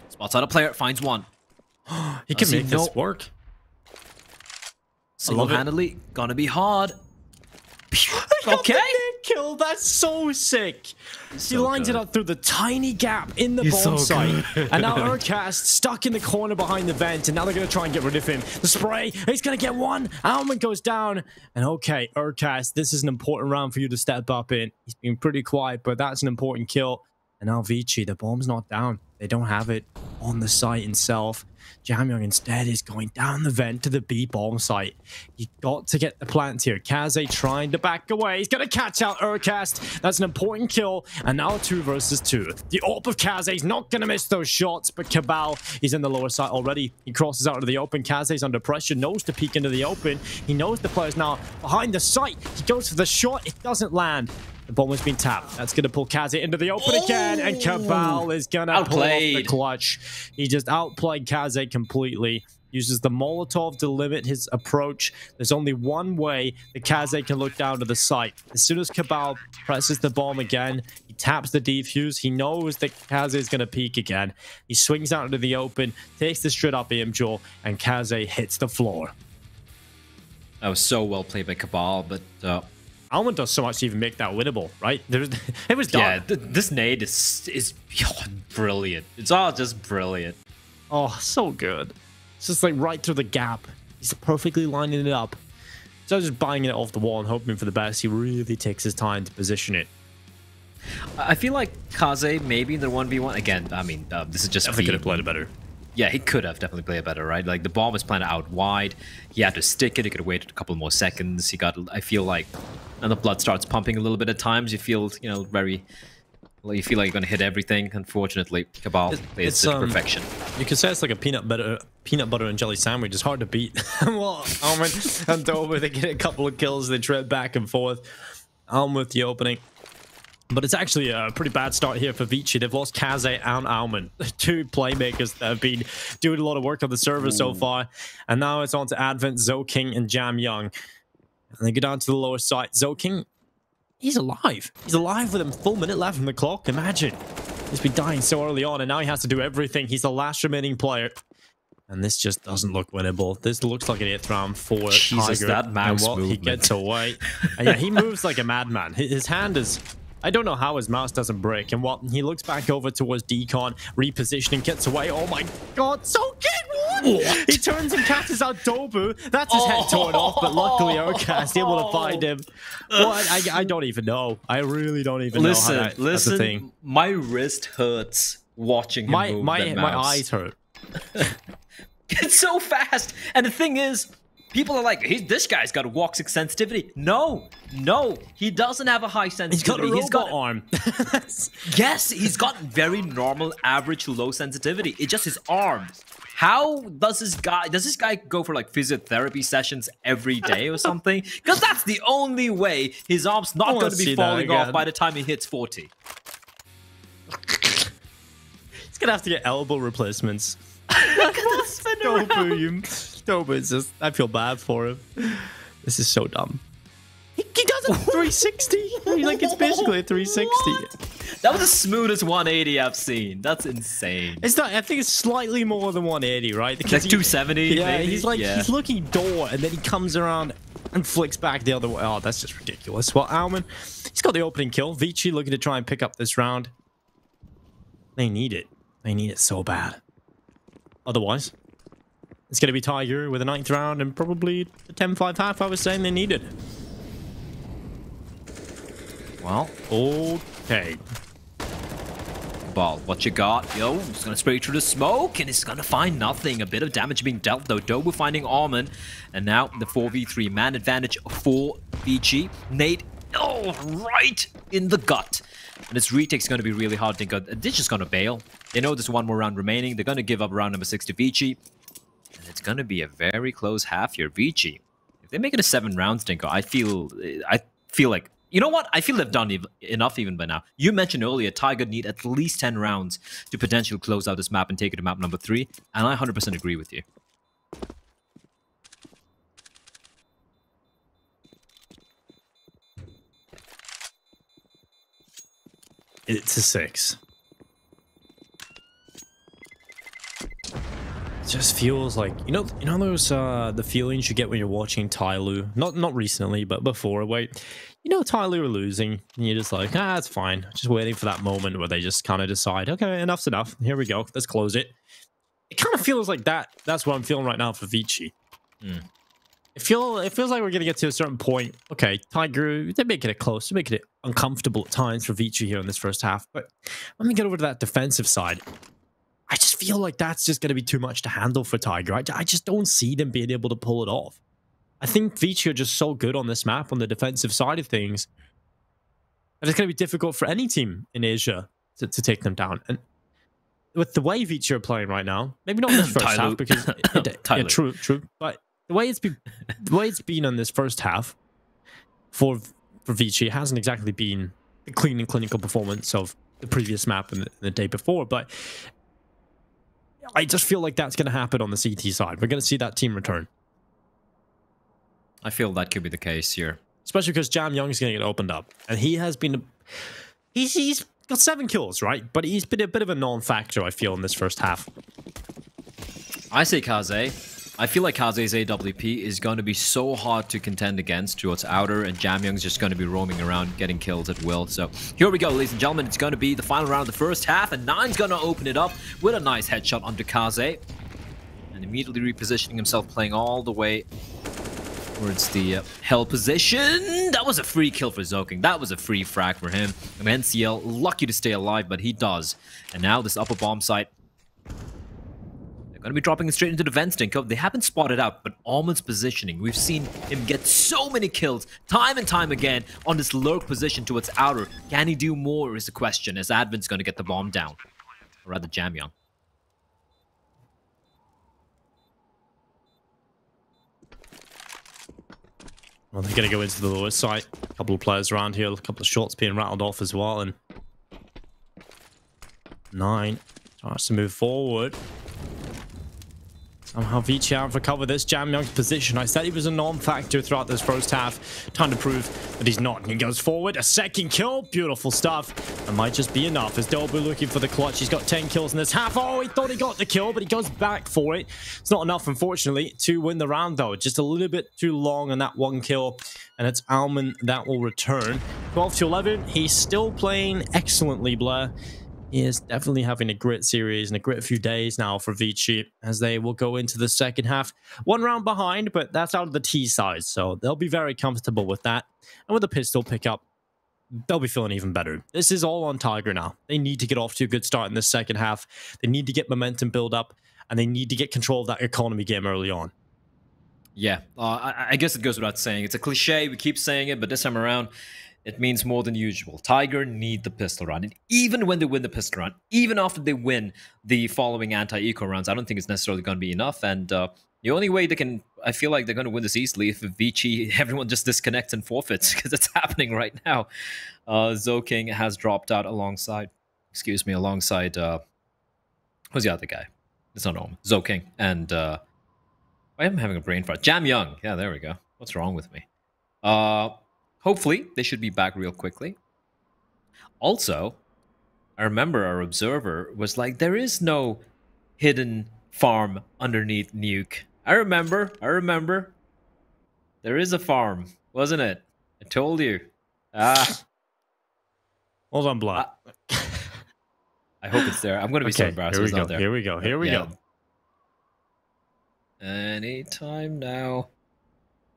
Spots out a player, finds one. He can make this work. Single-handedly, gonna be hard. Okay. Kill, that's so sick. He lines it up through the tiny gap in the bomb site. And now Urcast stuck in the corner behind the vent, and now they're going to try and get rid of him. The spray, he's going to get one. Almond goes down. And okay, Urcast, this is an important round for you to step up in. He's been pretty quiet, but that's an important kill. And now Vici, the bomb's not down. They don't have it on the site itself. Jamyang instead is going down the vent to the B bomb site. You got to get the plant here. Kaze trying to back away. He's going to catch out Urcast. That's an important kill. And now 2 versus 2. The AWP of Kaze is not going to miss those shots, but Cabal, he's in the lower side already. He crosses out of the open. Kaze's under pressure, knows to peek into the open. He knows the player's now behind the site. He goes for the shot. It doesn't land. The bomb has been tapped. That's going to pull Kaze into the open again, and Cabal is going to pull off the clutch. He just outplayed Kaze completely. Uses the Molotov to limit his approach. There's only one way that Kaze can look down to the site. As soon as Cabal presses the bomb again, he taps the defuse. He knows that Kaze is going to peek again. He swings out into the open, takes the straight up aim jaw, and Kaze hits the floor. That was so well played by Cabal, but... Almond does so much to even make that winnable, right? It was done. Yeah, this nade is brilliant. It's all just brilliant. Oh, so good. It's just like right through the gap. He's perfectly lining it up. So just buying it off the wall and hoping for the best. He really takes his time to position it. I feel like Kaze maybe in the 1v1 again. I mean, this is just. Definitely could have played it better. Yeah, he could have definitely played it better, right? Like the bomb was planted out wide. He had to stick it. He could have waited a couple more seconds. He got. I feel like, and the blood starts pumping a little bit at times. You feel, very. Well, you feel like you're going to hit everything. Unfortunately, Cabal plays it to perfection. You could say it's like a peanut butter and jelly sandwich. It's hard to beat. Well, Almond and Dover, they get a couple of kills. They trade back and forth. Almond with the opening. But it's actually a pretty bad start here for Vici. They've lost Kaze and Almond, 2 playmakers that have been doing a lot of work on the server so far. And now it's on to Advent, ZoKing, and Jamyang. And they go down to the lower side. ZoKing, he's alive. He's alive with a full minute left on the clock. Imagine. He's been dying so early on, and now he has to do everything. He's the last remaining player. And this just doesn't look winnable. This looks like an 8th round for Jesus, Tiger. that mouse movement. He gets away. And yeah, he moves like a madman. His hand is... I don't know how his mouse doesn't break. And what he looks back over towards Decon, repositioning, gets away. Oh my god, ZoKing won! He turns and catches out Dobu. That's his head torn off, but luckily Urcast able to find him. What? I don't even know. I really don't even know how that's the thing. My wrist hurts watching him move that mouse. My eyes hurt. It's so fast. And the thing is, people are like, this guy's got a walk 6 sensitivity. No, he doesn't have a high sensitivity. He's got a robot arm. Yes, he's got very normal, average, low sensitivity. It's just his arms. How does this guy go for like physiotherapy sessions every day or something? Because that's the only way his arm's not going to be falling off by the time he hits 40. He's going to have to get elbow replacements. Look at that spin around. Dobu is just, I feel bad for him. This is so dumb. He does a 360. Like, it's basically a 360. What? That was the smoothest 180 I've seen. That's insane. It's not. I think it's slightly more than 180, right? Because like 270. Yeah, maybe? He's looking door, and then he comes around and flicks back the other way. Oh, that's just ridiculous. Well, Almond, he's got the opening kill. Vici looking to try and pick up this round. They need it. They need it so bad. Otherwise, it's going to be Tiger with a 9th round and probably the 10-5 half I was saying they needed. Well, okay. Ball, what you got? Yo, he's going to spray through the smoke, and he's going to find nothing. A bit of damage being dealt, though. Dobu finding Almond. And now the 4v3 man advantage for Vici. Nate, right in the gut. And this retake's going to be really hard. They're just going to bail. They know there's one more round remaining. They're going to give up round number 6 to Vici. And it's going to be a very close half here. Vici, if they make it a 7 rounds, Dinko, I feel like, you know what? I feel they've done enough even by now. You mentioned earlier, Tiger need at least 10 rounds to potentially close out this map and take it to map number 3. And I 100% agree with you. It's a 6. It just feels like, you know those the feelings you get when you're watching Tyloo, not recently, but before, where Tyloo are losing, and you're just like, it's fine. Just waiting for that moment where they just kind of decide, okay, enough's enough. Here we go. Let's close it. It kind of feels like that. That's what I'm feeling right now for Vici. It feels like we're gonna get to a certain point. Okay, Tiger, they're making it close, they're making it uncomfortable at times for Vici here in this first half. But let me get over to that defensive side. I just feel like that's just gonna be too much to handle for Tiger. I just don't see them being able to pull it off. I think Vici are just so good on this map on the defensive side of things. And it's gonna be difficult for any team in Asia to take them down. And with the way Vici are playing right now, maybe not in this first half because yeah, true. But the way it's been in this first half for Vici, it hasn't exactly been the clean and clinical performance of the previous map and the day before. But I just feel like that's going to happen on the CT side. We're going to see that team return. I feel that could be the case here, especially because Jam Young's going to get opened up, and he has been he's got 7 kills, right? But he's been a bit of a non-factor, I feel, in this first half. I say Kaze. I feel like Kaze's AWP is going to be so hard to contend against towards outer, and Jam Young's just going to be roaming around getting kills at will. So here we go, ladies and gentlemen. It's going to be the final round of the first half, and Nine's going to open it up with a nice headshot onto Kaze. And immediately repositioning himself, playing all the way towards the hell position. That was a free kill for Zoking. That was a free frag for him. And NCL, lucky to stay alive, but he does. And now this upper bomb site, going to be dropping it straight into the vents, Dinko. They haven't spotted out, but Almond's positioning. We've seen him get so many kills time and time again on this lurk position towards outer. Can he do more is the question, as Advent's going to get the bomb down. Or rather, Jam Young. Well, they're going to go into the lower site. A couple of players around here, a couple of shots being rattled off as well. And 9 tries to move forward. Somehow Vici out to cover this Jam Young's position. I said he was a non-factor throughout this first half. Time to prove that he's not. And he goes forward. A second kill. Beautiful stuff. That might just be enough as Delbu looking for the clutch. He's got 10 kills in this half. Oh, he thought he got the kill, but he goes back for it. It's not enough, unfortunately, to win the round, though. Just a little bit too long on that one kill. And it's Almond that will return. 12 to 11. He's still playing excellently, Blair. He is definitely having a great series and a great few days now for Vici as they will go into the second half. 1 round behind, but that's out of the T side, so they'll be very comfortable with that. And with the pistol pickup, they'll be feeling even better. This is all on Tiger now. They need to get off to a good start in this second half. They need to get momentum build up, and they need to get control of that economy game early on. Yeah, I guess it goes without saying. It's a cliche, we keep saying it, but this time around, it means more than usual. Tiger need the pistol round. And even when they win the pistol round, even after they win the following anti-eco rounds, I don't think it's necessarily going to be enough. And the only way they can, I feel like they're going to win this easily if Vici, everyone just disconnects and forfeits, because it's happening right now. Zoking has dropped out alongside, who's the other guy? It's not Norman. Zoking. And I am having a brain fart. Jam Young. Yeah, there we go. What's wrong with me? Hopefully, they should be back real quickly. Also, I remember our observer was like, there is no hidden farm underneath Nuke. I remember. There is a farm, wasn't it? I told you. Hold on, Blood. I hope it's there. I'm going to be so embarrassed. Here we go. Anytime now.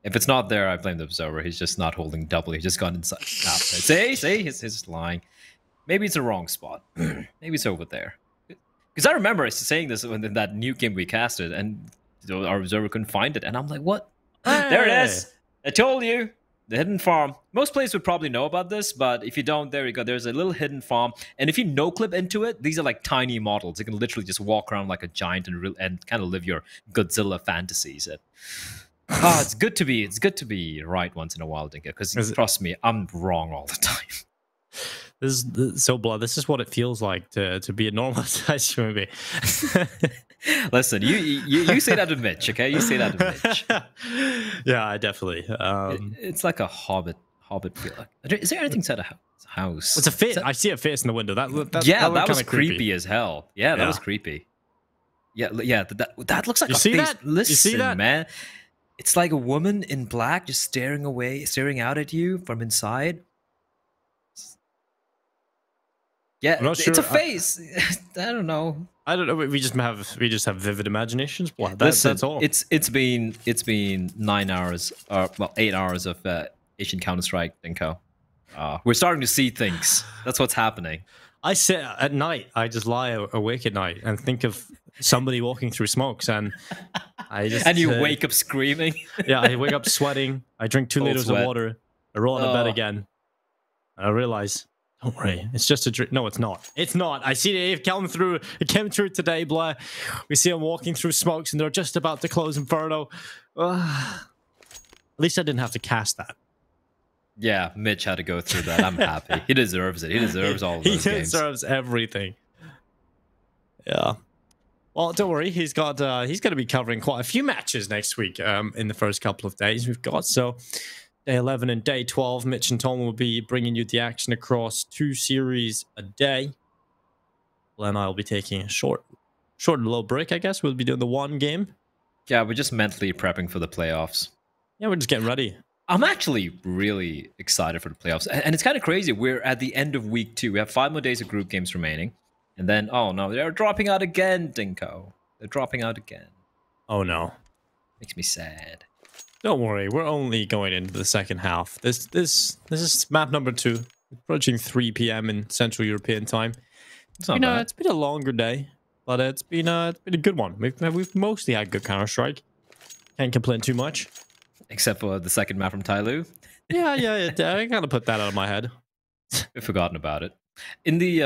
If it's not there, I blame the observer. He's just not holding double. He's just gone inside. See? He's lying. Maybe it's the wrong spot. Maybe it's over there. Because I remember saying this in that new game we casted, and our observer couldn't find it. And I'm like, what? Hey. There it is. I told you. The hidden farm. Most players would probably know about this, but if you don't, there you go. There's a little hidden farm. And if you no-clip into it, these are like tiny models. You can literally just walk around like a giant and kind of live your Godzilla fantasies. It's good to be right once in a while, Dinka, because trust me, I'm wrong all the time. So Blood, this is what it feels like to be a normal size movie. Listen, you say that to Mitch, okay? You say that to Mitch. Yeah, definitely. It's like a hobbit feel. Is there anything inside a house? It's a face. I see a face in the window. That was creepy as hell. Yeah, that was creepy. Yeah. That looks like a face. That? Listen, you see that? Man. It's like a woman in black just staring out at you from inside. Yeah, it's a face. I don't know. We just have vivid imaginations. Well, Listen, that's all. It's been 9 hours, 8 hours of Asian Counter-Strike, Dinko. We're starting to see things. That's what's happening. I sit at night. I just lie awake at night and think of somebody walking through smokes, and I just and you wake up screaming. Yeah, I wake up sweating. I drink 2 liters of water. I roll in bed again. And I realize. Don't worry, it's just a dream. No, it's not. It's not. I see Dave came through today, Blair. We see him walking through smokes, and they're just about to close Inferno. At least I didn't have to cast that. Yeah, Mitch had to go through that. I'm happy. He deserves it. He deserves all of those games. He deserves everything. Yeah. Well, don't worry. He's going to be covering quite a few matches next week. In the first couple of days we've got so. Day 11 and Day 12, Mitch and Tom will be bringing you the action across 2 series a day. Well, and I'll be taking a short and low break, I guess. We'll be doing the 1 game. Yeah, we're just mentally prepping for the playoffs. Yeah, we're just getting ready. I'm actually really excited for the playoffs. And it's kind of crazy. We're at the end of week 2. We have 5 more days of group games remaining. And then, oh no, they're dropping out again, Dinko. They're dropping out again. Oh no. Makes me sad. Don't worry, we're only going into the second half. This is map number 2, approaching 3 p.m. in Central European time. It's been a longer day, but it's been a good one. We've mostly had good Counter-Strike. Can't complain too much, except for the second map from Tyloo. Yeah. I gotta put that out of my head. We've forgotten about it. In the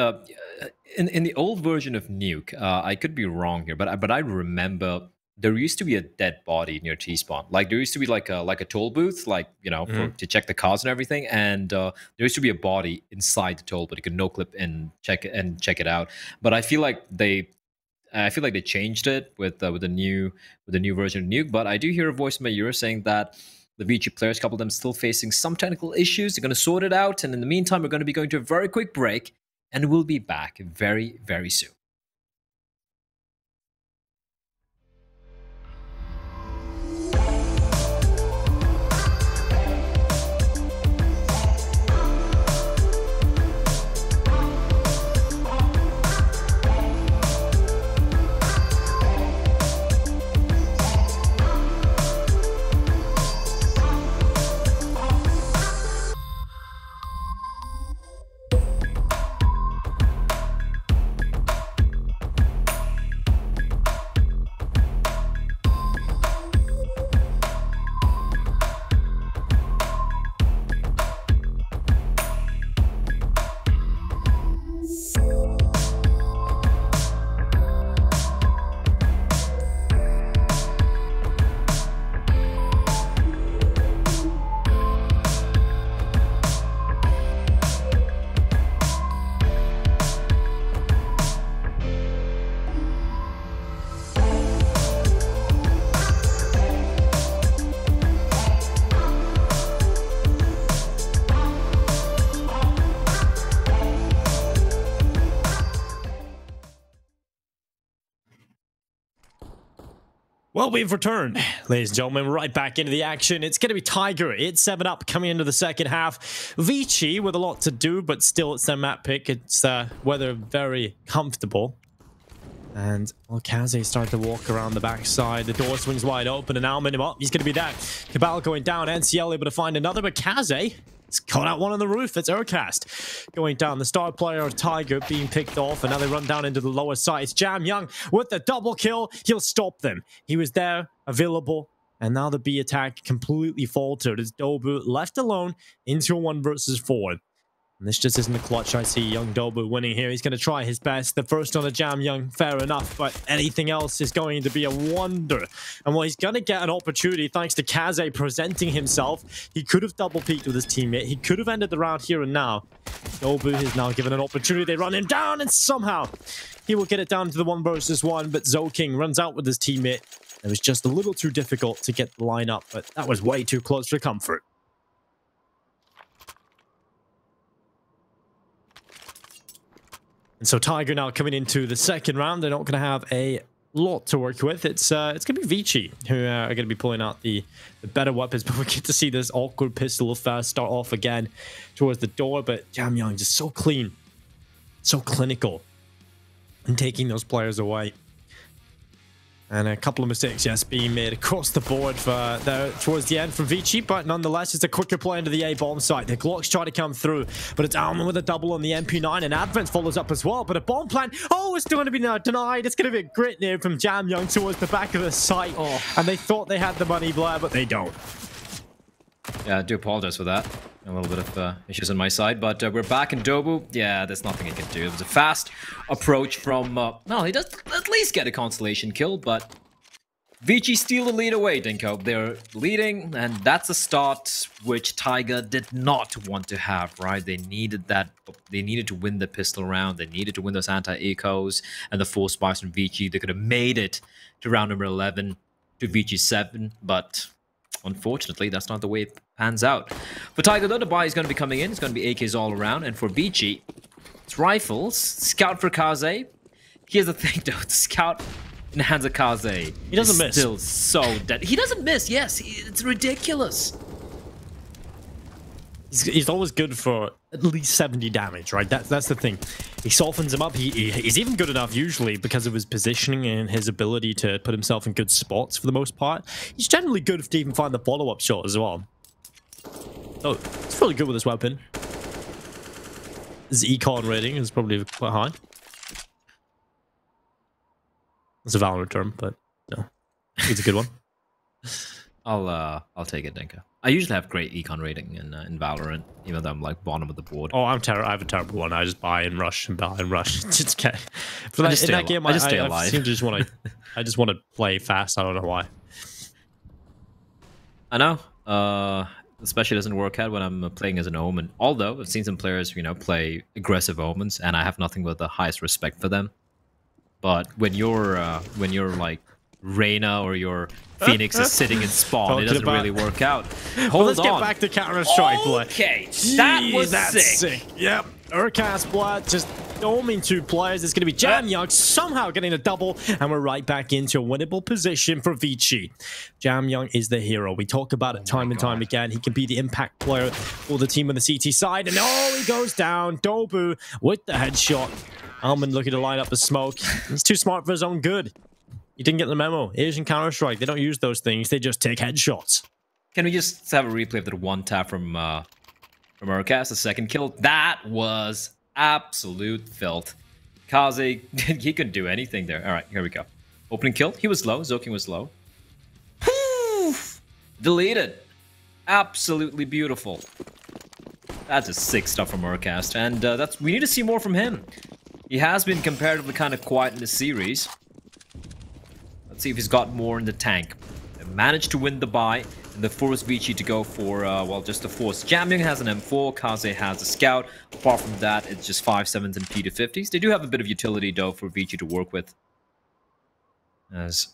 in the old version of Nuke, I could be wrong here, but I remember. There used to be a dead body near T-spawn. Like there used to be like a toll booth, like to check the cars and everything. And there used to be a body inside the toll, but you could no clip and check it out. But I feel like they changed it with the new version of Nuke. But I do hear a voice in my ear saying that the Vici players, a couple of them, still facing some technical issues. They're going to sort it out, and in the meantime, we're going to be going to a very quick break, and we'll be back very, very soon. Well, we've returned, ladies and gentlemen. We're right back into the action. It's going to be Tiger. It's 7-up coming into the second half. Vici with a lot to do, but still it's their map pick. It's weather very comfortable. And well, Kaze started to walk around the backside. The door swings wide open, and Almin, well, he's going to be that. Cabal going down. NCL able to find another, but Kaze has caught out one on the roof. It's Urcast going down. The star player of Tiger being picked off, and now they run down into the lower side. It's Jam Young with the double kill. He'll stop them. He was there, available, And now the B attack completely faltered as Dobu left alone into a 1 versus 4. And this just isn't the clutch. I see young Dobu winning here. He's going to try his best. The first on the Jamyang, fair enough, but anything else is going to be a wonder. And while he's going to get an opportunity thanks to Kaze presenting himself, he could have double peaked with his teammate. He could have ended the round here and now. Dobu is now given an opportunity. They run him down, and somehow he will get it down to the 1 versus 1, but ZoKing runs out with his teammate. It was just a little too difficult to get the line up, but that was way too close for comfort. And so Tiger now coming into the second round. They're not going to have a lot to work with. It's going to be Vici who are going to be pulling out the better weapons. But we get to see this awkward pistol first start off again towards the door. But Jamyang just so clean, so clinical, and taking those players away. And a couple of mistakes, yes, being made across the board for towards the end from Vici, but nonetheless, it's a quicker play into the A bomb site. The Glocks try to come through, but it's Alman with a double on the MP9, and Advent follows up as well. But a bomb plant, oh, it's going to be denied. It's going to be a grit near from Jamyang towards the back of the site. Oh. And they thought they had the money, Blair, but they don't. Yeah, I do apologize for that. A little bit of issues on my side, but we're back in Dobu. Yeah, there's nothing he can do. It was a fast approach from... well, he does at least get a constellation kill, but Vici steal the lead away, Dinko. They're leading, and that's a start which Tiger did not want to have, right? They needed that. They needed to win the pistol round. They needed to win those anti-ecos and the 4 spikes from Vici. They could have made it to round number 11 to Vici 7, but... unfortunately, that's not the way it pans out. For Tiger, though, the buy is going to be coming in. It's going to be AKs all around. And for Vici, it's rifles. Scout for Kaze. Here's the thing, though. The Scout in the hands of Kaze. He doesn't miss. Still so dead. He doesn't miss, yes. It's ridiculous. He's always good for at least 70 damage, right? That's the thing. He softens him up. He's even good enough usually because of his positioning and his ability to put himself in good spots for the most part. He's generally good to even find the follow-up shot as well. Oh, he's really good with this weapon. His econ rating is probably quite high. It's a Valorant term, but no, it's a good one. I'll take it, Dinka. I usually have great econ rating in Valorant, even though I'm like bottom of the board. Oh, I have a terrible one. I just buy and rush and buy and rush. It's okay. But I just in that game, I just stay alive. I just want to play fast. I don't know why. I know. Especially doesn't work out when I'm playing as an Omen. Although I've seen some players, you know, play aggressive Omens, and I have nothing but the highest respect for them. But when you're like Reyna or your Phoenix is sitting in spawn, it doesn't really work out. Let's get back to Counter-Strike. Okay, that was sick. Yep, Urcast Blood just doming 2 players. It's going to be Jamyang somehow getting a double, and we're right back into a winnable position for Vici. Jamyang is the hero. We talk about it time and time again. He can be the impact player for the team on the CT side, and he goes down. Dobu with the headshot. Alman looking to line up the smoke. He's too smart for his own good. You didn't get the memo. Asian Counter-Strike, they don't use those things. They just take headshots. Can we just have a replay of the 1 tap from Urcast, the second kill? That was absolute filth. Kaze, he couldn't do anything there. All right, here we go. Opening kill. He was low. ZoKing was low. Poof! Deleted. Absolutely beautiful. That's just sick stuff from Urcast, and we need to see more from him. He has been comparatively kind of quiet in the series. Let's see if he's got more in the tank. They managed to win the buy, and they forced Vici to go for, well, just the force. Jamyang has an M4, Kaze has a Scout. Apart from that, it's just 5.7s and P250s. They do have a bit of utility, though, for Vici to work with. As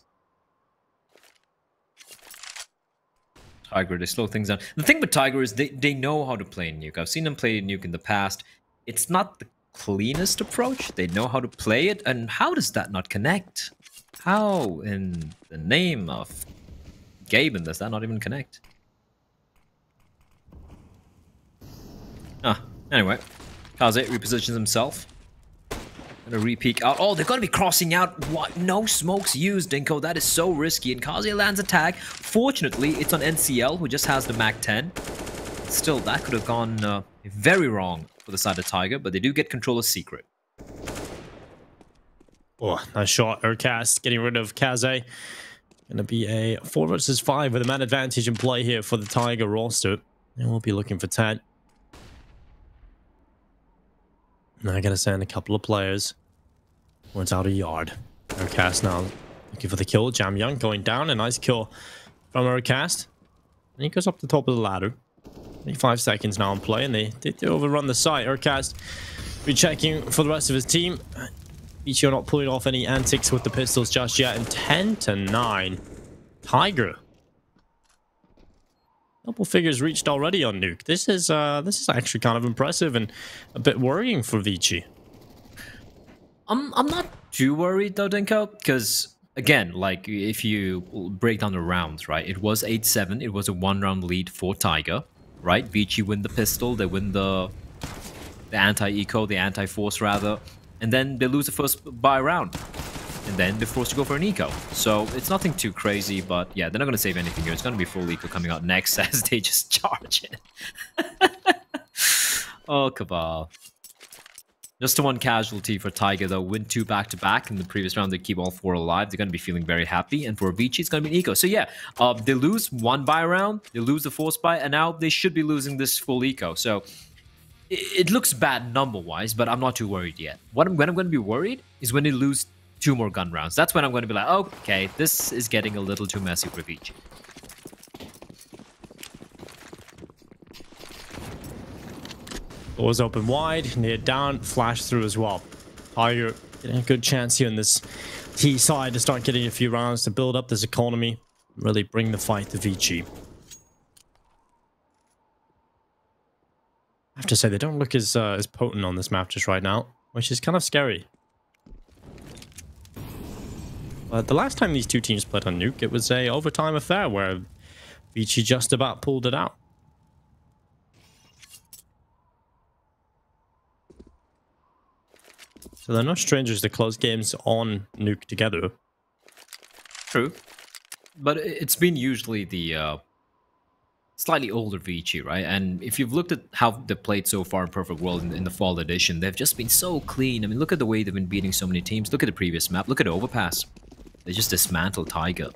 Tiger, they slow things down. The thing with Tiger is they know how to play Nuke. I've seen them play Nuke in the past. It's not the cleanest approach. They know how to play it, and how does that not connect? How in the name of Gaben does that not even connect? Anyway, Kaze repositions himself. Gonna re-peek out. Oh, they're gonna be crossing out. What? No smokes used, Dinko. That is so risky. And Kaze lands a tag. Fortunately, it's on NCL, who just has the Mac 10. Still, that could have gone very wrong for the side of Tiger, but they do get control of Secret. Oh, nice shot. Urcast getting rid of Kaze. Going to be a 4 versus 5 with a man advantage in play here for the Tiger roster. And we'll be looking for 10. Now I gotta send a couple of players towards outer yard. Aircast now looking for the kill. Jam Young going down. A nice kill from Aircast. And he goes up the top of the ladder. 25 seconds now in play, and they did overrun the site. Aircast be checking for the rest of his team. Vici not pulling off any antics with the pistols just yet. And 10-9. Tiger. Double figures reached already on Nuke. This is actually kind of impressive and a bit worrying for Vici. I'm not too worried though, Dinko, because again, like if you break down the rounds, right? It was 8-7. It was a 1-round lead for Tiger, right? Vici win the pistol, they win the anti-eco, the anti-force rather, and then they lose the first buy round. And then they're forced to go for an eco. So it's nothing too crazy, but yeah, they're not going to save anything here. It's going to be full eco coming out next as they just charge it. Oh, Cabal. Just the one casualty for Tiger, though. Win 2 back-to-back. In the previous round, they keep all 4 alive. They're going to be feeling very happy. And for Vici, it's going to be an eco. So yeah, they lose 1 buy round. They lose the force buy. And now they should be losing this full eco. So it looks bad number-wise, but I'm not too worried yet. When I'm going to be worried is when they lose 2 more gun rounds. That's when I'm going to be like, okay, this is getting a little too messy for Vici. Doors open wide, near down, flash through as well. Tiger getting a good chance here in this T side to start getting a few rounds to build up this economy, really bring the fight to Vici. I have to say, they don't look as potent on this map just right now, which is kind of scary. But the last time these two teams played on Nuke, it was a overtime affair where Vici just about pulled it out. So they're no strangers to close games on Nuke together. True. But it's been usually the slightly older Vici, right? And if you've looked at how they've played so far in Perfect World in the Fall Edition, they've just been so clean. I mean, look at the way they've been beating so many teams. Look at the previous map. Look at Overpass. They just dismantled Tiger.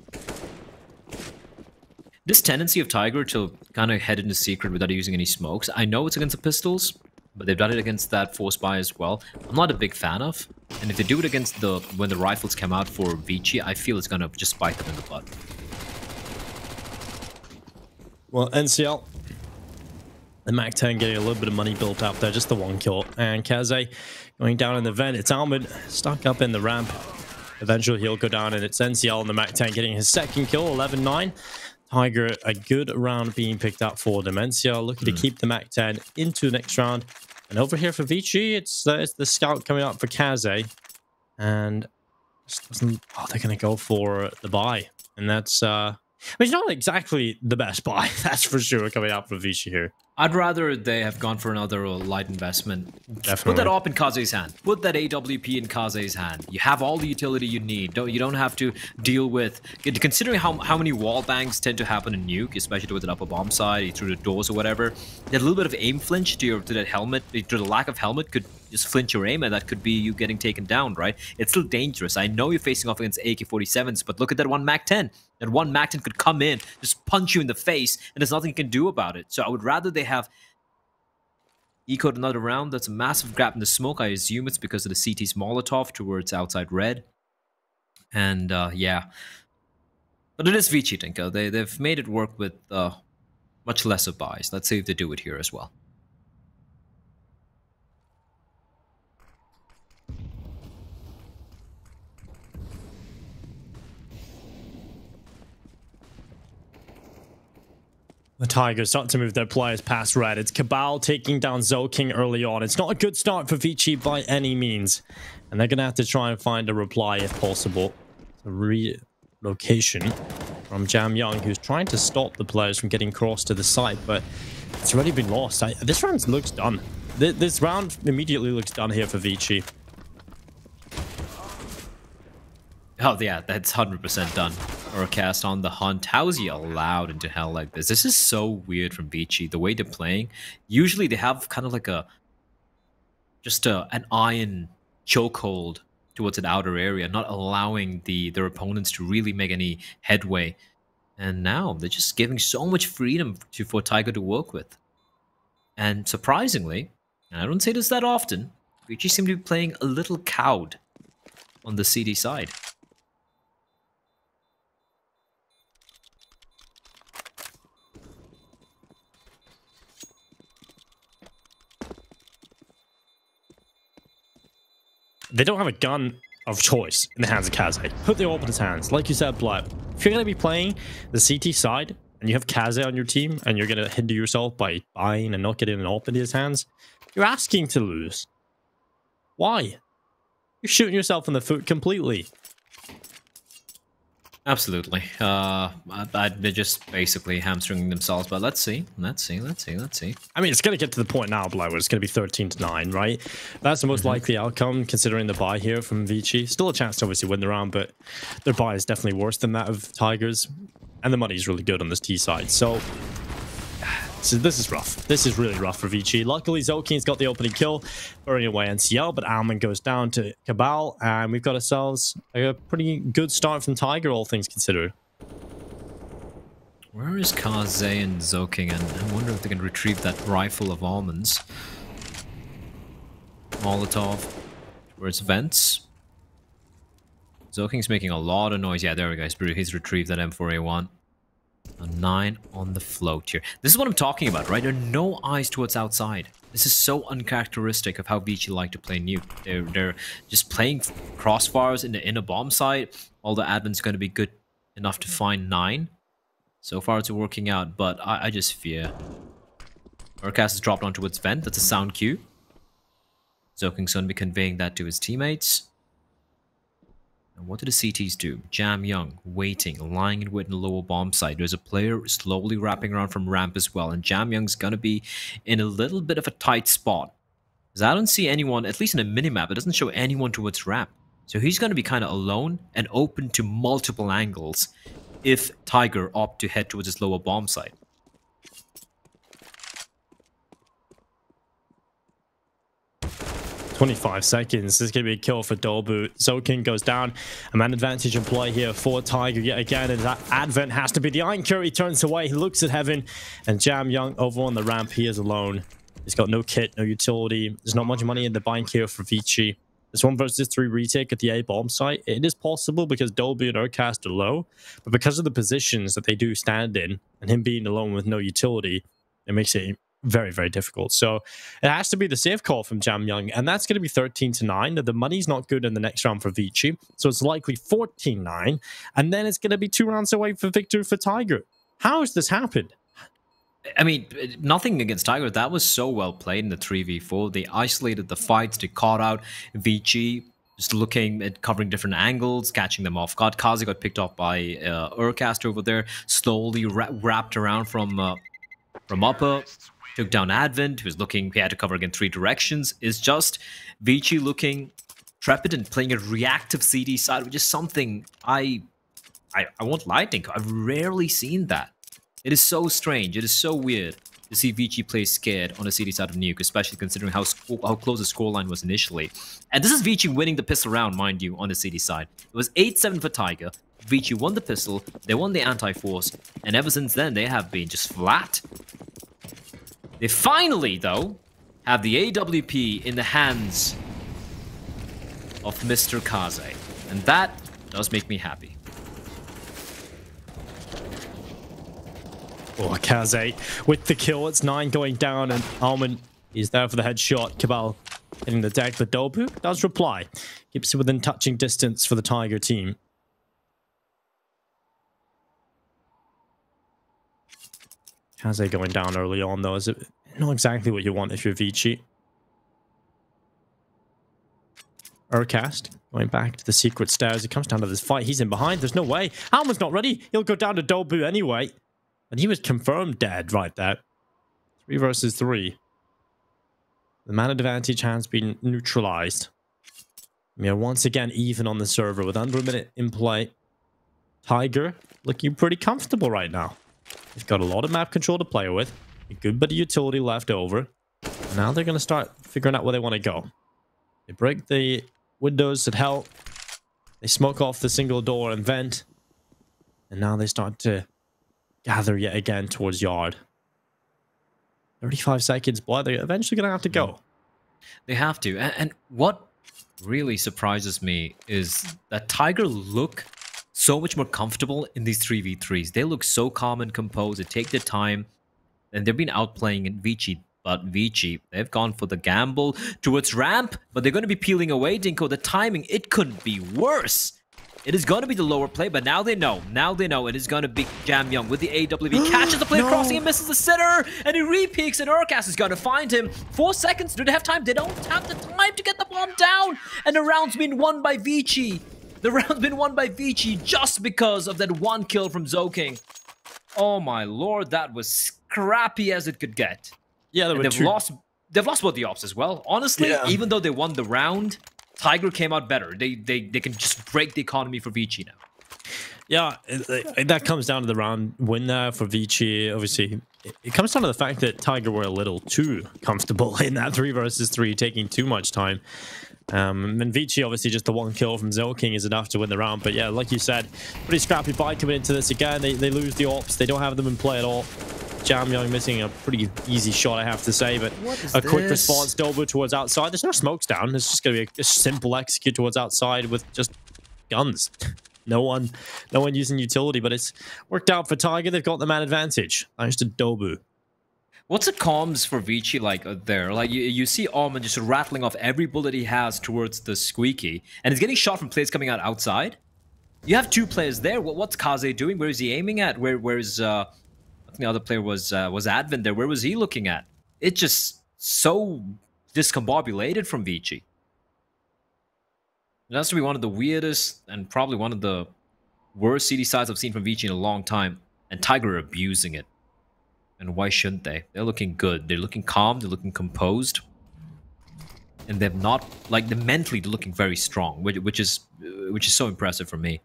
This tendency of Tiger to kind of head into secret without using any smokes, I know it's against the pistols, but they've done it against that force buy as well. I'm not a big fan of. And if they do it against when the rifles come out for Vici, I feel it's going to just bite them in the butt. Well, NCL, the MAC-10 getting a little bit of money built up there, just the 1 kill. And Kaze going down in the vent. It's Almond stuck up in the ramp. Eventually he'll go down, and it's NCL and the MAC-10 getting his 2nd kill, 11-9. Tiger, a good round being picked up for them. NCL looking to keep the MAC-10 into the next round. And over here for Vici, it's the scout coming up for Kaze. And they're going to go for the buy. And that's... it's not exactly the best buy, that's for sure, coming out from Vici here. I'd rather they have gone for another light investment. Definitely. Put that op in Kaze's hand. Put that AWP in Kaze's hand. You have all the utility you need. You don't have to deal with... Considering how many wall bangs tend to happen in Nuke, especially with an upper bomb side, through the doors or whatever, that little bit of aim flinch to that helmet, to the lack of helmet, could just flinch your aim, and that could be you getting taken down, right? It's still dangerous. I know you're facing off against AK-47s, but look at that one MAC-10. That one MAC-10 could come in, just punch you in the face, and there's nothing you can do about it. So I would rather they have ecoed another round. That's a massive gap in the smoke. I assume it's because of the CT's Molotov towards outside red. And yeah. But it is Vici, Tinko. They've made it work with much lesser buys. Let's see if they do it here as well. The Tigers start to move their players past red. It's Cabal taking down Zolking early on. It's not a good start for Vici by any means. And they're going to have to try and find a reply if possible. A relocation from Jam Young, who's trying to stop the players from getting crossed to the site, but it's already been lost. This round looks done. This round immediately looks done here for Vici. Oh yeah, that's 100% done. Aircast on the hunt. How is he allowed into hell like this? This is so weird from Vici. The way they're playing. Usually they have kind of like an iron chokehold towards an outer area, not allowing their opponents to really make any headway. And now they're just giving so much freedom for Tiger to work with. And surprisingly, and I don't say this that often, Vici seem to be playing a little cowed on the CD side. They don't have a gun of choice in the hands of Kaze. Put the AWP in his hands. Like you said, Black, if you're going to be playing the CT side and you have Kaze on your team and you're going to hinder yourself by buying and not getting an AWP into his hands, you're asking to lose. Why? You're shooting yourself in the foot completely. Absolutely. They're just basically hamstringing themselves, but let's see. Let's see. I mean, it's going to get to the point now, Black, where it's going to be 13-9, right? That's the most likely outcome, considering the buy here from Vici. Still a chance to obviously win the round, but their buy is definitely worse than that of Tigers. And the money is really good on this T side. So this is rough. This is really rough for Vici. Luckily, Zoking's got the opening kill, burning away NCL, but Alman goes down to Cabal, and we've got ourselves a pretty good start from Tiger, all things considered. Where is Kaze and Zoking? And I wonder if they can retrieve that rifle of almonds. Molotov. Where's Vents? Zoking's making a lot of noise. Yeah, there we go. He's retrieved that M4A1. A 9 on the float here. This is what I'm talking about, right? There are no eyes towards outside. This is so uncharacteristic of how Vici like to play Nuke. They're just playing crossfires in the inner bomb site. Although Advent's going to be good enough to find 9. So far it's working out, but I just fear. Urcast has dropped onto its vent. That's a sound cue. Zoking's going to be conveying that to his teammates. And what do the CTs do? Jam Young, waiting, lying in wait in the lower bomb site. There's a player slowly wrapping around from ramp as well. And Jam Young's going to be in a little bit of a tight spot. Because I don't see anyone, at least in a minimap, it doesn't show anyone towards ramp. So he's going to be kind of alone and open to multiple angles if Tiger opt to head towards his lower bomb site. "25 seconds. This is going to be a kill for Dolbu. Zoking goes down. A man advantage in play here for Tiger yet again. And that Advent has to be the Iron. He turns away. He looks at Heaven. And Jam Young over on the ramp. He is alone. He's got no kit, no utility. There's not much money in the buying here for Vici. This 1 versus 3 retake at the A bomb site. It is possible because Dolby and Urcast are low. But because of the positions that they do stand in, and him being alone with no utility, it makes it very, very difficult. So it has to be the safe call from Jam Young, and that's going to be 13-9. The money's not good in the next round for Vici, so it's likely 14-9, and then it's going to be 2 rounds away for victory for Tiger. How has this happened? I mean, nothing against Tiger. That was so well played in the 3v4. They isolated the fights. They caught out Vici, just looking at covering different angles, catching them off guard. Kazi got picked off by Urcast over there, slowly wrapped around from upper. Took down Advent, who's looking, he had to cover again 3 directions. It's just Vici looking trepid and playing a reactive CD side, which is something I won't lie, think I've rarely seen that. It is so strange, it is so weird to see Vici play scared on the CD side of Nuke, especially considering how close the scoreline was initially. And this is Vici winning the pistol round, mind you, on the CD side. It was 8-7 for Tiger. Vici won the pistol, they won the anti-force, and ever since then they have been just flat. They finally, though, have the AWP in the hands of Mr. Kaze. And that does make me happy. Oh, Kaze with the kill. It's 9 going down, and Alman is there for the headshot. Cabal hitting the deck, but Dolbu does reply. Keeps it within touching distance for the Tiger team. Kaze going down early on, though, is it not exactly what you want if you're Vici. Urcast going back to the secret stairs. He comes down to this fight. He's in behind. There's no way. Alman's not ready. He'll go down to Dolbu anyway. And he was confirmed dead right there. 3 versus 3. The man advantage has been neutralized. We are once again even on the server with under a minute in play. Tiger looking pretty comfortable right now. He's got a lot of map control to play with. A good bit of utility left over. Now they're going to start figuring out where they want to go. They break the windows that help. They smoke off the single door and vent. And now they start to gather yet again towards yard. 35 seconds, blood. They're eventually going to have to go. They have to. And what really surprises me is that Tiger look so much more comfortable in these 3v3s. They look so calm and composed. They take their time. And they've been outplaying in Vici. But Vici, they've gone for the gamble towards ramp. But they're going to be peeling away, Dinko. The timing, it couldn't be worse. It is going to be the lower play, but now they know. Now they know it is going to be Jam Young with the AWP. Catches the player crossing and misses the sitter. And he re-peeks and Urcas is going to find him. 4 seconds. Do they have time? They don't have the time to get the bomb down. And the round's been won by Vici. The round's been won by Vici just because of that one kill from Zoking. Oh my lord, that was scrappy as it could get. Yeah, they've lost both the ops as well. Honestly, even though they won the round, Tiger came out better. They can just break the economy for Vici now. Yeah, that comes down to the round win there for Vici. Obviously, it comes down to the fact that Tiger were a little too comfortable in that 3 versus 3, taking too much time. And Vici, obviously, just the one kill from Zoking is enough to win the round. But yeah, like you said, pretty scrappy fight coming into this again. They lose the ops. They don't have them in play at all. Jam Young missing a pretty easy shot, I have to say, but a quick response. Dobu towards outside. There's no smokes down. It's just going to be a simple execute towards outside with just guns. No one using utility, but it's worked out for Tiger. They've got the man advantage. Thanks to Dobu. What's the comms for Vici like there? Like you see Omen just rattling off every bullet he has towards the squeaky, and he's getting shot from players coming out outside. You have 2 players there. What's Kaze doing? Where is he aiming at? Where's I think the other player was Advent there. Where was he looking at? It's just so discombobulated from Vici. It has to be one of the weirdest and probably one of the worst CD sides I've seen from Vici in a long time. And Tiger are abusing it. And why shouldn't they? They're looking good. They're looking calm. They're looking composed. And they're not, like, they're mentally looking very strong, which is so impressive for me.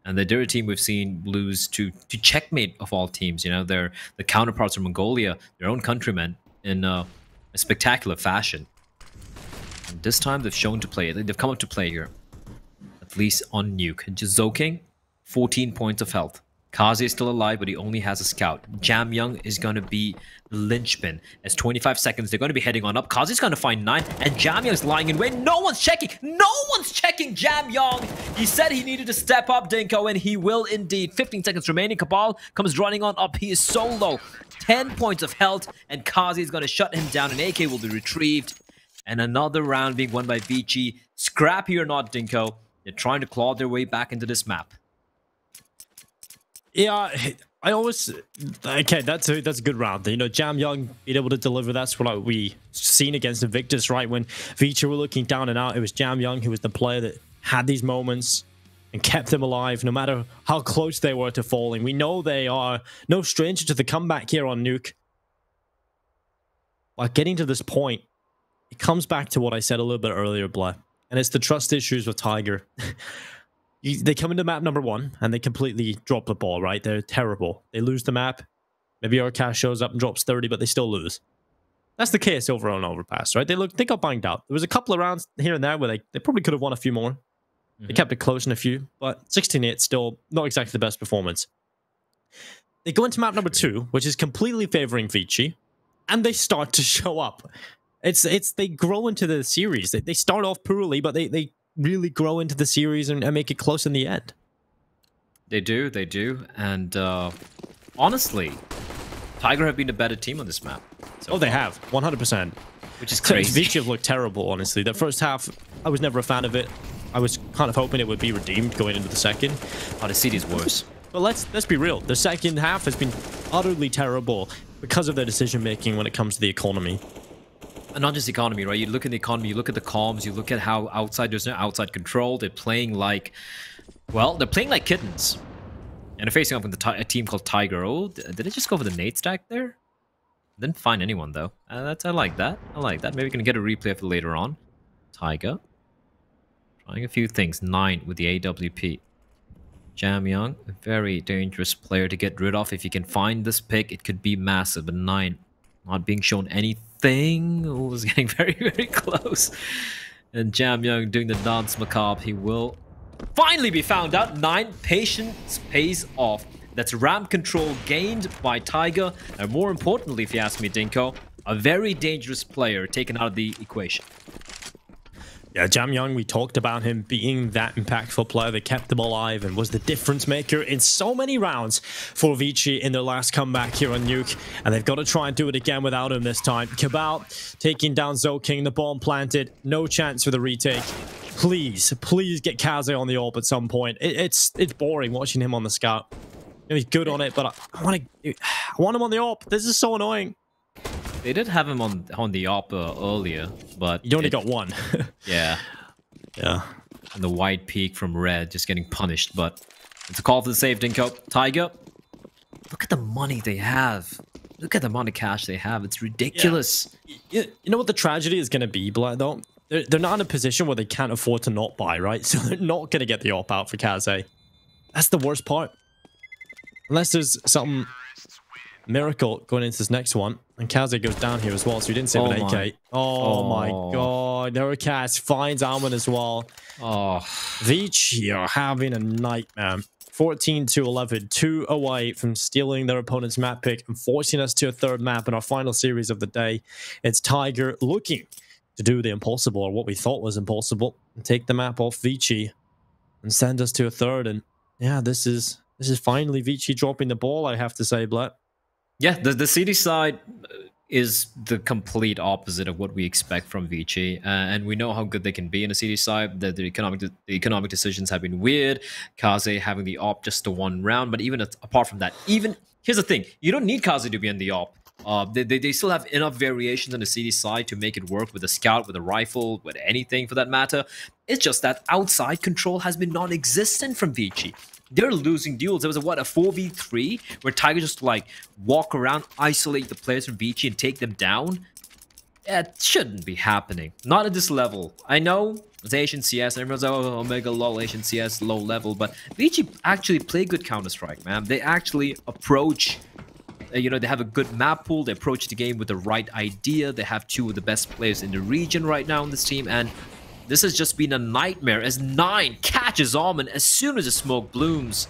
And they're a team we've seen lose to Checkmate of all teams. You know, they're the counterparts from Mongolia, their own countrymen, in a spectacular fashion. And this time they've shown to play. They've come up to play here. At least on Nuke. And just Zoking, 14 points of health. Kaze is still alive, but he only has a scout. Jam Young is going to be the linchpin. As 25 seconds, they're going to be heading on up. Kaze is going to find 9, and Jam Young is lying in wait. No one's checking. No one's checking Jam Young. He said he needed to step up, Dinko, and he will indeed. 15 seconds remaining. Kabal comes running on up. He is so low. 10 points of health, and Kaze is going to shut him down, and AK will be retrieved. And another round being won by Vici. Scrappy or not, Dinko, they're trying to claw their way back into this map. Yeah, I always... Okay, that's a good round. You know, Jam Young being able to deliver, that's what we seen against Invictus, right? When Vici were looking down and out, it was Jam Young who was the player that had these moments and kept them alive, no matter how close they were to falling. We know they are no stranger to the comeback here on Nuke. But getting to this point, it comes back to what I said a little bit earlier, Blair. And it's the trust issues with Tiger. They come into map number 1 and they completely drop the ball, right? They're terrible. They lose the map. Maybe Urcas shows up and drops 30, but they still lose. That's the case over on Overpass, right? They got banged out. There was a couple of rounds here and there where they probably could have won a few more. They kept it close in a few, but 16-8 still not exactly the best performance. They go into map number 2, which is completely favoring Vici, and they start to show up. They grow into the series. They start off poorly, but they really grow into the series and make it close in the end. They do. And honestly, Tiger have been a better team on this map. So they have, 100%. Which is crazy. Vici have looked terrible, honestly. The first half, I was never a fan of it. I was kind of hoping it would be redeemed going into the second. Oh, the city's worse. But let's be real. The second half has been utterly terrible because of their decision-making when it comes to the economy. And not just the economy, right? You look at the economy, you look at the comms, you look at how there's no outside control. They're playing like, well, they're playing like kittens. And they're facing off with a team called Tiger. Oh, did it just go for the nade stack there? Didn't find anyone, though. I like that. I like that. Maybe we can get a replay of it later on. Tiger. Trying a few things. 9 with the AWP. Jam Young, a very dangerous player to get rid of. If you can find this pick, it could be massive. But 9, not being shown anything. Oh, was getting very, very close. And Jam Young doing the dance macabre. He will finally be found out. 9, patience pays off. That's ramp control gained by Tiger. And more importantly, if you ask me, Dinko, a very dangerous player taken out of the equation. Yeah, Jam Young, we talked about him being that impactful player that kept them alive and was the difference maker in so many rounds for Vici in their last comeback here on Nuke. And they've got to try and do it again without him this time. Cabal taking down ZoKing, the bomb planted. No chance for the retake. Please get Kaze on the AWP at some point. It's boring watching him on the scout. You know, he's good on it, but I want him on the AWP. This is so annoying. They did have him on the AWP earlier, but... You only got one. Yeah. Yeah. And the white peak from Red just getting punished, but it's a call for the save, Dinko. Tiger, look at the money they have. Look at the amount of cash they have. It's ridiculous. Yeah. You know what the tragedy is going to be, Black, though? They're not in a position where they can't afford to not buy, right? So they're not going to get the AWP out for Kaze. That's the worst part. Unless there's something miracle going into this next one. And Kaze goes down here as well, so he didn't save an AK. Oh my god. Nurkaz finds Alman as well. Oh. Vici are having a nightmare. 14-11, 2 away from stealing their opponent's map pick and forcing us to a third map in our final series of the day. It's Tiger looking to do the impossible, or what we thought was impossible, and take the map off Vici and send us to a third. And yeah, this is finally Vici dropping the ball, I have to say, Blatt. Yeah, the CD side is the complete opposite of what we expect from Vici, and we know how good they can be in a CD side. The economic decisions have been weird. Kaze having the AWP just the one round, but even apart from that, here's the thing: you don't need Kaze to be in the AWP. They still have enough variations on the CD side to make it work with a scout, with a rifle, with anything for that matter. It's just that outside control has been non-existent from Vici. They're losing duels. There was a 4v3 where Tiger just like walk around, isolate the players from Vici and take them down. It shouldn't be happening. Not at this level. I know it's Asian CS and everyone's like, oh, Omega lol, Asian CS low level, but Vici actually play good Counter-Strike, man. They actually approach, they have a good map pool. They approach the game with the right idea. They have 2 of the best players in the region right now on this team, and this has just been a nightmare as 9 catches Alman as soon as the smoke blooms.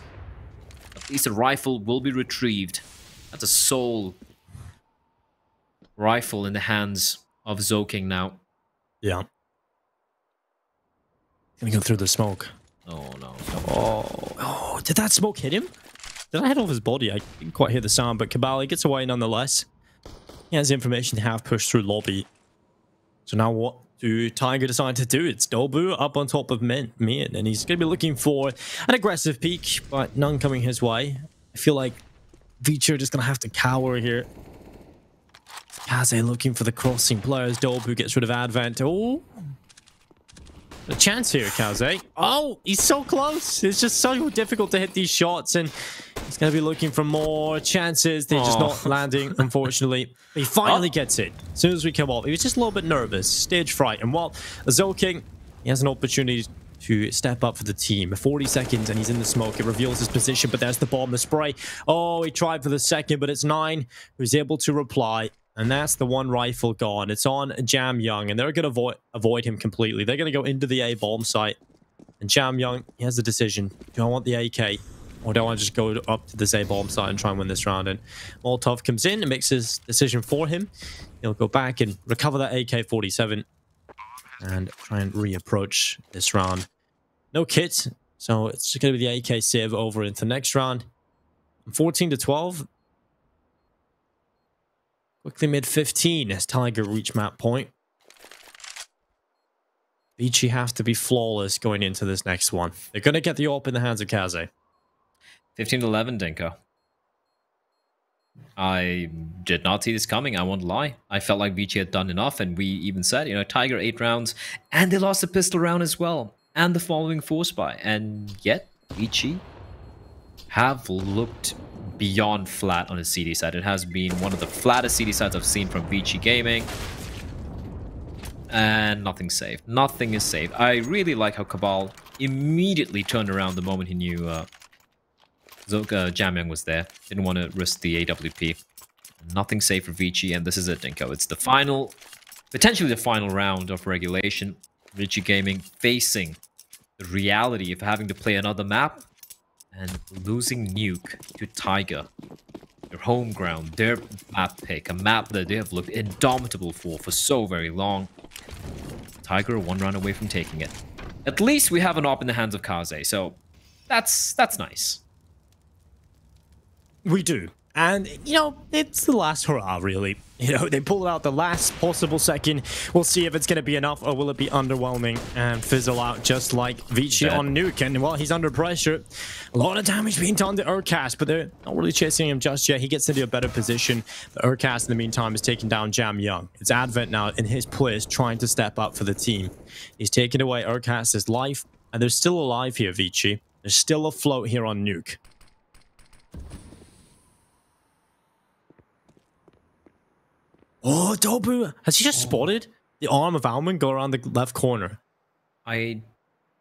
At least the rifle will be retrieved. That's a soul rifle in the hands of ZoKing now. Yeah. Gonna go through the smoke. Oh no. Oh, did that smoke hit him? Did I hit off his body? I didn't quite hear the sound, but Cabal gets away nonetheless. He has the information to have pushed through lobby. So now what do Tiger decide to do? It's Dobu up on top of Min, and he's going to be looking for an aggressive peek, but none coming his way. I feel like Vici are just going to have to cower here. Kaze looking for the crossing players. Dobu gets rid of Advent. Oh, a chance here, Kaze. Oh, he's so close. It's just so difficult to hit these shots, and he's going to be looking for more chances. They're just not landing, unfortunately. He finally gets it. As soon as we come off, he was just a little bit nervous. Stage fright. And while ZoKing, he has an opportunity to step up for the team. 40 seconds, and he's in the smoke. It reveals his position, but there's the bomb, the spray. Oh, he tried for the second, but it's 9 who's able to reply. And that's the one rifle gone. It's on Jam Young, and they're going to avoid him completely. They're going to go into the A bomb site. And Jam Young, he has the decision. Do I want the AK? Or do I want to just go up to this A bomb site and try and win this round? And Molotov comes in and makes his decision for him. He'll go back and recover that AK-47 and try and reapproach this round. No kit, so it's going to be the AK Civ over into the next round. 14-12. Quickly mid-15 as Tiger reach map point. Vici have to be flawless going into this next one. They're going to get the AWP in the hands of Kaze. 15-11, Dinko. I did not see this coming, I won't lie. I felt like Vici had done enough, and we even said, Tiger 8 rounds, and they lost the pistol round as well, and the following force buy. And yet, Vici have looked beyond flat on his CD side. It has been one of the flattest CD sides I've seen from Vici Gaming. And nothing's saved. Nothing is saved. I really like how Cabal immediately turned around the moment he knew Jam Young was there. Didn't want to risk the AWP. Nothing safe for Vici, and this is it, Dinko. It's the final, potentially the final round of regulation. Vici Gaming facing the reality of having to play another map and losing Nuke to Tiger. Their home ground, their map pick, a map that they have looked indomitable for so very long. Tiger one run away from taking it. At least we have an op in the hands of Kaze, so that's nice. We do. And, you know, it's the last hurrah, really. You know, they pull out the last possible second. We'll see if it's going to be enough or will it be underwhelming and fizzle out just like Vici on Nuke. And, well, he's under pressure. A lot of damage being done to Urcast, but they're not really chasing him just yet. He gets into a better position. But Urcast, in the meantime, is taking down Jam Young. It's Advent now in his place trying to step up for the team. He's taking away Urcast's life, and they're still alive here, Vici. They're still afloat here on Nuke. Oh, Dobu! Has he just spotted the arm of Alman go around the left corner? I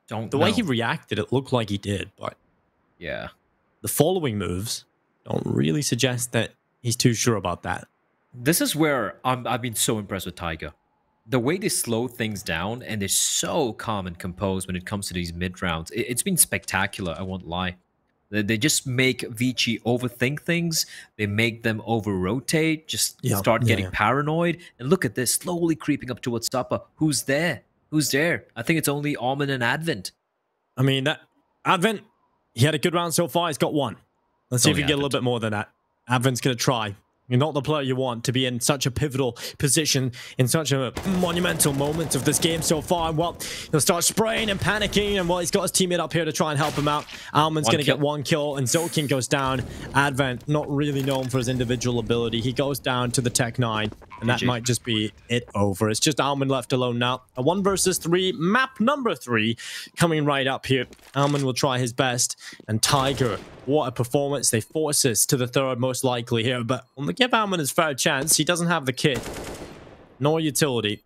don't know. The way he reacted, it looked like he did, but... yeah. The following moves don't really suggest that he's too sure about that. This is where I've been so impressed with Tiger. The way they slow things down, and they're so calm and composed when it comes to these mid-rounds. It's been spectacular, I won't lie. They just make Vici overthink things. They make them over-rotate, just start getting paranoid. And look at this, slowly creeping up towards Supper. Who's there? Who's there? I think it's only Alman and Advent. I mean, that Advent, he had a good round so far. He's got one. Let's see if we can get a little bit more than that. Advent's going to try. You're not the player you want to be in such a pivotal position in such a monumental moment of this game so far. And, well, he'll start spraying and panicking. And, well, he's got his teammate up here to try and help him out. Alman's going to get one kill, and Zokin goes down. Advent, not really known for his individual ability. He goes down to the Tech 9, and that might just be it over. It's just Alman left alone now. A 1 versus 3, map number 3, coming right up here. Alman will try his best, and Tiger, what a performance. They force us to the third most likely here, but when they give Alman his fair chance, he doesn't have the kit nor utility.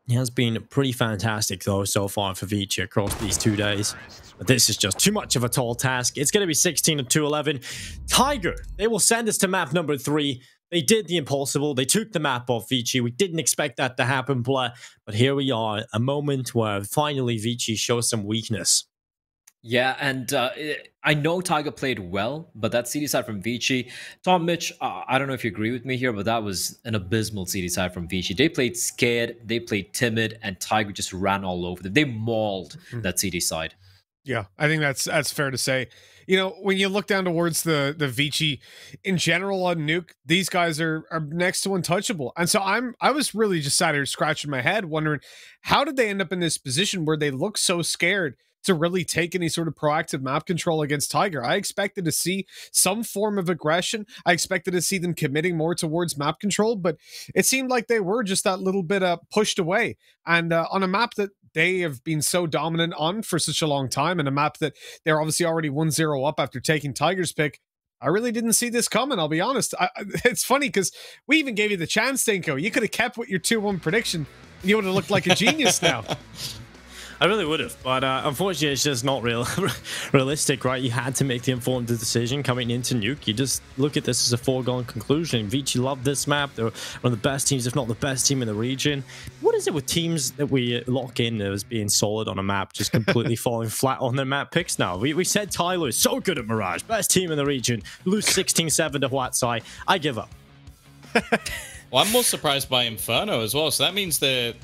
He has been pretty fantastic though so far for Vici across these 2 days, but this is just too much of a tall task. It's going to be 16-2-11. Tiger, they will send us to map number 3. They did the impossible. They took the map off Vici. We didn't expect that to happen, but here we are, a moment where finally Vici shows some weakness. Yeah, and I know Tiger played well, but that CD side from Vici, Tom Mitch, I don't know if you agree with me here, but that was an abysmal CD side from Vici. They played scared, they played timid, and Tiger just ran all over them. They mauled that CD side. Yeah, I think that's fair to say. You know, when you look down towards the Vici in general on Nuke, these guys are next to untouchable. And so I was really just sat here scratching my head wondering, how did they end up in this position where they look so scared to really take any sort of proactive map control against Tiger? I expected to see some form of aggression. I expected to see them committing more towards map control, but it seemed like they were just that little bit pushed away. And on a map that they have been so dominant on for such a long time, and a map that they're obviously already 1-0 up after taking Tiger's pick, I really didn't see this coming, I'll be honest. It's funny because we even gave you the chance, Dinko. You could have kept with your 2-1 prediction, and you would have looked like a genius now. I really would have, but unfortunately it's just not realistic, right? You had to make the informed decision coming into Nuke. You just look at this as a foregone conclusion. Vici loved this map. They're one of the best teams, if not the best team in the region. What is it with teams that we lock in as being solid on a map, just completely falling flat on their map picks now? We said Tyler is so good at Mirage, best team in the region, lose 16-7 to Huatsai. I give up. Well, I'm more surprised by Inferno as well. So that means the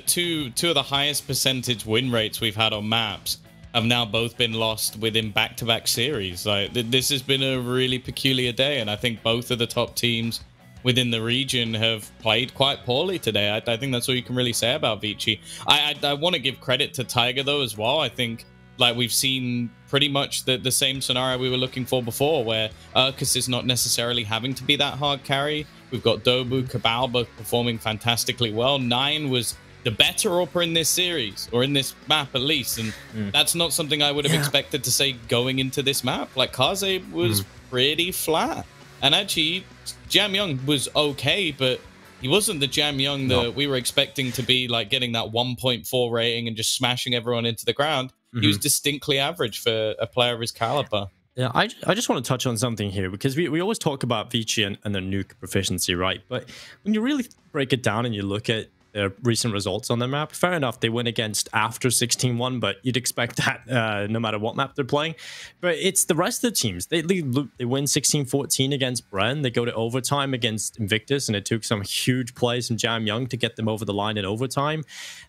two of the highest percentage win rates we've had on maps have now both been lost within back-to-back series. Like this has been a really peculiar day, and I think both of the top teams within the region have played quite poorly today. I think that's all you can really say about Vici. I want to give credit to Tiger though as well. I think like we've seen pretty much the same scenario we were looking for before, where Urcus is not necessarily having to be that hard carry. We've got Dobu, Cabal both performing fantastically well. Nine was the better AWPer in this series, or in this map at least, and that's not something I would have expected to say going into this map. Like Kaze was pretty flat, and actually Jam Young was okay, but he wasn't the Jam Young that we were expecting to be, like getting that 1.4 rating and just smashing everyone into the ground. He was distinctly average for a player of his caliber. Yeah, I just want to touch on something here, because we always talk about Vici and the Nuke proficiency, right? But when you really break it down and you look at their recent results on the map. Fair enough, they win against after 16-1, but you'd expect that no matter what map they're playing. But it's the rest of the teams. They win 16-14 against Bren. They go to overtime against Invictus, and it took some huge plays from Jam Young to get them over the line in overtime.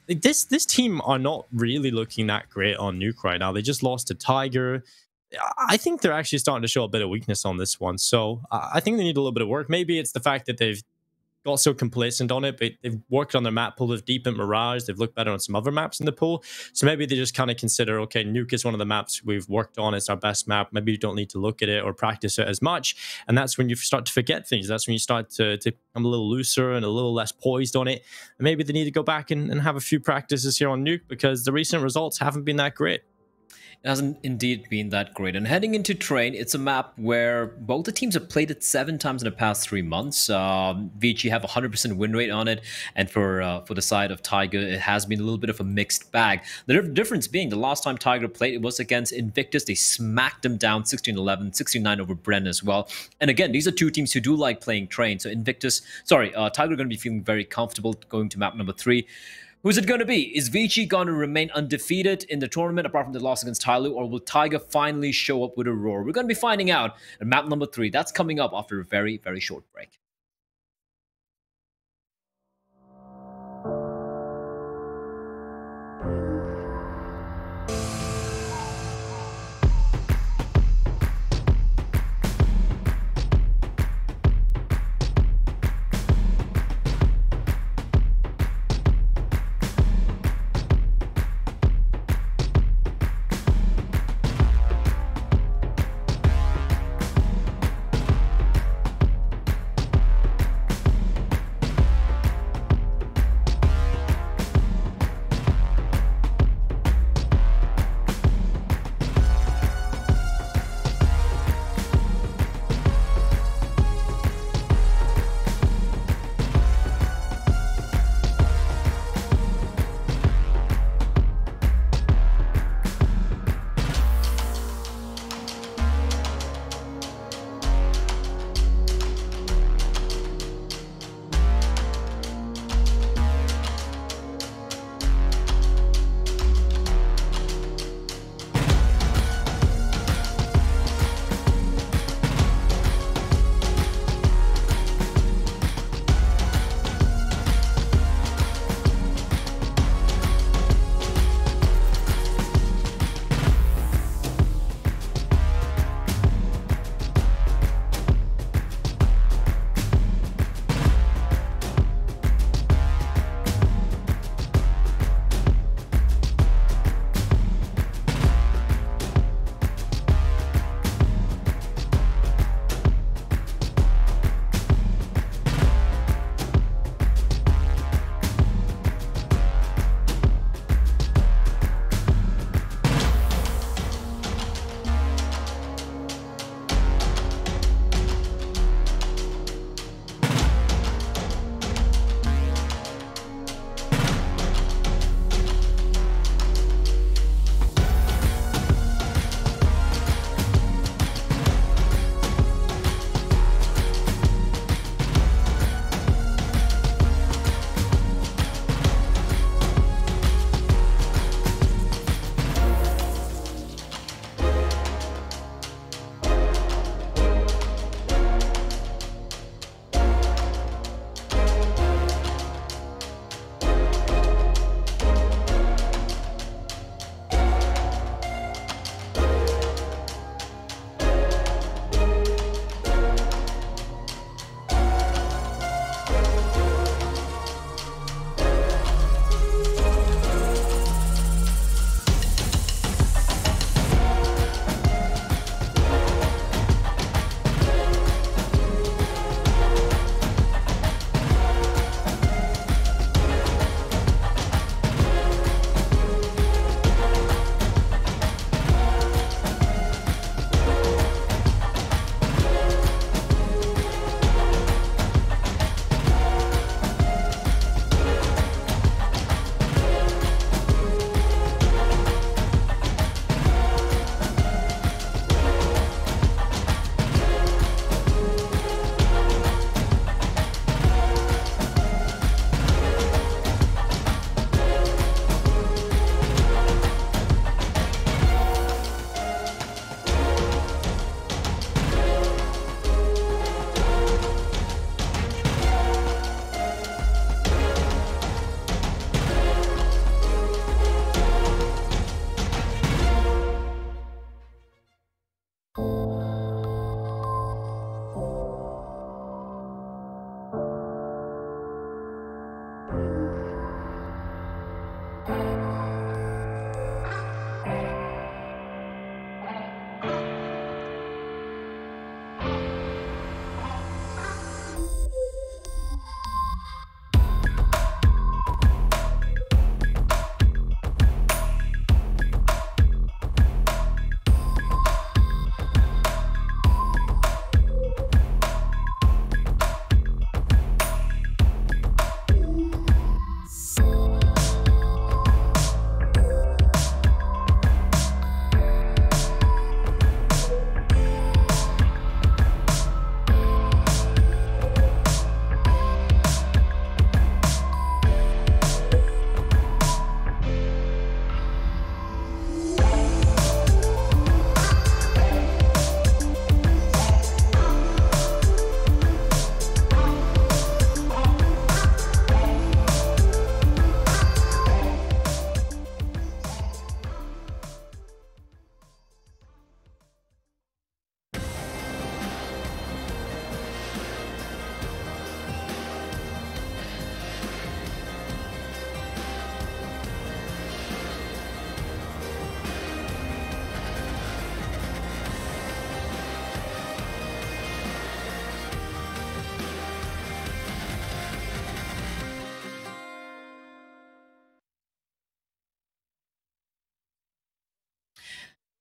This team are not really looking that great on Nuke right now. They just lost to Tiger. I think they're actually starting to show a bit of weakness on this one. So I think they need a little bit of work. Maybe it's the fact that they've got so complacent on it, but they've worked on their map pool. They've deepened Mirage. They've looked better on some other maps in the pool. So maybe they just kind of consider, okay, Nuke is one of the maps we've worked on. It's our best map. Maybe you don't need to look at it or practice it as much. And that's when you start to forget things. That's when you start to become a little looser and a little less poised on it. And maybe they need to go back and have a few practices here on Nuke, because the recent results haven't been that great. It hasn't indeed been that great. And heading into Train, it's a map where both the teams have played it 7 times in the past 3 months. Vici have a 100% win rate on it, and for the side of Tiger, it has been a little bit of a mixed bag. The difference being, the last time Tiger played, it was against Invictus. They smacked them down 16-11, 16-9 over Bren as well. And again, these are two teams who do like playing Train. So Tiger are going to be feeling very comfortable going to map number 3. Who's it going to be? Is Vici going to remain undefeated in the tournament apart from the loss against Tyloo, or will Tiger finally show up with a roar? We're going to be finding out at map number 3. That's coming up after a very, very short break.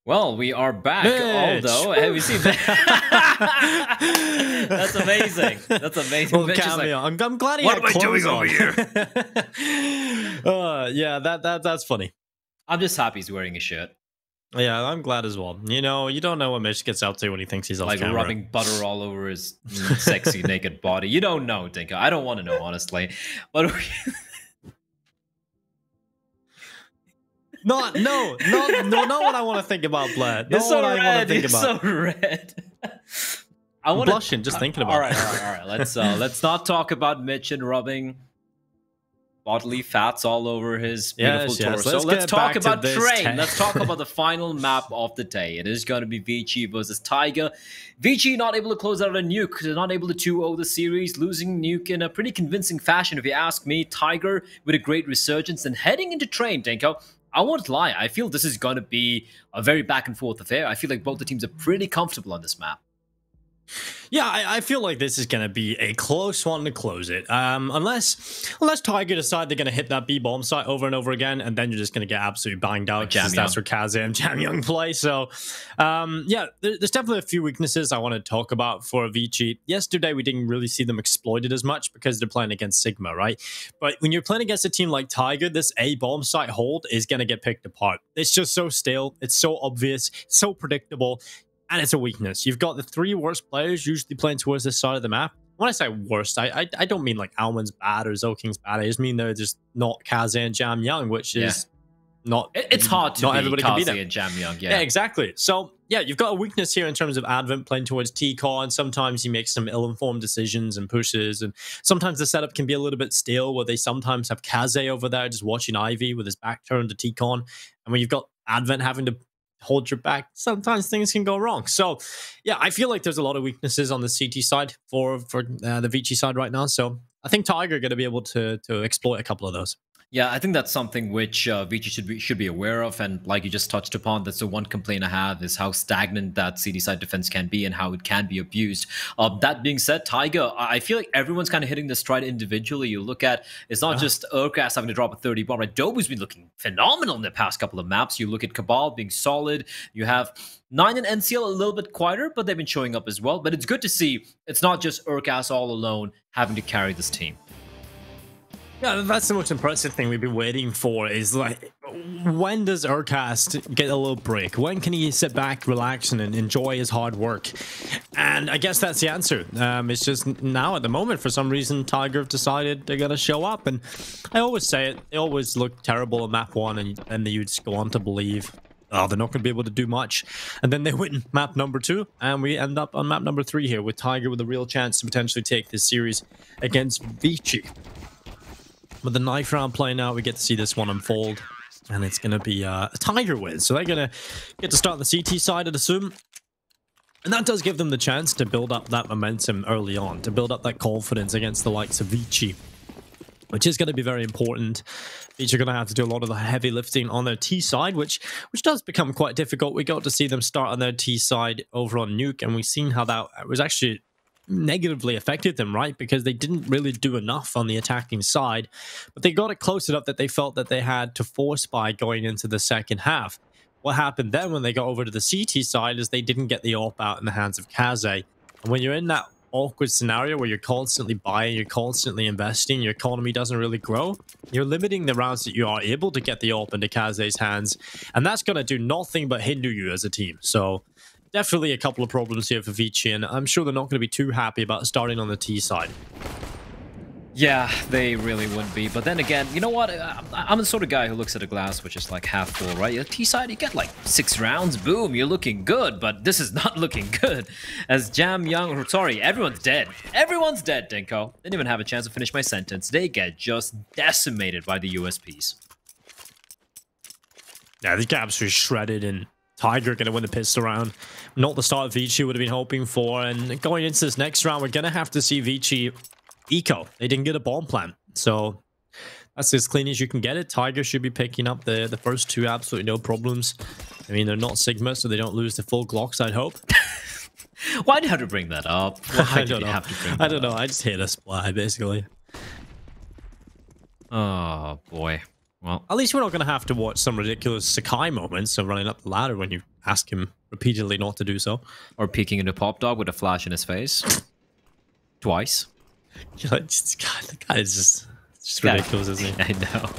Well, we are back, Mitch. although, have you seen that? That's amazing. That's amazing. Well, Mitch is like, cameo. I'm glad he what had am I clothes doing over here? Yeah, that's funny. I'm just happy he's wearing a shirt. Yeah, I'm glad as well. You know, you don't know what Mitch gets up to when he thinks he's off Like camera. rubbing butter all over his sexy naked body. You don't know, Dinka. I don't want to know, honestly. But Not what I want to think about, Blad. Not it's so what I want red. to think It's about. so red. I'm blushing just thinking about it. All right. Let's not talk about Mitch and rubbing bodily fats all over his beautiful torso. Let's talk about Train. Let's talk about the final map of the day. It is going to be Vici versus Tiger. Vici not able to close out a Nuke. They're not able to 2-0 the series, losing Nuke in a pretty convincing fashion, if you ask me. Tiger with a great resurgence and heading into Train, Denko. I won't lie. I feel this is going to be a very back and forth affair. I feel like both the teams are pretty comfortable on this map. Yeah, I feel like this is going to be a close one to close it. Unless Tiger decide they're going to hit that B bomb site over and over again, and then you're just going to get absolutely banged out because that's where Kaze and Jamyoung play. So, yeah, there's definitely a few weaknesses I want to talk about for Vici. Yesterday, we didn't really see them exploited as much because they're playing against Sigma, right? But when you're playing against a team like Tiger, this A bomb site hold is going to get picked apart. It's just so stale. It's so obvious. So predictable. And it's a weakness. You've got the three worst players usually playing towards this side of the map. When I say worst, I don't mean like Alman's bad or Zoking's bad. I just mean they're just not Kaze and Jamyoung, which is not... It's hard to not be everybody Kaze can beat them. and Jamyoung, Yeah, exactly. So, yeah, you've got a weakness here in terms of Advent playing towards T-Con. Sometimes he makes some ill-informed decisions and pushes, and sometimes the setup can be a little bit stale, where they sometimes have Kaze over there just watching Ivy with his back turned to T-Con. And when you've got Advent having to hold your back, sometimes things can go wrong. So, yeah, I feel like there's a lot of weaknesses on the CT side for the Vici side right now. So, I think Tiger are going to be able to exploit a couple of those. Yeah, I think that's something which Vici should be aware of, and like you just touched upon, that's the one complaint I have is how stagnant that CD side defense can be and how it can be abused. That being said, Tiger, I feel like everyone's kind of hitting the stride individually. You look at, it's not just Urkas having to drop a 30 bomb, right? Dobu's been looking phenomenal in the past couple of maps. You look at Cabal being solid. You have 9 and NCL a little bit quieter, but they've been showing up as well. But it's good to see it's not just Urkas all alone having to carry this team. Yeah, that's the most impressive thing we've been waiting for is like, when does Urkas get a little break? When can he sit back, relax, and enjoy his hard work? And I guess that's the answer. It's just now at the moment, for some reason, Tiger have decided they're going to show up. And I always say it, they always look terrible in map 1, and then you just go on to believe, oh, they're not going to be able to do much. And then they win map number 2, and we end up on map number 3 here with Tiger with a real chance to potentially take this series against Vici. With the knife round playing out, we get to see this one unfold, and it's going to be a Tiger win. So they're going to get to start the CT side, I'd assume. And that does give them the chance to build up that momentum early on, to build up that confidence against the likes of Vici, which is going to be very important. Vici are going to have to do a lot of the heavy lifting on their T side, which does become quite difficult. We got to see them start on their T side over on Nuke, and we've seen how that was actually negatively affected them, right? Because they didn't really do enough on the attacking side, but they got it close enough that they felt that they had to force by going into the second half. What happened then when they got over to the CT side is they didn't get the AWP out in the hands of Kaze. And when you're in that awkward scenario where you're constantly buying, you're constantly investing, your economy doesn't really grow, you're limiting the rounds that you are able to get the AWP into Kaze's hands, and that's going to do nothing but hinder you as a team. So definitely a couple of problems here for Vici, and I'm sure they're not going to be too happy about starting on the T side. Yeah, they really would be. But then again, you know what? I'm the sort of guy who looks at a glass which is like half full, right? Your T side, you get like 6 rounds, boom, you're looking good. But this is not looking good. As Jamyoung, sorry, everyone's dead. Everyone's dead, Dinko. Didn't even have a chance to finish my sentence. They get just decimated by the USPs. Yeah, these gaps were shredded, and Tiger going to win the pistol round. Not the start Vici would have been hoping for. And going into this next round, we're going to have to see Vici eco. They didn't get a bomb plant. So that's as clean as you can get it. Tiger should be picking up the first 2, absolutely no problems. I mean, they're not Sigma, so they don't lose the full Glocks, I'd hope. Why do you have to bring that up? Why I don't know. I don't know. I just hate a splat, basically. Oh, boy. Well, at least we're not going to have to watch some ridiculous Sakai moments of running up the ladder when you ask him repeatedly not to do so. Or peeking into Pop Dog with a flash in his face. Twice. God, the guy is just ridiculous, isn't he? I know.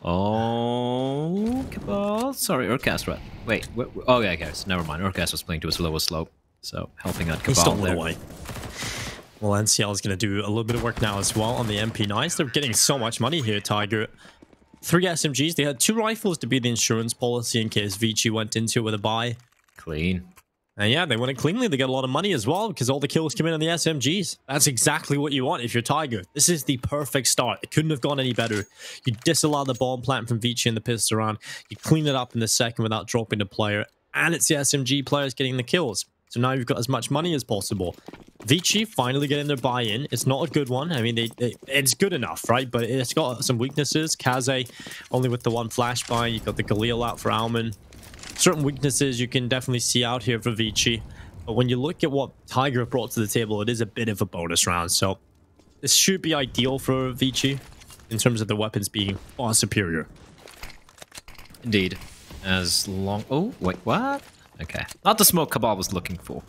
Oh, Cabal. Sorry, Urcast, right? Wait, oh yeah, guys, never mind. Urcast was playing to his lowest slope, so helping out Cabal. He stole it there. away. Well, NCL is going to do a little bit of work now as well on the MP9s. They're getting so much money here, Tiger. 3 SMGs. They had 2 rifles to be the insurance policy in case Vici went into it with a buy. Clean. And yeah, they went it cleanly. They get a lot of money as well because all the kills come in on the SMGs. That's exactly what you want if you're Tiger. This is the perfect start. It couldn't have gone any better. You disallow the bomb plant from Vici in the pistol round. You clean it up in the second without dropping the player. And it's the SMG players getting the kills. So now you've got as much money as possible. Vici finally getting their buy-in. It's not a good one. I mean, it's good enough, right? But it's got some weaknesses. Kaze, only with the 1 flash buy. You've got the Galil out for Alman. Certain weaknesses you can definitely see out here for Vici. But when you look at what Tiger brought to the table, it is a bit of a bonus round. So this should be ideal for Vici in terms of the weapons being far superior. Indeed. As long... Oh, wait, what? Okay. Not the smoke Cabal was looking for.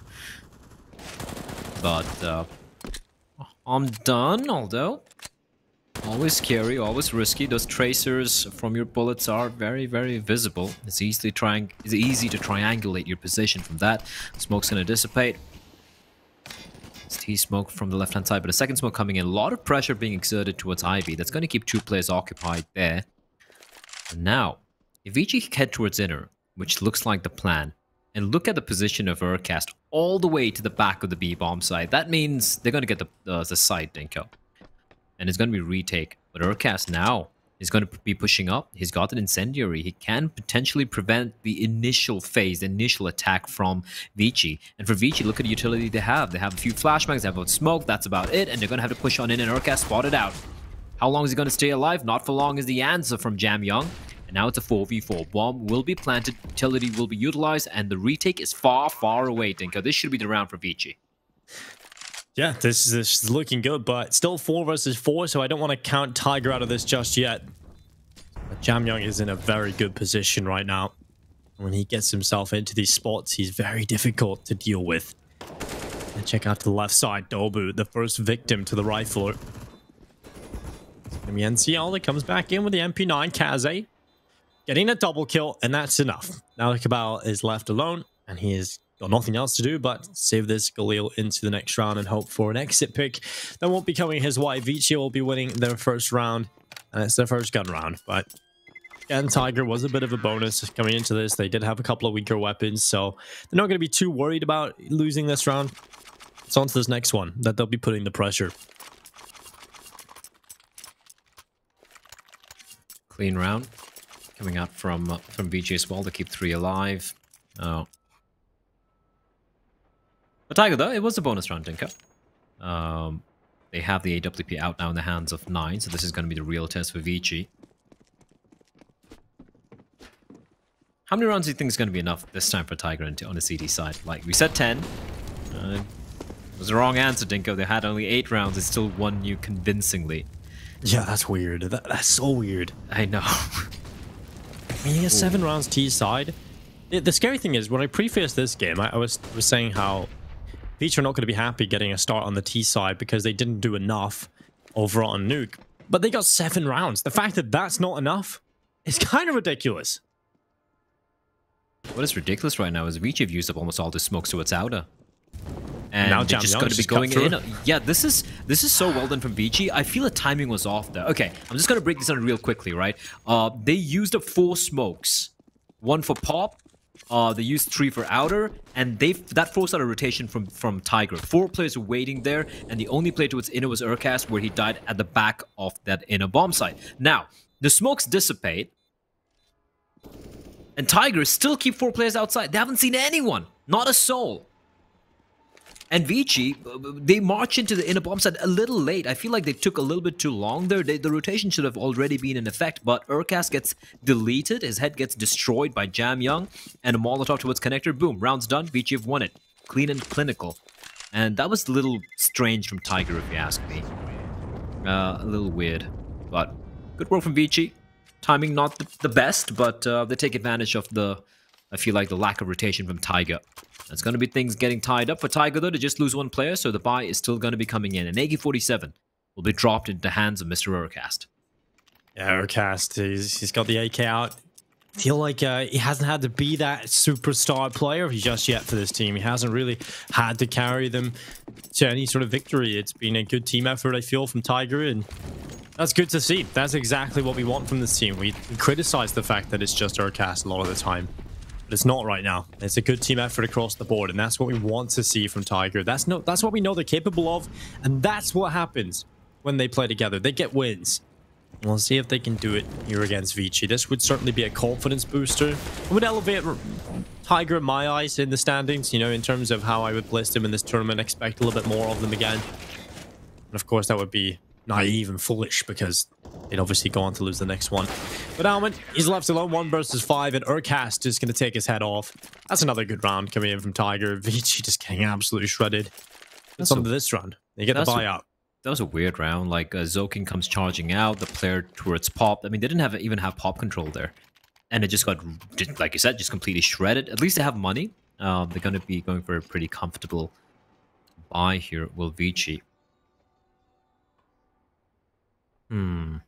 But, I'm done, although... Always scary, always risky. Those tracers from your bullets are very, very visible. It's easy to triangulate your position from that. Smoke's gonna dissipate. It's T-smoke from the left-hand side, but a second smoke coming in. A lot of pressure being exerted towards Ivy. That's gonna keep 2 players occupied there. And now, if Vici head towards inner, which looks like the plan, and look at the position of Urcast all the way to the back of the B-bomb side, that means they're gonna get the side, Dinko. And it's going to be retake. But Urcast now is going to be pushing up. He's got an incendiary. He can potentially prevent the initial phase, the initial attack from Vici. And for Vici, look at the utility they have. They have a few flashbangs, they have a smoke, that's about it. And they're going to have to push on in and Urcast spotted out. How long is he going to stay alive? Not for long is the answer from Jamyoung. And now it's a 4v4. Bomb will be planted, utility will be utilized, and the retake is far, far away, Dinko. This should be the round for Vici. Yeah, this is looking good, but still 4 versus 4, so I don't want to count Tiger out of this just yet. But Jamyoung is in a very good position right now. When he gets himself into these spots, he's very difficult to deal with. And check out to the left side, Dobu, the first victim to the rifler. It's going to be NCL that comes back in with the MP9, Kaze. Getting a double kill, and that's enough. Now Cabal is left alone, and he is... got nothing else to do but save this Galil into the next round and hope for an exit pick. That won't be coming his way. Vici will be winning their first round, and it's their first gun round. But again, Tiger was a bit of a bonus coming into this. They did have a couple of weaker weapons, so they're not going to be too worried about losing this round. It's on to this next one that they'll be putting the pressure. Clean round. Coming out from Vici as well to keep 3 alive. Oh. But Tiger, though, it was a bonus round, Dinko. They have the AWP out now in the hands of 9, so this is going to be the real test for Vici. How many rounds do you think is going to be enough this time for Tiger on the CD side? Like, we said 10. It was the wrong answer, Dinko. They had only 8 rounds. They still won you convincingly. Yeah, that's weird. That's so weird. I know. I mean, he has 7 rounds T side. The scary thing is, when I prefaced this game, I was saying how Vici are not going to be happy getting a start on the T side because they didn't do enough over on Nuke. But they got 7 rounds. The fact that that's not enough is kind of ridiculous. What is ridiculous right now is Vici have used up almost all the smokes towards outer. And now they're just going to be going in. Yeah, this is so well done from Vici. I feel the timing was off there. Okay, I'm just going to break this down real quickly, right? They used up 4 smokes. 1 for pop. They used 3 for outer, and that forced out a rotation from Tiger. 4 players were waiting there, and the only play towards inner was Urcast, where he died at the back of that inner bomb site. Now, the smokes dissipate, and Tiger still keep 4 players outside. They haven't seen anyone, not a soul. And Vici, they march into the inner bomb site a little late. I feel like they took a little bit too long there. The rotation should have already been in effect, but Urcast gets deleted. His head gets destroyed by Jamyoung, and a Molotov towards connector. Boom, round's done. Vici have won it. Clean and clinical. And that was a little strange from Tiger, if you ask me. A little weird, but good work from Vici. Timing not the best, but they take advantage of I feel like the lack of rotation from Tiger. That's going to be things getting tied up for Tiger, though, to just lose one player, so the buy is still going to be coming in. And AK-47 will be dropped into the hands of Mr. Urcast. Yeah, Urcast, he's got the AK out. I feel like he hasn't had to be that superstar player just yet for this team. He hasn't really had to carry them to any sort of victory. It's been a good team effort, I feel, from Tiger, and that's good to see. That's exactly what we want from this team. We criticize the fact that it's just Urcast a lot of the time. But it's not right now. It's a good team effort across the board, and that's what we want to see from Tiger. That's what we know they're capable of, and that's what happens when they play together. They get wins. We'll see if they can do it here against Vici. This would certainly be a confidence booster. It would elevate Tiger in my eyes in the standings, you know, in terms of how I would place them in this tournament. Expect a little bit more of them again. And of course, that would be naive and foolish because they'd obviously go on to lose the next one. But Almond, he's left alone 1 versus 5, and Urcast is going to take his head off. That's another good round coming in from Tiger. Vici just getting absolutely shredded. It's on to this round. They get the buyout. That was a weird round. Like, Zoking comes charging out, the player towards Pop. I mean, they didn't even have Pop control there. And it just got, like you said, just completely shredded. At least they have money. They're going to be going for a pretty comfortable buy here, will Vici. I'm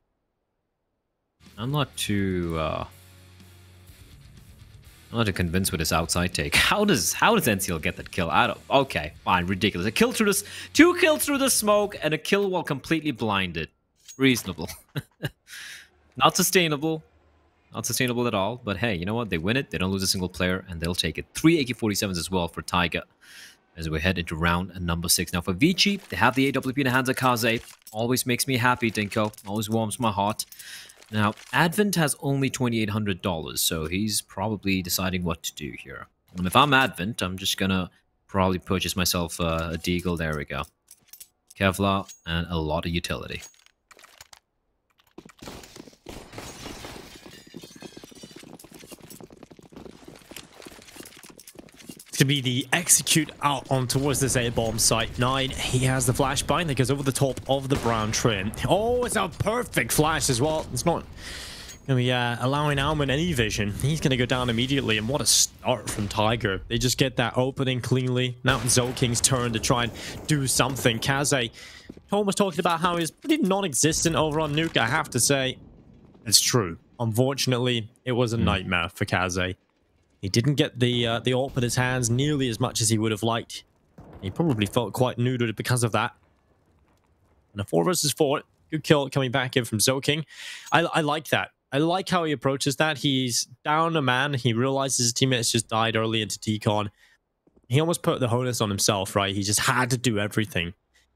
not too convinced with this outside take. How does NCL get that kill? I don't. Okay, fine, ridiculous. A kill through this, 2 kills through the smoke, and a kill while completely blinded. Reasonable. Not sustainable. Not sustainable at all. But hey, you know what? They win it. They don't lose a single player, and they'll take it. 3 AK-47s as well for Tiger as we head into round number 6. Now for Vici, they have the AWP in the hands of Kaze. Always makes me happy, Dinko. Always warms my heart. Now, Advent has only $2,800, so he's probably deciding what to do here. And if I'm Advent, I'm just gonna probably purchase myself a Deagle. There we go. Kevlar and a lot of utility. To be the execute out on towards this A-bomb site. 9, he has the flashbang that goes over the top of the brown train. Oh, it's a perfect flash as well. It's not going to be allowing Almond any vision. He's going to go down immediately, and what a start from Tiger. They just get that opening cleanly. Now it's Zoking's turn to try and do something. Kaze, Tom was talking about how he's pretty non-existent over on Nuke. I have to say, it's true. Unfortunately, it was a nightmare for Kaze. He didn't get the AWP in his hands nearly as much as he would have liked. He probably felt quite neutered because of that. And a 4 versus 4. Good kill coming back in from Zoking. I like that. I like how he approaches that. He's down a man. He realizes his teammates just died early into T-Con. He almost put the onus on himself, right? He just had to do everything.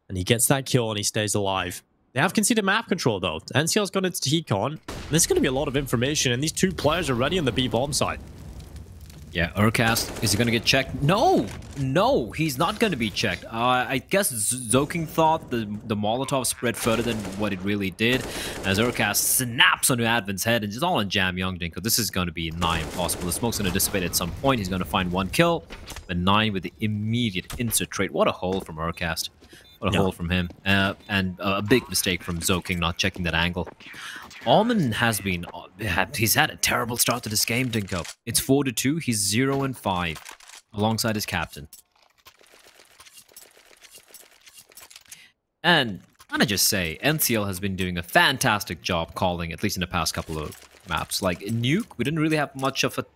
And he gets that kill and he stays alive. They have conceded map control, though. NCL's gone into T-Con. There's going to be a lot of information, and these 2 players are ready on the B-bomb side. Yeah, Urcast, is he going to get checked? No, he's not going to be checked. I guess Zoking thought the Molotov spread further than what it really did, as Urcast snaps onto Advent's head and just all on Jam Young Dinko. This is going to be nigh impossible. The smoke's going to dissipate at some point. He's going to find 1 kill, but 9 with the immediate insert trade. What a hole from Urcast. What a hole from him. And a big mistake from Zoking not checking that angle. Almond has been... He's had a terrible start to this game, Dinko. It's 4-2. He's 0-5 alongside his captain. And I'm gonna just say, NCL has been doing a fantastic job calling, at least in the past couple of maps. Like, in Nuke, we didn't really have much of a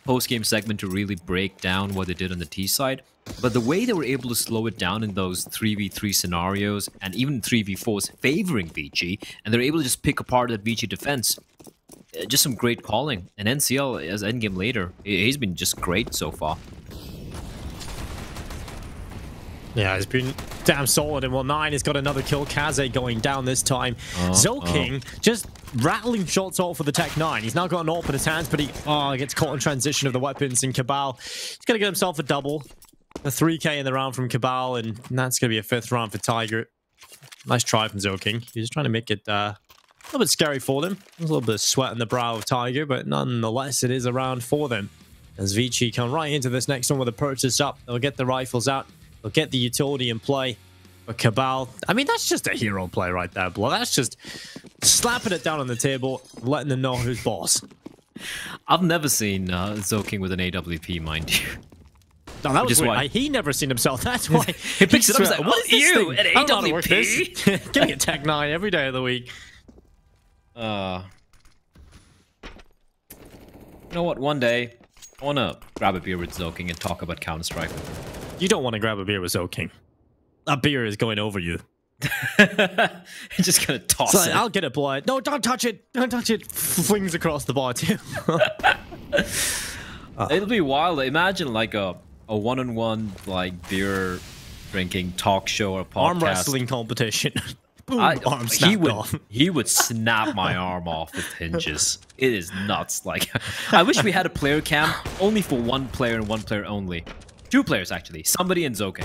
post-game segment to really break down what they did on the T side. But the way they were able to slow it down in those 3v3 scenarios and even 3v4s favoring Vici, and they're able to just pick apart that Vici defense. Just some great calling. And NCL, as endgame later, he's been just great so far. Yeah, he's been damn solid. And 9 has got another kill. Kaze going down this time. Zoking just rattling shots off for the Tech 9. He's now got an AWP in his hands, but he gets caught in transition of the weapons. And Cabal, he's going to get himself a double. A 3k in the round from Cabal, and that's going to be a 5th round for Tiger. Nice try from Zoking. He's just trying to make it a little bit scary for them. There's a little bit of sweat in the brow of Tiger, but nonetheless, it is a round for them. As Vici come right into this next one with a purchase up, they'll get the rifles out. They'll get the utility in play. But Cabal, I mean, that's just a hero play right there, Blood. That's just slapping it down on the table, letting them know who's boss. I've never seen Zoking with an AWP, mind you. No, that was weird. why He never seen himself. That's why he picks it up. He's like, what is this you? thing? An I don't know how to work AWP? this. Getting a Tech 9 every day of the week. You know what? One day, I want to grab a beer with Zoking and talk about Counter-Strike with him. You don't want to grab a beer with Zoking. That beer is going over you. He's just going to toss So it. I'll get it, Blood. No, don't touch it. Don't touch it. Flings across the bar, too. It'll be wild. Imagine like a one-on-one like beer drinking talk show or podcast. Arm wrestling competition. Boom, arm snapped off. He would snap my arm off with hinges. It is nuts. Like, I wish we had a player cam only for one player and one player only. Two players actually. Somebody and Zoking.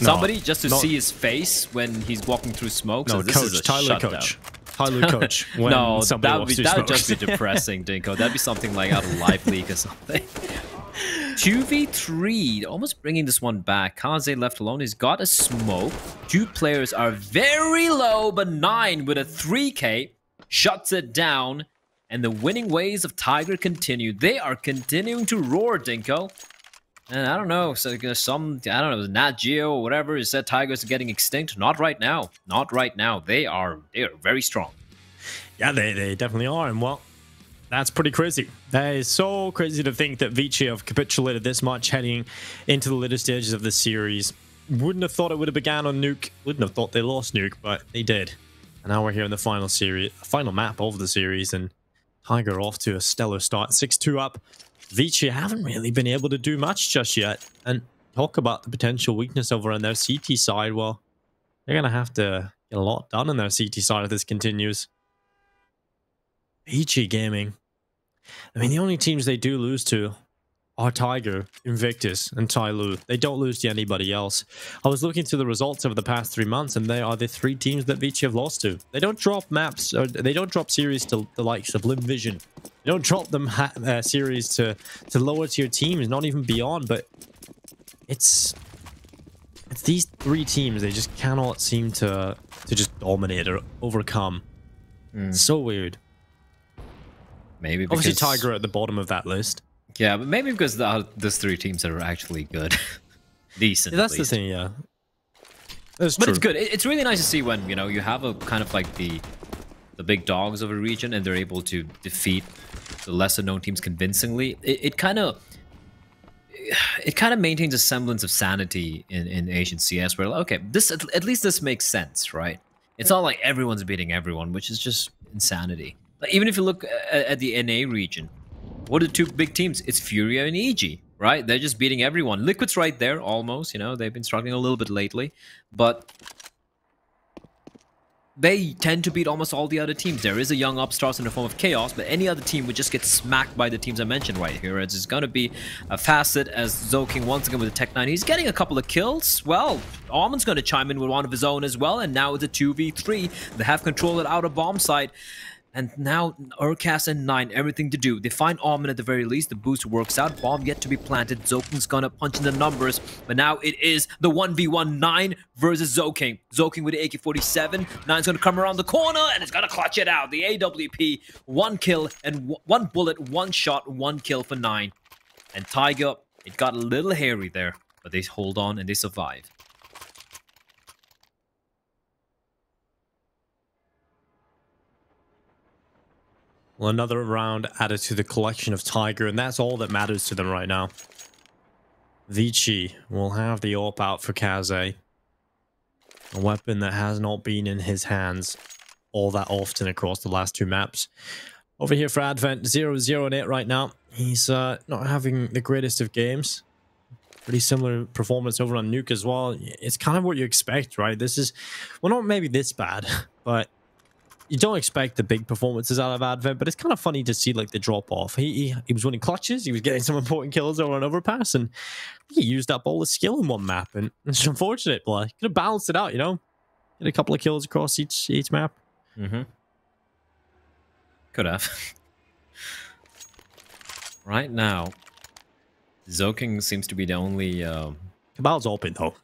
Somebody just to see his face when he's walking through smoke. No, so this Coach, is a Tyler shutdown. Coach. Tyler Coach. When No, somebody that walks through would smoke. just be depressing, Dinko. That'd be something like out of Live League or something. 2v3, almost bringing this one back. Kaze left alone. He's got a smoke. Two players are very low, but 9 with a 3k shuts it down. And the winning ways of Tiger continue. They are continuing to roar, Dinko. And I don't know, so Nat Geo or whatever, is said Tigers are getting extinct. Not right now. Not right now. They are very strong. Yeah, they definitely are. And well, that's pretty crazy. That is so crazy to think that Vici have capitulated this much heading into the later stages of the series. Wouldn't have thought it would have began on Nuke. Wouldn't have thought they lost Nuke, but they did. And now we're here in the final map of the series, and Tiger off to a stellar start. 6-2 up. Vici haven't really been able to do much just yet. And talk about the potential weakness over on their CT side. Well, they're going to have to get a lot done on their CT side if this continues. Vici Gaming. I mean, the only teams they do lose to are Tiger, Invictus, and Tyloo. They don't lose to anybody else. I was looking through the results over the past 3 months, and they are the 3 teams that Vici have lost to. They don't drop maps, or they don't drop series to the likes of Lim Vision. They don't drop them series to lower tier teams, not even beyond. But it's these 3 teams. They just cannot seem to just dominate or overcome. So weird. Maybe because... Obviously, Tiger at the bottom of that list. Yeah, but maybe because those 3 teams are actually good. Decent. That's the thing, yeah. That's but true. it's good. It's really nice to see when, you know, you have a kind of like the big dogs of a region and they're able to defeat the lesser known teams convincingly. It kind of maintains a semblance of sanity in Asian CS where, okay, this at least this makes sense, right? It's not like everyone's beating everyone, which is just insanity. Like, even if you look at the NA region, what are the 2 big teams? It's Furia and EG, right? They're just beating everyone. Liquid's right there, almost. You know, they've been struggling a little bit lately, but they tend to beat almost all the other teams. There is a young upstart in the form of Chaos, but any other team would just get smacked by the teams I mentioned right here. It's going to be a Facet as Zoking once again with the Tech 9. He's getting a couple of kills. Well, Almond's going to chime in with one of his own as well, and now it's a 2v3. They have control at outer bomb site. And now Urcast and 9, everything to do. They find Almond at the very least. The boost works out. Bomb yet to be planted. Zoking's gonna punch in the numbers. But now it is the 1v1 9 versus Zoking. Zoking with the AK-47. 9's gonna come around the corner and it's gonna clutch it out. The AWP, 1 kill and 1 bullet, 1 shot, 1 kill for 9. And Tiger, it got a little hairy there. But they hold on and they survive. Well, another round added to the collection of Tiger, and that's all that matters to them right now. Vici will have the AWP out for Kaze. A weapon that has not been in his hands all that often across the last 2 maps. Over here for Advent, 0-0 and 8 right now. He's not having the greatest of games. Pretty similar performance over on Nuke as well. It's kind of what you expect, right? This is, well, not maybe this bad, but you don't expect the big performances out of Advent, but it's kind of funny to see like the drop off. He was winning clutches, he was getting some important kills over an overpass, and he used up all his skill in one map, and it's unfortunate, but he could have balanced it out, you know? Get a couple of kills across each map. Could have. Right now, Zoking seems to be the only... Cabal's open though.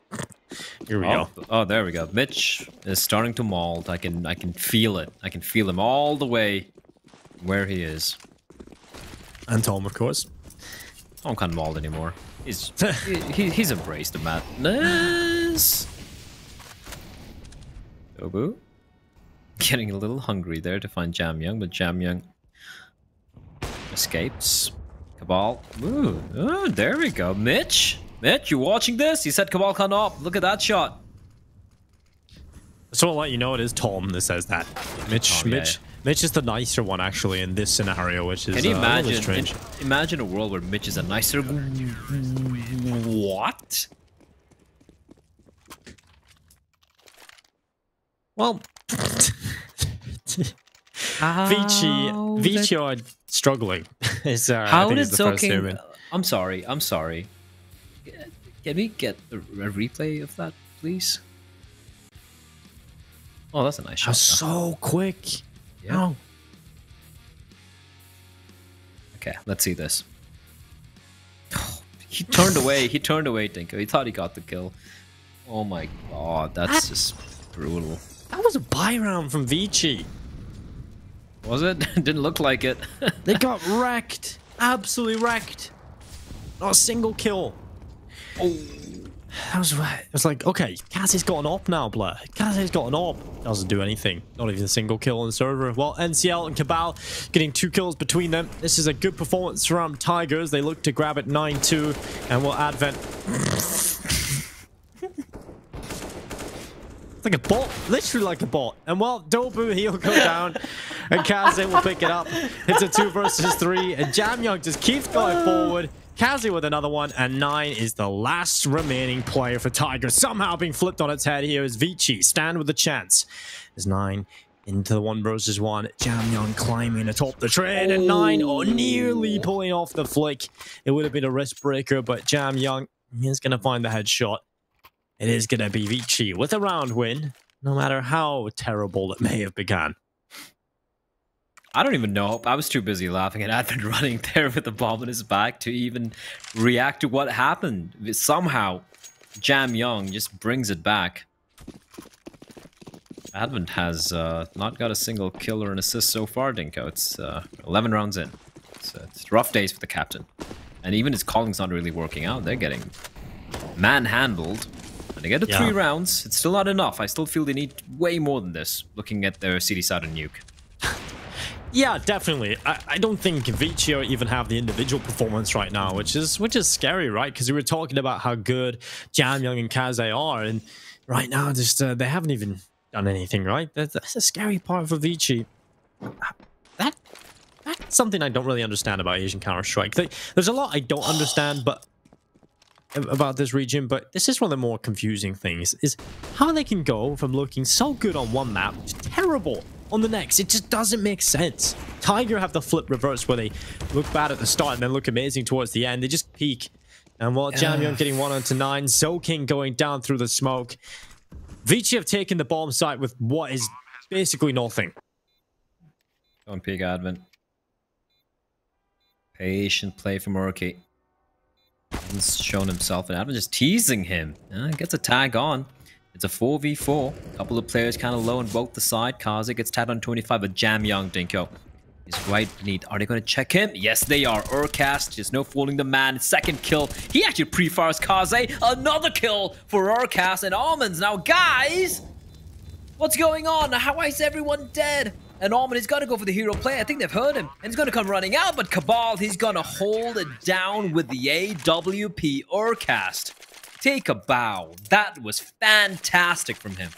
Here we go. Oh, there we go. Mitch is starting to mold. I can feel it. I can feel him all the way where he is. And Tom, of course. Tom can't mold anymore. He's embraced the madness. Dobu getting a little hungry there to find Jam Young, but Jam Young escapes. Cabal. Ooh, oh, there we go. Mitch, you watching this? He said Cabal can't op. Look at that shot. So I'll let you know it is Tom that says that. Mitch, Oh, yeah. Mitch is the nicer one actually in this scenario, which is Can you a little imagine? strange. Imagine a world where Mitch is a nicer. What? Well, Vici are struggling. How did Soking? I'm sorry. Can we get a replay of that, please? Oh, that's a nice shot. So quick. Yeah. Oh. Okay, let's see this. He turned away, Dinko. He thought he got the kill. Oh my god, that's just brutal. That was a buy round from Vici. Was it? Didn't look like it. They got wrecked. Absolutely wrecked. Not a single kill. Oh. That was right. It was like, okay, Cassie's got an op now, Blair. Cassie's got an op. Doesn't do anything. Not even a single kill on the server. Well, NCL and Cabal getting 2 kills between them. This is a good performance from Tigers. They look to grab it 9-2. And will Advent... It's like a bot. Literally like a bot. And well, Dobu, he'll go down. And Kaze will pick it up. It's a 2 versus 3. And Jam Young just keeps going forward. Kaze with another one, and 9 is the last remaining player for Tigers. Somehow being flipped on its head here is Vici. Stand with a chance. There's 9 into the 1 versus 1. Jam Young climbing atop the train, and 9 nearly pulling off the flick. It would have been a wrist breaker, but Jam Young is going to find the headshot. It is going to be Vici with a round win, no matter how terrible it may have begun. I don't even know. I was too busy laughing at Advent running there with the bomb in his back to even react to what happened. Somehow, Jam Young just brings it back. Advent has not got a single kill or an assist so far, Dinko. It's 11 rounds in. It's rough days for the captain. And even his calling's not really working out. They're getting manhandled. And they get to 3 rounds. It's still not enough. I still feel they need way more than this, looking at their CD side and nuke. Yeah, definitely. I don't think Vici even have the individual performance right now, which is scary, right? Because we were talking about how good Jam Young and Kaze are, and right now just they haven't even done anything, right? That's a scary part for Vici. That's something I don't really understand about Asian Counter-Strike. There's a lot I don't understand, but about this region, but this is one of the more confusing things, is how they can go from looking so good on one map to terrible on the next. It just doesn't make sense. Tiger have the flip reverse where they look bad at the start and then look amazing towards the end. They just peak. And while Jam Young getting 1 onto 9, Soking going down through the smoke. Vici have taken the bomb site with what is basically nothing. Don't peek, Advent. Patient play from Murky. He's shown himself, and Advent just teasing him. Gets a tag on. It's a 4v4. A couple of players kind of low on both the side. Kaze gets tagged on 25, but Jam Young, Dinko, is right beneath. Are they going to check him? Yes, they are. Urcast, just no fooling the man. 2nd kill. He actually pre-fires Kaze. Another kill for Urcast and Almonds. Now, guys, what's going on? How is everyone dead? And Almond is going to go for the hero play. I think they've heard him. And he's going to come running out, but Cabal, he's going to hold it down with the AWP Urcast. Take a bow. That was fantastic from him.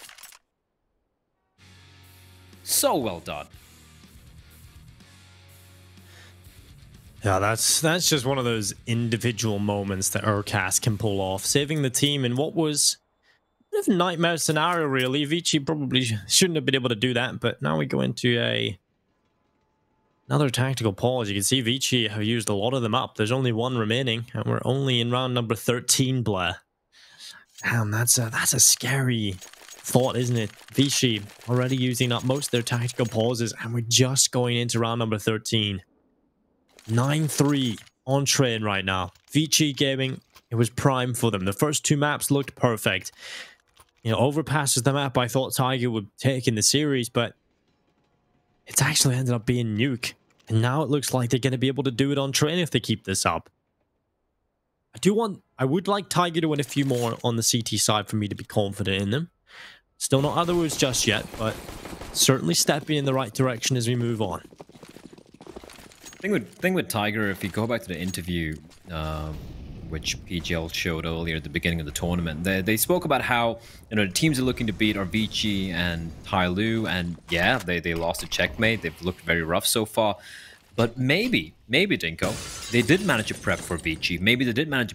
So well done. Yeah, that's just one of those individual moments that Urcast can pull off, saving the team in what was a bit of a nightmare scenario, really. Vici probably shouldn't have been able to do that, but now we go into another tactical pause. You can see Vici have used a lot of them up. There's only 1 remaining, and we're only in round number 13, Blair. Damn, that's a scary thought, isn't it? Vici already using up most of their tactical pauses, and we're just going into round number 13. 9-3 on train right now. Vici Gaming It was prime for them. The first 2 maps looked perfect. You know, Overpass is the map I thought Tiger would take in the series, but it's actually ended up being Nuke. And now it looks like they're going to be able to do it on Train if they keep this up. I would like Tiger to win a few more on the CT side for me to be confident in them. Still not otherwise just yet, but certainly stepping in the right direction as we move on. Thing with Tiger, if you go back to the interview, which PGL showed earlier at the beginning of the tournament, they spoke about how, you know, the teams they're looking to beat are Vici and Tai-Lu, and yeah, they lost a checkmate. They've looked very rough so far. But maybe Dinko, they did manage to prep for Vici. Maybe they did manage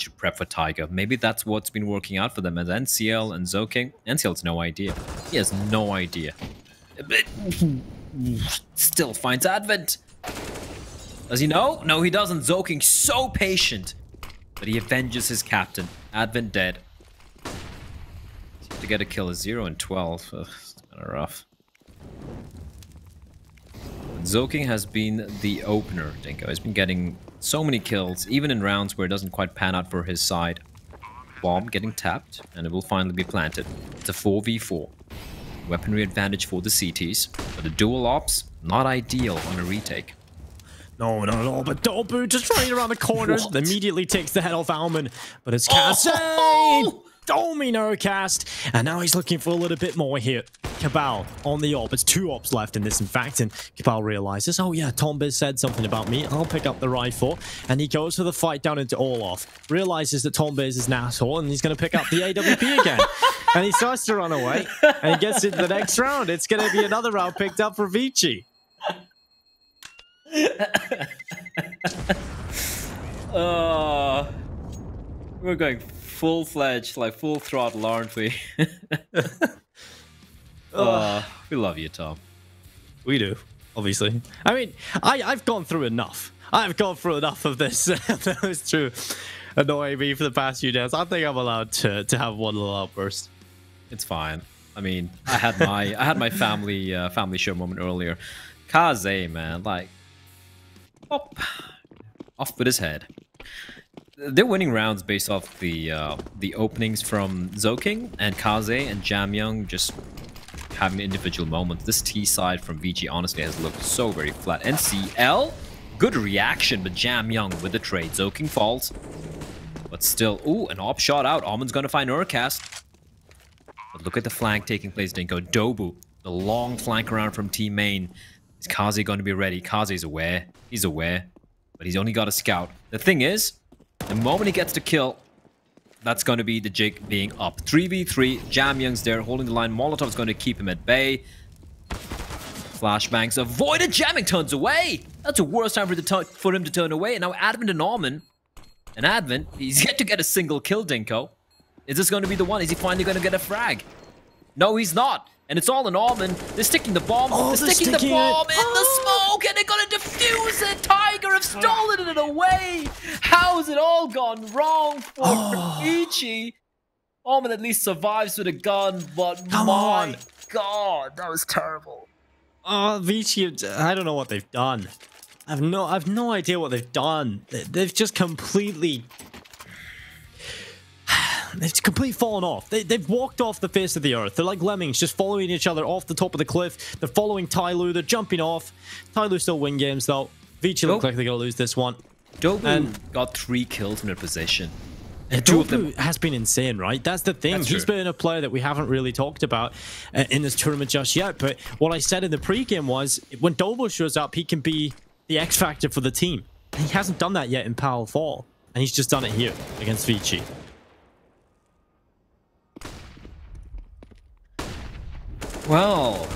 to prep for Tiger. Maybe that's what's been working out for them. As NCL and Zoking, NCL has no idea. He has no idea. But still finds Advent. Does he know? No, he doesn't. Zoking so patient, but he avenges his captain. Advent dead. To get a kill is 0 and 12. Ugh, it's kind of rough. Zoking has been the opener, Dinko. He's been getting so many kills, even in rounds where it doesn't quite pan out for his side. Bomb getting tapped, and it will finally be planted. It's a 4v4. Weaponry advantage for the CTs, but the dual ops, not ideal on a retake. No, not at all, but Dobu just running around the corner, immediately takes the head off Alman, but it's Kazay! Domino cast, and now he's looking for a little bit more here. Cabal on the op. It's 2 ops left in this, in fact, and Cabal realizes, oh yeah, Tombiz said something about me. I'll pick up the rifle, and he goes for the fight down into Olaf. Realizes that Tombiz is an asshole, and he's going to pick up the AWP again. And he starts to run away, and he gets into the next round. It's going to be another round picked up for Vici. We're going full-fledged, like full throttle, aren't we? We love you, Tom. We do, obviously. I mean, I've gone through enough. I've gone through enough of this. That was true. Annoying me for the past few days. I think I'm allowed to have one little outburst. It's fine. I mean, I had my family show moment earlier. Kaze, man, like, off with his head. They're winning rounds based off the openings from Zoking and Kaze and Jamyoung just having individual moments. This T side from Vici honestly has looked so very flat. NCL, good reaction, but Jamyoung with the trade. Zoking falls, but still, ooh, an op shot out. Almond's gonna find Urcast. But look at the flank taking place, Dinko. Dobu, the long flank around from Team Main. Is Kaze going to be ready? Kaze's aware. He's aware, but he's only got a scout. The thing is, the moment he gets the kill, that's going to be the jig being up. 3v3, Jamyoung's there holding the line. Molotov's going to keep him at bay. Flashbangs avoided. Jamyoung turns away. That's the worst time for him to turn away. And now Advent and Norman. And Advent, he's yet to get a single kill, Dinko. Is this going to be the one? Is he finally going to get a frag? No, he's not. And it's all in Almond. They're sticking the bomb. They're sticking the bomb in the smoke, and they're gonna defuse it. Tiger have stolen it away. How has it all gone wrong for Vici? Almond at least survives with a gun, but my God, that was terrible. Oh, Vici, I don't know what they've done. I've no idea what they've done. They've just completely. They've completely fallen off. They've walked off the face of the earth. They're like lemmings, just following each other off the top of the cliff. They're following Tai-Lu. They're jumping off. Tai-Lu still win games, though. Vici look like they're going to lose this one. Dobu got 3 kills in their position. And 2 of them has been insane, right? That's the thing. He's been a player that we haven't really talked about in this tournament just yet. But what I said in the pregame was, when Dobu shows up, he can be the X factor for the team. And he hasn't done that yet in Pal Fall. And he's just done it here against Vici. Well.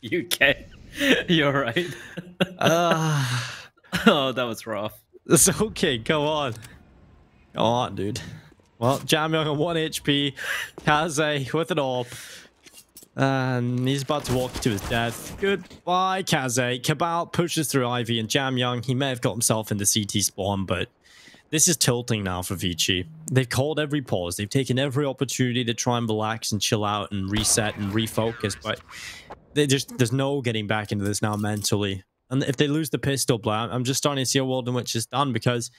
You okay? You're right. Oh, that was rough. It's okay. Go on. Go on, dude. Well, Jamyoung on 1 HP. Kaze with an AWP. And he's about to walk to his death. Goodbye, Kaze. Cabal pushes through Ivy and Jamyoung. He may have got himself in the CT spawn, but this is tilting now for Vici. They've called every pause. They've taken every opportunity to try and relax and chill out and reset and refocus, but there's no getting back into this now mentally. And if they lose the pistol, I'm just starting to see a world in which it's done, because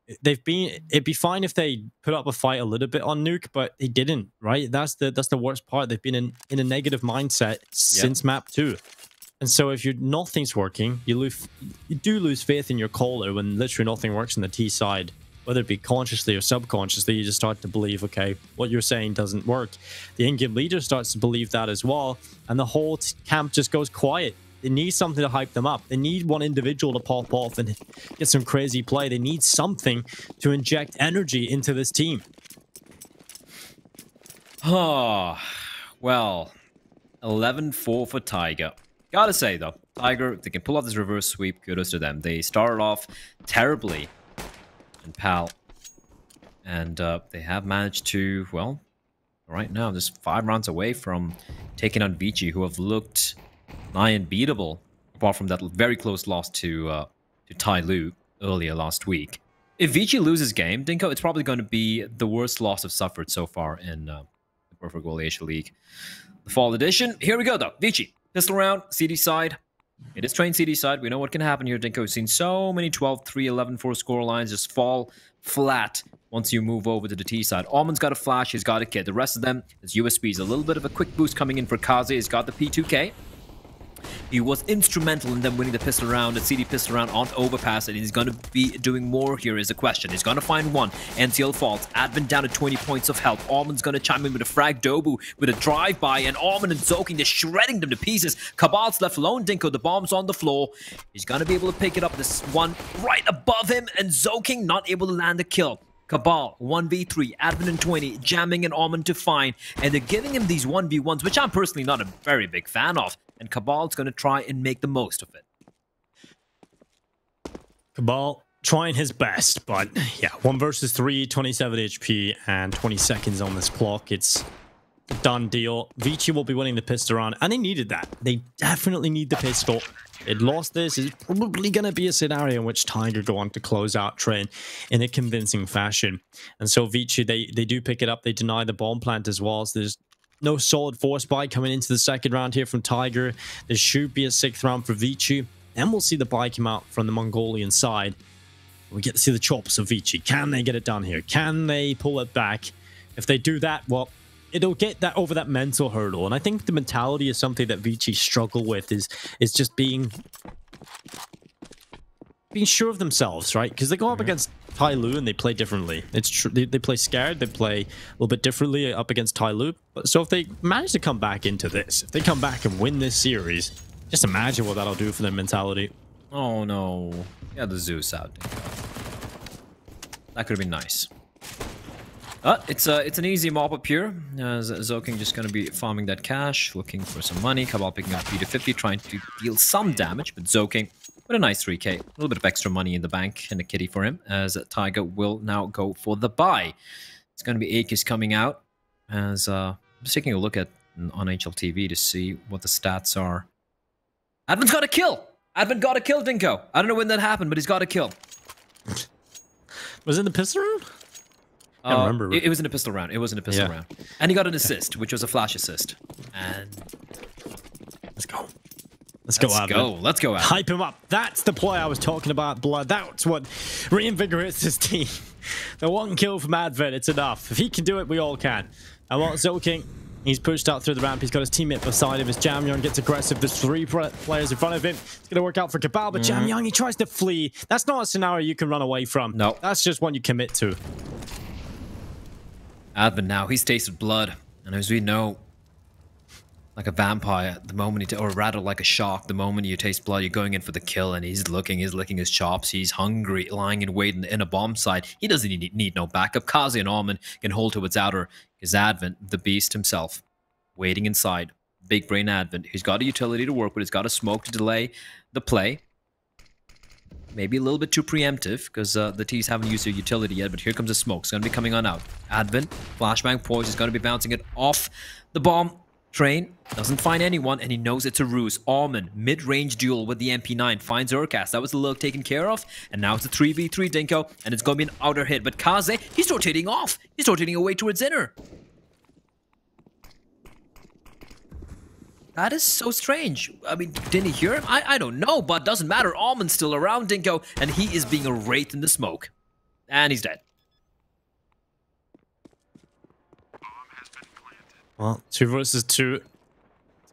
it'd be fine if they put up a fight a little bit on Nuke, but they didn't, right? That's the worst part. They've been in a negative mindset since map 2. And so if nothing's working, you do lose faith in your caller when literally nothing works on the T side. Whether it be consciously or subconsciously, you just start to believe, okay, what you're saying doesn't work. The in-game leader starts to believe that as well, and the whole camp just goes quiet. They need something to hype them up. They need one individual to pop off and get some crazy play. They need something to inject energy into this team. Oh, well, 11-4 for Tiger. Gotta say, though, Tiger, if they can pull off this reverse sweep, kudos to them. They started off terribly in PAL, and they have managed to, well, right now, just 5 rounds away from taking on Vici, who have looked nigh unbeatable, apart from that very close loss to Tai Lu earlier last week. If Vici loses game, Dinko, it's probably going to be the worst loss I've suffered so far in the Perfect World Asia League. The Fall Edition, here we go, though. Vici, pistol round, CD side. It is trained CD side. We know what can happen here, Dinko. We've seen so many 12-3, 11-4 score lines just fall flat once you move over to the T side. Almond's got a flash, he's got a kit. The rest of them is USBs. A little bit of a quick boost coming in for Kaze. He's got the P2K. He was instrumental in them winning the pistol round, the CD pistol round on Overpass, and he's going to be doing more here is the question. He's going to find one. NCL falls. Advent down to 20 points of health. Almond's going to chime in with a frag Dobu with a drive-by, and Almond and Zoking, they're shredding them to pieces. Cabal's left alone. Dinko, the bomb's on the floor. He's going to be able to pick it up. This one right above him, and Zoking not able to land a kill. Cabal, 1v3, Advent and 20, jamming an Almond to find, and they're giving him these 1v1s, which I'm personally not a very big fan of, and Cabal's going to try and make the most of it. Cabal trying his best, but yeah, 1 versus 3, 27 HP, and 20 seconds on this clock. It's a done deal. Vici will be winning the pistol round, and they needed that. They definitely need the pistol. It lost this. It's probably going to be a scenario in which Tiger go on to close out Train in a convincing fashion. And so Vici, they do pick it up. They deny the bomb plant as well. So there's no solid force buy coming into the second round here from Tiger. There should be a 6th round for Vici. Then we'll see the buy come out from the Mongolian side. We get to see the chops of Vici. Can they get it done here? Can they pull it back? If they do that, well, it'll get that over that mental hurdle. And I think the mentality is something that Vici struggle with, is just being sure of themselves, right? Because they go up against Tai Lu and they play differently. It's true. They play scared. They play a little bit differently up against Tai Lu. So if they manage to come back into this, if they come back and win this series, just imagine what that'll do for their mentality. Oh no. Yeah, the Zeus out. That could have been nice. It's an easy mop up here. Zoking just going to be farming that cash, looking for some money. Cabal picking up P250, trying to deal some damage, but Zoking with a nice 3k. A little bit of extra money in the bank and a kitty for him, as Tiger will now go for the buy. It's going to be Akis coming out, as I'm just taking a look at on HLTV to see what the stats are. Advent's got a kill! Advent got a kill, Dinko. I don't know when that happened, but he's got a kill. Was it in the pistol round? I can't remember. It was in a pistol round. It was in a pistol round. And he got an assist, which was a flash assist. And let's go. Let's go, Advent. Let's go, Advent. Hype him up. That's the play I was talking about, Blood. That's what reinvigorates this team. The 1 kill from Advent, it's enough. If he can do it, we all can. And what Zoking, he's pushed out through the ramp. He's got his teammate beside him. His Jamyong gets aggressive. There's 3 players in front of him. It's going to work out for Cabal, but Jamyong, he tries to flee. That's not a scenario you can run away from. No. That's just one you commit to. Advent now, he's tasted blood. And as we know, like a vampire, the moment or rather like a shark, the moment you taste blood, you're going in for the kill, and he's licking his chops. He's hungry, lying in wait in a bomb site. He doesn't need no backup. Kazi and Almond can hold to its outer. His Advent, the beast himself, waiting inside. Big brain Advent. He's got a utility to work with. He's got a smoke to delay the play. Maybe a little bit too preemptive, because the T's haven't used their utility yet, but here comes the smoke. It's going to be coming on out. Advent, flashbang poise, is going to be bouncing it off the bomb. Train doesn't find anyone, and he knows it's a ruse. Almond, mid-range duel with the MP9, finds Urkas. That was the look taken care of, and now it's a 3v3 Dinko, and it's going to be an outer hit. But Kaze, he's rotating off. He's rotating away towards inner. That is so strange. I mean, didn't he hear him? I don't know, but doesn't matter. Almond's still around, Dinko, and he is being wraithed in the smoke. And he's dead. Well, 2 versus 2.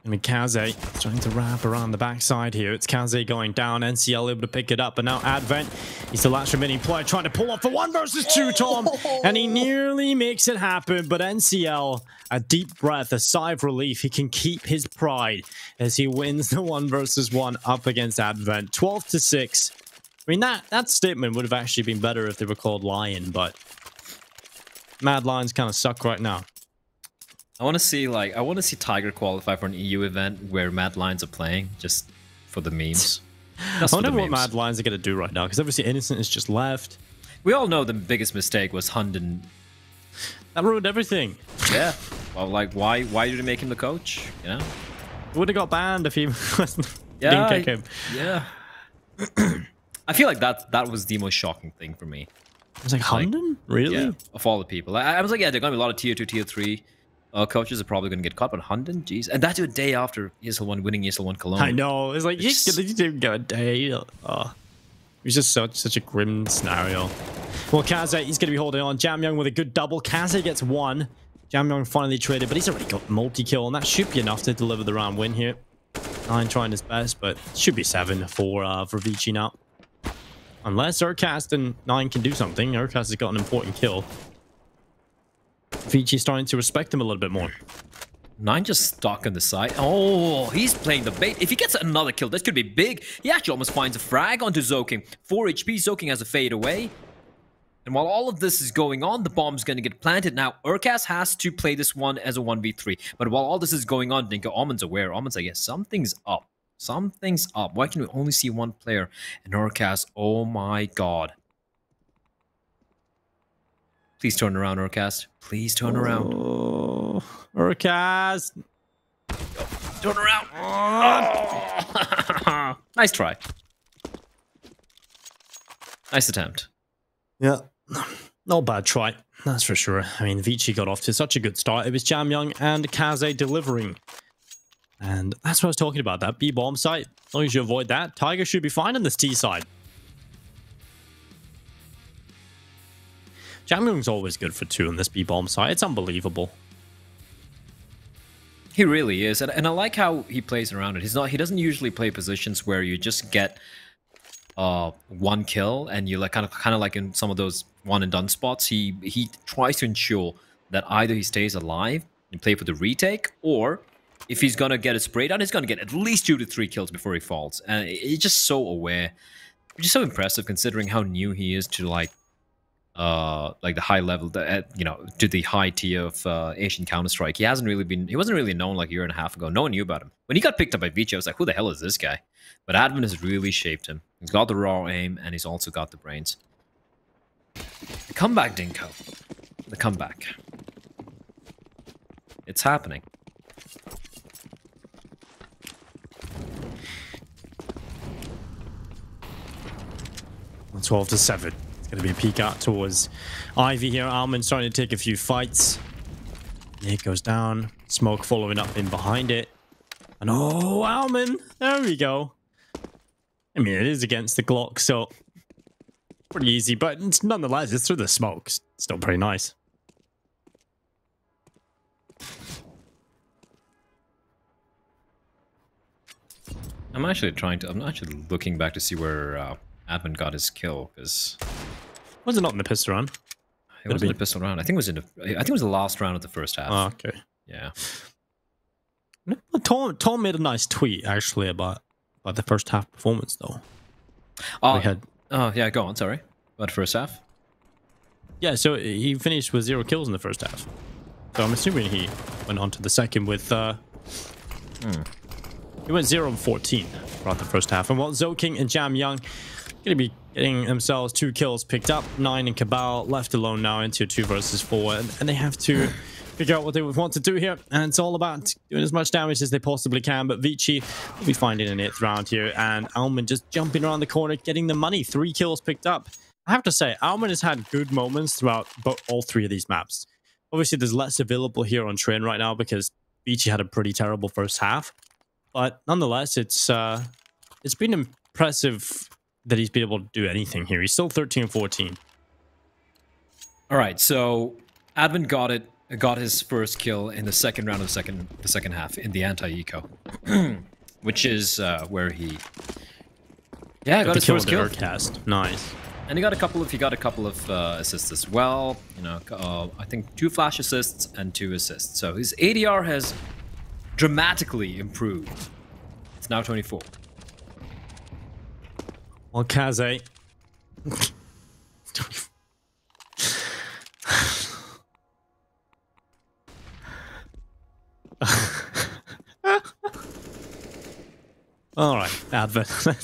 I mean, Kaze trying to wrap around the backside here. It's Kaze going down. NCL able to pick it up. But now Advent, he's the last remaining player trying to pull off a 1 versus 2, Tom. And he nearly makes it happen. But NCL, a deep breath, a sigh of relief. He can keep his pride as he wins the 1 versus 1 up against Advent. 12-6. I mean, that statement would have actually been better if they were called Lion. But Mad Lions kind of suck right now. I want to see Tiger qualify for an EU event where Mad Lions are playing, just for the memes. I wonder what Mad Lions are going to do right now, because obviously Innocent is just left. We all know the biggest mistake was Hunden. That ruined everything. Yeah. Well, like, why did you make him the coach? You know? Would have got banned if he yeah, didn't kick him. Yeah. I feel like that was the most shocking thing for me. I was like, Hunden? Really? Yeah, of all the people. I was like, yeah, there are going to be a lot of tier 2, tier 3 coaches are probably going to get caught, but Hunden, jeez. And that's a day after ESL 1 winning ESL 1 Cologne. I know. It's like, you didn't go a day. Oh. It was just such a grim scenario. Well, Kaze, he's going to be holding on. Jamyoung with a good double. Kaze gets 1. Jamyoung finally traded, but he's already got multi-kill, and that should be enough to deliver the round win here. 9 trying his best, but it should be 7 for Vici now. Unless Urcast and 9 can do something. Urcast has got an important kill. Vici starting to respect him a little bit more. 9 just stuck on the side. Oh, he's playing the bait. If he gets another kill, this could be big. He actually almost finds a frag onto Zoking. 4 HP, Zoking has a fade away. And while all of this is going on, the bomb's going to get planted. Now, Urcast has to play this one as a 1v3. But while all this is going on, Dinko, Almond's aware. Almond's like, yes, something's up. Something's up. Why can we only see one player? And Urcast, oh my god. Please turn around, Urcast. Please turn around. Oh, Urcast. Turn around. Oh. Nice try. Nice attempt. Yeah. Not bad try. That's for sure. I mean, Vici got off to such a good start. It was Jamyoung and Kaze delivering. And that's what I was talking about. That B-bomb site. As long as you avoid that, Tiger should be fine on this T side. Jamyoung's always good for 2 on this B-bomb site. It's unbelievable. He really is. And I like how he plays around it. He doesn't usually play positions where you just get 1 kill and you like kind of like in some of those one and done spots. He tries to ensure that either he stays alive and play for the retake, or if he's gonna get a spray down, he's gonna get at least 2 to 3 kills before he falls. And he's just so aware. It's just so impressive considering how new he is to like the high level, you know, to the high tier of Asian Counter-Strike. He wasn't really known like a year and a half ago. No one knew about him. When he got picked up by Vici, I was like, who the hell is this guy? But Advent has really shaped him. He's got the raw aim, and he's also got the brains. The comeback, Dinko. The comeback. It's happening. Well, 12-7. It's going to be a peek out towards Ivy here. Almond starting to take a few fights. It goes down. Smoke following up in behind it. And oh, Almond! There we go. I mean, it is against the Glock, so pretty easy. But nonetheless, it's through the smoke. Still pretty nice. I'm actually looking back to see where Advent got his kill, because was it not in the pistol round? It wasn't in the pistol round. I think it was the last round of the first half. Oh, okay. Yeah. Tom made a nice tweet actually about the first half performance though. Oh yeah, go on. Sorry, about the first half. Yeah, so he finished with 0 kills in the first half. So I'm assuming he went on to the second with he went 0-14 throughout the first half. And while Zoking and Jamyoung going to be getting themselves 2 kills picked up, 9 and Cabal left alone now into 2 versus 4, and they have to figure out what they would want to do here. And it's all about doing as much damage as they possibly can. But Vici will be finding an 8th round here, and Almond just jumping around the corner, getting the money. 3 kills picked up. I have to say, Almond has had good moments throughout all 3 of these maps. Obviously, there's less available here on Train right now because Vici had a pretty terrible first half. but nonetheless, it's been impressive that he's been able to do anything here. He's still 13-14. All right, so Advent got his first kill in the second round of the second half in the anti-eco, which is where he got his first kill. Urcast. Nice. And he got a couple of assists as well. You know, I think 2 flash assists and 2 assists. So his ADR has dramatically improved. It's now 24. Well, Kaze. All right, Advent. I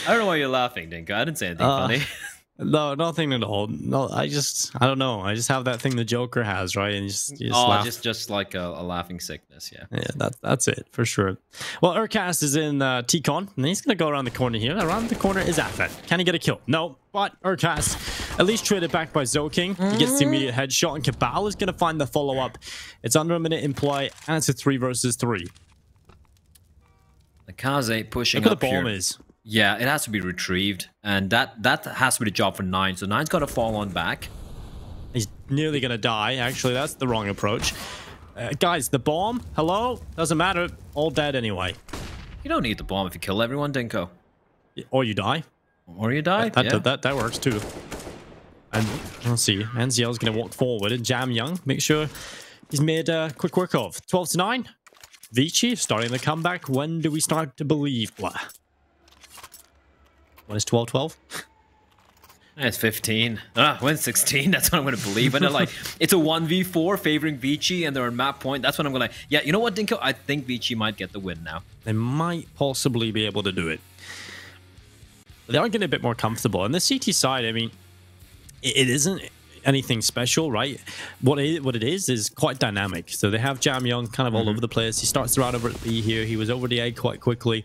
don't know why you're laughing, Dinko. I didn't say anything funny. No, nothing at all. No, I don't know. I just have that thing the Joker has, right? And you just laugh. just like a laughing sickness, yeah. Yeah, that's it for sure. Well, Urcast is in T-Con, and he's gonna go around the corner here. Around the corner is Advent. Can he get a kill? No, but Urcast at least traded back by Zoking. He gets the immediate headshot, and Cabal is gonna find the follow-up. It's under a minute in play, and it's a 3 versus 3. The Kaze pushing Look up where the bomb here. is. Yeah, it has to be retrieved, and that has to be the job for 9. So 9's got to fall on back. He's nearly gonna die. Actually, that's the wrong approach. Guys, the bomb. Hello? Doesn't matter. All dead anyway. You don't need the bomb if you kill everyone, Dinko. Or you die. Or you die. That works too. And let's see. NZL's gonna walk forward and Jam Young. Make sure he's made quick work of. 12-9. Vici starting the comeback. When do we start to believe? Blah. When is 12-12? It's 15. When's 16? That's what I'm going to believe. And like, it's a 1v4 favoring Vici and they're on map point. That's when I'm going to, yeah, you know what, Dinko? I think Vici might get the win now. They might possibly be able to do it. They are getting a bit more comfortable. And the CT side, I mean, it isn't anything special, right? What it is quite dynamic. So they have Jam Young kind of all over the place. He starts the round over at B here. He was over the A quite quickly.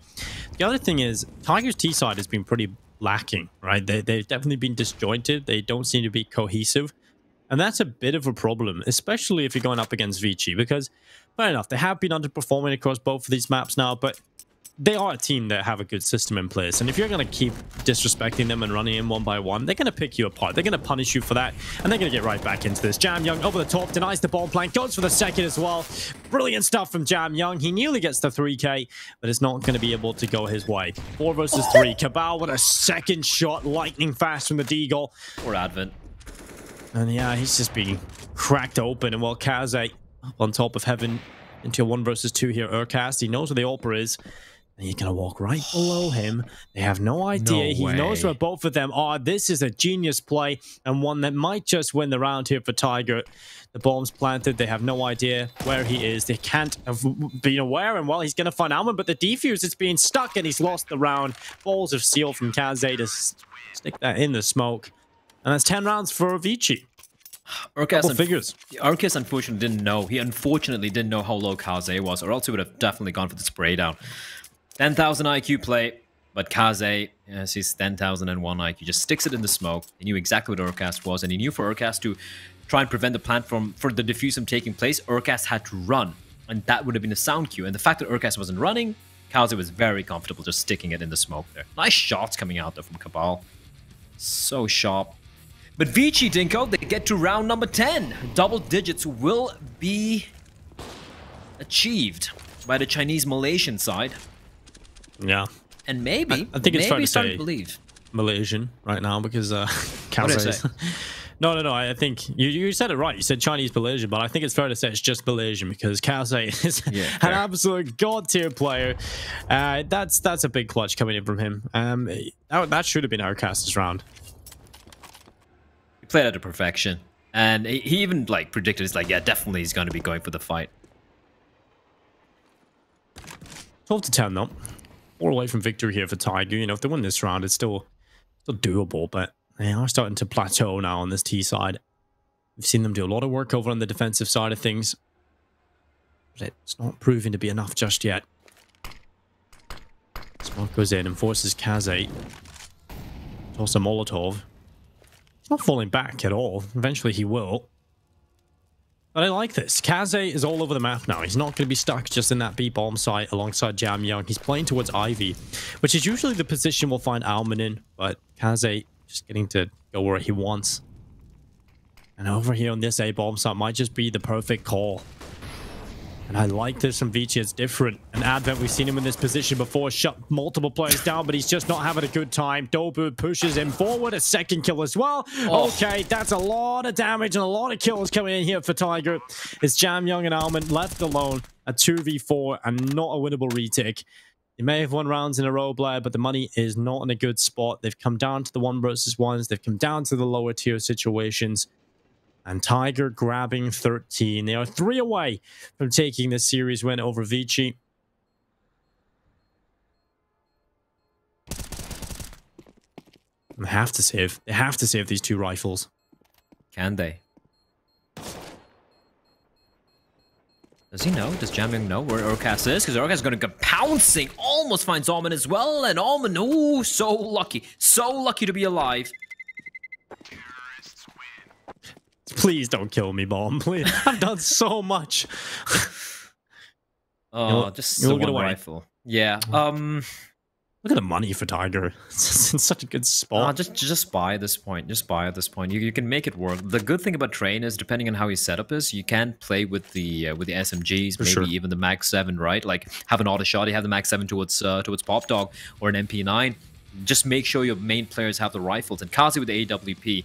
The other thing is Tiger's T side has been pretty lacking, right? They've definitely been disjointed. They don't seem to be cohesive. And that's a bit of a problem, especially if you're going up against Vici, because fair enough, they have been underperforming across both of these maps now, but they are a team that have a good system in place. And if you're going to keep disrespecting them and running in one by one, they're going to pick you apart. They're going to punish you for that. And they're going to get right back into this. Jam Young over the top, denies the bomb plank, goes for the second as well. Brilliant stuff from Jam Young. He nearly gets the 3K, but it's not going to be able to go his way. 4 versus 3. Cabal with a second shot, lightning fast from the Deagle. Or Advent. And yeah, he's just being cracked open. And while Kaze on top of Heaven into a 1 versus 2 here, Urcast, he knows where the AWPer is. And he's going to walk right below him. They have no idea. He knows where both of them are. This is a genius play and one that might just win the round here for Tiger. The bomb's planted. They have no idea where he is. They can't have been aware. And well, he's going to find Alman, but the defuse is being stuck and he's lost the round. Balls of steel from Kaze to stick that in the smoke. And that's 10 rounds for Vici. Urcast unfortunately didn't know. He unfortunately didn't know how low Kaze was, or else he would have definitely gone for the spray down. 10,000 IQ play, but Kaze, as he's 10,001 IQ, just sticks it in the smoke. He knew exactly what Urcast was, and he knew for Urcast to try and prevent the plant for the diffuse from taking place, Urcast had to run, and that would have been a sound cue. And the fact that Urcast wasn't running, Kaze was very comfortable just sticking it in the smoke there. Nice shots coming out there from Cabal. So sharp. But Vici, Dinko, they get to round number 10. Double digits will be achieved by the Chinese-Malaysian side. Yeah. And maybe, I think it's fair to starting say to believe. Malaysian right now because Kaze. No. I think you said it right. You said Chinese Malaysian, but I think it's fair to say it's just Malaysian because Kaze is an absolute god tier player. That's a big clutch coming in from him. That should have been our Urcast's round. He played it to perfection, and he even like predicted. It's like, yeah, definitely he's going to be going for the fight. 12-10 though. 4 away from victory here for Tiger. You know, if they win this round, it's still doable, but they are starting to plateau now on this T side. We've seen them do a lot of work over on the defensive side of things, but it's not proving to be enough just yet. Smoke goes in and forces Kaze. Toss a Molotov. He's not falling back at all. Eventually he will. But I like this. Kaze is all over the map now. He's not going to be stuck just in that B bomb site alongside Jamyang. He's playing towards Ivy, which is usually the position we'll find Alman in. But Kaze just getting to go where he wants. And over here on this A bomb site might just be the perfect call. And I like this from Vici. It's different. And Advent, we've seen him in this position before, shut multiple players down, but he's just not having a good time. Dobu pushes him forward, a second kill as well. Oh. Okay, that's a lot of damage and a lot of kills coming in here for Tiger. It's Jamyang and Alman left alone, a 2v4 and not a winnable retake. They may have won rounds in a row, Blair, but the money is not in a good spot. They've come down to the 1 versus 1s. They've come down to the lower tier situations. And Tiger grabbing 13. They are 3 away from taking this series win over Vici. They have to save. They have to save these 2 rifles. Can they? Does he know? Does Jamyang know where Urkas is? Because Urkas is going to go pouncing. Almost finds Alman as well. And Alman, ooh, so lucky. So lucky to be alive. Please don't kill me, Bomb. Please. I've done so much. Oh, just the one rifle. Yeah. Look at the money for Tiger. It's in such a good spot. Just buy at this point. Just buy at this point. You can make it work. The good thing about Train is, depending on how his setup is, you can play with the SMGs, maybe even the Mag 7, right? Like have an auto shot. You have the Mag 7 towards Pop Dog or an MP9. Just make sure your main players have the rifles. And Kazi with the AWP.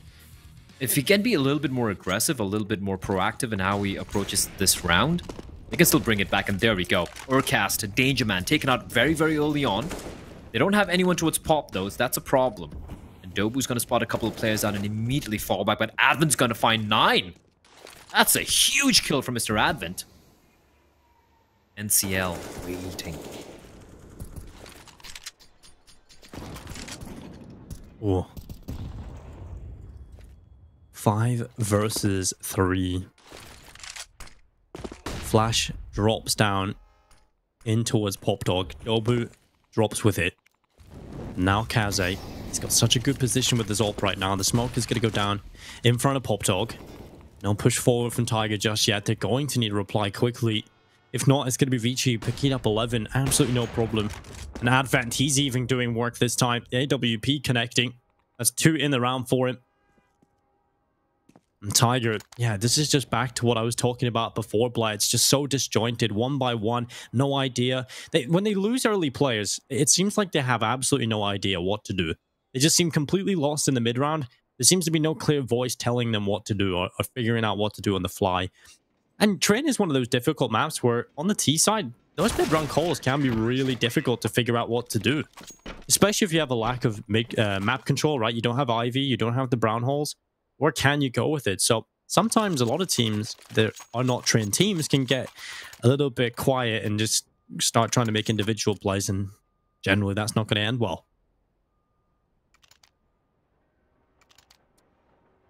If he can be a little bit more aggressive, a little bit more proactive in how he approaches this round, he can still bring it back. And there we go. Urcast, Danger Man, taken out very, very early on. They don't have anyone towards Pop, though, so that's a problem. And Dobu's going to spot a couple of players out and immediately fall back, but Advent's going to find 9. That's a huge kill from Mr. Advent. NCL waiting. Ooh. 5 versus 3. Flash drops down in towards Pop Dog. Dobu drops with it. Now Kaze. He's got such a good position with his ult right now. The smoke is going to go down in front of Pop Dog. No push forward from Tiger just yet. They're going to need to reply quickly. If not, it's going to be Vici picking up 11. Absolutely no problem. And Advent, he's even doing work this time. The AWP connecting. That's 2 in the round for him. And Tiger, yeah, this is just back to what I was talking about before, Blair. It's just so disjointed, 1 by 1, no idea. When they lose early players, it seems like they have absolutely no idea what to do. They just seem completely lost in the mid-round. There seems to be no clear voice telling them what to do or figuring out what to do on the fly. And Train is one of those difficult maps where, on the T side, those mid-round calls can be really difficult to figure out what to do. Especially if you have a lack of map control, right? You don't have Ivy, you don't have the brown holes. Where can you go with it? So sometimes a lot of teams that are not trained teams can get a little bit quiet and just start trying to make individual plays, and generally that's not going to end well.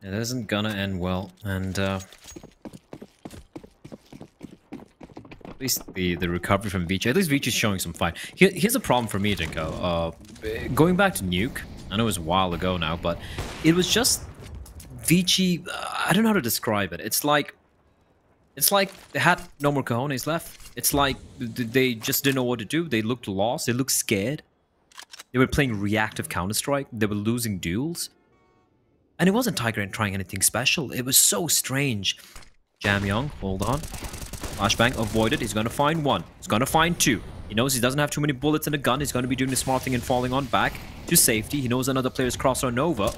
It isn't going to end well, and at least the recovery from Vici, at least Vici's showing some fight. Here's a problem for me, Jinko. Going back to Nuke, I know it was a while ago now, but it was just Vici, I don't know how to describe it. It's like they had no more cojones left. It's like they just didn't know what to do. They looked lost. They looked scared. They were playing reactive Counter-Strike. They were losing duels. And it wasn't Tiger trying anything special. It was so strange. Jamyang, hold on. Flashbang avoided. He's going to find 1. He's going to find 2. He knows he doesn't have too many bullets in the gun. He's going to be doing the smart thing and falling on back to safety. He knows another player's crossed on Nova.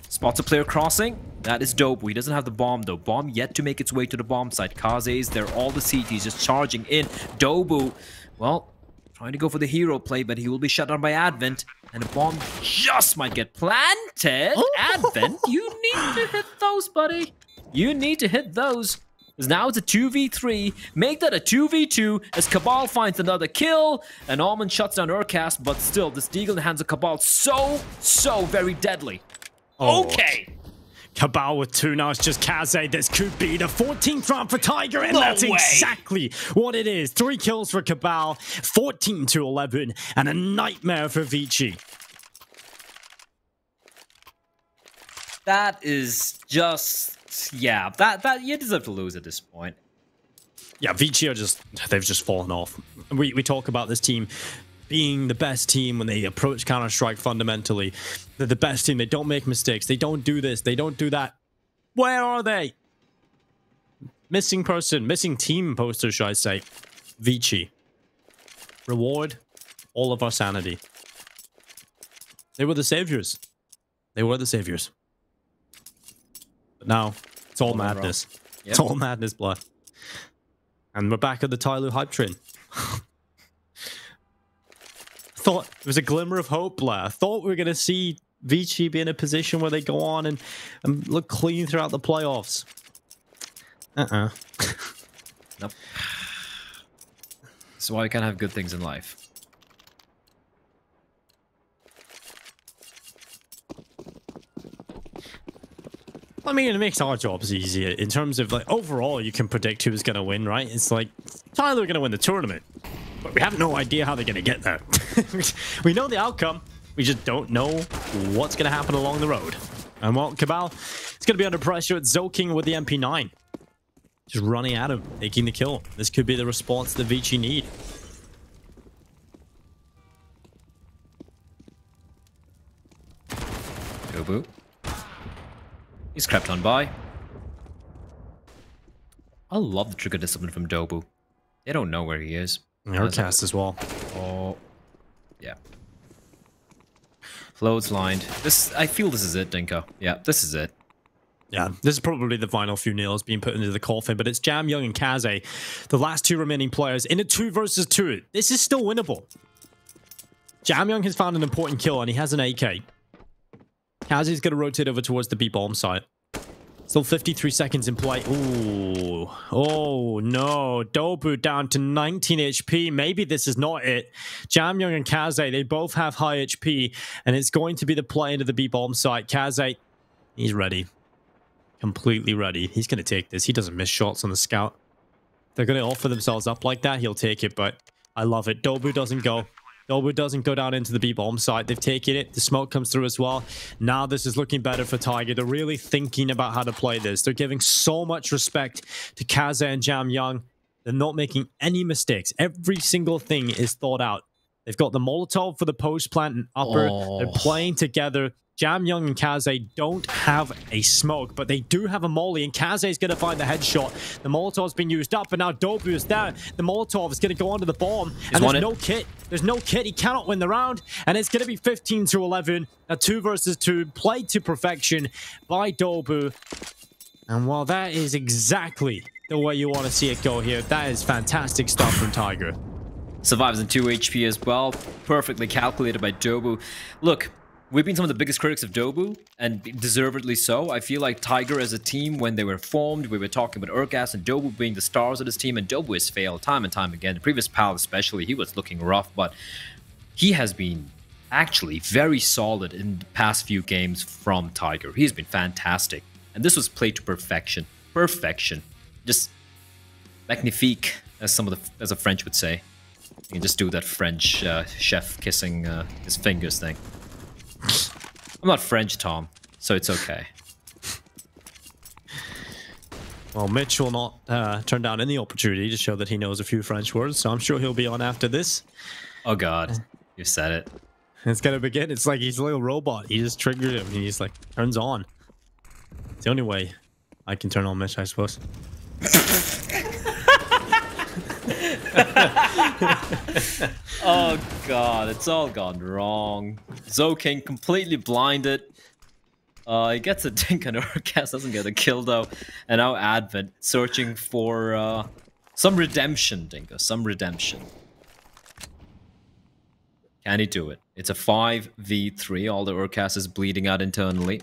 Spots a player crossing. That is Dobu. He doesn't have the bomb, though. Bomb yet to make its way to the bomb site. Kaze's there. All the CTs just charging in. Dobu, well, trying to go for the hero play, but he will be shut down by Advent. And the bomb just might get planted. Oh. Advent, you need to hit those, buddy. You need to hit those. Because now it's a 2v3. Make that a 2v2 as Cabal finds another kill. And Alman shuts down Urcast, but still, this Deagle in the hands of Cabal so very deadly. Oh. Okay. Cabal with 2 now. It's just Kaze. This could be the 14th round for Tiger, and that's exactly what it is. 3 kills for Cabal, 14-11, and a nightmare for Vici. That is just yeah, that you deserve to lose at this point. Yeah, Vici are they've just fallen off. We talk about this team being the best team when they approach Counter-Strike fundamentally. They're the best team. They don't make mistakes. They don't do this. They don't do that. Where are they? Missing team poster, should I say. Vici. Reward all of our sanity. They were the saviors. They were the saviors. But now, it's all madness. Yep. It's all madness, blood. And we're back at the Tyloo hype train. Thought there was a glimmer of hope, Blair. Thought we were going to see Vici be in a position where they go on and look clean throughout the playoffs. Nope. That's why we can't have good things in life. I mean, it makes our jobs easier in terms of, like, overall, you can predict who's going to win, right? It's like, Tyloo are going to win the tournament, but we have no idea how they're going to get there. We know the outcome, we just don't know what's going to happen along the road. And well, Cabal is going to be under pressure at Zoking with the MP9. Just running at him, taking the kill. This could be the response that Vici need. Dobu. He's crept on by. I love the trigger discipline from Dobu. They don't know where he is. Aircast as well. Oh, yeah. Floats lined. This, I feel this is it, Dinko. Yeah, this is it. Yeah, this is probably the final few nails being put into the coffin, but it's Jamyoung and Kaze, the last two remaining players, in a 2 versus 2. This is still winnable. Jamyoung has found an important kill, and he has an AK. Kaze's going to rotate over towards the B-bomb site. Still 53 seconds in play. Ooh. Oh, no. Dobu down to 19 HP. Maybe this is not it. Jamyoung and Kaze, they both have high HP, and it's going to be the play into the B-bomb site. Kaze, he's ready. Completely ready. He's going to take this. He doesn't miss shots on the scout. They're going to offer themselves up like that. He'll take it, but I love it. Dobu doesn't go. Dobu doesn't go down into the B-bomb site. They've taken it. The smoke comes through as well. Now this is looking better for Tiger. They're really thinking about how to play this. They're giving so much respect to Kaze and Jamyoung. They're not making any mistakes. Every single thing is thought out. They've got the Molotov for the post plant and upper. Oh. They're playing together. Jamyoung and Kaze don't have a smoke, but they do have a molly, and Kaze is going to find the headshot. The Molotov's been used up, and now Dobu is there. The Molotov is going to go onto the bomb, and there's no kit. There's no kit. He cannot win the round, and it's going to be 15-11. A 2 versus 2, played to perfection by Dobu. And while that is exactly the way you want to see it go here, that is fantastic stuff from Tiger. Survives in 2 HP as well. Perfectly calculated by Dobu. Look, we've been some of the biggest critics of Dobu, and deservedly so. I feel like Tiger as a team, when they were formed, we were talking about Urkas and Dobu being the stars of this team, and Dobu has failed time and time again. The previous PAL especially, he was looking rough, but he has been actually very solid in the past few games from Tiger. He's been fantastic, and this was played to perfection. Perfection. Just magnifique, as a French would say. You can just do that French chef kissing his fingers thing. I'm not French, Tom, so it's okay. Well, Mitch will not turn down any opportunity to show that he knows a few French words, so I'm sure he'll be on after this. Oh god, you said it. It's gonna begin. It's like he's a little robot. He just triggered him, and he's like, turns on. It's the only way I can turn on Mitch, I suppose. Oh god, it's all gone wrong. Zoking completely blinded. He gets a dink on Urkas, doesn't get a kill though. And now Advent searching for some redemption, Dinko, some redemption. Can he do it? It's a 5v3, all the Urkas is bleeding out internally.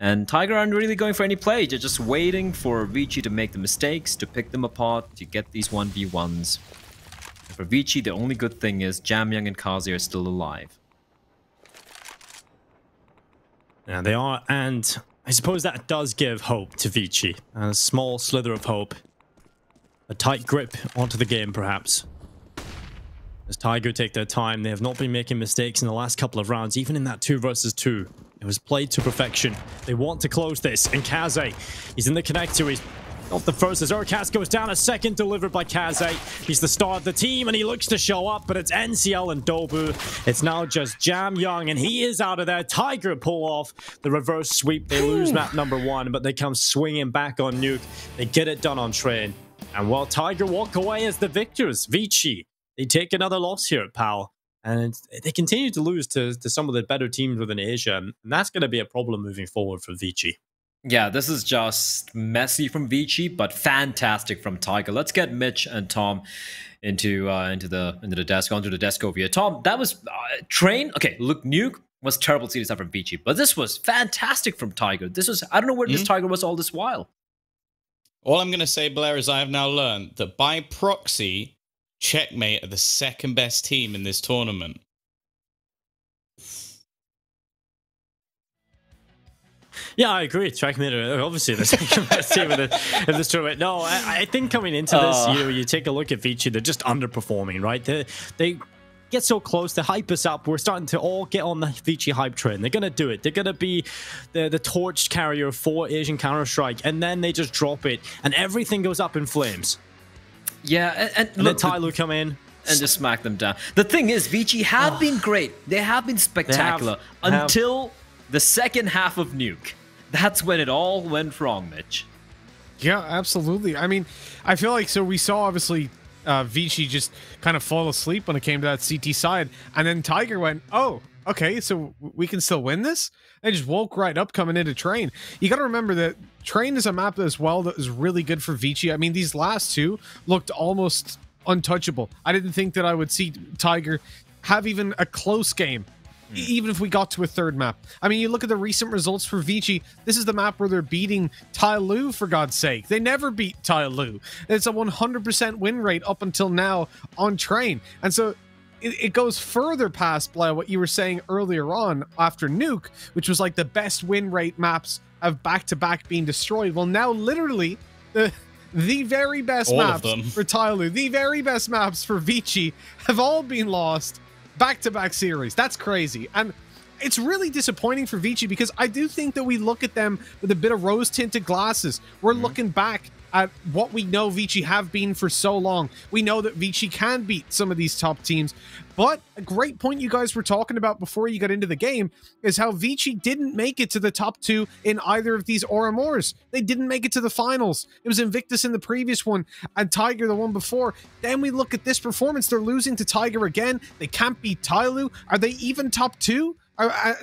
And Tiger aren't really going for any play, they're just waiting for Vici to make the mistakes, to pick them apart, to get these 1v1s. And for Vici, the only good thing is Jamyoung and Kaze are still alive. Yeah, they are, and I suppose that does give hope to Vici. A small slither of hope. A tight grip onto the game, perhaps. As Tiger take their time, they have not been making mistakes in the last couple of rounds, even in that 2 versus 2. It was played to perfection. They want to close this. And Kaze, he's in the connector. He's not the first as Urcast goes down. A second delivered by Kaze. He's the star of the team and he looks to show up, but it's NCL and Dobu. It's now just Jam Young and he is out of there. Tiger pull off the reverse sweep. They lose map number 1, but they come swinging back on Nuke. They get it done on Train. And while Tiger walk away as the victors, Vici, they take another loss here at PAL. And they continue to lose to some of the better teams within Asia. And that's going to be a problem moving forward for Vici. Yeah, this is just messy from Vici, but fantastic from Tiger. Let's get Mitch and Tom into the desk, onto the desk over here. Tom, that was Train. Okay, look, Nuke was terrible to see this out from Vici, but this was fantastic from Tiger. This was, I don't know where this Tiger was all this while. All I'm going to say, Blair, is I have now learned that by proxy, Checkmate are the second best team in this tournament. Yeah, I agree. Checkmate are obviously the second best team in this tournament. No, I think coming into this, you take a look at Vici, they're just underperforming, right? They get so close, they hype us up. We're starting to all get on the Vici hype train. They're going to do it. They're going to be the torch carrier for Asian Counter-Strike, and then they just drop it, and everything goes up in flames. Yeah, and look, then Tyloo come in and just smack them down. The thing is, Vici have been great. They have been spectacular until the second half of Nuke. That's when it all went wrong, Mitch. Yeah, absolutely. I mean, I feel like, so we saw obviously Vici just kind of fall asleep when it came to that CT side, and then Tiger went, oh, okay, so we can still win this? They just woke right up coming into Train. You got to remember that Train is a map as well that is really good for Vici. I mean, these last two looked almost untouchable. I didn't think that I would see Tiger have even a close game, even if we got to a third map. I mean, you look at the recent results for Vici. This is the map where they're beating Tyloo, for God's sake. They never beat Tyloo. It's a 100% win rate up until now on Train. And so it goes further past, Blair, what you were saying earlier on after Nuke, which was like the best win rate maps of back-to-back being destroyed. Well, now literally the very best maps for Tyloo, the very best maps for Vici have all been lost back-to-back series. That's crazy. And it's really disappointing for Vici because I do think that we look at them with a bit of rose-tinted glasses. We're looking back at what we know Vici have been for so long. We know that Vici can beat some of these top teams. But a great point you guys were talking about before you got into the game is how Vici didn't make it to the top 2 in either of these RMRs. They didn't make it to the finals. It was Invictus in the previous one and Tiger the one before. Then we look at this performance. They're losing to Tiger again. They can't beat Tyloo. Are they even top 2?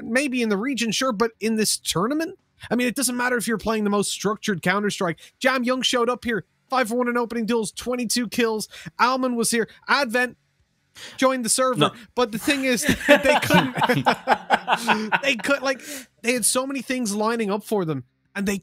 Maybe in the region, sure, but in this tournament? I mean, it doesn't matter if you're playing the most structured Counter-Strike. Jam Young showed up here, 5-for-1 in opening duels, 22 kills. Alman was here. Advent joined the server, but the thing is that they couldn't. They had so many things lining up for them, and they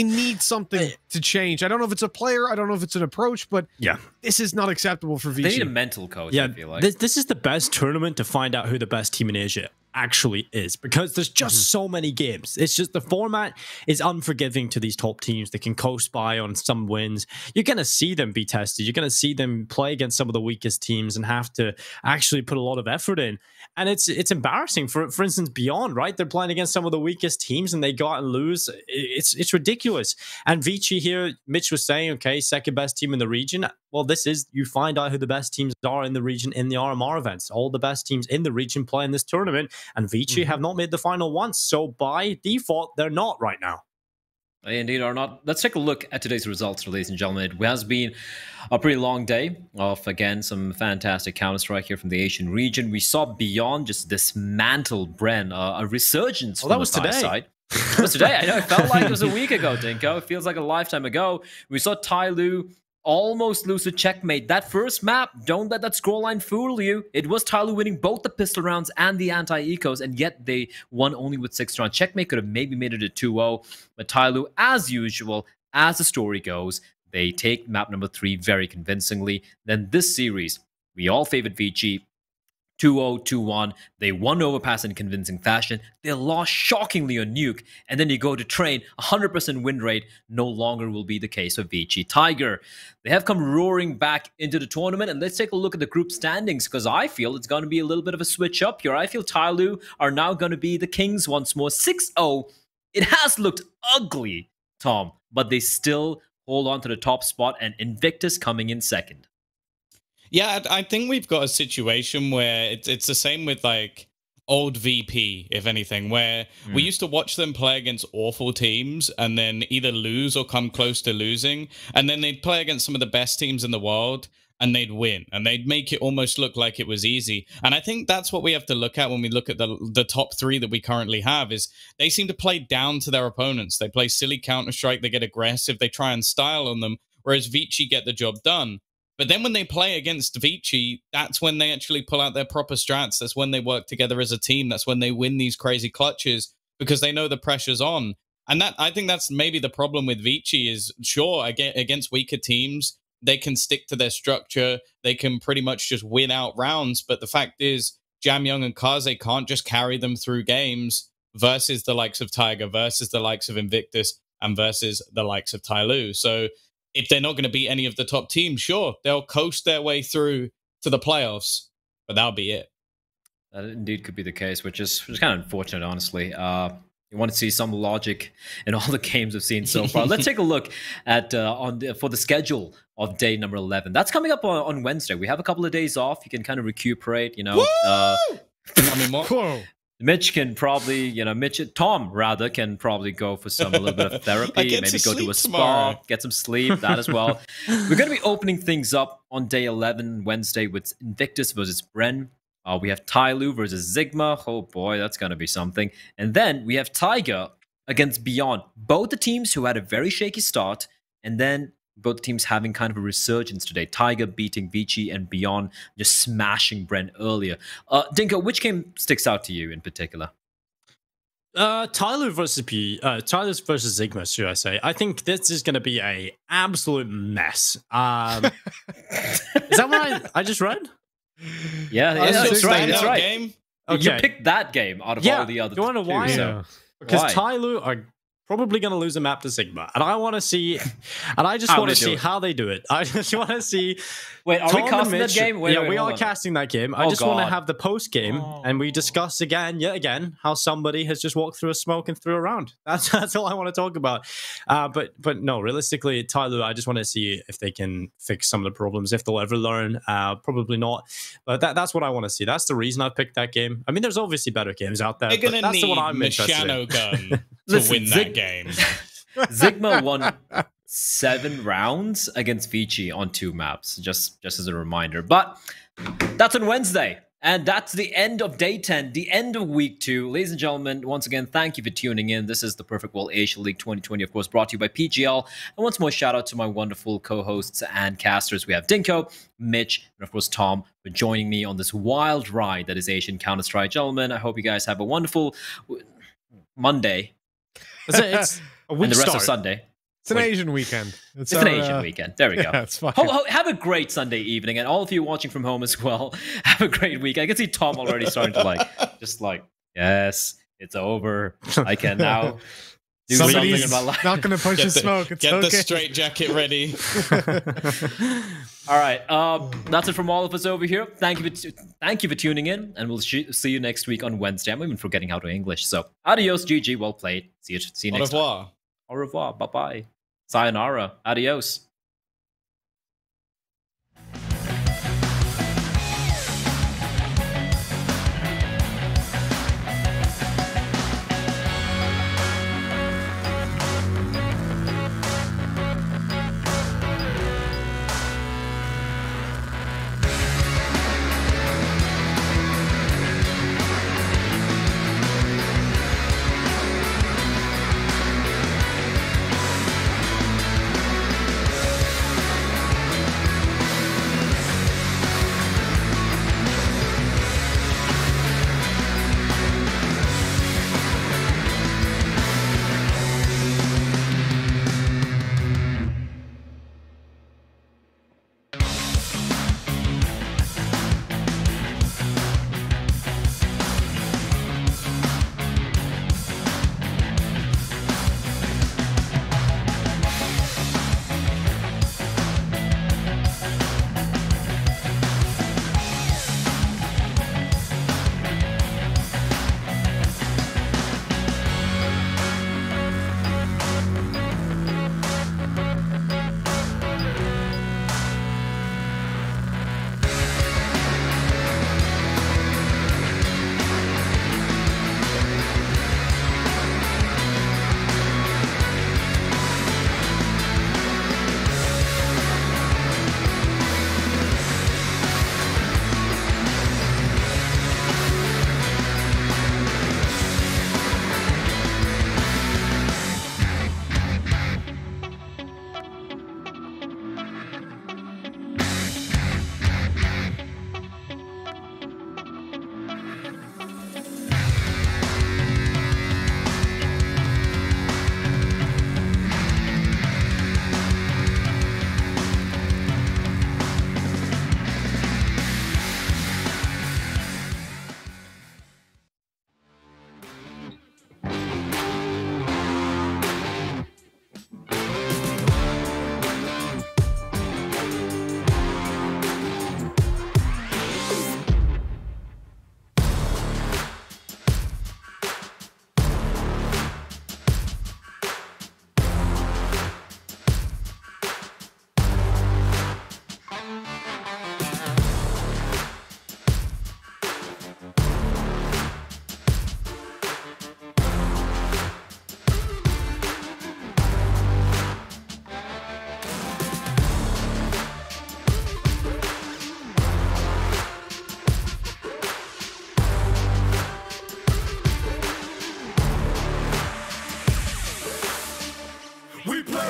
need something to change. I don't know if it's a player, I don't know if it's an approach, but yeah, this is not acceptable for Vici. They need a mental coach, I feel like. This is the best tournament to find out who the best team in Asia actually is, because there's just so many games. It's just the format is unforgiving to these top teams. They can coast by on some wins. You're going to see them be tested. You're going to see them play against some of the weakest teams and have to actually put a lot of effort in. And it's embarrassing. For instance, Beyond, right? They're playing against some of the weakest teams and they go out and lose. It's ridiculous. And Vici here, Mitch was saying, okay, second best team in the region. Well, this is, you find out who the best teams are in the region in the RMR events. All the best teams in the region play in this tournament, and Vici have not made the final once. So by default, they're not right now. They indeed are not. Let's take a look at today's results, ladies and gentlemen. It has been a pretty long day of, again, some fantastic Counter-Strike here from the Asian region. We saw Beyond just dismantle Bren, a resurgence from that was today. Side. It was today. I know. It felt like it was a week ago, Dinko. It feels like a lifetime ago. We saw Tyloo almost lose to Checkmate. That first map, don't let that scoreline fool you. It was Tyloo winning both the pistol rounds and the anti-ecos, and yet they won only with 6 rounds. Checkmate could have maybe made it a 2-0, but Tyloo, as usual, as the story goes, they take map number 3 very convincingly. Then this series, we all favored Vici. 2-0, 2-1. They won Overpass in convincing fashion. They lost shockingly on Nuke. And then you go to Train, 100% win rate no longer will be the case for Vici Tiger. They have come roaring back into the tournament. And let's take a look at the group standings, because I feel it's going to be a little bit of a switch up here. I feel Tyloo are now going to be the Kings once more. 6-0. It has looked ugly, Tom, but they still hold on to the top spot, and Invictus coming in second. Yeah, I think we've got a situation where it's the same with like old VP, if anything, where we used to watch them play against awful teams and then either lose or come close to losing. And then they'd play against some of the best teams in the world and they'd win, and they'd make it almost look like it was easy. And I think that's what we have to look at when we look at the top three that we currently have, is they seem to play down to their opponents. They play silly Counter-Strike, they get aggressive, they try and style on them, whereas Vici get the job done. But then when they play against Vici, that's when they actually pull out their proper strats. That's when they work together as a team. That's when they win these crazy clutches, because they know the pressure's on. And that, I think that's maybe the problem with Vici is, sure, against weaker teams, they can stick to their structure. They can pretty much just win out rounds. But the fact is, Jamyoung and Kaze can't just carry them through games versus the likes of Tiger, versus the likes of Invictus, and versus the likes of Tyloo. So if they're not going to beat any of the top teams, sure, they'll coast their way through to the playoffs, but that'll be it. That indeed could be the case, which is kind of unfortunate, honestly. You want to see some logic in all the games we've seen so far. Let's take a look at for the schedule of day number 11. That's coming up on Wednesday. We have a couple of days off. You can kind of recuperate, you know. Mitch can probably, Tom rather can probably go for a little bit of therapy, maybe go to a spa, get some sleep, that as well. We're going to be opening things up on day 11, Wednesday, with Invictus versus Bren. We have Tyloo versus Sigma. Oh boy, that's going to be something. And then we have Tiger against Beyond. Both the teams who had a very shaky start, and then both teams having kind of a resurgence today. Tiger beating Vici, and Beyond just smashing Bren earlier. Dinko, which game sticks out to you in particular? Tyloo versus Sigma, should I say? I think this is going to be a absolute mess. Is that what I just read? Yeah, that's right. That's right. Game? Okay. You picked that game out of all the other. You want to know why? So. Because Why? Tyloo are probably going to lose a map to Sigma, and I want to see, and I just want to see how they do it. I just want to see. Wait, are we casting that game? We are casting that game. I just want to have the post game, and we discuss yet again, how somebody has just walked through a smoke and threw a round. That's all I want to talk about. But no, realistically, Tyloo, I just want to see if they can fix some of the problems. If they'll ever learn, probably not. But that's what I want to see. That's the reason I picked that game. I mean, there's obviously better games out there. They're going to need Machado Gun to win that game. Sigma won 7 rounds against Vici on 2 maps, just as a reminder. But that's on Wednesday. And that's the end of day 10, the end of week 2. Ladies and gentlemen, once again, thank you for tuning in. This is the Perfect World Asia League 2020, of course, brought to you by PGL. And once more, shout out to my wonderful co-hosts and casters. We have Dinko, Mitch, and of course, Tom for joining me on this wild ride that is Asian Counter-Strike. Gentlemen, I hope you guys have a wonderful Monday. It's a week and the rest start. of Sunday. It's an Asian weekend. It's an Asian weekend. There we go. Yeah, it's fine. Have a great Sunday evening, and all of you watching from home as well, have a great week. I can see Tom already starting to yes, it's over. I can now do something in my life. Not going to push the smoke. It's get okay. the straight jacket ready. All right, that's it from all of us over here. Thank you for tuning in, and we'll see you next week on Wednesday. I'm even forgetting how to English. So, adios, GG, well played. See you next time. Au revoir. Bye-bye. Sayonara. Adios.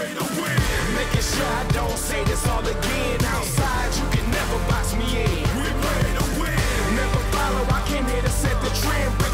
ready to win. Making sure I don't say this all again. Outside, you can never box me in. We ready to win. Never follow, I came here to set the trend.